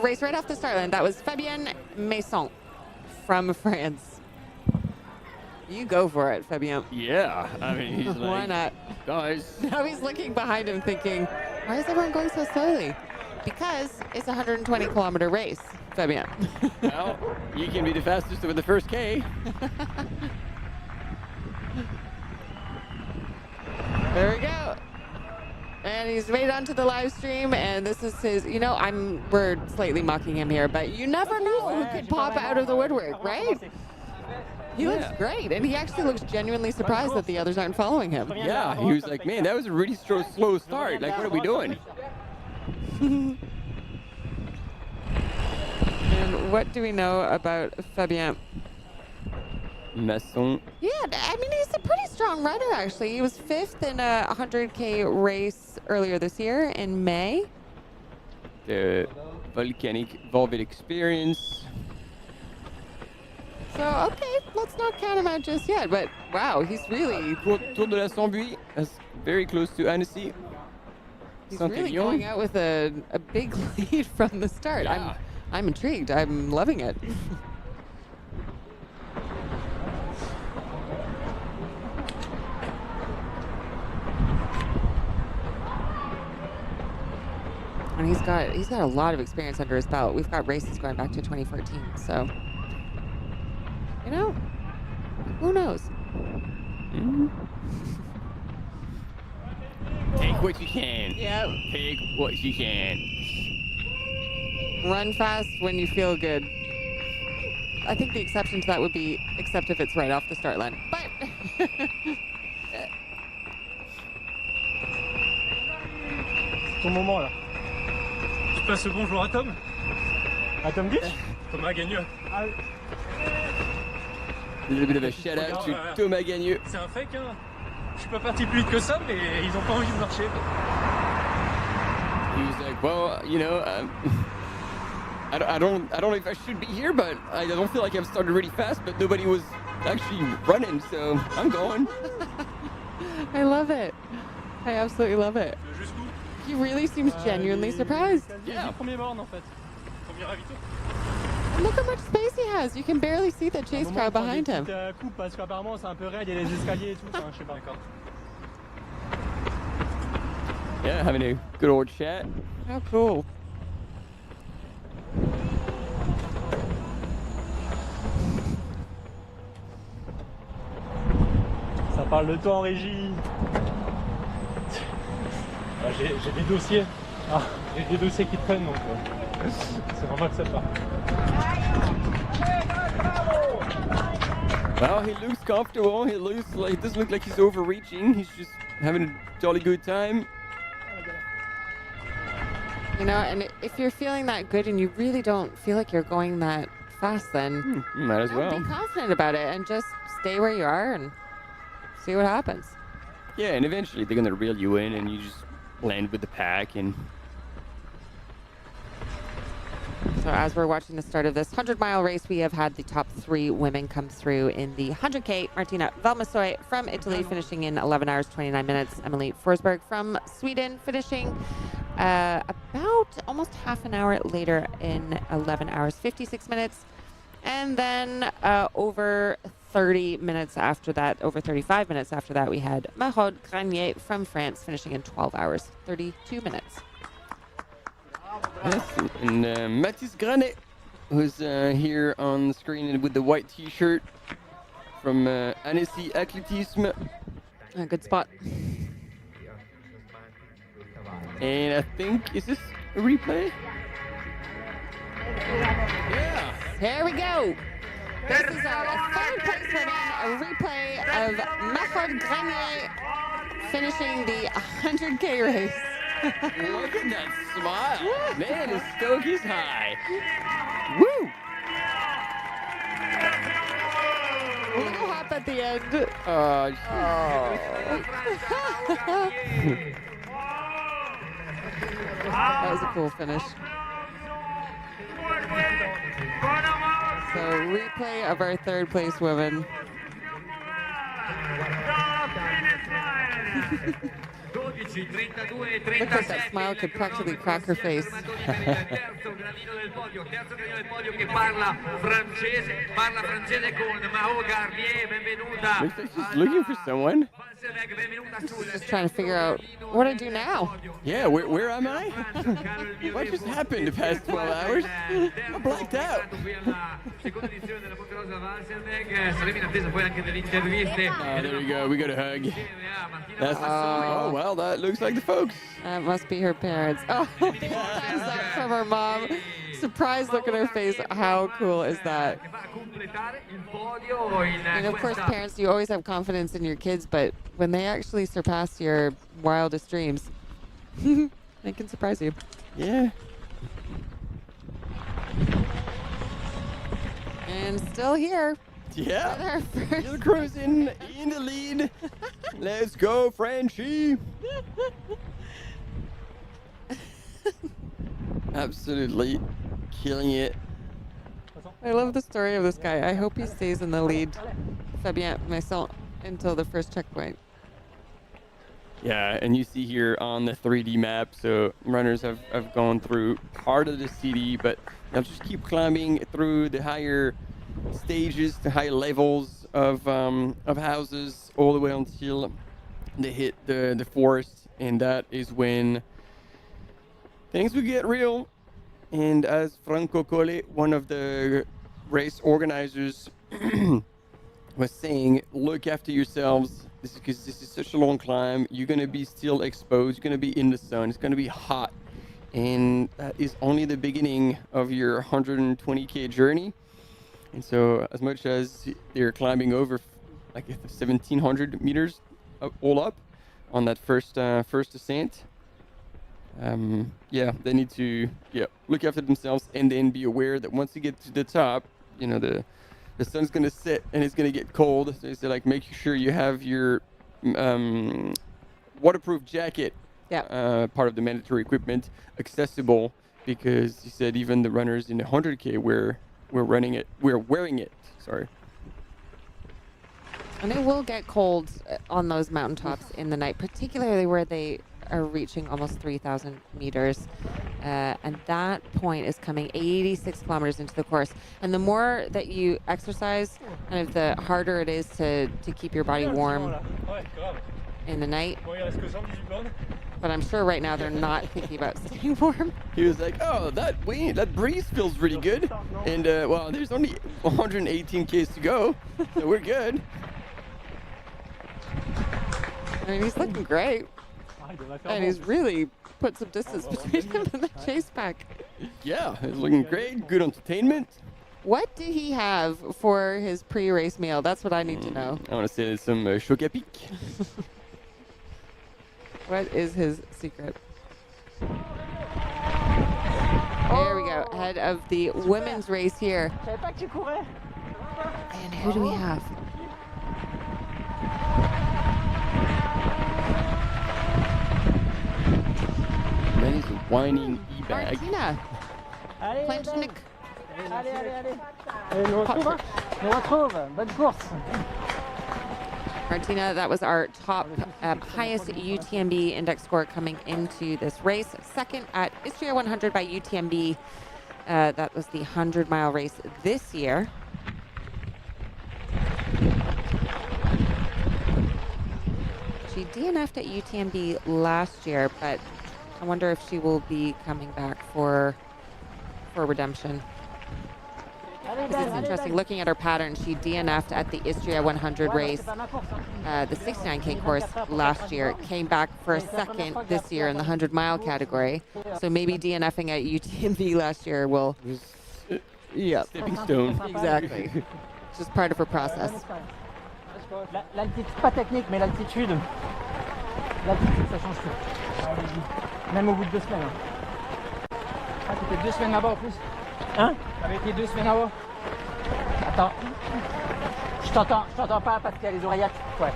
race right off the start line. That was Fabien Masson from France. You go for it, Fabien. Yeah, I mean, he's like, why not? Guys. Now he's looking behind him thinking, why is everyone going so slowly? Because it's a 120-kilometer race, Fabien. Well, you can be the fastest with the first K. There we go. And he's made it onto the live stream, and this is his, we're slightly mocking him here, but you never know who could pop out of the woodwork, right? He looks great, and he actually looks genuinely surprised that the others aren't following him. Yeah, he was like, man, that was a really slow start. Like, what are we doing? And what do we know about Fabien Masson? Yeah, I mean, he's a pretty strong runner, actually. He was 5th in a 100K race earlier this year in May. The volcanic velvet experience. So, okay, let's not count him out just yet, but wow, he's really... Tour de la Sambuie, that's very close to Annecy. He's really going out with a big lead from the start. Yeah. I'm intrigued. I'm loving it. And he's got a lot of experience under his belt. We've got races going back to 2014, so who knows? Mm-hmm. Take what you can. Yep. Take what you can. Run fast when you feel good. I think the exception to that would be except if it's right off the start line. But Ton moment là. Je passe le bonjour à Tom. À Tom Beach. Thomas Gagneux. A little bit of a shout out to Thomas Gagneux. C'est un fake, hein. Je suis pas parti plus vite que ça, mais ils ont pas envie de marcher. He was like, well, I don't know if I should be here, but I don't feel like I've started really fast, but nobody was actually running, so I'm going. I love it. I absolutely love it. He really seems genuinely surprised. Yeah. Premier borne en fait. Premier ravito. Look how much space he has. You can barely see the chase crowd behind him. Coupe parce qu'apparemment c'est un peu raide, il y a les escaliers et tout, enfin, je sais pas encore. Yeah, having a good old chat. How cool. parle de toi en régie. J'ai des dossiers. J'ai des dossiers qui traînent, donc c'est normal que ça part. Well, he looks comfortable. He doesn't look like he's overreaching. He's just having a jolly good time. You know, and if you're feeling that good and you really don't feel like you're going that fast, then might as well be confident about it and just stay where you are and see what happens. Yeah, and eventually they're gonna reel you in, and you just land with the pack. And so as we're watching the start of this 100-mile race, we have had the top 3 women come through in the 100K. Martina Valmasoi from Italy finishing in 11 hours, 29 minutes. Emily Forsberg from Sweden finishing about almost half an hour later in 11 hours, 56 minutes. And then over 30 minutes after that, over 35 minutes after that, we had Mahod Granier from France finishing in 12 hours, 32 minutes. Yes, and Mathis Granet, who's here on the screen with the white T-shirt from Annecy Athlétisme. A good spot. And I think, is this a replay? Yeah. Here we go. This is our third place winning, a replay of Mahod Granier finishing the 100K race. Look at that smile. Man, his stoke is high. Woo! A little hop at the end. That was a cool finish. So replay of our third place women. Looks like that smile could practically crack her face. Terzo gradino del podio che parla francese con Mahod Granier, benvenuta. Looks like she's looking for someone. Just trying to figure out what I do now. Yeah, where am I? What just happened the past 12 hours? I'm blacked out. Seconda edizione della Monte Rosa WalserWaeg, saremo in attesa poi anche delle interviste. There we go, we got a hug. That's oh well, that looks like the folks. That must be her parents. Oh, thumbs up from her mom. Surprised look at her face. How cool is that? And of course, parents, you always have confidence in your kids, but when they actually surpass your wildest dreams, they can surprise you. Yeah. And still here. Yeah. Still cruising in the lead. Let's go, Frenchie. Absolutely killing it. I love the story of this guy. I hope he stays in the lead, Fabien Maisson, until the first checkpoint. Yeah, and you see here on the 3D map, so runners have gone through part of the city, but they'll just keep climbing through the higher stages, the higher levels of houses, all the way until they hit the forest, and that is when things will get real. And as Franco Colle, one of the race organizers, was saying, look after yourselves, because this is such a long climb. You're going to be still exposed. You're going to be in the sun. It's going to be hot. And that is only the beginning of your 120K journey. And so as much as they're climbing over like 1,700 meters all up on that first ascent, they need to look after themselves, and then be aware that once you get to the top, you know, the sun's gonna set and it's gonna get cold. So it's like making sure you have your waterproof jacket, part of the mandatory equipment, accessible, because he said even the runners in the 100K we're wearing it. Sorry. And it will get cold on those mountaintops in the night, particularly where they are reaching almost 3,000 meters. And that point is coming 86 kilometers into the course. And the more that you exercise, kind of the harder it is to keep your body warm in the night. But I'm sure right now they're not thinking about staying warm. He was like, oh, that breeze feels really good. And, well, there's only 118 Ks to go, so we're good. I mean, he's looking great. And he's really put some distance between him and the chase pack. Yeah, it's looking great. Good entertainment. What did he have for his pre-race meal? That's what I need to know. I want to say some HOKA pic. What is his secret? There we go. Ahead of the women's race here. And who do we have? Man is a whining e-bag. Martina. Planchnik. Martina, that was our top, highest UTMB index score coming into this race. Second at Istria 100 by UTMB. That was the 100-mile race this year. She DNF'd at UTMB last year, but I wonder if she will be coming back for redemption. This is interesting. Looking at her pattern, she DNF'd at the Istria 100 race, the 69K course last year, came back for a second this year in the 100-mile category. So maybe DNFing at UTMB last year will... Yeah. Stepping stone. Exactly. It's just part of her process. L'altitude, pas technique, mais l'altitude, ça change tout. Même au bout de 2 semaines. Ah, t'étais 2 semaines là-bas en plus. Hein? T'avais été 2 semaines là-bas. Attends. Je t'entends pas parce qu'il y a les oreillettes. Ouais.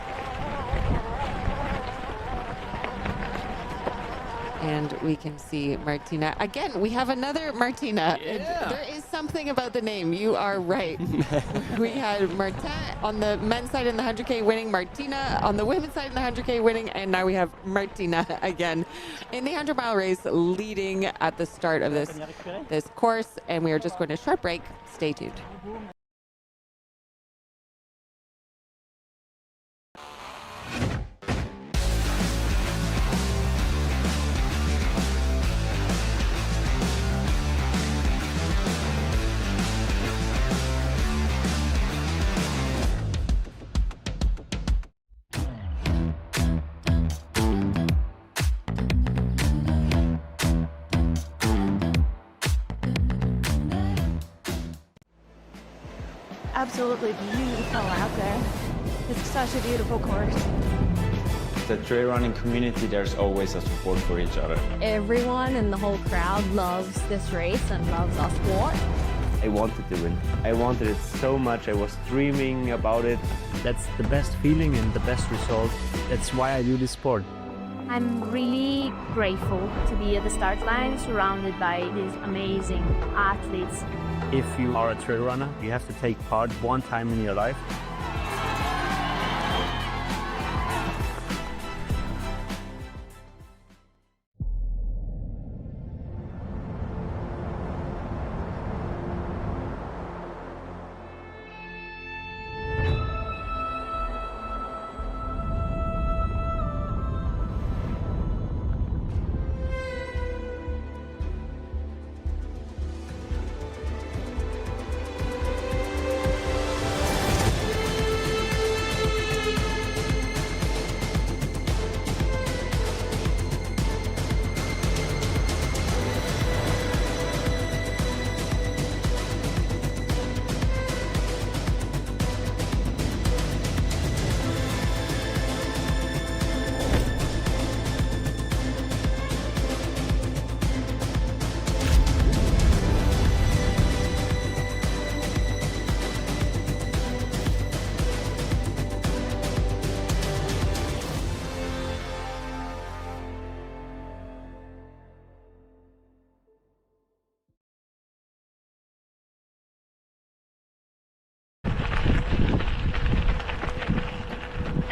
And we can see Martina. Again, we have another Martina. Yeah. There is something about the name. You are right. We had Martin on the men's side in the 100K winning, Martina on the women's side in the 100K winning, and now we have Martina again in the 100-mile race leading at the start of this course. And we are just going to a short break. Stay tuned. Absolutely beautiful out there. It's such a beautiful course. The trail running community, there's always a support for each other. Everyone in the whole crowd loves this race and loves our sport. I wanted to win. I wanted it so much. I was dreaming about it. That's the best feeling and the best result. That's why I do this sport. I'm really grateful to be at the start line surrounded by these amazing athletes. If you are a trail runner, you have to take part one time in your life.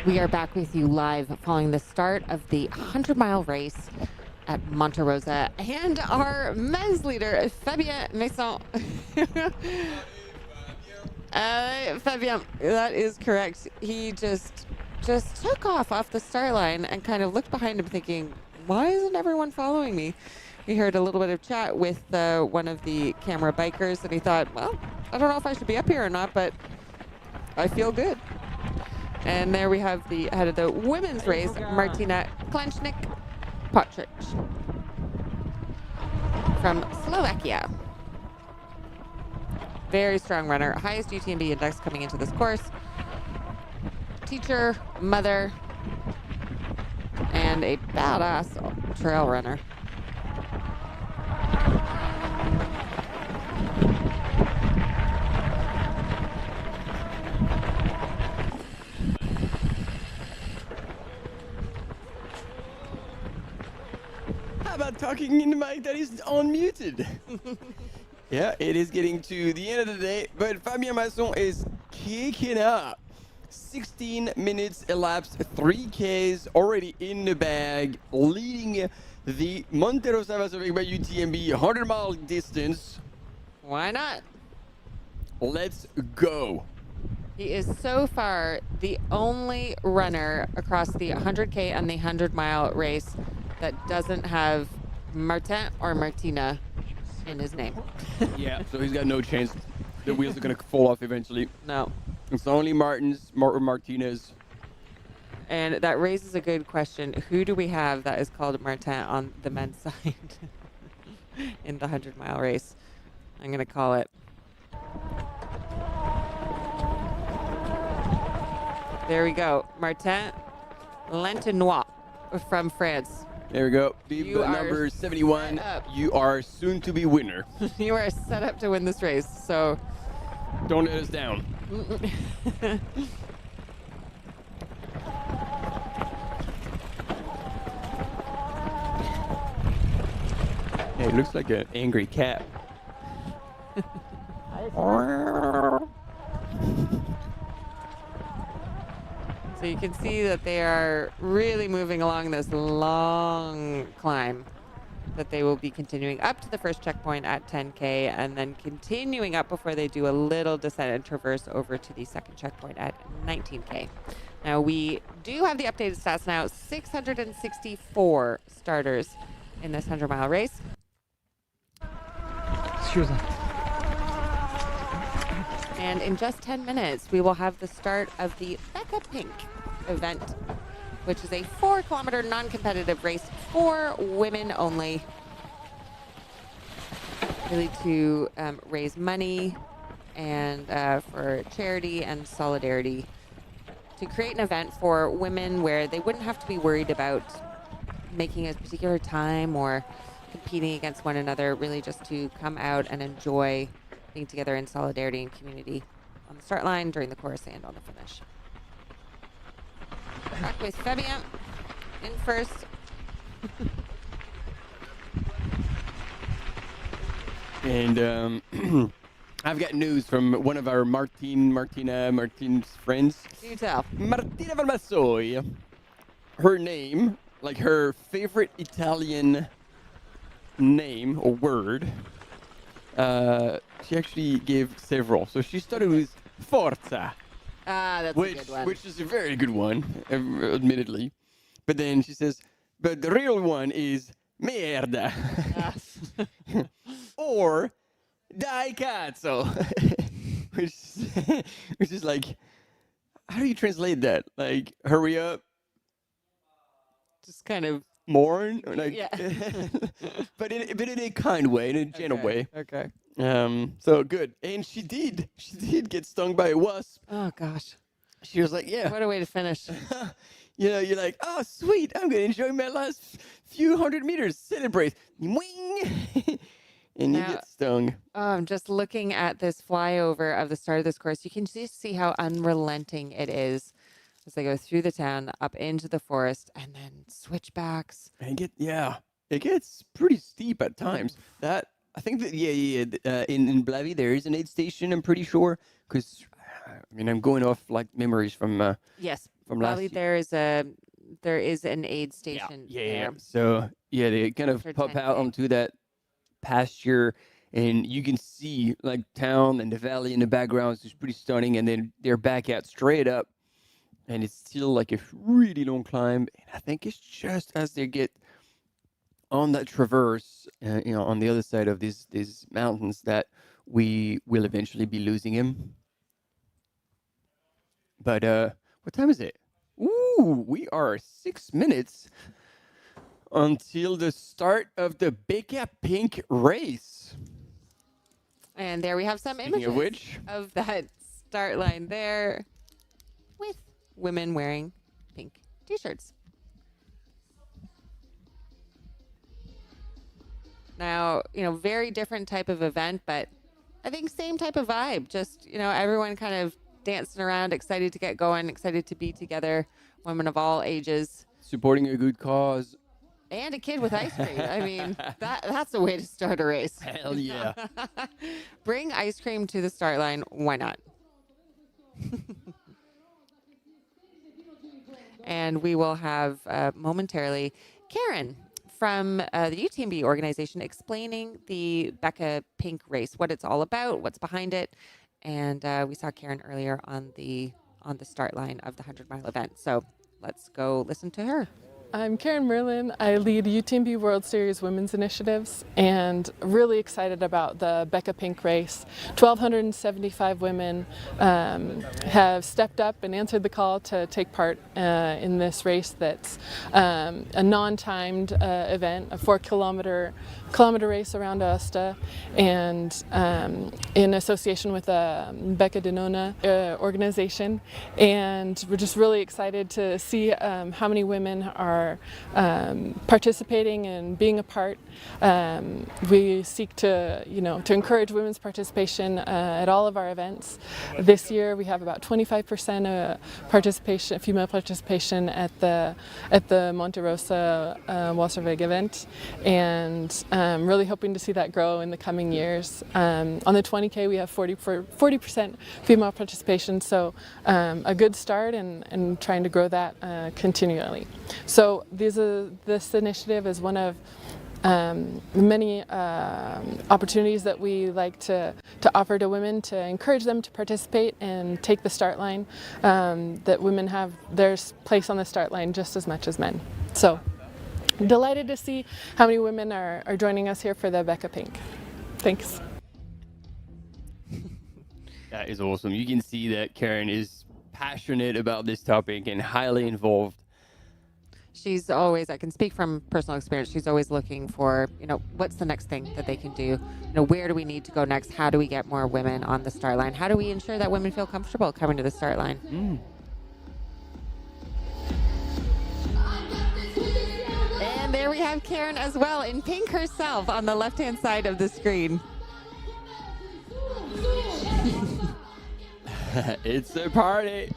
We are back with you live following the start of the 100-mile race at Monte Rosa, and our men's leader, Fabien Maison. Fabien, that is correct. He just took off the start line and kind of looked behind him thinking, why isn't everyone following me? We heard a little bit of chat with one of the camera bikers, and he thought, well, I don't know if I should be up here or not, but I feel good. And there we have the head of the women's race, Martina Klenchnik-Potric from Slovakia. Very strong runner, highest UTMB index coming into this course. Teacher, mother, and a badass trail runner. How about talking in the mic that is unmuted? Yeah, it is getting to the end of the day, but Fabien Masson is kicking up. 16 minutes elapsed, 3Ks already in the bag, leading the Monte Rosa WalserWaeg by UTMB 100-mile distance. Why not? Let's go. He is so far the only runner across the 100K and the 100-mile race that doesn't have Martin or Martina in his name. Yeah, so he's got no chance. The wheels are going to fall off eventually. No. It's only Martinez. And that raises a good question. Who do we have that is called Martin on the men's side in the 100-mile race? I'm going to call it. There we go. Martin Lentenois from France. There we go. Bib number 71. You are soon to be winner. You are set up to win this race, so don't let us down. Hey, it looks like an angry cat. So you can see that they are really moving along this long climb that they will be continuing up to the first checkpoint at 10K and then continuing up before they do a little descent and traverse over to the second checkpoint at 19K. Now we do have the updated stats now, 664 starters in this 100-mile race. Excuse me. And in just 10 minutes, we will have the start of the Becca Pink event, which is a 4-kilometer non-competitive race for women only, really to raise money and for charity and solidarity, to create an event for women where they wouldn't have to be worried about making a particular time or competing against one another, really just to come out and enjoy being together in solidarity and community on the start line, during the course, and on the finish. Back with Fabien in first. And I've got news from one of our Martina's friends. You tell. Martina Valmassoy. Her name, like her favorite Italian name or word, she actually gave several. So she started with Forza. That's a good one. Which is a very good one, admittedly. But then she says, but the real one is merda. Or dai cazzo. which is like, how do you translate that? Like, hurry up? Just kind of mourn? Or like, yeah. but in a kind way, in a gentle way. Okay. So good. And she did get stung by a wasp. Oh gosh. She was like, yeah. What a way to finish. You know, you're like, oh sweet, I'm gonna enjoy my last few hundred meters. Celebrate. Wing. And you get stung. I'm just looking at this flyover of the start of this course. You can just see how unrelenting it is as they go through the town, up into the forest, and then switchbacks. And it gets pretty steep at times. That I think that in Blavy there is an aid station. I'm pretty sure, because I mean I'm going off like memories from yes, from last probably year. there is an aid station. Yeah. there. So yeah, they kind of pop out onto that pasture, and you can see like town and the valley in the background. It's just pretty stunning, and then they're back out straight up, and it's still like a really long climb. And I think it's just as they get on that traverse, on the other side of these mountains, that we will eventually be losing him. But What time is it? Ooh, we are 6 minutes until the start of the Becca Pink race. And there we have some Speaking images of which, of that start line there with women wearing pink t-shirts. Now, very different type of event, but I think same type of vibe. Just, everyone kind of dancing around, excited to get going, excited to be together, women of all ages. supporting a good cause. And a kid with ice cream. I mean, that's the way to start a race. Hell yeah. Bring ice cream to the start line. Why not? And we will have momentarily Karen from the UTMB organization explaining the Becca Pink race, what it's all about, what's behind it. And we saw Karen earlier on the start line of the 100-mile event. So let's go listen to her. I'm Karen Merlin. I lead UTMB World Series women's initiatives and really excited about the Becca Pink race. 1,275 women have stepped up and answered the call to take part in this race that's a non-timed event, a 4-kilometer race around Aosta, and in association with the Becca Denona organization. And we're just really excited to see how many women are participating and being a part. We seek to encourage women's participation at all of our events. This year we have about 25% participation, female participation at the Monte Rosa WalserWaeg event, and really hoping to see that grow in the coming years. On the 20K we have 40% female participation, so a good start and trying to grow that continually. So this initiative is one of many opportunities that we like to offer to women to encourage them to participate and take the start line, that women have their place on the start line just as much as men. So delighted to see how many women are joining us here for the Becca Pink. Thanks. That is awesome. You can see that Karen is passionate about this topic and highly involved. She's always, I can speak from personal experience, she's always looking for, what's the next thing that they can do? Where do we need to go next? How do we get more women on the start line? How do we ensure that women feel comfortable coming to the start line? And there we have Karen as well, in pink herself, on the left-hand side of the screen. It's a party.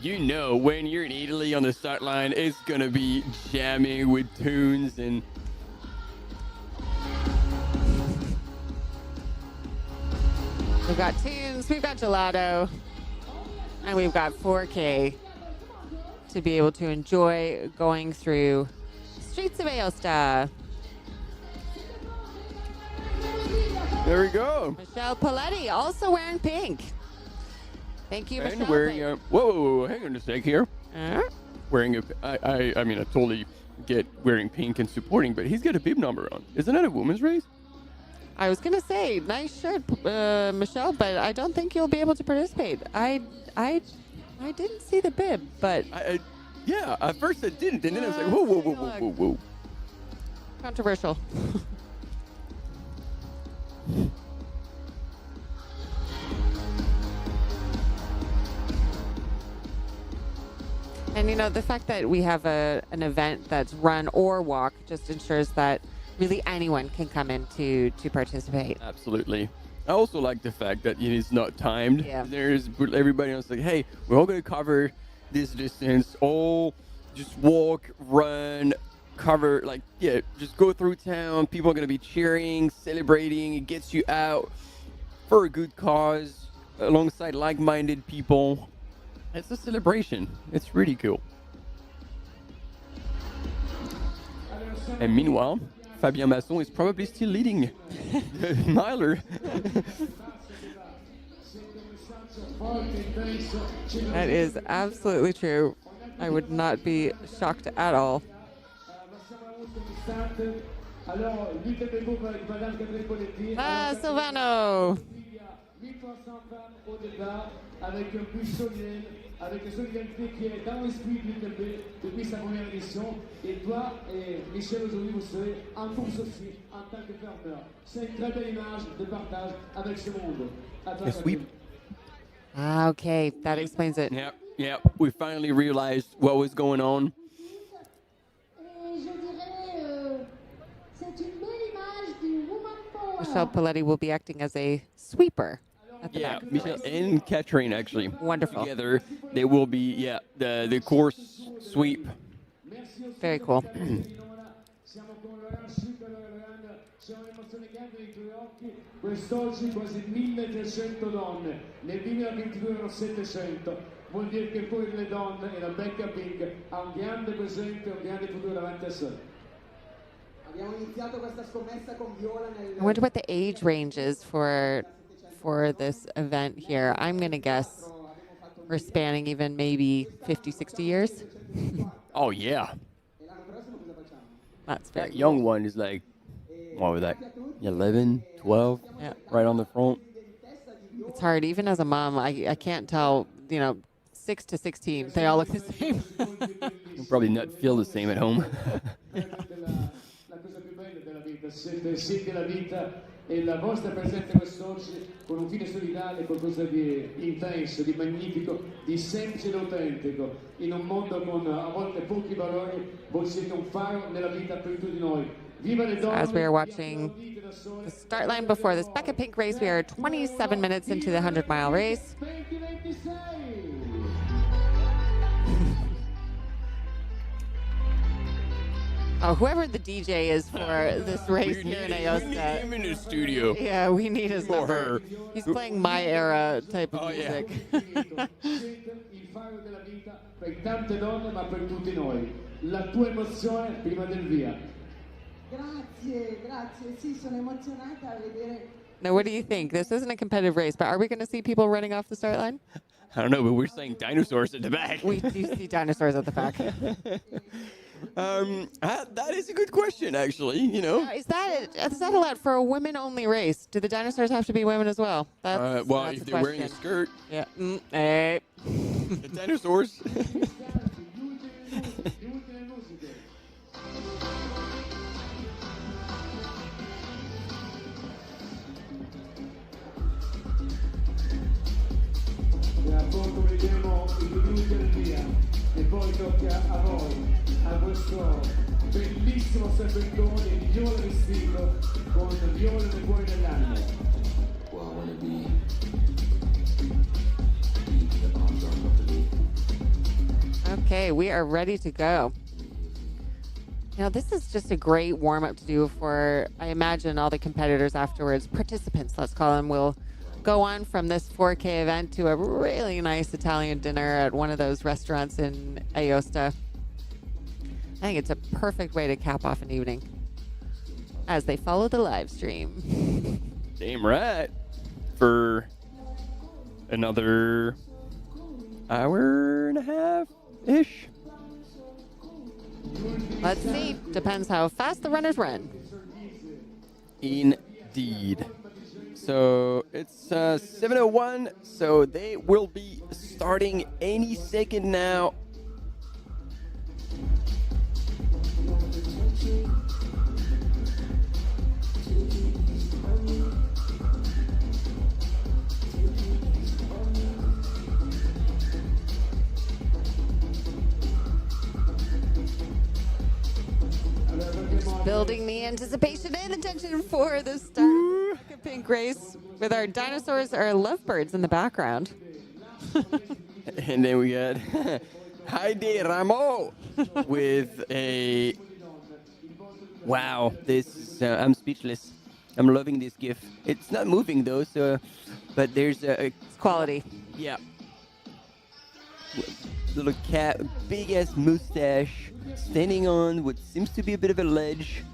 When you're in Italy on the start line, it's gonna be jamming with tunes and we've got tunes, we've got gelato, and we've got 4K to be able to enjoy going through streets of Aosta. there we go. Michelle Paletti also wearing pink. Thank you, Michelle. And wearing a whoa, hang on a sec here. Wearing I mean, I totally get wearing pink and supporting, but he's got a bib number on. Isn't that a women's race? I was gonna say nice shirt, Michelle, but I don't think you'll be able to participate. I didn't see the bib, but yeah, at first I didn't, and then I was like, whoa. Controversial. And the fact that we have an event that's run or walk just ensures that really anyone can come in to participate. Absolutely. I also like the fact that it is not timed. Yeah. There's everybody else like, hey, we're all going to cover this distance, all just walk, run, cover, just go through town. People are going to be cheering, celebrating. It gets you out for a good cause alongside like-minded people. It's a celebration. It's really cool. And meanwhile, Fabien Masson is probably still leading the miler. That is absolutely true. I would not be shocked at all. Silvano. Avec un buissonnier avec la solidarité qui est dans l'esprit de l'UTMB depuis sa première édition. Et toi et Michel, aujourd'hui, vous serez en course aussi en tant que fermeur. C'est une très belle image de partage avec ce monde. À toi, A sweep. Ah, okay, that explains it. Yeah. We finally realized what was going on. Michelle Paletti will be acting as a sweeper. At the back of the Michelle race. and Katrine actually. Wonderful. Together, they will be, the course sweep. Very cool. Siamo con Laurent Super, c'è un'emozione grande nei tuoi occhi. Quest'oggi quasi 1300 donne, nel 2022 erano 700. Vuol dire che il cuore delle donne e la Becca Pink ha un grande presente e un grande futuro davanti a sé. Abbiamo iniziato questa scommessa con Viola nel... I wonder what the age range is for this event here. I'm going to guess we're spanning even maybe 50, 60 years. Oh, yeah. That's very That young one is like, what was that? 11, 12? Yeah. Right on the front. It's hard. Even as a mom, I can't tell, 6 to 16, they all look the same. You'll probably not feel the same at home. La cosa più bella della vita, siete la vita e la vostra presenza quest'oggi con un fine solidale, qualcosa di intenso, di magnifico, di semplice ed autentico, in un mondo con a volte pochi valori, voi siete un faro nella vita per tutti noi. Viva le donne! As we are watching the start line before this Becca Pink race, we are 27 minutes into the 100-mile race. Oh, whoever the DJ is for this race here in Aosta. We need him in the studio. Yeah, we need his For number. her. He's playing my era type of music. Il faro della vita per tante donne ma per tutti noi. La tua emozione prima del via. Grazie, sì, sono emozionata a vedere. Now, what do you think? This isn't a competitive race, but are we going to see people running off the start line? I don't know, but we're saying dinosaurs at the back. We do see dinosaurs at the back. That is a good question, actually. Is that allowed for a women-only race? Do the dinosaurs have to be women as well? That's if a they're wearing a question. skirt. Yeah. The dinosaurs. Tra poco vedremo i minuti del via e poi tocca a voi, a questo bellissimo serpentone in viola vestito con viola nel cuore dell'anima. Okay, we are ready to go. Now, this is just a great warm-up to do for, I imagine, all the competitors afterwards. Participants, let's call them, will go on from this 4K event to a really nice Italian dinner at one of those restaurants in Aosta. I think it's a perfect way to cap off an evening as they follow the live stream. Damn right. For another hour and a half-ish. Let's see. Depends how fast the runners run. Indeed. So it's 7:01, so they will be starting any second now. Building the anticipation and attention for the start of the Pink race with our dinosaurs or lovebirds in the background. And then we got Heidi Ramo with a... Wow, this I'm speechless. I'm loving this GIF. It's not moving though, so but there's a it's quality. Yeah. Little cat, big ass mustache, standing on what seems to be a bit of a ledge,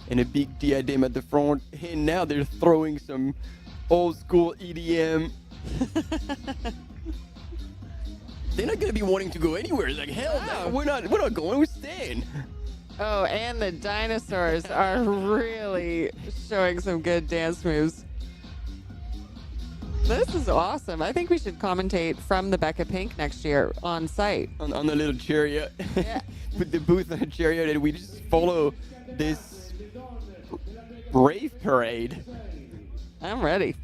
and a big diadem at the front. And now they're throwing some old school EDM. They're not gonna be wanting to go anywhere. Like hell, no, we're not going. We're staying. Oh, and the dinosaurs are really showing some good dance moves. This is awesome. I think we should commentate from the Becca Pink next year on site. On the little chariot. Yeah. Put the booth on a chariot and we just follow this rave parade. I'm ready.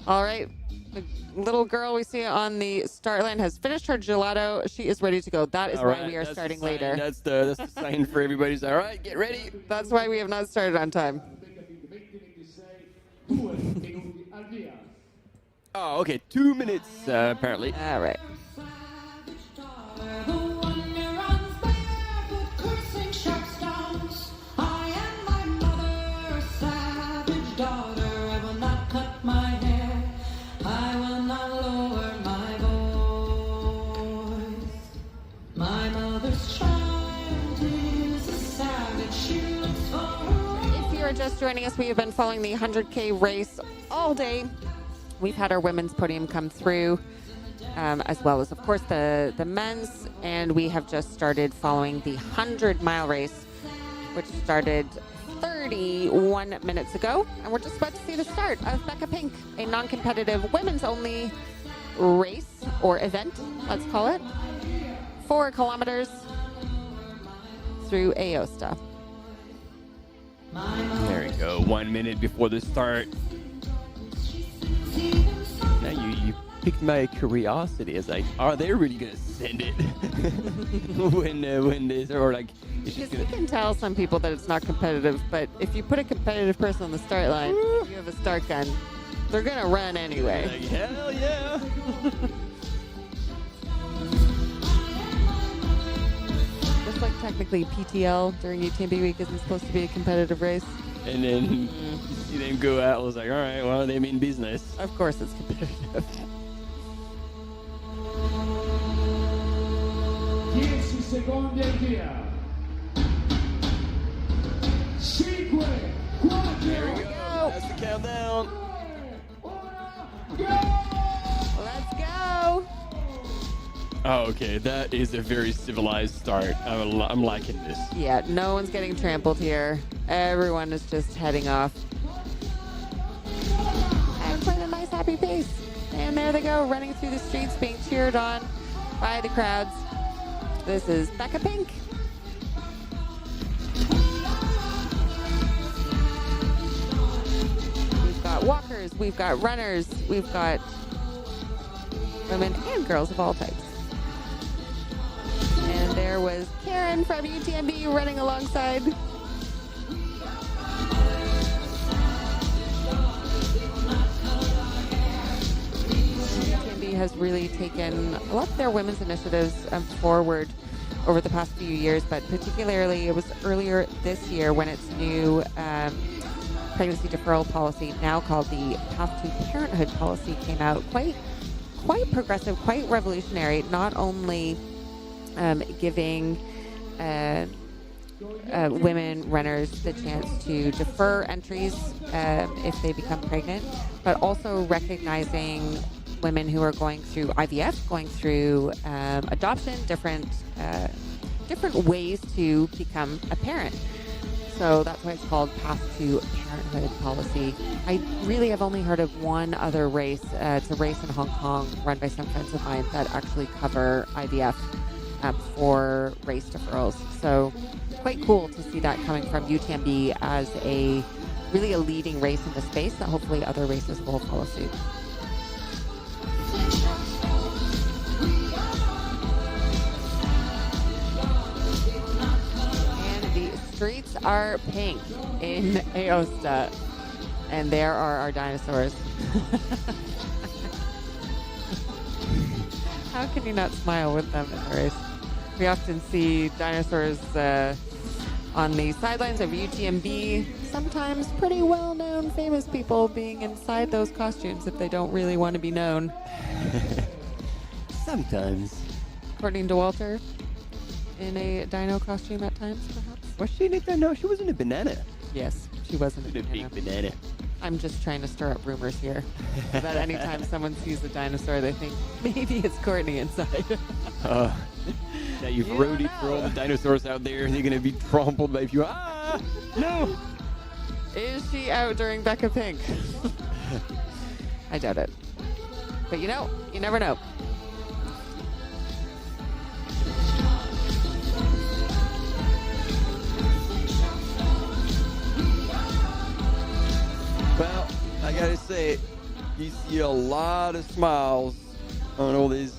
All right. The little girl we see on the start line has finished her gelato. She is ready to go. That is why we are starting later. That's the sign for everybody's all right, get ready. That's why we have not started on time. Oh, okay. 2 minutes, apparently. All right. If you are just joining us, we have been following the 100K race all day. We've had our women's podium come through, as well as, of course, the men's, and we have just started following the 100-mile race, which started 31 minutes ago, and we're just about to see the start of Becca Pink, a non-competitive women's-only race or event, let's call it, 4 kilometers through Aosta. There we go. 1 minute before the start. Now you piqued my curiosity. It's like, are they really gonna send it when this or like? Because you can tell some people that it's not competitive, but if you put a competitive person on the start line, you have a start gun, they're gonna run anyway. Like, hell yeah! Just like technically PTL during UTMB week isn't supposed to be a competitive race. And then you see them go out. I was like, all right, well, they mean business. Of course it's competitive. 10 secondi al via. 5, 4, There we go. That's the countdown. Let's go. Oh, okay. That is a very civilized start. I'm liking this. Yeah, no one's getting trampled here. Everyone is just heading off. And quite a nice happy pace. And there they go, running through the streets, being cheered on by the crowds. This is Becca Pink. We've got walkers, we've got runners, we've got women and girls of all types. And there was Karen from UTMB running alongside. UTMB has really taken a lot of their women's initiatives forward over the past few years, but particularly it was earlier this year when its new pregnancy deferral policy, now called the Path to Parenthood policy, came out. Quite progressive, quite revolutionary, not only giving women runners the chance to defer entries if they become pregnant, but also recognizing women who are going through IVF, going through adoption, different ways to become a parent. So that's why it's called Path to Parenthood policy. I really have only heard of one other race. It's a race in Hong Kong run by some friends of mine that actually cover IVF for race deferrals. So quite cool to see that coming from UTMB as really a leading race in the space that hopefully other races will follow suit. And the streets are pink in Aosta, and there are our dinosaurs. How can you not smile with them in the race? We often see dinosaurs on the sidelines of UTMB, sometimes pretty well-known famous people being inside those costumes if they don't really want to be known. Sometimes. According to Walter, in a dino costume at times, perhaps? Was she in a dino? She wasn't a banana. Yes, she wasn't a big banana. I'm just trying to stir up rumors here. That anytime someone sees a dinosaur, they think maybe it's Courtney inside. Now you've roadied for all the dinosaurs out there, and they're going to be trampled by you. Ah! No! Is she out during Becca Pink? I doubt it. But you know, you never know. Well, I gotta say, you see a lot of smiles on all these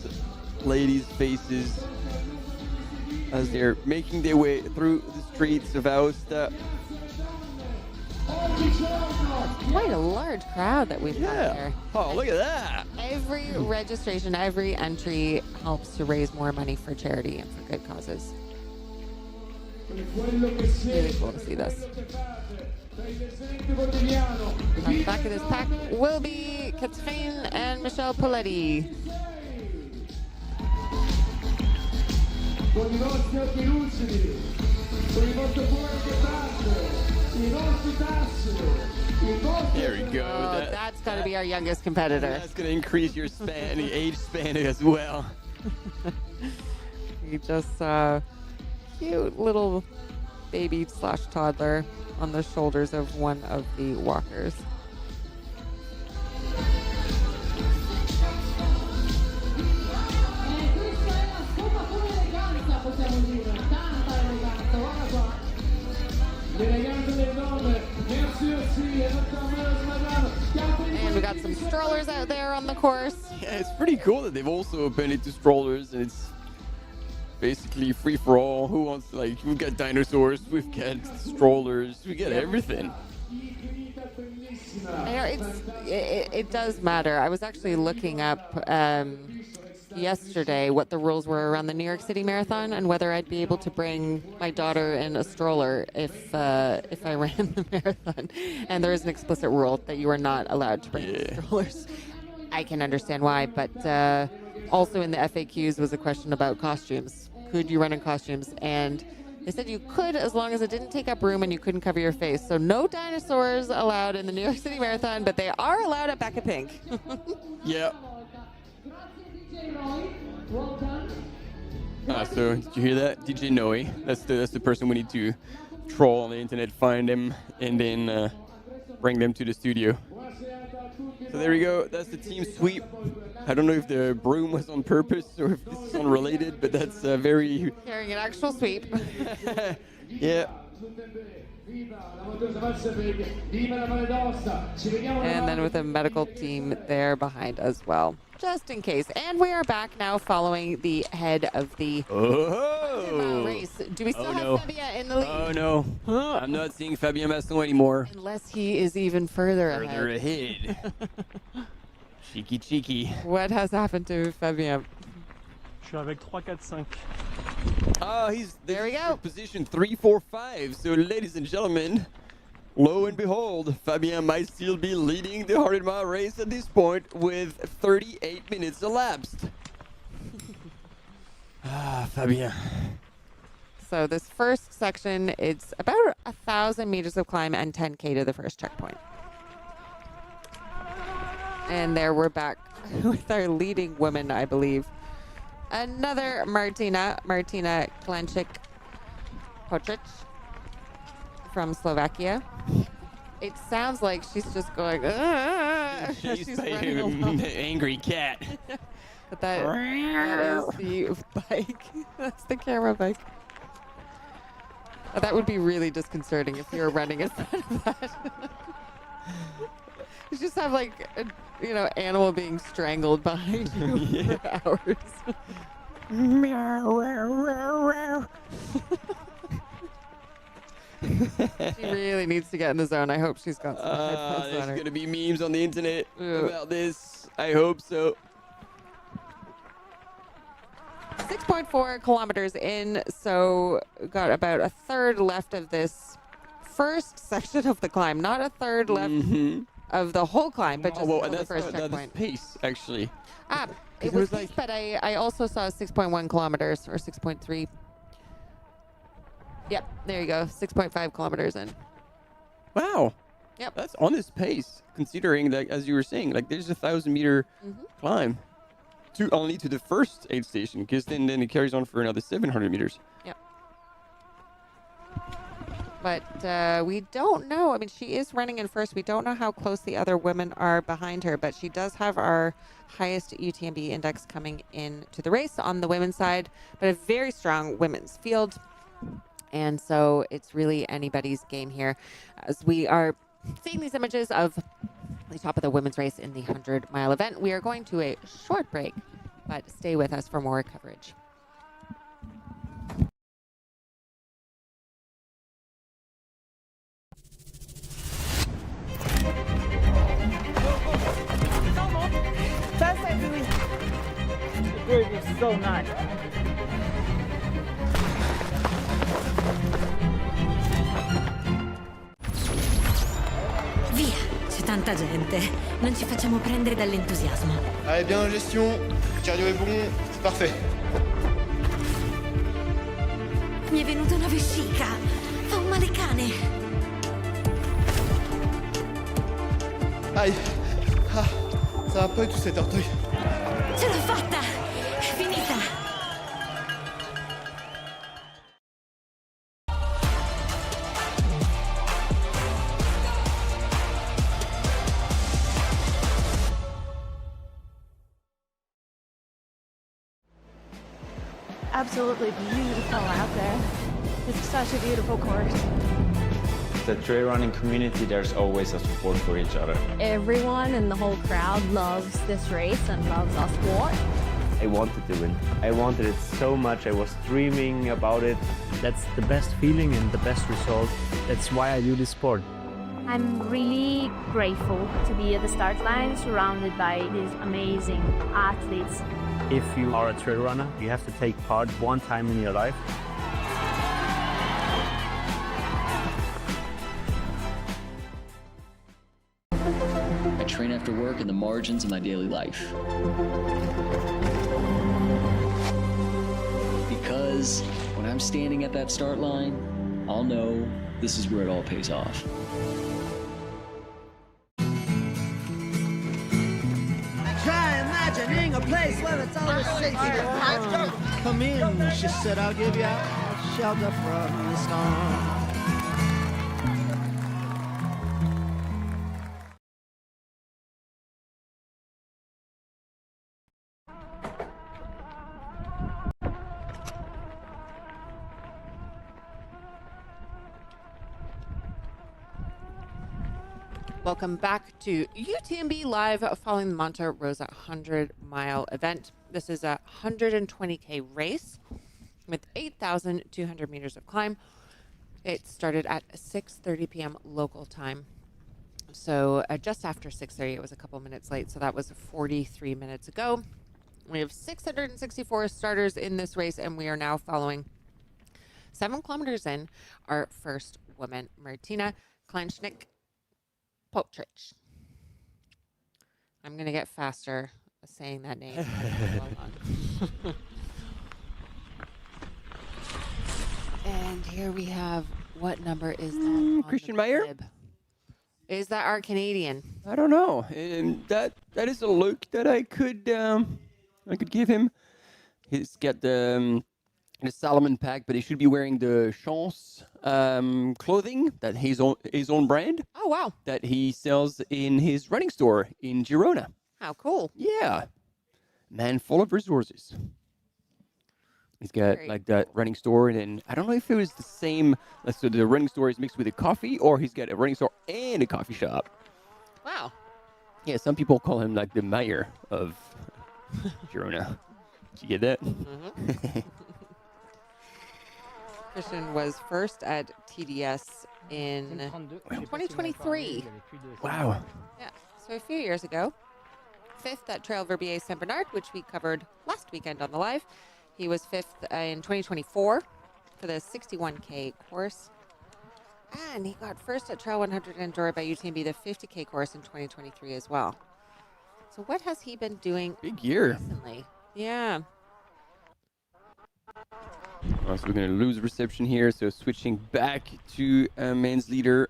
ladies' faces as they're making their way through the streets of Aosta. Quite a large crowd that we've got here. Oh, look at that. Every registration, every entry helps to raise more money for charity and for good causes. Really cool to see this. On the back of this pack will be Catherine and Michelle Poletti. Con i vostri occhi lucidi, con il vostro cuore che batte, i vostri tassi, il vostro... There we go. Oh, that's got to be our youngest competitor. That's going to increase your span, the age span as well. We just saw cute little baby / toddler on the shoulders of one of the walkers. And we got some strollers out there on the course. Yeah, it's pretty cool that they've also opened it to strollers, and it's basically free for all. Who wants, like, we've got dinosaurs, we've got strollers, we got everything. I know, it does matter. I was actually looking up yesterday what the rules were around the New York City Marathon and whether I'd be able to bring my daughter in a stroller if I ran the marathon. And there is an explicit rule that you are not allowed to bring strollers. I can understand why, but also in the FAQs was a question about costumes. Could you run in costumes? And they said you could as long as it didn't take up room and you couldn't cover your face. So no dinosaurs allowed in the New York City Marathon, but they are allowed at Becca Pink. Yeah. So did you hear that? DJ Noe. That's the person we need to troll on the internet, find them, and then bring them to the studio. So there we go. That's the team sweep. I don't know if the broom was on purpose or if this is unrelated, but that's very... Carrying an actual sweep. Yeah. And then with a medical team there behind as well, just in case. And we are back now following the head of the race. Do we still have Fabien in the lead? Oh no, I'm not seeing Fabien Masson anymore. Unless he is even further ahead. Cheeky. What has happened to Fabien? Je suis avec 3, 4, 5. Oh, there we go. Position 3, 4, 5. So, ladies and gentlemen, lo and behold, Fabien might still be leading the 100-mile race at this point with 38 minutes elapsed. Fabien. So this first section, it's about 1,000 meters of climb and 10K to the first checkpoint. And there we're back with our leading woman, I believe. Another Martina Klančik-Potric from Slovakia. It sounds like she's just going, She's playing an angry cat. But that is the bike. That's the camera bike. That would be really disconcerting if you were running in front of that. You just have like a, animal being strangled behind you for hours. She really needs to get in the zone. I hope she's got some headphones on There's her. going to be memes on the internet about this. I hope so. 6.4 kilometers in, so got about a third left of this first section of the climb. Not a third left of the whole climb, but just the first checkpoint. Pace, actually. It was pace, but I also saw 6.1 kilometers or 6.3. Yep, there you go. 6.5 kilometers in. Wow. Yep. That's on this pace, considering that, as you were saying, like there's a 1,000-meter climb only to the first aid station, because then it carries on for another 700 meters. Yep. but we don't know. I mean, she is running in first. We don't know how close the other women are behind her, but she does have our highest UTMB index coming into the race on the women's side, but a very strong women's field. And so it's really anybody's game here as we are seeing these images of the top of the women's race in the 100-mile event. We are going to a short break, but stay with us for more coverage. Fast like Louis. The gravy is so nice. Via, c'è tanta gente. Non ci facciamo prendere dall'entusiasmo. Allez, bien en gestion, le cardio est bon, c'est parfait. Mi è venuta una vescica. Fa un male cane. Aïe. Ah, ça va pas du tout cet orteil. Ce l'ho fatta! È finita! Absolutely beautiful out there. It's such a beautiful course. The trail running community, there's always a support for each other. Everyone in the whole crowd loves this race and loves our sport. I wanted to win. I wanted it so much. I was dreaming about it. That's the best feeling and the best result. That's why I do this sport. I'm really grateful to be at the start line surrounded by these amazing athletes. If you are a trail runner, you have to take part one time in your life. I train after work in the margins of my daily life. Because when I'm standing at that start line, I'll know this is where it all pays off. Try imagining a place where it's always safe. Come in, she said, I'll give you shelter from the storm. Welcome back to UTMB Live following the Monte Rosa 100-mile event. This is a 120K race with 8,200 meters of climb. It started at 6:30 p.m. local time. So just after 6:30, it was a couple minutes late. So that was 43 minutes ago. We have 664 starters in this race, and we are now following 7 kilometers in our first woman, Martina Kleinschnick. Potrich. I'm going to get faster saying that name. Hold on. And here we have, what number is that? On Christian the Meyer? bib? Is that our Canadian? I don't know. And that is a look that I could give him. He's got the Salomon pack, but he should be wearing the Chance clothing that his own brand. Oh, wow. That he sells in his running store in Girona. How cool. Yeah. Man full of resources. He's got like that running store, and then I don't know if it was the same. So the running store is mixed with a coffee, or he's got a running store and a coffee shop. Wow. Yeah, some people call him like the mayor of Girona. Did you get that? Mm-hmm. Christian was first at TDS in 2023. Wow. Yeah, so a few years ago. 5th at Trail Verbier Saint Bernard, which we covered last weekend on the live. He was 5th in 2024 for the 61K course. And he got first at Trail 100 Endura by UTMB, the 50K course in 2023 as well. So what has he been doing Big year. recently? Yeah. So we're going to lose reception here. So switching back to men's leader.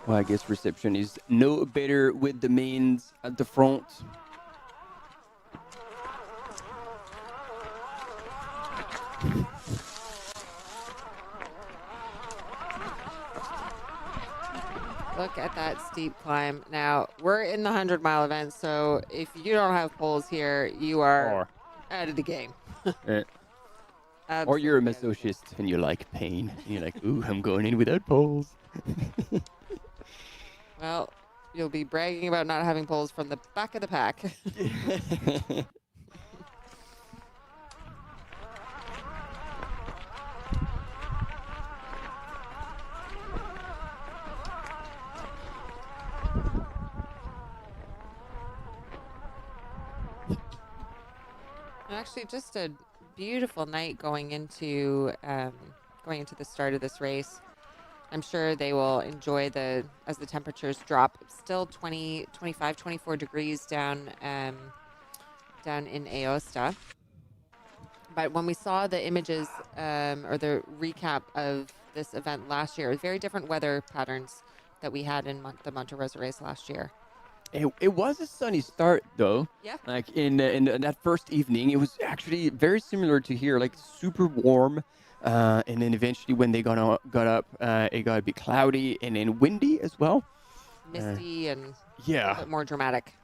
Well, I guess reception is no better with the men's at the front. Look at that steep climb. Now, we're in the 100-mile event, so if you don't have poles here, you are out of the game. Or you're a masochist and you like pain. And you're like, ooh, I'm going in without poles. Well, you'll be bragging about not having poles from the back of the pack. Actually, just a beautiful night going into the start of this race. I'm sure they will enjoy as the temperatures drop. It's still 20, 25, 24 degrees down in Aosta. But when we saw the images or the recap of this event last year, very different weather patterns that we had in the Monte Rosa race last year. It was a sunny start, though. Yeah. Like in that first evening, it was actually very similar to here, like super warm. And then eventually when they got up, it got a bit cloudy and then windy as well. Misty and a yeah, little bit more dramatic.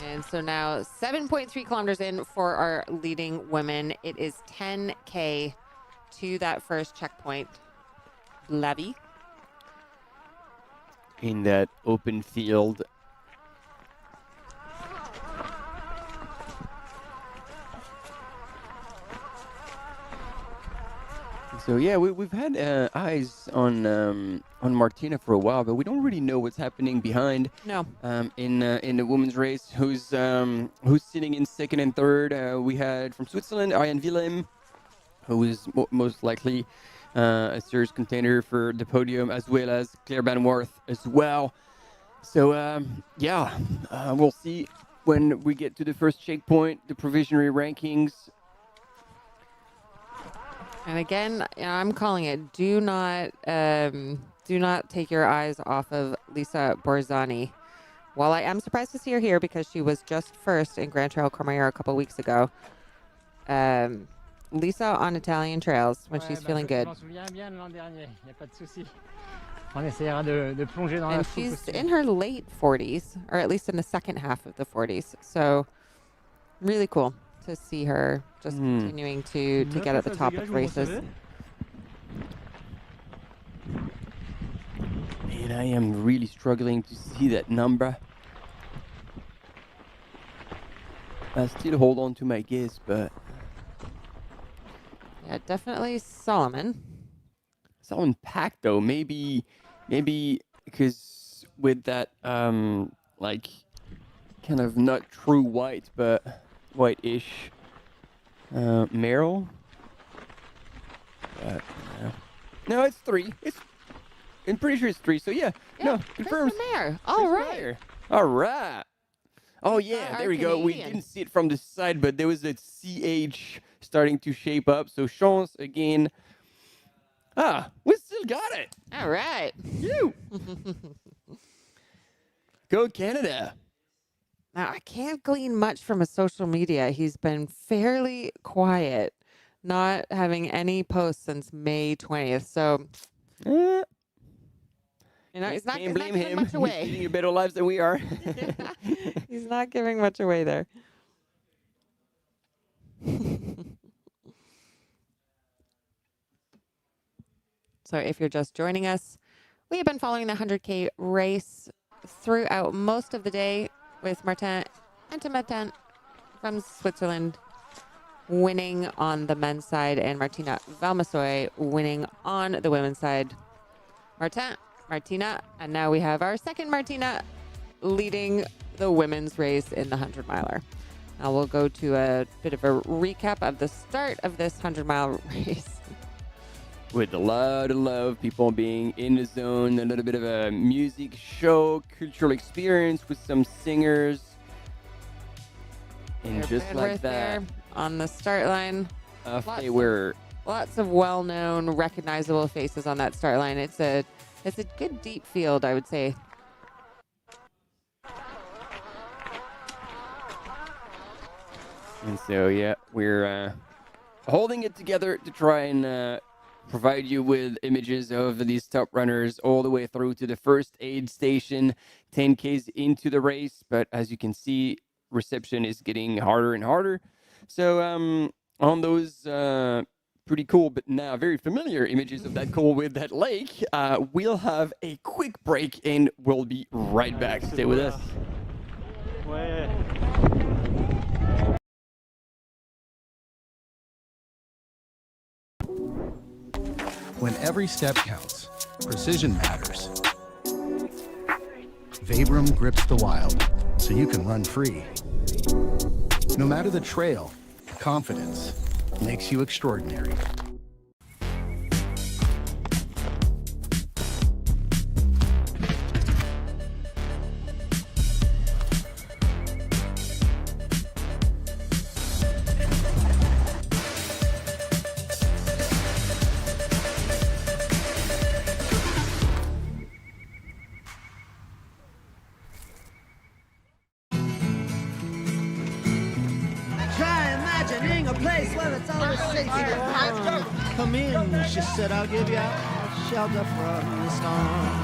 And so now 7.3 kilometers in for our leading women. It is 10K to that first checkpoint, Blavi. In that open field. So yeah, we've had eyes on Martina for a while, but we don't really know what's happening behind. No. In the women's race, who's sitting in second and third? We had from Switzerland Ariane Willem, who is most likely a serious contender for the podium, as well as Claire Van Worth as well. So we'll see when we get to the first checkpoint, the provisionary rankings. And again, I'm calling it. Do not take your eyes off of Lisa Borzani. While I am surprised to see her here because she was just first in Grand Trail Courmayeur a couple weeks ago. Lisa on Italian trails when she's feeling good. And she's in her late 40s, or at least in the second half of the 40s. So really cool to see her just continuing to get at the top of races. And I am really struggling to see that number. I still hold on to my guess, but yeah, definitely Solomon. Solomon packed though. Maybe because with that like kind of not true white, but white-ish Merrill. No, it's 3. I'm pretty sure it's 3. So yeah, no, confirms. All right. All right. Oh yeah, there we go. We didn't see it from the side, but there was a CH starting to shape up. So chance again. We still got it. All right. You. Go Canada. Now, I can't glean much from his social media. He's been fairly quiet, not having any posts since May 20th. So, he's not giving much away. He's leading better lives than we are. He's not giving much away there. So, if you're just joining us, we have been following the 100K race throughout most of the day, with Martin Entemetten from Switzerland winning on the men's side and Martina Valmassoy winning on the women's side. Martina, and now we have our second Martina leading the women's race in the 100-miler. Now we'll go to a bit of a recap of the start of this 100-mile race. With a lot of love, people being in the zone, a little bit of a music show, cultural experience with some singers. And just like that, on the start line, lots of well-known, recognizable faces on that start line. It's a good deep field, I would say. And so, yeah, We're holding it together to try and provide you with images of these top runners all the way through to the first aid station, 10Ks into the race. But as you can see, reception is getting harder and harder. So on those pretty cool, but now very familiar images of that call with that lake, we'll have a quick break and we'll be right back. Stay with us. When every step counts, precision matters. Vabrum grips the wild, so you can run free. No matter the trail, confidence makes you extraordinary. Imagining a place where it's always safe to go. Come in, she said, I'll give you shelter from the storm.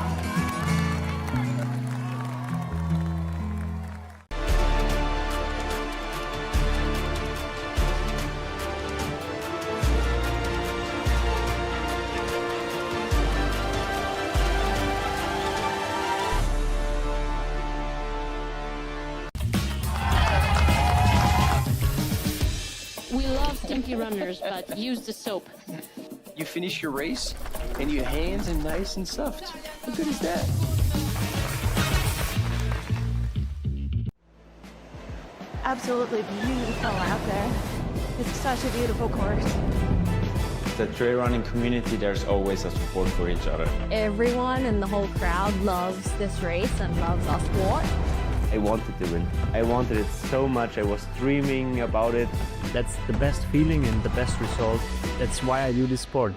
We love stinky runners, but use the soap. You finish your race, and your hands are nice and soft. How good is that? Absolutely beautiful out there. It's such a beautiful course. The trail running community, there's always a support for each other. Everyone in the whole crowd loves this race and loves our sport. I wanted to win. I wanted it so much. I was dreaming about it. That's the best feeling and the best result. That's why I do this sport.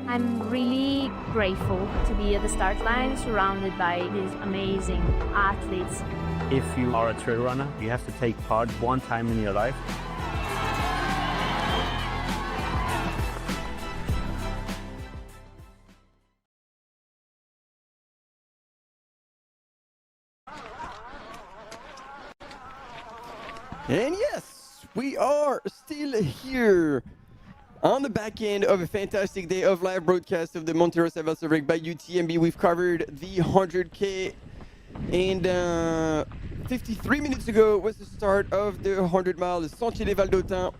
I'm really grateful to be at the start line surrounded by these amazing athletes. If you are a trail runner, you have to take part one time in your life. And yes, we are still here on the back end of a fantastic day of live broadcast of the Monte Rosa WalserWaeg by UTMB. We've covered the 100K, and 53 minutes ago was the start of the 100-mile, the Sentier des Vals d'Autun.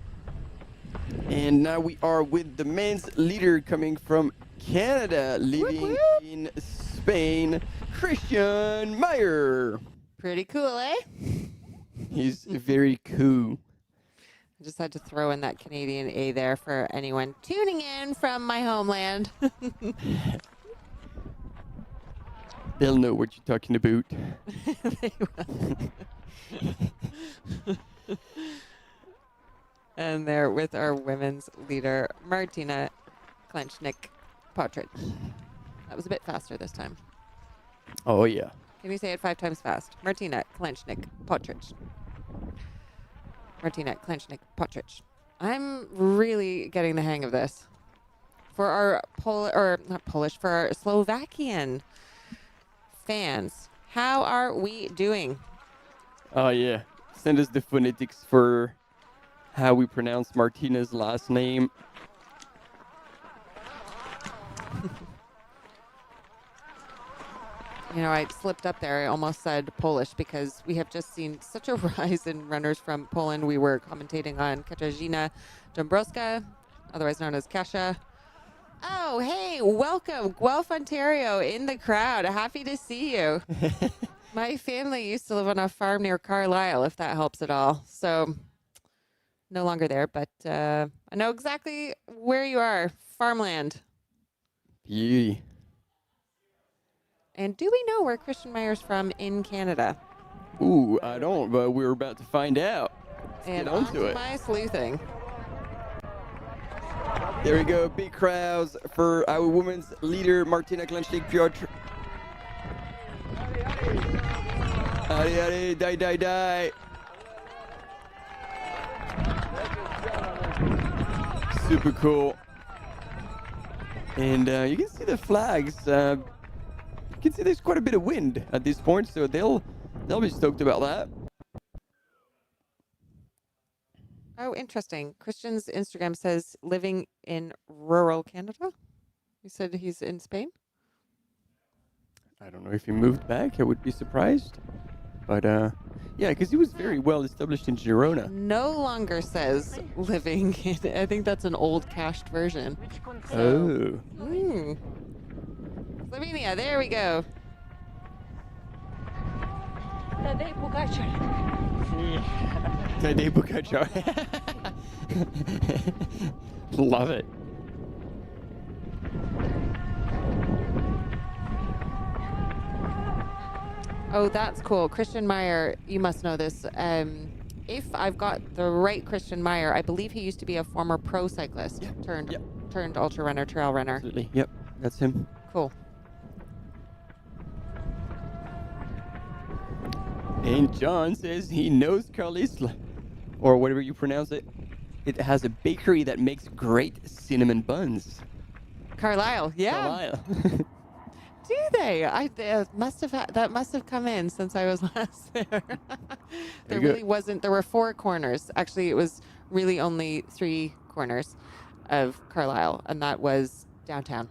And now we are with the men's leader coming from Canada, living in Spain, Christian Meyer. Pretty cool, eh? He's very cool. I just had to throw in that Canadian A there for anyone tuning in from my homeland. They'll know what you're talking about. They will. And they're with our women's leader, Martina Klenchnik-Partridge. That was a bit faster this time. Oh, yeah. Can you say it 5 times fast? Martina Klenchnik-Partridge. Martina Klenchnik-Partridge. I'm really getting the hang of this. For our for our Slovakian fans, how are we doing? Oh, yeah. Send us the phonetics for how we pronounce Martina's last name. You know, I slipped up there. I almost said Polish because we have just seen such a rise in runners from Poland. We were commentating on Katarzyna Dąbrowska, otherwise known as Kasia. Oh, hey, welcome, Guelph, Ontario, in the crowd. Happy to see you. My family used to live on a farm near Carlisle, if that helps at all. So, no longer there, but I know exactly where you are. Farmland. Beauty. And do we know where Christian Meyer's from in Canada? Ooh, I don't, but we're about to find out. Let's And get onto it. my sleuthing. There we go. Big crowds for our women's leader, Martina Klenchnik-Partridge. Allez, allez, die, die, die. super cool. And you can see the flags. You can see there's quite a bit of wind at this point, so they'll be stoked about that. Oh, interesting. Christian's Instagram says living in rural Canada. He said he's in Spain. I don't know if he moved back. I would be surprised. But yeah, because he was very well established in Girona. No longer says living in. I think that's an old cached version. Oh. Slovenia, there we go. Tadej Pogačar. Love it. Oh, that's cool. Christian Meyer, you must know this. If I've got the right Christian Meyer, I believe he used to be a former pro cyclist turned ultra runner, trail runner. Absolutely. Yep, that's him. Cool. And John says he knows Carlisle, or whatever you pronounce it. It has a bakery that makes great cinnamon buns. Carlisle, yeah. Carlisle. Do they? That must have come in since I was last there. There really wasn't. There were 4 corners. Actually, it was really only 3 corners of Carlisle, and that was downtown.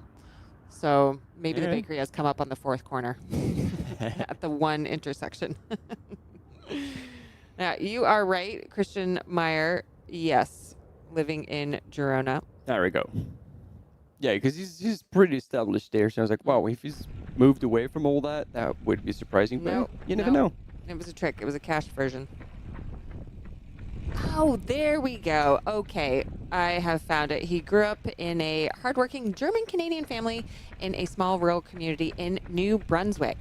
So maybe the bakery has come up on the 4th corner at the one intersection. Now, you are right, Christian Meyer. Yes, living in Girona. There we go. Yeah, because he's pretty established there. So I was like, wow, if he's moved away from all that, that would be surprising. But you never know. It was a trick. It was a cached version. Oh, there we go. Okay, I have found it. He grew up in a hardworking German-Canadian family in a small rural community in New Brunswick.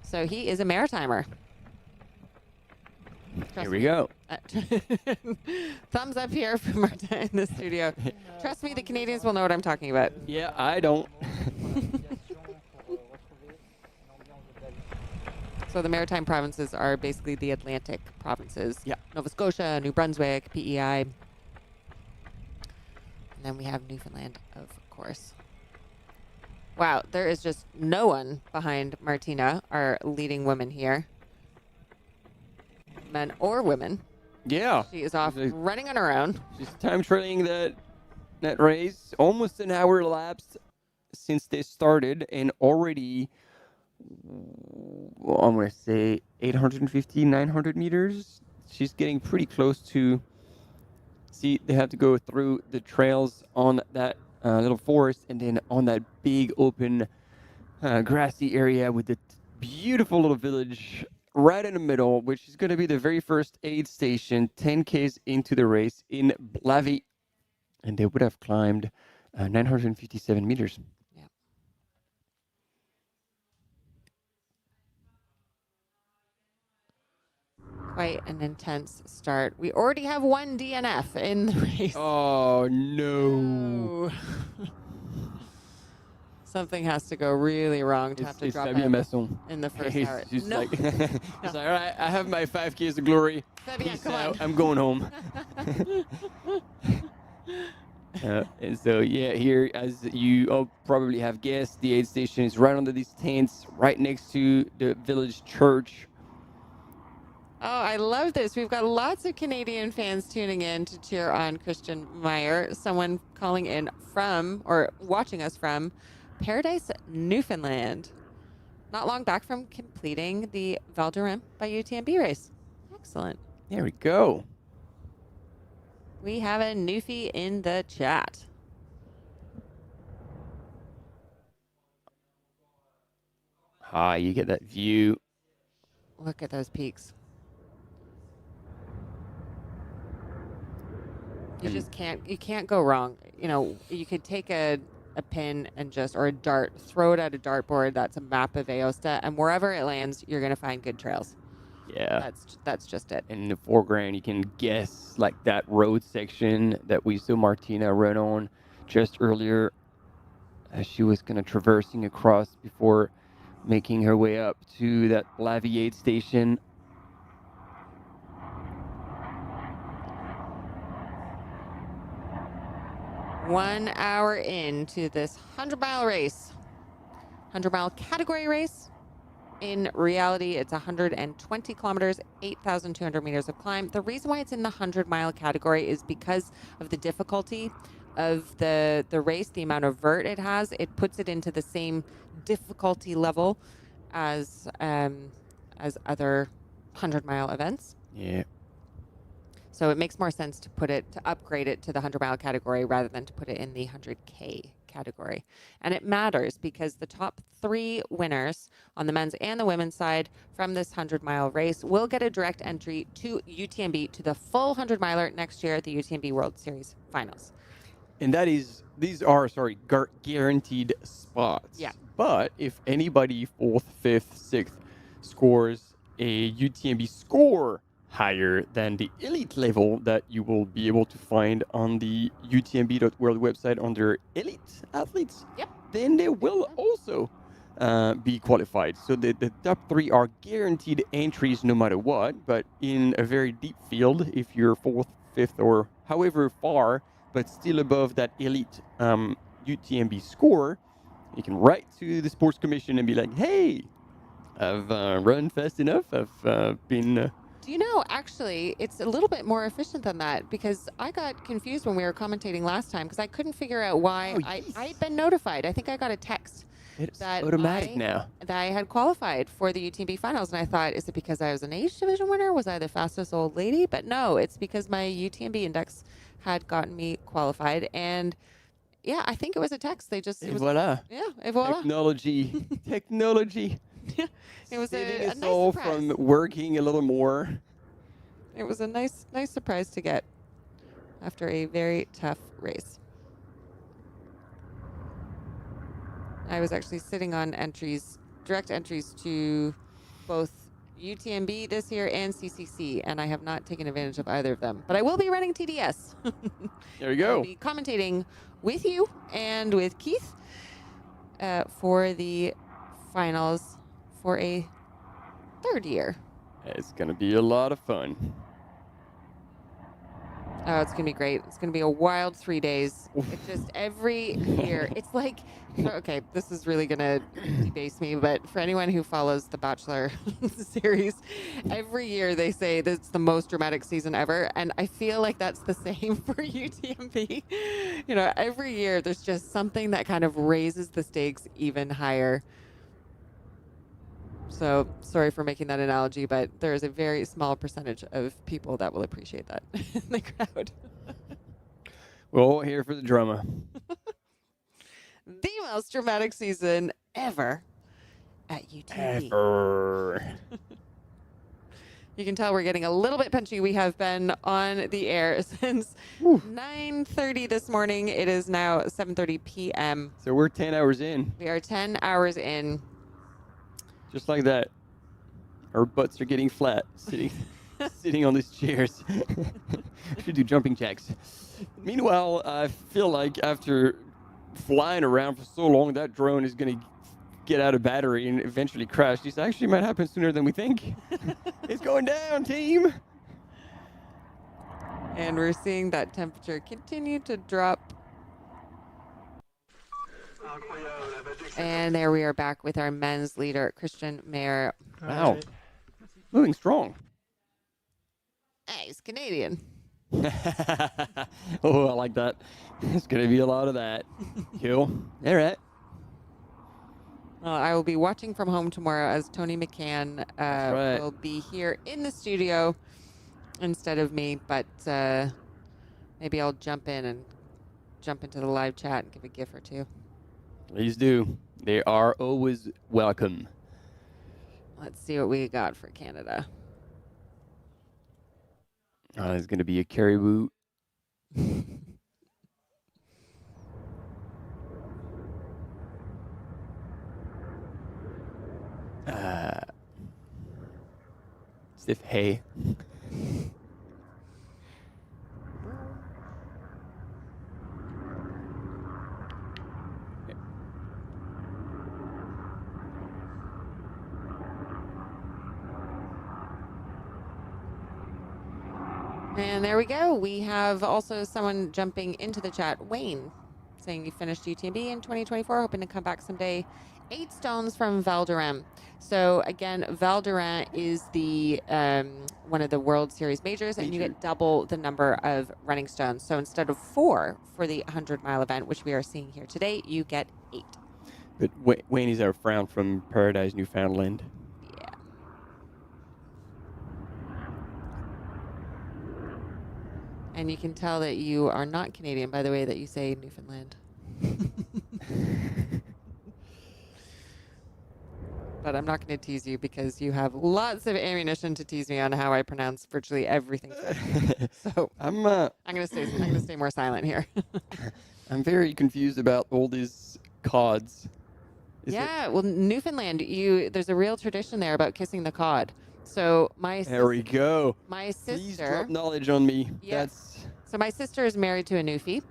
So he is a maritimer. Here we go. Thumbs up here from Marta in the studio. Trust me, the Canadians will know what I'm talking about. Yeah, I don't. So the maritime provinces are basically the Atlantic provinces. Yeah. Nova Scotia, New Brunswick, PEI. And then we have Newfoundland, of course. Wow, there is just no one behind Martina, our leading woman here. Men or women. Yeah. She is off running on her own. She's time trailing that race. Almost an hour elapsed since they started, and already, well, I'm going to say 850, 900 meters. She's getting pretty close to, see, they have to go through the trails on that little forest and then on that big open grassy area with the beautiful little village right in the middle, which is going to be the very first aid station 10 Ks into the race in Blavy. And they would have climbed 957 meters. Yeah. Quite an intense start. We already have 1 DNF in the race. Oh, no. Something has to go really wrong to have to drop him in the first hour. She's like, she's like, all right, I have my 5 Ks of glory. Peace out. I'm going home. And so, yeah, here, as you all probably have guessed, the aid station is right under these tents, right next to the village church. Oh, I love this. We've got lots of Canadian fans tuning in to cheer on Christian Meyer, someone calling in from, or watching us from, Paradise, Newfoundland. Not long back from completing the Val d'Orem by UTMB race. Excellent. There we go. We have a Newfie in the chat. Ah, you get that view. Look at those peaks. You can't go wrong. You know, you could take a pin and or a dart, throw it at a dartboard. That's a map of Aosta, and wherever it lands, you're going to find good trails. Yeah. That's just it. And in the foreground, you can guess like that road section that we saw Martina run on just earlier as she was kind of traversing across before making her way up to that Blavy aid station. 1 hour into this 100-mile race. 100-mile category race. In reality, it's 120 kilometers, 8,200 meters of climb. The reason why it's in the 100-mile category is because of the difficulty of the race, the amount of vert it has. It puts it into the same difficulty level as other 100-mile events. Yeah. So it makes more sense to upgrade it to the 100-mile category rather than to put it in the 100K category. And it matters because the top 3 winners on the men's and the women's side from this 100-mile race will get a direct entry to UTMB, to the full 100-miler next year at the UTMB World Series finals. And these are guaranteed spots. Yeah. But if anybody 4th, 5th, 6th scores a UTMB score higher than the elite level that you will be able to find on the UTMB.world website under elite athletes, then they will also be qualified. So the top 3 are guaranteed entries no matter what, but in a very deep field, if you're 4th, 5th, or however far, but still above that elite UTMB score, you can write to the sports commission and be like, hey, I've run fast enough, I've been... Do you know, actually, it's a little bit more efficient than that, because I got confused when we were commentating last time because I couldn't figure out why I'd been notified. I think I got a text that automatic now. That I had qualified for the UTMB finals, and I thought, is it because I was an age division winner? Was I the fastest old lady? But no, it's because my UTMB index had gotten me qualified, and yeah, I think it was a text. They just voila. Yeah, et voila. Technology. Yeah, it was a nice all surprise. from working a little more. It was a nice surprise to get after a very tough race. I was actually sitting on direct entries to both UTMB this year and CCC, and I have not taken advantage of either of them. But I will be running TDS. There you go. I'll be commentating with you and with Keith for the finals for a 3rd year. It's going to be a lot of fun. Oh, it's going to be great. It's going to be a wild 3 days. It's just every year. It's like, okay, this is really going to debase me, but for anyone who follows the Bachelor series, every year they say that it's the most dramatic season ever. And I feel like that's the same for UTMB. You know, every year there's just something that kind of raises the stakes even higher. So sorry for making that analogy, but there is a very small percentage of people that will appreciate that in the crowd. We're all here for the drama. The most dramatic season ever at UTMB. Ever. You can tell we're getting a little bit punchy. We have been on the air since 9:30 this morning. It is now 7:30 p.m. So we're 10 hours in. We are 10 hours in. Just like that. Our butts are getting flat, sitting on these chairs. Should do jumping jacks. Meanwhile, I feel like after flying around for so long, that drone is going to get out of battery and eventually crash. This actually might happen sooner than we think. It's going down, team. And we're seeing that temperature continue to drop. And there we are back with our men's leader, Christian Mayer. Wow. Moving strong. Hey, he's Canadian. Oh, I like that. There's going to be a lot of that. Cool. All right. Well, I will be watching from home tomorrow as Tony McCann will be here in the studio instead of me, but maybe I'll jump into the live chat and give a gif or two. Please do. They are always welcome. Let's see what we got for Canada. There's going to be a caribou. Stiff hay. And there we go. We have also someone jumping into the chat. Wayne, saying he finished UTMB in 2024, hoping to come back someday. 8 stones from Val d'Orem. So again, Val d'Orem is the one of the World Series majors, and you get double the number of running stones. So instead of 4 for the 100-mile event, which we are seeing here today, you get 8. But Wayne is our friend from Paradise, Newfoundland. Yeah. And you can tell that you are not Canadian by the way that you say Newfoundland. But I'm not going to tease you because you have lots of ammunition to tease me on how I pronounce virtually everything. So I'm going to stay more silent here. I'm very confused about all these cods. Well, Newfoundland, there's a real tradition there about kissing the cod. So there we go. My sister. Please drop knowledge on me. Yes. So my sister is married to a Newfie.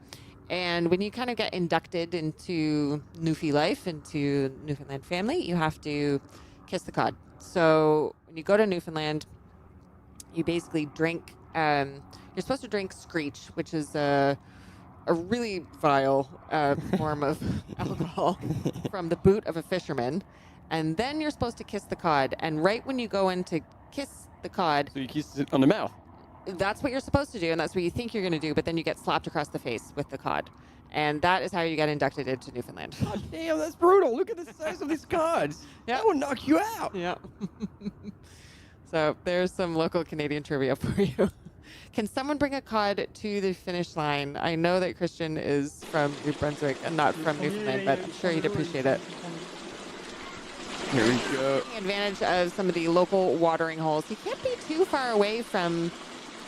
And when you kind of get inducted into Newfie life, into Newfoundland family, you have to kiss the cod. So when you go to Newfoundland, you basically drink, you're supposed to drink screech, which is a really vile form of alcohol from the boot of a fisherman. And then you're supposed to kiss the cod. And right when you go in to kiss the cod... So you kiss it on the mouth. That's what you're supposed to do, and that's what you think you're going to do, but then you get slapped across the face with the cod. And that is how you get inducted into Newfoundland. Oh, damn, that's brutal. Look at the size of these cods. That will knock you out. Yeah. So there's some local Canadian trivia for you. Can someone bring a cod to the finish line? I know that Christian is from New Brunswick and not from Newfoundland, but I'm sure he'd appreciate it. Here we go. Taking advantage of some of the local watering holes. He can't be too far away from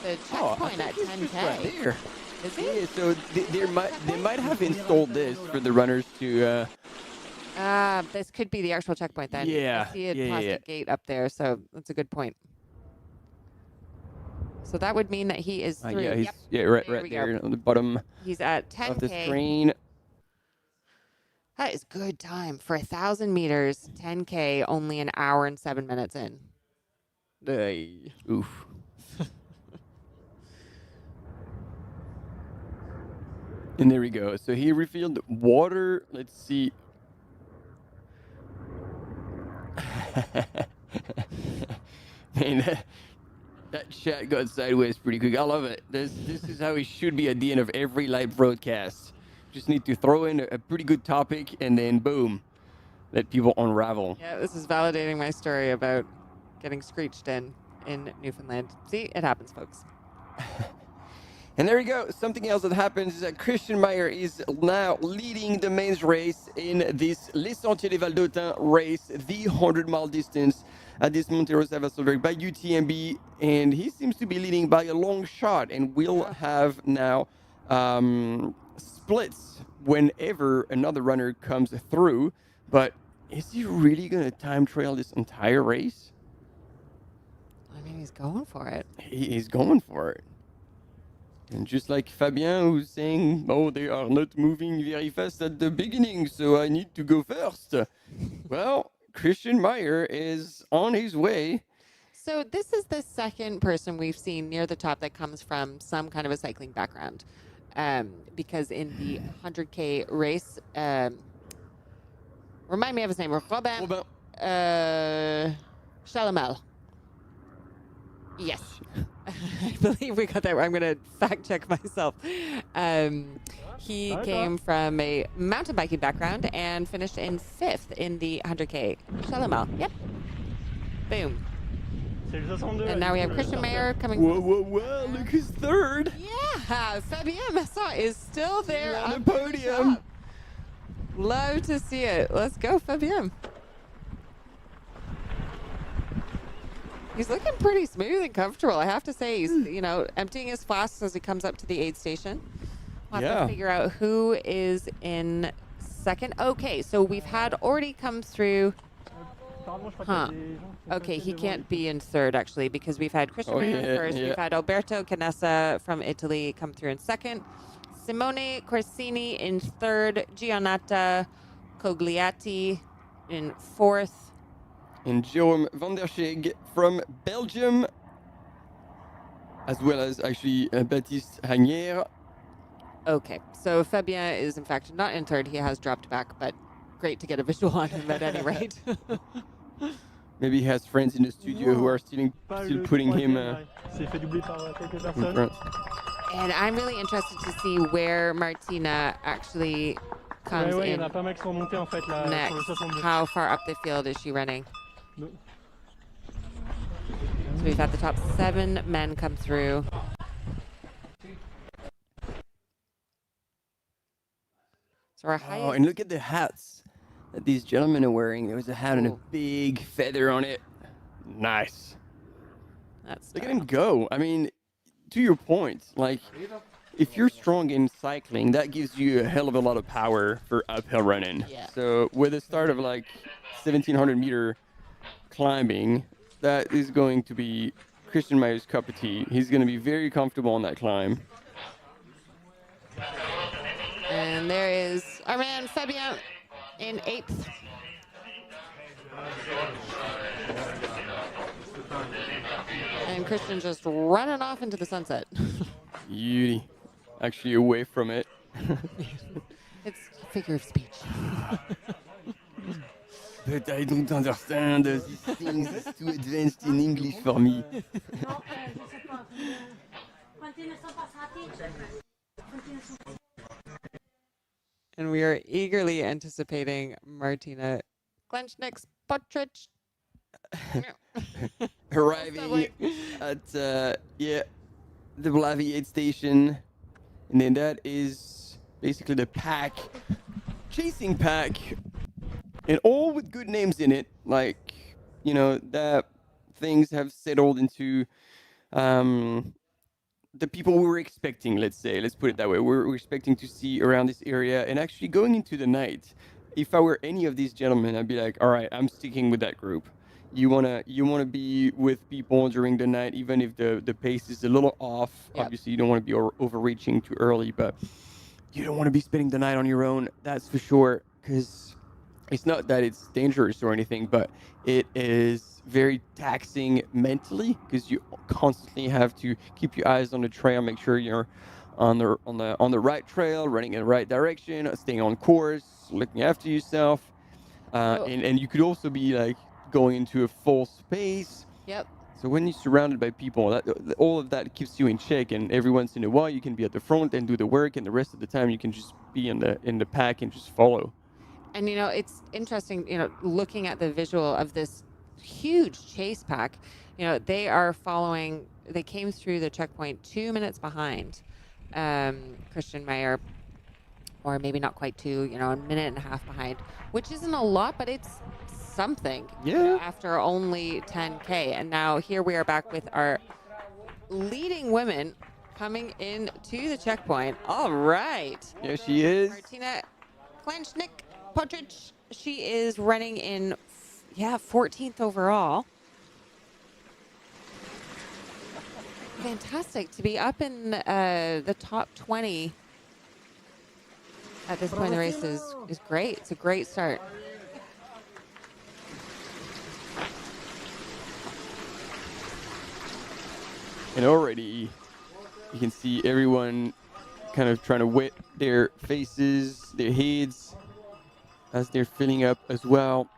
the checkpoint at 10K. Right there. Is he? Yeah, so they might have installed this for the runners to... this could be the actual checkpoint then. Yeah. I see a plastic gate up there, so that's a good point. So that would mean that he is through. Right there on the bottom. He's at 10K. Of the screen. That is good time for 1,000 meters, 10K, only an hour and 7 minutes in. Oof. And there we go. So he refilled water. Let's see. Man, that shot got sideways pretty quick. I love it. This is how it should be at the end of every live broadcast. Just need to throw in a pretty good topic and then boom, let people unravel. Yeah, this is validating my story about getting screeched in Newfoundland. See, it happens, folks. And there we go. Something else that happens is that Christian Meyer is now leading the men's race in this Les Sentiers des Val d'Autun race, the 100-mile distance at this Monte Rosa WalserWaeg by UTMB. And he seems to be leading by a long shot. And we'll have now splits whenever another runner comes through. But is he really going to time trail this entire race? I mean, he's going for it. He's going for it. And just like Fabien, who's saying, oh, they are not moving very fast at the beginning, so I need to go first. Well, Christian Meyer is on his way. So this is the second person we've seen near the top that comes from some kind of a cycling background. Because in the 100K race, remind me of his name, Robin Chalamel. Yes. I believe we got that. I'm going to fact check myself. He came from a mountain biking background and finished in 5th in the 100K. Chalamel. Yep. Boom. And now we have Christian Meyer coming. Whoa, look who's third. Yeah, Fabien Masson is still there on the podium. Love to see it. Let's go, Fabien. He's looking pretty smooth and comfortable. I have to say, he's emptying his flasks as he comes up to the aid station. We'll have to figure out who is in second. Okay, so we've had already come through. Okay, he can't be in third actually because we've had Christian Meyer first. We've had Alberto Canessa from Italy come through in second. Simone Corsini in third. Giannata Cogliatti in fourth. And Jerome van der Scheeg from Belgium, as well as actually Baptiste Hagnier Okay, so Fabien is in fact not in third. He has dropped back, but great to get a visual on him at any rate. Maybe he has friends in the studio who are still putting him in front. And I'm really interested to see where Martina actually comes in next. How far up the field is she running? So we've had the top 7 men come through. So our highest... and look at the hats that these gentlemen are wearing. There was a hat and a big feather on it. Nice. Look at him go. I mean, to your point, like, if you're strong in cycling, that gives you a hell of a lot of power for uphill running. Yeah. So with a start of like 1,700 meter climbing, that is going to be Christian Meyer's cup of tea. He's going to be very comfortable on that climb. And there is our man Fabien in 8th. And Christian just running off into the sunset. Beauty. Actually away from it. It's a figure of speech. But I don't understand. These things are too advanced in English for me. And we are eagerly anticipating Martina Klenschnick's portrait. Arriving at the Blaviate station. And then that is basically the pack, chasing pack, and all with good names in it. Like, you know, that things have settled into the people we were expecting, let's say. Let's put it that way. We're expecting to see around this area. And actually going into the night, if I were any of these gentlemen, I'd be like, all right, I'm sticking with that group. You wanna be with people during the night, even if the pace is a little off. Yep. Obviously, you don't want to be overreaching too early, but you don't want to be spending the night on your own. That's for sure. Because it's not that it's dangerous or anything, but it is very taxing mentally because you constantly have to keep your eyes on the trail, make sure you're on the right trail, running in the right direction, staying on course, looking after yourself, and you could also be like going into a full space. Yep. So when you're surrounded by people, all of that keeps you in check, and every once in a while you can be at the front and do the work, and the rest of the time you can just be in the pack and just follow. And you know, it's interesting, you know, looking at the visual of this huge chase pack. You know, they came through the checkpoint 2 minutes behind Christian Meyer, or maybe not quite 2, you know, a minute and a half behind, which isn't a lot, but it's something. Yeah. You know, after only 10K. And now here we are back with our leading women coming in to the checkpoint. All right. There she is. Martina Klenschnick Potrich. She is running in 14th overall. Fantastic to be up in the top 20 at this point in the race is great. It's a great start. And already you can see everyone kind of trying to wet their faces, their heads, as they're filling up as well.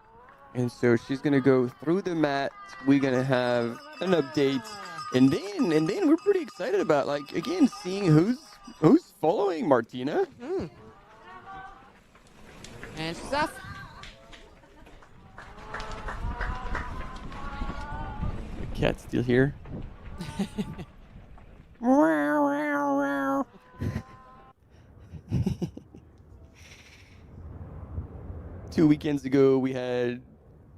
And so she's going to go through the mat. We're going to have an update. And then we're pretty excited about, like, again, seeing who's following Martina. Mm-hmm. And she's off. The cat's still here. 2 weekends ago, we had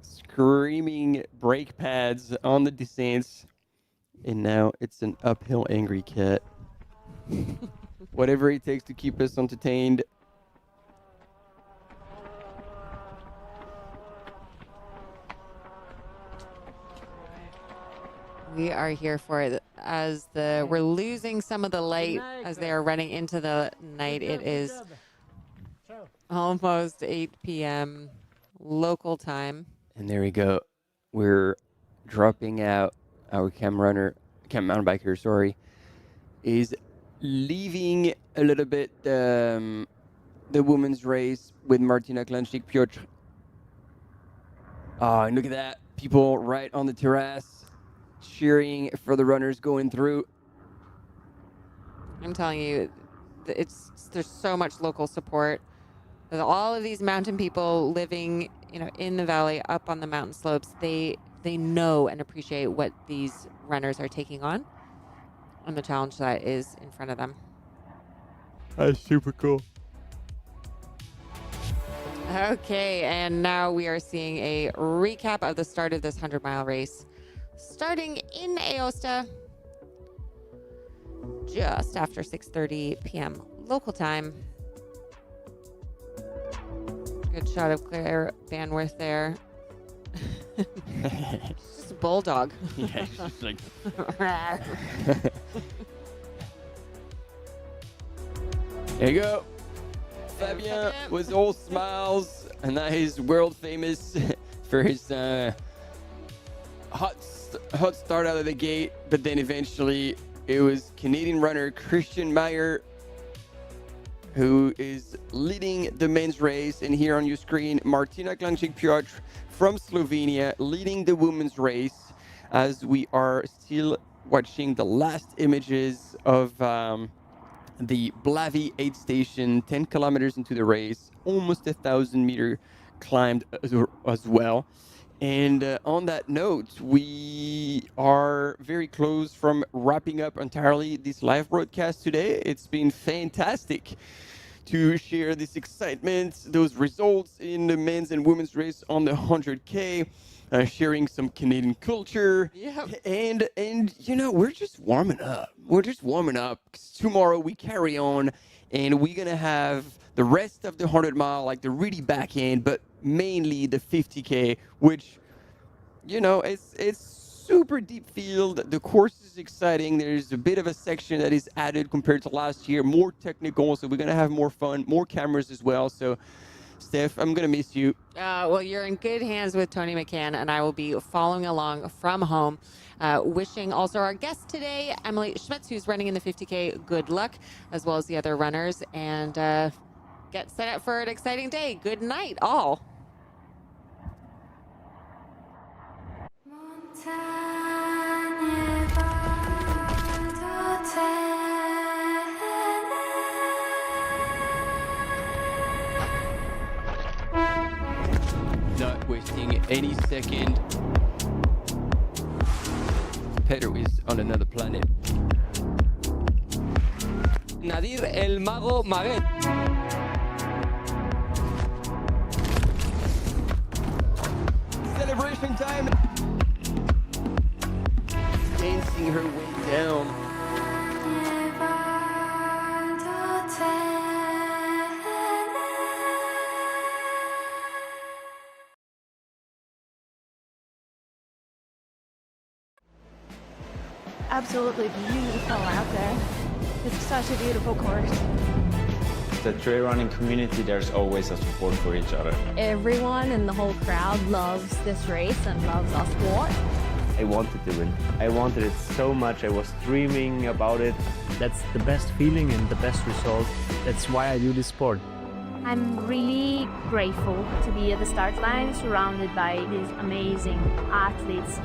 screaming brake pads on the descents, and now it's an uphill angry cat. Whatever it takes to keep us entertained. We are here for it as we're losing some of the light as they are running into the night. It is almost 8 p.m. local time. And there we go. We're dropping out. Our cam mountain biker, is leaving a little bit the women's race with Martina Klančík-Piotr. Oh, and look at that. People right on the terrace cheering for the runners going through. I'm telling you, there's so much local support. With all of these mountain people living, in the valley, up on the mountain slopes, they know and appreciate what these runners are taking on and the challenge that is in front of them. That's super cool. Okay, and now we are seeing a recap of the start of this 100-mile race, starting in Aosta just after 6:30 p.m. local time. Good shot of Claire Banworth there. It's just a bulldog. Yeah, it's just like... There you go. Fabien was all smiles, and now he's world famous for his hot start out of the gate. But then eventually it was Canadian runner Christian Meyer who is leading the men's race. And here on your screen, Martina Klančík-Piotr from Slovenia leading the women's race, as we are still watching the last images of the Blavi aid station, 10 kilometers into the race, almost 1,000-meter climbed as well. And on that note, we are very close from wrapping up entirely this live broadcast today. It's been fantastic to share this excitement, those results in the men's and women's race on the 100K, sharing some Canadian culture. Yep. And we're just warming up. We're just warming up. 'Cause tomorrow we carry on, and we're going to have the rest of the 100-mile, like the really back end, but mainly the 50K, which, it's super deep field. The course is exciting. There's a bit of a section that is added compared to last year, more technical, so we're going to have more fun, more cameras as well. So, Steph, I'm going to miss you. Well, you're in good hands with Tony McCann, and I will be following along from home. Wishing also our guest today, Emily Schmitz, who's running in the 50K, good luck, as well as the other runners, and get set up for an exciting day. Good night, all. Not wasting any second. Pedro is on another planet. Nadir El Mago Maguet. Celebration time. Dancing her way down. Absolutely beautiful out there. It's such a beautiful course. The trail running community, there's always a support for each other. Everyone in the whole crowd loves this race and loves our sport. I wanted to win. I wanted it so much. I was dreaming about it. That's the best feeling and the best result. That's why I do this sport. I'm really grateful to be at the start line surrounded by these amazing athletes.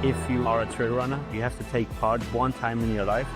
If you are a trail runner, you have to take part one time in your life.